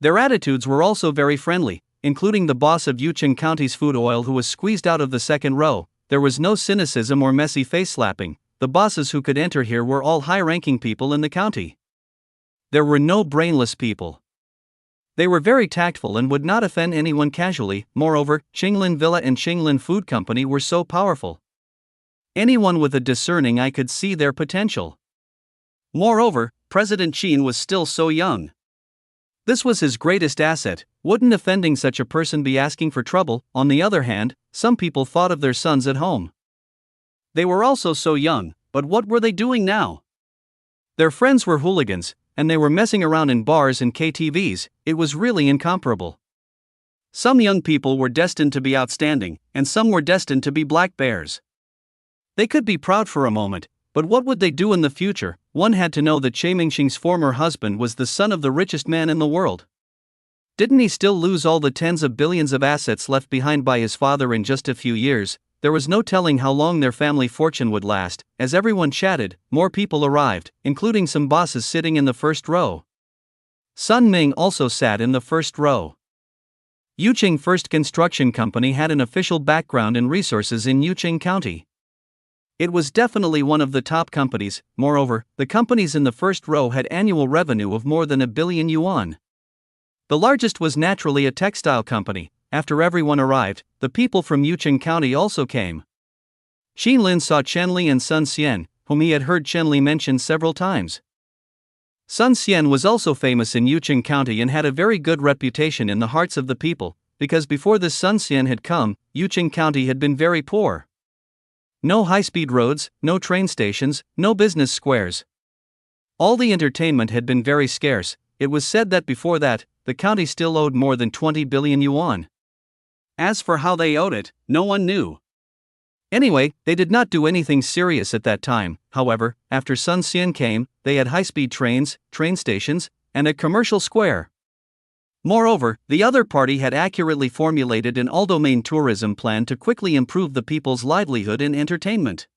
Their attitudes were also very friendly, including the boss of Yucheng County's food oil who was squeezed out of the second row. There was no cynicism or messy face-slapping. The bosses who could enter here were all high-ranking people in the county. There were no brainless people. They were very tactful and would not offend anyone casually. Moreover, Qinglin Villa and Qinglin Food Company were so powerful. Anyone with a discerning eye could see their potential. Moreover, President Qin was still so young. This was his greatest asset. Wouldn't offending such a person be asking for trouble? On the other hand, some people thought of their sons at home. They were also so young, but what were they doing now? Their friends were hooligans, and they were messing around in bars and KTVs. It was really incomparable. Some young people were destined to be outstanding, and some were destined to be black bears. They could be proud for a moment, but what would they do in the future? One had to know that Che Mingxing's former husband was the son of the richest man in the world. Didn't he still lose all the tens of billions of assets left behind by his father in just a few years? There was no telling how long their family fortune would last. As everyone chatted, more people arrived, including some bosses sitting in the first row. Sun Ming also sat in the first row. Yucheng First Construction Company had an official background and resources in Yucheng County. It was definitely one of the top companies. Moreover, the companies in the first row had annual revenue of more than 1 billion yuan. The largest was naturally a textile company. After everyone arrived, the people from Yucheng County also came. Qin Lin saw Chen Li and Sun Xian, whom he had heard Chen Li mention several times. Sun Xian was also famous in Yucheng County and had a very good reputation in the hearts of the people, because before this Sun Xian had come, Yucheng County had been very poor. No high-speed roads, no train stations, no business squares. All the entertainment had been very scarce. It was said that before that, the county still owed more than 20 billion yuan. As for how they owed it, no one knew. Anyway, they did not do anything serious at that time. However, after Sun Xian came, they had high-speed trains, train stations, and a commercial square. Moreover, the other party had accurately formulated an all-domain tourism plan to quickly improve the people's livelihood and entertainment.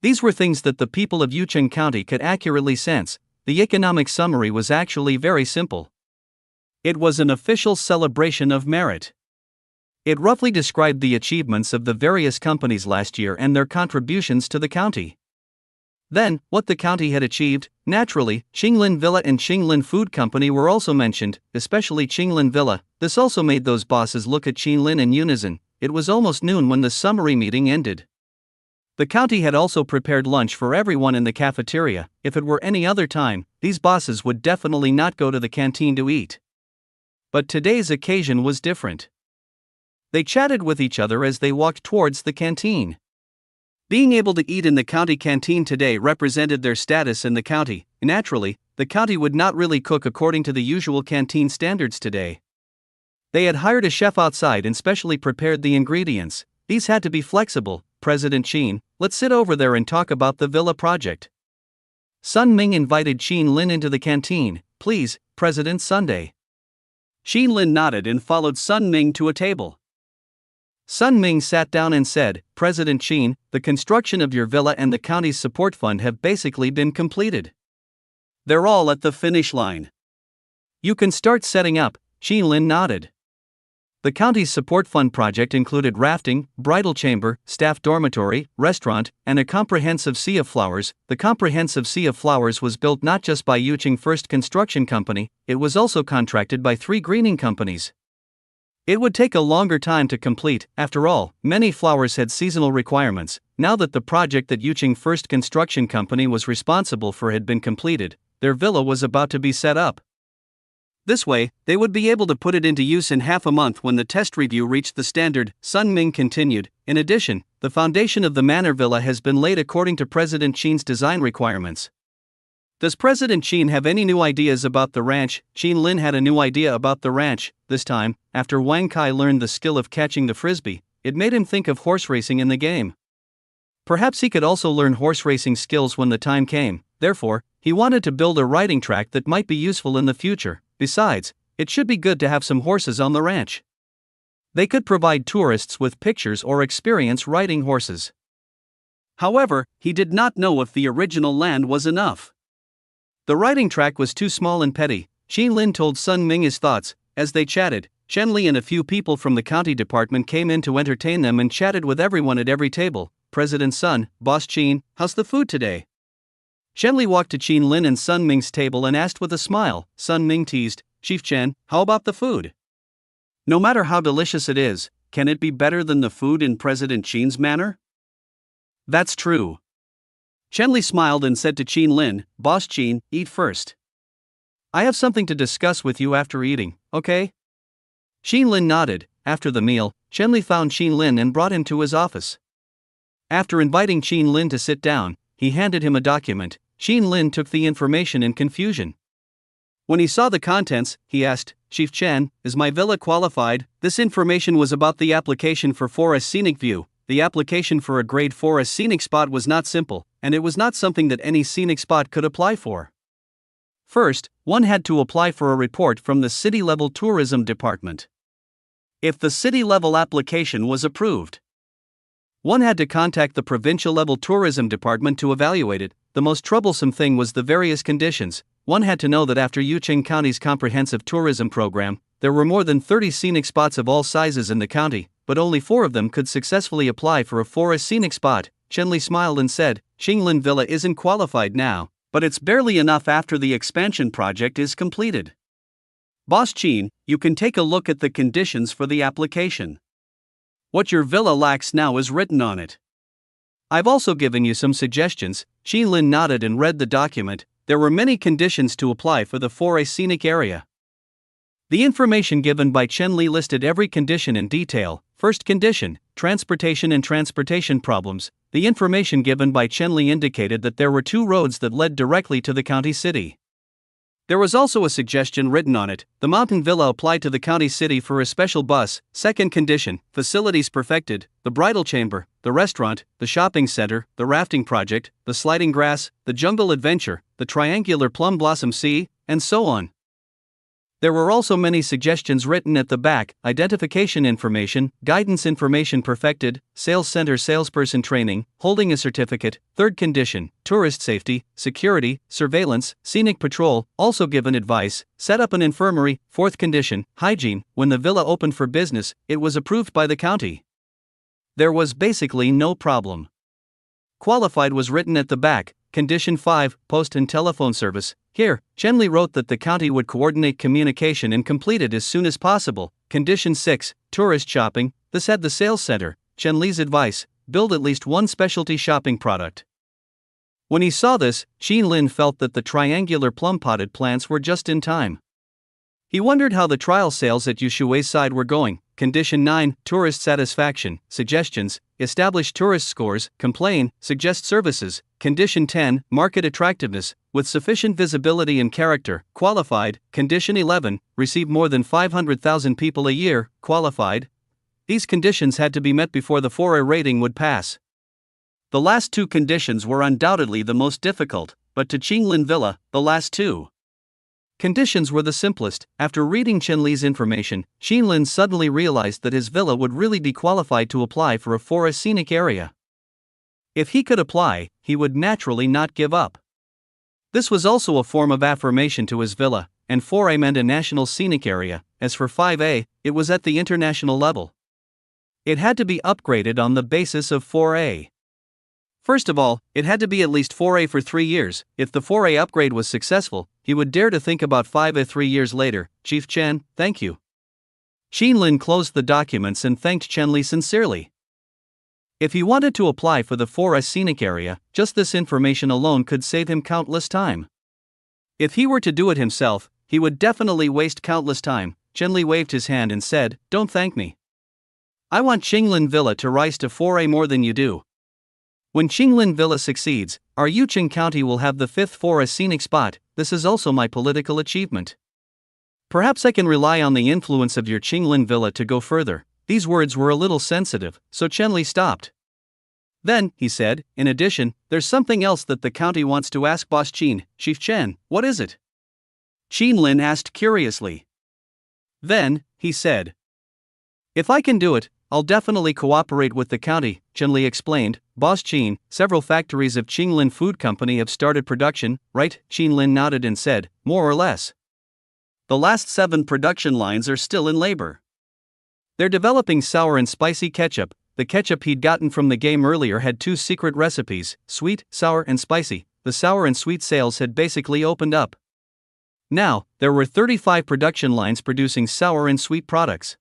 These were things that the people of Yucheng County could accurately sense. The economic summary was actually very simple. It was an official celebration of merit. It roughly described the achievements of the various companies last year and their contributions to the county. Then, what the county had achieved. Naturally, Qinglin Villa and Qinglin Food Company were also mentioned, especially Qinglin Villa. This also made those bosses look at Qin Lin in unison. It was almost noon when the summary meeting ended. The county had also prepared lunch for everyone in the cafeteria. If it were any other time, these bosses would definitely not go to the canteen to eat. But today's occasion was different. They chatted with each other as they walked towards the canteen. Being able to eat in the county canteen today represented their status in the county. Naturally, the county would not really cook according to the usual canteen standards today. They had hired a chef outside and specially prepared the ingredients. These had to be flexible. President Qin, let's sit over there and talk about the villa project. Sun Ming invited Qin Lin into the canteen. Please, President Sunday. Xin Lin nodded and followed Sun Ming to a table. Sun Ming sat down and said, "President Qin, the construction of your villa and the county's support fund have basically been completed. They're all at the finish line. You can start setting up." Qin Lin nodded. The county's support fund project included rafting, bridal chamber, staff dormitory, restaurant, and a comprehensive sea of flowers. The comprehensive sea of flowers was built not just by Yuqing First Construction Company, it was also contracted by 3 greening companies. It would take a longer time to complete. After all, many flowers had seasonal requirements. Now that the project that Yuqing First Construction Company was responsible for had been completed, their villa was about to be set up. This way, they would be able to put it into use in half a month when the test review reached the standard, Sun Ming continued. In addition, the foundation of the manor villa has been laid according to President Qin's design requirements. Does President Qin have any new ideas about the ranch? Qin Lin had a new idea about the ranch. This time, after Wang Kai learned the skill of catching the frisbee, it made him think of horse racing in the game. Perhaps he could also learn horse racing skills when the time came. Therefore, he wanted to build a riding track that might be useful in the future. Besides, it should be good to have some horses on the ranch. They could provide tourists with pictures or experience riding horses. However, he did not know if the original land was enough. The riding track was too small and petty. Qin Lin told Sun Ming his thoughts. As they chatted, Chen Li and a few people from the county department came in to entertain them and chatted with everyone at every table. "President Sun, Boss Qin, how's the food today?" Chen Li walked to Qin Lin and Sun Ming's table and asked with a smile. Sun Ming teased, "Chief Chen, how about the food? No matter how delicious it is, can it be better than the food in President Qin's manor?" "That's true." Chen Li smiled and said to Qin Lin, "Boss Qin, eat first. I have something to discuss with you after eating, okay?" Qin Lin nodded. After the meal, Chen Li found Qin Lin and brought him to his office. After inviting Qin Lin to sit down, he handed him a document. Qin Lin took the information in confusion. When he saw the contents, he asked, "Chief Chen, is my villa qualified?" This information was about the application for Forest Scenic View. The application for a grade Forest Scenic Spot was not simple, and it was not something that any scenic spot could apply for. First, one had to apply for a report from the city-level tourism department. If the city-level application was approved, one had to contact the provincial-level tourism department to evaluate it. The most troublesome thing was the various conditions. One had to know that after Yuqing County's comprehensive tourism program, there were more than 30 scenic spots of all sizes in the county, but only 4 of them could successfully apply for a forest scenic spot. Chen Li smiled and said, "Qinglin Villa isn't qualified now, but it's barely enough after the expansion project is completed. Boss Qin, you can take a look at the conditions for the application. What your villa lacks now is written on it. I've also given you some suggestions." Qin Lin nodded and read the document. There were many conditions to apply for the forest scenic area. The information given by Chen Li listed every condition in detail. First condition, transportation and transportation problems. The information given by Chen Li indicated that there were 2 roads that led directly to the county city. There was also a suggestion written on it. The mountain villa applied to the county city for a special bus. Second condition, facilities perfected. The bridal chamber, the restaurant, the shopping center, the rafting project, the sliding grass, the jungle adventure, the triangular plum blossom sea, and so on. There were also many suggestions written at the back: identification information, guidance information perfected, sales center salesperson training, holding a certificate. Third condition, tourist safety, security, surveillance, scenic patrol, also given advice, set up an infirmary. Fourth condition, hygiene. When the villa opened for business, it was approved by the county. There was basically no problem. Qualified was written at the back. Condition 5, post and telephone service. Here, Chen Li wrote that the county would coordinate communication and complete it as soon as possible. Condition 6, tourist shopping. This had the sales center. Chen Li's advice, build at least 1 specialty shopping product. When he saw this, Qin Lin felt that the triangular plum potted plants were just in time. He wondered how the trial sales at Yushui's side were going. Condition 9, tourist satisfaction. Suggestions, establish tourist scores, complain, suggest services. Condition 10, market attractiveness, with sufficient visibility and character. Qualified. Condition 11, receive more than 500,000 people a year. Qualified. These conditions had to be met before the 4A rating would pass. The last 2 conditions were undoubtedly the most difficult, but to Qinglin Villa, the last 2 Conditions were the simplest. After reading Chen Li's information, Xin Lin suddenly realized that his villa would really be qualified to apply for a forest scenic area. If he could apply, he would naturally not give up. This was also a form of affirmation to his villa, and 4A meant a national scenic area. As for 5A, it was at the international level. It had to be upgraded on the basis of 4A. First of all, it had to be at least 4A for 3 years. If the 4A upgrade was successful, he would dare to think about 5A 3 years later. Chief Chen, thank you. Xin Lin closed the documents and thanked Chen Li sincerely. If he wanted to apply for the forest scenic area, just this information alone could save him countless time. If he were to do it himself, he would definitely waste countless time. Chen Li waved his hand and said, "Don't thank me. I want Qinglin Villa to rise to 4A more than you do. When Qinglin Villa succeeds, our Yucheng County will have the 5th forest scenic spot. This is also my political achievement. Perhaps I can rely on the influence of your Qinglin Villa to go further." These words were a little sensitive, so Chen Li stopped. Then, he said, "In addition, there's something else that the county wants to ask Boss Qin." "Chief Chen, what is it?" Xin Lin asked curiously. Then, he said, "If I can do it, I'll definitely cooperate with the county," Chen Li explained. "Boss Qin, several factories of Qinglin Food Company have started production, right?" Xin Lin nodded and said, "More or less. The last 7 production lines are still in labor. They're developing sour and spicy ketchup." The ketchup he'd gotten from the game earlier had 2 secret recipes: sweet, sour, and spicy. The sour and sweet sales had basically opened up. Now, there were 35 production lines producing sour and sweet products.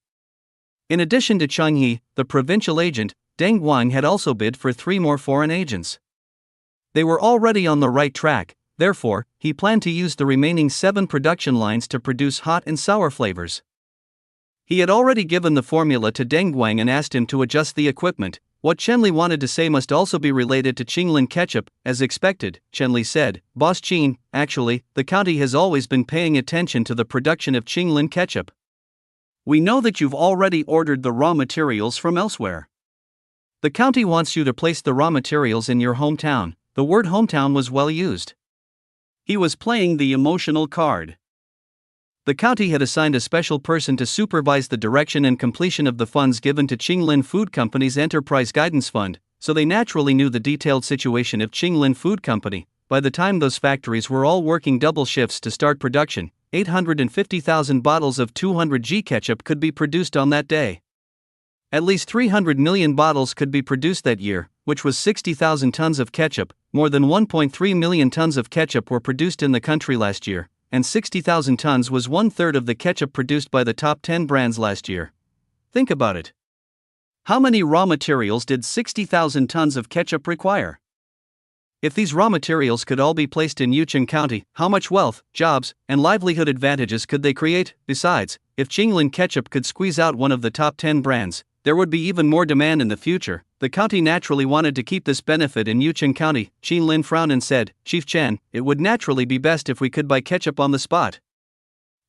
In addition to Cheng Yi, the provincial agent, Deng Guang had also bid for 3 more foreign agents. They were already on the right track, therefore, he planned to use the remaining 7 production lines to produce hot and sour flavors. He had already given the formula to Deng Guang and asked him to adjust the equipment. What Chen Li wanted to say must also be related to Qinglin ketchup. As expected, Chen Li said, "Boss Qin, actually, the county has always been paying attention to the production of Qinglin ketchup. We know that you've already ordered the raw materials from elsewhere. The county wants you to place the raw materials in your hometown." The word hometown was well used. He was playing the emotional card. The county had assigned a special person to supervise the direction and completion of the funds given to Qinglin Food Company's Enterprise Guidance Fund, so they naturally knew the detailed situation of Qinglin Food Company. By the time those factories were all working double shifts to start production, 850,000 bottles of 200G ketchup could be produced on that day. At least 300 million bottles could be produced that year, which was 60,000 tons of ketchup. More than 1.3 million tons of ketchup were produced in the country last year, and 60,000 tons was 1/3 of the ketchup produced by the top 10 brands last year. Think about it. How many raw materials did 60,000 tons of ketchup require? If these raw materials could all be placed in Yucheng County, how much wealth, jobs, and livelihood advantages could they create? Besides, if Qinglin ketchup could squeeze out one of the top 10 brands, there would be even more demand in the future. The county naturally wanted to keep this benefit in Yucheng County. Xin Lin frowned and said, "Chief Chen, it would naturally be best if we could buy ketchup on the spot.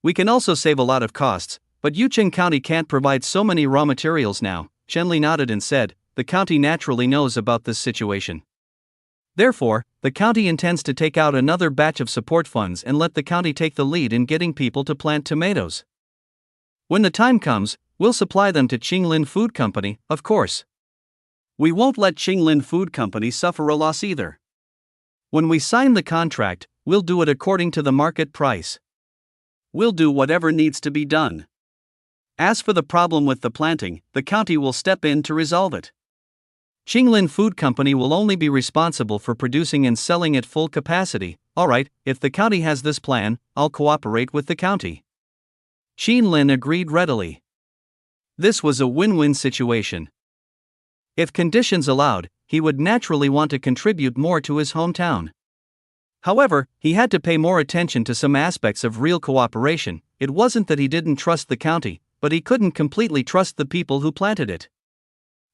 We can also save a lot of costs, but Yucheng County can't provide so many raw materials now." Chen Li nodded and said, "The county naturally knows about this situation. Therefore, the county intends to take out another batch of support funds and let the county take the lead in getting people to plant tomatoes. When the time comes, we'll supply them to Qinglin Food Company, of course. We won't let Qinglin Food Company suffer a loss either. When we sign the contract, we'll do it according to the market price. We'll do whatever needs to be done. As for the problem with the planting, the county will step in to resolve it. Qinglin Food Company will only be responsible for producing and selling at full capacity." "Alright, if the county has this plan, I'll cooperate with the county." Xin Lin agreed readily. This was a win-win situation. If conditions allowed, he would naturally want to contribute more to his hometown. However, he had to pay more attention to some aspects of real cooperation. It wasn't that he didn't trust the county, but he couldn't completely trust the people who planted it.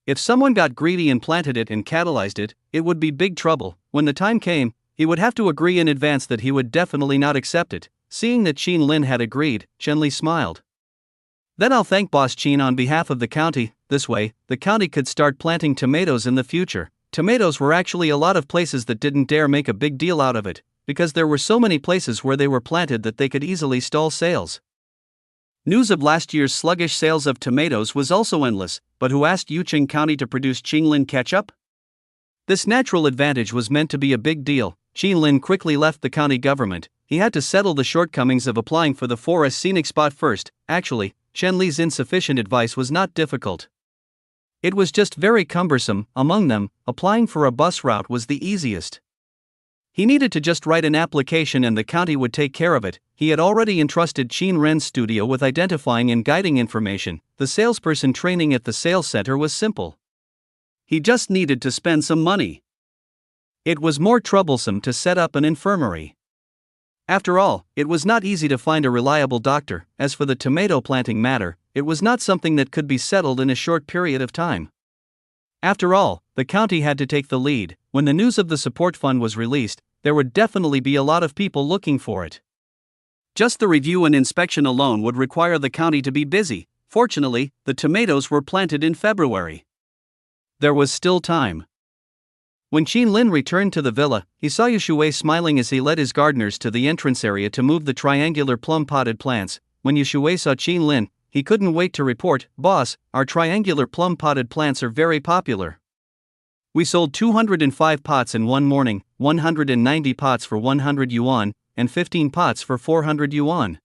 If someone got greedy and planted it and catalyzed it, it would be big trouble. When the time came, he would have to agree in advance that he would definitely not accept it. Seeing that Xin Lin had agreed, Chen Li smiled. "Then I'll thank Boss Qin on behalf of the county. This way, the county could start planting tomatoes in the future." Tomatoes were actually a lot of places that didn't dare make a big deal out of it. because there were so many places where they were planted that they could easily stall sales. News of last year's sluggish sales of tomatoes was also endless, but who asked Yucheng County to produce Qinglin ketchup? This natural advantage was meant to be a big deal. Qinglin quickly left the county government. He had to settle the shortcomings of applying for the forest scenic spot first. Actually, Chen Li's insufficient advice was not difficult. It was just very cumbersome. Among them, applying for a bus route was the easiest. He needed to just write an application and the county would take care of it. He had already entrusted Qin Ren's studio with identifying and guiding information. The salesperson training at the sales center was simple. He just needed to spend some money. It was more troublesome to set up an infirmary. After all, it was not easy to find a reliable doctor. As for the tomato planting matter, it was not something that could be settled in a short period of time. After all, the county had to take the lead. When the news of the support fund was released, there would definitely be a lot of people looking for it. Just the review and inspection alone would require the county to be busy. Fortunately, the tomatoes were planted in February. There was still time. When Qin Lin returned to the villa, he saw Yushui smiling as he led his gardeners to the entrance area to move the triangular plum-potted plants. When Yushui saw Qin Lin, he couldn't wait to report, "Boss, our triangular plum-potted plants are very popular. We sold 205 pots in one morning, 190 pots for 100 yuan, and 15 pots for 400 yuan.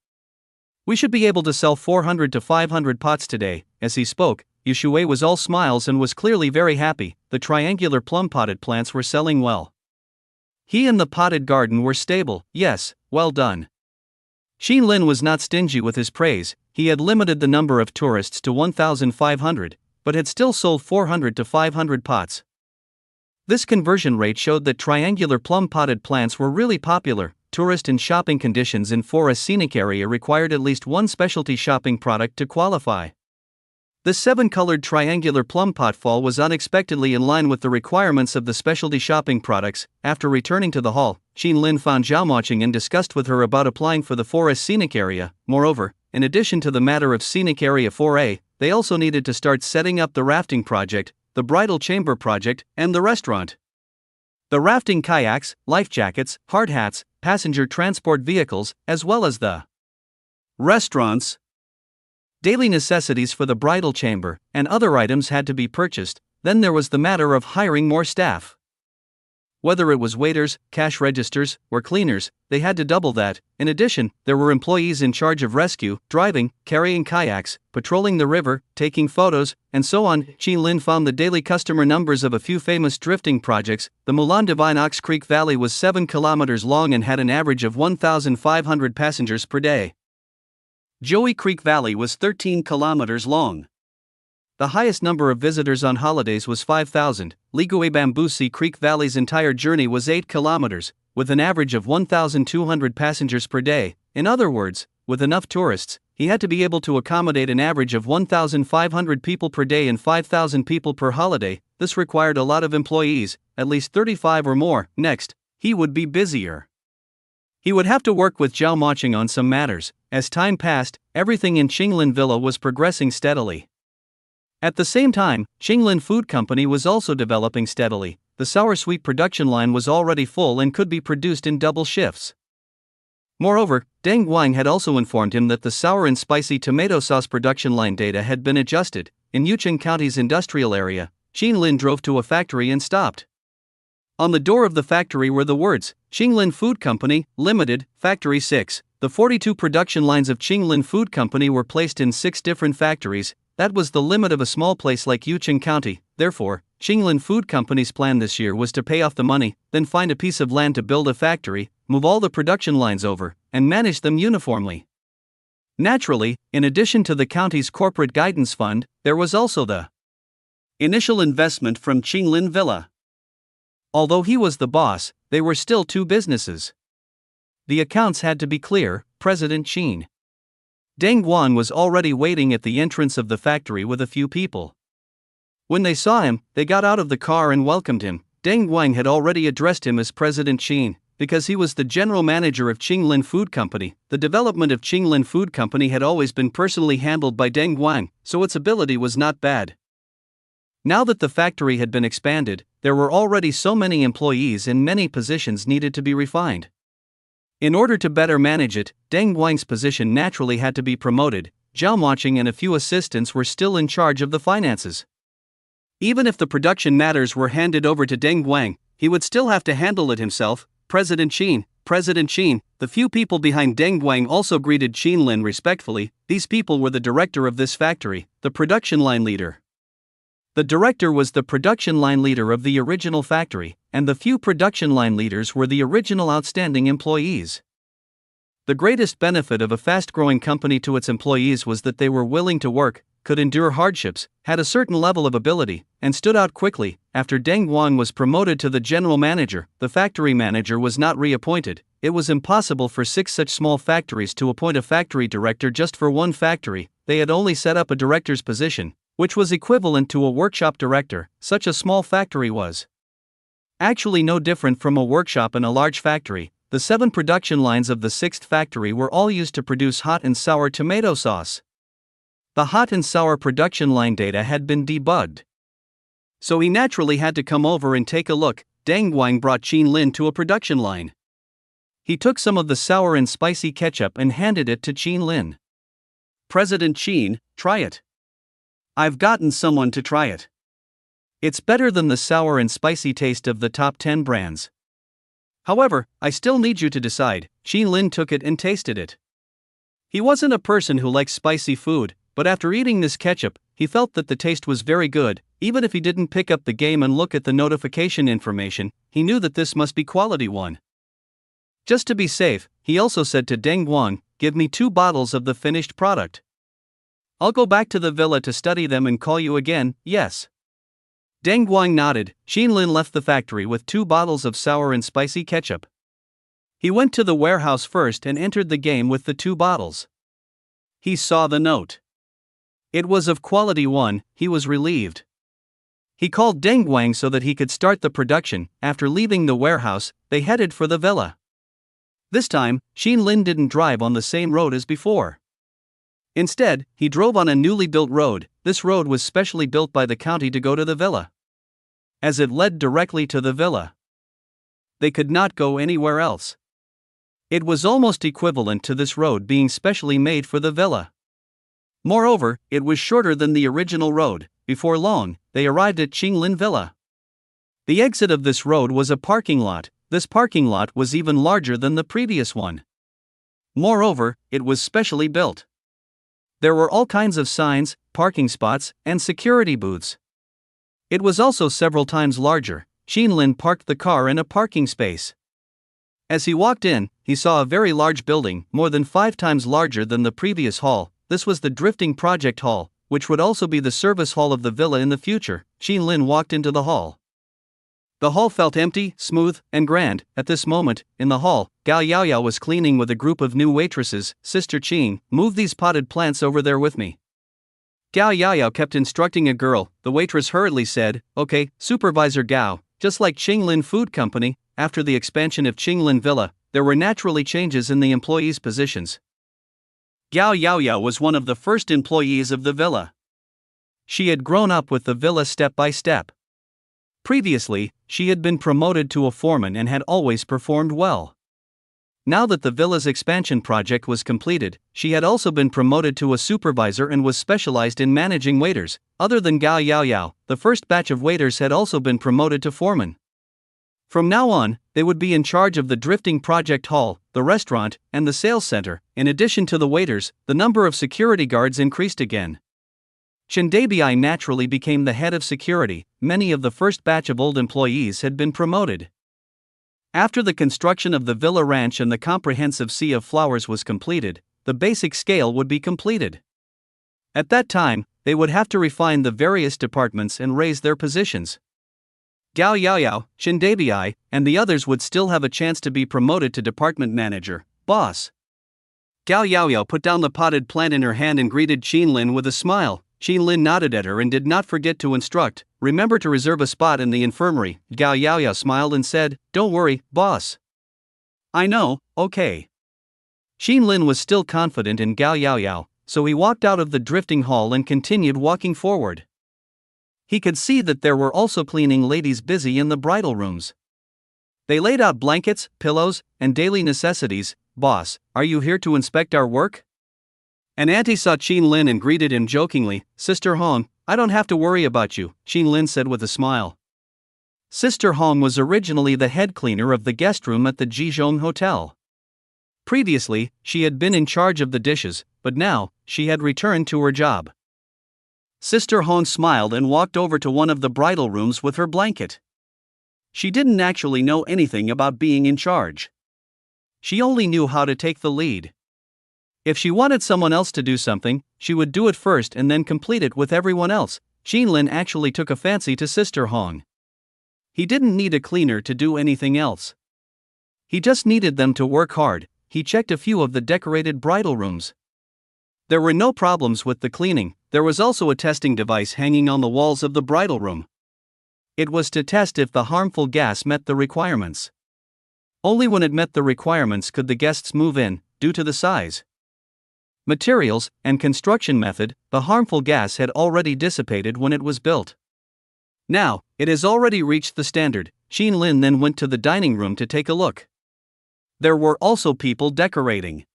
We should be able to sell 400 to 500 pots today." As he spoke, Yushui was all smiles and was clearly very happy. The triangular plum-potted plants were selling well. He and the potted garden were stable. Yes, well done. Qin Lin was not stingy with his praise. He had limited the number of tourists to 1,500, but had still sold 400 to 500 pots. This conversion rate showed that triangular plum-potted plants were really popular. Tourist and shopping conditions in forest scenic area required at least one specialty shopping product to qualify. The 7-colored triangular plum pot fall was unexpectedly in line with the requirements of the specialty shopping products. After returning to the hall, Qin Lin found Zhao Moqing and discussed with her about applying for the forest scenic area. Moreover, in addition to the matter of scenic area 4A, they also needed to start setting up the rafting project, the bridal chamber project, and the restaurant. The rafting kayaks, life jackets, hard hats, passenger transport vehicles, as well as the restaurants, daily necessities for the bridal chamber, and other items had to be purchased. Then there was the matter of hiring more staff. Whether it was waiters, cash registers, or cleaners, they had to double that. In addition, there were employees in charge of rescue, driving, carrying kayaks, patrolling the river, taking photos, and so on. Qin Lin found the daily customer numbers of a few famous drifting projects. The Mulan Divine Ox Creek Valley was 7 kilometers long and had an average of 1,500 passengers per day. Joey Creek Valley was 13 kilometers long. The highest number of visitors on holidays was 5,000. Ligui Bambusi Creek Valley's entire journey was 8 kilometers, with an average of 1,200 passengers per day. In other words, with enough tourists, he had to be able to accommodate an average of 1,500 people per day and 5,000 people per holiday. This required a lot of employees, at least 35 or more. Next, he would be busier. He would have to work with Zhao Moqing on some matters. As time passed, everything in Qinglin Villa was progressing steadily. At the same time, Qinglin Food Company was also developing steadily. The sour-sweet production line was already full and could be produced in double shifts. Moreover, Deng Guang had also informed him that the sour and spicy tomato sauce production line data had been adjusted. In Yucheng County's industrial area, Qin Lin drove to a factory and stopped. On the door of the factory were the words, Qinglin Food Company, Limited, Factory 6. The 42 production lines of Qinglin Food Company were placed in 6 different factories. That was the limit of a small place like Yucheng County. Therefore, Qinglin Food Company's plan this year was to pay off the money, then find a piece of land to build a factory, move all the production lines over, and manage them uniformly. Naturally, in addition to the county's corporate guidance fund, there was also the initial investment from Qinglin Villa. Although he was the boss, they were still 2 businesses. The accounts had to be clear. President Qin Deng Guan was already waiting at the entrance of the factory with a few people. When they saw him, they got out of the car and welcomed him. Deng Guang had already addressed him as President Qin, because he was the general manager of Qinglin Food Company. The development of Qinglin Food Company had always been personally handled by Deng Guang, so its ability was not bad. Now that the factory had been expanded, there were already so many employees and many positions needed to be refined. In order to better manage it, Deng Guang's position naturally had to be promoted. Zhao Moqing and a few assistants were still in charge of the finances. Even if the production matters were handed over to Deng Guang, he would still have to handle it himself. President Qin, the few people behind Deng Guang also greeted Qin Lin respectfully. These people were the director of this factory, the production line leader. The director was the production line leader of the original factory, and the few production line leaders were the original outstanding employees. The greatest benefit of a fast-growing company to its employees was that they were willing to work, could endure hardships, had a certain level of ability, and stood out quickly. After Deng Guang was promoted to the general manager, the factory manager was not reappointed. It was impossible for 6 such small factories to appoint a factory director just for one factory. They had only set up a director's position, which was equivalent to a workshop director. Such a small factory was actually no different from a workshop in a large factory. The 7 production lines of the 6th factory were all used to produce hot and sour tomato sauce. The hot and sour production line data had been debugged, so he naturally had to come over and take a look. Deng Guang brought Qin Lin to a production line. He took some of the sour and spicy ketchup and handed it to Qin Lin. President Qin, try it. I've gotten someone to try it. It's better than the sour and spicy taste of the top 10 brands. However, I still need you to decide. Qin Lin took it and tasted it. He wasn't a person who likes spicy food, but after eating this ketchup, he felt that the taste was very good. Even if he didn't pick up the game and look at the notification information, he knew that this must be quality one. Just to be safe, he also said to Deng Guang, "Give me 2 bottles of the finished product. I'll go back to the villa to study them and call you again." "Yes." Deng Guang nodded. Qin Lin left the factory with 2 bottles of sour and spicy ketchup. He went to the warehouse first and entered the game with the 2 bottles. He saw the note. It was of quality 1, he was relieved. He called Deng Guang so that he could start the production. After leaving the warehouse, they headed for the villa. This time, Qin Lin didn't drive on the same road as before. Instead, he drove on a newly built road. This road was specially built by the county to go to the villa, as it led directly to the villa. They could not go anywhere else. It was almost equivalent to this road being specially made for the villa. Moreover, it was shorter than the original road. Before long, they arrived at Qin Lin Villa. The exit of this road was a parking lot. This parking lot was even larger than the previous one. Moreover, it was specially built. There were all kinds of signs, parking spots, and security booths. It was also several times larger. Qin Lin parked the car in a parking space. As he walked in, he saw a very large building, more than 5 times larger than the previous hall. This was the Drifting Project Hall, which would also be the service hall of the villa in the future. Qin Lin walked into the hall. The hall felt empty, smooth, and grand. At this moment, in the hall, Gao Yaoyao was cleaning with a group of new waitresses. "Sister Qin, move these potted plants over there with me." Gao Yaoyao kept instructing a girl. The waitress hurriedly said, "Okay, Supervisor Gao." Just like Qinglin Food Company, after the expansion of Qinglin Villa, there were naturally changes in the employees' positions. Gao Yaoyao was one of the first employees of the villa. She had grown up with the villa step by step. Previously, she had been promoted to a foreman and had always performed well. Now that the villa's expansion project was completed, she had also been promoted to a supervisor and was specialized in managing waiters. Other than Gao Yaoyao, the first batch of waiters had also been promoted to foreman. From now on, they would be in charge of the Drifting Project Hall, the restaurant, and the sales center. In addition to the waiters, the number of security guards increased again. Chendabi naturally became the head of security. Many of the first batch of old employees had been promoted. After the construction of the Villa Ranch and the comprehensive Sea of Flowers was completed, the basic scale would be completed. At that time, they would have to refine the various departments and raise their positions. Gao Yaoyao, Chendabi, and the others would still have a chance to be promoted to department manager, boss. Gao Yaoyao put down the potted plant in her hand and greeted Qin Lin with a smile. Qin Lin nodded at her and did not forget to instruct, "Remember to reserve a spot in the infirmary." Gao Yaoyao smiled and said, "Don't worry, boss." "I know, okay." Qin Lin was still confident in Gao Yaoyao, so he walked out of the drifting hall and continued walking forward. He could see that there were also cleaning ladies busy in the bridal rooms. They laid out blankets, pillows, and daily necessities. "Boss, are you here to inspect our work?" An auntie saw Qin Lin and greeted him jokingly. "Sister Hong, I don't have to worry about you," Qin Lin said with a smile. Sister Hong was originally the head cleaner of the guest room at the Jizhong Hotel. Previously, she had been in charge of the dishes, but now, she had returned to her job. Sister Hong smiled and walked over to one of the bridal rooms with her blanket. She didn't actually know anything about being in charge. She only knew how to take the lead. If she wanted someone else to do something, she would do it first and then complete it with everyone else. Qin Lin actually took a fancy to Sister Hong. He didn't need a cleaner to do anything else. He just needed them to work hard. He checked a few of the decorated bridal rooms. There were no problems with the cleaning. There was also a testing device hanging on the walls of the bridal room. It was to test if the harmful gas met the requirements. Only when it met the requirements could the guests move in, due to the size, materials, and construction method. The harmful gas had already dissipated when it was built. Now, it has already reached the standard. Qin Lin then went to the dining room to take a look. There were also people decorating.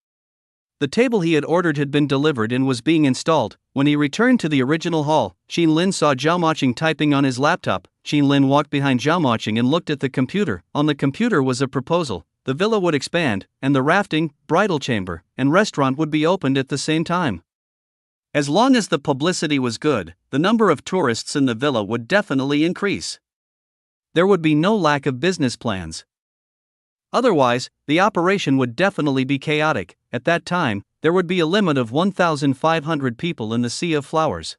The table he had ordered had been delivered and was being installed. When he returned to the original hall, Qin Lin saw Zhao Moqing typing on his laptop. Qin Lin walked behind Zhao Moqing and looked at the computer. On the computer was a proposal. The villa would expand, and the rafting, bridal chamber, and restaurant would be opened at the same time. As long as the publicity was good, the number of tourists in the villa would definitely increase. There would be no lack of business plans. Otherwise, the operation would definitely be chaotic. At that time, there would be a limit of 1,500 people in the Sea of Flowers.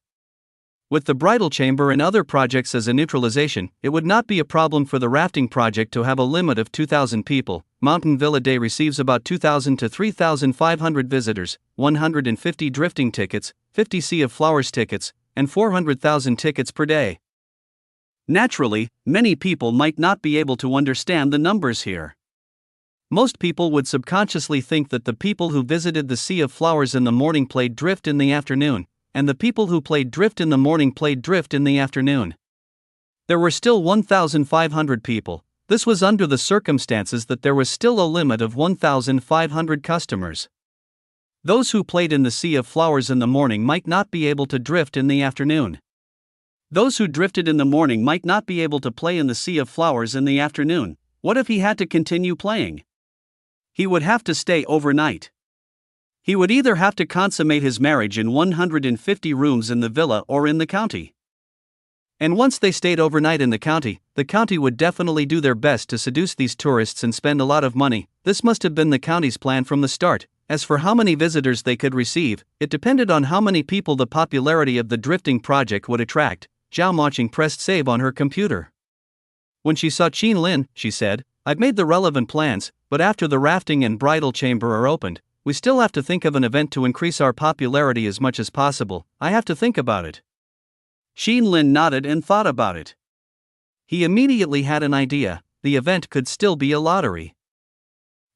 With the bridal chamber and other projects as a neutralization, it would not be a problem for the rafting project to have a limit of 2,000 people. Mountain Villa Day receives about 2,000 to 3,500 visitors, 150 drifting tickets, 50 Sea of Flowers tickets, and 400,000 tickets per day. Naturally, many people might not be able to understand the numbers here. Most people would subconsciously think that the people who visited the Sea of Flowers in the morning played drift in the afternoon, and the people who played drift in the morning played drift in the afternoon. There were still 1,500 people. This was under the circumstances that there was still a limit of 1,500 customers. Those who played in the Sea of Flowers in the morning might not be able to drift in the afternoon. Those who drifted in the morning might not be able to play in the Sea of Flowers in the afternoon. What if he had to continue playing? He would have to stay overnight. He would either have to consummate his marriage in 150 rooms in the villa or in the county. And once they stayed overnight in the county would definitely do their best to seduce these tourists and spend a lot of money. This must have been the county's plan from the start. As for how many visitors they could receive, it depended on how many people the popularity of the drifting project would attract. Zhao Moqing pressed save on her computer. When she saw Qin Lin, she said, "I've made the relevant plans, but after the rafting and bridal chamber are opened, we still have to think of an event to increase our popularity as much as possible. I have to think about it." Qin Lin nodded and thought about it. He immediately had an idea. The event could still be a lottery.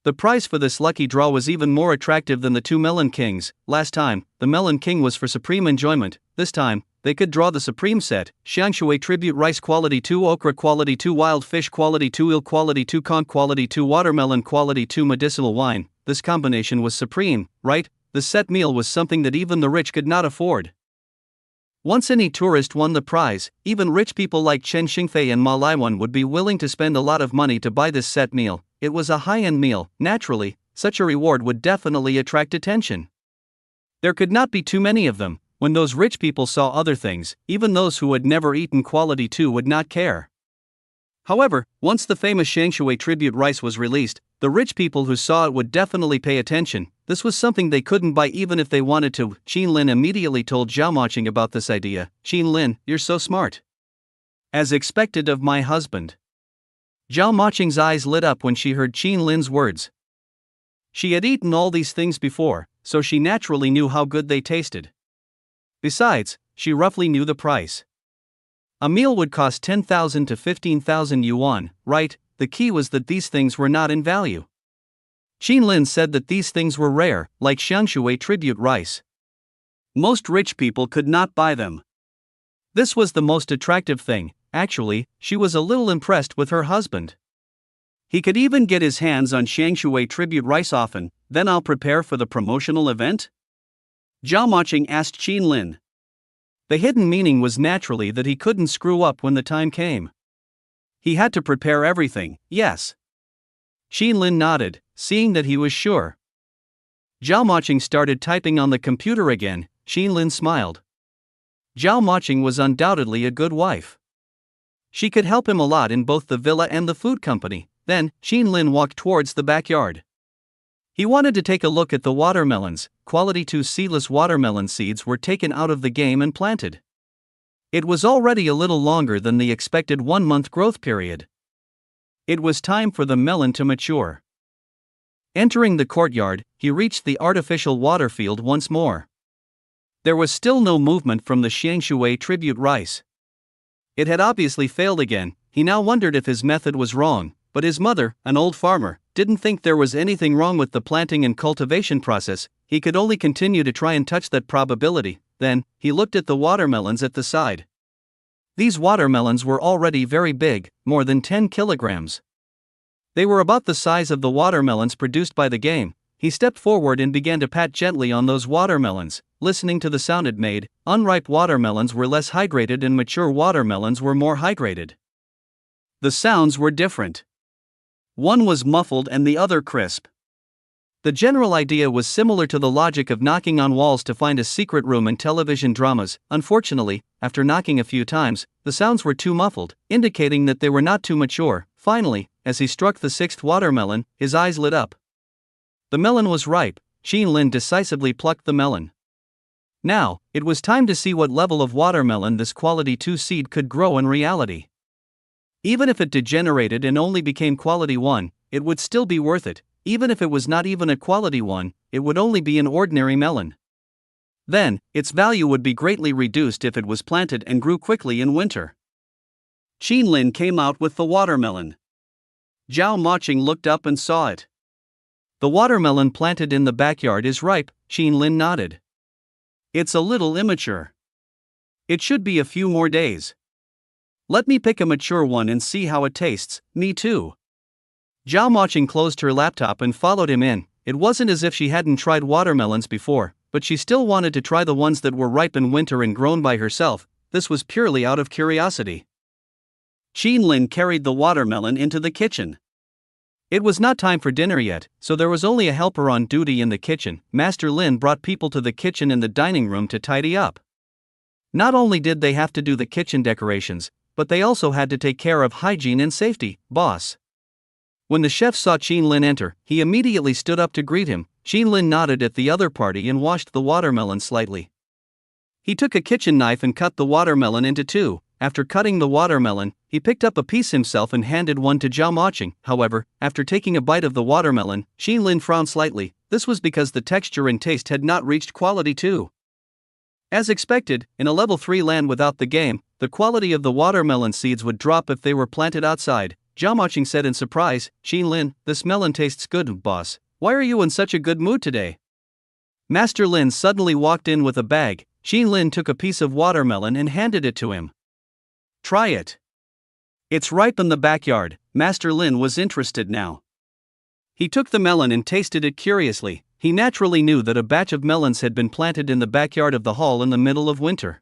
The prize for this lucky draw was even more attractive than the 2 Melon Kings. Last time, the Melon King was for supreme enjoyment. This time, they could draw the supreme set: Xiangshui Tribute Rice Quality 2, Okra Quality 2, Wild Fish Quality 2, Eel Quality 2, Conch Quality 2, Watermelon Quality 2, Medicinal Wine. This combination was supreme, right? The set meal was something that even the rich could not afford. Once any tourist won the prize, even rich people like Chen Xingfei and Ma Laiwan would be willing to spend a lot of money to buy this set meal. It was a high-end meal. Naturally, such a reward would definitely attract attention. There could not be too many of them. When those rich people saw other things, even those who had never eaten quality 2 would not care. However, once the famous Xiangshui tribute rice was released, the rich people who saw it would definitely pay attention. This was something they couldn't buy even if they wanted to. Qin Lin immediately told Zhao Moqing about this idea. "Qin Lin, you're so smart. As expected of my husband." Zhao Moqing's eyes lit up when she heard Qin Lin's words. She had eaten all these things before, so she naturally knew how good they tasted. Besides, she roughly knew the price. A meal would cost 10,000 to 15,000 yuan, right? The key was that these things were not in value. Qin Lin said that these things were rare, like Xiangshui tribute rice. Most rich people could not buy them. This was the most attractive thing. Actually, she was a little impressed with her husband. He could even get his hands on Shangshui tribute rice often, then I'll prepare for the promotional event? Zhao Moqing asked Qin Lin. The hidden meaning was naturally that he couldn't screw up when the time came. He had to prepare everything, yes. Qin Lin nodded, seeing that he was sure. Zhao Moqing started typing on the computer again. Qin Lin smiled. Zhao Moqing was undoubtedly a good wife. She could help him a lot in both the villa and the food company. Then, Qin Lin walked towards the backyard. He wanted to take a look at the watermelons. Quality 2 seedless watermelon seeds were taken out of the game and planted. It was already a little longer than the expected 1-month growth period. It was time for the melon to mature. Entering the courtyard, he reached the artificial water field once more. There was still no movement from the Shangshui tribute rice. It had obviously failed again. He now wondered if his method was wrong, but his mother, an old farmer, didn't think there was anything wrong with the planting and cultivation process. He could only continue to try and touch that probability. Then, he looked at the watermelons at the side. These watermelons were already very big, more than 10 kilograms. They were about the size of the watermelons produced by the game. He stepped forward and began to pat gently on those watermelons, listening to the sound it made. Unripe watermelons were less hydrated and mature watermelons were more hydrated. The sounds were different. One was muffled and the other crisp. The general idea was similar to the logic of knocking on walls to find a secret room in television dramas. Unfortunately, after knocking a few times, the sounds were too muffled, indicating that they were not too mature. Finally, as he struck the 6th watermelon, his eyes lit up. The melon was ripe. Qin Lin decisively plucked the melon. Now, it was time to see what level of watermelon this quality 2 seed could grow in reality. Even if it degenerated and only became quality 1, it would still be worth it. Even if it was not even a quality 1, it would only be an ordinary melon. Then, its value would be greatly reduced if it was planted and grew quickly in winter. Qin Lin came out with the watermelon. Zhao Moqing looked up and saw it. The watermelon planted in the backyard is ripe. Qin Lin nodded. It's a little immature. It should be a few more days. Let me pick a mature one and see how it tastes. Me too. Zhao Moqing closed her laptop and followed him in. It wasn't as if she hadn't tried watermelons before, but she still wanted to try the ones that were ripe in winter and grown by herself. This was purely out of curiosity. Qin Lin carried the watermelon into the kitchen. It was not time for dinner yet, so there was only a helper on duty in the kitchen. Master Lin brought people to the kitchen and the dining room to tidy up. Not only did they have to do the kitchen decorations, but they also had to take care of hygiene and safety. Boss. When the chef saw Qin Lin enter, he immediately stood up to greet him. Qin Lin nodded at the other party and washed the watermelon slightly. He took a kitchen knife and cut the watermelon into 2. After cutting the watermelon, he picked up a piece himself and handed one to Zhao Moqing. However, after taking a bite of the watermelon, Qin Lin frowned slightly. This was because the texture and taste had not reached quality 2. As expected, in a level 3 land without the game, the quality of the watermelon seeds would drop if they were planted outside. Zhao Moqing said in surprise, Qin Lin, this melon tastes good, boss. Why are you in such a good mood today? Master Lin suddenly walked in with a bag. Qin Lin took a piece of watermelon and handed it to him. Try it. It's ripe in the backyard. Master Lin was interested now. He took the melon and tasted it curiously. He naturally knew that a batch of melons had been planted in the backyard of the hall in the middle of winter.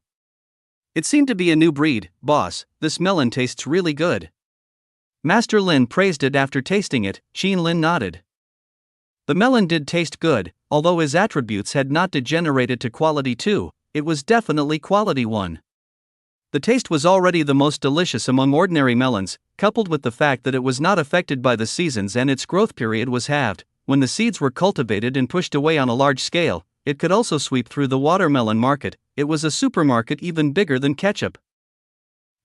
It seemed to be a new breed. Boss, this melon tastes really good. Master Lin praised it after tasting it. Qin Lin nodded. The melon did taste good, although his attributes had not degenerated to quality 2, it was definitely quality 1. The taste was already the most delicious among ordinary melons, coupled with the fact that it was not affected by the seasons and its growth period was halved. When the seeds were cultivated and pushed away on a large scale, it could also sweep through the watermelon market. It was a supermarket even bigger than ketchup.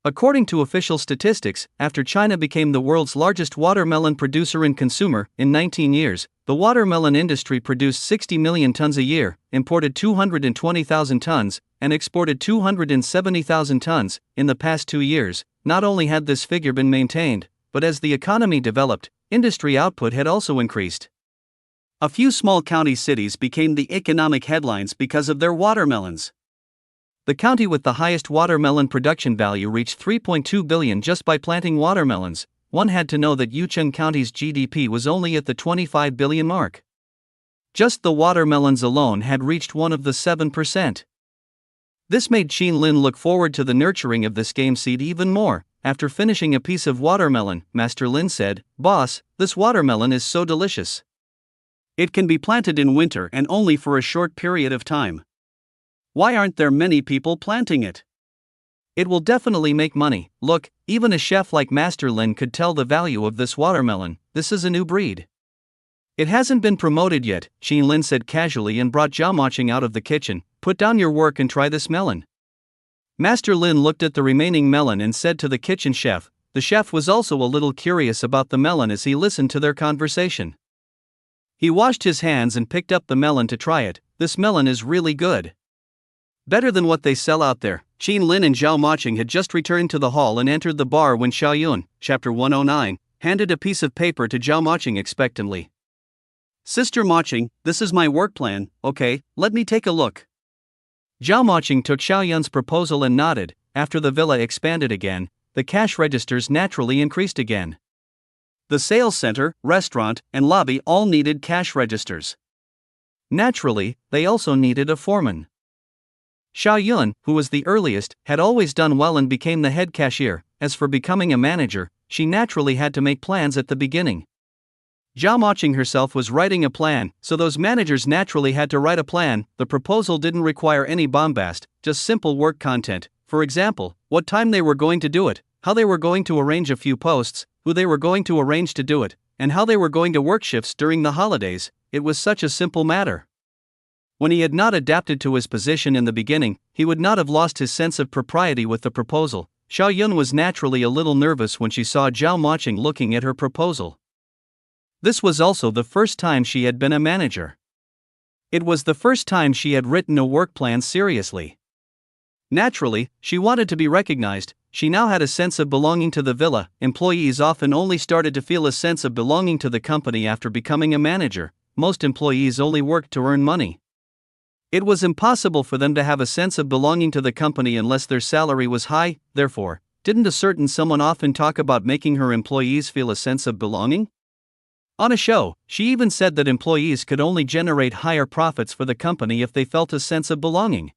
According to official statistics, after China became the world's largest watermelon producer and consumer, in 19 years, the watermelon industry produced 60 million tons a year, imported 220,000 tons, and exported 270,000 tons. In the past 2 years, not only had this figure been maintained, but as the economy developed, industry output had also increased. A few small county cities became the economic headlines because of their watermelons. The county with the highest watermelon production value reached 3.2 billion just by planting watermelons. one had to know that Yucheng County's GDP was only at the 25 billion mark. Just the watermelons alone had reached one of the 7%. This made Qin Lin look forward to the nurturing of this game seed even more. After finishing a piece of watermelon, Master Lin said, "Boss, this watermelon is so delicious. It can be planted in winter and only for a short period of time. Why aren't there many people planting it? It will definitely make money. Look, even a chef like Master Lin could tell the value of this watermelon. This is a new breed." "It hasn't been promoted yet," Qin Lin said casually and brought Zhao Moqing out of the kitchen. "Put down your work and try this melon." Master Lin looked at the remaining melon and said to the kitchen chef. The chef was also a little curious about the melon as he listened to their conversation. He washed his hands and picked up the melon to try it. "This melon is really good. Better than what they sell out there." Qin Lin and Zhao Moqing had just returned to the hall and entered the bar when Xiaoyun, chapter 109, handed a piece of paper to Zhao Moqing expectantly. "Sister Moqing, this is my work plan, okay, let me take a look." Zhao Moqing took Xiaoyun's proposal and nodded. After the villa expanded again, the cash registers naturally increased again. The sales center, restaurant, and lobby all needed cash registers. Naturally, they also needed a foreman. Xiaoyun, who was the earliest, had always done well and became the head cashier. As for becoming a manager, she naturally had to make plans at the beginning. Zhao Moqing herself was writing a plan, so those managers naturally had to write a plan. The proposal didn't require any bombast, just simple work content. For example, what time they were going to do it, how they were going to arrange a few posts, who they were going to arrange to do it, and how they were going to work shifts during the holidays. It was such a simple matter. When he had not adapted to his position in the beginning, he would not have lost his sense of propriety with the proposal. Xiaoyun was naturally a little nervous when she saw Zhao Moqing looking at her proposal. This was also the first time she had been a manager. It was the first time she had written a work plan seriously. Naturally, she wanted to be recognized. She now had a sense of belonging to the villa. Employees often only started to feel a sense of belonging to the company after becoming a manager. Most employees only worked to earn money. It was impossible for them to have a sense of belonging to the company unless their salary was high. Therefore, didn't a certain someone often talk about making her employees feel a sense of belonging? On a show, she even said that employees could only generate higher profits for the company if they felt a sense of belonging.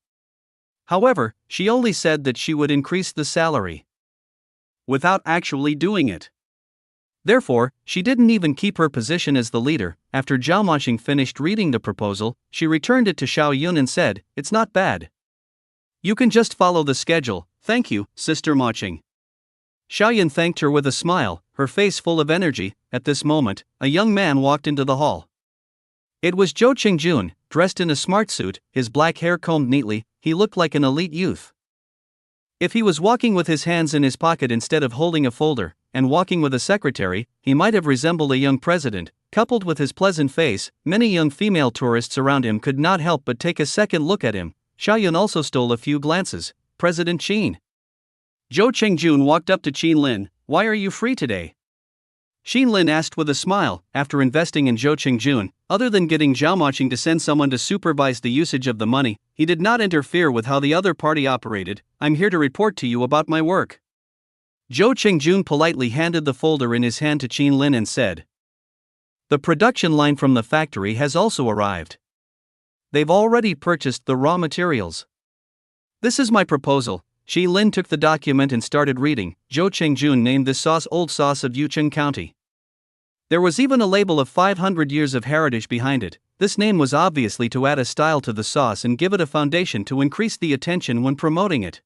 However, she only said that she would increase the salary without actually doing it. Therefore, she didn't even keep her position as the leader. After Zhao Moqing finished reading the proposal, she returned it to Xiaoyun and said, "It's not bad. You can just follow the schedule." "Thank you, Sister Moqing." Xiaoyun thanked her with a smile, her face full of energy. At this moment, a young man walked into the hall. It was Zhou Qingjun, dressed in a smart suit, his black hair combed neatly. He looked like an elite youth. If he was walking with his hands in his pocket instead of holding a folder, and walking with a secretary, he might have resembled a young president. Coupled with his pleasant face, many young female tourists around him could not help but take a second look at him. Xiaoyun also stole a few glances. "President Qin." Zhou Qingjun walked up to Qin Lin. "Why are you free today?" Qin Lin asked with a smile. After investing in Zhou Qingjun, other than getting Zhao Moqing to send someone to supervise the usage of the money, he did not interfere with how the other party operated. "I'm here to report to you about my work." Zhou Qingjun politely handed the folder in his hand to Qin Lin and said, "The production line from the factory has also arrived. They've already purchased the raw materials. This is my proposal." Qin Lin took the document and started reading. Zhou Qingjun named this sauce Old Sauce of Yucheng County. There was even a label of 500 years of heritage behind it. This name was obviously to add a style to the sauce and give it a foundation to increase the attention when promoting it.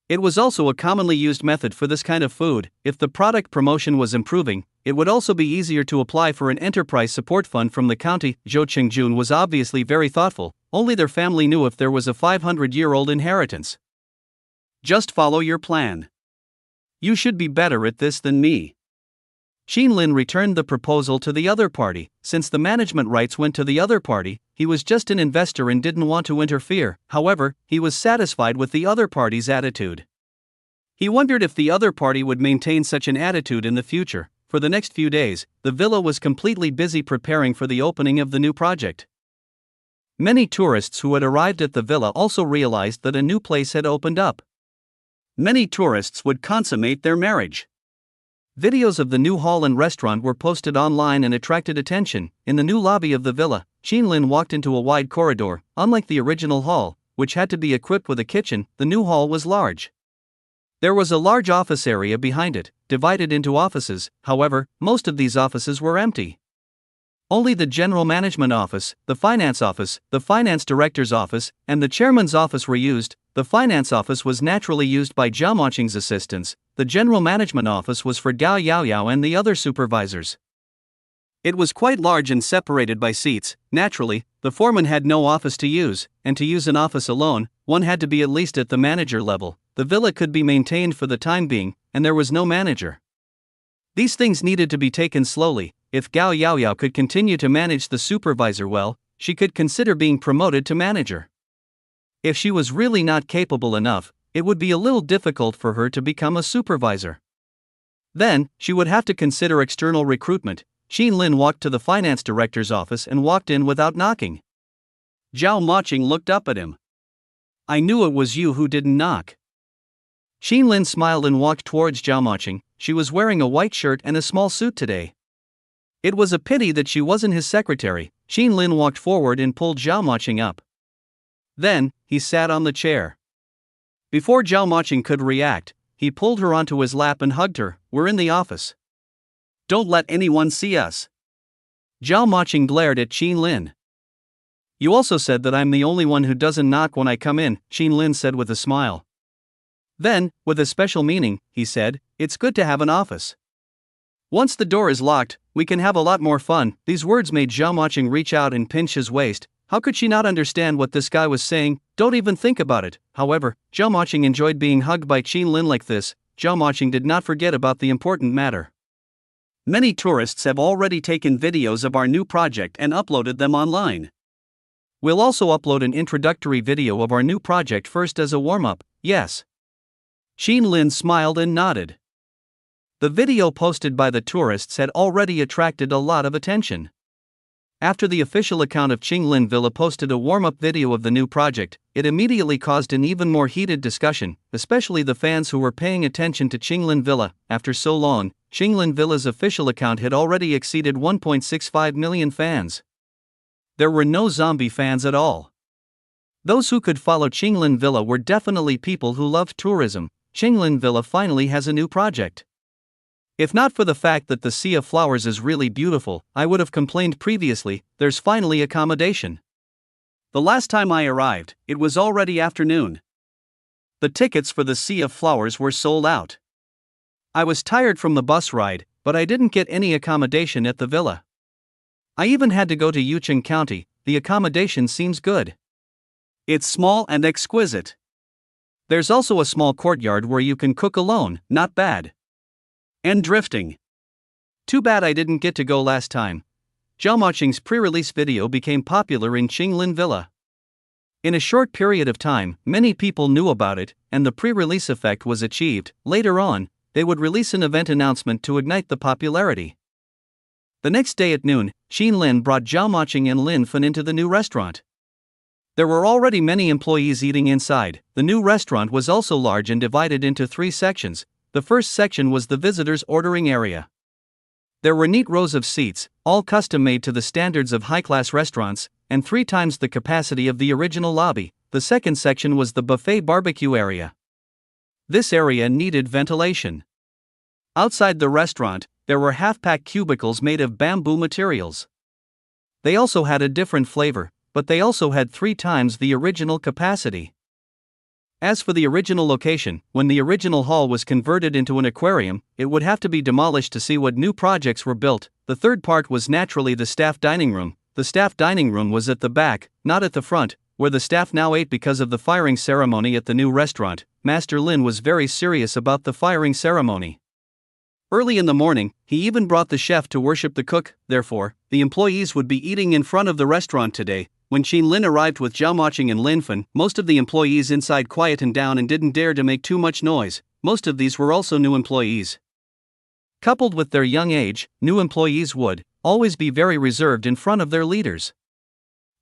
It was also a commonly used method for this kind of food. If the product promotion was improving, it would also be easier to apply for an enterprise support fund from the county. Zhou Qingjun was obviously very thoughtful. Only their family knew if there was a 500-year-old inheritance. "Just follow your plan. You should be better at this than me." Qin Lin returned the proposal to the other party. Since the management rights went to the other party, he was just an investor and didn't want to interfere. However, he was satisfied with the other party's attitude. He wondered if the other party would maintain such an attitude in the future. For the next few days, the villa was completely busy preparing for the opening of the new project. Many tourists who had arrived at the villa also realized that a new place had opened up. Many tourists would consummate their marriage. Videos of the new hall and restaurant were posted online and attracted attention. In the new lobby of the villa, Lin walked into a wide corridor. Unlike the original hall, which had to be equipped with a kitchen, the new hall was large. There was a large office area behind it, divided into offices. However, most of these offices were empty. Only the general management office, the finance director's office, and the chairman's office were used. The finance office was naturally used by Zhao Moqing's assistants. The general management office was for Gao Yaoyao and the other supervisors. It was quite large and separated by seats. Naturally, the foreman had no office to use, and to use an office alone, one had to be at least at the manager level. The villa could be maintained for the time being, and there was no manager. These things needed to be taken slowly. If Gao Yaoyao could continue to manage the supervisor well, she could consider being promoted to manager. If she was really not capable enough, it would be a little difficult for her to become a supervisor. Then, she would have to consider external recruitment. Lin walked to the finance director's office and walked in without knocking. Zhao Moqing looked up at him. "I knew it was you who didn't knock." Lin smiled and walked towards Zhao Moqing. She was wearing a white shirt and a small suit today. It was a pity that she wasn't his secretary. Lin walked forward and pulled Zhao Moqing up. Then, he sat on the chair. Before Zhao Moqing could react, he pulled her onto his lap and hugged her. "We're in the office. Don't let anyone see us." Zhao Moqing glared at Lin. "You also said that I'm the only one who doesn't knock when I come in," Lin said with a smile. Then, with a special meaning, he said, "It's good to have an office. Once the door is locked, we can have a lot more fun." These words made Zhao Moqing reach out and pinch his waist. How could she not understand what this guy was saying? Don't even think about it. However, Zhao Moqing enjoyed being hugged by Lin like this. Zhao Moqing did not forget about the important matter. Many tourists have already taken videos of our new project and uploaded them online. We'll also upload an introductory video of our new project first as a warm-up. Yes. Lin smiled and nodded. The video posted by the tourists had already attracted a lot of attention. After the official account of Lin Villa posted a warm-up video of the new project, it immediately caused an even more heated discussion, especially the fans who were paying attention to Lin Villa. After so long, Lin Villa's official account had already exceeded 1.65 million fans. There were no zombie fans at all. Those who could follow Lin Villa were definitely people who loved tourism. Lin Villa finally has a new project. If not for the fact that the sea of flowers is really beautiful, I would have complained previously. There's finally accommodation. The last time I arrived, it was already afternoon. The tickets for the sea of flowers were sold out. I was tired from the bus ride, but I didn't get any accommodation at the villa. I even had to go to Yucheng County. The accommodation seems good. It's small and exquisite. There's also a small courtyard where you can cook alone. Not bad. And drifting. Too bad I didn't get to go last time. Zhao Moqing's pre-release video became popular in Lin Villa. In a short period of time, many people knew about it, and the pre-release effect was achieved. Later on, they would release an event announcement to ignite the popularity. The next day at noon, Lin brought Zhao Moqing and Lin Fan into the new restaurant. There were already many employees eating inside. The new restaurant was also large and divided into 3 sections. The first section was the visitors' ordering area. There were neat rows of seats, all custom-made to the standards of high-class restaurants, and 3 times the capacity of the original lobby. The second section was the buffet barbecue area. This area needed ventilation. Outside the restaurant, there were half-pack cubicles made of bamboo materials. They also had a different flavor, but they also had 3 times the original capacity. As for the original location, when the original hall was converted into an aquarium, it would have to be demolished to see what new projects were built. The third part was naturally the staff dining room. The staff dining room was at the back, not at the front, where the staff now ate because of the firing ceremony at the new restaurant. Master Lin was very serious about the firing ceremony. Early in the morning, he even brought the chef to worship the cook. Therefore, the employees would be eating in front of the restaurant today. When Lin arrived with Zhao Moqing and Lin Fan, most of the employees inside quietened down and didn't dare to make too much noise. Most of these were also new employees. Coupled with their young age, new employees would always be very reserved in front of their leaders.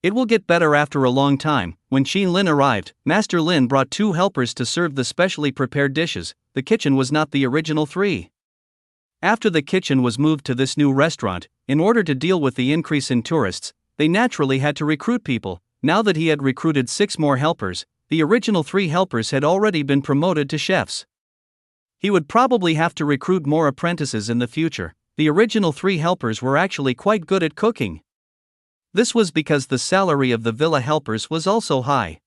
It will get better after a long time. When Lin arrived, Master Lin brought 2 helpers to serve the specially prepared dishes. The kitchen was not the original 3. After the kitchen was moved to this new restaurant, in order to deal with the increase in tourists, they naturally had to recruit people. Now that he had recruited 6 more helpers, the original 3 helpers had already been promoted to chefs. He would probably have to recruit more apprentices in the future. The original 3 helpers were actually quite good at cooking. This was because the salary of the villa helpers was also high.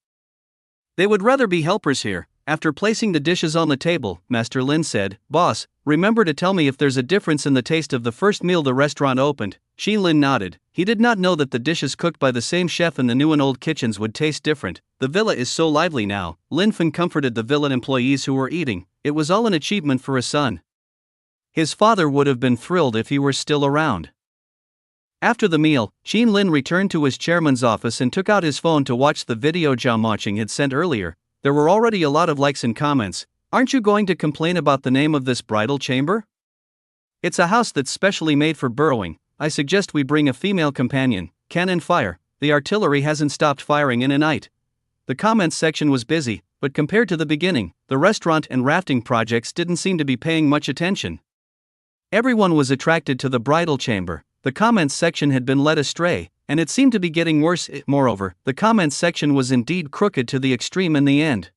They would rather be helpers here. After placing the dishes on the table, Master Lin said, "Boss, remember to tell me if there's a difference in the taste of the first meal the restaurant opened." Xin Lin nodded. He did not know that the dishes cooked by the same chef in the new and old kitchens would taste different. The villa is so lively now. Lin Fen comforted the villa employees who were eating. It was all an achievement for his son. His father would have been thrilled if he were still around. After the meal, Xin Lin returned to his chairman's office and took out his phone to watch the video Zhao Moqing had sent earlier. There were already a lot of likes and comments. "Aren't you going to complain about the name of this bridal chamber? It's a house that's specially made for burrowing. I suggest we bring a female companion. Cannon fire. The artillery hasn't stopped firing in a night." The comments section was busy, but compared to the beginning, the restaurant and rafting projects didn't seem to be paying much attention. Everyone was attracted to the bridal chamber. The comments section had been led astray, and it seemed to be getting worse. Moreover, the comments section was indeed crooked to the extreme in the end.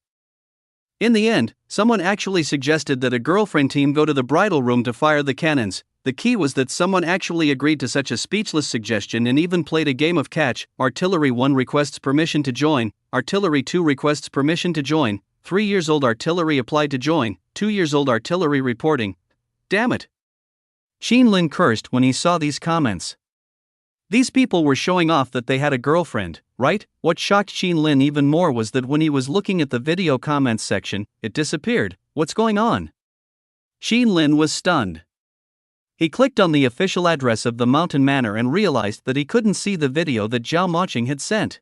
In the end, someone actually suggested that a girlfriend team go to the bridal room to fire the cannons. The key was that someone actually agreed to such a speechless suggestion and even played a game of catch. Artillery 1 requests permission to join, Artillery 2 requests permission to join, 3 years old artillery applied to join, 2 years old artillery reporting. Damn it! Xin Lin cursed when he saw these comments. These people were showing off that they had a girlfriend, right? What shocked Xin Lin even more was that when he was looking at the video comments section, it disappeared. What's going on? Xin Lin was stunned. He clicked on the official address of the Mountain Manor and realized that he couldn't see the video that Zhao Moqing had sent.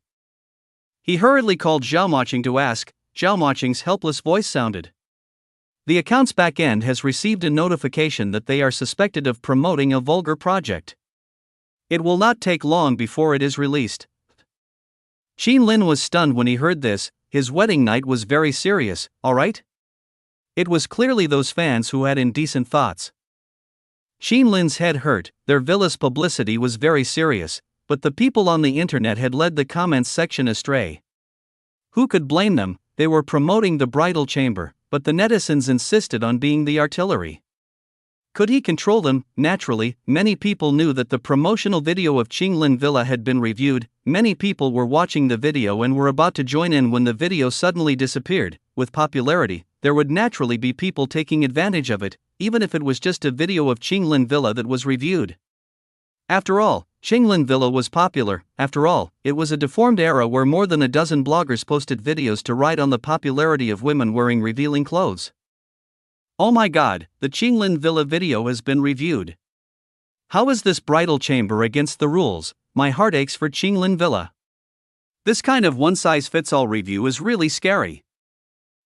He hurriedly called Zhao Moqing to ask. Zhao Moqing's helpless voice sounded. The account's back-end has received a notification that they are suspected of promoting a vulgar project. It will not take long before it is released. Xin Lin was stunned when he heard this. His wedding night was very serious, alright? It was clearly those fans who had indecent thoughts. Xin Lin's head hurt. Their villa's publicity was very serious, but the people on the internet had led the comments section astray. Who could blame them? They were promoting the bridal chamber, but the netizens insisted on being the artillery. Could he control them? Naturally, many people knew that the promotional video of Qinglin Villa had been reviewed. Many people were watching the video and were about to join in when the video suddenly disappeared. With popularity, there would naturally be people taking advantage of it, even if it was just a video of Qinglin Villa that was reviewed. After all, Qinglin Villa was popular. After all, it was a deformed era where more than a dozen bloggers posted videos to ride on the popularity of women wearing revealing clothes. Oh my god, the Qinglin Villa video has been reviewed. How is this bridal chamber against the rules? My heart aches for Qinglin Villa. This kind of one-size-fits-all review is really scary.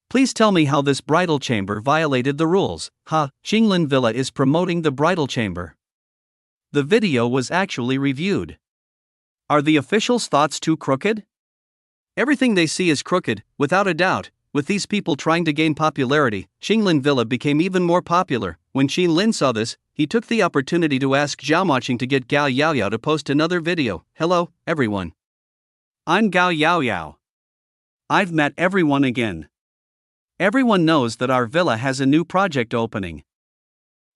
Please tell me how this bridal chamber violated the rules. Qinglin Villa is promoting the bridal chamber. The video was actually reviewed. Are the officials' thoughts too crooked? Everything they see is crooked, without a doubt. With these people trying to gain popularity, Qinglin Villa became even more popular. When Xin Lin saw this, he took the opportunity to ask Zhao Moqing to get Gao Yaoyao to post another video. Hello, everyone. I'm Gao Yaoyao. I've met everyone again. Everyone knows that our villa has a new project opening.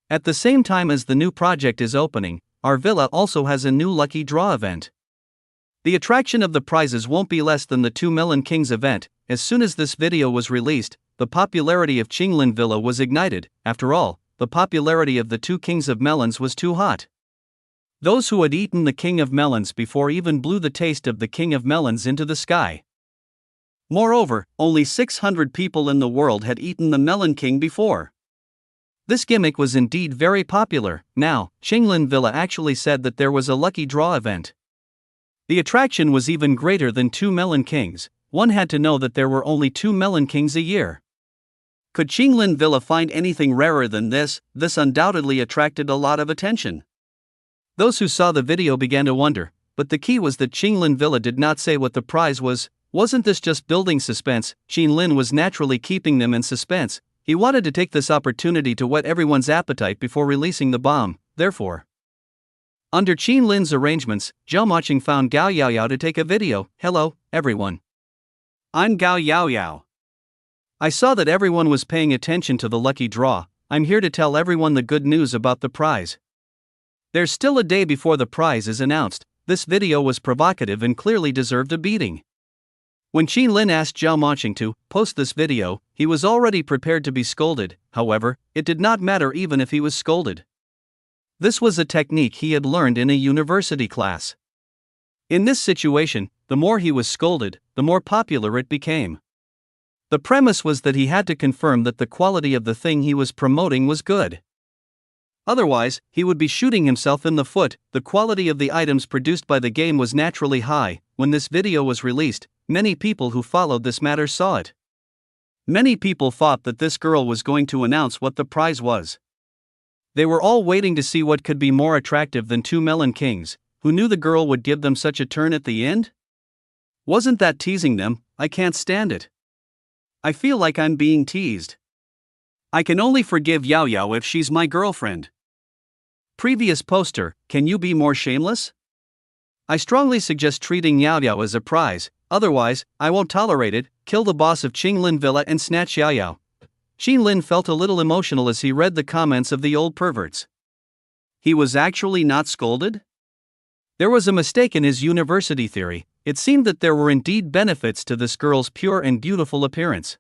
At the same time as the new project is opening, our villa also has a new lucky draw event. The attraction of the prizes won't be less than the 2 Melon Kings event. As soon as this video was released, the popularity of Qinglin Villa was ignited. After all, the popularity of the 2 Kings of Melons was too hot. Those who had eaten the King of Melons before even blew the taste of the King of Melons into the sky. Moreover, only 600 people in the world had eaten the Melon King before. This gimmick was indeed very popular. Now, Qinglin Villa actually said that there was a lucky draw event. The attraction was even greater than 2 Melon Kings. One had to know that there were only 2 Melon Kings a year. Could Qinglin Villa find anything rarer than this? This undoubtedly attracted a lot of attention. Those who saw the video began to wonder, but the key was that Qinglin Villa did not say what the prize was. Wasn't this just building suspense? Qinglin was naturally keeping them in suspense. He wanted to take this opportunity to whet everyone's appetite before releasing the bomb, therefore. Under Qin Lin's arrangements, Zhao Maching found Gao Yaoyao to take a video. Hello, everyone. I'm Gao Yaoyao. I saw that everyone was paying attention to the lucky draw. I'm here to tell everyone the good news about the prize. There's still a day before the prize is announced. This video was provocative and clearly deserved a beating. When Qin Lin asked Zhao Maching to post this video, he was already prepared to be scolded. However, it did not matter even if he was scolded. This was a technique he had learned in a university class. In this situation, the more he was scolded, the more popular it became. The premise was that he had to confirm that the quality of the thing he was promoting was good. Otherwise, he would be shooting himself in the foot. The quality of the items produced by the game was naturally high. When this video was released, many people who followed this matter saw it. Many people thought that this girl was going to announce what the prize was. They were all waiting to see what could be more attractive than two melon kings. Who knew the girl would give them such a turn at the end? Wasn't that teasing them? I can't stand it. I feel like I'm being teased. I can only forgive Yao Yao if she's my girlfriend. Previous poster, can you be more shameless? I strongly suggest treating Yao Yao as a prize, otherwise, I won't tolerate it. Kill the boss of Qinglin Villa and snatch Yao Yao. Qin Lin felt a little emotional as he read the comments of the old perverts. He was actually not scolded? There was a mistake in his university theory. It seemed that there were indeed benefits to this girl's pure and beautiful appearance.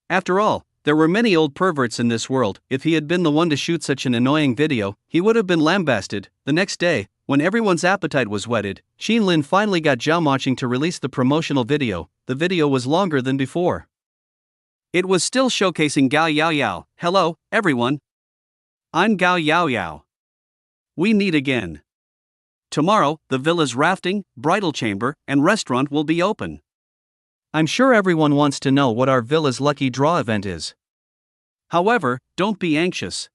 After all, there were many old perverts in this world. If he had been the one to shoot such an annoying video, he would have been lambasted. The next day, when everyone's appetite was whetted, Qin Lin finally got Zhao Maching to release the promotional video. The video was longer than before. It was still showcasing Gao Yaoyao. Hello, everyone. I'm Gao Yaoyao. We meet again. Tomorrow, the villa's rafting, bridal chamber, and restaurant will be open. I'm sure everyone wants to know what our villa's lucky draw event is. However, don't be anxious.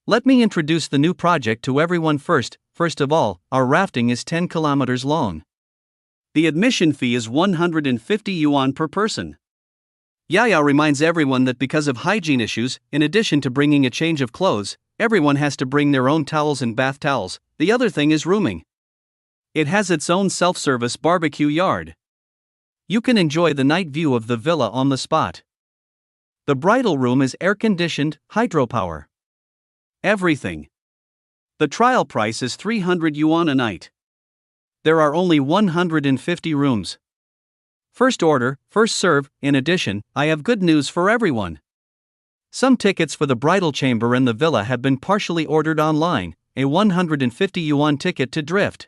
Let me introduce the new project to everyone first. First of all, our rafting is 10 kilometers long. The admission fee is 150 yuan per person. Yaya reminds everyone that because of hygiene issues, in addition to bringing a change of clothes, everyone has to bring their own towels and bath towels. The other thing is rooming. It has its own self-service barbecue yard. You can enjoy the night view of the villa on the spot. The bridal room is air-conditioned, hydropower. Everything. The trial price is 300 yuan a night. There are only 150 rooms. First order, first serve. In addition, I have good news for everyone. Some tickets for the bridal chamber and the villa have been partially ordered online, a 150 yuan ticket to drift.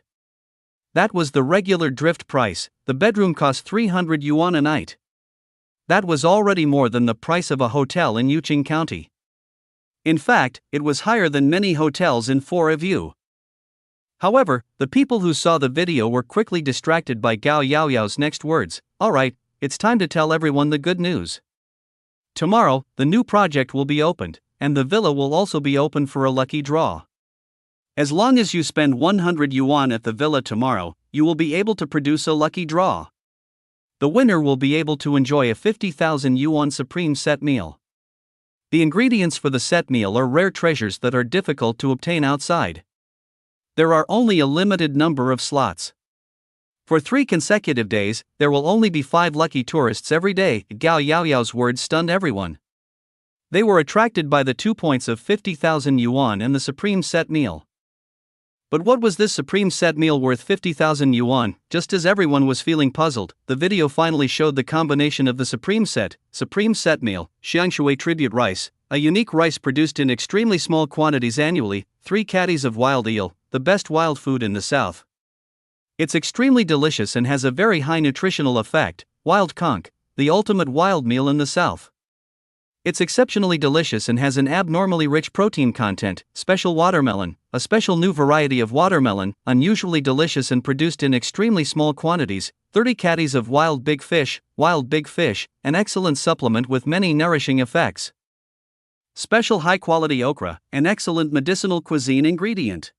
That was the regular drift price. The bedroom cost 300 yuan a night. That was already more than the price of a hotel in Yuqing County. In fact, it was higher than many hotels in Foreview. However, the people who saw the video were quickly distracted by Gao Yaoyao's next words. Alright, it's time to tell everyone the good news. Tomorrow, the new project will be opened, and the villa will also be open for a lucky draw. As long as you spend 100 yuan at the villa tomorrow, you will be able to produce a lucky draw. The winner will be able to enjoy a 50,000 yuan supreme set meal. The ingredients for the set meal are rare treasures that are difficult to obtain outside. There are only a limited number of slots. For 3 consecutive days, there will only be 5 lucky tourists every day. Gao Yaoyao's words stunned everyone. They were attracted by the 2 points of 50,000 yuan and the supreme set meal. But what was this supreme set meal worth 50,000 yuan? Just as everyone was feeling puzzled, the video finally showed the combination of the supreme set meal, Xiangshui tribute rice, a unique rice produced in extremely small quantities annually, 3 caddies of wild eel, the best wild food in the south. It's extremely delicious and has a very high nutritional effect. Wild conch, the ultimate wild meal in the south. It's exceptionally delicious and has an abnormally rich protein content. Special watermelon, a special new variety of watermelon, unusually delicious and produced in extremely small quantities. 30 caddies of wild big fish, an excellent supplement with many nourishing effects. Special high-quality okra, an excellent medicinal cuisine ingredient.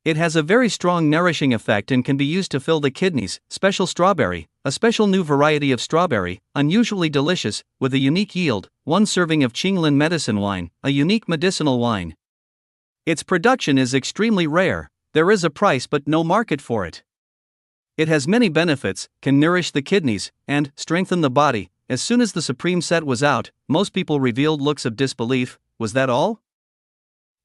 It has a very strong nourishing effect and can be used to fill the kidneys. Special strawberry, a special new variety of strawberry, unusually delicious, with a unique yield, 1 serving of Qinglin medicine wine, a unique medicinal wine. Its production is extremely rare, there is a price but no market for it. It has many benefits, can nourish the kidneys, and strengthen the body. As soon as the Supreme set was out, most people revealed looks of disbelief. Was that all?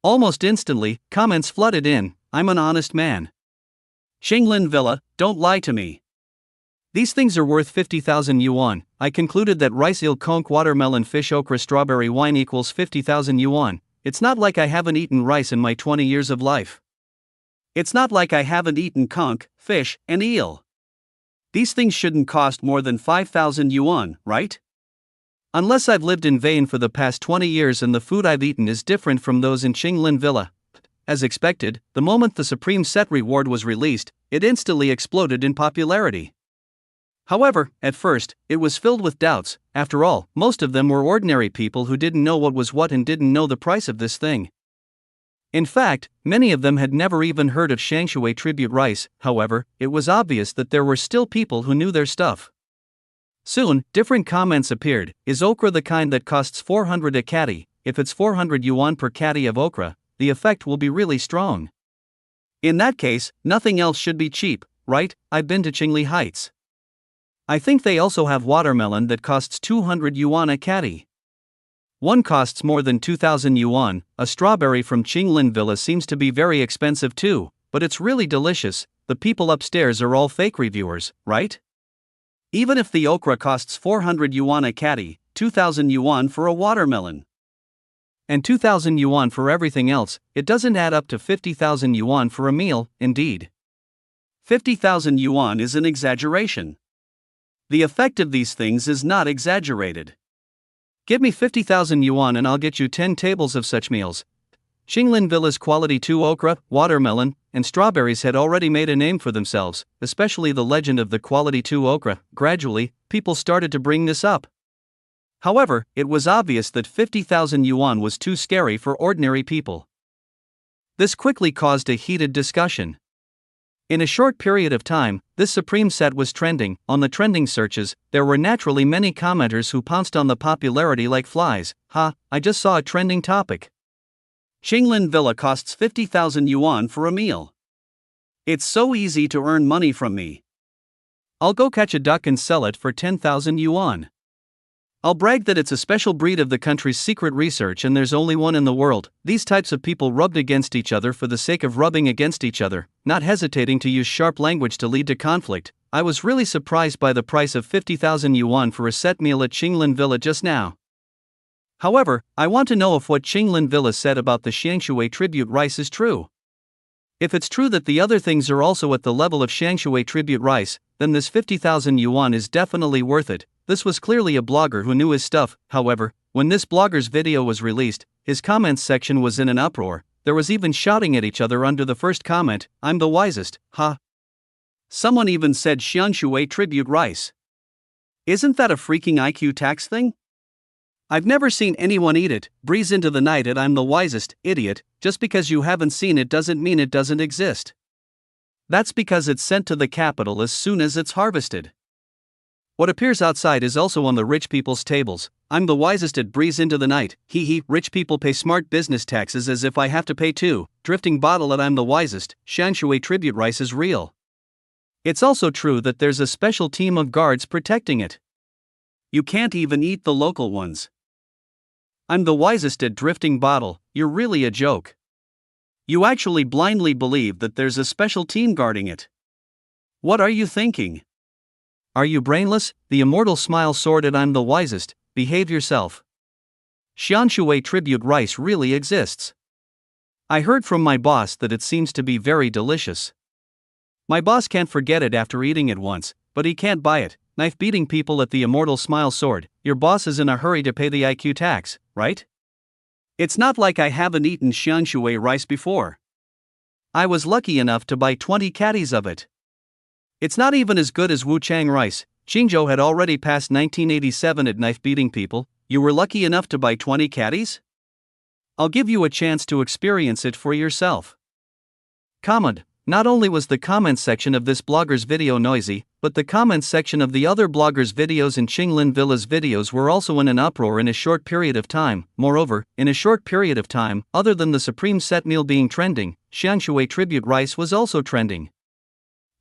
Almost instantly, comments flooded in. I'm an honest man. Qinglin Villa, don't lie to me. These things are worth 50,000 yuan. I concluded that rice eel conch watermelon fish okra strawberry wine equals 50,000 yuan. It's not like I haven't eaten rice in my 20 years of life. It's not like I haven't eaten conch, fish, and eel. These things shouldn't cost more than 5,000 yuan, right? Unless I've lived in vain for the past 20 years and the food I've eaten is different from those in Qinglin Villa. As expected, the moment the Supreme Set reward was released, it instantly exploded in popularity. However, at first, it was filled with doubts. After all, most of them were ordinary people who didn't know what was what and didn't know the price of this thing. In fact, many of them had never even heard of Shangshui tribute rice. However, it was obvious that there were still people who knew their stuff. Soon, different comments appeared. Is okra the kind that costs 400 a catty? If it's 400 yuan per catty of okra, the effect will be really strong. In that case, nothing else should be cheap, right? I've been to Qingli Heights. I think they also have watermelon that costs 200 yuan a catty. One costs more than 2,000 yuan. A strawberry from Qinglin Villa seems to be very expensive too, but it's really delicious. The people upstairs are all fake reviewers, right? Even if the okra costs 400 yuan a catty, 2,000 yuan for a watermelon, and 2,000 yuan for everything else, it doesn't add up to 50,000 yuan for a meal. Indeed, 50,000 yuan is an exaggeration. The effect of these things is not exaggerated. Give me 50,000 yuan and I'll get you 10 tables of such meals. Qinglin Villa's quality 2 okra, watermelon, and strawberries had already made a name for themselves, especially the legend of the quality 2 okra. Gradually, people started to bring this up. However, it was obvious that 50,000 yuan was too scary for ordinary people. This quickly caused a heated discussion. In a short period of time, this Supreme Set was trending. On the trending searches, there were naturally many commenters who pounced on the popularity like flies. I just saw a trending topic. Qinglin Villa costs 50,000 yuan for a meal. It's so easy to earn money from me. I'll go catch a duck and sell it for 10,000 yuan. I'll brag that it's a special breed of the country's secret research and there's only one in the world. These types of people rubbed against each other for the sake of rubbing against each other, not hesitating to use sharp language to lead to conflict. I was really surprised by the price of 50,000 yuan for a set meal at Qinglin Villa just now. However, I want to know if what Qinglin Villa said about the Shangshui tribute rice is true. If it's true that the other things are also at the level of Shangshui tribute rice, then this 50,000 yuan is definitely worth it. This was clearly a blogger who knew his stuff. However, when this blogger's video was released, his comments section was in an uproar. There was even shouting at each other under the first comment, I'm the wisest, ha. Someone even said Shangshui tribute rice. Isn't that a freaking IQ tax thing? I've never seen anyone eat it. Breeze into the night at I'm the wisest, idiot. Just because you haven't seen it doesn't mean it doesn't exist. That's because it's sent to the capital as soon as it's harvested. What appears outside is also on the rich people's tables. I'm the wisest at breeze into the night. Rich people pay smart business taxes as if I have to pay too. Drifting bottle at I'm the wisest. Shangshui tribute rice is real. It's also true that there's a special team of guards protecting it. You can't even eat the local ones. I'm the wisest at drifting bottle. You're really a joke. You actually blindly believe that there's a special team guarding it. What are you thinking? Are you brainless? The immortal smile soared at I'm the wisest. Behave yourself. Shangshui tribute rice really exists. I heard from my boss that it seems to be very delicious. My boss can't forget it after eating it once, but he can't buy it. Knife beating people at the immortal smile soared. Your boss is in a hurry to pay the IQ tax, right? It's not like I haven't eaten Shangshui rice before. I was lucky enough to buy 20 caddies of it. It's not even as good as Wuchang rice. Qingzhou had already passed 1987 at knife beating people. You were lucky enough to buy 20 caddies? I'll give you a chance to experience it for yourself. Comment. Not only was the comment section of this blogger's video noisy, but the comments section of the other bloggers' videos and Qinglin Villa's videos were also in an uproar in a short period of time. Moreover, in a short period of time, other than the supreme set meal being trending, Xiangshui tribute rice was also trending.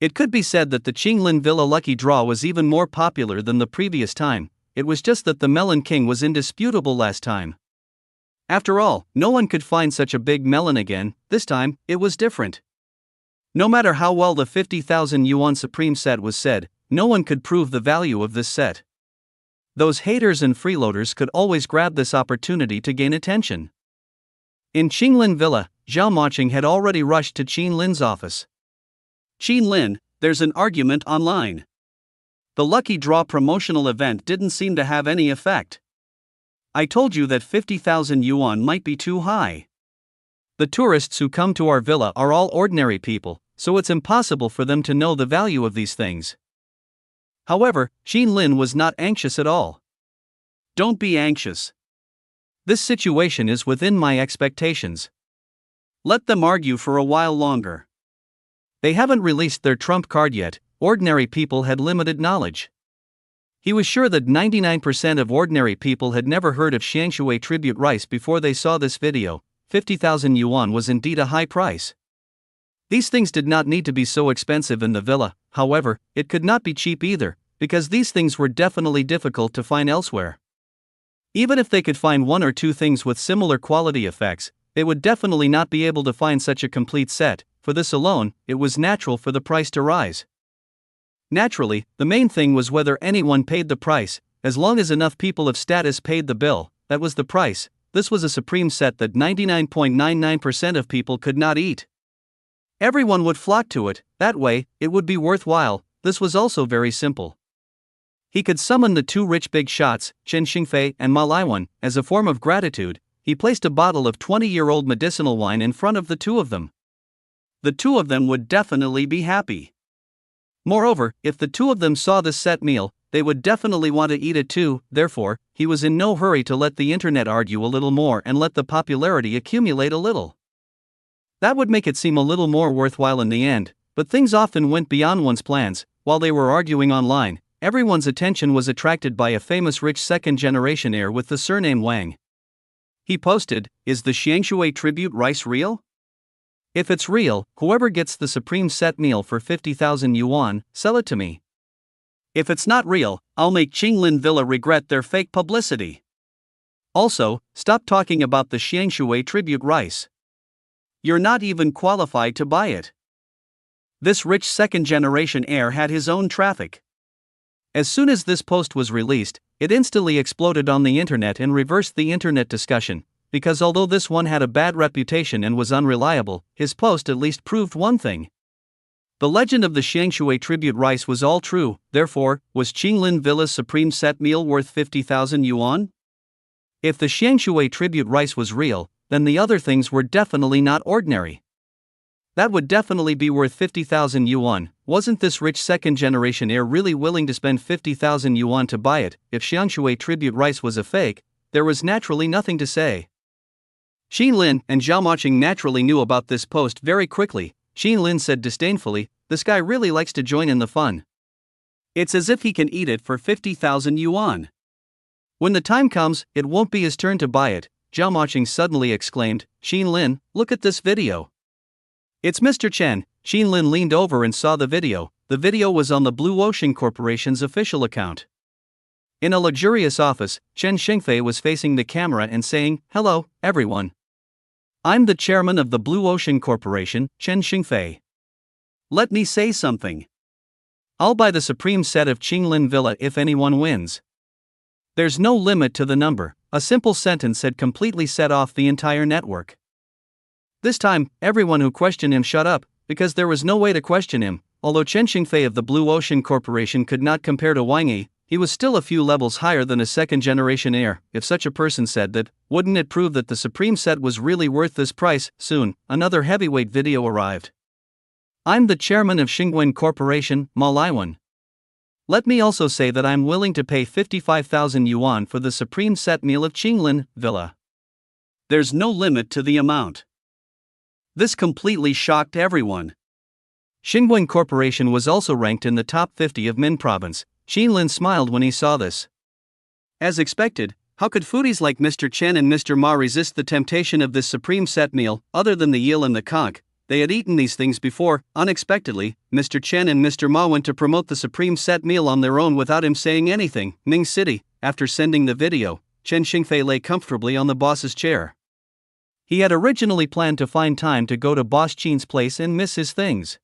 It could be said that the Qinglin Villa lucky draw was even more popular than the previous time. It was just that the Melon King was indisputable last time. After all, no one could find such a big melon again. This time, it was different. No matter how well the 50,000 yuan supreme set was said, no one could prove the value of this set. Those haters and freeloaders could always grab this opportunity to gain attention. In Qinglin Villa, Zhao Moqing had already rushed to Qinlin's office. Qinlin, there's an argument online. The lucky draw promotional event didn't seem to have any effect. I told you that 50,000 yuan might be too high. The tourists who come to our villa are all ordinary people, so it's impossible for them to know the value of these things. However, Qinlin was not anxious at all. Don't be anxious. This situation is within my expectations. Let them argue for a while longer. They haven't released their trump card yet. Ordinary people had limited knowledge. He was sure that 99% of ordinary people had never heard of Xiangshui tribute rice before they saw this video. 50,000 yuan was indeed a high price. These things did not need to be so expensive in the villa. However, it could not be cheap either, because these things were definitely difficult to find elsewhere. Even if they could find one or two things with similar quality effects, they would definitely not be able to find such a complete set. For this alone, it was natural for the price to rise. Naturally, the main thing was whether anyone paid the price. As long as enough people of status paid the bill, that was the price. This was a supreme set that 99.99% of people could not eat. Everyone would flock to it. That way, it would be worthwhile. This was also very simple. He could summon the two rich big shots, Chen Xingfei and Ma Laiwan, as a form of gratitude. He placed a bottle of 20-year-old medicinal wine in front of the two of them. The two of them would definitely be happy. Moreover, if the two of them saw this set meal, they would definitely want to eat it too. Therefore, he was in no hurry to let the internet argue a little more and let the popularity accumulate a little. That would make it seem a little more worthwhile in the end, but things often went beyond one's plans. While they were arguing online, everyone's attention was attracted by a famous rich second-generation heir with the surname Wang. He posted, "Is the Xiangshui tribute rice real? If it's real, whoever gets the supreme set meal for 50,000 yuan, sell it to me. If it's not real, I'll make Qinglin Villa regret their fake publicity. Also, stop talking about the Xiangshui tribute rice. You're not even qualified to buy it." This rich second-generation heir had his own traffic. As soon as this post was released, it instantly exploded on the internet and reversed the internet discussion. Because although this one had a bad reputation and was unreliable, his post at least proved one thing. The legend of the Xiangshui tribute rice was all true. Therefore, was Qinglin Villa's supreme set meal worth 50,000 yuan? If the Xiangshui tribute rice was real, then the other things were definitely not ordinary. That would definitely be worth 50,000 yuan. Wasn't this rich second-generation heir really willing to spend 50,000 yuan to buy it? If Xiangshui tribute rice was a fake, there was naturally nothing to say. Qinlin and Zhao Moqing naturally knew about this post very quickly. Qinlin said disdainfully, "This guy really likes to join in the fun. It's as if he can eat it for 50,000 yuan. When the time comes, it won't be his turn to buy it." Zhao Moqing suddenly exclaimed, "Qinlin, look at this video. It's Mr. Chen." Qinlin leaned over and saw the video. The video was on the Blue Ocean Corporation's official account. In a luxurious office, Chen Xingfei was facing the camera and saying, "Hello, everyone. I'm the chairman of the Blue Ocean Corporation, Chen Xingfei. Let me say something. I'll buy the supreme set of Qinglin Villa if anyone wins. There's no limit to the number." A simple sentence had completely set off the entire network. This time, everyone who questioned him shut up, because there was no way to question him. Although Chen Xingfei of the Blue Ocean Corporation could not compare to Wang Yi, he was still a few levels higher than a second-generation heir. If such a person said that, wouldn't it prove that the supreme set was really worth this price? Soon, another heavyweight video arrived. "I'm the chairman of Xingwen Corporation, Ma Laiwan. Let me also say that I'm willing to pay 55,000 yuan for the supreme set meal of Qinglin Villa. There's no limit to the amount." This completely shocked everyone. Xinguang Corporation was also ranked in the top 50 of Min Province. Qinlin smiled when he saw this. As expected, how could foodies like Mr. Chen and Mr. Ma resist the temptation of this supreme set meal? Other than the eel and the conch, they had eaten these things before. Unexpectedly, Mr. Chen and Mr. Ma went to promote the supreme set meal on their own without him saying anything. Ming City. After sending the video, Chen Xingfei lay comfortably on the boss's chair. He had originally planned to find time to go to Boss Qin's place and miss his things.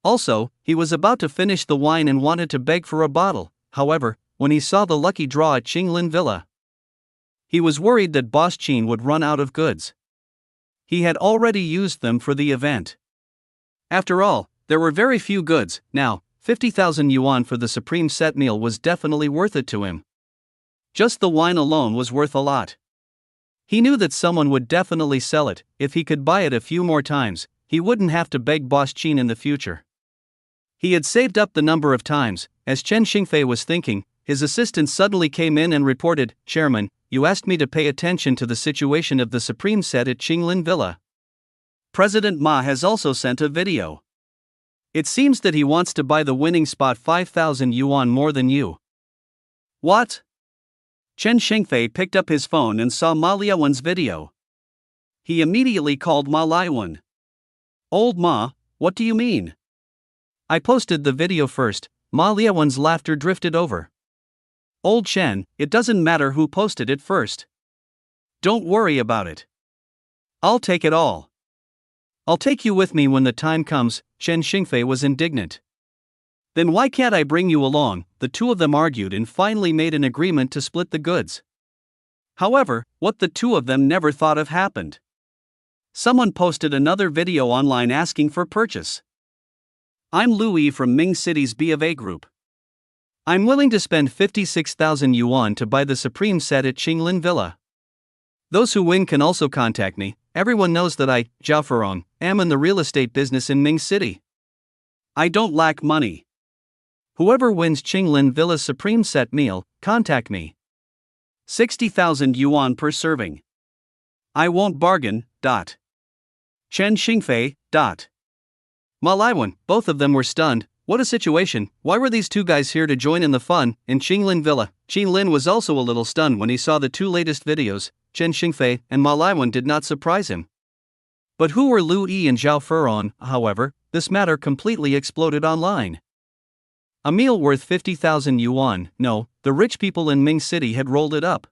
Also, he was about to finish the wine and wanted to beg for a bottle. However, when he saw the lucky draw at Qinglin Villa, he was worried that Boss Qin would run out of goods. He had already used them for the event. After all, there were very few goods. Now, 50,000 yuan for the supreme set meal was definitely worth it to him. Just the wine alone was worth a lot. He knew that someone would definitely sell it. If he could buy it a few more times, he wouldn't have to beg Boss Qin in the future. He had saved up the number of times. As Chen Xingfei was thinking, his assistant suddenly came in and reported, "Chairman, you asked me to pay attention to the situation of the supreme set at Qinglin Villa. President Ma has also sent a video. It seems that he wants to buy the winning spot 5,000 yuan more than you." What? Chen Xingfei picked up his phone and saw Ma Liawen's video. He immediately called Ma Liawen. "Old Ma, what do you mean?" "I posted the video first." Ma Liawen's laughter drifted over. "Old Chen, it doesn't matter who posted it first. Don't worry about it. I'll take it all. I'll take you with me when the time comes." Chen Xingfei was indignant. "Then why can't I bring you along?" The two of them argued and finally made an agreement to split the goods. However, what the two of them never thought of happened. Someone posted another video online asking for purchase. "I'm Louis from Ming City's B of A Group. I'm willing to spend 56,000 yuan to buy the supreme set at Qinglin Villa. Those who win can also contact me. Everyone knows that I, Zhao Furong, am in the real estate business in Ming City. I don't lack money. Whoever wins Qinglin Villa's supreme set meal, contact me. 60,000 yuan per serving. I won't bargain. Chen Xingfei. Ma Liawen, both of them were stunned. What a situation! Why were these two guys here to join in the fun in Qinglin Villa? Qinlin was also a little stunned when he saw the two latest videos. Chen Xingfei and Ma Liawen did not surprise him. But who were Lu Yi and Zhao Furong? However, this matter completely exploded online. A meal worth 50,000 yuan. No, the rich people in Ming City had rolled it up.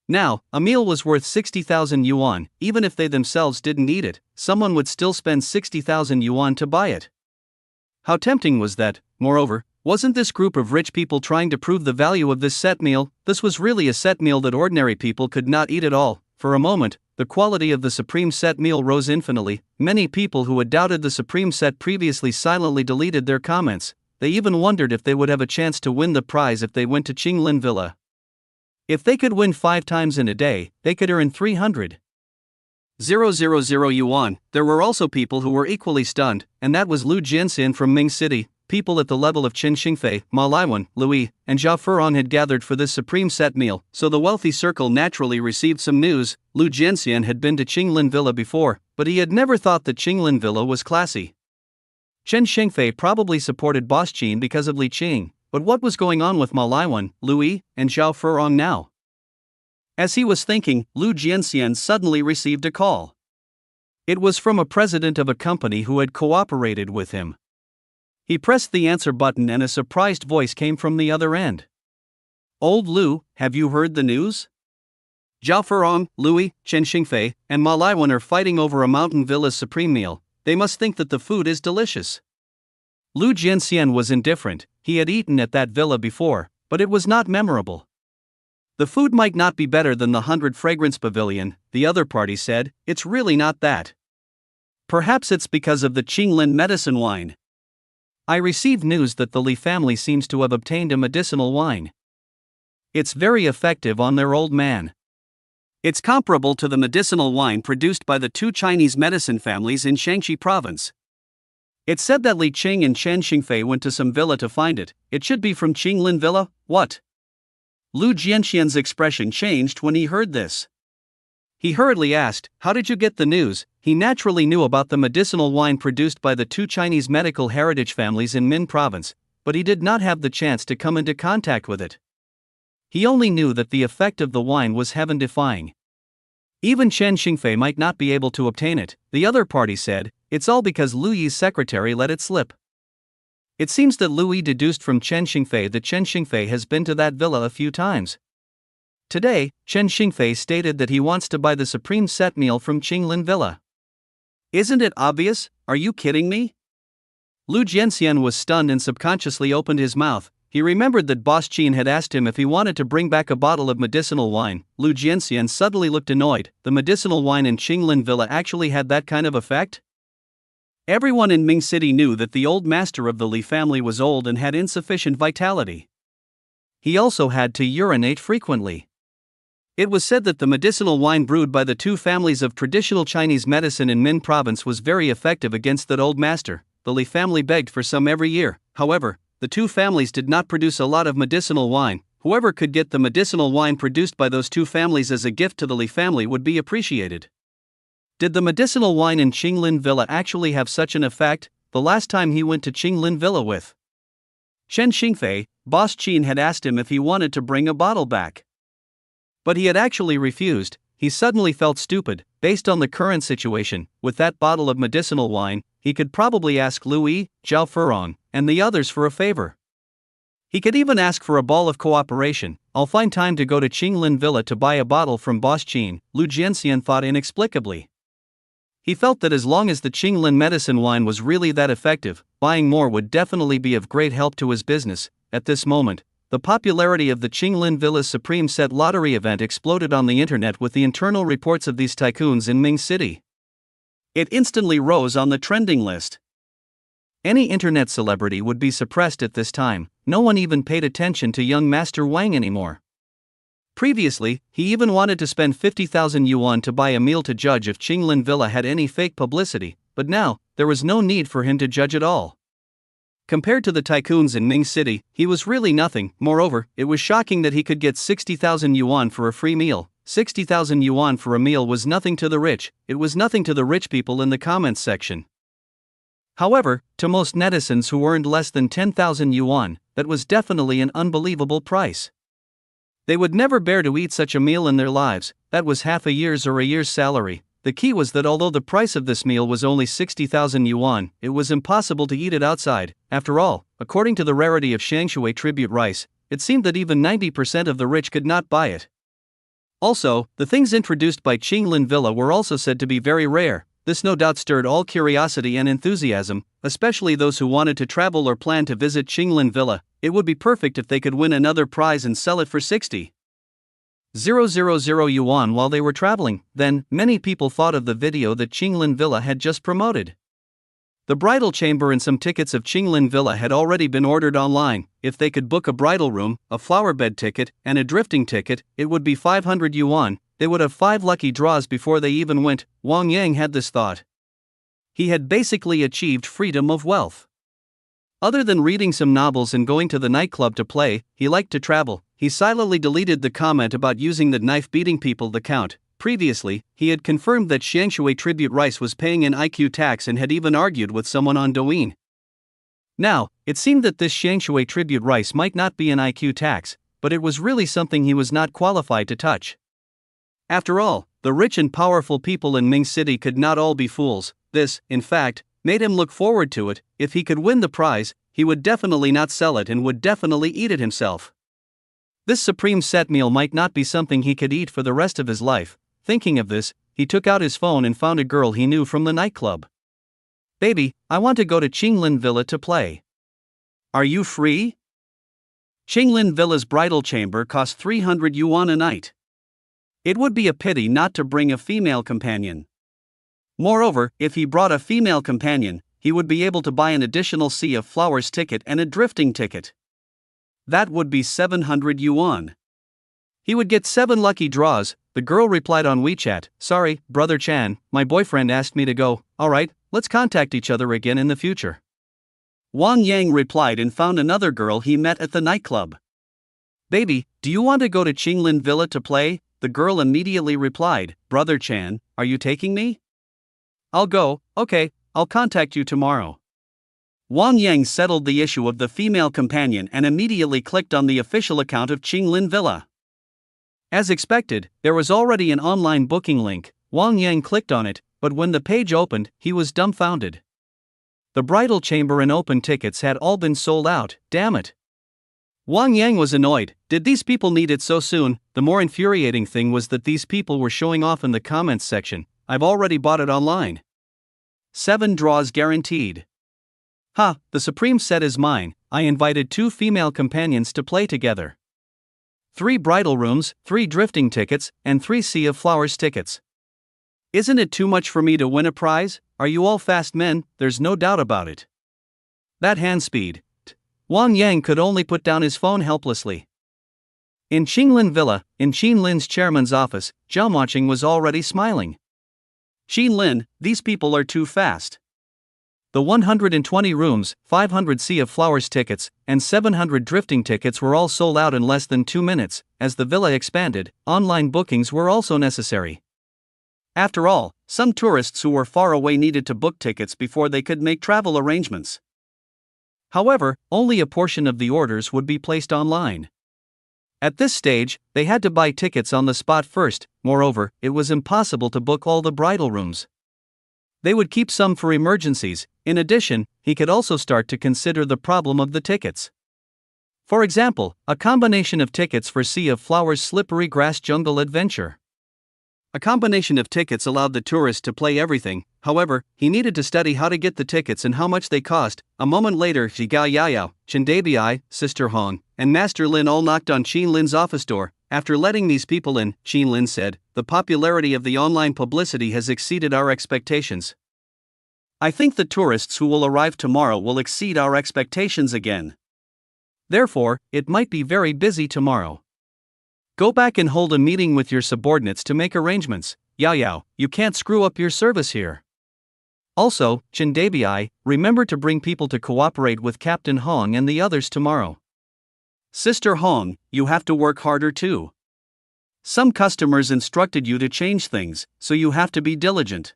Now, a meal was worth 60,000 yuan. Even if they themselves didn't eat it, someone would still spend 60,000 yuan to buy it. How tempting was that? Moreover, wasn't this group of rich people trying to prove the value of this set meal? This was really a set meal that ordinary people could not eat at all. For a moment, the quality of the supreme set meal rose infinitely. Many people who had doubted the supreme set previously silently deleted their comments. They even wondered if they would have a chance to win the prize if they went to Qinglin Villa. If they could win 5 times in a day, they could earn 300,000 yuan. There were also people who were equally stunned, and that was Lu Jianxian from Ming City. People at the level of Chen Xingfei, Ma Liawen, Louis, and Zhao Furong had gathered for this supreme set meal, so the wealthy circle naturally received some news. Lu Jianxian had been to Qinglin Villa before, but he had never thought that Qinglin Villa was classy. Chen Xingfei probably supported Boss Qin because of Li Qing, but what was going on with Ma Liawen, Louis, and Zhao Furong now? As he was thinking, Lu Jianxian suddenly received a call. It was from a president of a company who had cooperated with him. He pressed the answer button and a surprised voice came from the other end. "Old Lu, have you heard the news? Zhao Furong, Louis, Chen Xingfei, and Ma Liawen are fighting over a mountain villa's supreme meal. They must think that the food is delicious." Lu Jianxian was indifferent. He had eaten at that villa before, but it was not memorable. The food might not be better than the 100 Fragrance Pavilion, the other party said. It's really not that. Perhaps it's because of the Qinglin medicine wine. I received news that the Li family seems to have obtained a medicinal wine. It's very effective on their old man. It's comparable to the medicinal wine produced by the 2 Chinese medicine families in Shaanxi province. It's said that Li Qing and Chen Xingfei went to some villa to find it. It should be from Qinglin Villa. What? Lu Jianxian's expression changed when he heard this. He hurriedly asked, "How did you get the news?" He naturally knew about the medicinal wine produced by the two Chinese medical heritage families in Min Province, but he did not have the chance to come into contact with it. He only knew that the effect of the wine was heaven-defying. Even Chen Xingfei might not be able to obtain it, the other party said. It's all because Lu Yi's secretary let it slip. It seems that Lu Yi deduced from Chen Xingfei that Chen Xingfei has been to that villa a few times. Today, Chen Xingfei stated that he wants to buy the supreme set meal from Qinglin Villa. Isn't it obvious? Are you kidding me? Lu Jianxian was stunned and subconsciously opened his mouth. He remembered that Boss Qin had asked him if he wanted to bring back a bottle of medicinal wine. Lu Jianxian suddenly looked annoyed. The medicinal wine in Qinglin Villa actually had that kind of effect? Everyone in Ming City knew that the old master of the Li family was old and had insufficient vitality. He also had to urinate frequently. It was said that the medicinal wine brewed by the two families of traditional Chinese medicine in Min Province was very effective against that old master. The Li family begged for some every year. However, the two families did not produce a lot of medicinal wine. Whoever could get the medicinal wine produced by those two families as a gift to the Li family would be appreciated. Did the medicinal wine in Qinglin Villa actually have such an effect? The last time he went to Qinglin Villa with Chen Xingfei, Boss Qin had asked him if he wanted to bring a bottle back. But he had actually refused. He suddenly felt stupid. Based on the current situation, with that bottle of medicinal wine, he could probably ask Lu Yi, Zhao Furong, and the others for a favor. He could even ask for a ball of cooperation. I'll find time to go to Qinglin Villa to buy a bottle from Boss Qin, Lu Jianxian thought inexplicably. He felt that as long as the Qinglin medicine wine was really that effective, buying more would definitely be of great help to his business. At this moment, the popularity of the Qinglin Villa's Supreme Set lottery event exploded on the internet with the internal reports of these tycoons in Ming City. It instantly rose on the trending list. Any internet celebrity would be suppressed at this time. No one even paid attention to young Master Wang anymore. Previously, he even wanted to spend 50,000 yuan to buy a meal to judge if Qinglin Villa had any fake publicity, but now, there was no need for him to judge at all. Compared to the tycoons in Ming City, he was really nothing. Moreover, it was shocking that he could get 60,000 yuan for a free meal. 60,000 yuan for a meal was nothing to the rich. It was nothing to the rich people in the comments section. However, to most netizens who earned less than 10,000 yuan, that was definitely an unbelievable price. They would never bear to eat such a meal in their lives. That was half a year's or a year's salary. The key was that although the price of this meal was only 60,000 yuan, it was impossible to eat it outside. After all, according to the rarity of Shangshui tribute rice, it seemed that even 90% of the rich could not buy it. Also, the things introduced by Qinglin Villa were also said to be very rare. This no doubt stirred all curiosity and enthusiasm, especially those who wanted to travel or plan to visit Qinglin Villa. It would be perfect if they could win another prize and sell it for 60,000 yuan while they were traveling. Then, many people thought of the video that Qinglin Villa had just promoted. The bridal chamber and some tickets of Qinglin Villa had already been ordered online. If they could book a bridal room, a flower bed ticket, and a drifting ticket, it would be 500 yuan. They would have 5 lucky draws before they even went. Wang Yang had this thought. He had basically achieved freedom of wealth. Other than reading some novels and going to the nightclub to play, he liked to travel. He silently deleted the comment about using the knife beating people to count. Previously, he had confirmed that Shangshui tribute rice was paying an IQ tax and had even argued with someone on Douyin. Now, it seemed that this Shangshui tribute rice might not be an IQ tax, but it was really something he was not qualified to touch. After all, the rich and powerful people in Ming City could not all be fools. This, in fact, made him look forward to it. If he could win the prize, he would definitely not sell it and would definitely eat it himself. This supreme set meal might not be something he could eat for the rest of his life. Thinking of this, he took out his phone and found a girl he knew from the nightclub. "Baby, I want to go to Qinglin Villa to play. Are you free?" Qinglin Villa's bridal chamber cost 300 yuan a night. It would be a pity not to bring a female companion. Moreover, if he brought a female companion, he would be able to buy an additional Sea of Flowers ticket and a drifting ticket. That would be 700 yuan. He would get 7 lucky draws. The girl replied on WeChat, "Sorry, Brother Chan, my boyfriend asked me to go. Alright, let's contact each other again in the future." Wang Yang replied and found another girl he met at the nightclub. "Baby, do you want to go to Qinglin Villa to play?" The girl immediately replied, "Brother Chan, are you taking me?" I'll go, okay, I'll contact you tomorrow. Wang Yang settled the issue of the female companion and immediately clicked on the official account of Qinglin Villa. As expected, there was already an online booking link. Wang Yang clicked on it, but when the page opened, he was dumbfounded. The bridal chamber and open tickets had all been sold out, damn it. Wang Yang was annoyed. Did these people need it so soon? The more infuriating thing was that these people were showing off in the comments section. I've already bought it online. 7 draws guaranteed. Ha, the supreme set is mine. I invited 2 female companions to play together. 3 bridal rooms, 3 drifting tickets, and 3 Sea of Flowers tickets. Isn't it too much for me to win a prize? Are you all fast men? There's no doubt about it. That hand speed. Wang Yang could only put down his phone helplessly. In Qinglin Villa, in Qinlin's chairman's office, Zhao Moqing was already smiling. Qinlin, these people are too fast. The 120 rooms, 500 Sea of Flowers tickets, and 700 drifting tickets were all sold out in less than 2 minutes. As the villa expanded, online bookings were also necessary. After all, some tourists who were far away needed to book tickets before they could make travel arrangements. However, only a portion of the orders would be placed online. At this stage, they had to buy tickets on the spot first. Moreover, it was impossible to book all the bridal rooms. They would keep some for emergencies. In addition, he could also start to consider the problem of the tickets. For example, a combination of tickets for Sea of Flowers Slippery Grass Jungle Adventure. A combination of tickets allowed the tourist to play everything. However, he needed to study how to get the tickets and how much they cost. A moment later, Zhigao Yaoyao, Chendabi, Sister Hong, and Master Lin all knocked on Qinlin's office door. After letting these people in, Qinlin said, "The popularity of the online publicity has exceeded our expectations. I think the tourists who will arrive tomorrow will exceed our expectations again. Therefore, it might be very busy tomorrow. Go back and hold a meeting with your subordinates to make arrangements. Yaoyao, you can't screw up your service here. Also, Chendabi, remember to bring people to cooperate with Captain Hong and the others tomorrow. Sister Hong, you have to work harder too. Some customers instructed you to change things, so you have to be diligent.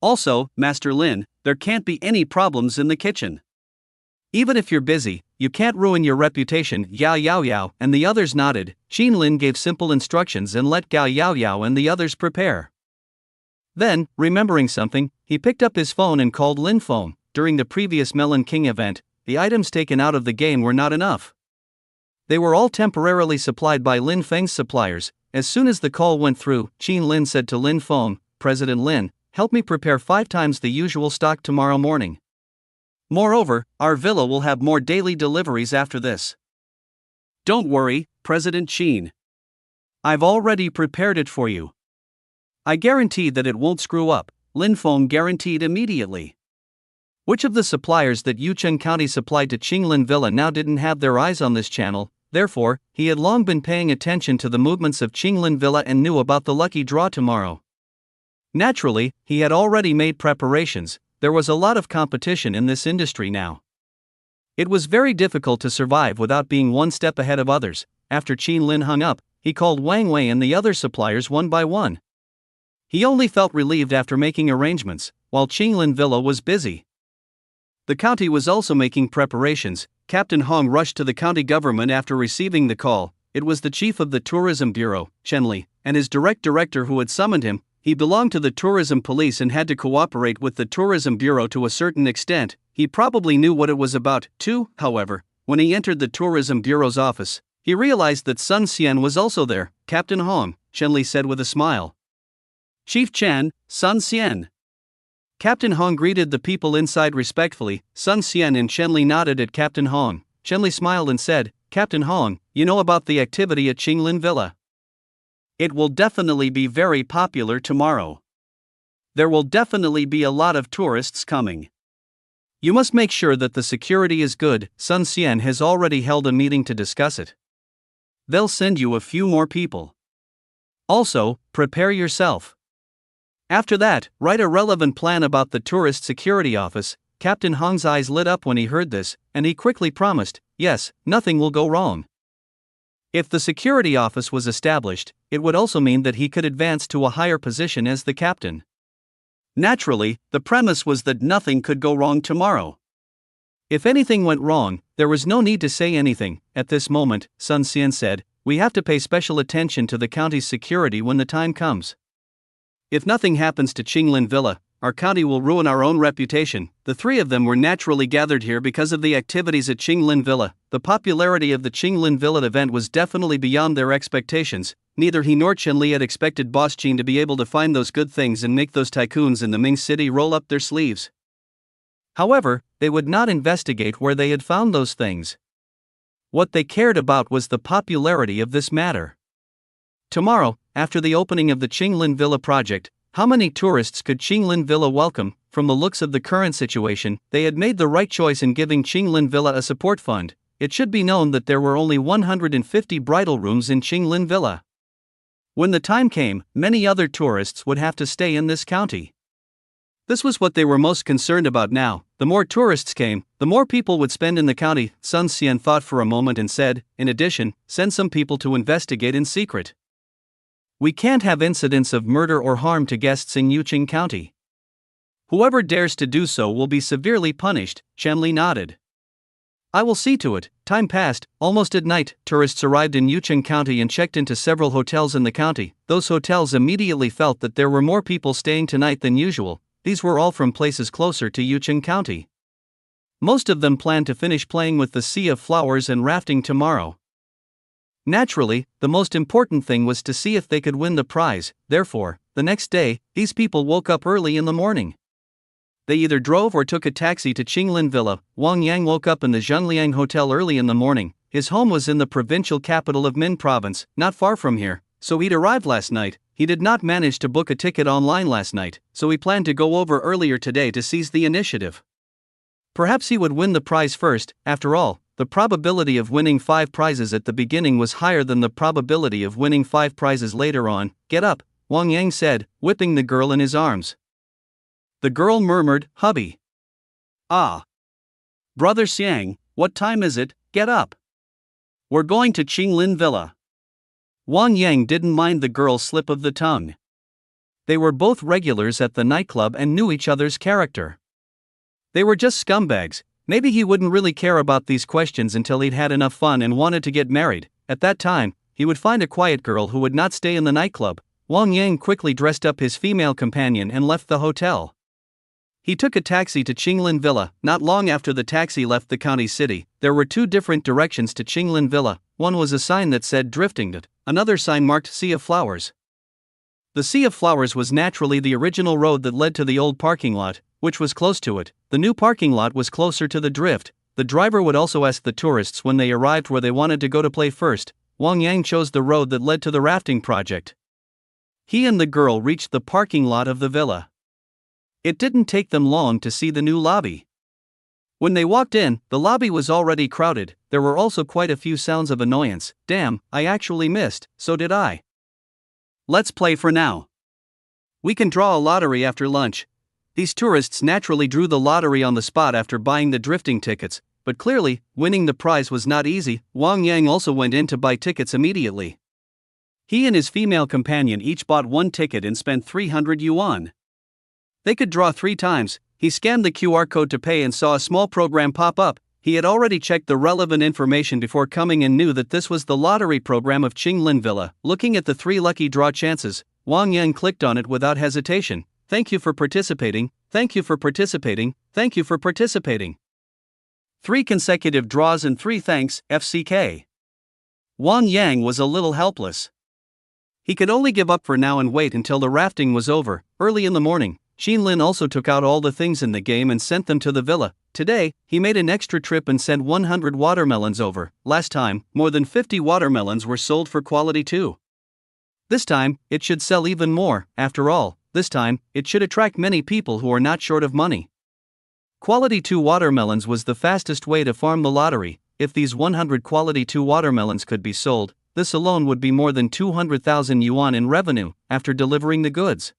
Also, Master Lin, there can't be any problems in the kitchen. Even if you're busy, you can't ruin your reputation." Yao Yaoyao and the others nodded. Qinlin gave simple instructions and let Gao Yaoyao and the others prepare. Then, remembering something, he picked up his phone and called Lin Feng. During the previous Melon King event, the items taken out of the game were not enough. They were all temporarily supplied by Lin Feng's suppliers. As soon as the call went through, Qinlin said to Lin Feng, "President Lin, help me prepare 5 times the usual stock tomorrow morning. Moreover, our villa will have more daily deliveries after this." "Don't worry, President Qin. I've already prepared it for you. I guarantee that it won't screw up," Lin Feng guaranteed immediately. Which of the suppliers that Yucheng County supplied to Qinglin Villa now didn't have their eyes on this channel? Therefore, he had long been paying attention to the movements of Qinglin Villa and knew about the lucky draw tomorrow. Naturally, he had already made preparations. There was a lot of competition in this industry now. It was very difficult to survive without being one step ahead of others. After Qinlin hung up, he called Wang Wei and the other suppliers one by one. He only felt relieved after making arrangements, while Qinglin Villa was busy. The county was also making preparations. Captain Hong rushed to the county government after receiving the call. It was the chief of the tourism bureau, Chen Li, and his direct director who had summoned him. He belonged to the tourism police and had to cooperate with the tourism bureau to a certain extent. He probably knew what it was about, too. However, when he entered the tourism bureau's office, he realized that Sun Xian was also there. "Captain Hong," Chen Li said with a smile. "Chief Chen, Sun Xian." Captain Hong greeted the people inside respectfully. Sun Xian and Chen Li nodded at Captain Hong. Chen Li smiled and said, "Captain Hong, you know about the activity at Qinglin Villa? It will definitely be very popular tomorrow. There will definitely be a lot of tourists coming. You must make sure that the security is good." Sun Xian has already held a meeting to discuss it. They'll send you a few more people. Also, prepare yourself. After that, write a relevant plan about the tourist security office. Captain Hong's eyes lit up when he heard this, and he quickly promised, "Yes, nothing will go wrong." If the security office was established, it would also mean that he could advance to a higher position as the captain. Naturally, the premise was that nothing could go wrong tomorrow. If anything went wrong, there was no need to say anything. At this moment, Sun Xian said, we have to pay special attention to the county's security when the time comes. If nothing happens to Qinglin Villa, our county will ruin our own reputation. The three of them were naturally gathered here because of the activities at Qinglin Villa. The popularity of the Qinglin Villa event was definitely beyond their expectations. Neither he nor Chen Li had expected Boss Qin to be able to find those good things and make those tycoons in the Ming city roll up their sleeves. However, they would not investigate where they had found those things. What they cared about was the popularity of this matter. Tomorrow, after the opening of the Qinglin Villa project, how many tourists could Qinglin Villa welcome? From the looks of the current situation, they had made the right choice in giving Qinglin Villa a support fund. It should be known that there were only 150 bridal rooms in Qinglin Villa. When the time came, many other tourists would have to stay in this county. This was what they were most concerned about now. The more tourists came, the more people would spend in the county. Sun Xian thought for a moment and said, in addition, send some people to investigate in secret. We can't have incidents of murder or harm to guests in Yuqing County. Whoever dares to do so will be severely punished. Chen Li nodded. I will see to it. Time passed. Almost at night, tourists arrived in Yuqing County and checked into several hotels in the county. Those hotels immediately felt that there were more people staying tonight than usual. These were all from places closer to Yuqing County. Most of them planned to finish playing with the Sea of Flowers and rafting tomorrow. Naturally, the most important thing was to see if they could win the prize. Therefore, the next day, these people woke up early in the morning. They either drove or took a taxi to Qinglin Villa. Wang Yang woke up in the Zhengliang Hotel early in the morning. His home was in the provincial capital of Min Province, not far from here, so he'd arrived last night. He did not manage to book a ticket online last night, so he planned to go over earlier today to seize the initiative. Perhaps he would win the prize first. After all, the probability of winning 5 prizes at the beginning was higher than the probability of winning 5 prizes later on. Get up, Wang Yang said, whipping the girl in his arms. The girl murmured, hubby. Ah. Brother Xiang, what time is it? Get up. We're going to Qinglin Villa. Wang Yang didn't mind the girl's slip of the tongue. They were both regulars at the nightclub and knew each other's character. They were just scumbags. Maybe he wouldn't really care about these questions until he'd had enough fun and wanted to get married. At that time, he would find a quiet girl who would not stay in the nightclub. Wang Yang quickly dressed up his female companion and left the hotel. He took a taxi to Qinglin Villa. Not long after the taxi left the county city, there were 2 different directions to Qinglin Villa. One was a sign that said drifting, another sign marked Sea of Flowers. The Sea of Flowers was naturally the original road that led to the old parking lot, which was close to it. The new parking lot was closer to the drift. The driver would also ask the tourists when they arrived where they wanted to go to play first. Wang Yang chose the road that led to the rafting project. He and the girl reached the parking lot of the villa. It didn't take them long to see the new lobby. When they walked in, the lobby was already crowded. There were also quite a few sounds of annoyance. Damn, I actually missed, so did I. Let's play for now. We can draw a lottery after lunch. These tourists naturally drew the lottery on the spot after buying the drifting tickets, but clearly, winning the prize was not easy. Wang Yang also went in to buy tickets immediately. He and his female companion each bought 1 ticket and spent 300 yuan. They could draw 3 times. He scanned the QR code to pay and saw a small program pop up. He had already checked the relevant information before coming and knew that this was the lottery program of Qinglin Villa. Looking at the 3 lucky draw chances, Wang Yang clicked on it without hesitation. Thank you for participating, thank you for participating, thank you for participating. 3 consecutive draws and 3 thanks, FCK. Wang Yang was a little helpless. He could only give up for now and wait until the rafting was over. Early in the morning, Qinlin also took out all the things in the game and sent them to the villa. Today, he made an extra trip and sent 100 watermelons over. Last time, more than 50 watermelons were sold for quality 2. This time, it should sell even more. After all, this time, it should attract many people who are not short of money. Quality 2 watermelons was the fastest way to farm the lottery. If these 100 quality 2 watermelons could be sold, this alone would be more than 200,000 yuan in revenue after delivering the goods.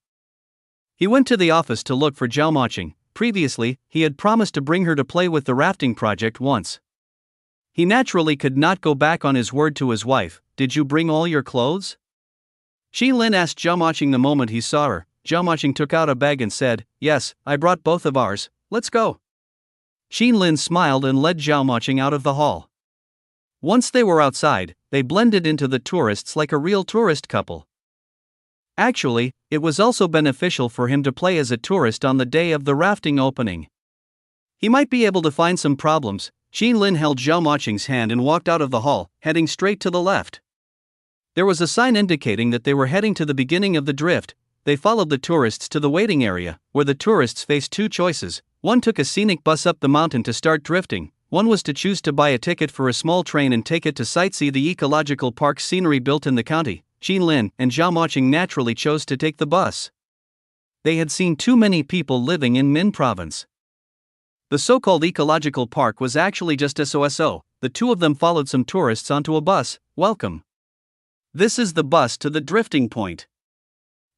He went to the office to look for Zhao Maching. Previously, he had promised to bring her to play with the rafting project once. He naturally could not go back on his word to his wife. Did you bring all your clothes? Qinlin asked Zhao Maching the moment he saw her. Zhao Moqing took out a bag and said, "Yes, I brought both of ours, let's go." Xin Lin smiled and led Zhao Moqing out of the hall. Once they were outside, they blended into the tourists like a real tourist couple. Actually, it was also beneficial for him to play as a tourist on the day of the rafting opening. He might be able to find some problems. Xin Lin held Zhao Moqing's hand and walked out of the hall, heading straight to the left. There was a sign indicating that they were heading to the beginning of the drift. They followed the tourists to the waiting area, where the tourists faced two choices. One took a scenic bus up the mountain to start drifting. One was to choose to buy a ticket for a small train and take it to sightsee the ecological park scenery built in the county. Xin Lin and Zhao Moqing naturally chose to take the bus. They had seen too many people living in Min province. The so-called ecological park was actually just SOSO. The two of them followed some tourists onto a bus. "Welcome. This is the bus to the drifting point.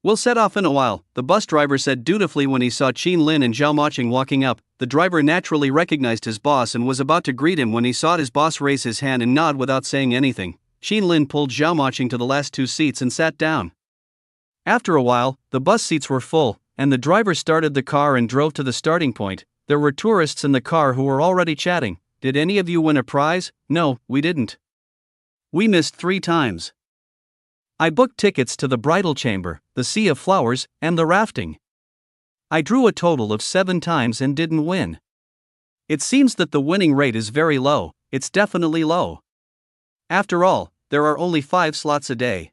We'll set off in a while," the bus driver said dutifully when he saw Xin Lin and Zhao Moqing walking up. The driver naturally recognized his boss and was about to greet him when he saw his boss raise his hand and nod without saying anything. Xin Lin pulled Zhao Moqing to the last two seats and sat down. After a while, the bus seats were full, and the driver started the car and drove to the starting point. There were tourists in the car who were already chatting. "Did any of you win a prize?" "No, we didn't. We missed 3 times. I booked tickets to the bridal chamber, the Sea of Flowers, and the rafting. I drew a total of 7 times and didn't win. It seems that the winning rate is very low. It's definitely low. After all, there are only 5 slots a day.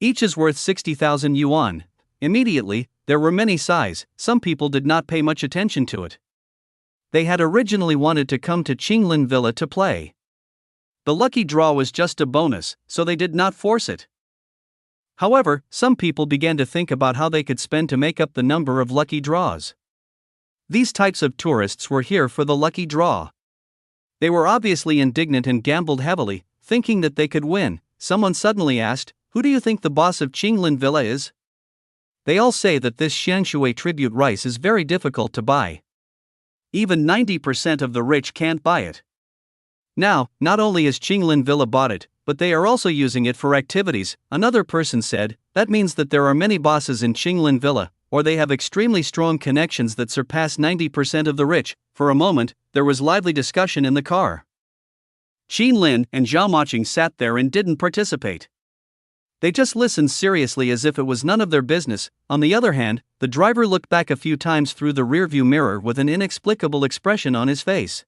Each is worth 60,000 yuan. Immediately, there were many sighs. Some people did not pay much attention to it. They had originally wanted to come to Qinglin Villa to play. The lucky draw was just a bonus, so they did not force it. However, some people began to think about how they could spend to make up the number of lucky draws. These types of tourists were here for the lucky draw. They were obviously indignant and gambled heavily, thinking that they could win. Someone suddenly asked, "Who do you think the boss of Qinglin Villa is?" They all say that this Xianshui tribute rice is very difficult to buy. Even 90% of the rich can't buy it. Now, not only has Qinglin Villa bought it, but they are also using it for activities. Another person said, "That means that there are many bosses in Qinglin Villa, or they have extremely strong connections that surpass 90% of the rich." For a moment, there was lively discussion in the car. Xin Lin and Zhao Moqing sat there and didn't participate. They just listened seriously as if it was none of their business. On the other hand, the driver looked back a few times through the rearview mirror with an inexplicable expression on his face.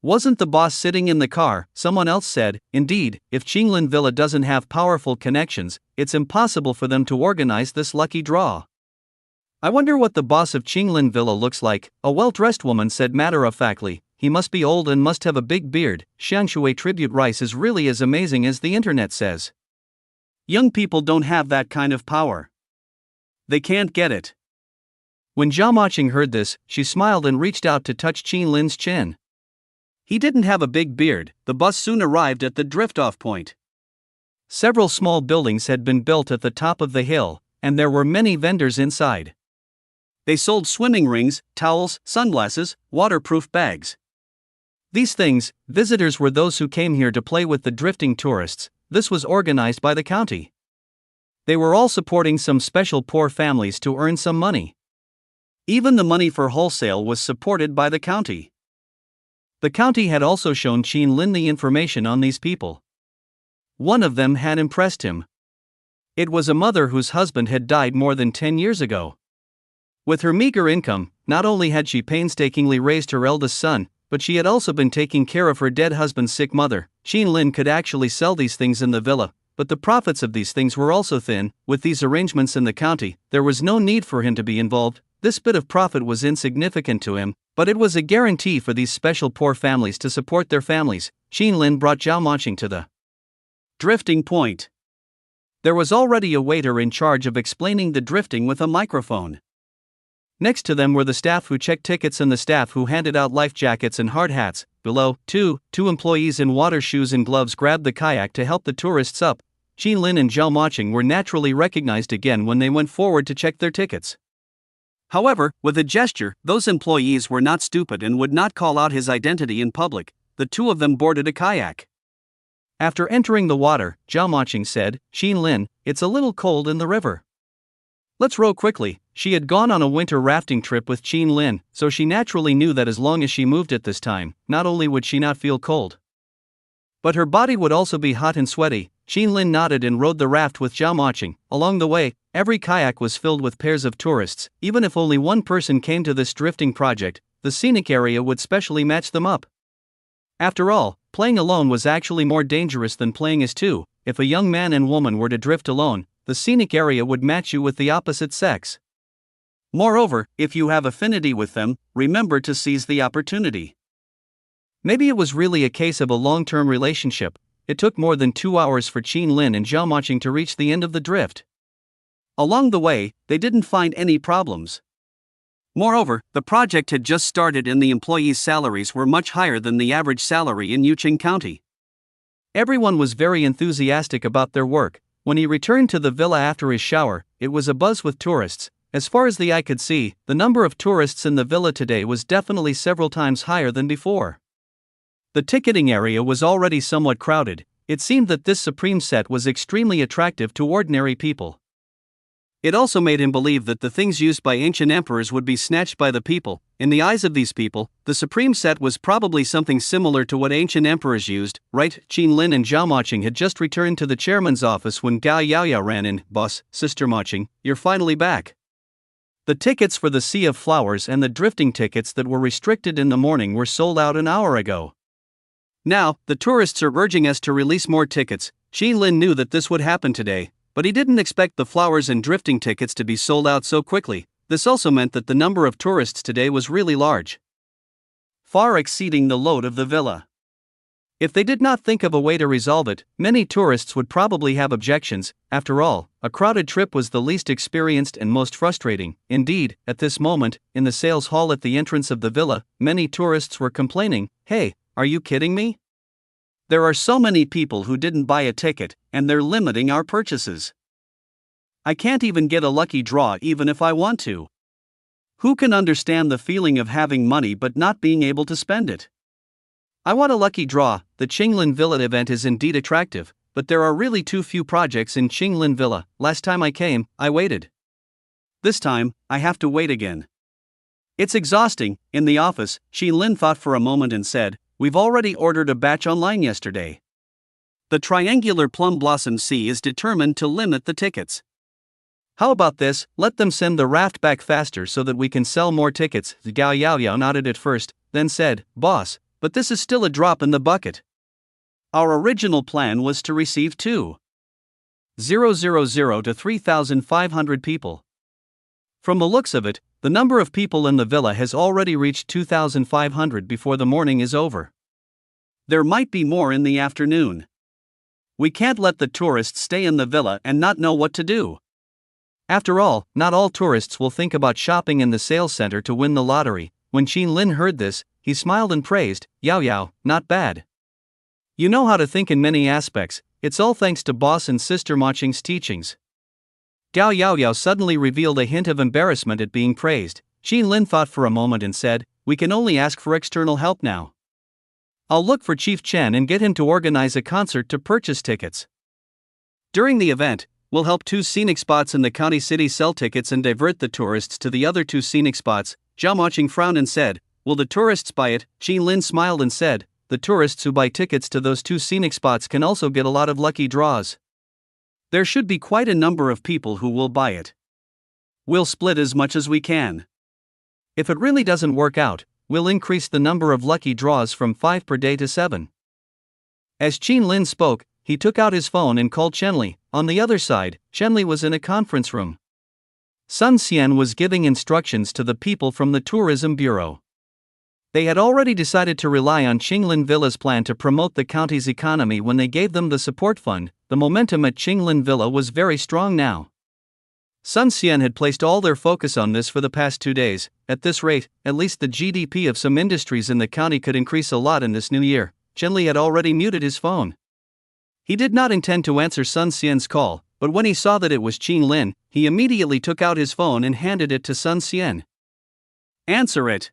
"Wasn't the boss sitting in the car?" someone else said. "Indeed, if Qinglin Villa doesn't have powerful connections, it's impossible for them to organize this lucky draw. I wonder what the boss of Qinglin Villa looks like," a well-dressed woman said matter-of-factly. "He must be old and must have a big beard. Xianshui tribute rice is really as amazing as the internet says. Young people don't have that kind of power. They can't get it." When Zhao Moqing heard this, she smiled and reached out to touch Xin Lin's chin. He didn't have a big beard. The bus soon arrived at the drift-off point. Several small buildings had been built at the top of the hill, and there were many vendors inside. They sold swimming rings, towels, sunglasses, waterproof bags. These things, visitors were those who came here to play with the drifting tourists. This was organized by the county. They were all supporting some special poor families to earn some money. Even the money for wholesale was supported by the county. The county had also shown Xin Lin the information on these people. One of them had impressed him. It was a mother whose husband had died more than 10 years ago. With her meager income, not only had she painstakingly raised her eldest son, but she had also been taking care of her dead husband's sick mother. Xin Lin could actually sell these things in the villa, but the profits of these things were also thin. With these arrangements in the county, there was no need for him to be involved. This bit of profit was insignificant to him, but it was a guarantee for these special poor families to support their families. Xin Lin brought Zhao Moqing to the drifting point. There was already a waiter in charge of explaining the drifting with a microphone. Next to them were the staff who checked tickets and the staff who handed out life jackets and hard hats. Below, two employees in water shoes and gloves grabbed the kayak to help the tourists up. Xin Lin and Zhao Moqing were naturally recognized again when they went forward to check their tickets. However, with a gesture, those employees were not stupid and would not call out his identity in public. The two of them boarded a kayak. After entering the water, Zhao Moqing said, "Xin Lin, it's a little cold in the river. Let's row quickly. She had gone on a winter rafting trip with Qin Lin, so she naturally knew that as long as she moved at this time, not only would she not feel cold, but her body would also be hot and sweaty. Qin Lin nodded and rowed the raft with Zhao Moqing. Along the way, every kayak was filled with pairs of tourists. Even if only one person came to this drifting project, the scenic area would specially match them up. After all, playing alone was actually more dangerous than playing as two. If a young man and woman were to drift alone, the scenic area would match you with the opposite sex. Moreover, if you have affinity with them, remember to seize the opportunity. Maybe it was really a case of a long-term relationship. It took more than 2 hours for Qin Lin and Zhao Moqing to reach the end of the drift. Along the way, they didn't find any problems. Moreover, the project had just started and the employees' salaries were much higher than the average salary in Yuqing County. Everyone was very enthusiastic about their work. When he returned to the villa after his shower, it was abuzz with tourists. As far as the eye could see, the number of tourists in the villa today was definitely several times higher than before. The ticketing area was already somewhat crowded. It seemed that this supreme set was extremely attractive to ordinary people. It also made him believe that the things used by ancient emperors would be snatched by the people. In the eyes of these people, the supreme set was probably something similar to what ancient emperors used, right? Qin Lin and Zhao Moqing had just returned to the chairman's office when Gao Yaoyao ran in. "Boss, Sister Moqing, you're finally back." The tickets for the Sea of Flowers and the drifting tickets that were restricted in the morning were sold out an hour ago. Now, the tourists are urging us to release more tickets. Qin Lin knew that this would happen today, but he didn't expect the flowers and drifting tickets to be sold out so quickly. This also meant that the number of tourists today was really large, far exceeding the load of the villa. If they did not think of a way to resolve it, many tourists would probably have objections. After all, a crowded trip was the least experienced and most frustrating. Indeed, at this moment, in the sales hall at the entrance of the villa, many tourists were complaining, "Hey, are you kidding me? There are so many people who didn't buy a ticket, and they're limiting our purchases. I can't even get a lucky draw even if I want to. Who can understand the feeling of having money but not being able to spend it? I want a lucky draw." The Qinglin Villa event is indeed attractive, but there are really too few projects in Qinglin Villa. Last time I came, I waited. This time, I have to wait again. It's exhausting. In the office, Qin Lin thought for a moment and said, "We've already ordered a batch online yesterday. The Triangular Plum Blossom Sea is determined to limit the tickets. How about this? Let them send the raft back faster so that we can sell more tickets." Gao Yaoyao nodded at first, then said, "Boss, but this is still a drop in the bucket. Our original plan was to receive 2,000 to 3,500 people. From the looks of it, the number of people in the villa has already reached 2,500 before the morning is over. There might be more in the afternoon. We can't let the tourists stay in the villa and not know what to do. After all, not all tourists will think about shopping in the sales center to win the lottery." When Qin Lin heard this, he smiled and praised, "Yaoyao, not bad. You know how to think in many aspects. It's all thanks to Boss and Sister Moqing's teachings." Gao Yaoyao suddenly revealed a hint of embarrassment at being praised. Qin Lin thought for a moment and said, "We can only ask for external help now. I'll look for Chief Chen and get him to organize a concert to purchase tickets. During the event, we'll help 2 scenic spots in the county city sell tickets and divert the tourists to the other 2 scenic spots." Zhao Moqing frowned and said, "Will the tourists buy it?" Qin Lin smiled and said, "The tourists who buy tickets to those 2 scenic spots can also get a lot of lucky draws. There should be quite a number of people who will buy it. We'll split as much as we can. If it really doesn't work out, we'll increase the number of lucky draws from 5 per day to 7. As Qin Lin spoke, he took out his phone and called Chenli. On the other side, Chenli was in a conference room. Sun Xian was giving instructions to the people from the tourism bureau. They had already decided to rely on Qinglin Villa's plan to promote the county's economy when they gave them the support fund. The momentum at Qinglin Villa was very strong now. Sun Xian had placed all their focus on this for the past 2 days. At this rate, at least the GDP of some industries in the county could increase a lot in this new year. Chenli had already muted his phone. He did not intend to answer Sun Xian's call, but when he saw that it was Qin Lin, he immediately took out his phone and handed it to Sun Xian. "Answer it."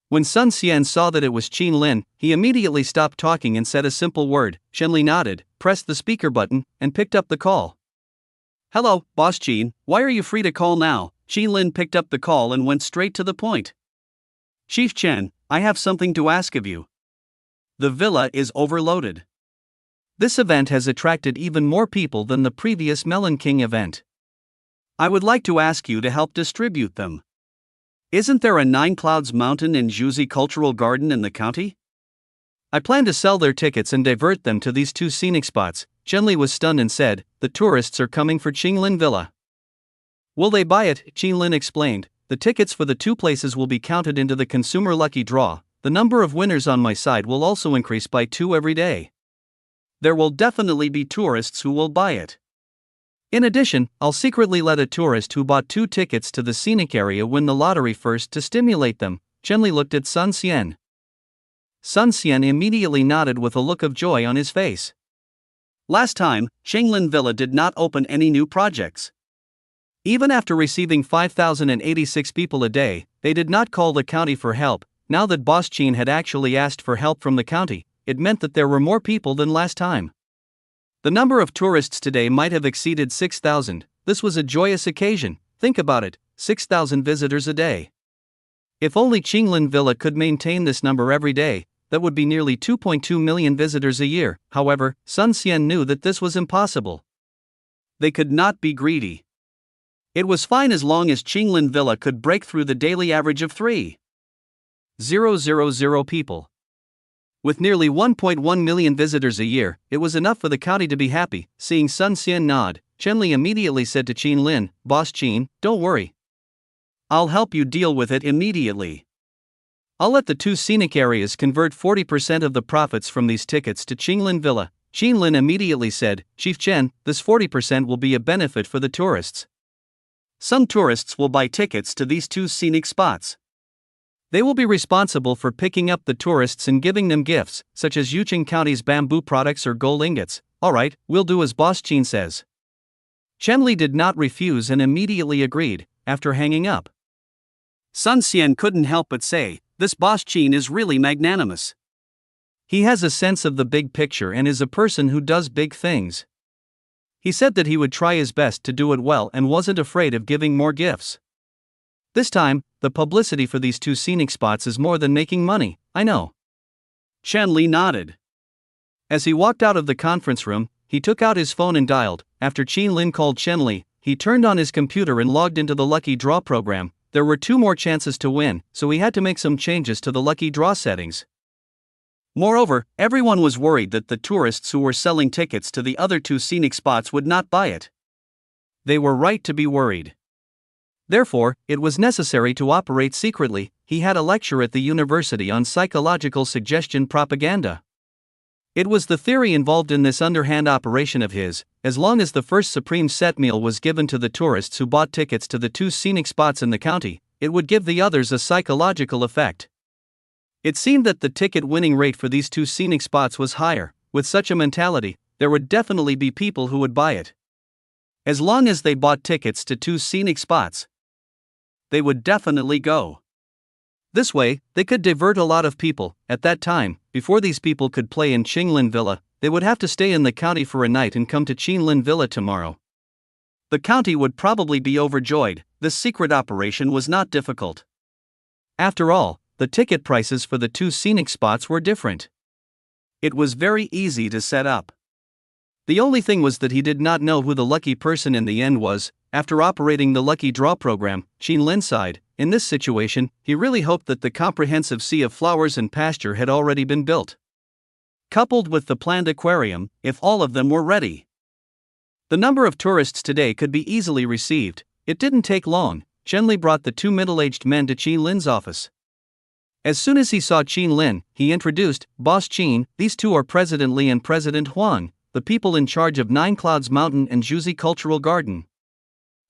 When Sun Xian saw that it was Qin Lin, he immediately stopped talking and said a simple word. Chenli nodded, pressed the speaker button, and picked up the call. Hello, Boss Qin, why are you free to call now? Qin Lin picked up the call and went straight to the point. Chief Chen, I have something to ask of you. The villa is overloaded. This event has attracted even more people than the previous Melon King event. I would like to ask you to help distribute them. Isn't there a Nine Clouds Mountain and Juzi Cultural Garden in the county? I plan to sell their tickets and divert them to these two scenic spots. Chenli was stunned and said, the tourists are coming for Qinglin Villa. Will they buy it? Qinlin explained. The tickets for the two places will be counted into the consumer lucky draw. The number of winners on my side will also increase by 2 every day. There will definitely be tourists who will buy it. In addition, I'll secretly let a tourist who bought 2 tickets to the scenic area win the lottery first to stimulate them. Chenli looked at Sun Xian. Sun Xian immediately nodded with a look of joy on his face. Last time, Qinglin Villa did not open any new projects. Even after receiving 5,086 people a day, they did not call the county for help. Now that Boss Qin had actually asked for help from the county, it meant that there were more people than last time. The number of tourists today might have exceeded 6,000. This was a joyous occasion. Think about it, 6,000 visitors a day. If only Qinglin Villa could maintain this number every day, that would be nearly 2.2 million visitors a year. However, Sun Xian knew that this was impossible. They could not be greedy. It was fine as long as Qinglin Villa could break through the daily average of 3,000 people. With nearly 1.1 million visitors a year, it was enough for the county to be happy. Seeing Sun Xian nod, Chenli immediately said to Qin Lin, Boss Qin, don't worry. I'll help you deal with it immediately. I'll let the two scenic areas convert 40% of the profits from these tickets to Qinglin Villa. Qin Lin immediately said, Chief Chen, this 40% will be a benefit for the tourists. Some tourists will buy tickets to these two scenic spots. They will be responsible for picking up the tourists and giving them gifts, such as Yucheng County's bamboo products or gold ingots. Alright, we'll do as Boss Qin says. Chenli did not refuse and immediately agreed, after hanging up. Sun Xian couldn't help but say, this Boss Qin is really magnanimous. He has a sense of the big picture and is a person who does big things. He said that he would try his best to do it well and wasn't afraid of giving more gifts. This time, the publicity for these two scenic spots is more than making money, I know. Chenli nodded. As he walked out of the conference room, he took out his phone and dialed. After Qin Lin called Chenli, he turned on his computer and logged into the Lucky Draw program. There were 2 more chances to win, so he had to make some changes to the Lucky Draw settings. Moreover, everyone was worried that the tourists who were selling tickets to the other 2 scenic spots would not buy it. They were right to be worried. Therefore, it was necessary to operate secretly. He had a lecture at the university on psychological suggestion propaganda. It was the theory involved in this underhand operation of his. As long as the first supreme set meal was given to the tourists who bought tickets to the 2 scenic spots in the county, it would give the others a psychological effect. It seemed that the ticket winning rate for these 2 scenic spots was higher. With such a mentality, there would definitely be people who would buy it. As long as they bought tickets to 2 scenic spots, they would definitely go. This way, they could divert a lot of people. At that time, before these people could play in Qinglin Villa, they would have to stay in the county for a night and come to Qinglin Villa tomorrow. The county would probably be overjoyed. This secret operation was not difficult. After all, the ticket prices for the 2 scenic spots were different. It was very easy to set up. The only thing was that he did not know who the lucky person in the end was. After operating the Lucky Draw program, Qin Lin sighed. In this situation, he really hoped that the comprehensive sea of flowers and pasture had already been built. Coupled with the planned aquarium, if all of them were ready. The number of tourists today could be easily received. It didn't take long. Chenli brought the 2 middle-aged men to Qin Lin's office. As soon as he saw Qin Lin, he introduced, Boss Qin, these 2 are President Li and President Huang, the people in charge of Nine Clouds Mountain and Juzi Cultural Garden.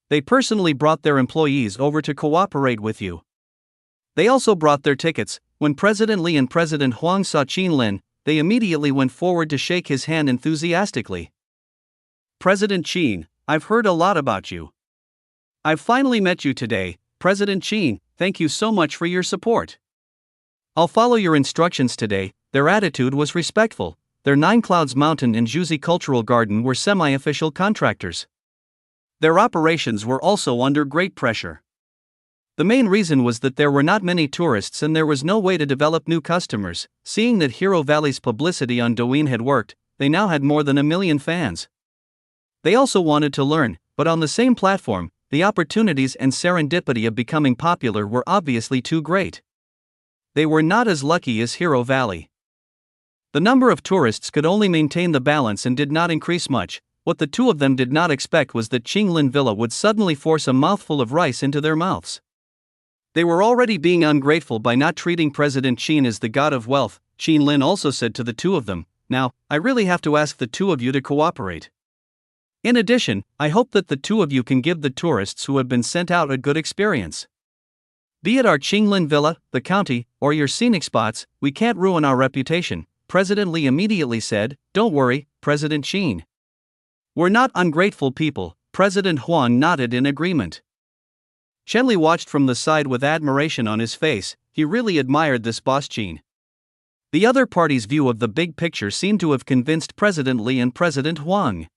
They personally brought their employees over to cooperate with you. They also brought their tickets. When President Li and President Huang saw Qin Lin, they immediately went forward to shake his hand enthusiastically. President Qin, I've heard a lot about you. I've finally met you today. President Qin, thank you so much for your support. I'll follow your instructions today. Their attitude was respectful. Their Nine Clouds Mountain and Juzi Cultural Garden were semi-official contractors. Their operations were also under great pressure. The main reason was that there were not many tourists and there was no way to develop new customers. Seeing that Hero Valley's publicity on Douyin had worked, they now had more than 1 million fans. They also wanted to learn, but on the same platform, the opportunities and serendipity of becoming popular were obviously too great. They were not as lucky as Hero Valley. The number of tourists could only maintain the balance and did not increase much. What the two of them did not expect was that Qinglin Villa would suddenly force a mouthful of rice into their mouths. They were already being ungrateful by not treating President Qin as the god of wealth. Qinlin also said to the two of them, "Now, I really have to ask the two of you to cooperate. In addition, I hope that the two of you can give the tourists who have been sent out a good experience. Be it our Qinglin Villa, the county, or your scenic spots, we can't ruin our reputation." President Li immediately said, "Don't worry, President Qin. We're not ungrateful people." President Huan nodded in agreement. Chen Li watched from the side with admiration on his face. He really admired this boss Qin. The other party's view of the big picture seemed to have convinced President Li and President Huang.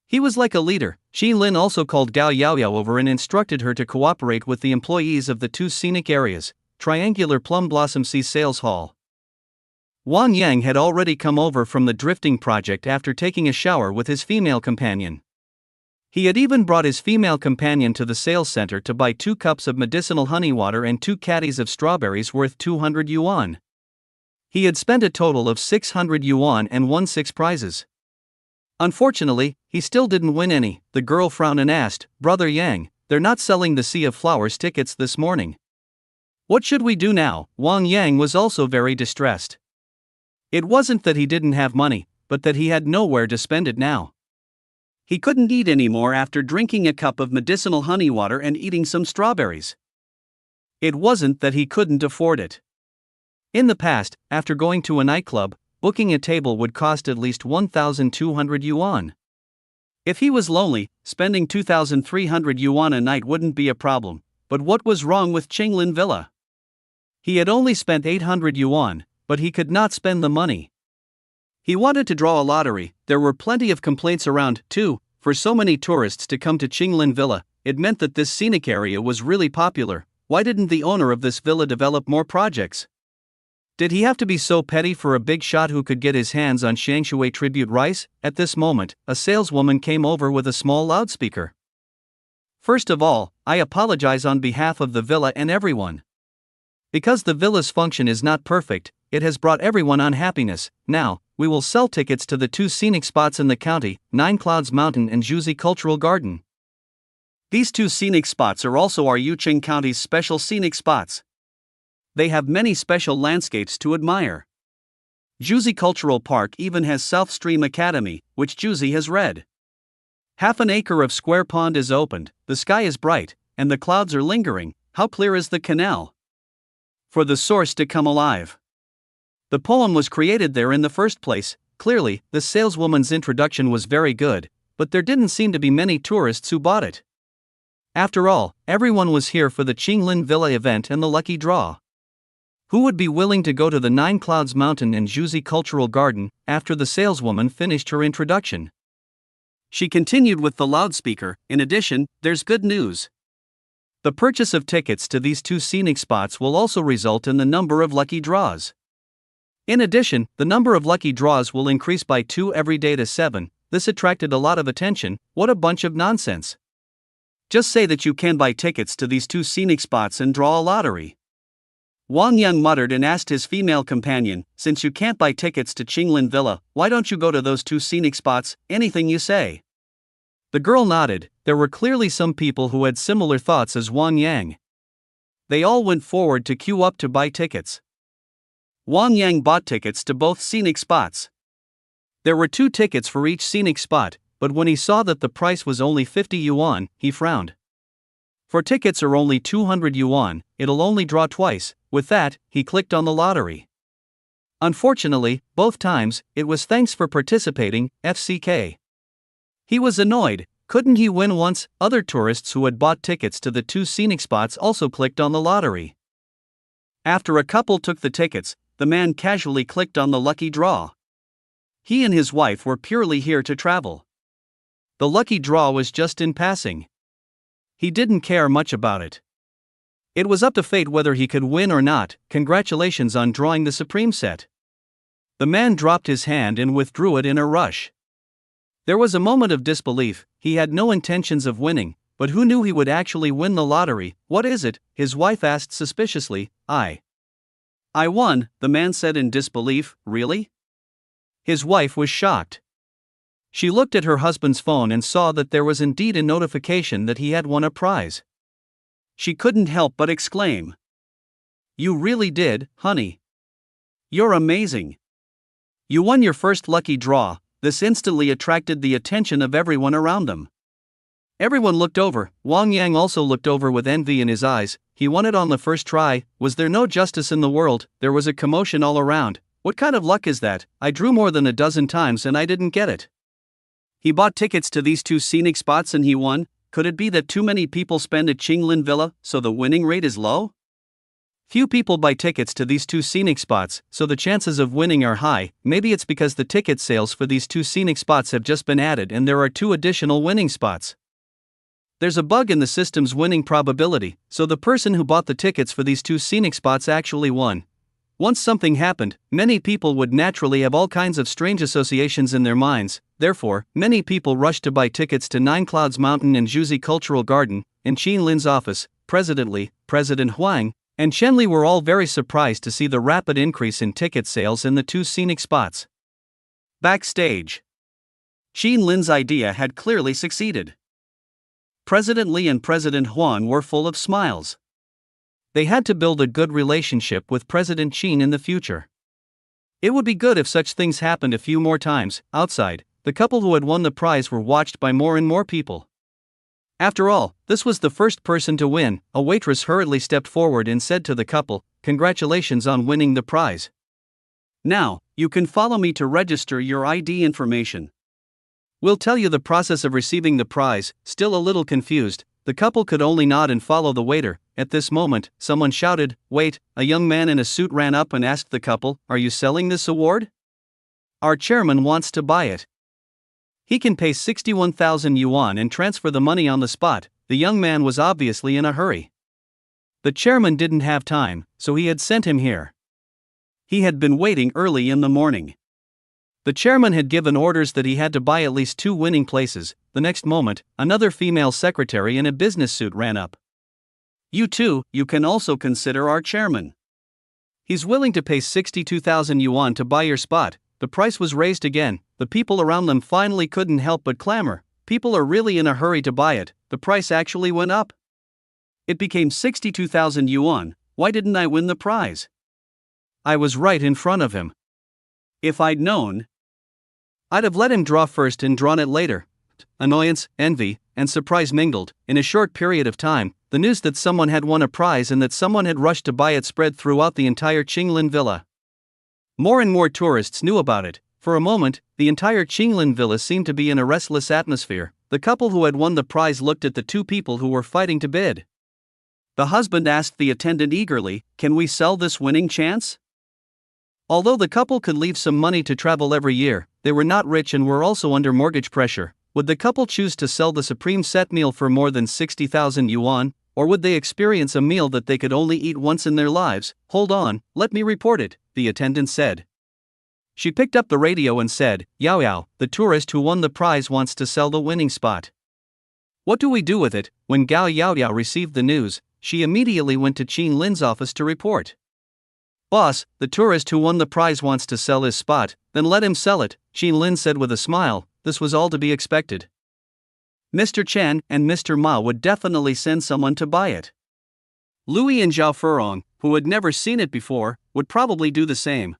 He was like a leader. Qin Lin also called Gao Yaoyao over and instructed her to cooperate with the employees of the two scenic areas, Triangular Plum Blossom Sea Sales Hall. Wang Yang had already come over from the drifting project after taking a shower with his female companion. He had even brought his female companion to the sales center to buy 2 cups of medicinal honey water and 2 caddies of strawberries worth 200 yuan. He had spent a total of 600 yuan and won 6 prizes. Unfortunately, he still didn't win any. The girl frowned and asked, "Brother Yang, they're not selling the Sea of Flowers tickets this morning. What should we do now?" Wang Yang was also very distressed. It wasn't that he didn't have money, but that he had nowhere to spend it now. He couldn't eat anymore after drinking a cup of medicinal honey water and eating some strawberries. It wasn't that he couldn't afford it. In the past, after going to a nightclub, booking a table would cost at least 1,200 yuan. If he was lonely, spending 2,300 yuan a night wouldn't be a problem, but what was wrong with Qinglin Villa? He had only spent 800 yuan, but he could not spend the money. He wanted to draw a lottery. There were plenty of complaints around, too. For so many tourists to come to Qinglin Villa, it meant that this scenic area was really popular. Why didn't the owner of this villa develop more projects? Did he have to be so petty for a big shot who could get his hands on Shangshui tribute rice? At this moment, a saleswoman came over with a small loudspeaker. "First of all, I apologize on behalf of the villa and everyone. Because the villa's function is not perfect, it has brought everyone unhappiness. Now, we will sell tickets to the 2 scenic spots in the county, 9 Clouds Mountain and Juzi Cultural Garden. These 2 scenic spots are also our Yucheng County's special scenic spots. They have many special landscapes to admire. Juzi Cultural Park even has South Stream Academy, which Juzi has read. Half an acre of square pond is opened, the sky is bright, and the clouds are lingering. How clear is the canal? For the source to come alive. The poem was created there in the first place. Clearly, the saleswoman's introduction was very good, but there didn't seem to be many tourists who bought it. After all, everyone was here for the Qinglin Villa event and the lucky draw. Who would be willing to go to the 9 Clouds Mountain and Juzi Cultural Garden? After the saleswoman finished her introduction, she continued with the loudspeaker, "In addition, there's good news. The purchase of tickets to these 2 scenic spots will also result in the number of lucky draws. In addition, the number of lucky draws will increase by 2 every day to 7. This attracted a lot of attention. What a bunch of nonsense. Just say that you can buy tickets to these 2 scenic spots and draw a lottery." Wang Yang muttered and asked his female companion, "Since you can't buy tickets to Qinglin Villa, why don't you go to those 2 scenic spots? Anything you say." The girl nodded. There were clearly some people who had similar thoughts as Wang Yang. They all went forward to queue up to buy tickets. Wang Yang bought tickets to both scenic spots. There were 2 tickets for each scenic spot, but when he saw that the price was only 50 yuan, he frowned. For tickets are only 200 yuan, it'll only draw twice. With that, he clicked on the lottery. Unfortunately, both times, it was "Thanks for participating, FCK." He was annoyed. Couldn't he win once? Other tourists who had bought tickets to the 2 scenic spots also clicked on the lottery. After a couple took the tickets, the man casually clicked on the lucky draw. He and his wife were purely here to travel. The lucky draw was just in passing. He didn't care much about it. It was up to fate whether he could win or not. Congratulations on drawing the supreme set. The man dropped his hand and withdrew it in a rush. There was a moment of disbelief. He had no intentions of winning, but who knew he would actually win the lottery? What is it? His wife asked suspiciously. I won, the man said in disbelief. Really? His wife was shocked. She looked at her husband's phone and saw that there was indeed a notification that he had won a prize. She couldn't help but exclaim. You really did, honey. You're amazing. You won your first lucky draw. This instantly attracted the attention of everyone around them. Everyone looked over. Wang Yang also looked over with envy in his eyes. He won it on the first try. Was there no justice in the world? There was a commotion all around. What kind of luck is that? I drew more than a dozen times and I didn't get it. He bought tickets to these 2 scenic spots and he won. Could it be that too many people spend at Qinglin Villa, so the winning rate is low? Few people buy tickets to these 2 scenic spots, so the chances of winning are high. Maybe it's because the ticket sales for these 2 scenic spots have just been added and there are 2 additional winning spots. There's a bug in the system's winning probability, so the person who bought the tickets for these 2 scenic spots actually won. Once something happened, many people would naturally have all kinds of strange associations in their minds. Therefore, many people rushed to buy tickets to Nine Clouds Mountain and Zhuzi Cultural Garden. In Qin Lin's office, President Li, President Huang, and Chen Li were all very surprised to see the rapid increase in ticket sales in the 2 scenic spots. Backstage, Qin Lin's idea had clearly succeeded. President Li and President Huang were full of smiles. They had to build a good relationship with President Qin in the future. It would be good if such things happened a few more times. Outside, the couple who had won the prize were watched by more and more people. After all, this was the first person to win. A waitress hurriedly stepped forward and said to the couple, "Congratulations on winning the prize. Now, you can follow me to register your ID information. We'll tell you the process of receiving the prize." Still a little confused, the couple could only nod and follow the waiter. At this moment, someone shouted, "Wait!" A young man in a suit ran up and asked the couple, "Are you selling this award? Our chairman wants to buy it. He can pay 61,000 yuan and transfer the money on the spot." The young man was obviously in a hurry. The chairman didn't have time, so he had sent him here. He had been waiting early in the morning. The chairman had given orders that he had to buy at least 2 winning places. The next moment, another female secretary in a business suit ran up. "You too, you can also consider our chairman. He's willing to pay 62,000 yuan to buy your spot." The price was raised again. The people around them finally couldn't help but clamor. People are really in a hurry to buy it. The price actually went up. It became 62,000 yuan. Why didn't I win the prize? I was right in front of him. If I'd known, I'd have let him draw first and drawn it later. Annoyance, envy, and surprise mingled. In a short period of time, the news that someone had won a prize and that someone had rushed to buy it spread throughout the entire Qinglin Villa. More and more tourists knew about it. For a moment, the entire Qinglin Villa seemed to be in a restless atmosphere. The couple who had won the prize looked at the 2 people who were fighting to bid. The husband asked the attendant eagerly, "Can we sell this winning chance?" Although the couple could leave some money to travel every year, they were not rich and were also under mortgage pressure. Would the couple choose to sell the supreme set meal for more than 60,000 yuan, or would they experience a meal that they could only eat once in their lives? "Hold on, let me report it," the attendant said. She picked up the radio and said, "Yao Yao, the tourist who won the prize wants to sell the winning spot. What do we do with it?" When Gao Yao Yao received the news, she immediately went to Qin Lin's office to report. "Boss, the tourist who won the prize wants to sell his spot." "Then let him sell it," Qin Lin said with a smile. This was all to be expected. Mr. Chen and Mr. Ma would definitely send someone to buy it. Louis and Zhao Furong, who had never seen it before, would probably do the same.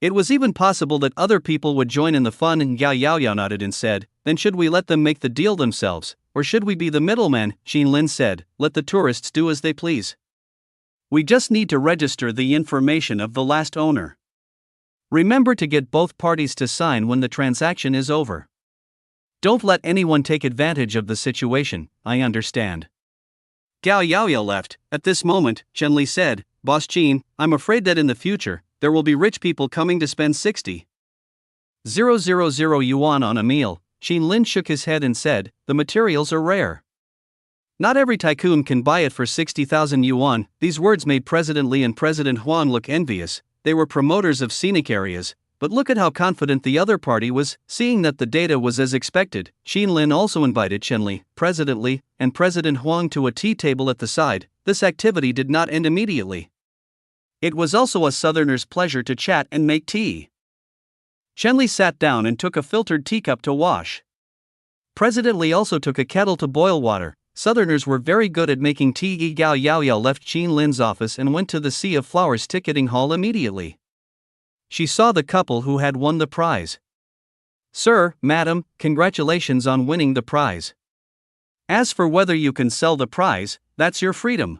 It was even possible that other people would join in the fun, and Gao Yaoyao nodded and said, "Then should we let them make the deal themselves, or should we be the middleman?" Qin Lin said, "Let the tourists do as they please. We just need to register the information of the last owner. Remember to get both parties to sign when the transaction is over. Don't let anyone take advantage of the situation." "I understand." Gao Yaoyao left. At this moment, Chen Li said, "Boss Qin, I'm afraid that in the future, there will be rich people coming to spend 60,000 yuan on a meal." Qin Lin shook his head and said, "The materials are rare. Not every tycoon can buy it for 60,000 yuan." These words made President Li and President Huang look envious. They were promoters of scenic areas, but look at how confident the other party was. Seeing that the data was as expected, Qin Lin also invited Chen Li, President Li, and President Huang to a tea table at the side. This activity did not end immediately. It was also a southerner's pleasure to chat and make tea. Chen Li sat down and took a filtered teacup to wash. President Li also took a kettle to boil water. Southerners were very good at making tea. Yi Gao Yaoyao left Qin Lin's office and went to the Sea of Flowers ticketing hall immediately. She saw the couple who had won the prize. "Sir, madam, congratulations on winning the prize. As for whether you can sell the prize, that's your freedom.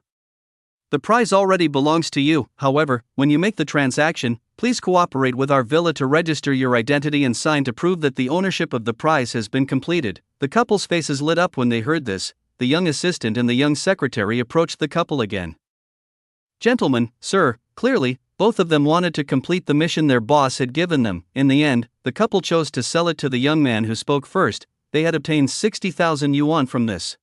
The prize already belongs to you. However, when you make the transaction, please cooperate with our villa to register your identity and sign to prove that the ownership of the prize has been completed." The couple's faces lit up when they heard this. The young assistant and the young secretary approached the couple again. "Gentlemen, sir, clearly, both of them wanted to complete the mission their boss had given them." In the end, the couple chose to sell it to the young man who spoke first. They had obtained 60,000 yuan from this.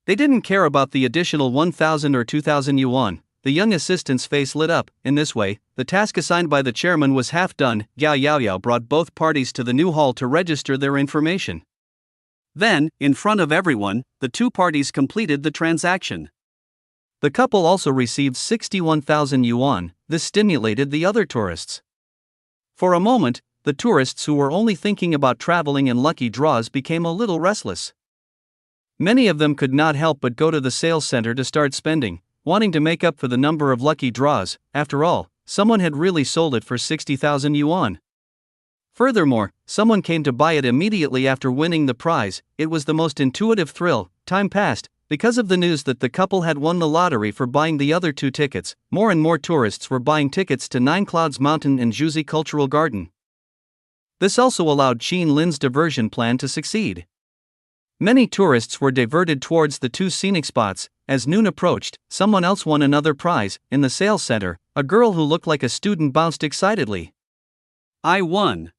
They didn't care about the additional 1,000 or 2,000 yuan. The young assistant's face lit up. In this way, the task assigned by the chairman was half done. Gao Yaoyao brought both parties to the new hall to register their information. Then, in front of everyone, the two parties completed the transaction. The couple also received 61,000 yuan. This stimulated the other tourists. For a moment, the tourists who were only thinking about traveling and lucky draws became a little restless. Many of them could not help but go to the sales center to start spending, wanting to make up for the number of lucky draws. After all, someone had really sold it for 60,000 yuan. Furthermore, someone came to buy it immediately after winning the prize. It was the most intuitive thrill. Time passed. Because of the news that the couple had won the lottery for buying the other two tickets, more and more tourists were buying tickets to Nine Clouds Mountain and Juzi Cultural Garden. This also allowed Qin Lin's diversion plan to succeed. Many tourists were diverted towards the two scenic spots. As noon approached, someone else won another prize. In the sales center, a girl who looked like a student bounced excitedly. "I won!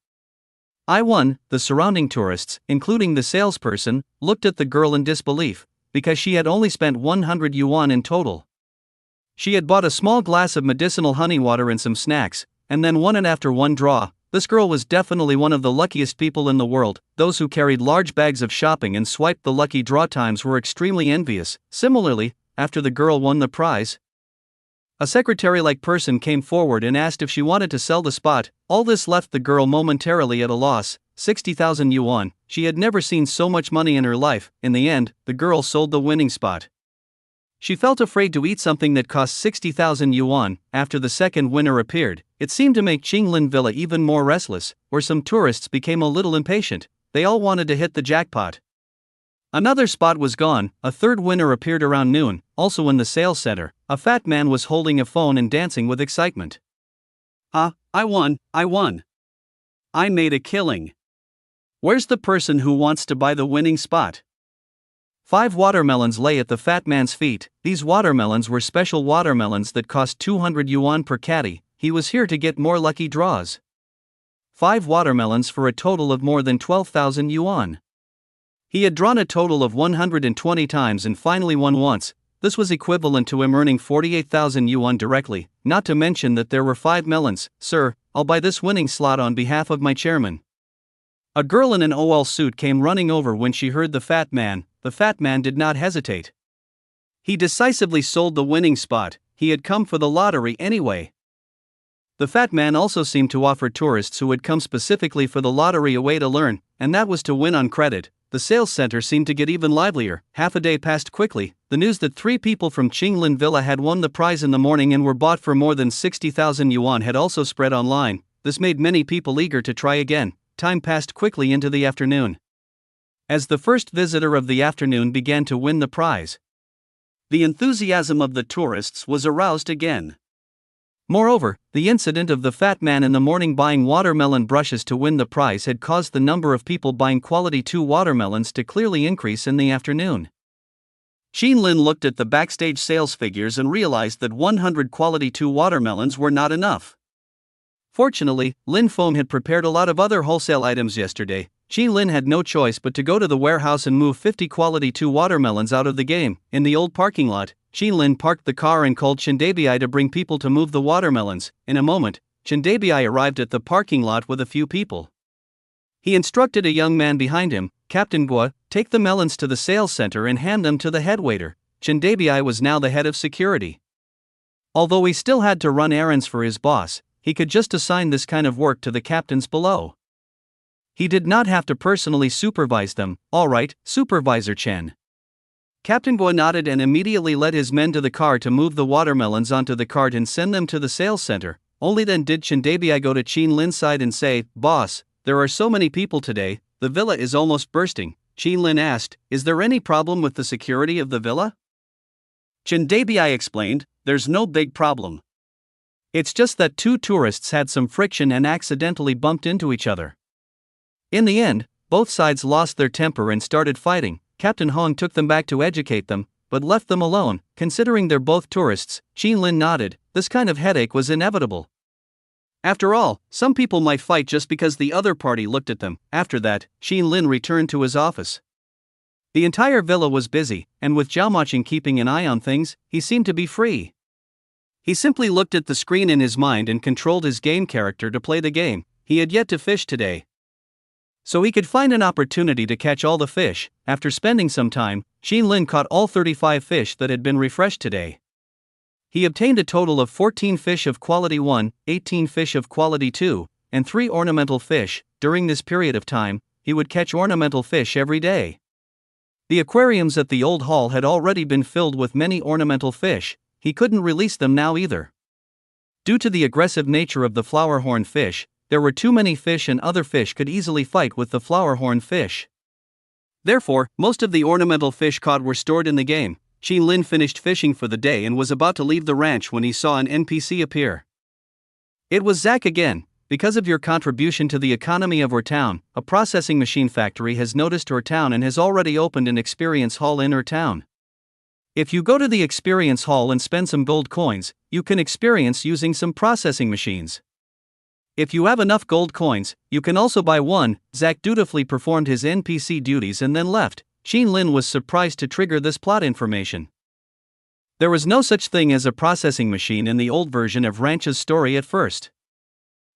I won!" The surrounding tourists, including the salesperson, looked at the girl in disbelief, because she had only spent 100 yuan in total. She had bought a small glass of medicinal honey water and some snacks, and then won it after one draw. This girl was definitely one of the luckiest people in the world. Those who carried large bags of shopping and swiped the lucky draw times were extremely envious. Similarly, after the girl won the prize, a secretary-like person came forward and asked if she wanted to sell the spot. All this left the girl momentarily at a loss. 60,000 yuan. She had never seen so much money in her life. In the end, the girl sold the winning spot. She felt afraid to eat something that cost 60,000 yuan. After the second winner appeared, it seemed to make Qinglin Villa even more restless, where some tourists became a little impatient. They all wanted to hit the jackpot. Another spot was gone. A third winner appeared around noon. Also in the sales center, a fat man was holding a phone and dancing with excitement. I won! I won! I made a killing! Where's the person who wants to buy the winning spot?" 5 watermelons lay at the fat man's feet. These watermelons were special watermelons that cost 200 yuan per caddy. He was here to get more lucky draws. 5 watermelons for a total of more than 12,000 yuan. He had drawn a total of 120 times and finally won once. This was equivalent to him earning 48,000 yuan directly, not to mention that there were 5 melons. "Sir, I'll buy this winning slot on behalf of my chairman." A girl in an OL suit came running over when she heard the fat man. The fat man did not hesitate. He decisively sold the winning spot. He had come for the lottery anyway. The fat man also seemed to offer tourists who had come specifically for the lottery a way to learn, and that was to win on credit. The sales center seemed to get even livelier. Half a day passed quickly. The news that 3 people from Qinglin Villa had won the prize in the morning and were bought for more than 60,000 yuan had also spread online. This made many people eager to try again. Time passed quickly into the afternoon. As the first visitor of the afternoon began to win the prize, the enthusiasm of the tourists was aroused again. Moreover, the incident of the fat man in the morning buying watermelon brushes to win the prize had caused the number of people buying quality 2 watermelons to clearly increase in the afternoon. Qin Lin looked at the backstage sales figures and realized that 100 quality 2 watermelons were not enough. Fortunately, Lin Feng had prepared a lot of other wholesale items yesterday. Qin Lin had no choice but to go to the warehouse and move 50 quality 2 watermelons out of the game. In the old parking lot, Qin Lin parked the car and called Chendabi to bring people to move the watermelons. In a moment, Chendabi arrived at the parking lot with a few people. He instructed a young man behind him, Captain Gua, take the melons to the sales center and hand them to the head waiter. Chendabi was now the head of security. Although he still had to run errands for his boss, he could just assign this kind of work to the captains below. He did not have to personally supervise them. All right, Supervisor Chen. Captain Gua nodded and immediately led his men to the car to move the watermelons onto the cart and send them to the sales center. Only then did Chendabi go to Qin Lin's side and say, "Boss, there are so many people today, the villa is almost bursting." Qin Lin asked, "Is there any problem with the security of the villa?" Chendabi explained, "There's no big problem. It's just that 2 tourists had some friction and accidentally bumped into each other. In the end, both sides lost their temper and started fighting. Captain Hong took them back to educate them, but left them alone. Considering they're both tourists," Qin Lin nodded, "this kind of headache was inevitable. After all, some people might fight just because the other party looked at them." After that, Qin Lin returned to his office. The entire villa was busy, and with Zhao Maching keeping an eye on things, he seemed to be free. He simply looked at the screen in his mind and controlled his game character to play the game. He had yet to fish today, so he could find an opportunity to catch all the fish. After spending some time, Qin Lin caught all 35 fish that had been refreshed today. He obtained a total of 14 fish of quality 1, 18 fish of quality 2, and 3 ornamental fish. During this period of time, he would catch ornamental fish every day. The aquariums at the old hall had already been filled with many ornamental fish. He couldn't release them now either. Due to the aggressive nature of the flowerhorn fish, there were too many fish and other fish could easily fight with the flowerhorn fish. Therefore, most of the ornamental fish caught were stored in the game. Qin Lin finished fishing for the day and was about to leave the ranch when he saw an NPC appear. It was Zack again. "Because of your contribution to the economy of our town, a processing machine factory has noticed our town and has already opened an experience hall in our town. If you go to the experience hall and spend some gold coins, you can experience using some processing machines. If you have enough gold coins, you can also buy one." Zack dutifully performed his NPC duties and then left. Qin Lin was surprised to trigger this plot information. There was no such thing as a processing machine in the old version of Ranch's story at first.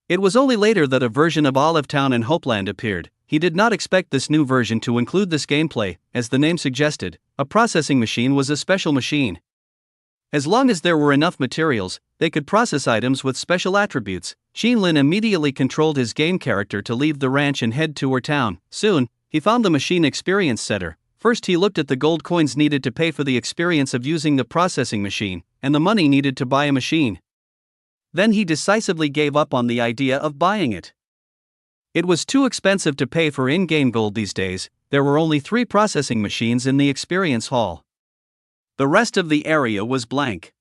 It was only later that a version of Olive Town and Hopeland appeared. He did not expect this new version to include this gameplay. As the name suggested, a processing machine was a special machine. As long as there were enough materials, they could process items with special attributes. Qin Lin immediately controlled his game character to leave the ranch and head to our town. Soon, he found the machine experience center. First he looked at the gold coins needed to pay for the experience of using the processing machine, and the money needed to buy a machine. Then he decisively gave up on the idea of buying it. It was too expensive to pay for in-game gold these days. There were only 3 processing machines in the experience hall. The rest of the area was blank.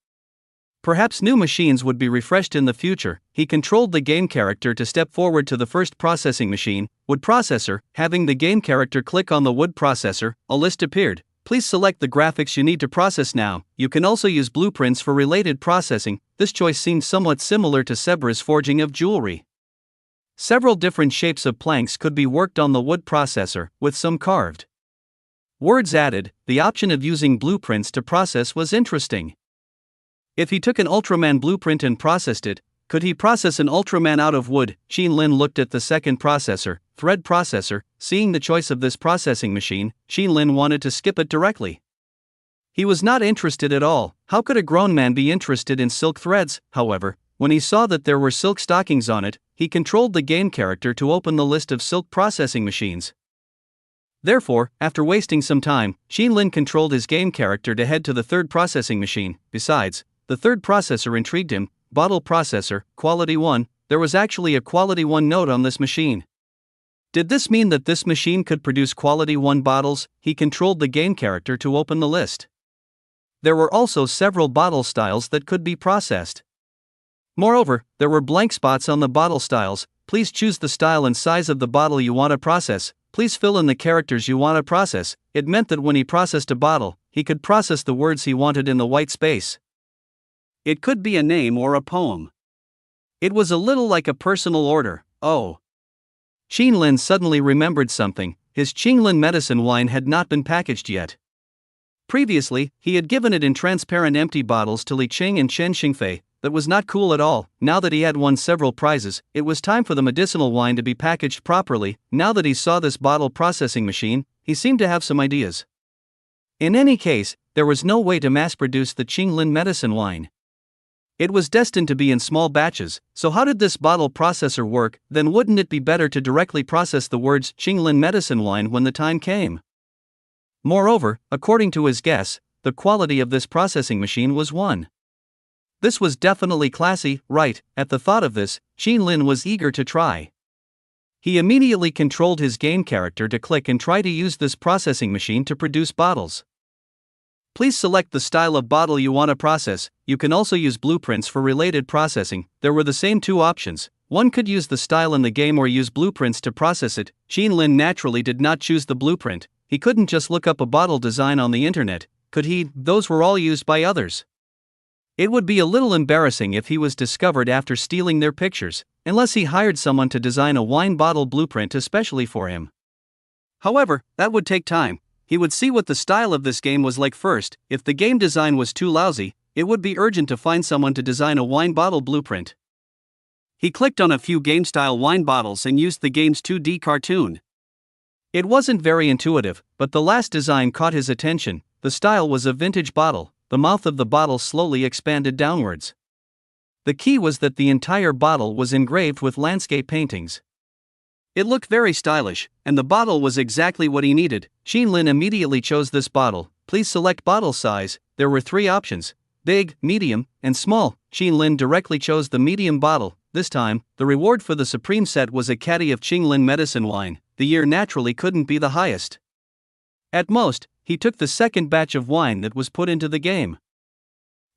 Perhaps new machines would be refreshed in the future. He controlled the game character to step forward to the first processing machine, wood processor. Having the game character click on the wood processor, a list appeared. Please select the graphics you need to process now. You can also use blueprints for related processing. This choice seemed somewhat similar to Sebra's forging of jewelry. Several different shapes of planks could be worked on the wood processor, with some carved. Words added. The option of using blueprints to process was interesting. If he took an Ultraman blueprint and processed it, could he process an Ultraman out of wood? Qin Lin looked at the second processor, thread processor. Seeing the choice of this processing machine, Qin Lin wanted to skip it directly. He was not interested at all. How could a grown man be interested in silk threads? However, when he saw that there were silk stockings on it, he controlled the game character to open the list of silk processing machines. Therefore, after wasting some time, Qin Lin controlled his game character to head to the third processing machine. Besides, the third processor intrigued him. Bottle processor, quality 1. There was actually a quality 1 note on this machine. Did this mean that this machine could produce quality 1 bottles? He controlled the game character to open the list. There were also several bottle styles that could be processed. Moreover, there were blank spots on the bottle styles. Please choose the style and size of the bottle you want to process. Please fill in the characters you want to process. It meant that when he processed a bottle, he could process the words he wanted in the white space. It could be a name or a poem. It was a little like a personal order. Oh. Qin Lin suddenly remembered something: his Qinglin medicine wine had not been packaged yet. Previously, he had given it in transparent empty bottles to Li Qing and Chen Xingfei. That was not cool at all. Now that he had won several prizes, it was time for the medicinal wine to be packaged properly. Now that he saw this bottle processing machine, he seemed to have some ideas. In any case, there was no way to mass-produce the Qinglin medicine wine. It was destined to be in small batches, so how did this bottle processor work? Then wouldn't it be better to directly process the words Qinglin medicine wine when the time came? Moreover, according to his guess, the quality of this processing machine was 1. This was definitely classy, right? At the thought of this, Qin Lin was eager to try. He immediately controlled his game character to click and try to use this processing machine to produce bottles. Please select the style of bottle you want to process. You can also use blueprints for related processing. There were the same 2 options. One could use the style in the game or use blueprints to process it. Qin Lin naturally did not choose the blueprint. He couldn't just look up a bottle design on the internet, could he? Those were all used by others. It would be a little embarrassing if he was discovered after stealing their pictures, unless he hired someone to design a wine bottle blueprint especially for him. However, that would take time. He would see what the style of this game was like first. If the game design was too lousy, it would be urgent to find someone to design a wine bottle blueprint. He clicked on a few game-style wine bottles and used the game's 2D cartoon. It wasn't very intuitive, but the last design caught his attention. The style was a vintage bottle. The mouth of the bottle slowly expanded downwards. The key was that the entire bottle was engraved with landscape paintings. It looked very stylish, and the bottle was exactly what he needed. Qin Lin immediately chose this bottle. Please select bottle size. There were 3 options: big, medium, and small. Qin Lin directly chose the medium bottle. This time, the reward for the supreme set was a caddy of Qinglin medicine wine. The year naturally couldn't be the highest. At most, he took the second batch of wine that was put into the game.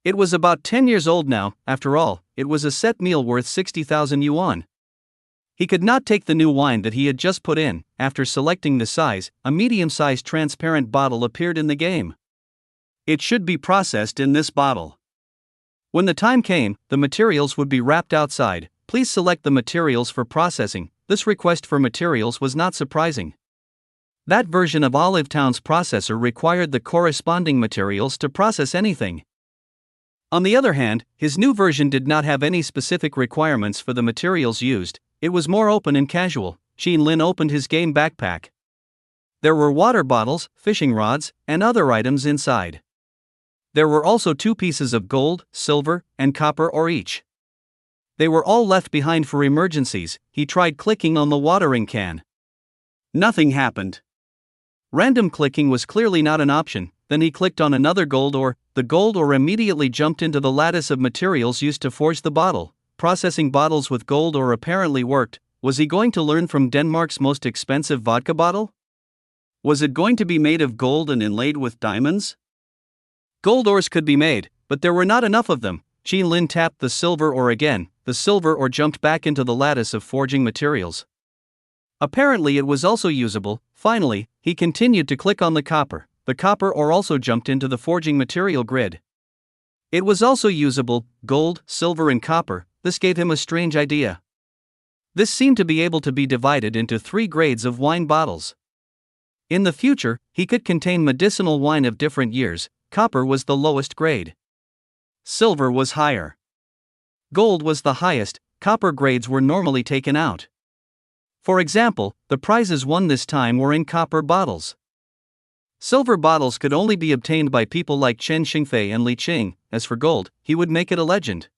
It was about 10 years old now. After all, it was a set meal worth 60,000 yuan. He could not take the new wine that he had just put in. After selecting the size, a medium-sized transparent bottle appeared in the game. It should be processed in this bottle. When the time came, the materials would be wrapped outside. Please select the materials for processing. This request for materials was not surprising. That version of Olive Town's processor required the corresponding materials to process anything. On the other hand, his new version did not have any specific requirements for the materials used. It was more open and casual. Qin Lin opened his game backpack. There were water bottles, fishing rods, and other items inside. There were also 2 pieces of gold, silver, and copper ore each. They were all left behind for emergencies. He tried clicking on the watering can. Nothing happened. Random clicking was clearly not an option. Then he clicked on another gold ore. The gold ore immediately jumped into the lattice of materials used to forge the bottle. Processing bottles with gold ore apparently worked. Was he going to learn from Denmark's most expensive vodka bottle? Was it going to be made of gold and inlaid with diamonds? Gold ores could be made, but there were not enough of them. Qin Lin tapped the silver ore again. The silver ore jumped back into the lattice of forging materials. Apparently it was also usable. Finally, he continued to click on the copper. The copper ore also jumped into the forging material grid. It was also usable: gold, silver, and copper. This gave him a strange idea. This seemed to be able to be divided into 3 grades of wine bottles. In the future, he could contain medicinal wine of different years. Copper was the lowest grade. Silver was higher. Gold was the highest. Copper grades were normally taken out. For example, the prizes won this time were in copper bottles. Silver bottles could only be obtained by people like Chen Xingfei and Li Qing. As for gold, he would make it a legend.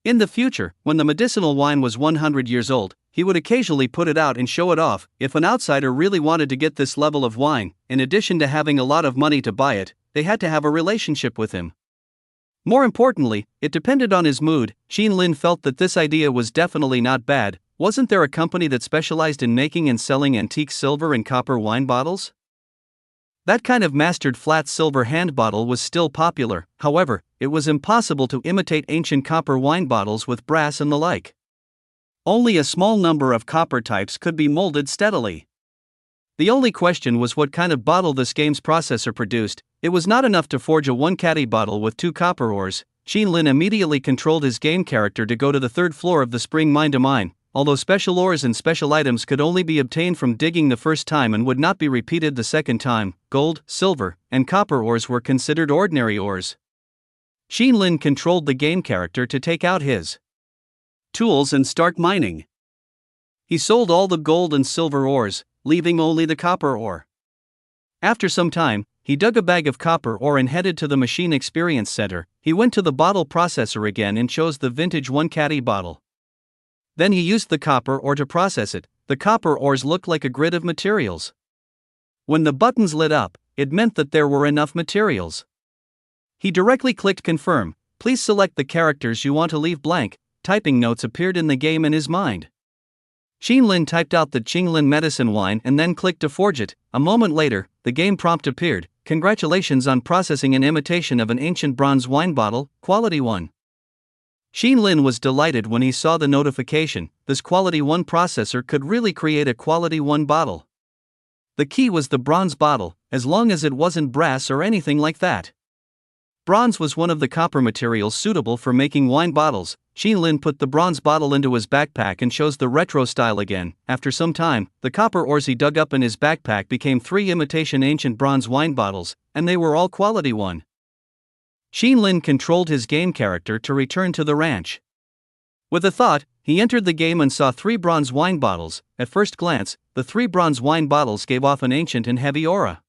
In the future, when the medicinal wine was 100 years old, he would occasionally put it out and show it off. If an outsider really wanted to get this level of wine, in addition to having a lot of money to buy it, they had to have a relationship with him. More importantly, it depended on his mood. Qin Lin felt that this idea was definitely not bad. Wasn't there a company that specialized in making and selling antique silver and copper wine bottles? That kind of mastered flat silver hand bottle was still popular. However, it was impossible to imitate ancient copper wine bottles with brass and the like. Only a small number of copper types could be molded steadily. The only question was what kind of bottle this game's processor produced. It was not enough to forge a 1 caddy bottle with 2 copper ores. Qin Lin immediately controlled his game character to go to the 3rd floor of the spring mine to mine. although special ores and special items could only be obtained from digging the first time and would not be repeated the second time, gold, silver, and copper ores were considered ordinary ores. Xin Lin controlled the game character to take out his tools and start mining. He sold all the gold and silver ores, leaving only the copper ore. After some time, he dug a bag of copper ore and headed to the machine experience center. He went to the bottle processor again and chose the vintage 1 caddy bottle. Then he used the copper ore to process it. The copper ores looked like a grid of materials. When the buttons lit up, it meant that there were enough materials. He directly clicked confirm. Please select the characters you want to leave blank. Typing notes appeared in the game in his mind. Xin Lin typed out the Qinglin medicine wine and then clicked to forge it. A moment later, the game prompt appeared. Congratulations on processing an imitation of an ancient bronze wine bottle, quality 1. Xin Lin was delighted when he saw the notification. This quality 1 processor could really create a quality 1 bottle. The key was the bronze bottle, as long as it wasn't brass or anything like that. Bronze was one of the copper materials suitable for making wine bottles. Xin Lin put the bronze bottle into his backpack and chose the retro style again. After some time, the copper ores he dug up in his backpack became 3 imitation ancient bronze wine bottles, and they were all quality 1. Xin Lin controlled his game character to return to the ranch. With a thought, he entered the game and saw 3 bronze wine bottles. At first glance, the 3 bronze wine bottles gave off an ancient and heavy aura.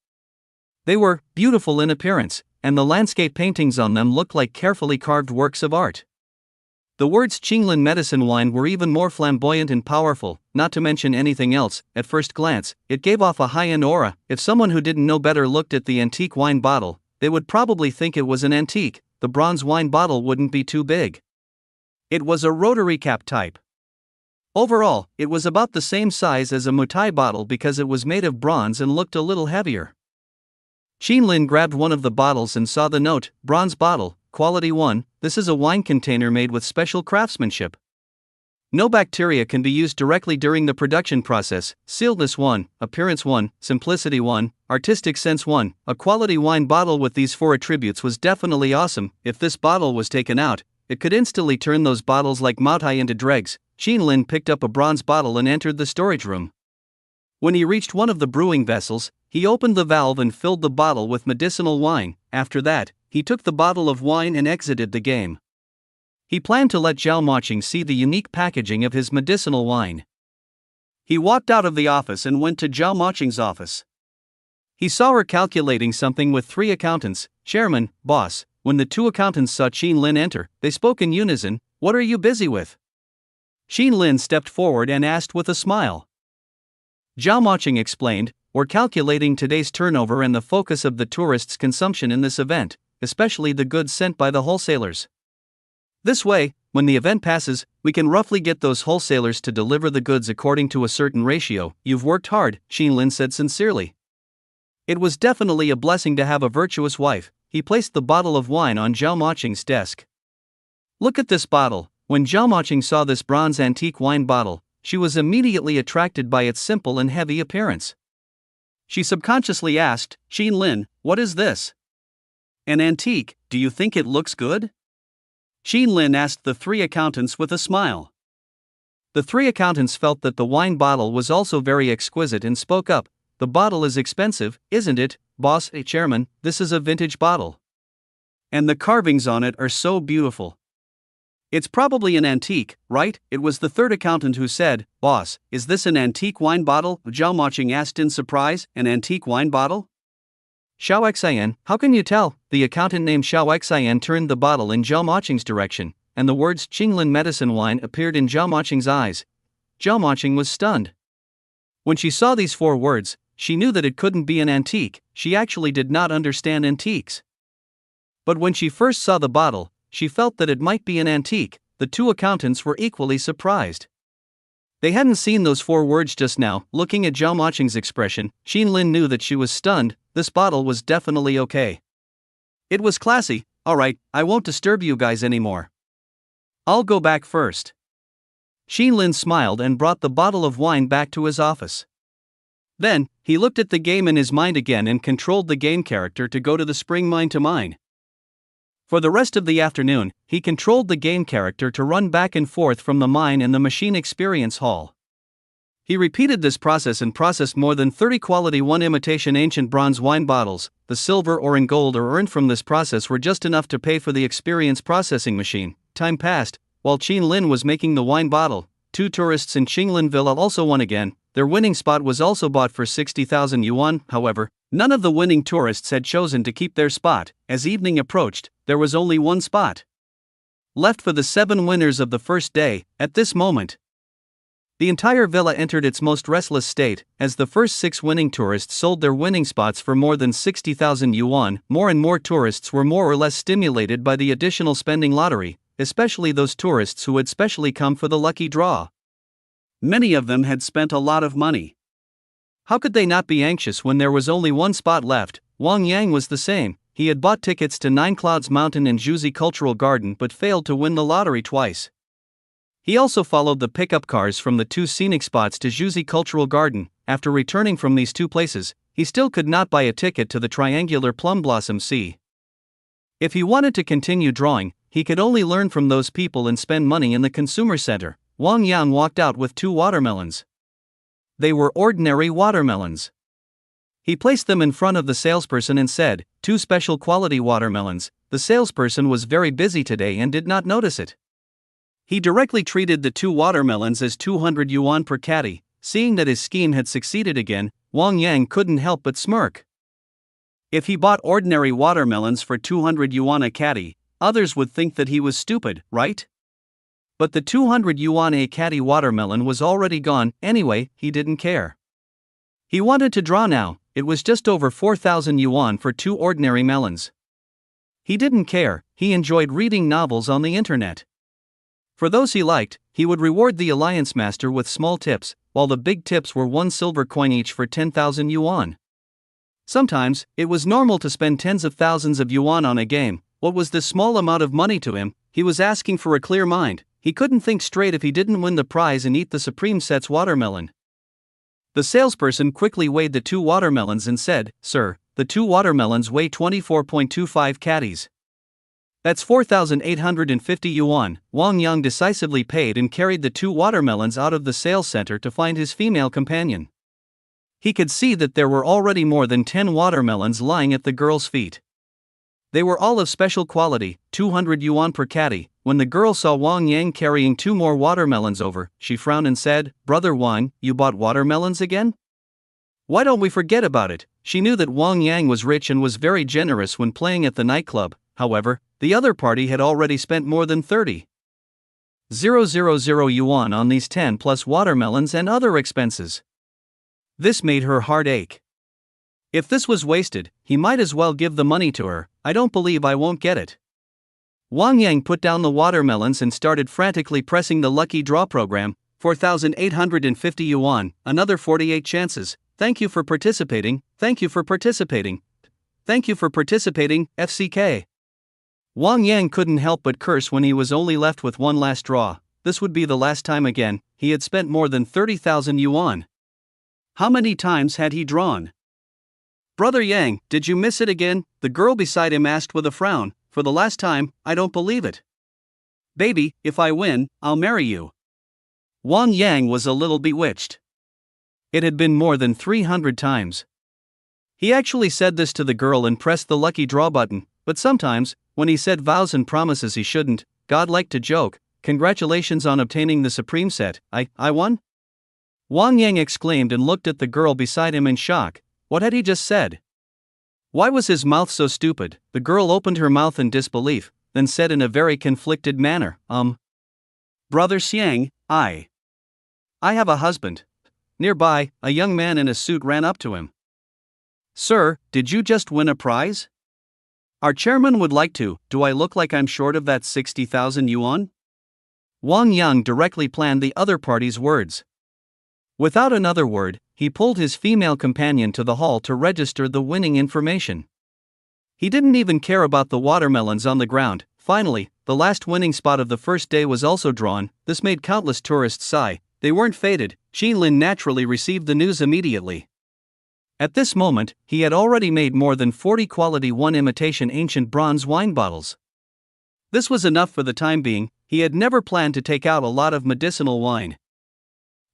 They were beautiful in appearance, and the landscape paintings on them looked like carefully carved works of art. The words Qinglin medicine wine were even more flamboyant and powerful, not to mention anything else. At first glance, it gave off a high-end aura. If someone who didn't know better looked at the antique wine bottle, they would probably think it was an antique. The bronze wine bottle wouldn't be too big. It was a rotary cap type. Overall, it was about the same size as a Mutai bottle because it was made of bronze and looked a little heavier. Xin Lin grabbed one of the bottles and saw the note, bronze bottle, quality 1, this is a wine container made with special craftsmanship. No bacteria can be used directly during the production process. Sealedness 1, appearance 1, simplicity 1, artistic sense 1. A quality wine bottle with these 4 attributes was definitely awesome. If this bottle was taken out, it could instantly turn those bottles like Moutai into dregs. Xin Lin picked up a bronze bottle and entered the storage room. When he reached one of the brewing vessels, he opened the valve and filled the bottle with medicinal wine. After that, he took the bottle of wine and exited the game. He planned to let Zhao Moqing see the unique packaging of his medicinal wine. He walked out of the office and went to Zhao Moqing's office. He saw her calculating something with 3 accountants, chairman, boss. When the 2 accountants saw Xin Lin enter, they spoke in unison. What are you busy with? Xin Lin stepped forward and asked with a smile. Zhao Moqing explained, we're calculating today's turnover and the focus of the tourists' consumption in this event, especially the goods sent by the wholesalers. This way, when the event passes, we can roughly get those wholesalers to deliver the goods according to a certain ratio. You've worked hard, Xin Lin said sincerely. It was definitely a blessing to have a virtuous wife. He placed the bottle of wine on Zhao Moqing's desk. Look at this bottle. When Zhao Moqing saw this bronze antique wine bottle, she was immediately attracted by its simple and heavy appearance. She subconsciously asked, Xin Lin, what is this? An antique, do you think it looks good? Xin Lin asked the 3 accountants with a smile. The 3 accountants felt that the wine bottle was also very exquisite and spoke up. The bottle is expensive, isn't it, boss? Chairman, this is a vintage bottle. And the carvings on it are so beautiful. It's probably an antique, right? It was the 3rd accountant who said, boss, is this an antique wine bottle? Zhao Moqing asked in surprise, an antique wine bottle? Xiao Xian, how can you tell? The accountant named Xiao Xian turned the bottle in Zhao Moqing's direction, and the words Qinglin medicine wine appeared in Zhao Moqing's eyes. Zhao Moqing was stunned. When she saw these 4 words, she knew that it couldn't be an antique. She actually did not understand antiques. But when she first saw the bottle, she felt that it might be an antique. The 2 accountants were equally surprised. They hadn't seen those 4 words just now. Looking at Zhao Moqing's expression, Xin Lin knew that she was stunned. This bottle was definitely okay. It was classy. Alright, I won't disturb you guys anymore. I'll go back first. Xin Lin smiled and brought the bottle of wine back to his office. Then, he looked at the game in his mind again and controlled the game character to go to the spring mine to mine. For the rest of the afternoon, he controlled the game character to run back and forth from the mine and the machine experience hall. He repeated this process and processed more than 30 quality 1 imitation ancient bronze wine bottles. The silver or in gold or earned from this process were just enough to pay for the experience processing machine. Time passed. While Qin Lin was making the wine bottle, 2 tourists in Qinglin Villa also won again. Their winning spot was also bought for 60,000 yuan. However, none of the winning tourists had chosen to keep their spot. As evening approached, there was only one spot left for the 7 winners of the first day. At this moment, the entire villa entered its most restless state, as the first 6 winning tourists sold their winning spots for more than 60,000 yuan. More and more tourists were more or less stimulated by the additional spending lottery, especially those tourists who had specially come for the lucky draw. Many of them had spent a lot of money. How could they not be anxious when there was only one spot left? Wang Yang was the same. He had bought tickets to Nine Clouds Mountain and Juzi Cultural Garden but failed to win the lottery twice. He also followed the pickup cars from the 2 scenic spots to Juzi Cultural Garden. After returning from these 2 places, he still could not buy a ticket to the triangular Plum Blossom Sea. If he wanted to continue drawing, he could only learn from those people and spend money in the consumer center. Wang Yang walked out with 2 watermelons. They were ordinary watermelons. He placed them in front of the salesperson and said, 2 special quality watermelons. The salesperson was very busy today and did not notice it. He directly treated the 2 watermelons as 200 yuan per caddy. Seeing that his scheme had succeeded again, Wang Yang couldn't help but smirk. If he bought ordinary watermelons for 200 yuan a caddy, others would think that he was stupid, right? But the 200 yuan a caddy watermelon was already gone. Anyway, he didn't care. He wanted to draw now. It was just over 4,000 yuan for 2 ordinary melons. He didn't care. He enjoyed reading novels on the internet. For those he liked, he would reward the Alliance Master with small tips, while the big tips were 1 silver coin each for 10,000 yuan. Sometimes, it was normal to spend tens of thousands of yuan on a game. What was this small amount of money to him? He was asking for a clear mind. He couldn't think straight if he didn't win the prize and eat the Supreme Set's watermelon. The salesperson quickly weighed the 2 watermelons and said, "Sir, the 2 watermelons weigh 24.25 caddies. That's 4,850 yuan. Wang Yang decisively paid and carried the 2 watermelons out of the sales center to find his female companion. He could see that there were already more than 10 watermelons lying at the girl's feet. They were all of special quality, 200 yuan per caddy. When the girl saw Wang Yang carrying 2 more watermelons over, she frowned and said, "Brother Wang, you bought watermelons again? Why don't we forget about it?" She knew that Wang Yang was rich and was very generous when playing at the nightclub. However, the other party had already spent more than 30,000 yuan on these 10 plus watermelons and other expenses. This made her heart ache. If this was wasted, he might as well give the money to her. "I don't believe I won't get it." Wang Yang put down the watermelons and started frantically pressing the lucky draw program. 4,850 yuan, another 48 chances. Thank you for participating, thank you for participating, thank you for participating, FCK. Wang Yang couldn't help but curse when he was only left with one last draw. This would be the last time again. He had spent more than 30,000 yuan. How many times had he drawn? "Brother Yang, did you miss it again?" the girl beside him asked with a frown. "For the last time, I don't believe it." "Baby, if I win, I'll marry you." Wang Yang was a little bewitched. It had been more than 300 times. He actually said this to the girl and pressed the lucky draw button, but sometimes, when he said vows and promises he shouldn't, God liked to joke. "Congratulations on obtaining the Supreme Set, I won?" Wang Yang exclaimed and looked at the girl beside him in shock. What had he just said? Why was his mouth so stupid? The girl opened her mouth in disbelief, then said in a very conflicted manner, Brother Xiang, I have a husband." Nearby, a young man in a suit ran up to him. "Sir, did you just win a prize? Our chairman would like to. Do I look like I'm short of that 60,000 yuan?" Wang Yang directly planned the other party's words. Without another word, he pulled his female companion to the hall to register the winning information. He didn't even care about the watermelons on the ground. Finally, the last winning spot of the first day was also drawn. This made countless tourists sigh. They weren't fated. Qinlin naturally received the news immediately. At this moment, he had already made more than 40 quality 1 imitation ancient bronze wine bottles. This was enough for the time being. He had never planned to take out a lot of medicinal wine.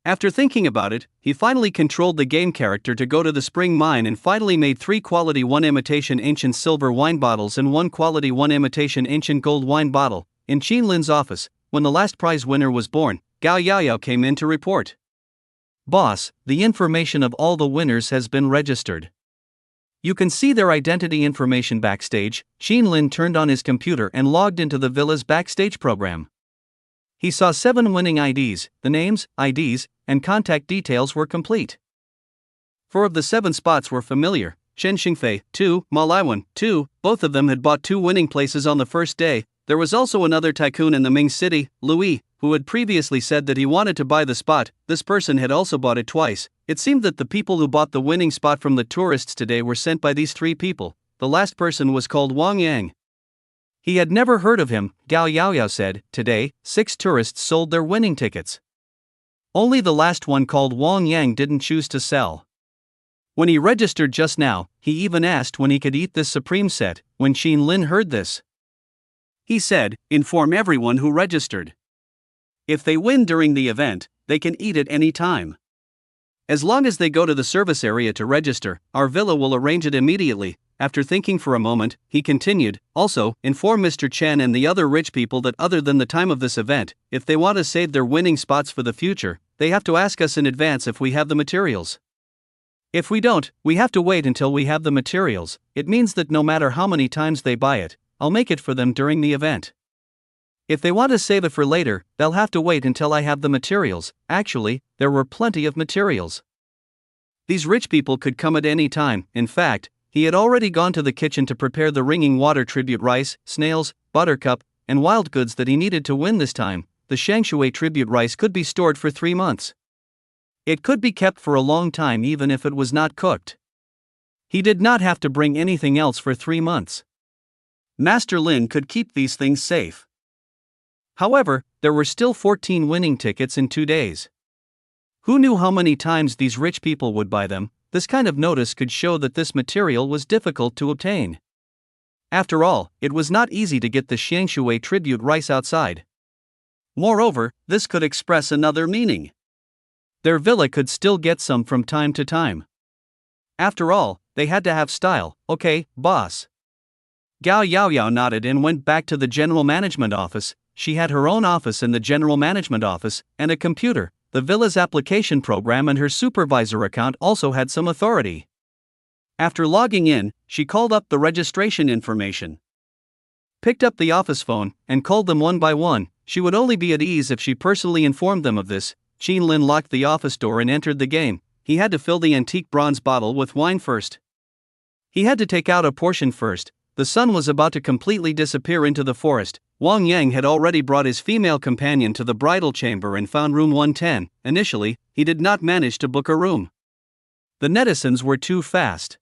After thinking about it, he finally controlled the game character to go to the spring mine and finally made 3 quality 1 imitation ancient silver wine bottles and 1 quality 1 imitation ancient gold wine bottle. In Qin Lin's office, when the last prize winner was born, Gao Yaoyao came in to report. Boss, the information of all the winners has been registered. You can see their identity information backstage. Qin Lin turned on his computer and logged into the villa's backstage program. He saw 7 winning IDs, the names, IDs, and contact details were complete. 4 of the 7 spots were familiar: Shen Xingfei, 2, Ma Laiwan, 2, both of them had bought 2 winning places on the first day. There was also another tycoon in the Ming City, Louis, who had previously said that he wanted to buy the spot. This person had also bought it twice. It seemed that the people who bought the winning spot from the tourists today were sent by these 3 people. The last person was called Wang Yang. He had never heard of him, Gao Yaoyao said. Today, 6 tourists sold their winning tickets. Only the last one called Wang Yang didn't choose to sell. When he registered just now, he even asked when he could eat this supreme set. When Qin Lin heard this, he said, "Inform everyone who registered. If they win during the event, they can eat it any time. As long as they go to the service area to register, our villa will arrange it immediately." After thinking for a moment, he continued, "Also, inform Mr. Chen and the other rich people that other than the time of this event, if they want to save their winning spots for the future, they have to ask us in advance if we have the materials. If we don't, we have to wait until we have the materials. It means that no matter how many times they buy it, I'll make it for them during the event. If they want to save it for later, they'll have to wait until I have the materials." Actually, there were plenty of materials. These rich people could come at any time. In fact, he had already gone to the kitchen to prepare the ringing water tribute rice, snails, buttercup, and wild goods that he needed to win this time. The Shangshui tribute rice could be stored for 3 months. It could be kept for a long time even if it was not cooked. He did not have to bring anything else for 3 months. Master Lin could keep these things safe. However, there were still 14 winning tickets in 2 days. Who knew how many times these rich people would buy them? This kind of notice could show that this material was difficult to obtain. After all, it was not easy to get the Shangshui tribute rice outside. Moreover, this could express another meaning. Their villa could still get some from time to time. After all, they had to have style. "Okay, boss." Gao Yaoyao nodded and went back to the general management office. She had her own office in the general management office, and a computer. The villa's application program and her supervisor account also had some authority. After logging in, she called up the registration information, picked up the office phone, and called them one by one. She would only be at ease if she personally informed them of this. Qin Lin locked the office door and entered the game. He had to fill the antique bronze bottle with wine first. He had to take out a portion first. The sun was about to completely disappear into the forest. Wang Yang had already brought his female companion to the bridal chamber and found room 110. Initially, he did not manage to book a room. The netizens were too fast.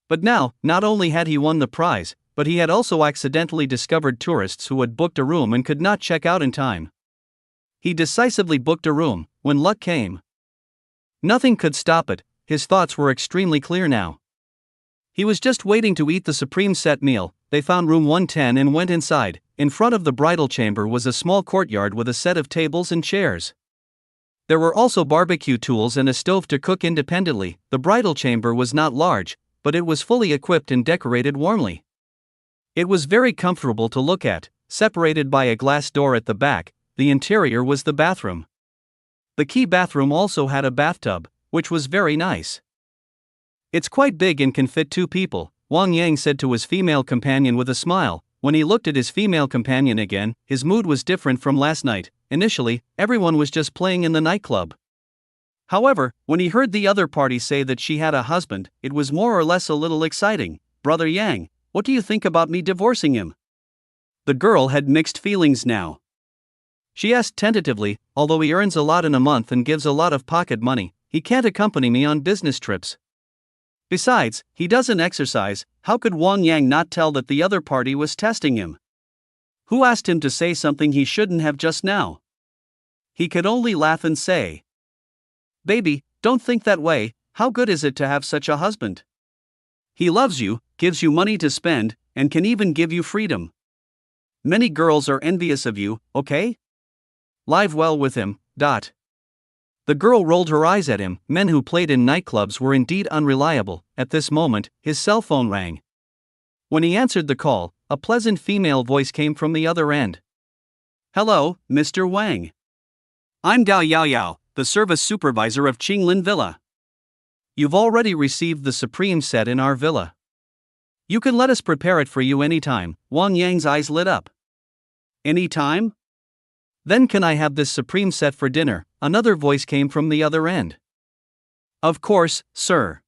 But now, not only had he won the prize, but he had also accidentally discovered tourists who had booked a room and could not check out in time. He decisively booked a room. When luck came, nothing could stop it. His thoughts were extremely clear now. He was just waiting to eat the supreme set meal. They found room 110 and went inside. In front of the bridal chamber was a small courtyard with a set of tables and chairs. There were also barbecue tools and a stove to cook independently. The bridal chamber was not large, but it was fully equipped and decorated warmly. It was very comfortable to look at, separated by a glass door at the back. The interior was the bathroom. The key bathroom also had a bathtub, which was very nice. "It's quite big and can fit 2 people, Wang Yang said to his female companion with a smile. When he looked at his female companion again, his mood was different from last night. Initially, everyone was just playing in the nightclub. However, when he heard the other party say that she had a husband, it was more or less a little exciting. "Brother Yang, what do you think about me divorcing him?" The girl had mixed feelings now. She asked tentatively, "Although he earns a lot in a month and gives a lot of pocket money, he can't accompany me on business trips. Besides, he doesn't exercise." How could Wang Yang not tell that the other party was testing him? Who asked him to say something he shouldn't have just now? He could only laugh and say, "Baby, don't think that way. How good is it to have such a husband? He loves you, gives you money to spend, and can even give you freedom. Many girls are envious of you, okay? Live well with him. The girl rolled her eyes at him. Men who played in nightclubs were indeed unreliable. At this moment, his cell phone rang. When he answered the call, a pleasant female voice came from the other end. Hello, Mr. Wang. I'm Gao Yaoyao, the service supervisor of Qinglin Villa. You've already received the supreme set in our villa. You can let us prepare it for you anytime. Wang Yang's eyes lit up. Anytime? Then can I have this supreme set for dinner? Another voice came from the other end. Of course, sir.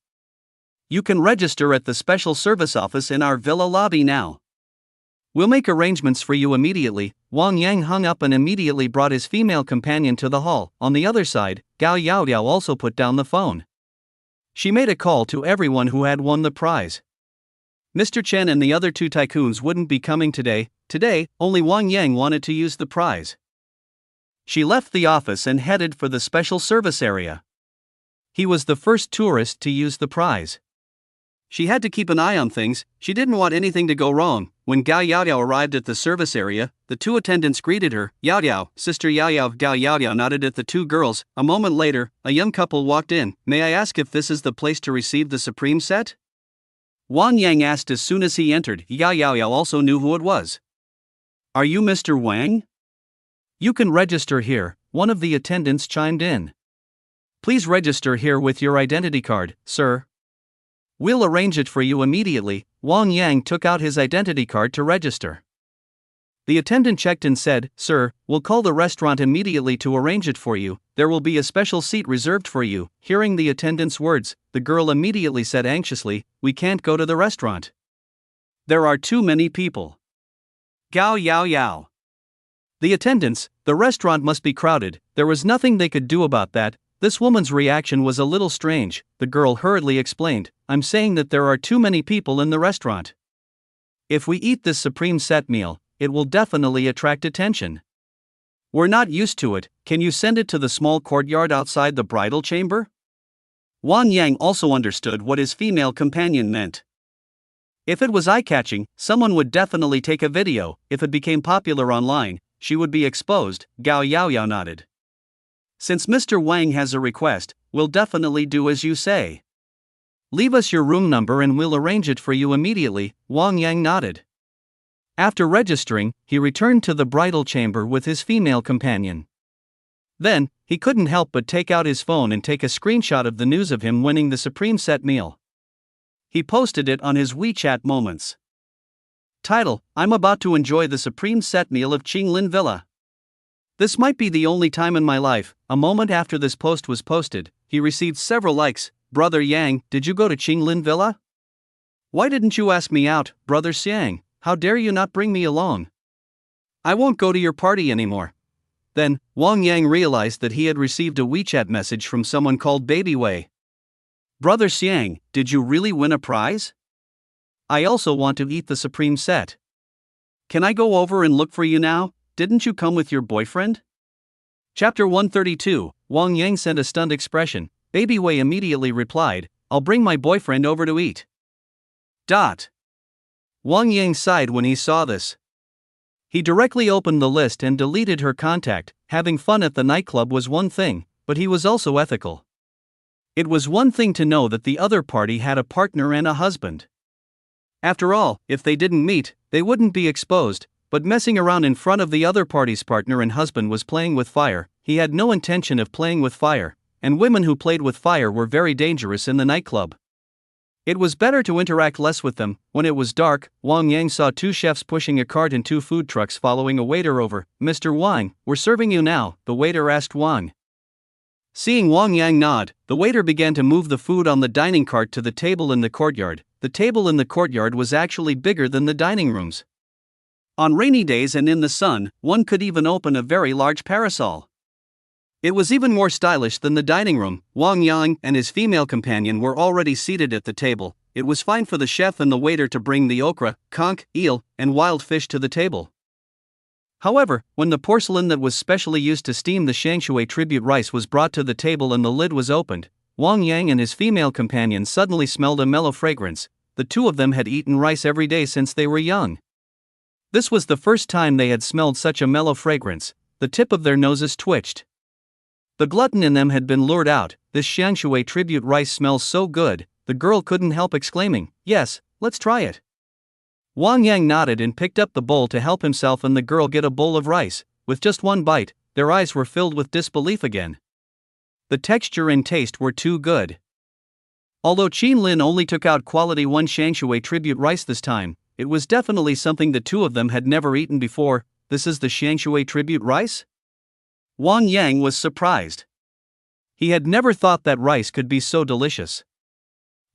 You can register at the special service office in our villa lobby now. We'll make arrangements for you immediately. Wang Yang hung up and immediately brought his female companion to the hall. On the other side, Gao Yaoyao also put down the phone. She made a call to everyone who had won the prize. Mr. Chen and the other two tycoons wouldn't be coming today. Today, only Wang Yang wanted to use the prize. She left the office and headed for the special service area. He was the first tourist to use the prize. She had to keep an eye on things. She didn't want anything to go wrong. When Gao Yaoyao arrived at the service area, the two attendants greeted her. Yaoyao, Sister Yaoyao. Gao Yaoyao nodded at the two girls. A moment later, a young couple walked in. May I ask if this is the place to receive the supreme set? Wang Yang asked as soon as he entered. Gao Yaoyao also knew who it was. Are you Mr. Wang? You can register here, one of the attendants chimed in. Please register here with your identity card, sir. We'll arrange it for you immediately. Wang Yang took out his identity card to register. The attendant checked and said, Sir, we'll call the restaurant immediately to arrange it for you. There will be a special seat reserved for you. Hearing the attendant's words, the girl immediately said anxiously, We can't go to the restaurant. There are too many people. Gao Yaoyao. The attendants, the restaurant must be crowded. There was nothing they could do about that. This woman's reaction was a little strange. The girl hurriedly explained, I'm saying that there are too many people in the restaurant. If we eat this supreme set meal, it will definitely attract attention. We're not used to it. Can you send it to the small courtyard outside the bridal chamber? Wang Yang also understood what his female companion meant. If it was eye-catching, someone would definitely take a video. If it became popular online, she would be exposed. Gao Yaoyao nodded. Since Mr. Wang has a request, we'll definitely do as you say. Leave us your room number and we'll arrange it for you immediately. Wang Yang nodded. After registering, he returned to the bridal chamber with his female companion. Then, he couldn't help but take out his phone and take a screenshot of the news of him winning the supreme set meal. He posted it on his WeChat Moments. Title: I'm about to enjoy the supreme set meal of Qinglin Villa. This might be the only time in my life. A moment after this post was posted, he received several likes. Brother Yang, did you go to Qinglin Villa? Why didn't you ask me out, Brother Xiang? How dare you not bring me along? I won't go to your party anymore. Then, Wang Yang realized that he had received a WeChat message from someone called Baby Wei. Brother Xiang, did you really win a prize? I also want to eat the supreme set. Can I go over and look for you now? Didn't you come with your boyfriend? Chapter 132, Wang Yang sent a stunned expression. Baby Wei immediately replied, I'll bring my boyfriend over to eat. Wang Yang sighed when he saw this. He directly opened the list and deleted her contact. Having fun at the nightclub was one thing, but he was also ethical. It was one thing to know that the other party had a partner and a husband. After all, if they didn't meet, they wouldn't be exposed, but messing around in front of the other party's partner and husband was playing with fire. He had no intention of playing with fire, and women who played with fire were very dangerous in the nightclub. It was better to interact less with them. When it was dark, Wang Yang saw two chefs pushing a cart and two food trucks following a waiter over. Mr. Wang, we're serving you now, the waiter asked Wang. Seeing Wang Yang nod, the waiter began to move the food on the dining cart to the table in the courtyard. The table in the courtyard was actually bigger than the dining rooms. On rainy days and in the sun, one could even open a very large parasol. It was even more stylish than the dining room. Wang Yang and his female companion were already seated at the table. It was fine for the chef and the waiter to bring the okra, conch, eel, and wild fish to the table. However, when the porcelain that was specially used to steam the Shangshui tribute rice was brought to the table and the lid was opened, Wang Yang and his female companion suddenly smelled a mellow fragrance. The two of them had eaten rice every day since they were young. This was the first time they had smelled such a mellow fragrance. The tip of their noses twitched. The glutton in them had been lured out. This Xiangshui tribute rice smells so good, the girl couldn't help exclaiming, "Yes, let's try it." Wang Yang nodded and picked up the bowl to help himself and the girl get a bowl of rice. With just one bite, their eyes were filled with disbelief again. The texture and taste were too good. Although Qin Lin only took out quality 1 Xiangshui tribute rice this time, it was definitely something the two of them had never eaten before. This is the Xiangshui tribute rice? Wang Yang was surprised. He had never thought that rice could be so delicious.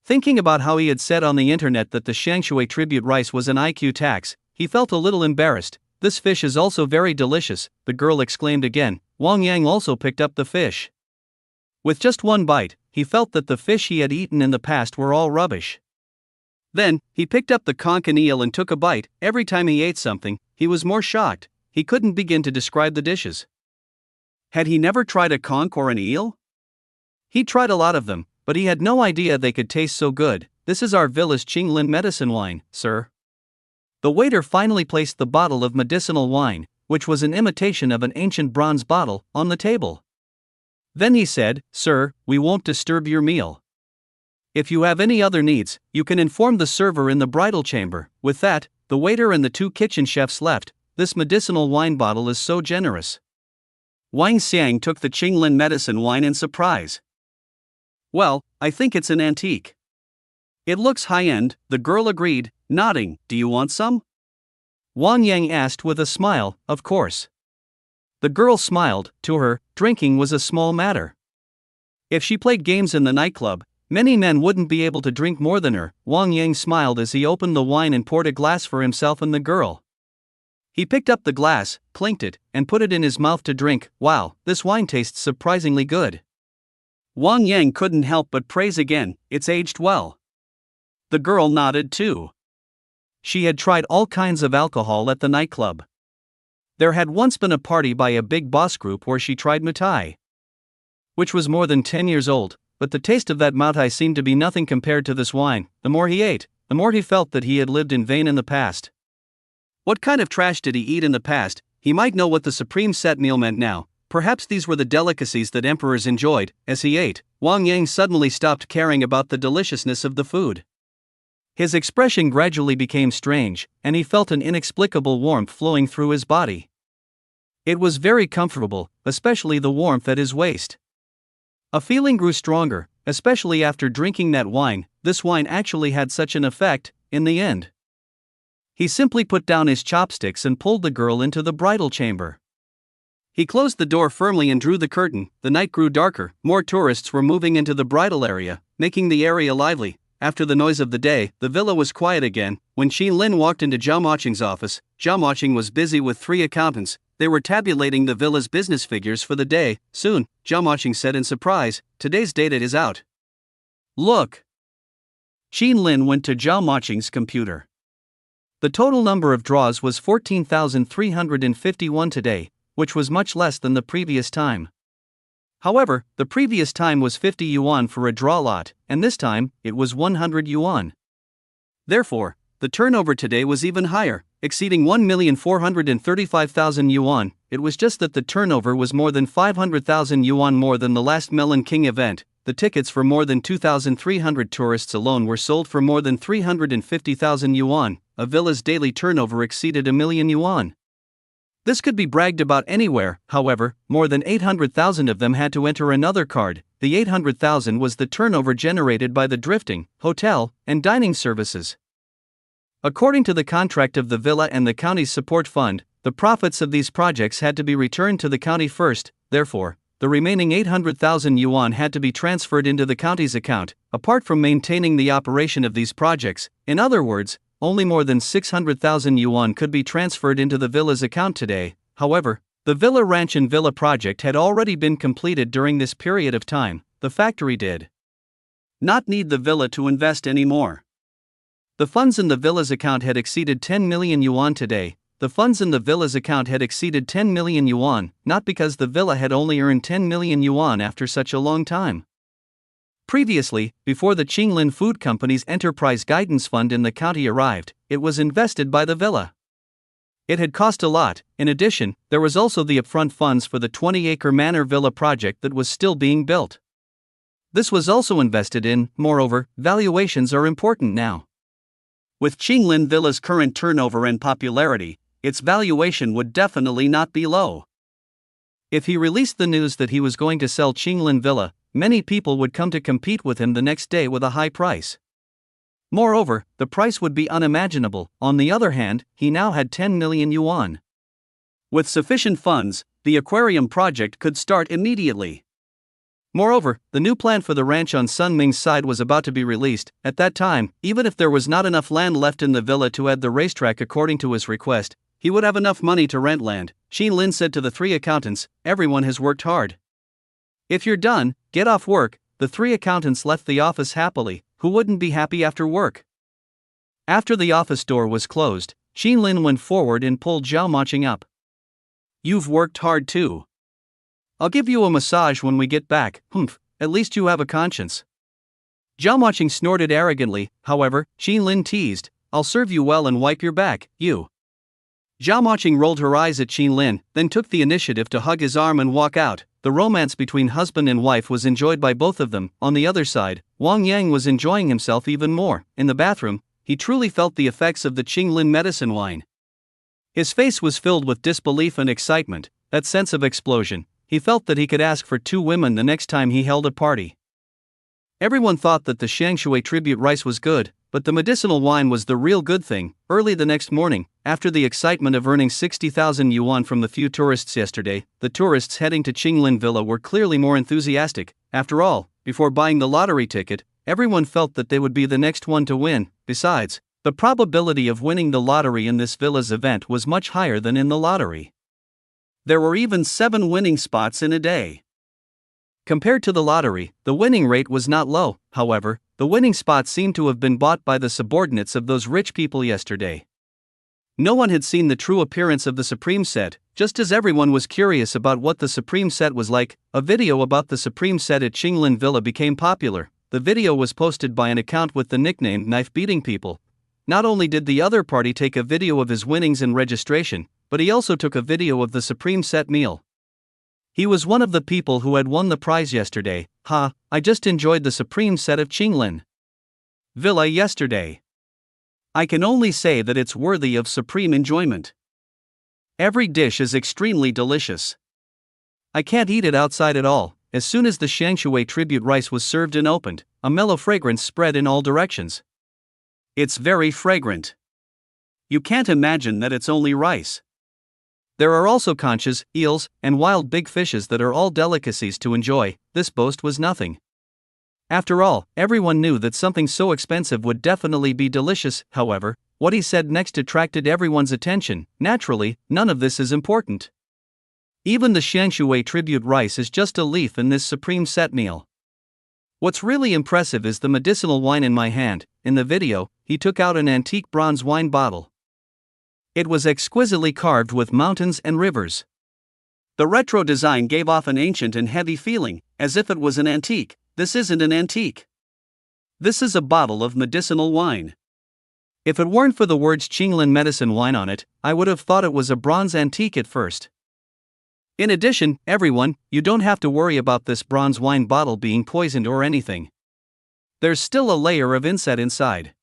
Thinking about how he had said on the internet that the Xiangshui tribute rice was an IQ tax, he felt a little embarrassed. "This fish is also very delicious," the girl exclaimed again. Wang Yang also picked up the fish. With just one bite, he felt that the fish he had eaten in the past were all rubbish. Then, he picked up the conch and eel and took a bite. Every time he ate something, he was more shocked. He couldn't begin to describe the dishes. Had he never tried a conch or an eel? He tried a lot of them, but he had no idea they could taste so good. "This is our villa's Qinglin medicine wine, sir." The waiter finally placed the bottle of medicinal wine, which was an imitation of an ancient bronze bottle, on the table. Then he said, "Sir, we won't disturb your meal. If you have any other needs, you can inform the server in the bridal chamber." With that, the waiter and the 2 kitchen chefs left. This medicinal wine bottle is so generous. Wang Xiang took the Qinglin medicine wine in surprise. "Well, I think it's an antique. It looks high-end," the girl agreed, nodding. "Do you want some?" Wang Yang asked with a smile. "Of course." The girl smiled. To her, drinking was a small matter. If she played games in the nightclub, many men wouldn't be able to drink more than her. Wang Yang smiled as he opened the wine and poured a glass for himself and the girl. He picked up the glass, clinked it, and put it in his mouth to drink. "Wow, this wine tastes surprisingly good." Wang Yang couldn't help but praise again, "It's aged well." The girl nodded too. She had tried all kinds of alcohol at the nightclub. There had once been a party by a big boss group where she tried Matai, which was more than 10 years old, but the taste of that Matai seemed to be nothing compared to this wine. The more he ate, the more he felt that he had lived in vain in the past. What kind of trash did he eat in the past? He might know what the supreme set meal meant now. Perhaps these were the delicacies that emperors enjoyed. As he ate, Wang Yang suddenly stopped caring about the deliciousness of the food. His expression gradually became strange, and he felt an inexplicable warmth flowing through his body. It was very comfortable, especially the warmth at his waist. A feeling grew stronger, especially after drinking that wine. This wine actually had such an effect, in the end. He simply put down his chopsticks and pulled the girl into the bridal chamber. He closed the door firmly and drew the curtain. The night grew darker. More tourists were moving into the bridal area, making the area lively. After the noise of the day, the villa was quiet again. When Qin Lin walked into Zhao Moqing's office, Zhao Moqing was busy with 3 accountants. They were tabulating the villa's business figures for the day. "Soon," Zhao Moqing said in surprise, "today's data is out. Look." Qin Lin went to Zhao Moqing's computer. The total number of draws was 14,351 today, which was much less than the previous time. However, the previous time was 50 yuan for a draw lot, and this time, it was 100 yuan. Therefore, the turnover today was even higher, exceeding 1,435,000 yuan. It was just that the turnover was more than 500,000 yuan more than the last Melon King event. The tickets for more than 2,300 tourists alone were sold for more than 350,000 yuan. A villa's daily turnover exceeded 1,000,000 yuan. This could be bragged about anywhere. However, more than 800,000 of them had to enter another card. The 800,000 was the turnover generated by the drifting, hotel, and dining services. According to the contract of the villa and the county's support fund, the profits of these projects had to be returned to the county first. Therefore, the remaining 800,000 yuan had to be transferred into the county's account, apart from maintaining the operation of these projects. In other words, only more than 600,000 yuan could be transferred into the villa's account today. However, the Villa Ranch and Villa project had already been completed during this period of time. The factory did not need the villa to invest anymore. The funds in the villa's account had exceeded 10 million yuan today. The funds in the villa's account had exceeded 10 million yuan, not because the villa had only earned 10 million yuan after such a long time. Previously, before the Qinglin Food Company's Enterprise Guidance Fund in the county arrived, it was invested by the villa. It had cost a lot. In addition, there was also the upfront funds for the 20-acre manor villa project that was still being built. This was also invested in. Moreover, valuations are important now. With Qinglin Villa's current turnover and popularity, its valuation would definitely not be low. If he released the news that he was going to sell Qinglin Villa, many people would come to compete with him the next day with a high price. Moreover, the price would be unimaginable. On the other hand, he now had 10 million yuan. With sufficient funds, the aquarium project could start immediately. Moreover, the new plan for the ranch on Sun Ming's side was about to be released. At that time, even if there was not enough land left in the villa to add the racetrack according to his request, he would have enough money to rent land. Qinlin said to the 3 accountants, "Everyone has worked hard. If you're done, get off work." The 3 accountants left the office happily. Who wouldn't be happy after work? After the office door was closed, Qinlin went forward and pulled Zhao Maching up. "You've worked hard too. I'll give you a massage when we get back." "Humph, at least you have a conscience." Zhao Maching snorted arrogantly. However, Qinlin teased, "I'll serve you well and wipe your back, you." Zhao Maching rolled her eyes at Qinlin, then took the initiative to hug his arm and walk out. The romance between husband and wife was enjoyed by both of them. On the other side, Wang Yang was enjoying himself even more. In the bathroom, he truly felt the effects of the Qinglin medicine wine. His face was filled with disbelief and excitement, that sense of explosion. He felt that he could ask for 2 women the next time he held a party. Everyone thought that the Shangshui tribute rice was good, but the medicinal wine was the real good thing. Early the next morning, after the excitement of earning 60,000 yuan from the few tourists yesterday, the tourists heading to Qinglin Villa were clearly more enthusiastic. After all, before buying the lottery ticket, everyone felt that they would be the next one to win. Besides, the probability of winning the lottery in this villa's event was much higher than in the lottery. There were even 7 winning spots in a day. Compared to the lottery, the winning rate was not low. However, the winning spots seemed to have been bought by the subordinates of those rich people yesterday. No one had seen the true appearance of the Supreme Set, just as everyone was curious about what the Supreme Set was like. A video about the Supreme Set at Qinglin Villa became popular. The video was posted by an account with the nickname Knife Beating People. Not only did the other party take a video of his winnings and registration, but he also took a video of the Supreme Set meal. He was one of the people who had won the prize yesterday. I just enjoyed the Supreme Set of Qinglin Villa yesterday. I can only say that it's worthy of supreme enjoyment. Every dish is extremely delicious. I can't eat it outside at all." As soon as the Shangshui tribute rice was served and opened, a mellow fragrance spread in all directions. It's very fragrant. You can't imagine that it's only rice. There are also conchas, eels, and wild big fishes that are all delicacies to enjoy. This boast was nothing. After all, everyone knew that something so expensive would definitely be delicious. However, what he said next attracted everyone's attention. Naturally, none of this is important. Even the Shangshui tribute rice is just a leaf in this Supreme Set meal. What's really impressive is the medicinal wine in my hand. In the video, he took out an antique bronze wine bottle. It was exquisitely carved with mountains and rivers. The retro design gave off an ancient and heavy feeling, as if it was an antique. This isn't an antique. This is a bottle of medicinal wine. If it weren't for the words Qinglin medicine wine on it, I would have thought it was a bronze antique at first. In addition, everyone, you don't have to worry about this bronze wine bottle being poisoned or anything. There's still a layer of insect inside.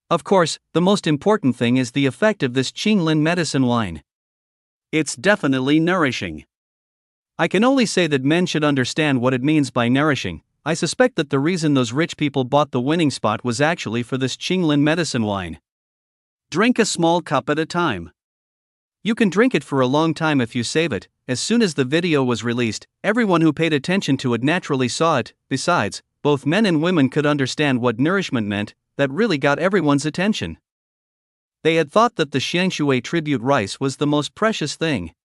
Of course, the most important thing is the effect of this Qinglin medicine wine. It's definitely nourishing. I can only say that men should understand what it means by nourishing. I suspect that the reason those rich people bought the winning spot was actually for this Qinglin medicine wine. Drink a small cup at a time. You can drink it for a long time if you save it. As soon as the video was released, everyone who paid attention to it naturally saw it. Besides, both men and women could understand what nourishment meant. That really got everyone's attention. They had thought that the Shangshui tribute rice was the most precious thing.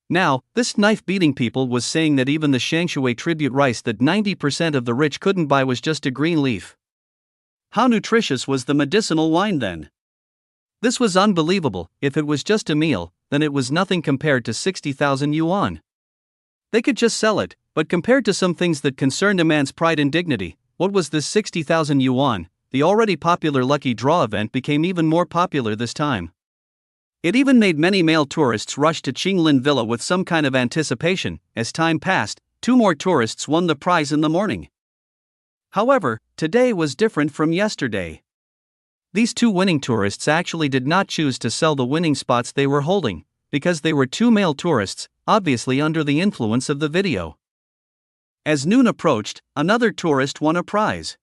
Now, this knife-beating people was saying that even the Shangshui tribute rice that 90% of the rich couldn't buy was just a green leaf. How nutritious was the medicinal wine then? This was unbelievable. If it was just a meal, then it was nothing compared to 60,000 yuan. They could just sell it, but compared to some things that concerned a man's pride and dignity, what was this 60,000 yuan? The already popular lucky draw event became even more popular this time. It even made many male tourists rush to Qinglin Villa with some kind of anticipation. As time passed, 2 more tourists won the prize in the morning. However, today was different from yesterday. These 2 winning tourists actually did not choose to sell the winning spots they were holding, because they were 2 male tourists, obviously under the influence of the video. As noon approached, another tourist won a prize.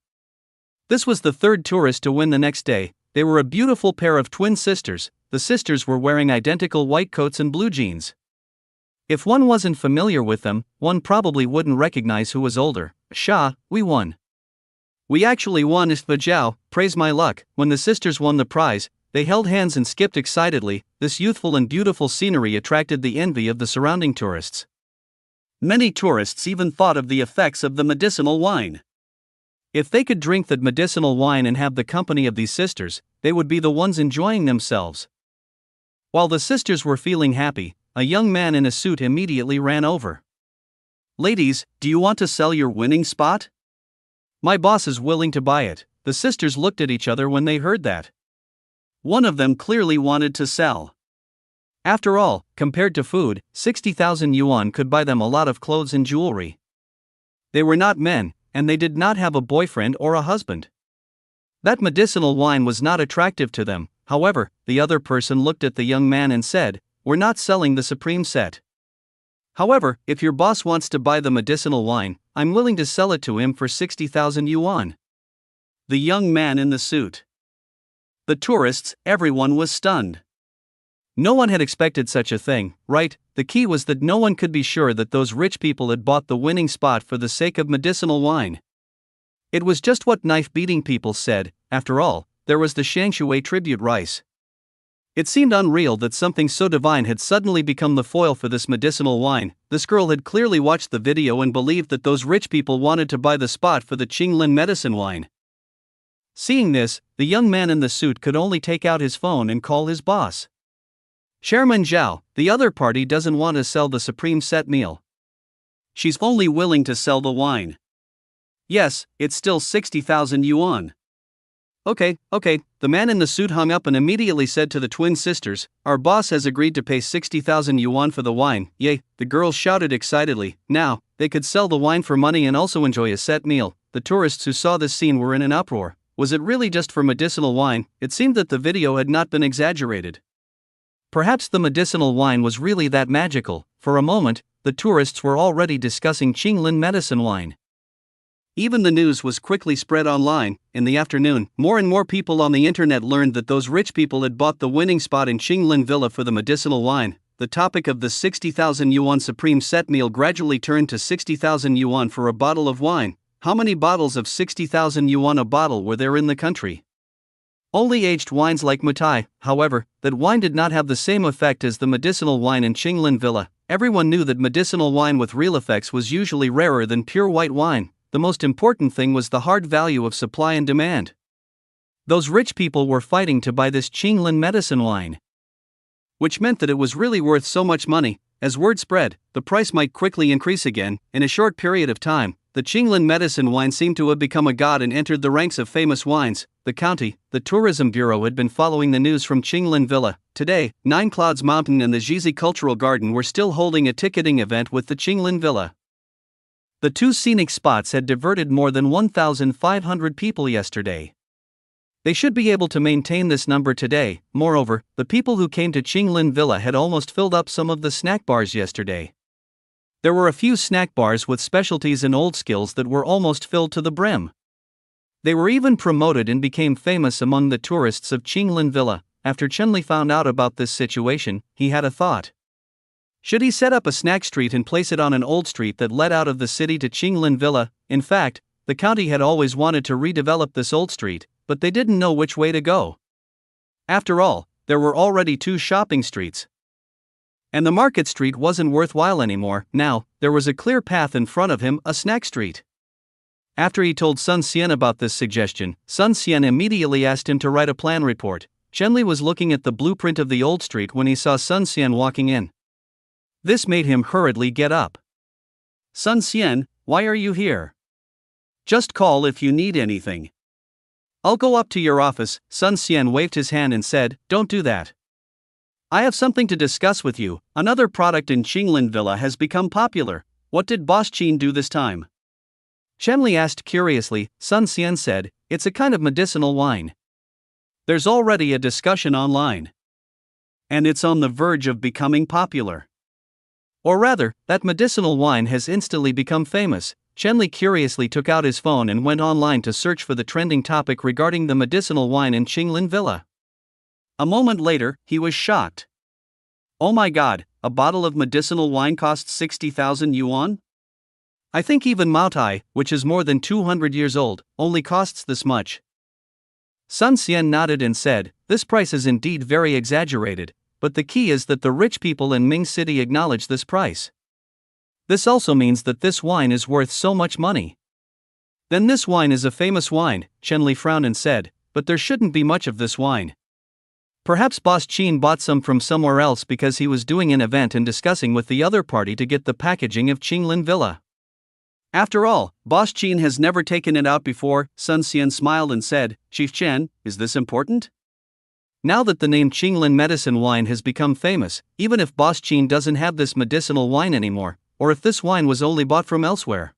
This was the 3rd tourist to win the next day. They were a beautiful pair of twin sisters. The sisters were wearing identical white coats and blue jeans. If one wasn't familiar with them, one probably wouldn't recognize who was older. Sha, we won. We actually won, Jiao, praise my luck. When the sisters won the prize, they held hands and skipped excitedly. This youthful and beautiful scenery attracted the envy of the surrounding tourists. Many tourists even thought of the effects of the medicinal wine. If they could drink that medicinal wine and have the company of these sisters, they would be the ones enjoying themselves. While the sisters were feeling happy, a young man in a suit immediately ran over. Ladies, do you want to sell your winning spot? My boss is willing to buy it. The sisters looked at each other when they heard that. One of them clearly wanted to sell. After all, compared to food, 60,000 yuan could buy them a lot of clothes and jewelry. They were not men, and they did not have a boyfriend or a husband. That medicinal wine was not attractive to them. However, the other person looked at the young man and said, "We're not selling the supreme set. However, if your boss wants to buy the medicinal wine, I'm willing to sell it to him for 60,000 yuan. The young man in the suit. The tourists, everyone was stunned. No one had expected such a thing, right? The key was that no one could be sure that those rich people had bought the winning spot for the sake of medicinal wine. It was just what knife-beating people said. After all, there was the Shangshui tribute rice. It seemed unreal that something so divine had suddenly become the foil for this medicinal wine. This girl had clearly watched the video and believed that those rich people wanted to buy the spot for the Qinglin medicine wine. Seeing this, the young man in the suit could only take out his phone and call his boss. Chairman Zhao, the other party doesn't want to sell the supreme set meal. She's only willing to sell the wine. Yes, it's still 60,000 yuan. Okay, the man in the suit hung up and immediately said to the twin sisters, "Our boss has agreed to pay 60,000 yuan for the wine." Yay, the girls shouted excitedly. Now, they could sell the wine for money and also enjoy a set meal. The tourists who saw this scene were in an uproar. Was it really just for medicinal wine? It seemed that the video had not been exaggerated. Perhaps the medicinal wine was really that magical. For a moment, the tourists were already discussing Qinglin medicine wine. Even the news was quickly spread online. In the afternoon, more and more people on the internet learned that those rich people had bought the winning spot in Qinglin Villa for the medicinal wine. The topic of the 60,000 yuan supreme set meal gradually turned to 60,000 yuan for a bottle of wine. How many bottles of 60,000 yuan a bottle were there in the country? Only aged wines like Mutai. However, that wine did not have the same effect as the medicinal wine in Qinglin Villa. Everyone knew that medicinal wine with real effects was usually rarer than pure white wine. The most important thing was the hard value of supply and demand. Those rich people were fighting to buy this Qinglin medicine wine, which meant that it was really worth so much money. As word spread, the price might quickly increase again. In a short period of time, the Qinglin medicine wine seemed to have become a god and entered the ranks of famous wines. The county, the tourism bureau had been following the news from Qinglin Villa. Today, Nine Clouds Mountain and the Jizi Cultural Garden were still holding a ticketing event with the Qinglin Villa. The 2 scenic spots had diverted more than 1,500 people yesterday. They should be able to maintain this number today. Moreover, the people who came to Qinglin Villa had almost filled up some of the snack bars yesterday. There were a few snack bars with specialties and old skills that were almost filled to the brim. They were even promoted and became famous among the tourists of Qinglin Villa. After Chenli found out about this situation, he had a thought. Should he set up a snack street and place it on an old street that led out of the city to Qinglin Villa? In fact, the county had always wanted to redevelop this old street, but they didn't know which way to go. After all, there were already 2 shopping streets. And the market street wasn't worthwhile anymore. Now, there was a clear path in front of him, a snack street. After he told Sun Xian about this suggestion, Sun Xian immediately asked him to write a plan report. Chenli was looking at the blueprint of the old street when he saw Sun Xian walking in. This made him hurriedly get up. Sun Xian, why are you here? Just call if you need anything. I'll go up to your office. Sun Xian waved his hand and said, Don't do that. I have something to discuss with you. Another product in Qinglin Villa has become popular. What did Boss Qin do this time? Chen asked curiously. Sun Xian said, it's a kind of medicinal wine. There's already a discussion online. And it's on the verge of becoming popular. Or rather, that medicinal wine has instantly become famous. Chen curiously took out his phone and went online to search for the trending topic regarding the medicinal wine in Qinglin Villa. A moment later, he was shocked. Oh my god, a bottle of medicinal wine costs 60,000 yuan? I think even Maotai, which is more than 200 years old, only costs this much. Sun Xian nodded and said, this price is indeed very exaggerated, but the key is that the rich people in Ming City acknowledge this price. This also means that this wine is worth so much money. Then this wine is a famous wine, Chen frowned and said, but there shouldn't be much of this wine. Perhaps Boss Qin bought some from somewhere else because he was doing an event and discussing with the other party to get the packaging of Qinglin Villa. After all, Boss Qin has never taken it out before. Sun Xian smiled and said, Chief Chen, is this important? Now that the name Qinglin medicine wine has become famous, even if Boss Qin doesn't have this medicinal wine anymore, or if this wine was only bought from elsewhere,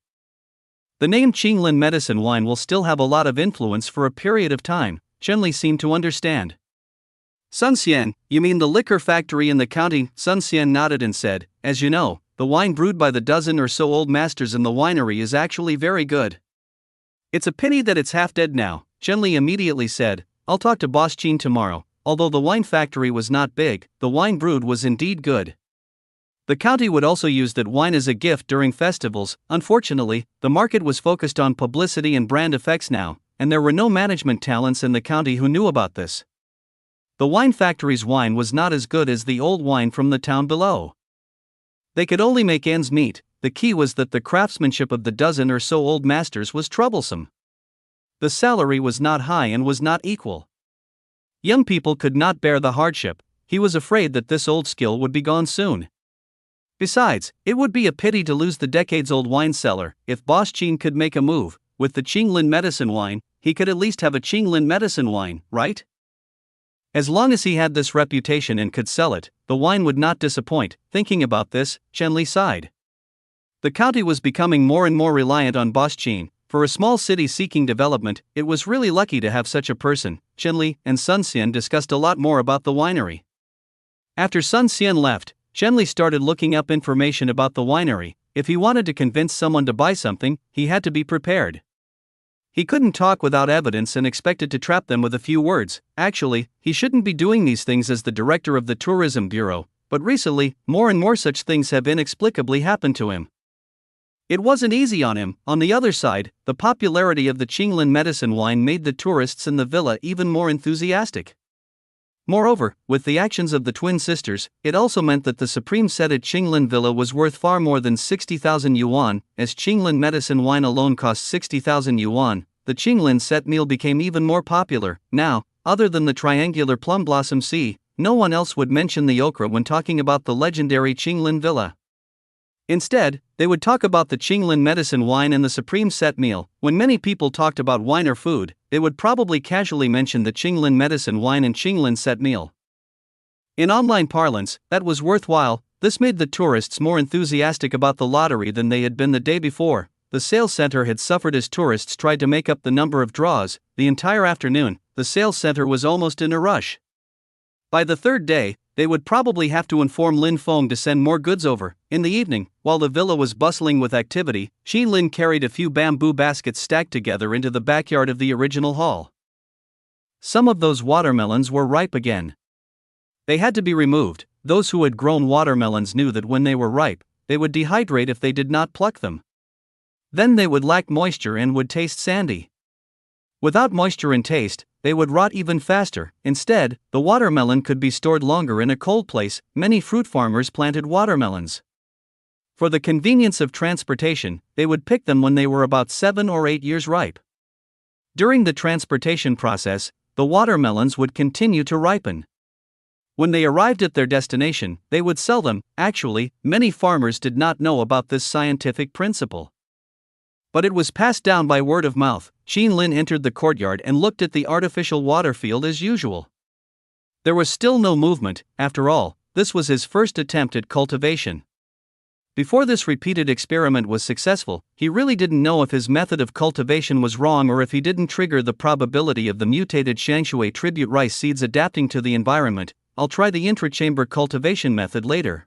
the name Qinglin medicine wine will still have a lot of influence for a period of time. Chen seemed to understand. Sun Xian, you mean the liquor factory in the county? Sun Xian nodded and said, as you know, the wine brewed by the dozen or so old masters in the winery is actually very good. It's a pity that it's half dead now, Chen immediately said. I'll talk to Boss Qin tomorrow. Although the wine factory was not big, the wine brewed was indeed good. The county would also use that wine as a gift during festivals. Unfortunately, the market was focused on publicity and brand effects now, and there were no management talents in the county who knew about this. The wine factory's wine was not as good as the old wine from the town below. They could only make ends meet. The key was that the craftsmanship of the dozen or so old masters was troublesome. The salary was not high and was not equal. Young people could not bear the hardship. He was afraid that this old skill would be gone soon. Besides, it would be a pity to lose the decades-old wine cellar. If Boss Qin could make a move with the Qinglin medicine wine, he could at least have a Qinglin medicine wine, right? As long as he had this reputation and could sell it, the wine would not disappoint. Thinking about this, Chen sighed. The county was becoming more and more reliant on Boss Qin. For a small city seeking development, it was really lucky to have such a person. Chen and Sun Xian discussed a lot more about the winery. After Sun Xian left, Chen started looking up information about the winery. If he wanted to convince someone to buy something, he had to be prepared. He couldn't talk without evidence and expected to trap them with a few words. Actually, he shouldn't be doing these things as the director of the tourism bureau, but recently, more and more such things have inexplicably happened to him. It wasn't easy on him. On the other side, the popularity of the Qinglin medicine wine made the tourists in the villa even more enthusiastic. Moreover, with the actions of the twin sisters, it also meant that the supreme set at Qinglin Villa was worth far more than 60,000 yuan, as Qinglin medicine wine alone cost 60,000 yuan. The Qinglin set meal became even more popular. Now, other than the triangular plum blossom sea, no one else would mention the okra when talking about the legendary Qinglin Villa. Instead, they would talk about the Qinglin medicine wine and the supreme set meal. When many people talked about wine or food, they would probably casually mention the Qinglin medicine wine and Qinglin set meal. In online parlance, that was worthwhile. This made the tourists more enthusiastic about the lottery than they had been the day before. The sales center had suffered as tourists tried to make up the number of draws. The entire afternoon, the sales center was almost in a rush. By the third day, they would probably have to inform Lin Feng to send more goods over. In the evening, while the villa was bustling with activity, Xi Lin carried a few bamboo baskets stacked together into the backyard of the original hall. Some of those watermelons were ripe again. They had to be removed. Those who had grown watermelons knew that when they were ripe, they would dehydrate if they did not pluck them. Then they would lack moisture and would taste sandy. Without moisture and taste, they would rot even faster. Instead, the watermelon could be stored longer in a cold place. Many fruit farmers planted watermelons. For the convenience of transportation, they would pick them when they were about 7 or 8 years ripe. During the transportation process, the watermelons would continue to ripen. When they arrived at their destination, they would sell them. Actually, many farmers did not know about this scientific principle. But it was passed down by word of mouth. Xin Lin entered the courtyard and looked at the artificial water field as usual. There was still no movement. After all, this was his first attempt at cultivation. Before this repeated experiment was successful, he really didn't know if his method of cultivation was wrong or if he didn't trigger the probability of the mutated Shangshui tribute rice seeds adapting to the environment. I'll try the intra-chamber cultivation method later.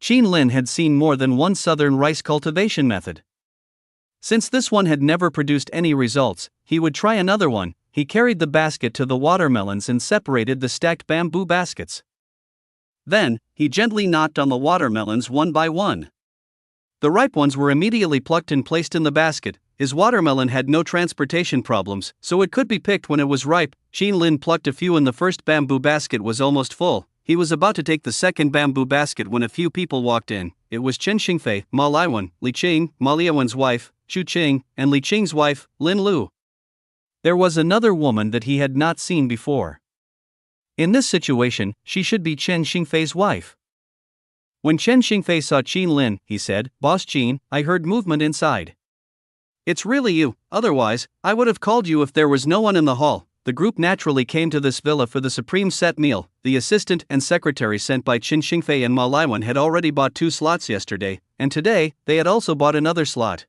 Qin Lin had seen more than one southern rice cultivation method. Since this one had never produced any results, he would try another one. He carried the basket to the watermelons and separated the stacked bamboo baskets. Then, he gently knocked on the watermelons one by one. The ripe ones were immediately plucked and placed in the basket. His watermelon had no transportation problems, so it could be picked when it was ripe. Qin Lin plucked a few and the first bamboo basket was almost full. He was about to take the second bamboo basket when a few people walked in. It was Chen Xingfei, Ma Liwen, Li Qing, Ma Liawen's wife, Xu Qing, and Li Qing's wife, Lin Lu. There was another woman that he had not seen before. In this situation, she should be Chen Xingfei's wife. When Chen Xingfei saw Qin Lin, he said, "Boss Qin, I heard movement inside." "It's really you, otherwise, I would have called you if there was no one in the hall." The group naturally came to this villa for the supreme set meal. The assistant and secretary sent by Chen Xingfei and Ma Liwen had already bought 2 slots yesterday, and today, they had also bought another slot.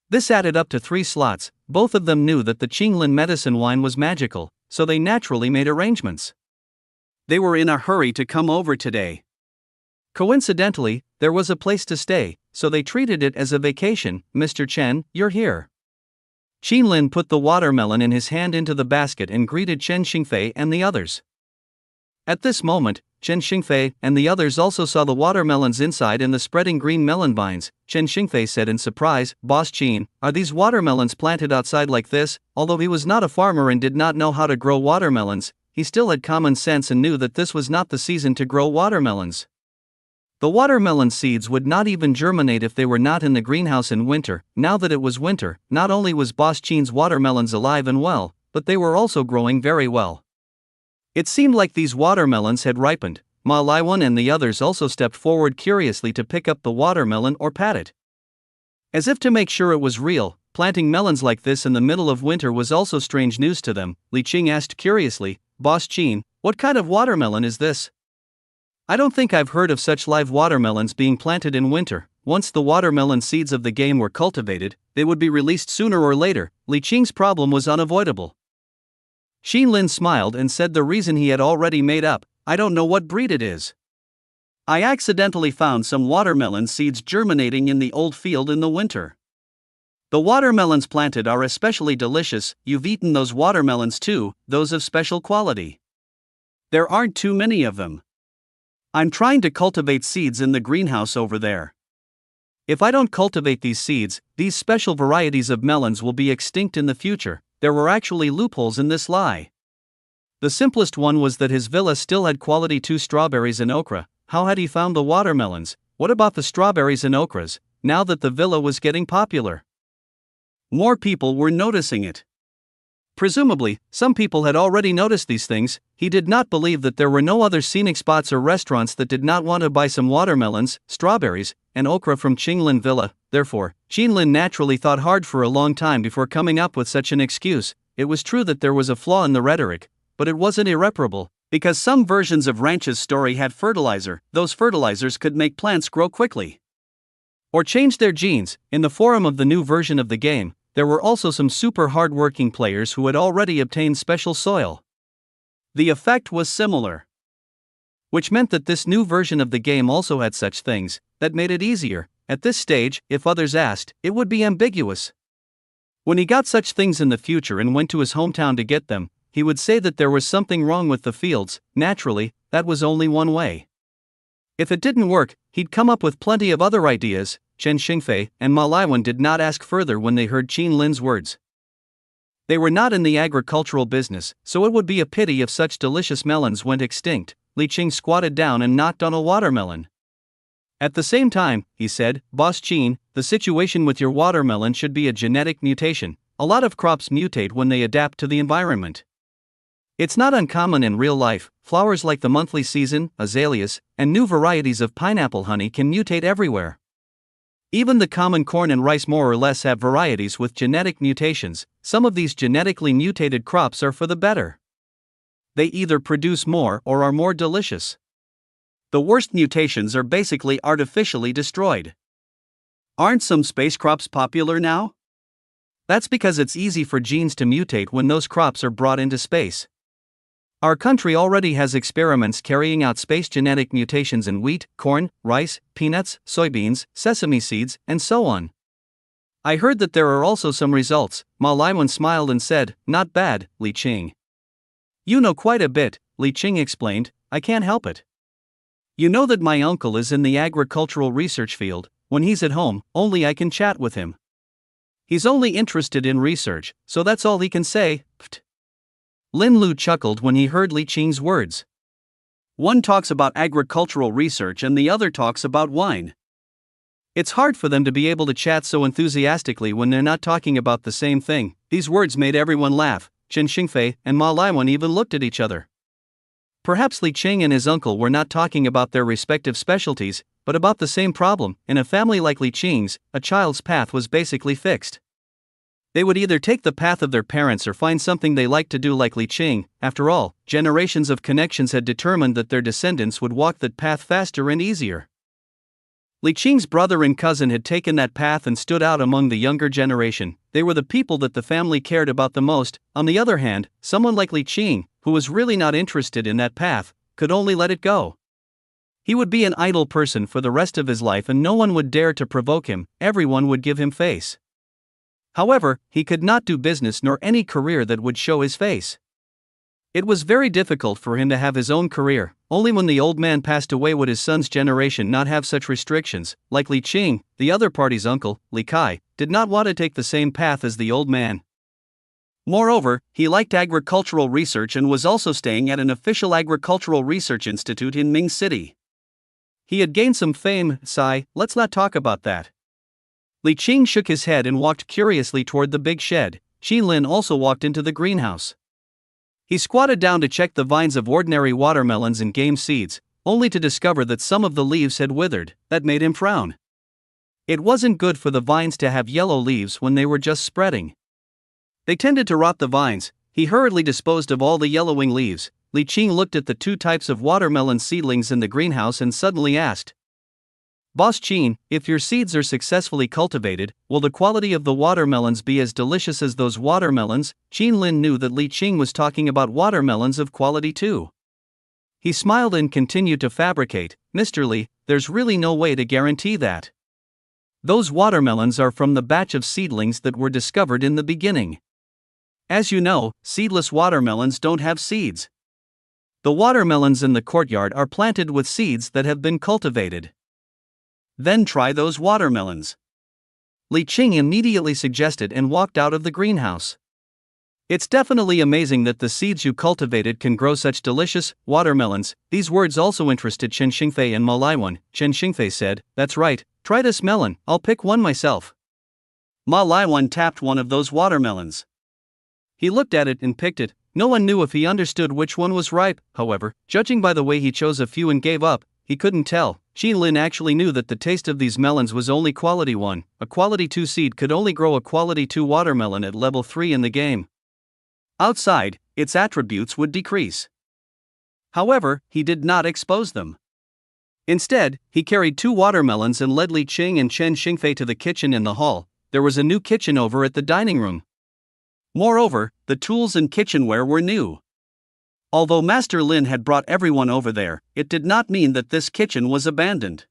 This added up to 3 slots. Both of them knew that the Qinglin medicine wine was magical, so they naturally made arrangements. They were in a hurry to come over today. Coincidentally, there was a place to stay, so they treated it as a vacation. "Mr. Chen, you're here." Qin Lin put the watermelon in his hand into the basket and greeted Chen Xingfei and the others. At this moment, Chen Xingfei and the others also saw the watermelons inside and the spreading green melon vines. Chen Xingfei said in surprise, "Boss Qin, are these watermelons planted outside like this?" Although he was not a farmer and did not know how to grow watermelons, he still had common sense and knew that this was not the season to grow watermelons. The watermelon seeds would not even germinate if they were not in the greenhouse in winter. Now that it was winter, not only was Boss Qin's watermelons alive and well, but they were also growing very well. It seemed like these watermelons had ripened. Ma Liwen and the others also stepped forward curiously to pick up the watermelon or pat it. As if to make sure it was real, planting melons like this in the middle of winter was also strange news to them. Li Qing asked curiously, "Boss Qin, what kind of watermelon is this? I don't think I've heard of such live watermelons being planted in winter." Once the watermelon seeds of the game were cultivated, they would be released sooner or later. Li Qing's problem was unavoidable. Qin Lin smiled and said the reason he had already made up, "I don't know what breed it is. I accidentally found some watermelon seeds germinating in the old field in the winter. The watermelons planted are especially delicious. You've eaten those watermelons too, those of special quality. There aren't too many of them. I'm trying to cultivate seeds in the greenhouse over there. If I don't cultivate these seeds, these special varieties of melons will be extinct in the future." There were actually loopholes in this lie. The simplest one was that his villa still had quality 2 strawberries and okra. How had he found the watermelons? What about the strawberries and okras, now that the villa was getting popular? More people were noticing it. Presumably, some people had already noticed these things. He did not believe that there were no other scenic spots or restaurants that did not want to buy some watermelons, strawberries, and okra from Qinglin Villa. Therefore, Qin Lin naturally thought hard for a long time before coming up with such an excuse. It was true that there was a flaw in the rhetoric, but it wasn't irreparable, because some versions of Ranch's story had fertilizer. Those fertilizers could make plants grow quickly or change their genes. In the forum of the new version of the game, there were also some super hard-working players who had already obtained special soil. The effect was similar, which meant that this new version of the game also had such things that made it easier. At this stage, if others asked, it would be ambiguous. When he got such things in the future and went to his hometown to get them, he would say that there was something wrong with the fields. Naturally, that was only one way. If it didn't work, he'd come up with plenty of other ideas. Chen Xingfei and Ma Liwen did not ask further when they heard Qin Lin's words. They were not in the agricultural business, so it would be a pity if such delicious melons went extinct. Li Qing squatted down and knocked on a watermelon. At the same time, he said, "Boss Qin, the situation with your watermelon should be a genetic mutation. A lot of crops mutate when they adapt to the environment. It's not uncommon in real life. Flowers like the monthly season, azaleas, and new varieties of pineapple honey can mutate everywhere. Even the common corn and rice more or less have varieties with genetic mutations. Some of these genetically mutated crops are for the better. They either produce more or are more delicious. The worst mutations are basically artificially destroyed. Aren't some space crops popular now? That's because it's easy for genes to mutate when those crops are brought into space. Our country already has experiments carrying out space genetic mutations in wheat, corn, rice, peanuts, soybeans, sesame seeds, and so on. I heard that there are also some results. Ma Liwen smiled and said, "Not bad, Li Qing." "You know quite a bit," Li Qing explained. "I can't help it. You know that my uncle is in the agricultural research field. When he's at home, only I can chat with him. He's only interested in research, so that's all he can say." Pfft. Lin Lu chuckled when he heard Li Qing's words. One talks about agricultural research and the other talks about wine. It's hard for them to be able to chat so enthusiastically when they're not talking about the same thing. These words made everyone laugh. Chen Xingfei and Ma Liwen even looked at each other. Perhaps Li Qing and his uncle were not talking about their respective specialties, but about the same problem. In a family like Li Qing's, a child's path was basically fixed. They would either take the path of their parents or find something they liked to do like Li Qing. After all, generations of connections had determined that their descendants would walk that path faster and easier. Li Qing's brother and cousin had taken that path and stood out among the younger generation. They were the people that the family cared about the most. On the other hand, someone like Li Qing, who was really not interested in that path, could only let it go. He would be an idle person for the rest of his life and no one would dare to provoke him. Everyone would give him face. However, he could not do business nor any career that would show his face. It was very difficult for him to have his own career. Only when the old man passed away would his son's generation not have such restrictions. Like Li Qing, the other party's uncle, Li Kai, did not want to take the same path as the old man. Moreover, he liked agricultural research and was also staying at an official agricultural research institute in Ming City. He had gained some fame. Sigh, let's not talk about that. Li Qing shook his head and walked curiously toward the big shed. Qin Lin also walked into the greenhouse. He squatted down to check the vines of ordinary watermelons and game seeds, only to discover that some of the leaves had withered. That made him frown. It wasn't good for the vines to have yellow leaves when they were just spreading. They tended to rot the vines. He hurriedly disposed of all the yellowing leaves. Li Qing looked at the two types of watermelon seedlings in the greenhouse and suddenly asked, "Boss Qin, if your seeds are successfully cultivated, will the quality of the watermelons be as delicious as those watermelons?" Qin Lin knew that Li Qing was talking about watermelons of quality too. He smiled and continued to fabricate. "Mr. Li, there's really no way to guarantee that. Those watermelons are from the batch of seedlings that were discovered in the beginning. As you know, seedless watermelons don't have seeds. The watermelons in the courtyard are planted with seeds that have been cultivated. Then try those watermelons," Li Qing immediately suggested and walked out of the greenhouse. "It's definitely amazing that the seeds you cultivated can grow such delicious watermelons." These words also interested Chen Xingfei and Ma Liwen. Chen Xingfei said, "That's right, try this melon, I'll pick one myself." Ma Liwen tapped one of those watermelons. He looked at it and picked it. No one knew if he understood which one was ripe, however, judging by the way he chose a few and gave up, he couldn't tell. Qin Lin actually knew that the taste of these melons was only quality 1. A quality 2 seed could only grow a quality 2 watermelon at level 3 in the game. Outside, its attributes would decrease. However, he did not expose them. Instead, he carried 2 watermelons and led Li Qing and Chen Xingfei to the kitchen in the hall. There was a new kitchen over at the dining room. Moreover, the tools and kitchenware were new. Although Master Lin had brought everyone over there, it did not mean that this kitchen was abandoned.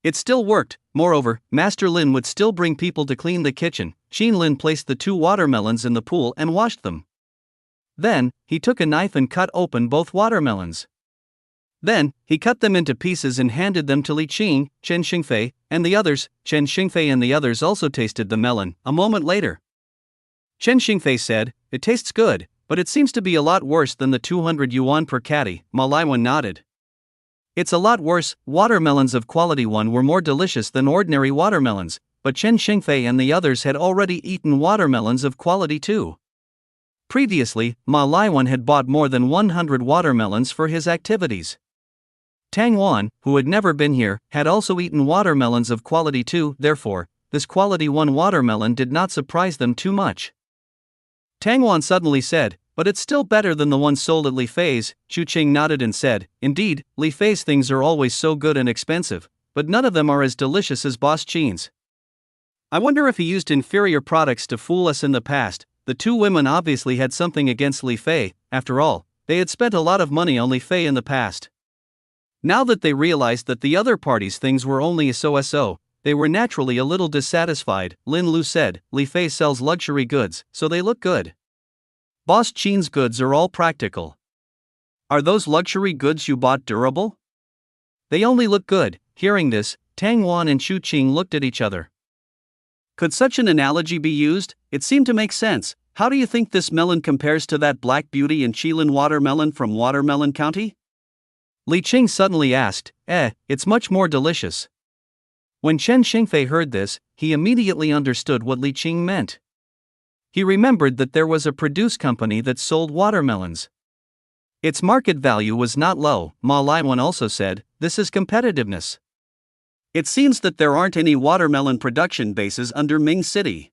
It still worked. Moreover, Master Lin would still bring people to clean the kitchen. Qin Lin placed the 2 watermelons in the pool and washed them. Then, he took a knife and cut open both watermelons. Then, he cut them into pieces and handed them to Li Qing, Chen Xingfei, and the others. Chen Xingfei and the others also tasted the melon. A moment later, Chen Xingfei said, "It tastes good, but it seems to be a lot worse than the 200 yuan per caddy." Ma Liwen nodded. "It's a lot worse. Watermelons of quality 1 were more delicious than ordinary watermelons, but Chen Xingfei and the others had already eaten watermelons of quality 2. Previously, Ma Liwen had bought more than 100 watermelons for his activities. Tang Wan, who had never been here, had also eaten watermelons of quality 2, therefore, this quality 1 watermelon did not surprise them too much. Tang Wan suddenly said, But it's still better than the one sold at Li Fei's. Chu Qing nodded and said, indeed, Li Fei's things are always so good and expensive, but none of them are as delicious as Boss Qin's. I wonder if he used inferior products to fool us in the past. The two women obviously had something against Li Fei. After all, they had spent a lot of money on Li Fei in the past. Now that they realized that the other party's things were only so-so, they were naturally a little dissatisfied. Lin Lu said, Li Fei sells luxury goods, so they look good. Boss Qin's goods are all practical. Are those luxury goods you bought durable? They only look good. Hearing this, Tang Wan and Chu Qing looked at each other. Could such an analogy be used? It seemed to make sense. How do you think this melon compares to that Black Beauty and Qilin watermelon from Watermelon County? Li Qing suddenly asked. It's much more delicious. When Chen Xingfei heard this, he immediately understood what Li Qing meant. He remembered that there was a produce company that sold watermelons. Its market value was not low. Ma Laiwan also said, this is competitiveness. It seems that there aren't any watermelon production bases under Ming City.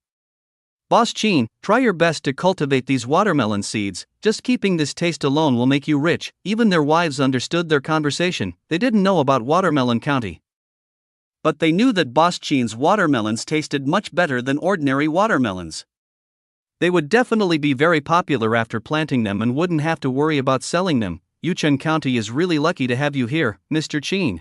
Boss Qin, try your best to cultivate these watermelon seeds. Just keeping this taste alone will make you rich. Even their wives understood their conversation. They didn't know about Watermelon County. But they knew that Boss Qin's watermelons tasted much better than ordinary watermelons. They would definitely be very popular after planting them and wouldn't have to worry about selling them. Yucheng County is really lucky to have you here, Mr. Qin.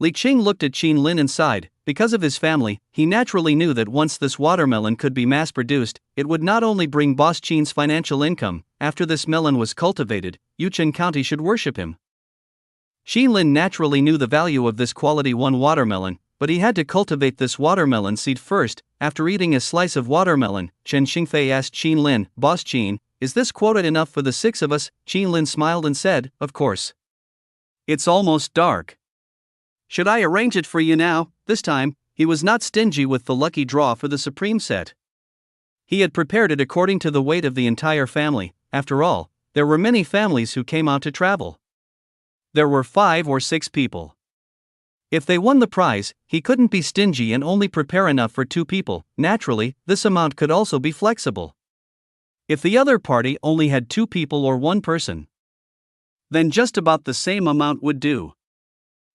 Li Qing looked at Qin Lin and sighed. Because of his family, he naturally knew that once this watermelon could be mass-produced, it would not only bring Boss Qin's financial income. After this melon was cultivated, Yucheng County should worship him. Qin Lin naturally knew the value of this quality one watermelon, but he had to cultivate this watermelon seed first. After eating a slice of watermelon, Chen Xingfei asked Qin Lin, Boss Qin, is this quota enough for the 6 of us? Qin Lin smiled and said, of course. It's almost dark. Should I arrange it for you now? This time, he was not stingy with the lucky draw for the supreme set. He had prepared it according to the weight of the entire family. After all, there were many families who came out to travel. There were 5 or 6 people. If they won the prize, he couldn't be stingy and only prepare enough for 2 people. Naturally, this amount could also be flexible. If the other party only had 2 people or 1 person, then just about the same amount would do.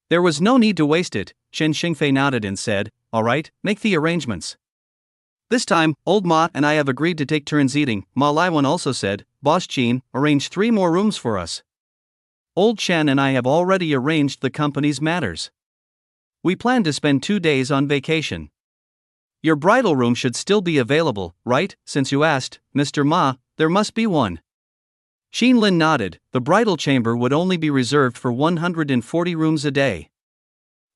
There was no need to waste it. Chen Xingfei nodded and said, all right, make the arrangements. This time, Old Ma and I have agreed to take turns eating. Ma Laiwan also said, Boss Qin, arrange 3 more rooms for us. Old Chen and I have already arranged the company's matters. We plan to spend 2 days on vacation. Your bridal room should still be available, right? Since you asked, Mr. Ma, there must be one. Qin Lin nodded. The bridal chamber would only be reserved for 140 rooms a day.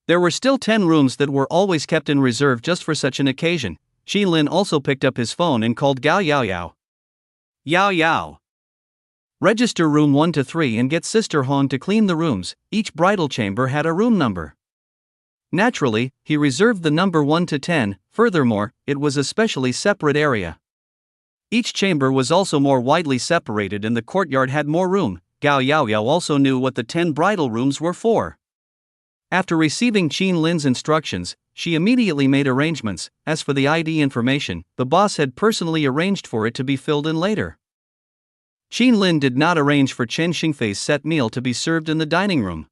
There were still 10 rooms that were always kept in reserve just for such an occasion. Qin Lin also picked up his phone and called Gao Yao Yao. Yao Yao. Register room 1 to 3 and get Sister Hong to clean the rooms. Each bridal chamber had a room number. Naturally, he reserved the number 1 to 10. Furthermore, it was a specially separate area. Each chamber was also more widely separated and the courtyard had more room. Gao Yao Yao also knew what the 10 bridal rooms were for. After receiving Qin Lin's instructions, she immediately made arrangements. As for the ID information, the boss had personally arranged for it to be filled in later. Qin Lin did not arrange for Chen Xingfei's set meal to be served in the dining room.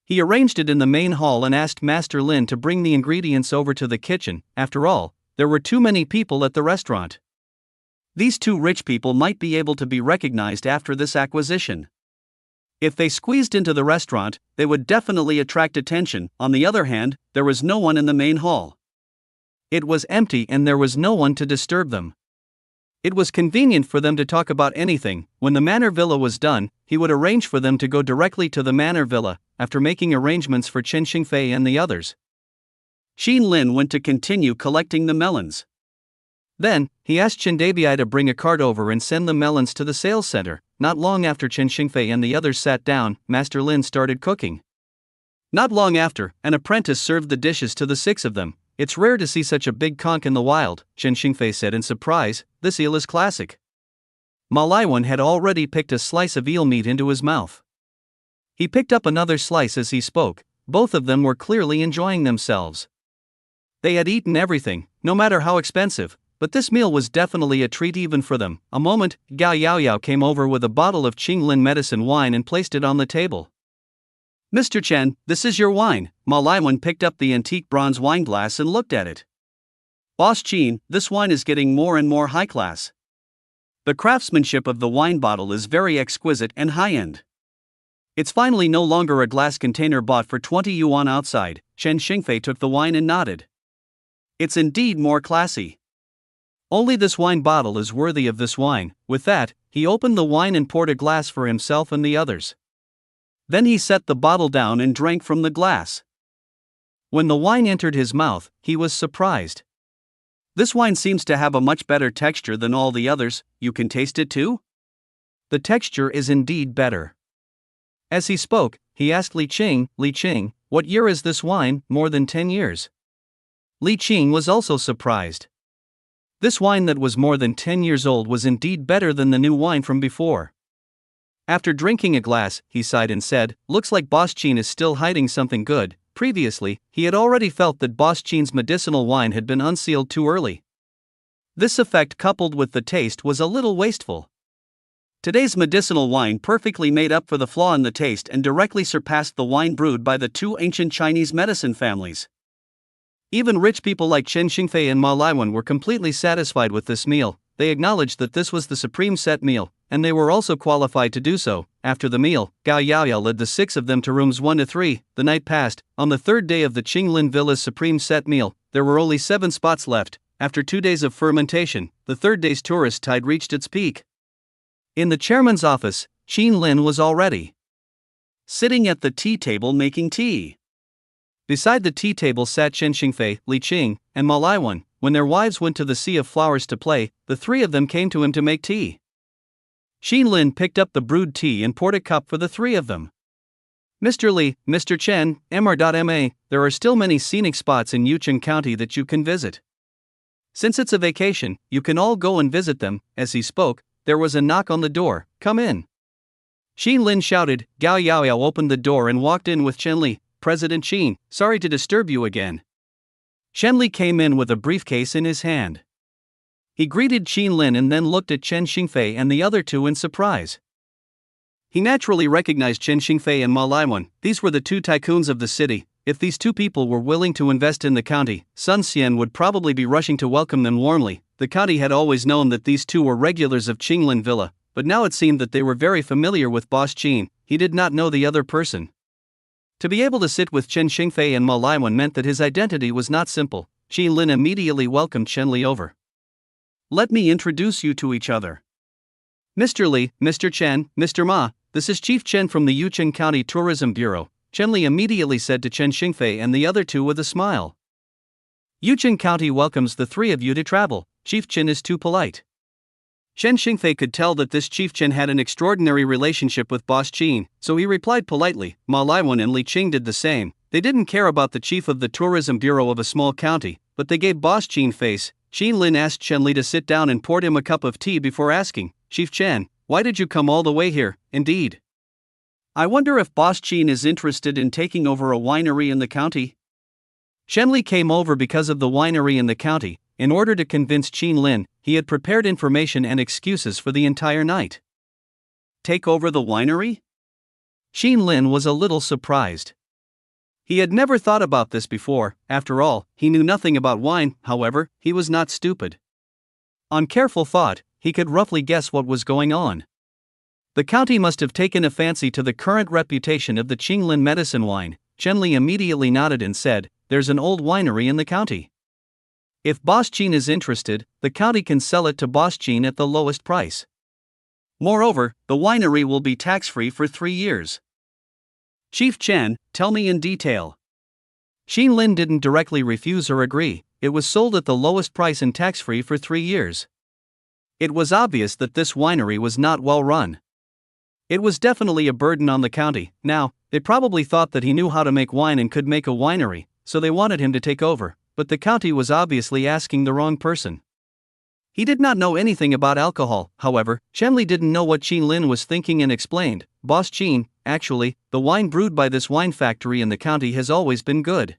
He arranged it in the main hall and asked Master Lin to bring the ingredients over to the kitchen. After all, there were too many people at the restaurant. These 2 rich people might be able to be recognized after this acquisition. If they squeezed into the restaurant, they would definitely attract attention. On the other hand, there was no one in the main hall. It was empty and there was no one to disturb them. It was convenient for them to talk about anything. When the manor villa was done, he would arrange for them to go directly to the manor villa, after making arrangements for Chen Xingfei and the others. Qin Lin went to continue collecting the melons. Then, he asked Chen Dabii to bring a cart over and send the melons to the sales center. Not long after Chen Xingfei and the others sat down, Master Lin started cooking. Not long after, an apprentice served the dishes to the 6 of them. It's rare to see such a big conch in the wild, Chen Xingfei said in surprise. This eel is classic. Ma Laiwan had already picked a slice of eel meat into his mouth. He picked up another slice as he spoke. Both of them were clearly enjoying themselves. They had eaten everything, no matter how expensive, but this meal was definitely a treat even for them. A moment, Gao Yaoyao came over with a bottle of Qinglin medicine wine and placed it on the table. Mr. Chen, this is your wine. Ma Laiwen picked up the antique bronze wine glass and looked at it. Boss Qin, this wine is getting more and more high class. The craftsmanship of the wine bottle is very exquisite and high-end. It's finally no longer a glass container bought for 20 yuan outside. Chen Xingfei took the wine and nodded. It's indeed more classy. Only this wine bottle is worthy of this wine. With that, he opened the wine and poured a glass for himself and the others. Then he set the bottle down and drank from the glass. When the wine entered his mouth, he was surprised. This wine seems to have a much better texture than all the others. You can taste it too? The texture is indeed better. As he spoke, he asked Li Qing, what year is this wine? More than 10 years. Li Qing was also surprised. This wine that was more than 10 years old was indeed better than the new wine from before. After drinking a glass, he sighed and said, looks like Boss Qin is still hiding something good. Previously, he had already felt that Boss Qin's medicinal wine had been unsealed too early. This effect coupled with the taste was a little wasteful. Today's medicinal wine perfectly made up for the flaw in the taste and directly surpassed the wine brewed by the two ancient Chinese medicine families. Even rich people like Chen Xingfei and Ma Laiwen were completely satisfied with this meal. They acknowledged that this was the supreme set meal, and they were also qualified to do so. After the meal, Gao Yaoyao led the 6 of them to rooms 1 to 3. The night passed. On the 3rd day of the Qinglin Villa's supreme set meal, there were only 7 spots left. After 2 days of fermentation, the 3rd day's tourist tide reached its peak. In the chairman's office, Qinlin was already sitting at the tea table making tea. Beside the tea table sat Chen Xingfei, Li Qing, and Ma Laiwen. When their wives went to the Sea of Flowers to play, the 3 of them came to him to make tea. Qinlin picked up the brewed tea and poured a cup for the 3 of them. Mr. Li, Mr. Chen, Mr.Ma, there are still many scenic spots in Yucheng County that you can visit. Since it's a vacation, you can all go and visit them. As he spoke, there was a knock on the door. Come in. Qinlin shouted. Gao Yaoyao opened the door and walked in with Chen Li. President Qin, sorry to disturb you again. Chen Li came in with a briefcase in his hand. He greeted Qinlin and then looked at Chen Xingfei and the other 2 in surprise. He naturally recognized Chen Xingfei and Ma Laiwen. These were the 2 tycoons of the city. If these 2 people were willing to invest in the county, Sun Xian would probably be rushing to welcome them warmly. The county had always known that these 2 were regulars of Qinglin Villa, but now it seemed that they were very familiar with Boss Qin. He did not know the other person. To be able to sit with Chen Xingfei and Ma Laiwen meant that his identity was not simple. Qinlin immediately welcomed Chen Li over. Let me introduce you to each other. Mr. Li, Mr. Chen, Mr. Ma, this is Chief Chen from the Yucheng County Tourism Bureau, Chen Li immediately said to Chen Xingfei and the other 2 with a smile. Yucheng County welcomes the 3 of you to travel. Chief Chen is too polite. Chen Xingfei could tell that this Chief Chen had an extraordinary relationship with Boss Qin, so he replied politely. Ma Laiwen and Li Qing did the same. They didn't care about the chief of the tourism bureau of a small county, but they gave Boss Qin face. Qinlin asked Chen Li to sit down and poured him a cup of tea before asking, Chief Chen, why did you come all the way here? Indeed. I wonder if Boss Qin is interested in taking over a winery in the county? Chen Li came over because of the winery in the county. In order to convince Qinlin, he had prepared information and excuses for the entire night. Take over the winery? Qinlin was a little surprised. He had never thought about this before. After all, he knew nothing about wine. However, he was not stupid. On careful thought, he could roughly guess what was going on. The county must have taken a fancy to the current reputation of the Qinglin medicine wine. Chen Li immediately nodded and said, there's an old winery in the county. If Boss Qin is interested, the county can sell it to Boss Qin at the lowest price. Moreover, the winery will be tax-free for 3 years. Chief Chen, tell me in detail. Qinlin didn't directly refuse or agree. It was sold at the lowest price and tax-free for 3 years. It was obvious that this winery was not well run. It was definitely a burden on the county. Now, they probably thought that he knew how to make wine and could make a winery, so they wanted him to take over, but the county was obviously asking the wrong person. He did not know anything about alcohol. However, Chen Li didn't know what Qinlin was thinking and explained, Boss Qin, actually, the wine brewed by this wine factory in the county has always been good.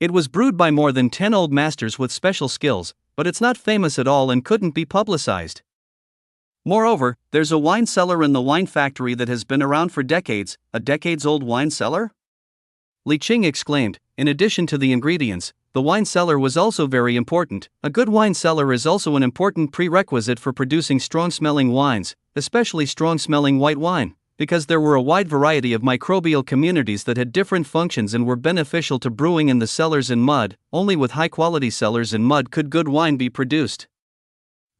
It was brewed by more than 10 old masters with special skills. but it's not famous at all and couldn't be publicized. Moreover, there's a wine cellar in the wine factory that has been around for decades, a decades-old wine cellar? Li Qing exclaimed. In addition to the ingredients, the wine cellar was also very important. A good wine cellar is also an important prerequisite for producing strong-smelling wines, especially strong-smelling white wine, because there were a wide variety of microbial communities that had different functions and were beneficial to brewing in the cellars in mud. Only with high-quality cellars in mud could good wine be produced.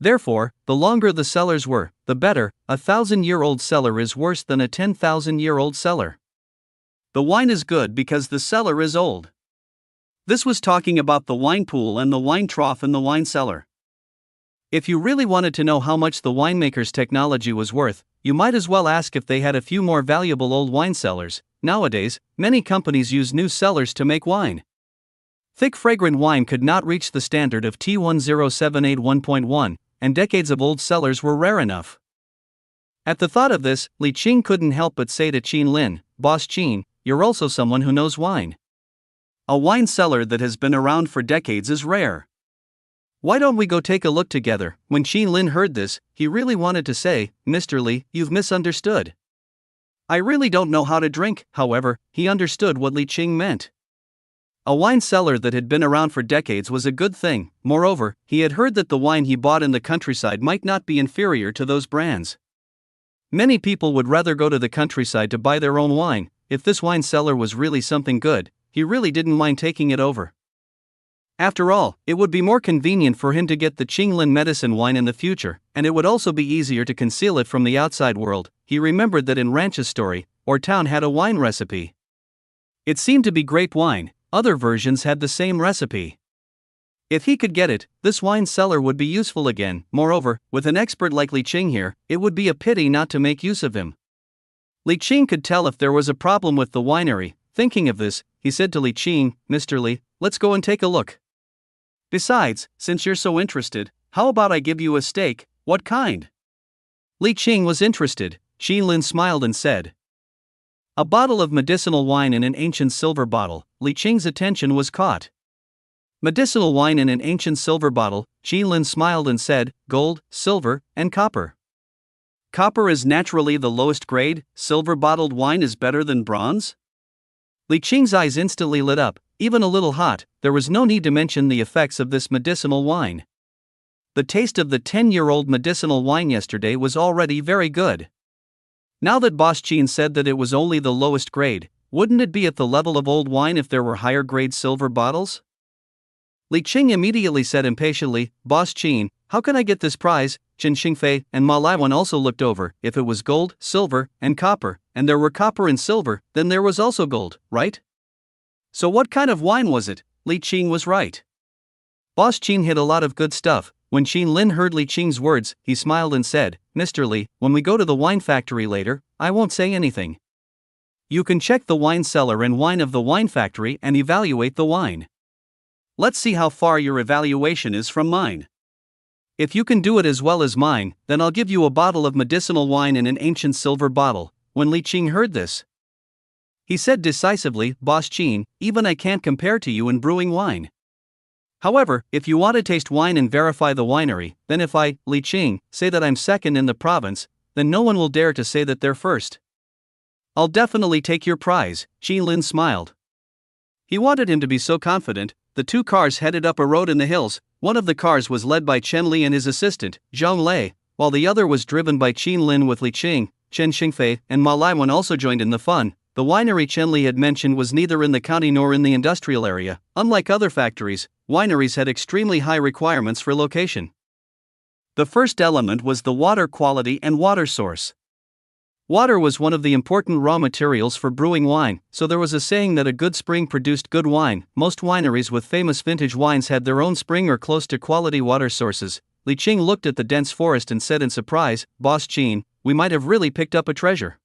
Therefore, the longer the cellars were, the better. A 1,000-year-old cellar is worse than a 10,000-year-old cellar. The wine is good because the cellar is old. This was talking about the wine pool and the wine trough in the wine cellar. If you really wanted to know how much the winemaker's technology was worth, you might as well ask if they had a few more valuable old wine cellars. Nowadays, many companies use new cellars to make wine. Thick fragrant wine could not reach the standard of T10781.1, and decades of old cellars were rare enough. At the thought of this, Li Qing couldn't help but say to Qin Lin, "Boss Qin, you're also someone who knows wine. A wine cellar that has been around for decades is rare. Why don't we go take a look together?" When Qin Lin heard this, he really wanted to say, "Mr. Li, you've misunderstood. I really don't know how to drink." However, he understood what Li Qing meant. A wine cellar that had been around for decades was a good thing. Moreover, he had heard that the wine he bought in the countryside might not be inferior to those brands. Many people would rather go to the countryside to buy their own wine. If this wine cellar was really something good, he really didn't mind taking it over. After all, it would be more convenient for him to get the Qinglin medicine wine in the future, and it would also be easier to conceal it from the outside world. He remembered that in Ranch's story, or town had a wine recipe. It seemed to be grape wine. Other versions had the same recipe. If he could get it, this wine cellar would be useful again. Moreover, with an expert like Li Qing here, it would be a pity not to make use of him. Li Qing could tell if there was a problem with the winery. Thinking of this, he said to Li Qing, "Mr. Li, let's go and take a look. Besides, since you're so interested, how about I give you a steak? What kind?" Li Qing was interested. Qin Lin smiled and said, "A bottle of medicinal wine in an ancient silver bottle." Li Qing's attention was caught. Medicinal wine in an ancient silver bottle. Qin Lin smiled and said, "Gold, silver, and copper." Copper is naturally the lowest grade. Silver bottled wine is better than bronze? Li Qing's eyes instantly lit up, even a little hot. There was no need to mention the effects of this medicinal wine. The taste of the 10-year-old medicinal wine yesterday was already very good. Now that Boss Qin said that it was only the lowest grade, wouldn't it be at the level of old wine if there were higher grade silver bottles? Li Qing immediately said impatiently, "Boss Qin, how can I get this prize?" Chen Xingfei and Ma Laiwan also looked over. If it was gold, silver, and copper, and there were copper and silver, then there was also gold, right? So what kind of wine was it? Li Qing was right. Boss Qin hid a lot of good stuff. When Qin Lin heard Li Qing's words, he smiled and said, "Mr. Li, when we go to the wine factory later, I won't say anything. You can check the wine cellar and wine of the wine factory and evaluate the wine. Let's see how far your evaluation is from mine. If you can do it as well as mine, then I'll give you a bottle of medicinal wine in an ancient silver bottle." When Li Qing heard this, he said decisively, "Boss Qin, even I can't compare to you in brewing wine. However, if you want to taste wine and verify the winery, then if I, Li Qing, say that I'm second in the province, then no one will dare to say that they're first. I'll definitely take your prize." Qin Lin smiled. He wanted him to be so confident. The two cars headed up a road in the hills. One of the cars was led by Chen Li and his assistant, Zhang Lei, while the other was driven by Qin Lin with Li Qing. Chen Xingfei and Ma Laiwan also joined in the fun. The winery Chen Li had mentioned was neither in the county nor in the industrial area. Unlike other factories, wineries had extremely high requirements for location. The first element was the water quality and water source. Water was one of the important raw materials for brewing wine, so there was a saying that a good spring produced good wine. Most wineries with famous vintage wines had their own spring or close to quality water sources. Li Qing looked at the dense forest and said in surprise, "Boss Qin, we might have really picked up a treasure.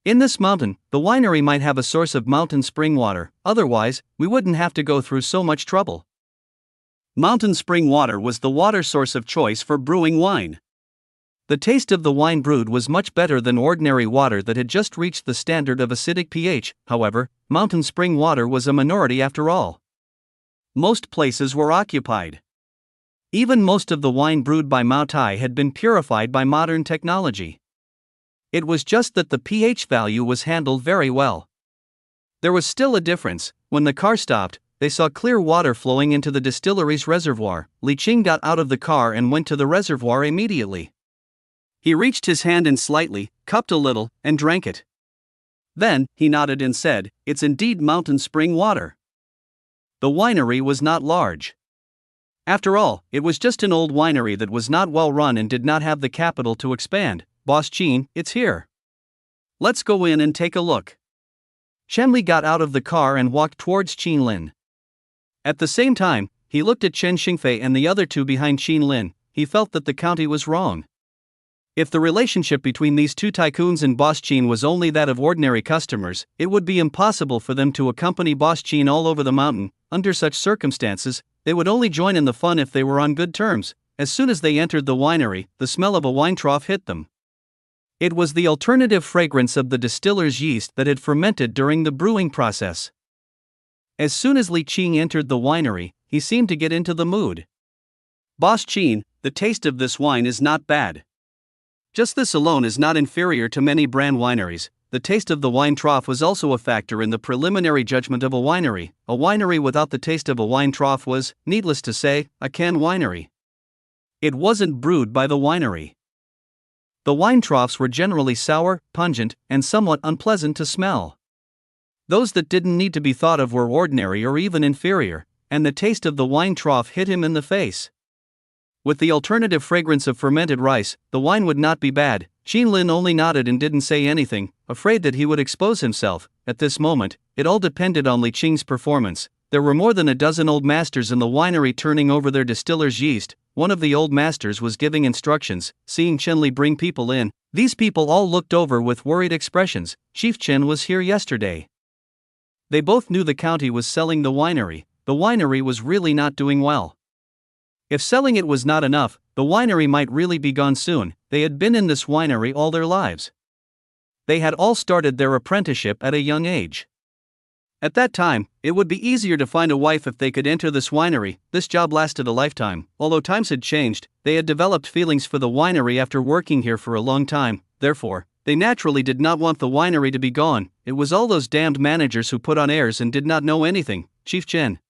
In this mountain, the winery might have a source of mountain spring water, otherwise, we wouldn't have to go through so much trouble." Mountain spring water was the water source of choice for brewing wine. The taste of the wine brewed was much better than ordinary water that had just reached the standard of acidic pH. However, mountain spring water was a minority after all. Most places were occupied. Even most of the wine brewed by Mao Tai had been purified by modern technology. It was just that the pH value was handled very well. There was still a difference. When the car stopped, they saw clear water flowing into the distillery's reservoir. Li Qing got out of the car and went to the reservoir immediately. He reached his hand in slightly, cupped a little, and drank it. Then, he nodded and said, "It's indeed mountain spring water." The winery was not large. After all, it was just an old winery that was not well run and did not have the capital to expand. "Boss Qin, it's here. Let's go in and take a look." Chen Li got out of the car and walked towards Qin Lin. At the same time, he looked at Chen Xingfei and the other two behind Qin Lin. He felt that the county was wrong. If the relationship between these two tycoons and Boss Qin was only that of ordinary customers, it would be impossible for them to accompany Boss Qin all over the mountain. Under such circumstances, they would only join in the fun if they were on good terms. As soon as they entered the winery, the smell of a wine trough hit them. It was the alternative fragrance of the distiller's yeast that had fermented during the brewing process. As soon as Li Qing entered the winery, he seemed to get into the mood. "Boss Qin, the taste of this wine is not bad. Just this alone is not inferior to many brand wineries." The taste of the wine trough was also a factor in the preliminary judgment of a winery. A winery without the taste of a wine trough was, needless to say, a canned winery. It wasn't brewed by the winery. The wine troughs were generally sour, pungent, and somewhat unpleasant to smell. Those that didn't need to be thought of were ordinary or even inferior, and the taste of the wine trough hit him in the face. With the alternative fragrance of fermented rice, the wine would not be bad. Qin Lin only nodded and didn't say anything, afraid that he would expose himself. At this moment, it all depended on Li Qing's performance. There were more than a dozen old masters in the winery turning over their distiller's yeast. One of the old masters was giving instructions. Seeing Chen Li bring people in, these people all looked over with worried expressions. "Chief Chen was here yesterday." They both knew the county was selling the winery. The winery was really not doing well. If selling it was not enough, the winery might really be gone soon. They had been in this winery all their lives. They had all started their apprenticeship at a young age. At that time, it would be easier to find a wife if they could enter this winery. This job lasted a lifetime. Although times had changed, they had developed feelings for the winery after working here for a long time. Therefore, they naturally did not want the winery to be gone. It was all those damned managers who put on airs and did not know anything. "Chief Chen."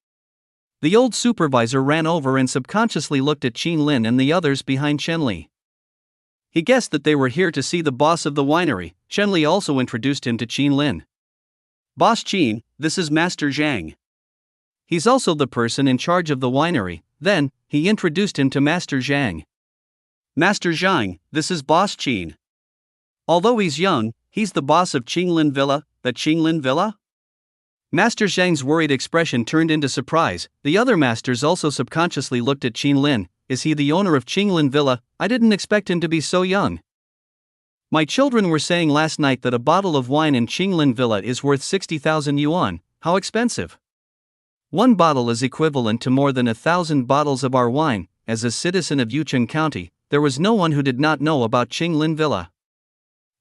The old supervisor ran over and subconsciously looked at Qin Lin and the others behind Chen Li. He guessed that they were here to see the boss of the winery. Chen Li also introduced him to Qin Lin. "Boss Qin, this is Master Zhang. He's also the person in charge of the winery." Then, he introduced him to Master Zhang. "Master Zhang, this is Boss Qin. Although he's young, he's the boss of Qinglin Villa." "The Qinglin Villa?" Master Zhang's worried expression turned into surprise. The other masters also subconsciously looked at Qin Lin. "Is he the owner of Qinglin Villa? I didn't expect him to be so young. My children were saying last night that a bottle of wine in Qinglin Villa is worth 60,000 yuan. How expensive. One bottle is equivalent to more than 1,000 bottles of our wine." As a citizen of Yucheng County, there was no one who did not know about Qinglin Villa.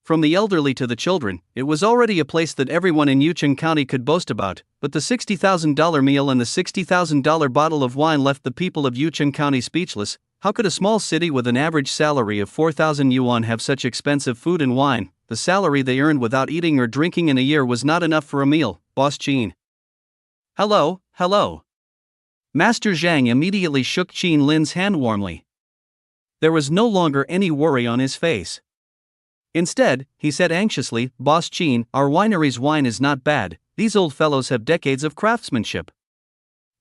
From the elderly to the children, it was already a place that everyone in Yucheng County could boast about, but the $60,000 meal and the $60,000 bottle of wine left the people of Yucheng County speechless. How could a small city with an average salary of 4,000 yuan have such expensive food and wine? The salary they earned without eating or drinking in a year was not enough for a meal. "Boss Qin." "Hello, hello." Master Zhang immediately shook Qin Lin's hand warmly. There was no longer any worry on his face. Instead, he said anxiously, "Boss Qin, our winery's wine is not bad. These old fellows have decades of craftsmanship.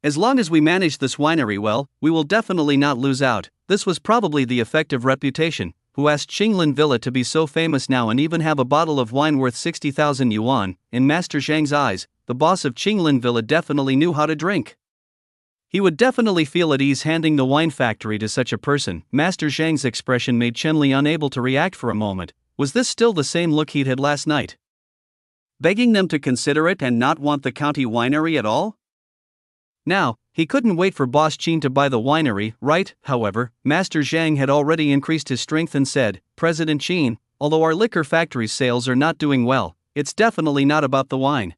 As long as we manage this winery well, we will definitely not lose out." This was probably the effect of reputation. Who asked Qinglin Villa to be so famous now and even have a bottle of wine worth 60,000 yuan? In Master Zhang's eyes, the boss of Qinglin Villa definitely knew how to drink. He would definitely feel at ease handing the wine factory to such a person. Master Zhang's expression made Chen Li unable to react for a moment. Was this still the same look he'd had last night? Begging them to consider it and not want the county winery at all? Now, he couldn't wait for Boss Qin to buy the winery, right? However, Master Zhang had already increased his strength and said, "President Qin, although our liquor factory's sales are not doing well, it's definitely not about the wine.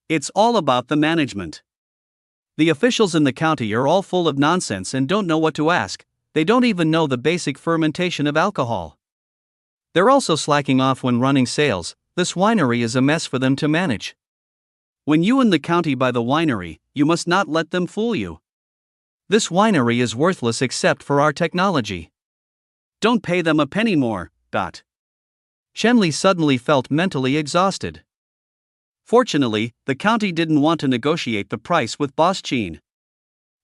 It's all about the management. The officials in the county are all full of nonsense and don't know what to ask. They don't even know the basic fermentation of alcohol. They're also slacking off when running sales. This winery is a mess for them to manage. When you in the county buy the winery, you must not let them fool you. This winery is worthless except for our technology. Don't pay them a penny more. Shenli suddenly felt mentally exhausted. Fortunately, the county didn't want to negotiate the price with Boss Chin.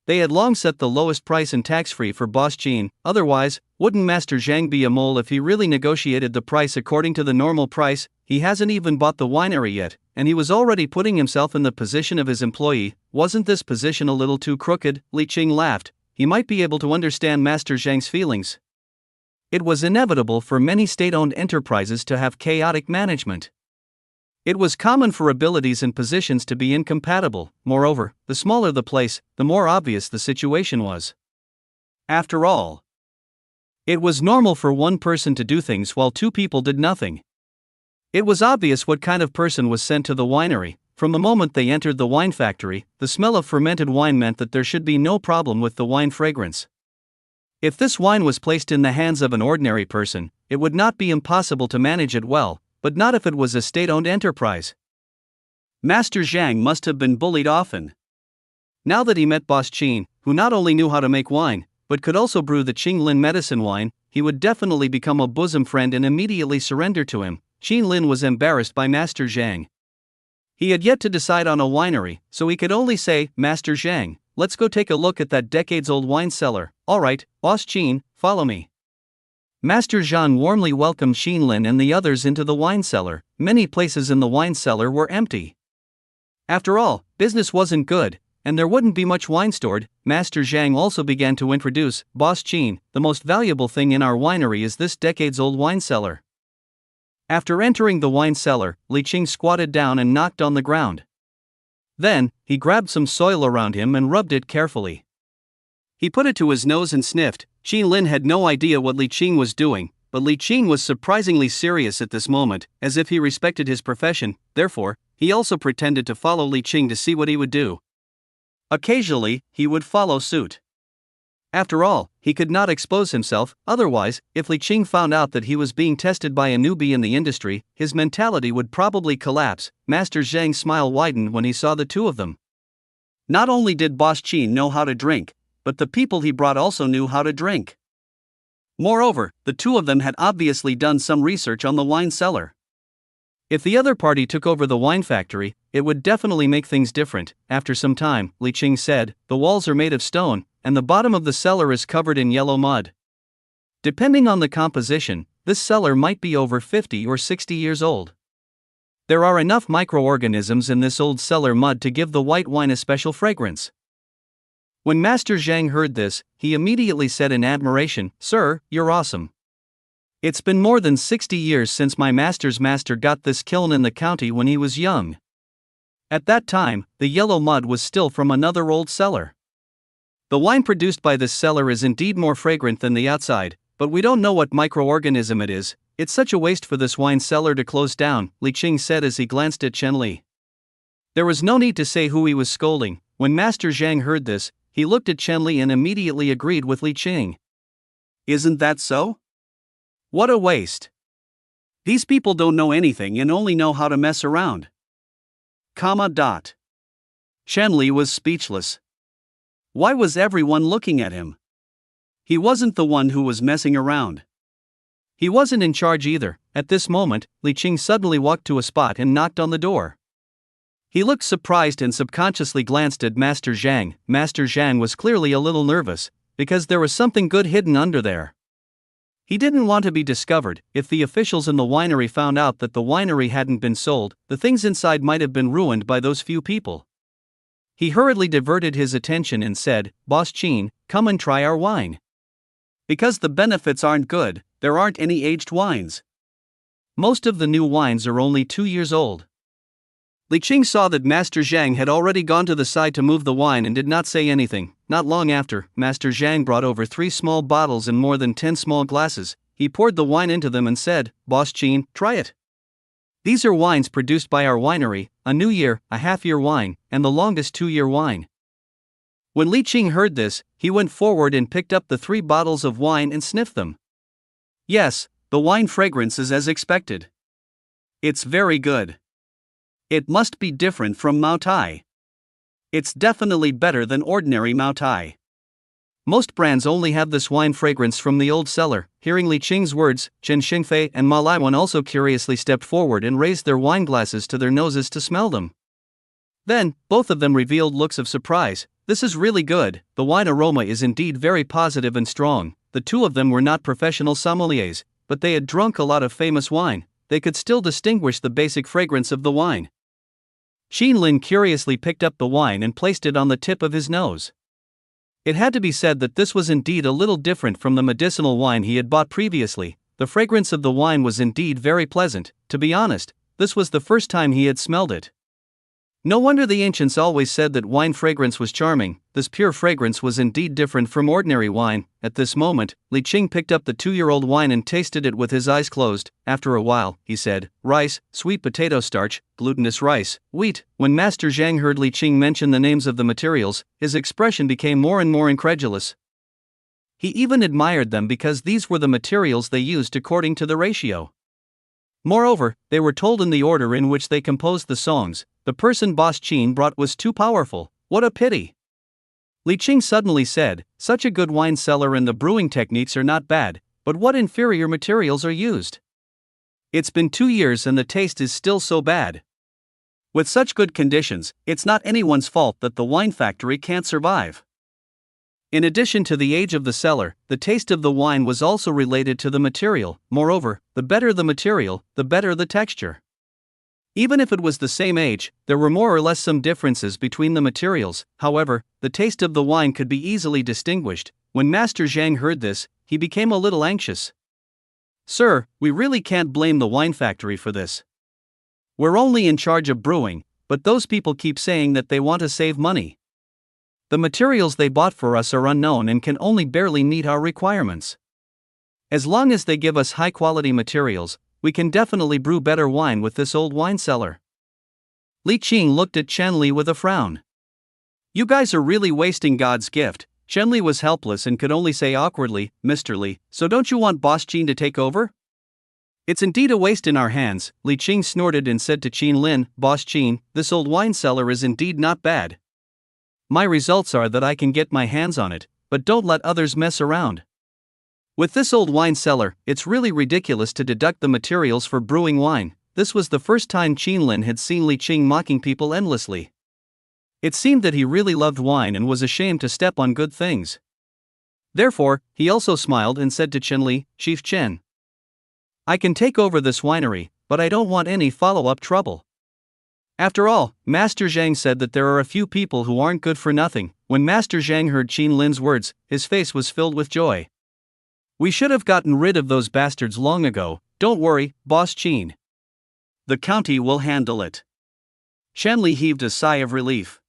They had long set the lowest price and tax-free for Boss Chin, otherwise, wouldn't Master Zhang be a mole if he really negotiated the price according to the normal price? He hasn't even bought the winery yet, and he was already putting himself in the position of his employee. Wasn't this position a little too crooked? Li Qing laughed. He might be able to understand Master Zhang's feelings. It was inevitable for many state-owned enterprises to have chaotic management. It was common for abilities and positions to be incompatible. Moreover, the smaller the place, the more obvious the situation was. After all, it was normal for one person to do things while two people did nothing. It was obvious what kind of person was sent to the winery. From the moment they entered the wine factory, the smell of fermented wine meant that there should be no problem with the wine fragrance. If this wine was placed in the hands of an ordinary person, it would not be impossible to manage it well, but not if it was a state-owned enterprise. Master Zhang must have been bullied often. Now that he met Boss Chin, who not only knew how to make wine, but could also brew the Qinglin medicine wine, he would definitely become a bosom friend and immediately surrender to him. Qinglin was embarrassed by Master Zhang. He had yet to decide on a winery, so he could only say, "Master Zhang, let's go take a look at that decades-old wine cellar." "Alright, Boss Chin, follow me." Master Zhang warmly welcomed Qinglin and the others into the wine cellar. Many places in the wine cellar were empty. After all, business wasn't good, and there wouldn't be much wine stored. Master Zhang also began to introduce, "Boss Chin, the most valuable thing in our winery is this decades-old wine cellar." After entering the wine cellar, Li Qing squatted down and knocked on the ground. Then, he grabbed some soil around him and rubbed it carefully. He put it to his nose and sniffed. Qinglin had no idea what Li Qing was doing, but Li Qing was surprisingly serious at this moment, as if he respected his profession. Therefore, he also pretended to follow Li Qing to see what he would do. Occasionally, he would follow suit. After all, he could not expose himself, otherwise, if Li Qing found out that he was being tested by a newbie in the industry, his mentality would probably collapse. Master Zhang's smile widened when he saw the two of them. Not only did Boss Chin know how to drink, but the people he brought also knew how to drink. Moreover, the two of them had obviously done some research on the wine cellar. If the other party took over the wine factory, it would definitely make things different. After some time, Li Qing said, "The walls are made of stone, and the bottom of the cellar is covered in yellow mud. Depending on the composition, this cellar might be over 50 or 60 years old. There are enough microorganisms in this old cellar mud to give the white wine a special fragrance." When Master Zhang heard this, he immediately said in admiration, "Sir, you're awesome. It's been more than 60 years since my master's master got this kiln in the county when he was young. At that time, the yellow mud was still from another old cellar. The wine produced by this cellar is indeed more fragrant than the outside, but we don't know what microorganism it is. It's such a waste for this wine cellar to close down," Li Qing said as he glanced at Chen Li. There was no need to say who he was scolding. When Master Zhang heard this, he looked at Chen Li and immediately agreed with Li Qing. "Isn't that so? What a waste. These people don't know anything and only know how to mess around." Chen Li was speechless. Why was everyone looking at him? He wasn't the one who was messing around. He wasn't in charge either. At this moment, Li Qing suddenly walked to a spot and knocked on the door. He looked surprised and subconsciously glanced at Master Zhang. Master Zhang was clearly a little nervous, because there was something good hidden under there. He didn't want to be discovered. If the officials in the winery found out that the winery hadn't been sold, the things inside might have been ruined by those few people. He hurriedly diverted his attention and said, "Boss Chin, come and try our wine. Because the benefits aren't good, there aren't any aged wines. Most of the new wines are only 2 years old." Li Qing saw that Master Zhang had already gone to the side to move the wine and did not say anything. Not long after, Master Zhang brought over 3 small bottles and more than 10 small glasses. He poured the wine into them and said, "Boss Chin, try it. These are wines produced by our winery, a new year, a half-year wine, and the longest 2-year wine. When Li Qing heard this, he went forward and picked up the 3 bottles of wine and sniffed them. Yes, the wine fragrance is as expected. It's very good. It must be different from Mao Tai. It's definitely better than ordinary Mao Tai. Most brands only have this wine fragrance from the old cellar. Hearing Li Qing's words, Chen Xingfei and Ma Laiwan also curiously stepped forward and raised their wine glasses to their noses to smell them. Then, both of them revealed looks of surprise. This is really good. The wine aroma is indeed very positive and strong. The two of them were not professional sommeliers, but they had drunk a lot of famous wine. They could still distinguish the basic fragrance of the wine. Qin Lin curiously picked up the wine and placed it on the tip of his nose. It had to be said that this was indeed a little different from the medicinal wine he had bought previously. The fragrance of the wine was indeed very pleasant. To be honest, this was the first time he had smelled it. No wonder the ancients always said that wine fragrance was charming. This pure fragrance was indeed different from ordinary wine. At this moment, Li Qing picked up the 2-year-old wine and tasted it with his eyes closed. After a while, he said, "Rice, sweet potato starch, glutinous rice, wheat." When Master Zhang heard Li Qing mention the names of the materials, his expression became more and more incredulous. He even admired them because these were the materials they used according to the ratio. Moreover, they were told in the order in which they composed the songs. The person Boss Qin brought was too powerful. What a pity! Li Qing suddenly said, "Such a good wine cellar and the brewing techniques are not bad, but what inferior materials are used? It's been 2 years and the taste is still so bad. With such good conditions, it's not anyone's fault that the wine factory can't survive." In addition to the age of the cellar, the taste of the wine was also related to the material. Moreover, the better the material, the better the texture. Even if it was the same age, there were more or less some differences between the materials. However, the taste of the wine could be easily distinguished. When Master Zhang heard this, he became a little anxious. "Sir, we really can't blame the wine factory for this. We're only in charge of brewing, but those people keep saying that they want to save money. The materials they bought for us are unknown and can only barely meet our requirements. As long as they give us high-quality materials, we can definitely brew better wine with this old wine cellar." Li Qing looked at Chen Li with a frown. "You guys are really wasting God's gift." Chen Li was helpless and could only say awkwardly, "Mr. Li, so don't you want Boss Qin to take over?" "It's indeed a waste in our hands." Li Qing snorted and said to Qin Lin, "Boss Qin, this old wine cellar is indeed not bad. My results are that I can get my hands on it, but don't let others mess around. With this old wine cellar, it's really ridiculous to deduct the materials for brewing wine." This was the first time Qin Lin had seen Li Qing mocking people endlessly. It seemed that he really loved wine and was ashamed to step on good things. Therefore, he also smiled and said to Chen Li, "Chief Chen, I can take over this winery, but I don't want any follow-up trouble. After all, Master Zhang said that there are a few people who aren't good for nothing." When Master Zhang heard Qin Lin's words, his face was filled with joy. "We should have gotten rid of those bastards long ago. Don't worry, Boss Qin. The county will handle it." Chen Li heaved a sigh of relief.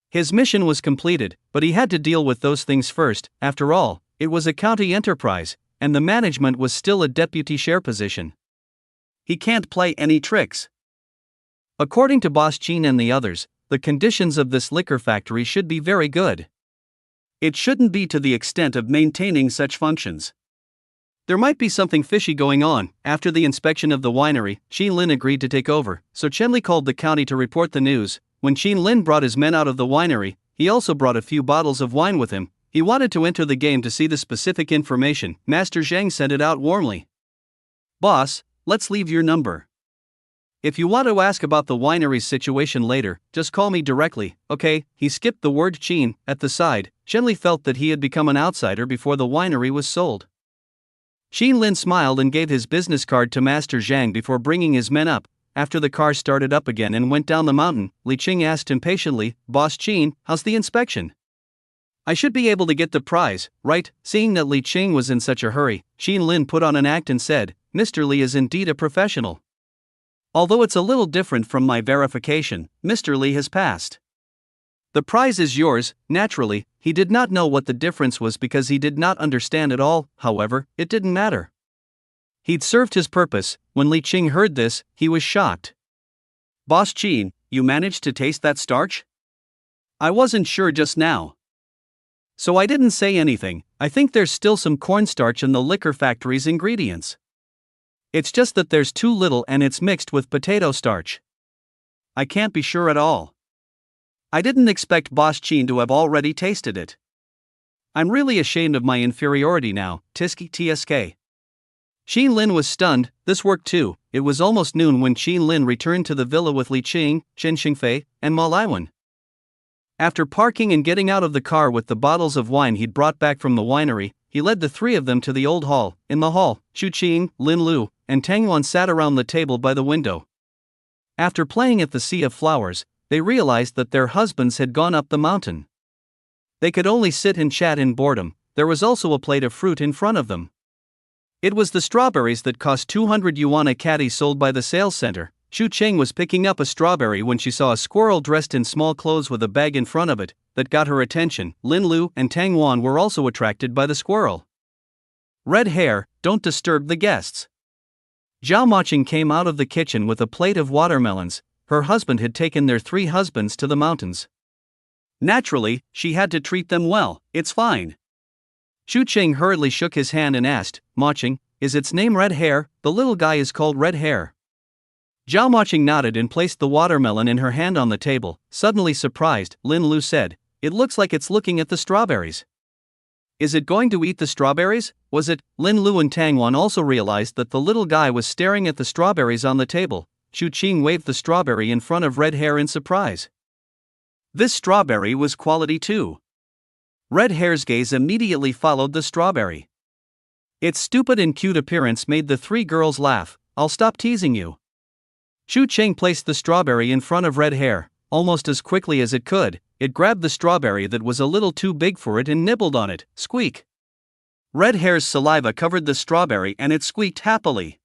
His mission was completed, but he had to deal with those things first. After all, it was a county enterprise, and the management was still a deputy chair position. He can't play any tricks. According to Boss Qin and the others, the conditions of this liquor factory should be very good. It shouldn't be to the extent of maintaining such functions. There might be something fishy going on. After the inspection of the winery, Qin Lin agreed to take over, so Chen Li called the county to report the news. When Qin Lin brought his men out of the winery, he also brought a few bottles of wine with him. He wanted to enter the game to see the specific information. Master Zhang sent it out warmly. "Boss, let's leave your number. If you want to ask about the winery's situation later, just call me directly, okay?" He skipped the word Qin. At the side, Chen Li felt that he had become an outsider before the winery was sold. Qin Lin smiled and gave his business card to Master Zhang before bringing his men up. After the car started up again and went down the mountain, Li Qing asked impatiently, "Boss Qin, how's the inspection? I should be able to get the prize, right?" Seeing that Li Qing was in such a hurry, Qin Lin put on an act and said, "Mr. Li is indeed a professional. Although it's a little different from my verification, Mr. Li has passed. The prize is yours." Naturally, he did not know what the difference was because he did not understand at all. However, it didn't matter. He'd served his purpose. When Li Qing heard this, he was shocked. "Boss Qin, you managed to taste that starch? I wasn't sure just now." So I didn't say anything. I think there's still some cornstarch in the liquor factory's ingredients. It's just that there's too little and it's mixed with potato starch. I can't be sure at all. I didn't expect Boss Chin to have already tasted it. I'm really ashamed of my inferiority now, tsk. Qin Lin was stunned. This worked too. It was almost noon when Qin Lin returned to the villa with Li Qing, Chen Xingfei, and Ma Laiwen. After parking and getting out of the car with the bottles of wine he'd brought back from the winery, he led the three of them to the old hall. In the hall, Xu Qing, Lin Lu, and Tang Yuan sat around the table by the window. After playing at the Sea of Flowers, they realized that their husbands had gone up the mountain. They could only sit and chat in boredom. There was also a plate of fruit in front of them. It was the strawberries that cost 200 yuan a caddy sold by the sales center. Xu Cheng was picking up a strawberry when she saw a squirrel dressed in small clothes with a bag in front of it that got her attention. Lin Lu and Tang Yuan were also attracted by the squirrel. Red hair, don't disturb the guests. Zhao Maching came out of the kitchen with a plate of watermelons. Her husband had taken their three husbands to the mountains. Naturally, she had to treat them well. It's fine. Xu Cheng hurriedly shook his hand and asked, Maching, is its name Red Hair? The little guy is called Red Hair. Zhao Maching nodded and placed the watermelon in her hand on the table. Suddenly surprised, Lin Lu said, it looks like it's looking at the strawberries. Is it going to eat the strawberries? Was it? Lin Lu and Tang Yuan also realized that the little guy was staring at the strawberries on the table. Xu Qing waved the strawberry in front of Red Hair in surprise. This strawberry was quality too. Red Hair's gaze immediately followed the strawberry. Its stupid and cute appearance made the three girls laugh. I'll stop teasing you. Xu Cheng placed the strawberry in front of Red Hair. Almost as quickly as it could, it grabbed the strawberry that was a little too big for it and nibbled on it. Squeak! Red Hair's saliva covered the strawberry and it squeaked happily.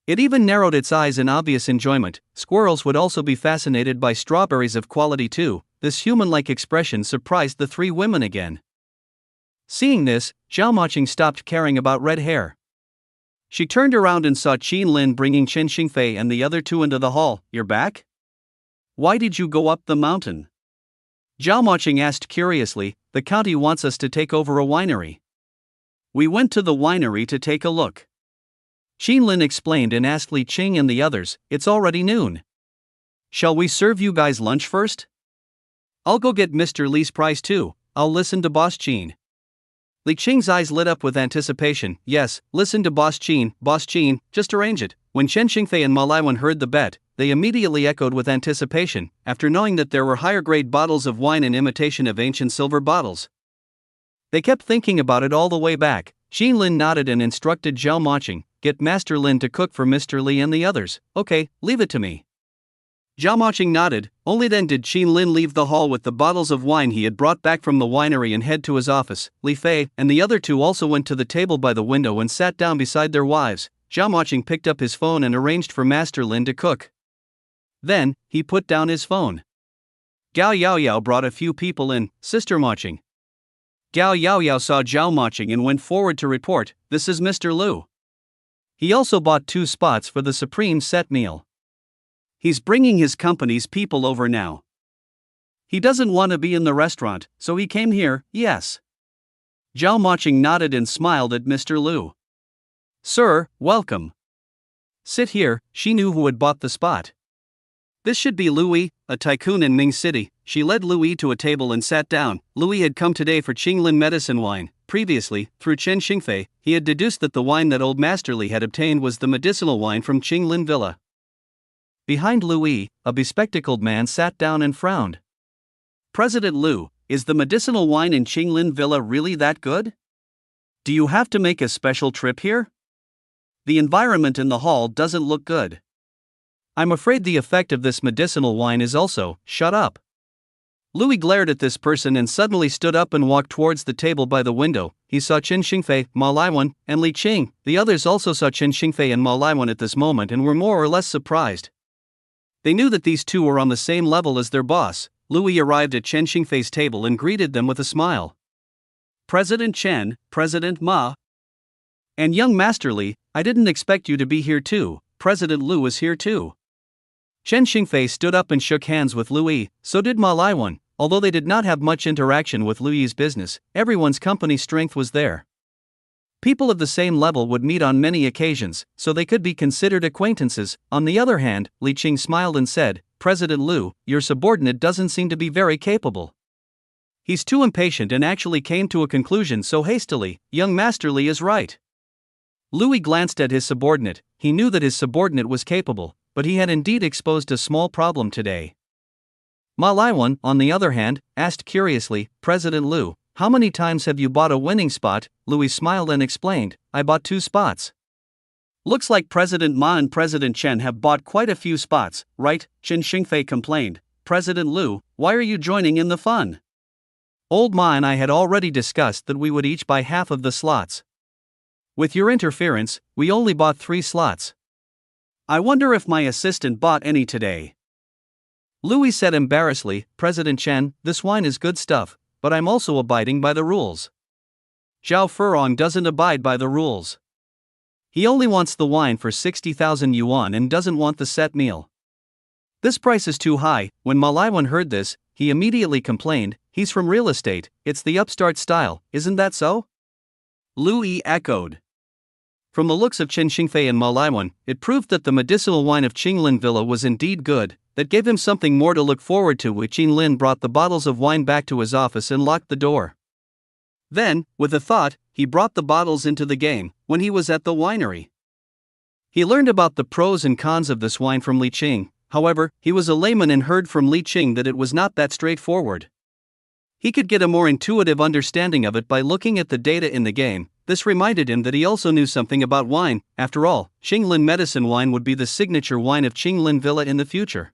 It even narrowed its eyes in obvious enjoyment. Squirrels would also be fascinated by strawberries of quality too. This human-like expression surprised the three women again. Seeing this, Zhao Maching stopped caring about Red Hair. She turned around and saw Qin Lin bringing Chen Xingfei and the other two into the hall. You're back? Why did you go up the mountain? Zhao Maching asked curiously. The county wants us to take over a winery. We went to the winery to take a look. Qin Lin explained and asked Li Qing and the others, it's already noon. Shall we serve you guys lunch first? I'll go get Mr. Li's prize too. I'll listen to Boss Qin. Li Qing's eyes lit up with anticipation. Yes, listen to Boss Qin, just arrange it. When Chen Xingfei and Ma Laiwen heard the bet, they immediately echoed with anticipation, after knowing that there were higher-grade bottles of wine in imitation of ancient silver bottles. They kept thinking about it all the way back. Qin Lin nodded and instructed Zhao Maching, get Master Lin to cook for Mr. Li and the others. Okay, leave it to me. Zhao Maching nodded. Only then did Qin Lin leave the hall with the bottles of wine he had brought back from the winery and head to his office. Li Fei and the other two also went to the table by the window and sat down beside their wives. Zhao Maching picked up his phone and arranged for Master Lin to cook. Then, he put down his phone. Gao Yaoyao brought a few people in. Sister Maching. Gao Yaoyao saw Zhao Maching and went forward to report, this is Mr. Lu. He also bought 2 spots for the supreme set meal. He's bringing his company's people over now. He doesn't want to be in the restaurant, so he came here, yes. Zhao Maching nodded and smiled at Mr. Lu. Sir, welcome. Sit here. She knew who had bought the spot. This should be Louis, a tycoon in Ming City. She led Louis to a table and sat down. Louis had come today for Qinglin medicine wine. Previously, through Chen Xingfei, he had deduced that the wine that old Master Li had obtained was the medicinal wine from Qinglin Villa. Behind Louis, a bespectacled man sat down and frowned. President Lu, is the medicinal wine in Qinglin Villa really that good? Do you have to make a special trip here? The environment in the hall doesn't look good. I'm afraid the effect of this medicinal wine is also, shut up. Louis glared at this person and suddenly stood up and walked towards the table by the window. He saw Chen Xingfei, Ma Laiwen, and Li Qing. The others also saw Chen Xingfei and Ma Laiwen at this moment and were more or less surprised. They knew that these two were on the same level as their boss. Louis arrived at Chen Xingfei's table and greeted them with a smile. President Chen, President Ma, and young Master Li, I didn't expect you to be here too. President Lu is here too. Chen Xingfei stood up and shook hands with Louis, so did Ma Laiwen. although they did not have much interaction with Lu Yi's business, everyone's company strength was there. People of the same level would meet on many occasions, so they could be considered acquaintances. On the other hand, Li Qing smiled and said, "President Lu, your subordinate doesn't seem to be very capable. He's too impatient and actually came to a conclusion so hastily. Young Master Li is right." Louis glanced at his subordinate. He knew that his subordinate was capable, but he had indeed exposed a small problem today. Ma Laiwan, on the other hand, asked curiously, "President Lu, how many times have you bought a winning spot?" Louis smiled and explained, "I bought 2 spots." Looks like President Ma and President Chen have bought quite a few spots, right? Chen Xingfei complained. "President Lu, why are you joining in the fun?" Old Ma and I had already discussed that we would each buy half of the slots. With your interference, we only bought 3 slots. I wonder if my assistant bought any today. Louis said embarrassedly, "President Chen, this wine is good stuff, but I'm also abiding by the rules." Zhao Furong doesn't abide by the rules. He only wants the wine for 60,000 yuan and doesn't want the set meal. This price is too high. When Ma Laiwan heard this, he immediately complained, "He's from real estate, it's the upstart style, isn't that so?" Lu Yi echoed. From the looks of Chen Xingfei and Ma Laiwan, it proved that the medicinal wine of Qinglin Villa was indeed good. That gave him something more to look forward to. Qinglin brought the bottles of wine back to his office and locked the door. Then, with a thought, he brought the bottles into the game. When he was at the winery, he learned about the pros and cons of this wine from Li Qing. However, he was a layman and heard from Li Qing that it was not that straightforward. He could get a more intuitive understanding of it by looking at the data in the game. This reminded him that he also knew something about wine. After all, Qinglin medicine wine would be the signature wine of Qinglin Villa in the future.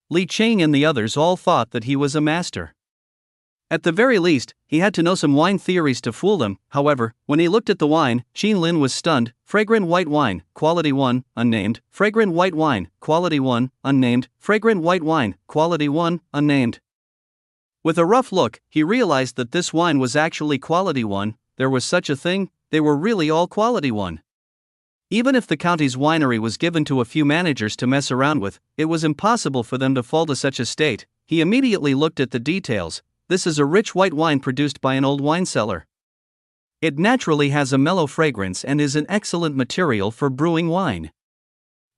Li Qing and the others all thought that he was a master. At the very least, he had to know some wine theories to fool them. However, when he looked at the wine, Qinglin was stunned. Fragrant white wine, quality 1, unnamed. Fragrant white wine, quality 1, unnamed. Fragrant white wine, quality 1, unnamed. With a rough look, he realized that this wine was actually quality 1. There was such a thing, they were really all quality 1. Even if the county's winery was given to a few managers to mess around with, it was impossible for them to fall to such a state. He immediately looked at the details. This is a rich white wine produced by an old wine cellar. It naturally has a mellow fragrance and is an excellent material for brewing wine.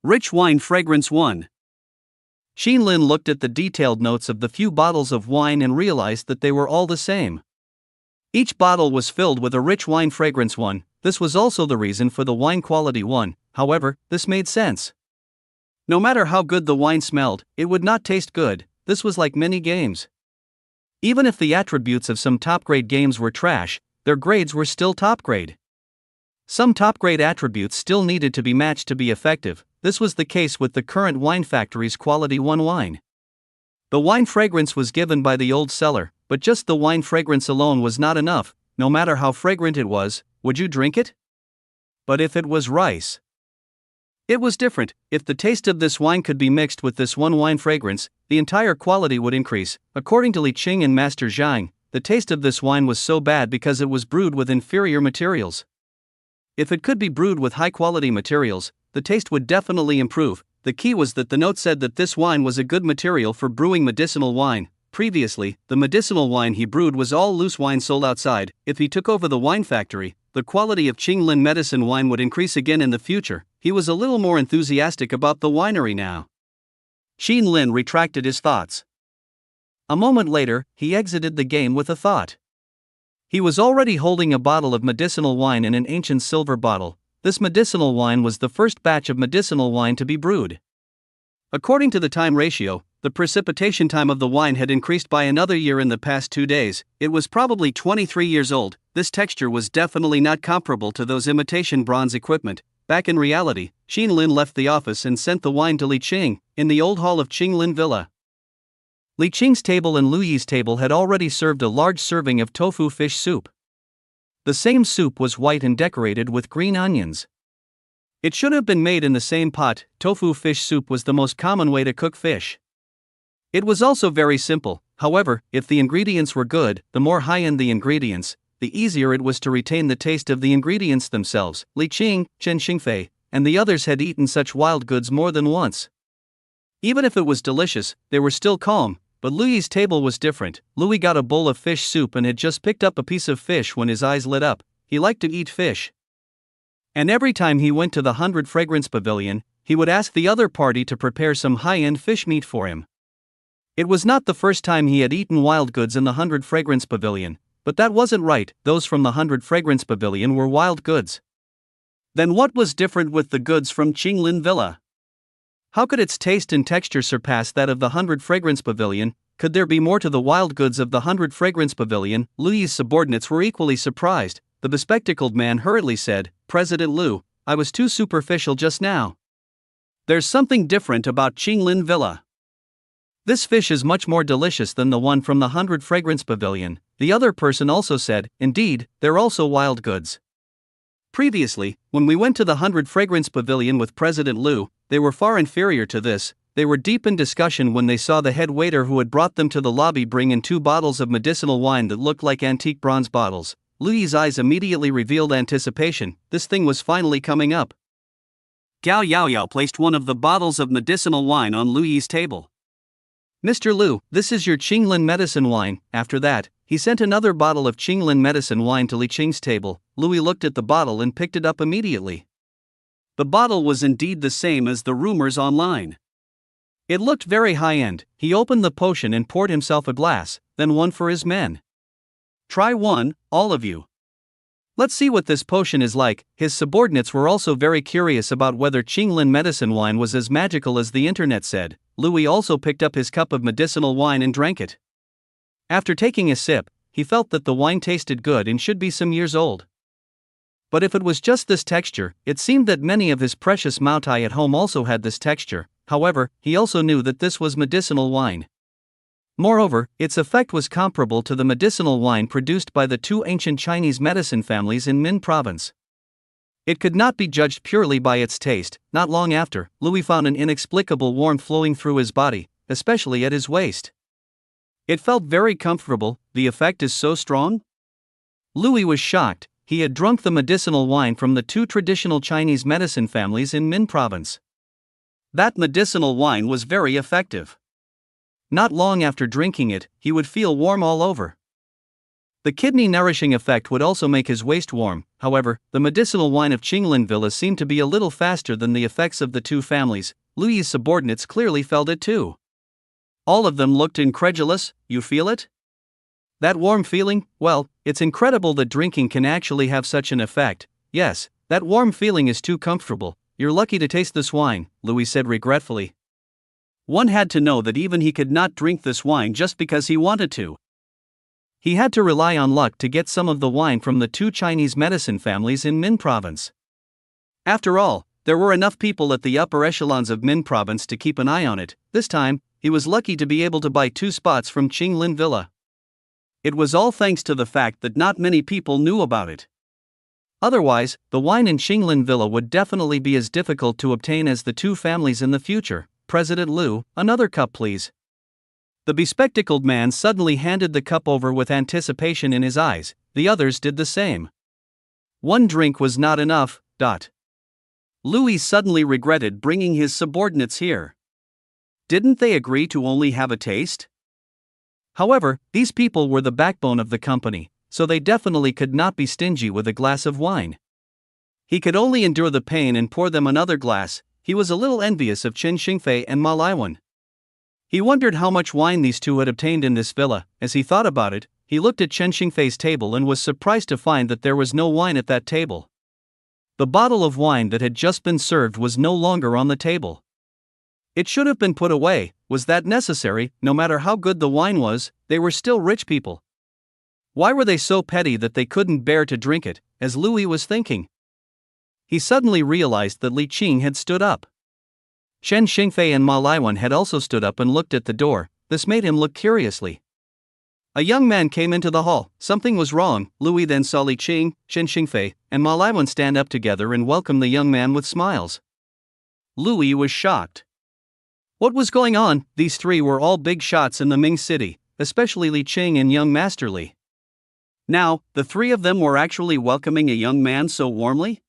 Rich wine fragrance 1. Qinglin looked at the detailed notes of the few bottles of wine and realized that they were all the same. Each bottle was filled with a rich wine fragrance 1. This was also the reason for the wine quality 1. However, this made sense. No matter how good the wine smelled, it would not taste good. This was like many games. Even if the attributes of some top-grade games were trash, their grades were still top-grade. Some top-grade attributes still needed to be matched to be effective. This was the case with the current wine factory's quality 1 wine. The wine fragrance was given by the old cellar, but just the wine fragrance alone was not enough. No matter how fragrant it was, would you drink it? But if it was rice? It was different. If the taste of this wine could be mixed with this one wine fragrance, the entire quality would increase. According to Li Qing and Master Zhang, the taste of this wine was so bad because it was brewed with inferior materials. If it could be brewed with high-quality materials, the taste would definitely improve. The key was that the note said that this wine was a good material for brewing medicinal wine. Previously, the medicinal wine he brewed was all loose wine sold outside. If he took over the wine factory, the quality of Qinglin medicine wine would increase again in the future. He was a little more enthusiastic about the winery now. Qinglin retracted his thoughts. A moment later, he exited the game with a thought. He was already holding a bottle of medicinal wine in an ancient silver bottle. This medicinal wine was the first batch of medicinal wine to be brewed. According to the time ratio, the precipitation time of the wine had increased by another year in the past 2 days. It was probably 23 years old. This texture was definitely not comparable to those imitation bronze equipment. Back in reality, Qinglin left the office and sent the wine to Li Qing, in the old hall of Qinglin Villa. Li Qing's table and Lu Yi's table had already served a large serving of tofu fish soup. The same soup was white and decorated with green onions. It should have been made in the same pot. Tofu fish soup was the most common way to cook fish. It was also very simple. However, if the ingredients were good, the more high-end the ingredients, the easier it was to retain the taste of the ingredients themselves. Li Qing, Chen Xingfei, and the others had eaten such wild goods more than once. Even if it was delicious, they were still calm. But Louis's table was different. Louis got a bowl of fish soup and had just picked up a piece of fish when his eyes lit up. He liked to eat fish. And every time he went to the 100 Fragrance Pavilion, he would ask the other party to prepare some high-end fish meat for him. It was not the first time he had eaten wild goods in the 100 Fragrance Pavilion, but that wasn't right. Those from the 100 Fragrance Pavilion were wild goods. Then what was different with the goods from Qinglin Villa? How could its taste and texture surpass that of the 100 Fragrance Pavilion? Could there be more to the wild goods of the 100 Fragrance Pavilion? Louis's subordinates were equally surprised. The bespectacled man hurriedly said, "President Liu, I was too superficial just now. There's something different about Qinglin Villa. This fish is much more delicious than the one from the 100 Fragrance Pavilion." The other person also said, "Indeed, they're also wild goods. Previously, when we went to the 100 Fragrance Pavilion with President Liu, they were far inferior to this." They were deep in discussion when they saw the head waiter who had brought them to the lobby bring in 2 bottles of medicinal wine that looked like antique bronze bottles. Louis's eyes immediately revealed anticipation. This thing was finally coming up. Gao Yaoyao placed one of the bottles of medicinal wine on Louis's table. "Mr. Liu, this is your Qinglin medicine wine." After that, he sent another bottle of Qinglin medicine wine to Li Qing's table. Louis looked at the bottle and picked it up immediately. The bottle was indeed the same as the rumors online. It looked very high-end. He opened the potion and poured himself a glass, then one for his men. "Try one, all of you. Let's see what this potion is like." His subordinates were also very curious about whether Qinglin medicine wine was as magical as the internet said. Louis also picked up his cup of medicinal wine and drank it. After taking a sip, he felt that the wine tasted good and should be some years old. But if it was just this texture, it seemed that many of his precious Maotai at home also had this texture. However, he also knew that this was medicinal wine. Moreover, its effect was comparable to the medicinal wine produced by the 2 ancient Chinese medicine families in Min province. It could not be judged purely by its taste. Not long after, Louis found an inexplicable warmth flowing through his body, especially at his waist. It felt very comfortable. The effect is so strong? Louis was shocked. He had drunk the medicinal wine from the 2 traditional Chinese medicine families in Min province. That medicinal wine was very effective. Not long after drinking it, he would feel warm all over. The kidney-nourishing effect would also make his waist warm. However, the medicinal wine of Qinglin Villa seemed to be a little faster than the effects of the 2 families. Louis's subordinates clearly felt it too. All of them looked incredulous. "You feel it? That warm feeling? Well, it's incredible that drinking can actually have such an effect." "Yes, that warm feeling is too comfortable. You're lucky to taste this wine," Louis said regretfully. One had to know that even he could not drink this wine just because he wanted to. He had to rely on luck to get some of the wine from the 2 Chinese medicine families in Min province. After all, there were enough people at the upper echelons of Min province to keep an eye on it. This time, he was lucky to be able to buy 2 spots from Qinglin Villa. It was all thanks to the fact that not many people knew about it. Otherwise, the wine in Qinglin Villa would definitely be as difficult to obtain as the 2 families in the future. "President Liu, another cup please." The bespectacled man suddenly handed the cup over with anticipation in his eyes. The others did the same. One drink was not enough. Louis suddenly regretted bringing his subordinates here. Didn't they agree to only have a taste? However, these people were the backbone of the company, so they definitely could not be stingy with a glass of wine. He could only endure the pain and pour them another glass. He was a little envious of Chen Xingfei and Ma Laiwan. He wondered how much wine these 2 had obtained in this villa. As he thought about it, he looked at Chen Xingfei's table and was surprised to find that there was no wine at that table. The bottle of wine that had just been served was no longer on the table. It should have been put away. Was that necessary? No matter how good the wine was, they were still rich people. Why were they so petty that they couldn't bear to drink it? As Louis was thinking, he suddenly realized that Li Qing had stood up. Chen Xingfei and Ma Laiwan had also stood up and looked at the door. This made him look curiously. A young man came into the hall. Something was wrong. Louis then saw Li Qing, Chen Xingfei, and Ma Laiwan stand up together and welcome the young man with smiles. Louis was shocked. What was going on? These 3 were all big shots in the Ming city, especially Li Qing and young Master Li. Now, the 3 of them were actually welcoming a young man so warmly?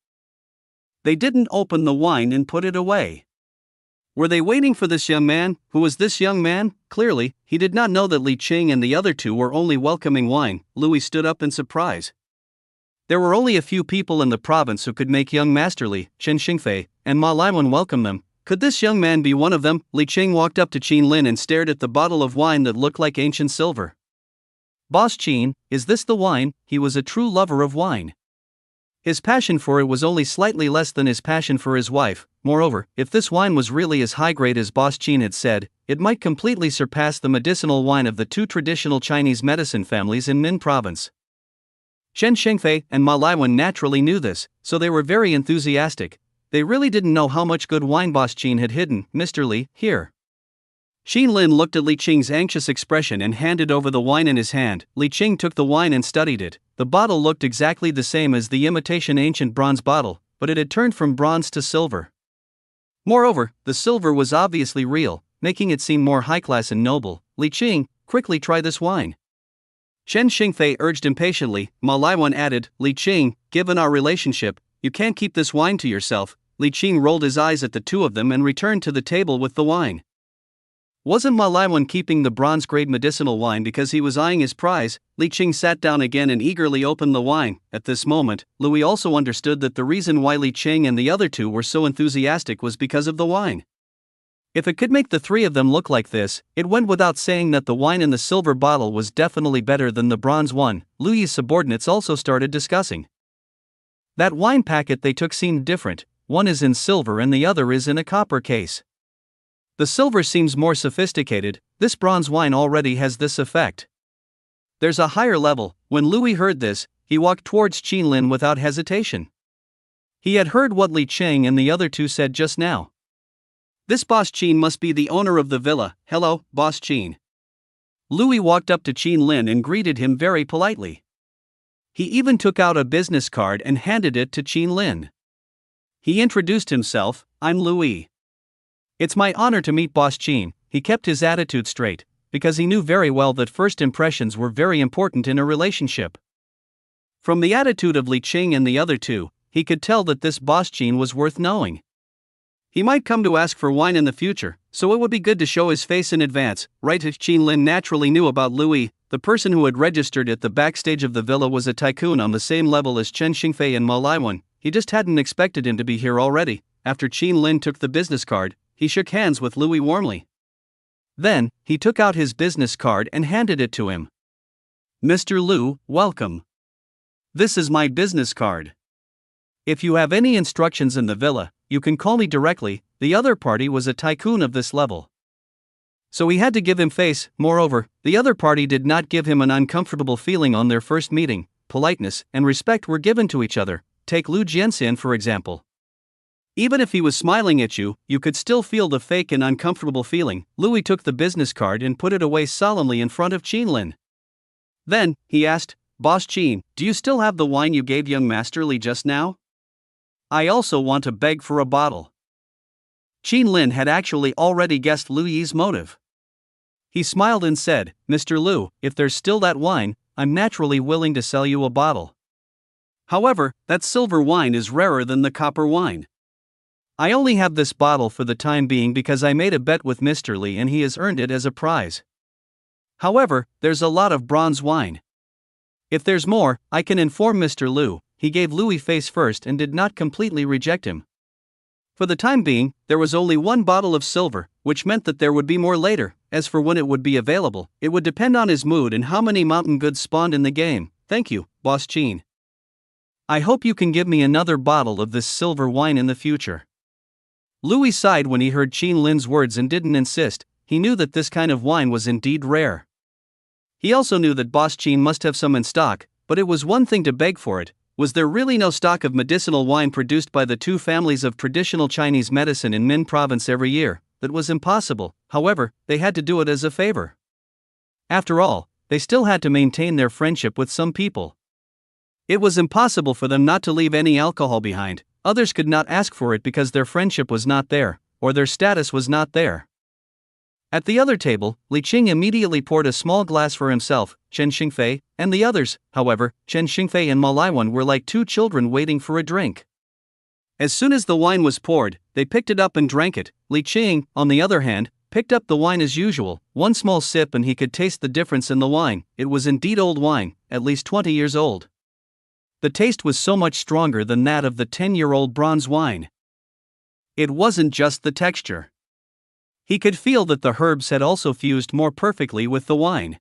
They didn't open the wine and put it away. Were they waiting for this young man? Who was this young man? Clearly, he did not know that Li Qing and the other two were only welcoming wine. Louis stood up in surprise. There were only a few people in the province who could make young Master Li, Chen Xingfei, and Ma Laiwen welcome them. Could this young man be one of them? Li Qing walked up to Qin Lin and stared at the bottle of wine that looked like ancient silver. Boss Qin, is this the wine? He was a true lover of wine. His passion for it was only slightly less than his passion for his wife. Moreover, if this wine was really as high grade as Boss Qin had said, it might completely surpass the medicinal wine of the two traditional Chinese medicine families in Min province. Chen Xingfei and Ma Laiwen naturally knew this, so they were very enthusiastic. They really didn't know how much good wine Boss Qin had hidden. Mr. Li, here. Qin Lin looked at Li Qing's anxious expression and handed over the wine in his hand. Li Qing took the wine and studied it. The bottle looked exactly the same as the imitation ancient bronze bottle, but it had turned from bronze to silver. Moreover, the silver was obviously real, making it seem more high-class and noble. Li Qing, quickly try this wine. Chen Xingfei urged impatiently. Ma Laiwen added, Li Qing, given our relationship, you can't keep this wine to yourself. Li Qing rolled his eyes at the two of them and returned to the table with the wine. Wasn't Ma Laiwen keeping the bronze-grade medicinal wine because he was eyeing his prize? Li Qing sat down again and eagerly opened the wine. At this moment, Louis also understood that the reason why Li Qing and the other two were so enthusiastic was because of the wine. If it could make the three of them look like this, it went without saying that the wine in the silver bottle was definitely better than the bronze one. Louis's subordinates also started discussing. That wine packet they took seemed different, one is in silver and the other is in a copper case. The silver seems more sophisticated, this bronze wine already has this effect. There's a higher level. When Louis heard this, he walked towards Qin Lin without hesitation. He had heard what Li Qing and the other two said just now. This Boss Qin must be the owner of the villa. Hello, Boss Qin. Louis walked up to Qin Lin and greeted him very politely. He even took out a business card and handed it to Qin Lin. He introduced himself, I'm Louis. It's my honor to meet Boss Qin. He kept his attitude straight, because he knew very well that first impressions were very important in a relationship. From the attitude of Li Qing and the other two, he could tell that this Boss Qin was worth knowing. He might come to ask for wine in the future, so it would be good to show his face in advance, right? Qin Lin naturally knew about Louis. The person who had registered at the backstage of the villa was a tycoon on the same level as Chen Xingfei and Ma Laiwen. He just hadn't expected him to be here already. After Qin Lin took the business card, he shook hands with Louis warmly. Then, he took out his business card and handed it to him. Mr. Liu, welcome. This is my business card. If you have any instructions in the villa, you can call me directly. The other party was a tycoon of this level, so he had to give him face. Moreover, the other party did not give him an uncomfortable feeling on their first meeting. Politeness and respect were given to each other. Take Liu Jianxian for example. Even if he was smiling at you, you could still feel the fake and uncomfortable feeling. Louis took the business card and put it away solemnly in front of Qin Lin. Then, he asked, Boss Qin, do you still have the wine you gave young Master Li just now? I also want to beg for a bottle. Qin Lin had actually already guessed Louis's motive. He smiled and said, Mr. Liu, if there's still that wine, I'm naturally willing to sell you a bottle. However, that silver wine is rarer than the copper wine. I only have this bottle for the time being because I made a bet with Mr. Li and he has earned it as a prize. However, there's a lot of bronze wine. If there's more, I can inform Mr. Liu. He gave Louis face first and did not completely reject him. For the time being, there was only one bottle of silver, which meant that there would be more later. As for when it would be available, it would depend on his mood and how many mountain goods spawned in the game. Thank you, Boss Qin. I hope you can give me another bottle of this silver wine in the future. Louis sighed when he heard Qin Lin's words and didn't insist. He knew that this kind of wine was indeed rare. He also knew that Boss Qin must have some in stock, but it was one thing to beg for it. Was there really no stock of medicinal wine produced by the two families of traditional Chinese medicine in Min province every year? That was impossible. However, they had to do it as a favor. After all, they still had to maintain their friendship with some people. It was impossible for them not to leave any alcohol behind. Others could not ask for it because their friendship was not there, or their status was not there. At the other table, Li Qing immediately poured a small glass for himself, Chen Xingfei, and the others. However, Chen Xingfei and Ma Laiwen were like two children waiting for a drink. As soon as the wine was poured, they picked it up and drank it. Li Qing, on the other hand, picked up the wine as usual, one small sip and he could taste the difference in the wine. It was indeed old wine, at least 20 years old. The taste was so much stronger than that of the 10-year-old bronze wine. It wasn't just the texture. He could feel that the herbs had also fused more perfectly with the wine.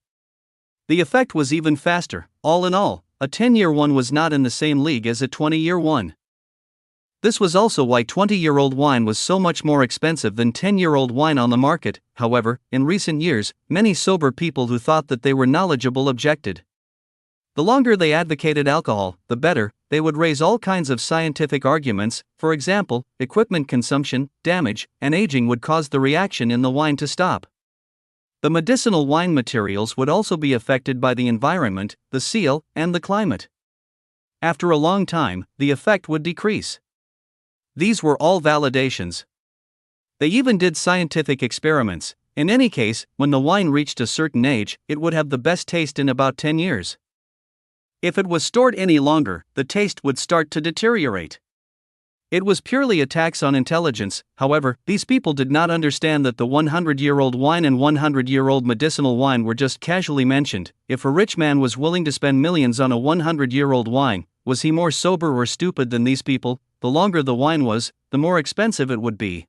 The effect was even faster. All in all, a 10-year one was not in the same league as a 20-year one. This was also why 20-year-old wine was so much more expensive than 10-year-old wine on the market. However, in recent years, many sober people who thought that they were knowledgeable objected. The longer they advocated alcohol, the better. They would raise all kinds of scientific arguments. For example, equipment consumption, damage, and aging would cause the reaction in the wine to stop. The medicinal wine materials would also be affected by the environment, the seal, and the climate. After a long time, the effect would decrease. These were all validations. They even did scientific experiments. In any case, when the wine reached a certain age, it would have the best taste in about 10 years. If it was stored any longer, the taste would start to deteriorate. It was purely a tax on intelligence. However, these people did not understand that the 100-year-old wine and 100-year-old medicinal wine were just casually mentioned. If a rich man was willing to spend millions on a 100-year-old wine, was he more sober or stupid than these people? The longer the wine was, the more expensive it would be.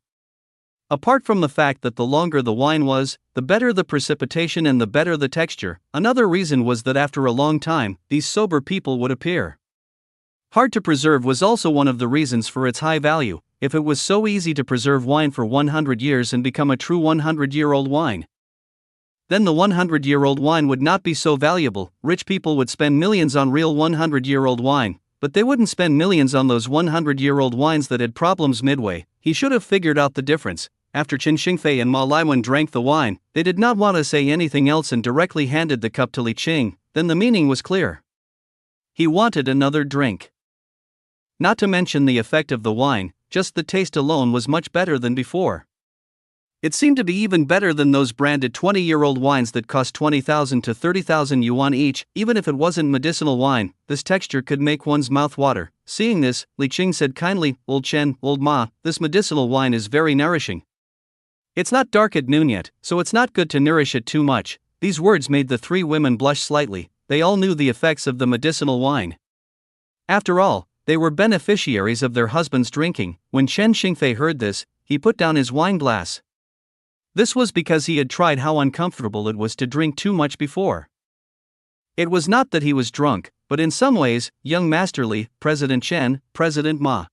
Apart from the fact that the longer the wine was, the better the precipitation and the better the texture, another reason was that after a long time, these sober people would appear. Hard to preserve was also one of the reasons for its high value. If it was so easy to preserve wine for 100 years and become a true 100-year-old wine, then the 100-year-old wine would not be so valuable. Rich people would spend millions on real 100-year-old wine, but they wouldn't spend millions on those 100-year-old wines that had problems midway. He should have figured out the difference. After Chen Xingfei and Ma Laiwen drank the wine, they did not want to say anything else and directly handed the cup to Li Qing. Then the meaning was clear. He wanted another drink. Not to mention the effect of the wine, just the taste alone was much better than before. It seemed to be even better than those branded 20-year-old wines that cost 20,000 to 30,000 yuan each. Even if it wasn't medicinal wine, this texture could make one's mouth water. Seeing this, Li Qing said kindly, "Old Chen, old Ma, this medicinal wine is very nourishing. It's not dark at noon yet, so it's not good to nourish it too much." These words made the three women blush slightly. They all knew the effects of the medicinal wine. After all, they were beneficiaries of their husbands' drinking. When Chen Xingfei heard this, he put down his wine glass. This was because he had tried how uncomfortable it was to drink too much before. It was not that he was drunk, but in some ways, young Master Li, President Chen, President Ma.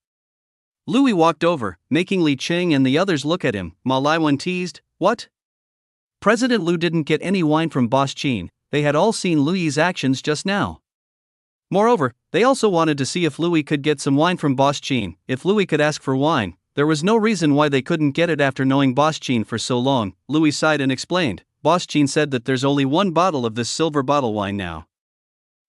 Louis walked over, making Li Qing and the others look at him. Ma Laiwen teased, "What? President Liu didn't get any wine from Boss Qin." They had all seen Louis's actions just now. Moreover, they also wanted to see if Louis could get some wine from Boss Qin. If Louis could ask for wine, there was no reason why they couldn't get it after knowing Boss Qin for so long. Louis sighed and explained, "Boss Qin said that there's only one bottle of this silver bottle wine now.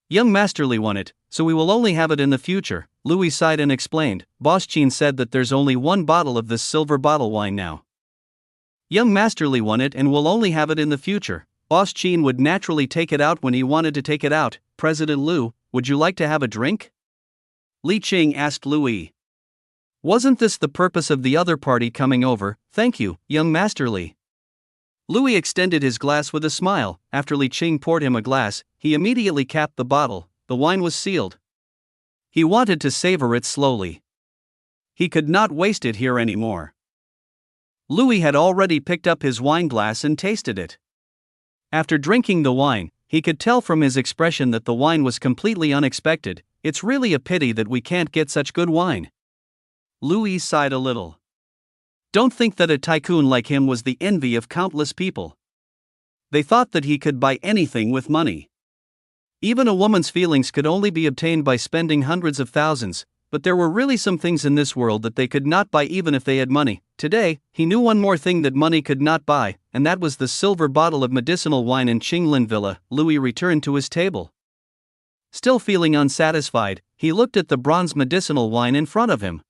Young Master Li won it, so we will only have it in the future." Louis sighed and explained, "Boss Qin said that there's only one bottle of this silver bottle wine now. Young Master Li won it and will only have it in the future. Boss Qin would naturally take it out when he wanted to take it out." "President Liu, would you like to have a drink?" Li Qing asked Louis. "Wasn't this the purpose of the other party coming over?" "Thank you, young Master Li." Louis extended his glass with a smile. After Li Qing poured him a glass, he immediately capped the bottle. The wine was sealed. He wanted to savor it slowly. He could not waste it here anymore. Louis had already picked up his wine glass and tasted it. After drinking the wine, he could tell from his expression that the wine was completely unexpected. "It's really a pity that we can't get such good wine." Louis sighed a little. Don't think that a tycoon like him was the envy of countless people. They thought that he could buy anything with money. Even a woman's feelings could only be obtained by spending hundreds of thousands, but there were really some things in this world that they could not buy even if they had money. Today, he knew one more thing that money could not buy, and that was the silver bottle of medicinal wine in Qinglin Villa. Louis returned to his table. Still feeling unsatisfied, he looked at the bronze medicinal wine in front of him.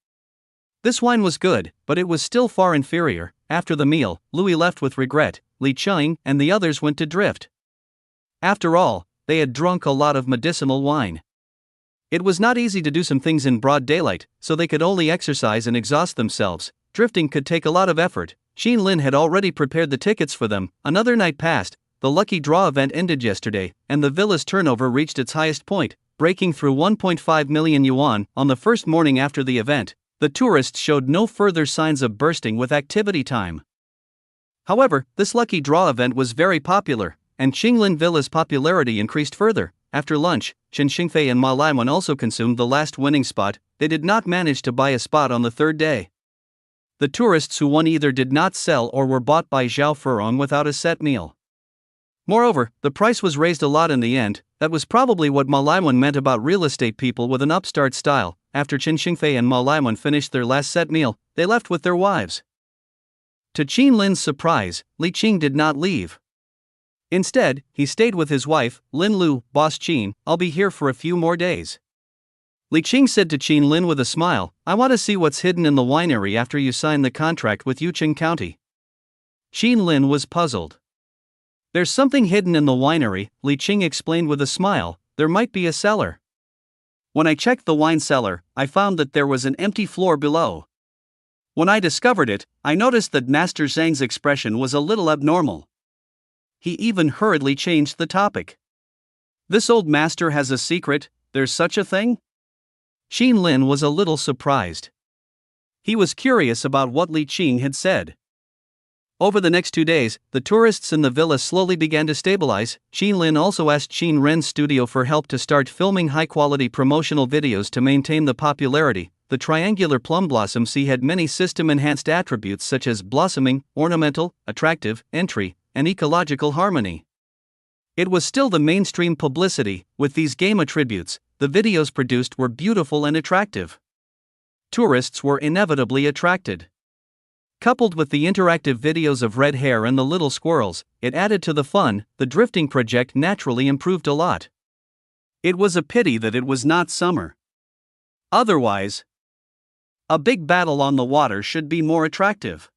This wine was good, but it was still far inferior. After the meal, Louis left with regret. Li Qing and the others went to drift. After all, they had drunk a lot of medicinal wine. It was not easy to do some things in broad daylight, so they could only exercise and exhaust themselves. Drifting could take a lot of effort. Xin Lin had already prepared the tickets for them. Another night passed, the lucky draw event ended yesterday, and the villa's turnover reached its highest point, breaking through 1.5 million yuan on the first morning after the event. The tourists showed no further signs of bursting with activity time. However, this lucky draw event was very popular, and Qinglin Villa's popularity increased further. After lunch, Chen Xingfei and Ma Laiwan also consumed the last winning spot. They did not manage to buy a spot on the third day. The tourists who won either did not sell or were bought by Zhao Furong without a set meal. Moreover, the price was raised a lot in the end. That was probably what Ma Laiwan meant about real estate people with an upstart style. After Chen Xingfei and Ma Laiwan finished their last set meal, they left with their wives. To Qin Lin's surprise, Li Qing did not leave. Instead, he stayed with his wife, Lin Lu. Boss Qin, I'll be here for a few more days. Li Qing said to Qin Lin with a smile, I want to see what's hidden in the winery after you sign the contract with Yucheng County. Qin Lin was puzzled. There's something hidden in the winery, Li Qing explained with a smile, there might be a cellar. When I checked the wine cellar, I found that there was an empty floor below. When I discovered it, I noticed that Master Zhang's expression was a little abnormal. He even hurriedly changed the topic. This old master has a secret, there's such a thing? Qin Lin was a little surprised. He was curious about what Li Qing had said. Over the next 2 days, the tourists in the villa slowly began to stabilize. Qin Lin also asked Qin Ren's studio for help to start filming high-quality promotional videos to maintain the popularity. The triangular plum blossom sea had many system-enhanced attributes such as blossoming, ornamental, attractive, entry, and ecological harmony. It was still the mainstream publicity. With these game attributes, the videos produced were beautiful and attractive. Tourists were inevitably attracted. Coupled with the interactive videos of red hair and the little squirrels, it added to the fun. The drifting project naturally improved a lot. It was a pity that it was not summer. Otherwise, a big battle on the water should be more attractive.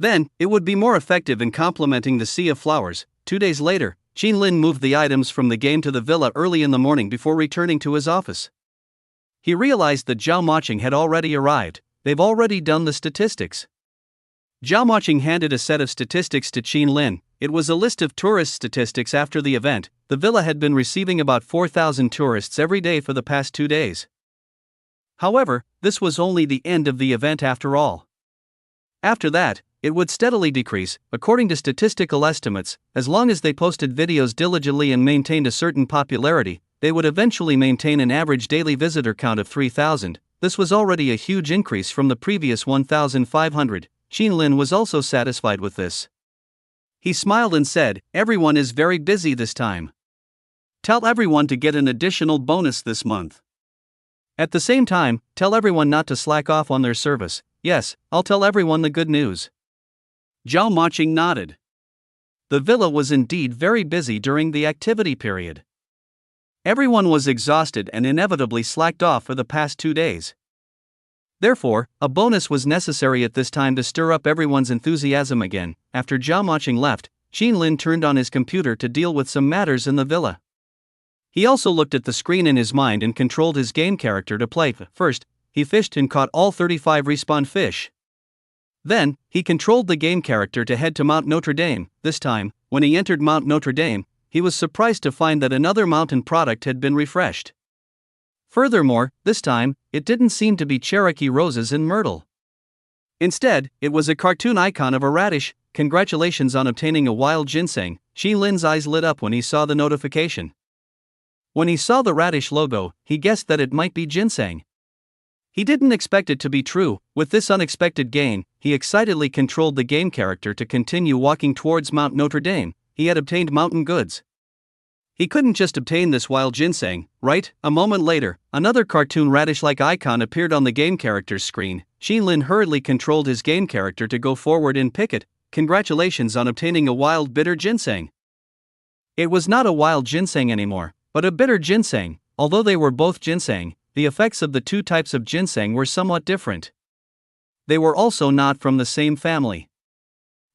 Then, it would be more effective in complementing the sea of flowers. 2 days later, Qin Lin moved the items from the game to the villa early in the morning before returning to his office. He realized that Zhao Moqing had already arrived. They've already done the statistics. Zhao Moqing handed a set of statistics to Qin Lin. It was a list of tourist statistics after the event. The villa had been receiving about 4,000 tourists every day for the past 2 days. However, this was only the end of the event after all. After that, it would steadily decrease. According to statistical estimates, as long as they posted videos diligently and maintained a certain popularity, they would eventually maintain an average daily visitor count of 3,000. This was already a huge increase from the previous 1,500. Qin Lin was also satisfied with this. He smiled and said, everyone is very busy this time. Tell everyone to get an additional bonus this month. At the same time, tell everyone not to slack off on their service. Yes, I'll tell everyone the good news. Zhao Moqing nodded. The villa was indeed very busy during the activity period. Everyone was exhausted and inevitably slacked off for the past 2 days. Therefore, a bonus was necessary at this time to stir up everyone's enthusiasm again. After Zhao Moqing left, Qin Lin turned on his computer to deal with some matters in the villa. He also looked at the screen in his mind and controlled his game character to play. First, he fished and caught all 35 respawn fish. Then, he controlled the game character to head to Mount Notre Dame. This time, when he entered Mount Notre Dame, he was surprised to find that another mountain product had been refreshed. Furthermore, this time, it didn't seem to be Cherokee roses and myrtle. Instead, it was a cartoon icon of a radish. Congratulations on obtaining a wild ginseng. Qin Lin's eyes lit up when he saw the notification. When he saw the radish logo, he guessed that it might be ginseng. He didn't expect it to be true. With this unexpected gain, he excitedly controlled the game character to continue walking towards Mount Notre Dame. He had obtained mountain goods. He couldn't just obtain this wild ginseng, right? A moment later, another cartoon radish-like icon appeared on the game character's screen. Qin Lin hurriedly controlled his game character to go forward and pick it. Congratulations on obtaining a wild bitter ginseng. It was not a wild ginseng anymore, but a bitter ginseng. Although they were both ginseng, the effects of the two types of ginseng were somewhat different. They were also not from the same family.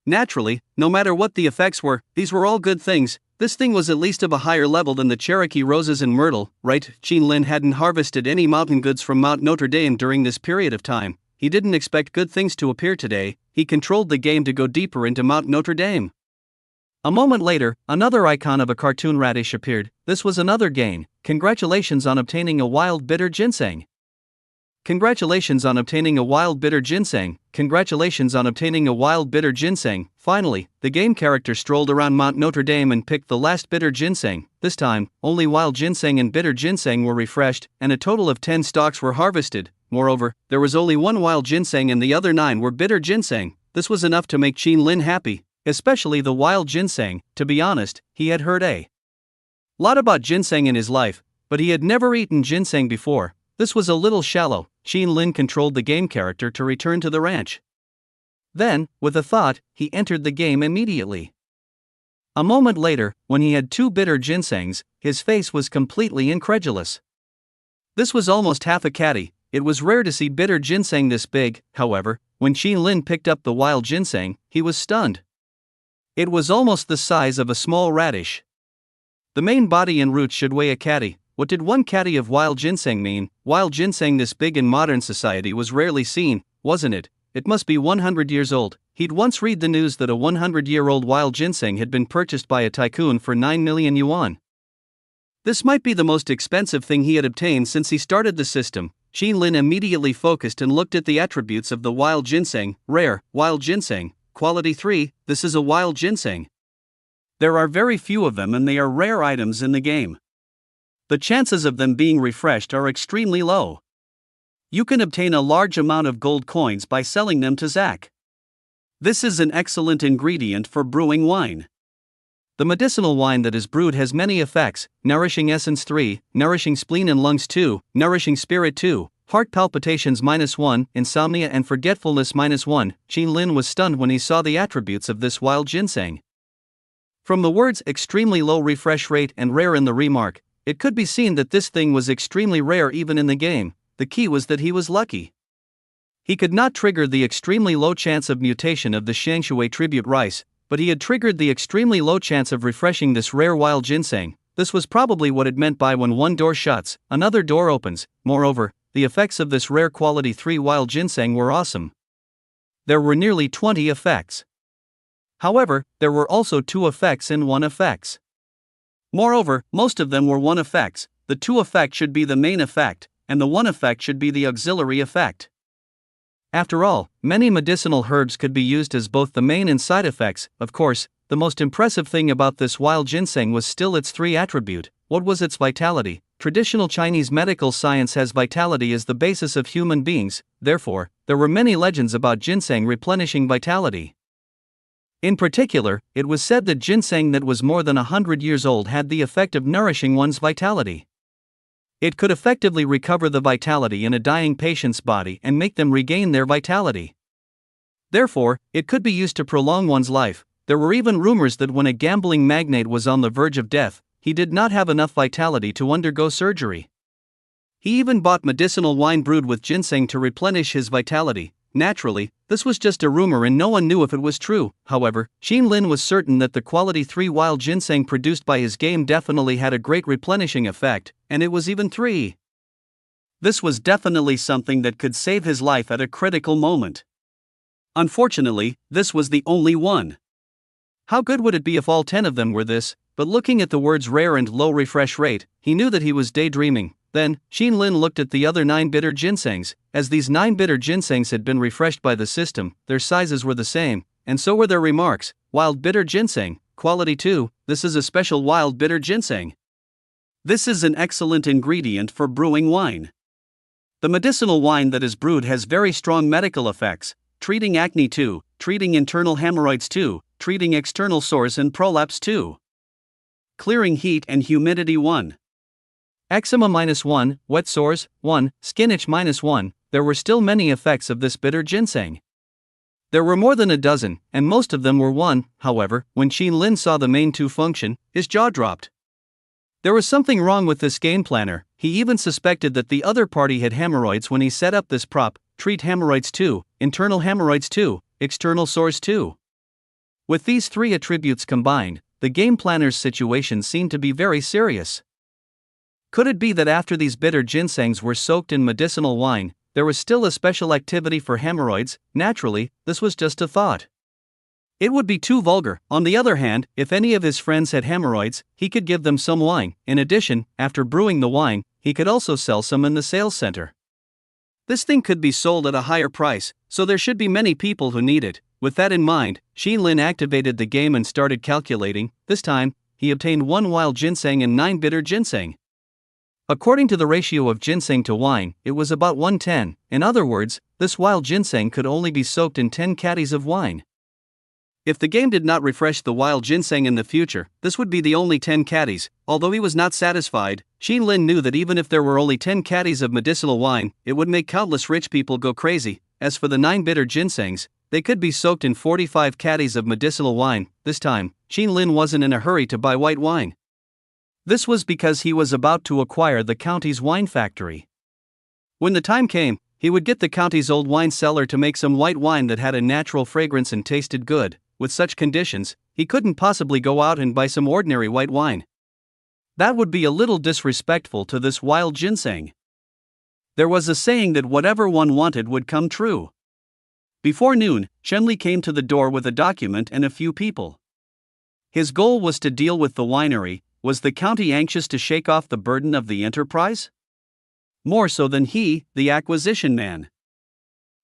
Naturally, no matter what the effects were, these were all good things. This thing was at least of a higher level than the Cherokee roses and myrtle, right? Qin Lin hadn't harvested any mountain goods from Mount Notre Dame during this period of time. He didn't expect good things to appear today. He controlled the game to go deeper into Mount Notre Dame. A moment later, another icon of a cartoon radish appeared. This was another gain. Congratulations on obtaining a wild bitter ginseng. Congratulations on obtaining a wild bitter ginseng. Congratulations on obtaining a wild bitter ginseng. Finally, the game character strolled around Mount Notre Dame and picked the last bitter ginseng. This time, only wild ginseng and bitter ginseng were refreshed, and a total of 10 stalks were harvested. Moreover, there was only one wild ginseng and the other 9 were bitter ginseng. This was enough to make Qin Lin happy, especially the wild ginseng. To be honest, he had heard a lot about ginseng in his life, but he had never eaten ginseng before. This was a little shallow. Qin Lin controlled the game character to return to the ranch. Then, with a thought, he entered the game immediately. A moment later, when he had 2 bitter ginsengs, his face was completely incredulous. This was almost half a caddy. It was rare to see bitter ginseng this big. However, when Qin Lin picked up the wild ginseng, he was stunned. It was almost the size of a small radish. The main body and roots should weigh a caddy. What did 1 caddy of wild ginseng mean? Wild ginseng this big in modern society was rarely seen, wasn't it? It must be 100 years old. He'd once read the news that a 100-year-old wild ginseng had been purchased by a tycoon for 9 million yuan. This might be the most expensive thing he had obtained since he started the system. Qin Lin immediately focused and looked at the attributes of the wild ginseng. Rare, wild ginseng, quality 3, this is a wild ginseng. There are very few of them and they are rare items in the game. The chances of them being refreshed are extremely low. You can obtain a large amount of gold coins by selling them to Zach. This is an excellent ingredient for brewing wine. The medicinal wine that is brewed has many effects: nourishing essence 3, nourishing spleen and lungs 2, nourishing spirit 2, heart palpitations -1, insomnia and forgetfulness -1. Qin Lin was stunned when he saw the attributes of this wild ginseng. From the words extremely low refresh rate and rare in the remark, it could be seen that this thing was extremely rare even in the game. The key was that he was lucky. He could not trigger the extremely low chance of mutation of the Shangshui tribute rice, but he had triggered the extremely low chance of refreshing this rare wild ginseng. This was probably what it meant by when one door shuts, another door opens. Moreover, the effects of this rare quality 3 wild ginseng were awesome. There were nearly 20 effects. However, there were also 2 effects and 1 effects. Moreover, most of them were 1 effects. The 2 effects should be the main effect, and the 1 effect should be the auxiliary effect. After all, many medicinal herbs could be used as both the main and side effects. Of course, the most impressive thing about this wild ginseng was still its 3 attribute. What was its vitality? Traditional Chinese medical science has vitality as the basis of human beings, therefore, there were many legends about ginseng replenishing vitality. In particular, it was said that ginseng that was more than 100 years old had the effect of nourishing one's vitality. It could effectively recover the vitality in a dying patient's body and make them regain their vitality. Therefore, it could be used to prolong one's life. There were even rumors that when a gambling magnate was on the verge of death, he did not have enough vitality to undergo surgery. He even bought medicinal wine brewed with ginseng to replenish his vitality. Naturally, this was just a rumor and no one knew if it was true. However, Qin Lin was certain that the quality 3 wild ginseng produced by his game definitely had a great replenishing effect, and it was even 3. This was definitely something that could save his life at a critical moment. Unfortunately, this was the only one. How good would it be if all 10 of them were this? But looking at the words rare and low refresh rate, he knew that he was daydreaming. Then, Qin Lin looked at the other 9 bitter ginsengs. As these 9 bitter ginsengs had been refreshed by the system, their sizes were the same, and so were their remarks. Wild bitter ginseng, quality 2, this is a special wild bitter ginseng. This is an excellent ingredient for brewing wine. The medicinal wine that is brewed has very strong medical effects, treating acne 2, treating internal hemorrhoids 2, treating external sores and prolapse 2. Clearing heat and humidity 1. Eczema -1, wet sores 1, skin itch -1. There were still many effects of this bitter ginseng. There were more than a dozen, and most of them were 1. However, when Qin Lin saw the main 2 function, his jaw dropped. There was something wrong with this game planner. He even suspected that the other party had hemorrhoids when he set up this prop: treat hemorrhoids 2, internal hemorrhoids 2, external sores 2. With these 3 attributes combined, the game planner's situation seemed to be very serious. Could it be that after these bitter ginsengs were soaked in medicinal wine, there was still a special activity for hemorrhoids? Naturally, this was just a thought. It would be too vulgar. On the other hand, if any of his friends had hemorrhoids, he could give them some wine. In addition, after brewing the wine, he could also sell some in the sales center. This thing could be sold at a higher price, so there should be many people who need it. With that in mind, Xin-Lin activated the game and started calculating. This time, he obtained 1 wild ginseng and 9 bitter ginseng. According to the ratio of ginseng to wine, it was about 1:10. In other words, this wild ginseng could only be soaked in 10 caddies of wine. If the game did not refresh the wild ginseng in the future, this would be the only 10 caddies. Although he was not satisfied, Xin-Lin knew that even if there were only 10 caddies of medicinal wine, it would make countless rich people go crazy. As for the 9 bitter ginsengs, they could be soaked in 45 caddies of medicinal wine. This time, Xin-Lin wasn't in a hurry to buy white wine. This was because he was about to acquire the county's wine factory. When the time came, he would get the county's old wine cellar to make some white wine that had a natural fragrance and tasted good. With such conditions, he couldn't possibly go out and buy some ordinary white wine. That would be a little disrespectful to this wild ginseng. There was a saying that whatever one wanted would come true. Before noon, Chenli came to the door with a document and a few people. His goal was to deal with the winery. Was the county anxious to shake off the burden of the enterprise? More so than he, the acquisition man.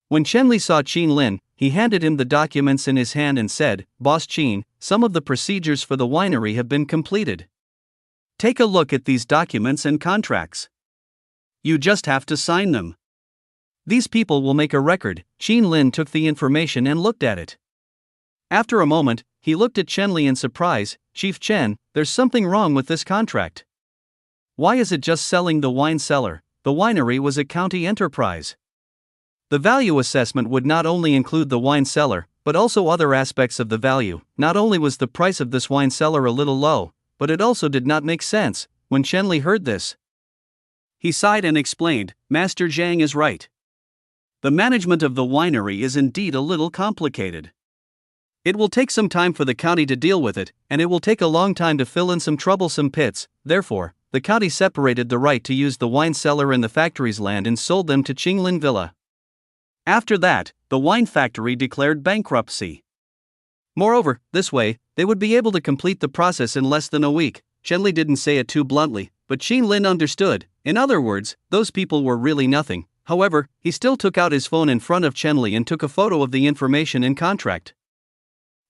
When Chenli saw Xin-Lin, he handed him the documents in his hand and said, "Boss Qin, some of the procedures for the winery have been completed. Take a look at these documents and contracts. You just have to sign them. These people will make a record." Xin-Lin took the information and looked at it. After a moment, he looked at Chenli in surprise. "Chief Chen, there's something wrong with this contract. Why is it just selling the wine cellar? The winery was a county enterprise. The value assessment would not only include the wine cellar, but also other aspects of the value. Not only was the price of this wine cellar a little low, but it also did not make sense." When Chenli heard this, he sighed and explained, "Master Zhang is right. The management of the winery is indeed a little complicated. It will take some time for the county to deal with it, and it will take a long time to fill in some troublesome pits. Therefore, the county separated the right to use the wine cellar and the factory's land and sold them to Qinglin Villa. After that, the wine factory declared bankruptcy. Moreover, this way, they would be able to complete the process in less than a week." Chenli didn't say it too bluntly, but Xin-Lin understood. In other words, those people were really nothing. However, he still took out his phone in front of Chenli and took a photo of the information in contract.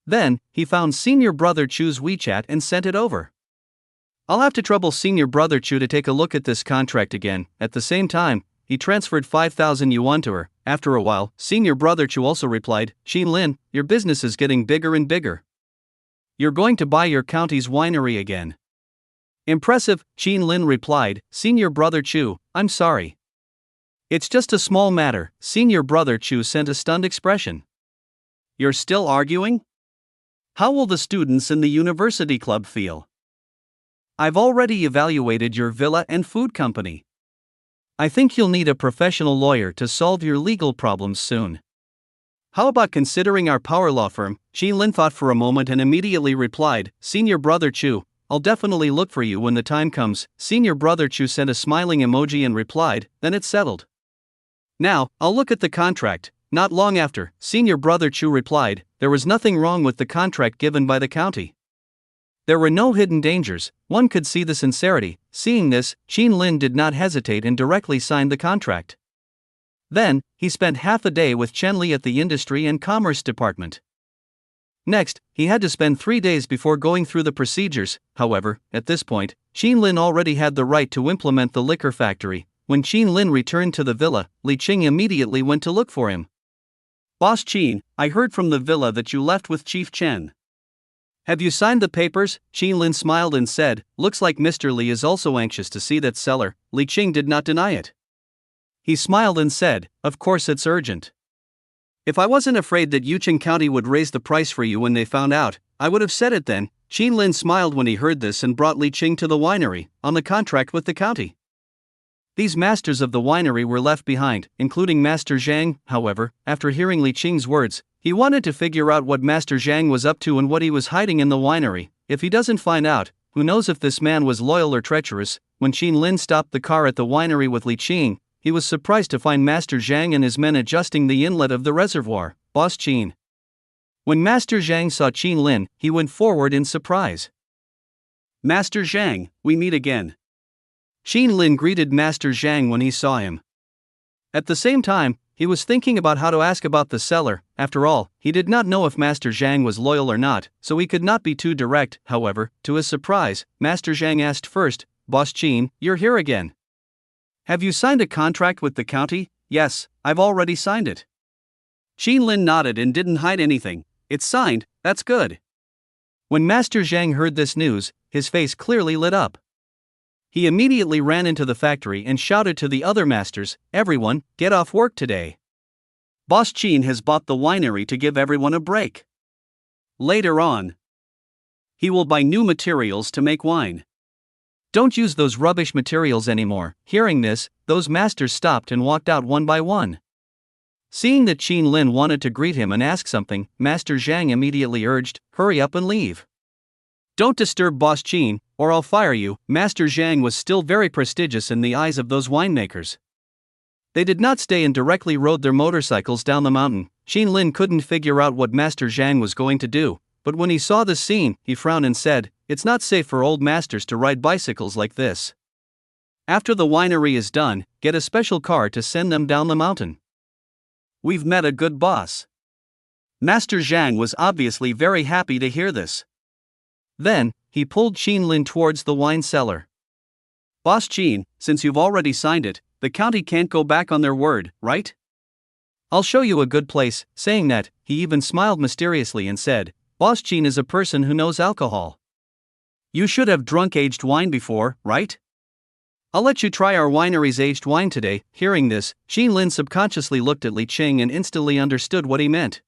Then, he found Senior Brother Chu's WeChat and sent it over. "I'll have to trouble Senior Brother Chu to take a look at this contract again." At the same time, he transferred 5,000 yuan to her. After a while, Senior Brother Chu also replied, "Xin-Lin, your business is getting bigger and bigger. You're going to buy your county's winery again." "Impressive," Xin-Lin replied. "Senior Brother Chu, I'm sorry. It's just a small matter." Senior Brother Chu sent a stunned expression. "You're still arguing? How will the students in the university club feel? I've already evaluated your villa and food company. I think you'll need a professional lawyer to solve your legal problems soon. How about considering our power law firm?" Xin-Lin thought for a moment and immediately replied, "Senior Brother Chu, I'll definitely look for you when the time comes." Senior Brother Chu sent a smiling emoji and replied, "Then it's settled. Now, I'll look at the contract." Not long after, Senior Brother Chu replied, there was nothing wrong with the contract given by the county. There were no hidden dangers. One could see the sincerity. Seeing this, Xin-Lin did not hesitate and directly signed the contract. Then, he spent half a day with Chenli at the Industry and Commerce Department. Next, he had to spend 3 days before going through the procedures. However, at this point, Xin-Lin already had the right to implement the liquor factory. When Xin-Lin returned to the villa, Li Qing immediately went to look for him. "Boss Qin, I heard from the villa that you left with Chief Chen. Have you signed the papers?" Xin-Lin smiled and said, "Looks like Mr. Li is also anxious to see that cellar." Li Qing did not deny it. He smiled and said, "Of course it's urgent. If I wasn't afraid that Yucheng County would raise the price for you when they found out, I would have said it then." Xin-Lin smiled when he heard this and brought Li Qing to the winery, on the contract with the county. These masters of the winery were left behind, including Master Zhang. However, after hearing Li Qing's words, He wanted to figure out what Master Zhang was up to and what he was hiding in the winery. If he doesn't find out, who knows if this man was loyal or treacherous. When Qin Lin stopped the car at the winery with Li Qing, he was surprised to find Master Zhang and his men adjusting the inlet of the reservoir. Boss Qin. When Master Zhang saw Qin Lin, he went forward in surprise. Master Zhang, we meet again. Qin Lin greeted Master Zhang when he saw him. At the same time, he was thinking about how to ask about the cellar. After all, he did not know if Master Zhang was loyal or not, so he could not be too direct. However, to his surprise, Master Zhang asked first, Boss Qin, you're here again. Have you signed a contract with the county? Yes, I've already signed it. Qin Lin nodded and didn't hide anything. It's signed, that's good. When Master Zhang heard this news, his face clearly lit up. He immediately ran into the factory and shouted to the other masters, everyone, get off work today. Boss Qin has bought the winery to give everyone a break. Later on, he will buy new materials to make wine. Don't use those rubbish materials anymore. Hearing this, those masters stopped and walked out one by one. Seeing that Qin Lin wanted to greet him and ask something, Master Zhang immediately urged, hurry up and leave. Don't disturb Boss Qin, or I'll fire you. Master Zhang was still very prestigious in the eyes of those winemakers. They did not stay and directly rode their motorcycles down the mountain. Qin Lin couldn't figure out what Master Zhang was going to do, but when he saw this scene, he frowned and said, it's not safe for old masters to ride bicycles like this. After the winery is done, get a special car to send them down the mountain. We've met a good boss. Master Zhang was obviously very happy to hear this. Then, he pulled Qin Lin towards the wine cellar. Boss Qin, since you've already signed it, the county can't go back on their word, right? I'll show you a good place. Saying that, he even smiled mysteriously and said, Boss Qin is a person who knows alcohol. You should have drunk aged wine before, right? I'll let you try our winery's aged wine today. Hearing this, Qin Lin subconsciously looked at Li Qing and instantly understood what he meant.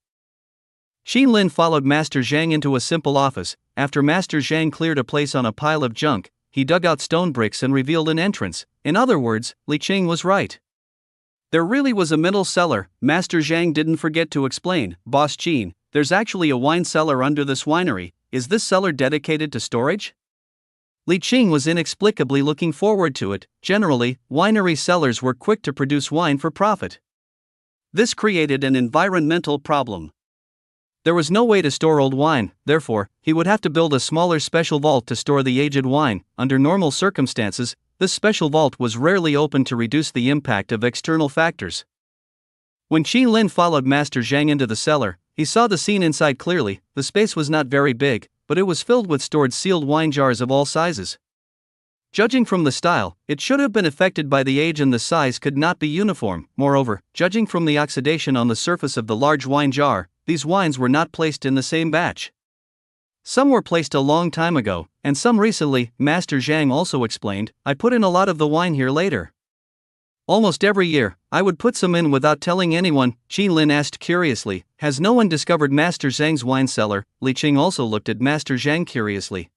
Qin Lin followed Master Zhang into a simple office. After Master Zhang cleared a place on a pile of junk, he dug out stone bricks and revealed an entrance. In other words, Li Qing was right. There really was a middle cellar. Master Zhang didn't forget to explain, Boss Qin, there's actually a wine cellar under this winery. Is this cellar dedicated to storage? Li Qing was inexplicably looking forward to it. Generally, winery cellars were quick to produce wine for profit. This created an environmental problem. There was no way to store old wine, therefore, he would have to build a smaller special vault to store the aged wine. Under normal circumstances, this special vault was rarely opened to reduce the impact of external factors. When Qin Lin followed Master Zhang into the cellar, he saw the scene inside clearly. The space was not very big, but it was filled with stored sealed wine jars of all sizes. Judging from the style, it should have been affected by the age and the size could not be uniform. Moreover, judging from the oxidation on the surface of the large wine jar, these wines were not placed in the same batch. Some were placed a long time ago, and some recently. Master Zhang also explained, I put in a lot of the wine here later. Almost every year, I would put some in without telling anyone. Qin Lin asked curiously, has no one discovered Master Zhang's wine cellar? Li Qing also looked at Master Zhang curiously.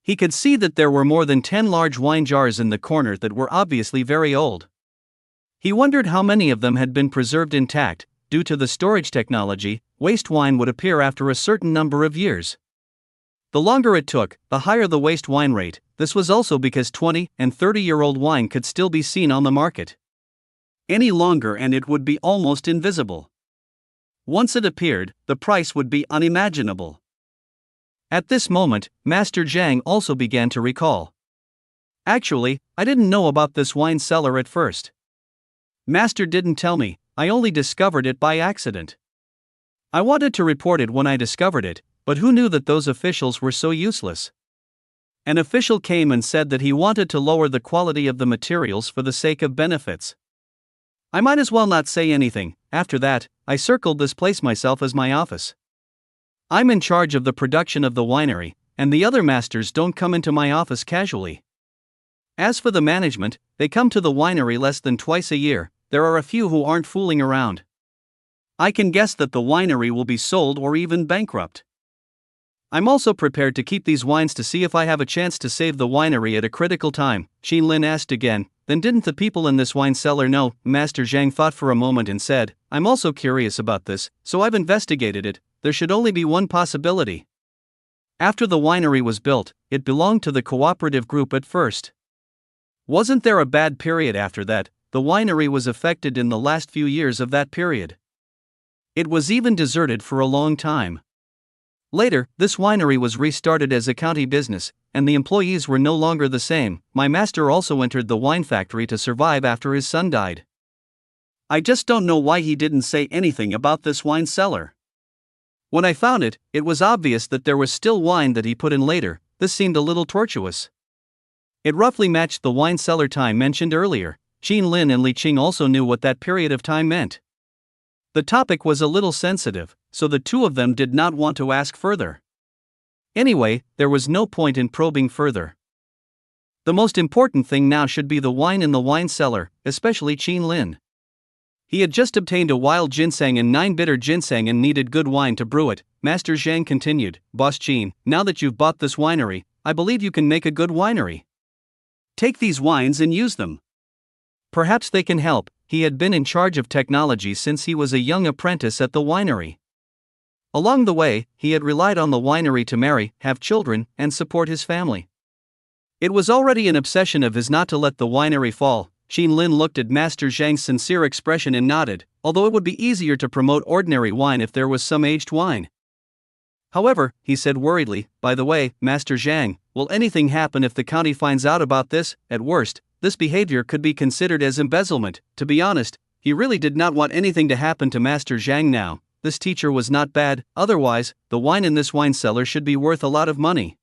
He could see that there were more than 10 large wine jars in the corner that were obviously very old. He wondered how many of them had been preserved intact. Due to the storage technology, waste wine would appear after a certain number of years. The longer it took, the higher the waste wine rate. This was also because 20- and 30-year-old wine could still be seen on the market. Any longer and it would be almost invisible. Once it appeared, the price would be unimaginable. At this moment, Master Zhang also began to recall. Actually, I didn't know about this wine cellar at first. Master didn't tell me, I only discovered it by accident. I wanted to report it when I discovered it, but who knew that those officials were so useless? An official came and said that he wanted to lower the quality of the materials for the sake of benefits. I might as well not say anything. After that, I circled this place myself as my office. I'm in charge of the production of the winery, and the other masters don't come into my office casually. As for the management, they come to the winery less than twice a year. There are a few who aren't fooling around. I can guess that the winery will be sold or even bankrupt. I'm also prepared to keep these wines to see if I have a chance to save the winery at a critical time, Qin Lin asked again. Then didn't the people in this wine cellar know? Master Zhang thought for a moment and said, I'm also curious about this, so I've investigated it. There should only be one possibility. After the winery was built, it belonged to the cooperative group at first. Wasn't there a bad period after that? The winery was affected in the last few years of that period. It was even deserted for a long time. Later, this winery was restarted as a county business, and the employees were no longer the same. My master also entered the wine factory to survive after his son died. I just don't know why he didn't say anything about this wine cellar. When I found it, it was obvious that there was still wine that he put in later. This seemed a little tortuous. It roughly matched the wine cellar time mentioned earlier. Qin Lin and Li Qing also knew what that period of time meant. The topic was a little sensitive, so the two of them did not want to ask further. Anyway, there was no point in probing further. The most important thing now should be the wine in the wine cellar, especially Qin Lin. He had just obtained a wild ginseng and 9 bitter ginseng and needed good wine to brew it. Master Zhang continued, Boss Qin, now that you've bought this winery, I believe you can make a good winery. Take these wines and use them. Perhaps they can help. He had been in charge of technology since he was a young apprentice at the winery. Along the way, he had relied on the winery to marry, have children, and support his family. It was already an obsession of his not to let the winery fall. Qin Lin looked at Master Zhang's sincere expression and nodded, although it would be easier to promote ordinary wine if there was some aged wine. However, he said worriedly, by the way, Master Zhang, will anything happen if the county finds out about this? At worst, this behavior could be considered as embezzlement. To be honest, he really did not want anything to happen to Master Zhang now. This teacher was not bad, otherwise, the wine in this wine cellar should be worth a lot of money.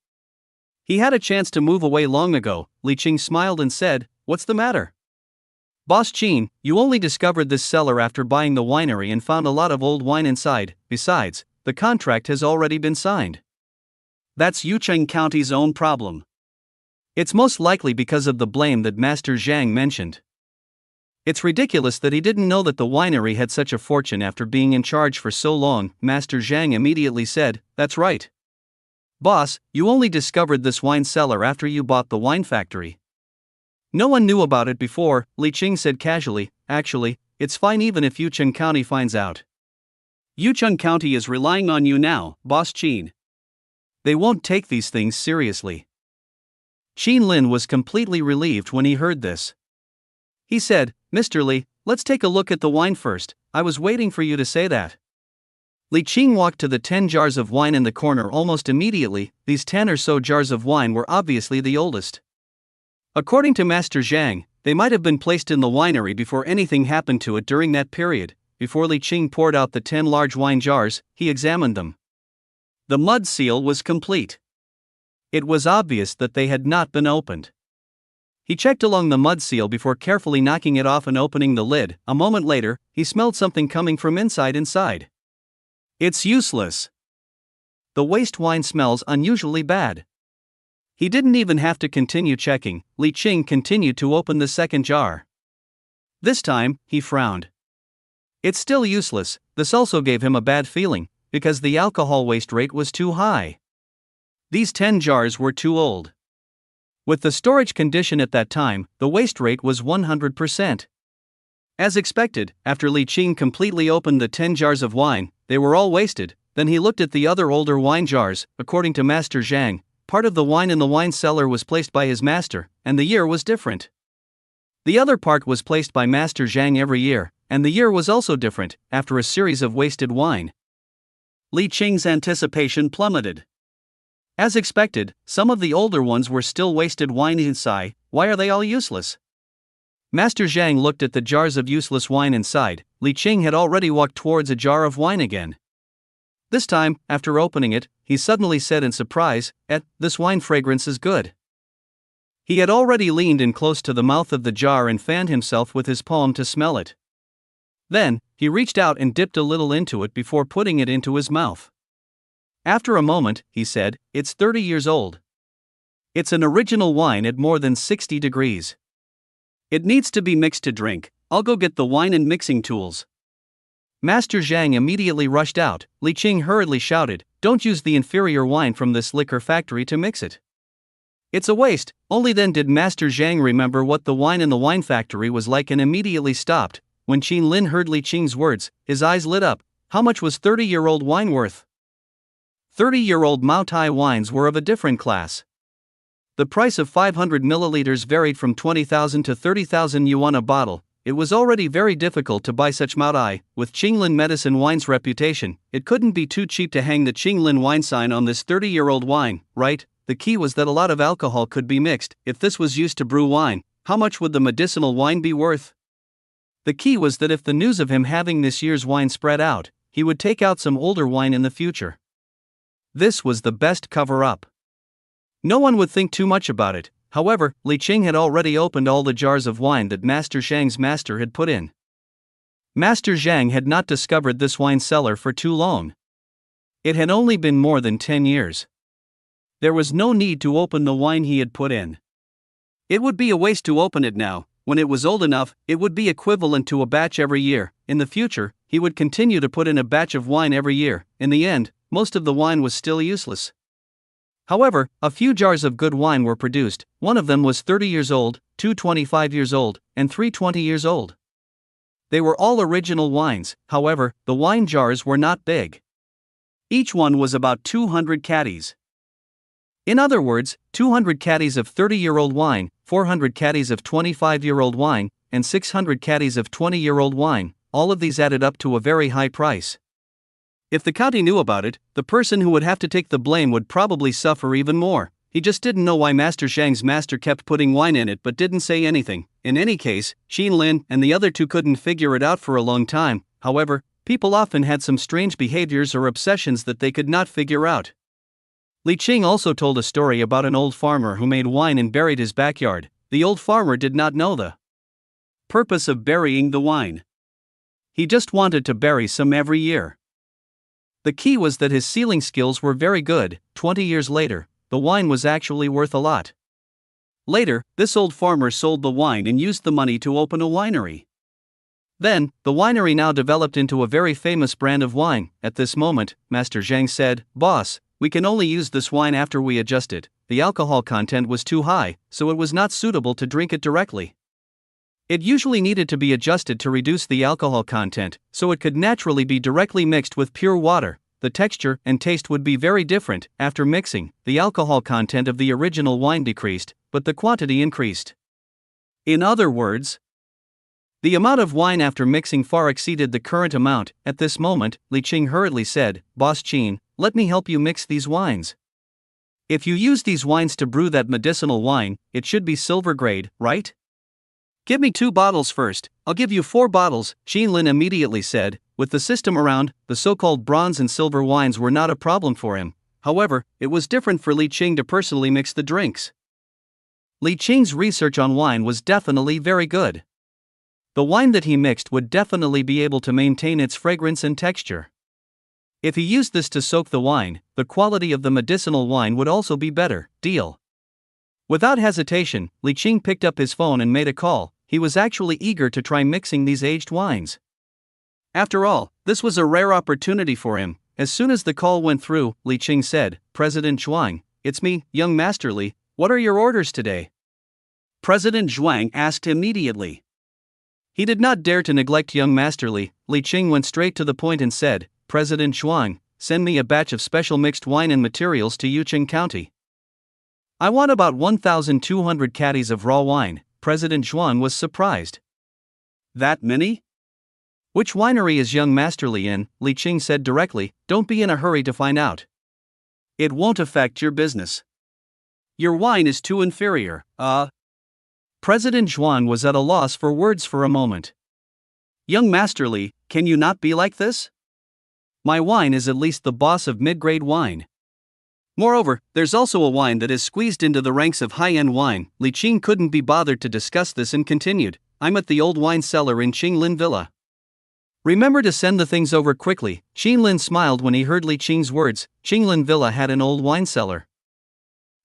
He had a chance to move away long ago. Li Qing smiled and said, what's the matter? Boss Qin, you only discovered this cellar after buying the winery and found a lot of old wine inside. Besides, the contract has already been signed. That's Yucheng County's own problem. It's most likely because of the blame that Master Zhang mentioned. It's ridiculous that he didn't know that the winery had such a fortune after being in charge for so long. Master Zhang immediately said, that's right. Boss, you only discovered this wine cellar after you bought the wine factory. No one knew about it before, Li Qing said casually. Actually, it's fine even if Yucheng County finds out. Yucheng County is relying on you now, Boss Qin. They won't take these things seriously. Qin Lin was completely relieved when he heard this. He said, Mr. Li, let's take a look at the wine first. I was waiting for you to say that. Li Qing walked to the 10 jars of wine in the corner almost immediately. These 10 or so jars of wine were obviously the oldest. According to Master Zhang, they might have been placed in the winery before anything happened to it during that period. Before Li Qing poured out the 10 large wine jars, he examined them. The mud seal was complete. It was obvious that they had not been opened. He checked along the mud seal before carefully knocking it off and opening the lid. A moment later, he smelled something coming from inside. It's useless. The waste wine smells unusually bad. He didn't even have to continue checking. Li Qing continued to open the second jar. This time, he frowned. It's still useless. This also gave him a bad feeling, because the alcohol waste rate was too high. These 10 jars were too old. With the storage condition at that time, the waste rate was 100%. As expected, after Li Qing completely opened the 10 jars of wine, they were all wasted. Then he looked at the other older wine jars. According to Master Zhang, part of the wine in the wine cellar was placed by his master, and the year was different. The other part was placed by Master Zhang every year, and the year was also different, after a series of wasted wine. Li Qing's anticipation plummeted. As expected, some of the older ones were still wasted wine inside. Why are they all useless? Master Zhang looked at the jars of useless wine inside. Li Qing had already walked towards a jar of wine again. This time, after opening it, he suddenly said in surprise, this wine fragrance is good. He had already leaned in close to the mouth of the jar and fanned himself with his palm to smell it. Then, he reached out and dipped a little into it before putting it into his mouth. After a moment, he said, it's 30 years old. It's an original wine at more than 60 degrees. It needs to be mixed to drink. I'll go get the wine and mixing tools. Master Zhang immediately rushed out. Li Qing hurriedly shouted, don't use the inferior wine from this liquor factory to mix it. It's a waste. Only then did Master Zhang remember what the wine in the wine factory was like and immediately stopped. When Qin Lin heard Li Qing's words, his eyes lit up. How much was 30-year-old wine worth? 30-year-old Maotai wines were of a different class. The price of 500 milliliters varied from 20,000 to 30,000 yuan a bottle. It was already very difficult to buy such Maotai. With Qinglin Medicine Wine's reputation, it couldn't be too cheap to hang the Qinglin wine sign on this 30-year-old wine, right? The key was that a lot of alcohol could be mixed. If this was used to brew wine, how much would the medicinal wine be worth? The key was that if the news of him having this year's wine spread out, he would take out some older wine in the future. This was the best cover-up. No one would think too much about it. However, Li Qing had already opened all the jars of wine that Master Zhang's master had put in. Master Zhang had not discovered this wine cellar for too long. It had only been more than 10 years. There was no need to open the wine he had put in. It would be a waste to open it now. When it was old enough, it would be equivalent to a batch every year. In the future, he would continue to put in a batch of wine every year. In the end, most of the wine was still useless. However, a few jars of good wine were produced. One of them was 30 years old, 2 25 years old, and 3 20 years old. They were all original wines. However, the wine jars were not big. Each one was about 200 caddies. In other words, 200 caddies of 30-year-old wine, 400 caddies of 25-year-old wine, and 600 caddies of 20-year-old wine. All of these added up to a very high price. If the county knew about it, the person who would have to take the blame would probably suffer even more. He just didn't know why Master Zhang's master kept putting wine in it but didn't say anything. In any case, Qin Lin and the other two couldn't figure it out for a long time. However, people often had some strange behaviors or obsessions that they could not figure out. Li Qing also told a story about an old farmer who made wine and buried his backyard. The old farmer did not know the purpose of burying the wine. He just wanted to bury some every year. The key was that his sealing skills were very good. 20 years later, the wine was actually worth a lot. Later, this old farmer sold the wine and used the money to open a winery. Then, the winery now developed into a very famous brand of wine. At this moment, Master Zhang said, "Boss, we can only use this wine after we adjust it. The alcohol content was too high, so it was not suitable to drink it directly. It usually needed to be adjusted to reduce the alcohol content, so it could naturally be directly mixed with pure water. The texture and taste would be very different. After mixing, the alcohol content of the original wine decreased, but the quantity increased. In other words, the amount of wine after mixing far exceeded the current amount." At this moment, Li Qing hurriedly said, "Boss Qin, let me help you mix these wines. If you use these wines to brew that medicinal wine, it should be silver grade, right? Give me 2 bottles first, I'll give you 4 bottles, Qin Lin immediately said. With the system around, the so-called bronze and silver wines were not a problem for him. However, it was different for Li Qing to personally mix the drinks. Li Qing's research on wine was definitely very good. The wine that he mixed would definitely be able to maintain its fragrance and texture. If he used this to soak the wine, the quality of the medicinal wine would also be better. Deal. Without hesitation, Li Qing picked up his phone and made a call. He was actually eager to try mixing these aged wines. After all, this was a rare opportunity for him. As soon as the call went through, Li Qing said, "President Zhuang, it's me, young Master Li. What are your orders today?" President Zhuang asked immediately. He did not dare to neglect young Master Li. Li Qing went straight to the point and said, "President Zhuang, send me a batch of special mixed wine and materials to Yucheng County. I want about 1,200 caddies of raw wine." President Zhuang was surprised. "That many? Which winery is young Master Li in?" Li Qing said directly. "Don't be in a hurry to find out. It won't affect your business. Your wine is too inferior." President Zhuang was at a loss for words for a moment. "Young Master Li, can you not be like this? My wine is at least the boss of mid-grade wine. Moreover, there's also a wine that is squeezed into the ranks of high-end wine." Li Qing couldn't be bothered to discuss this and continued, "I'm at the old wine cellar in Qinglin Villa. Remember to send the things over quickly." Qinglin smiled when he heard Li Qing's words. Qinglin Villa had an old wine cellar.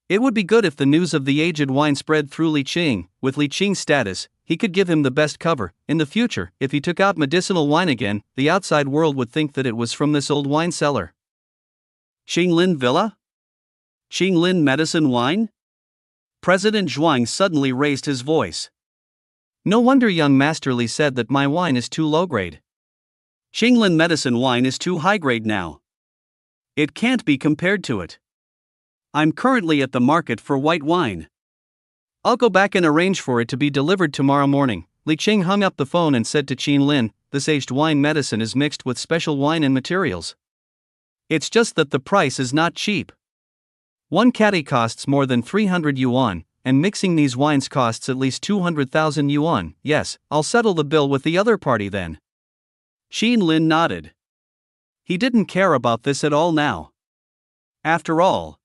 It would be good if the news of the aged wine spread through Li Qing. With Li Qing's status, he could give him the best cover. In the future, if he took out medicinal wine again, the outside world would think that it was from this old wine cellar. Qinglin Villa? Qinglin Medicine Wine? President Zhuang suddenly raised his voice. No wonder young Master Li said that my wine is too low grade. Qinglin Medicine Wine is too high grade now. It can't be compared to it. I'm currently at the market for white wine. I'll go back and arrange for it to be delivered tomorrow morning. Li Qing hung up the phone and said to Qin Lin, this aged wine medicine is mixed with special wine and materials. It's just that the price is not cheap. One caddy costs more than 300 yuan, and mixing these wines costs at least 200,000 yuan. Yes, I'll settle the bill with the other party then. Qin Lin nodded. He didn't care about this at all now. After all,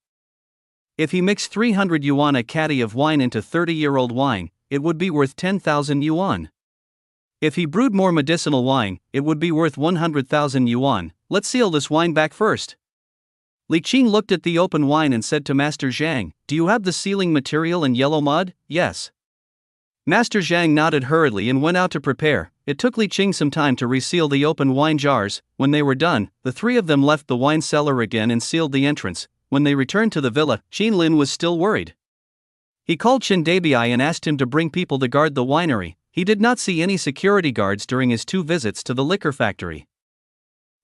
if he mixed 300 yuan a caddy of wine into 30-year-old wine, it would be worth 10,000 yuan. If he brewed more medicinal wine, it would be worth 100,000 yuan. Let's seal this wine back first. Li Qing looked at the open wine and said to Master Zhang, do you have the sealing material and yellow mud? Yes. Master Zhang nodded hurriedly and went out to prepare. It took Li Qing some time to reseal the open wine jars. When they were done, the three of them left the wine cellar again and sealed the entrance. When they returned to the villa, Qin Lin was still worried. He called Chen Dabai and asked him to bring people to guard the winery. He did not see any security guards during his 2 visits to the liquor factory.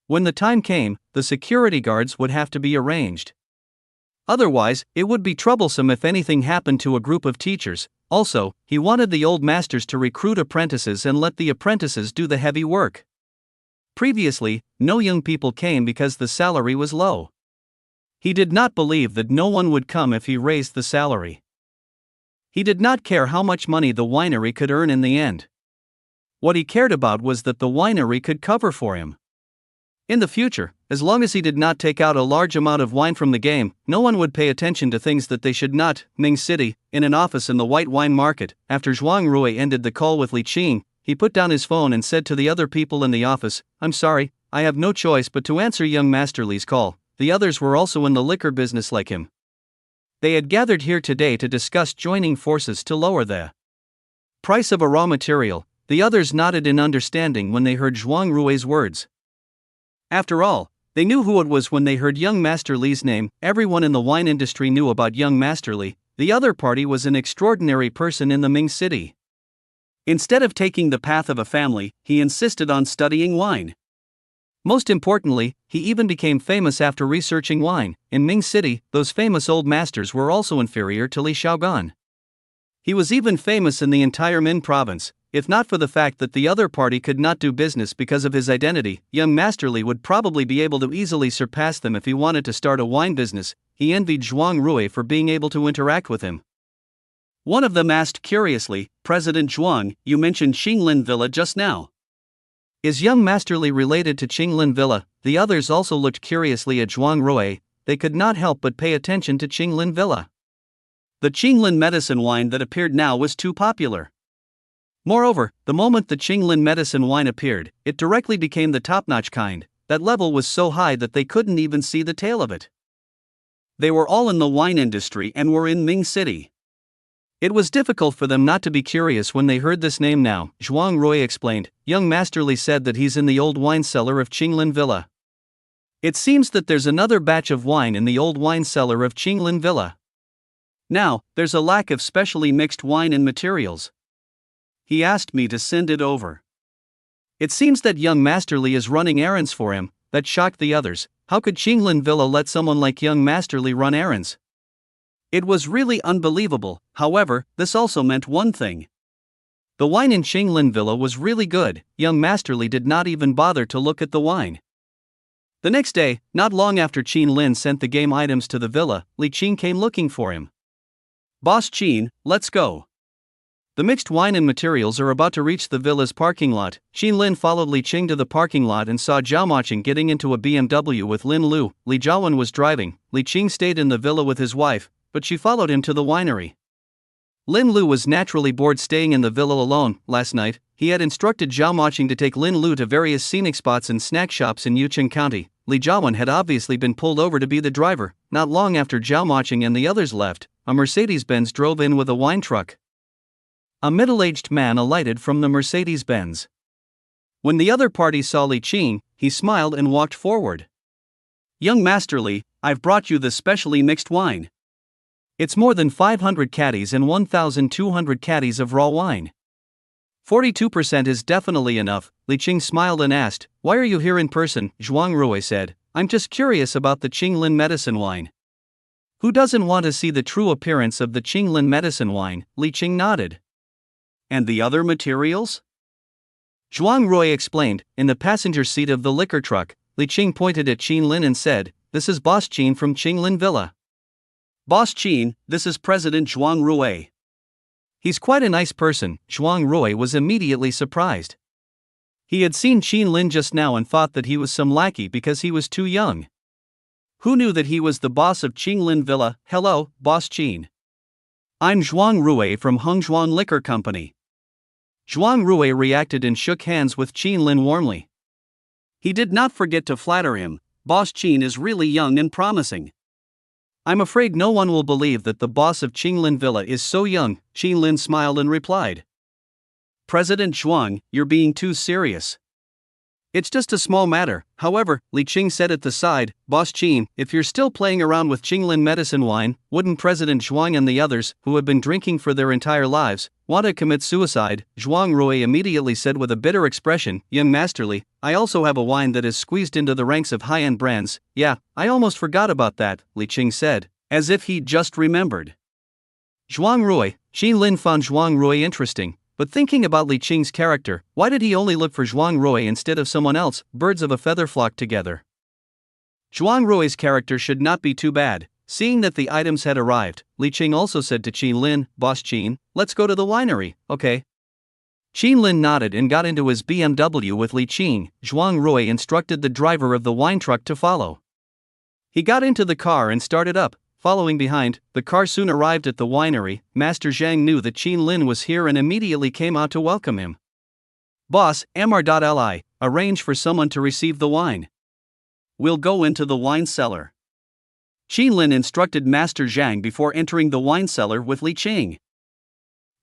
When the time came, the security guards would have to be arranged. Otherwise, it would be troublesome if anything happened to a group of teachers. Also, he wanted the old masters to recruit apprentices and let the apprentices do the heavy work. Previously, no young people came because the salary was low. He did not believe that no one would come if he raised the salary. He did not care how much money the winery could earn in the end. What he cared about was that the winery could cover for him. In the future, as long as he did not take out a large amount of wine from the game, no one would pay attention to things that they should not. Ming City, in an office in the white wine market, after Zhuang Rui ended the call with Li Qing, he put down his phone and said to the other people in the office, I'm sorry, I have no choice but to answer young Master Li's call. The others were also in the liquor business like him. They had gathered here today to discuss joining forces to lower the price of a raw material. The others nodded in understanding when they heard Zhuang Rui's words. After all, they knew who it was when they heard young Master Li's name. Everyone in the wine industry knew about young Master Li. The other party was an extraordinary person in the Ming City. Instead of taking the path of a family, he insisted on studying wine. Most importantly, he even became famous after researching wine. In Ming City, those famous old masters were also inferior to Li Shaogan. He was even famous in the entire Min province. If not for the fact that the other party could not do business because of his identity, young Master Li would probably be able to easily surpass them if he wanted to start a wine business. He envied Zhuang Rui for being able to interact with him. One of them asked curiously, President Zhuang, you mentioned Qinglin Villa just now. Is young Master Li related to Qinglin Villa? The others also looked curiously at Zhuang Rui. They could not help but pay attention to Qinglin Villa. The Qinglin medicine wine that appeared now was too popular. Moreover, the moment the Qinglin medicine wine appeared, it directly became the top-notch kind. That level was so high that they couldn't even see the tail of it. They were all in the wine industry and were in Ming City. It was difficult for them not to be curious when they heard this name now. Zhuang Rui explained, young Master Li said that he's in the old wine cellar of Qinglin Villa. It seems that there's another batch of wine in the old wine cellar of Qinglin Villa. Now, there's a lack of specially mixed wine and materials. He asked me to send it over. It seems that young Master Li is running errands for him. That shocked the others. How could Qinglin Villa let someone like young Master Li run errands? It was really unbelievable. However, this also meant one thing. The wine in Qinglin Villa was really good. Young Master Li did not even bother to look at the wine. The next day, not long after Qin Lin sent the game items to the villa, Li Qing came looking for him. Boss Qin, let's go. The mixed wine and materials are about to reach the villa's parking lot. Qin Lin followed Li Qing to the parking lot and saw Zhao Maching getting into a BMW with Lin Lu. Li Zhaowen was driving. Li Qing stayed in the villa with his wife, but she followed him to the winery. Lin Lu was naturally bored staying in the villa alone. Last night, he had instructed Zhao Maching to take Lin Lu to various scenic spots and snack shops in Yucheng County. Li Zhaowen had obviously been pulled over to be the driver. Not long after Zhao Maching and the others left, a Mercedes-Benz drove in with a wine truck. A middle-aged man alighted from the Mercedes-Benz. When the other party saw Li Qing, he smiled and walked forward. Young Master Li, I've brought you the specially mixed wine. It's more than 500 caddies and 1,200 caddies of raw wine. 42% is definitely enough, Li Qing smiled and asked, why are you here in person? Zhuang Rui said, I'm just curious about the Qinglin medicine wine. Who doesn't want to see the true appearance of the Qinglin medicine wine? Li Qing nodded. And the other materials? Zhuang Rui explained, in the passenger seat of the liquor truck, Li Qing pointed at Qinlin and said, this is Boss Qin from Qinglin Villa. Boss Qin, this is President Zhuang Rui. He's quite a nice person, Zhuang Rui was immediately surprised. He had seen Qinlin just now and thought that he was some lackey because he was too young. Who knew that he was the boss of Qinglin Villa? Hello, Boss Qin. I'm Zhuang Rui from Hengzhuang Liquor Company. Zhuang Rui reacted and shook hands with Qinlin warmly. He did not forget to flatter him, Boss Qin is really young and promising. I'm afraid no one will believe that the boss of Qinglin Villa is so young, Qinlin smiled and replied. President Zhuang, you're being too serious. It's just a small matter, however, Li Qing said at the side, Boss Qin, if you're still playing around with Qinglin medicine wine, wouldn't President Zhuang and the others, who have been drinking for their entire lives, want to commit suicide? Zhuang Rui immediately said with a bitter expression, young masterly, I also have a wine that is squeezed into the ranks of high-end brands. Yeah, I almost forgot about that, Li Qing said, as if he'd just remembered. Zhuang Rui, Qinlin found Zhuang Rui interesting. But thinking about Li Qing's character, why did he only look for Zhuang Rui instead of someone else? Birds of a feather flock together. Zhuang Rui's character should not be too bad. Seeing that the items had arrived, Li Qing also said to Qinlin, Boss Qin, let's go to the winery, okay? Qinlin nodded and got into his BMW with Li Qing. Zhuang Rui instructed the driver of the wine truck to follow. He got into the car and started up. Following behind, the car soon arrived at the winery. Master Zhang knew that Qinlin was here and immediately came out to welcome him. Boss, Mr.Li, arrange for someone to receive the wine. We'll go into the wine cellar. Qinlin instructed Master Zhang before entering the wine cellar with Li Qing.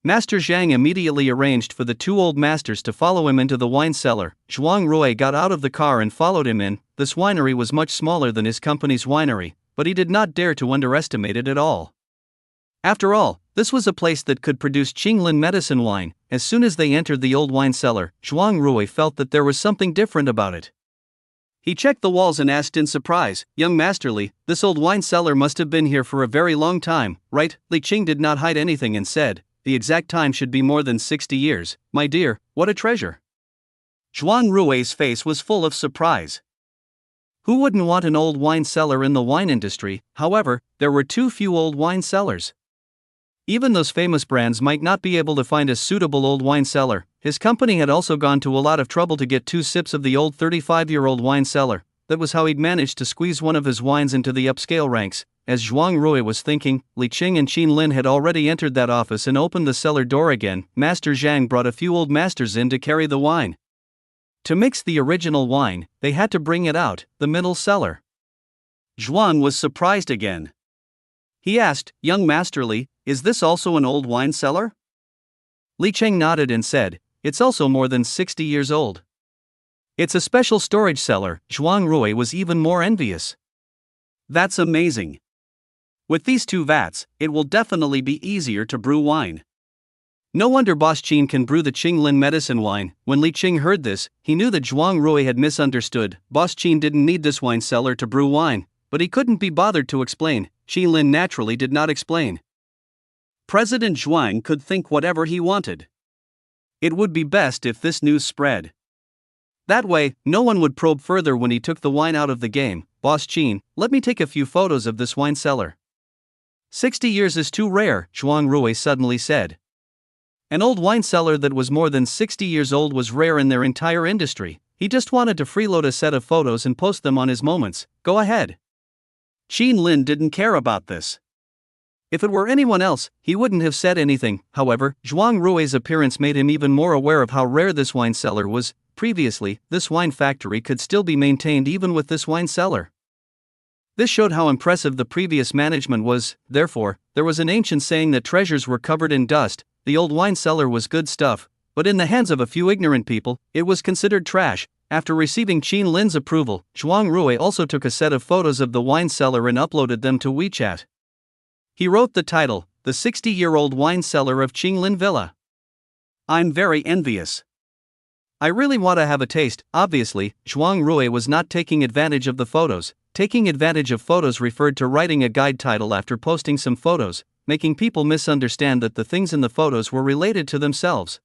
Master Zhang immediately arranged for the two old masters to follow him into the wine cellar. Zhuang Rui got out of the car and followed him in. This winery was much smaller than his company's winery, but he did not dare to underestimate it at all. After all, this was a place that could produce Qinglin medicine wine. As soon as they entered the old wine cellar, Zhuang Rui felt that there was something different about it. He checked the walls and asked in surprise, young masterly, this old wine cellar must have been here for a very long time, right? Li Qing did not hide anything and said, the exact time should be more than 60 years, my dear, what a treasure. Zhuang Rui's face was full of surprise. Who wouldn't want an old wine cellar in the wine industry? However, there were too few old wine cellars. Even those famous brands might not be able to find a suitable old wine cellar. His company had also gone to a lot of trouble to get 2 sips of the old 35-year-old wine cellar. That was how he'd managed to squeeze one of his wines into the upscale ranks. As Zhuang Rui was thinking, Li Qing and Qinlin had already entered that office and opened the cellar door again. Master Zhang brought a few old masters in to carry the wine. To mix the original wine, they had to bring it out, the middle cellar. Zhuang was surprised again. He asked, young masterly, is this also an old wine cellar? Li Qing nodded and said, it's also more than 60 years old. It's a special storage cellar. Zhuang Rui was even more envious. That's amazing. With these 2 vats, it will definitely be easier to brew wine. No wonder Boss Qin can brew the Qinglin medicine wine. When Li Qing heard this, he knew that Zhuang Rui had misunderstood. Boss Qin didn't need this wine cellar to brew wine, but he couldn't be bothered to explain. Qinlin naturally did not explain. President Zhuang could think whatever he wanted. It would be best if this news spread. That way, no one would probe further when he took the wine out of the game. Boss Qin, let me take a few photos of this wine cellar. 60 years is too rare, Zhuang Rui suddenly said. An old wine cellar that was more than 60 years old was rare in their entire industry. He just wanted to freeload a set of photos and post them on his moments. Go ahead. Qinlin didn't care about this. If it were anyone else, he wouldn't have said anything. However, Zhuang Rui's appearance made him even more aware of how rare this wine cellar was. Previously, this wine factory could still be maintained even with this wine cellar. This showed how impressive the previous management was. Therefore, there was an ancient saying that treasures were covered in dust. The old wine cellar was good stuff, but in the hands of a few ignorant people, it was considered trash. After receiving Qin Lin's approval, Zhuang Rui also took a set of photos of the wine cellar and uploaded them to WeChat. He wrote the title, "The 60-Year-Old Wine Cellar of Qinglin Villa." I'm very envious. I really want to have a taste. Obviously, Zhuang Rui was not taking advantage of the photos. Taking advantage of photos referred to writing a guide title after posting some photos, making people misunderstand that the things in the photos were related to themselves.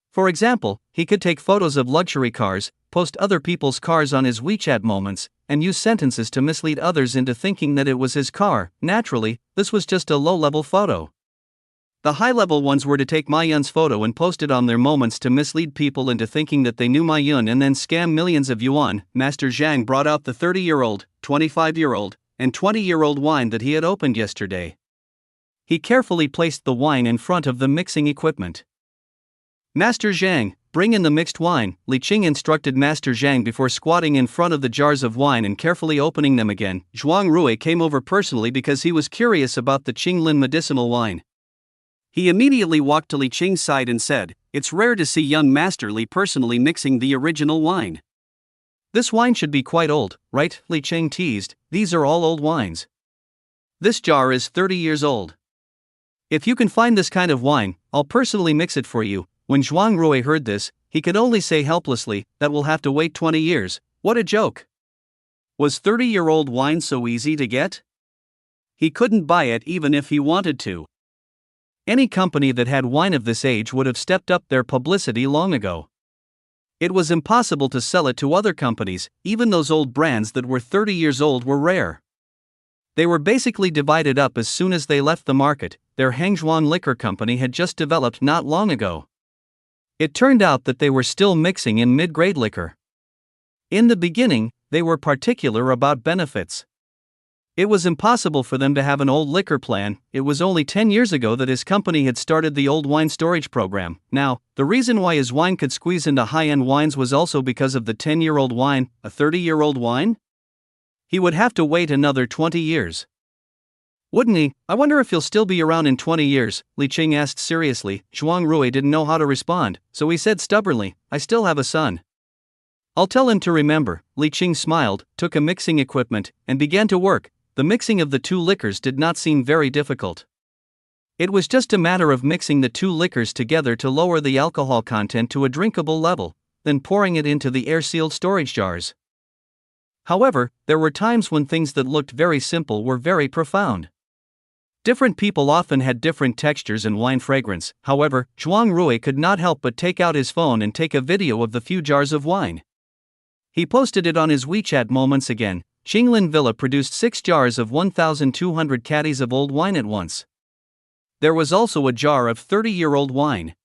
For example, he could take photos of luxury cars, post other people's cars on his WeChat moments, and use sentences to mislead others into thinking that it was his car. Naturally, this was just a low-level photo. The high-level ones were to take Ma Yun's photo and post it on their moments to mislead people into thinking that they knew Ma Yun and then scam millions of yuan. Master Zhang brought out the 30-year-old, 25-year-old, and 20-year-old wine that he had opened yesterday. He carefully placed the wine in front of the mixing equipment. "Master Zhang, bring in the mixed wine," Li Qing instructed Master Zhang before squatting in front of the jars of wine and carefully opening them again. Zhuang Rui came over personally because he was curious about the Qinglin medicinal wine. He immediately walked to Li Qing's side and said, "It's rare to see young Master Li personally mixing the original wine." "This wine should be quite old, right?" Li Qing teased. "These are all old wines. This jar is 30 years old. If you can find this kind of wine, I'll personally mix it for you." When Zhuang Rui heard this, he could only say helplessly, "That will have to wait 20 years. What a joke." Was 30-year-old wine so easy to get? He couldn't buy it even if he wanted to. Any company that had wine of this age would have stepped up their publicity long ago. It was impossible to sell it to other companies. Even those old brands that were 30 years old were rare. They were basically divided up as soon as they left the market. Their Hangzhuang Liquor Company had just developed not long ago. It turned out that they were still mixing in mid-grade liquor. In the beginning, they were particular about benefits. It was impossible for them to have an old liquor plan. It was only 10 years ago that his company had started the old wine storage program. Now, the reason why his wine could squeeze into high-end wines was also because of the 10-year-old wine. A 30-year-old wine? He would have to wait another 20 years. Wouldn't he? I wonder if he'll still be around in 20 years, Li Qing asked seriously. Zhuang Rui didn't know how to respond, so he said stubbornly, "I still have a son. I'll tell him to remember." Li Qing smiled, took a mixing equipment, and began to work. The mixing of the two liquors did not seem very difficult. It was just a matter of mixing the two liquors together to lower the alcohol content to a drinkable level, then pouring it into the air-sealed storage jars. However, there were times when things that looked very simple were very profound. Different people often had different textures and wine fragrance. However, Zhuang Rui could not help but take out his phone and take a video of the few jars of wine. He posted it on his WeChat moments again. Qinglin Villa produced 6 jars of 1,200 caddies of old wine at once. There was also a jar of 30-year-old wine.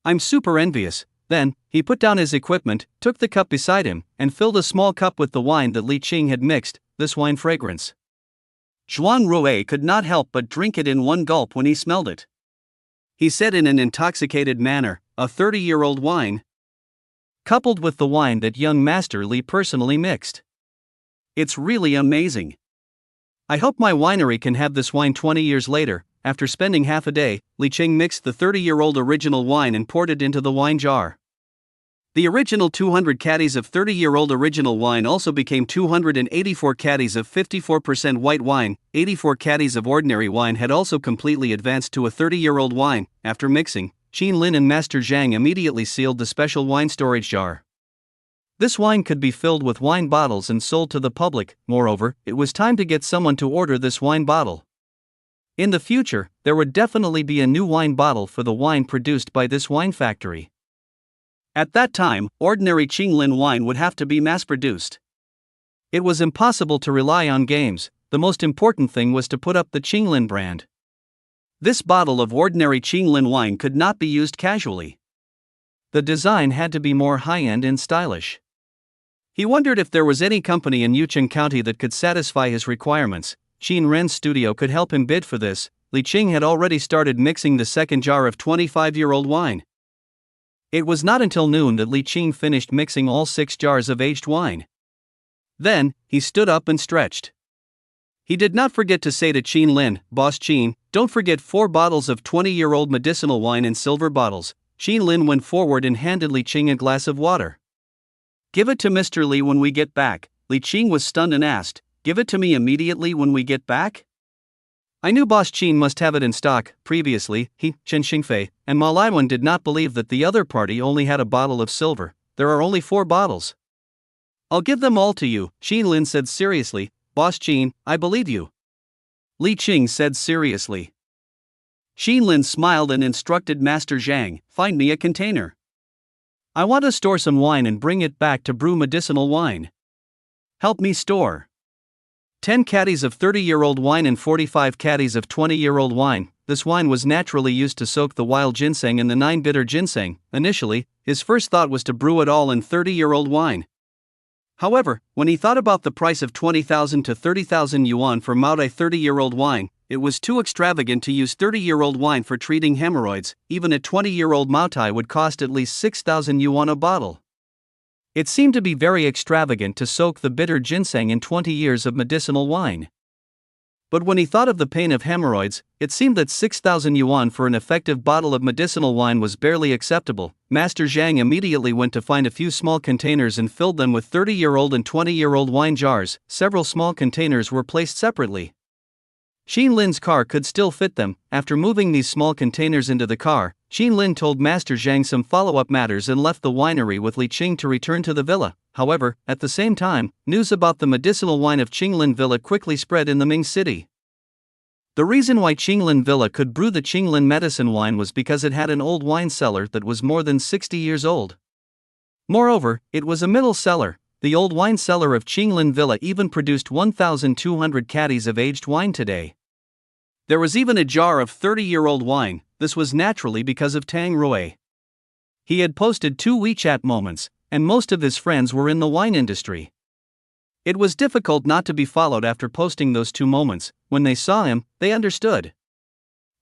"I'm super envious." Then, he put down his equipment, took the cup beside him, and filled a small cup with the wine that Li Qing had mixed. This wine fragrance. Zhuang Rui could not help but drink it in one gulp when he smelled it. He said in an intoxicated manner, "A 30-year-old wine? Coupled with the wine that young Master Li personally mixed. It's really amazing. I hope my winery can have this wine 20 years later." After spending half a day, Li Qing mixed the 30-year-old original wine and poured it into the wine jar. The original 200 caddies of 30-year-old original wine also became 284 caddies of 54% white wine. 84 caddies of ordinary wine had also completely advanced to a 30-year-old wine. After mixing, Qin Lin and Master Zhang immediately sealed the special wine storage jar. This wine could be filled with wine bottles and sold to the public. Moreover, it was time to get someone to order this wine bottle. In the future, there would definitely be a new wine bottle for the wine produced by this wine factory. At that time, ordinary Qinglin wine would have to be mass-produced. It was impossible to rely on games. The most important thing was to put up the Qinglin brand. This bottle of ordinary Qinglin wine could not be used casually. The design had to be more high-end and stylish. He wondered if there was any company in Yucheng County that could satisfy his requirements. Qin Ren's studio could help him bid for this. Li Qing had already started mixing the second jar of 25-year-old wine. It was not until noon that Li Qing finished mixing all 6 jars of aged wine. Then, he stood up and stretched. He did not forget to say to Qin Lin, "Boss Qin, don't forget 4 bottles of 20-year-old medicinal wine in silver bottles." Qin Lin went forward and handed Li Qing a glass of water. Give it to Mr. Li when we get back. Li Qing was stunned and asked, give it to me immediately when we get back? I knew Boss Qin must have it in stock. Previously, he, Chen Xingfei, and Ma Laiwen did not believe that the other party only had a bottle of silver. There are only 4 bottles. I'll give them all to you, Qin Lin said seriously. Boss Qin, I believe you. Li Qing said seriously. Qin Lin smiled and instructed Master Zhang, find me a container. I want to store some wine and bring it back to brew medicinal wine. Help me store 10 caddies of 30-year-old wine and 45 caddies of 20-year-old wine. This wine was naturally used to soak the wild ginseng and the 9-bitter ginseng. Initially, his first thought was to brew it all in 30-year-old wine. However, when he thought about the price of 20,000 to 30,000 yuan for Maodai 30-year-old wine, it was too extravagant to use 30-year-old wine for treating hemorrhoids. Even a 20-year-old Maotai would cost at least 6,000 yuan a bottle. It seemed to be very extravagant to soak the bitter ginseng in 20 years of medicinal wine. But when he thought of the pain of hemorrhoids, it seemed that 6,000 yuan for an effective bottle of medicinal wine was barely acceptable. Master Zhang immediately went to find a few small containers and filled them with 30-year-old and 20-year-old wine jars. Several small containers were placed separately. Qin Lin's car could still fit them. After moving these small containers into the car, Qin Lin told Master Zhang some follow-up matters and left the winery with Li Qing to return to the villa. However, at the same time, news about the medicinal wine of Qinglin Villa quickly spread in the Ming city. The reason why Qinglin Villa could brew the Qinglin medicine wine was because it had an old wine cellar that was more than 60 years old. Moreover, it was a middle cellar. The old wine cellar of Qinglin Villa even produced 1,200 caddies of aged wine today. There was even a jar of 30-year-old wine. This was naturally because of Tang Rui. He had posted 2 WeChat moments, and most of his friends were in the wine industry. It was difficult not to be followed after posting those 2 moments. When they saw him, they understood.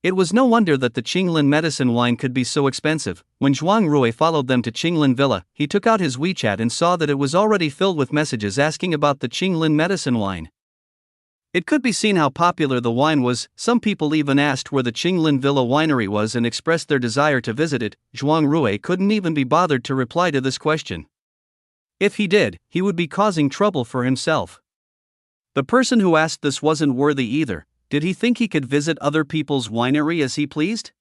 It was no wonder that the Qinglin medicine wine could be so expensive. When Zhuang Rui followed them to Qinglin Villa, he took out his WeChat and saw that it was already filled with messages asking about the Qinglin medicine wine. It could be seen how popular the wine was. Some people even asked where the Qinglin Villa winery was and expressed their desire to visit it. Zhuang Rui couldn't even be bothered to reply to this question. If he did, he would be causing trouble for himself. The person who asked this wasn't worthy either. Did he think he could visit other people's winery as he pleased?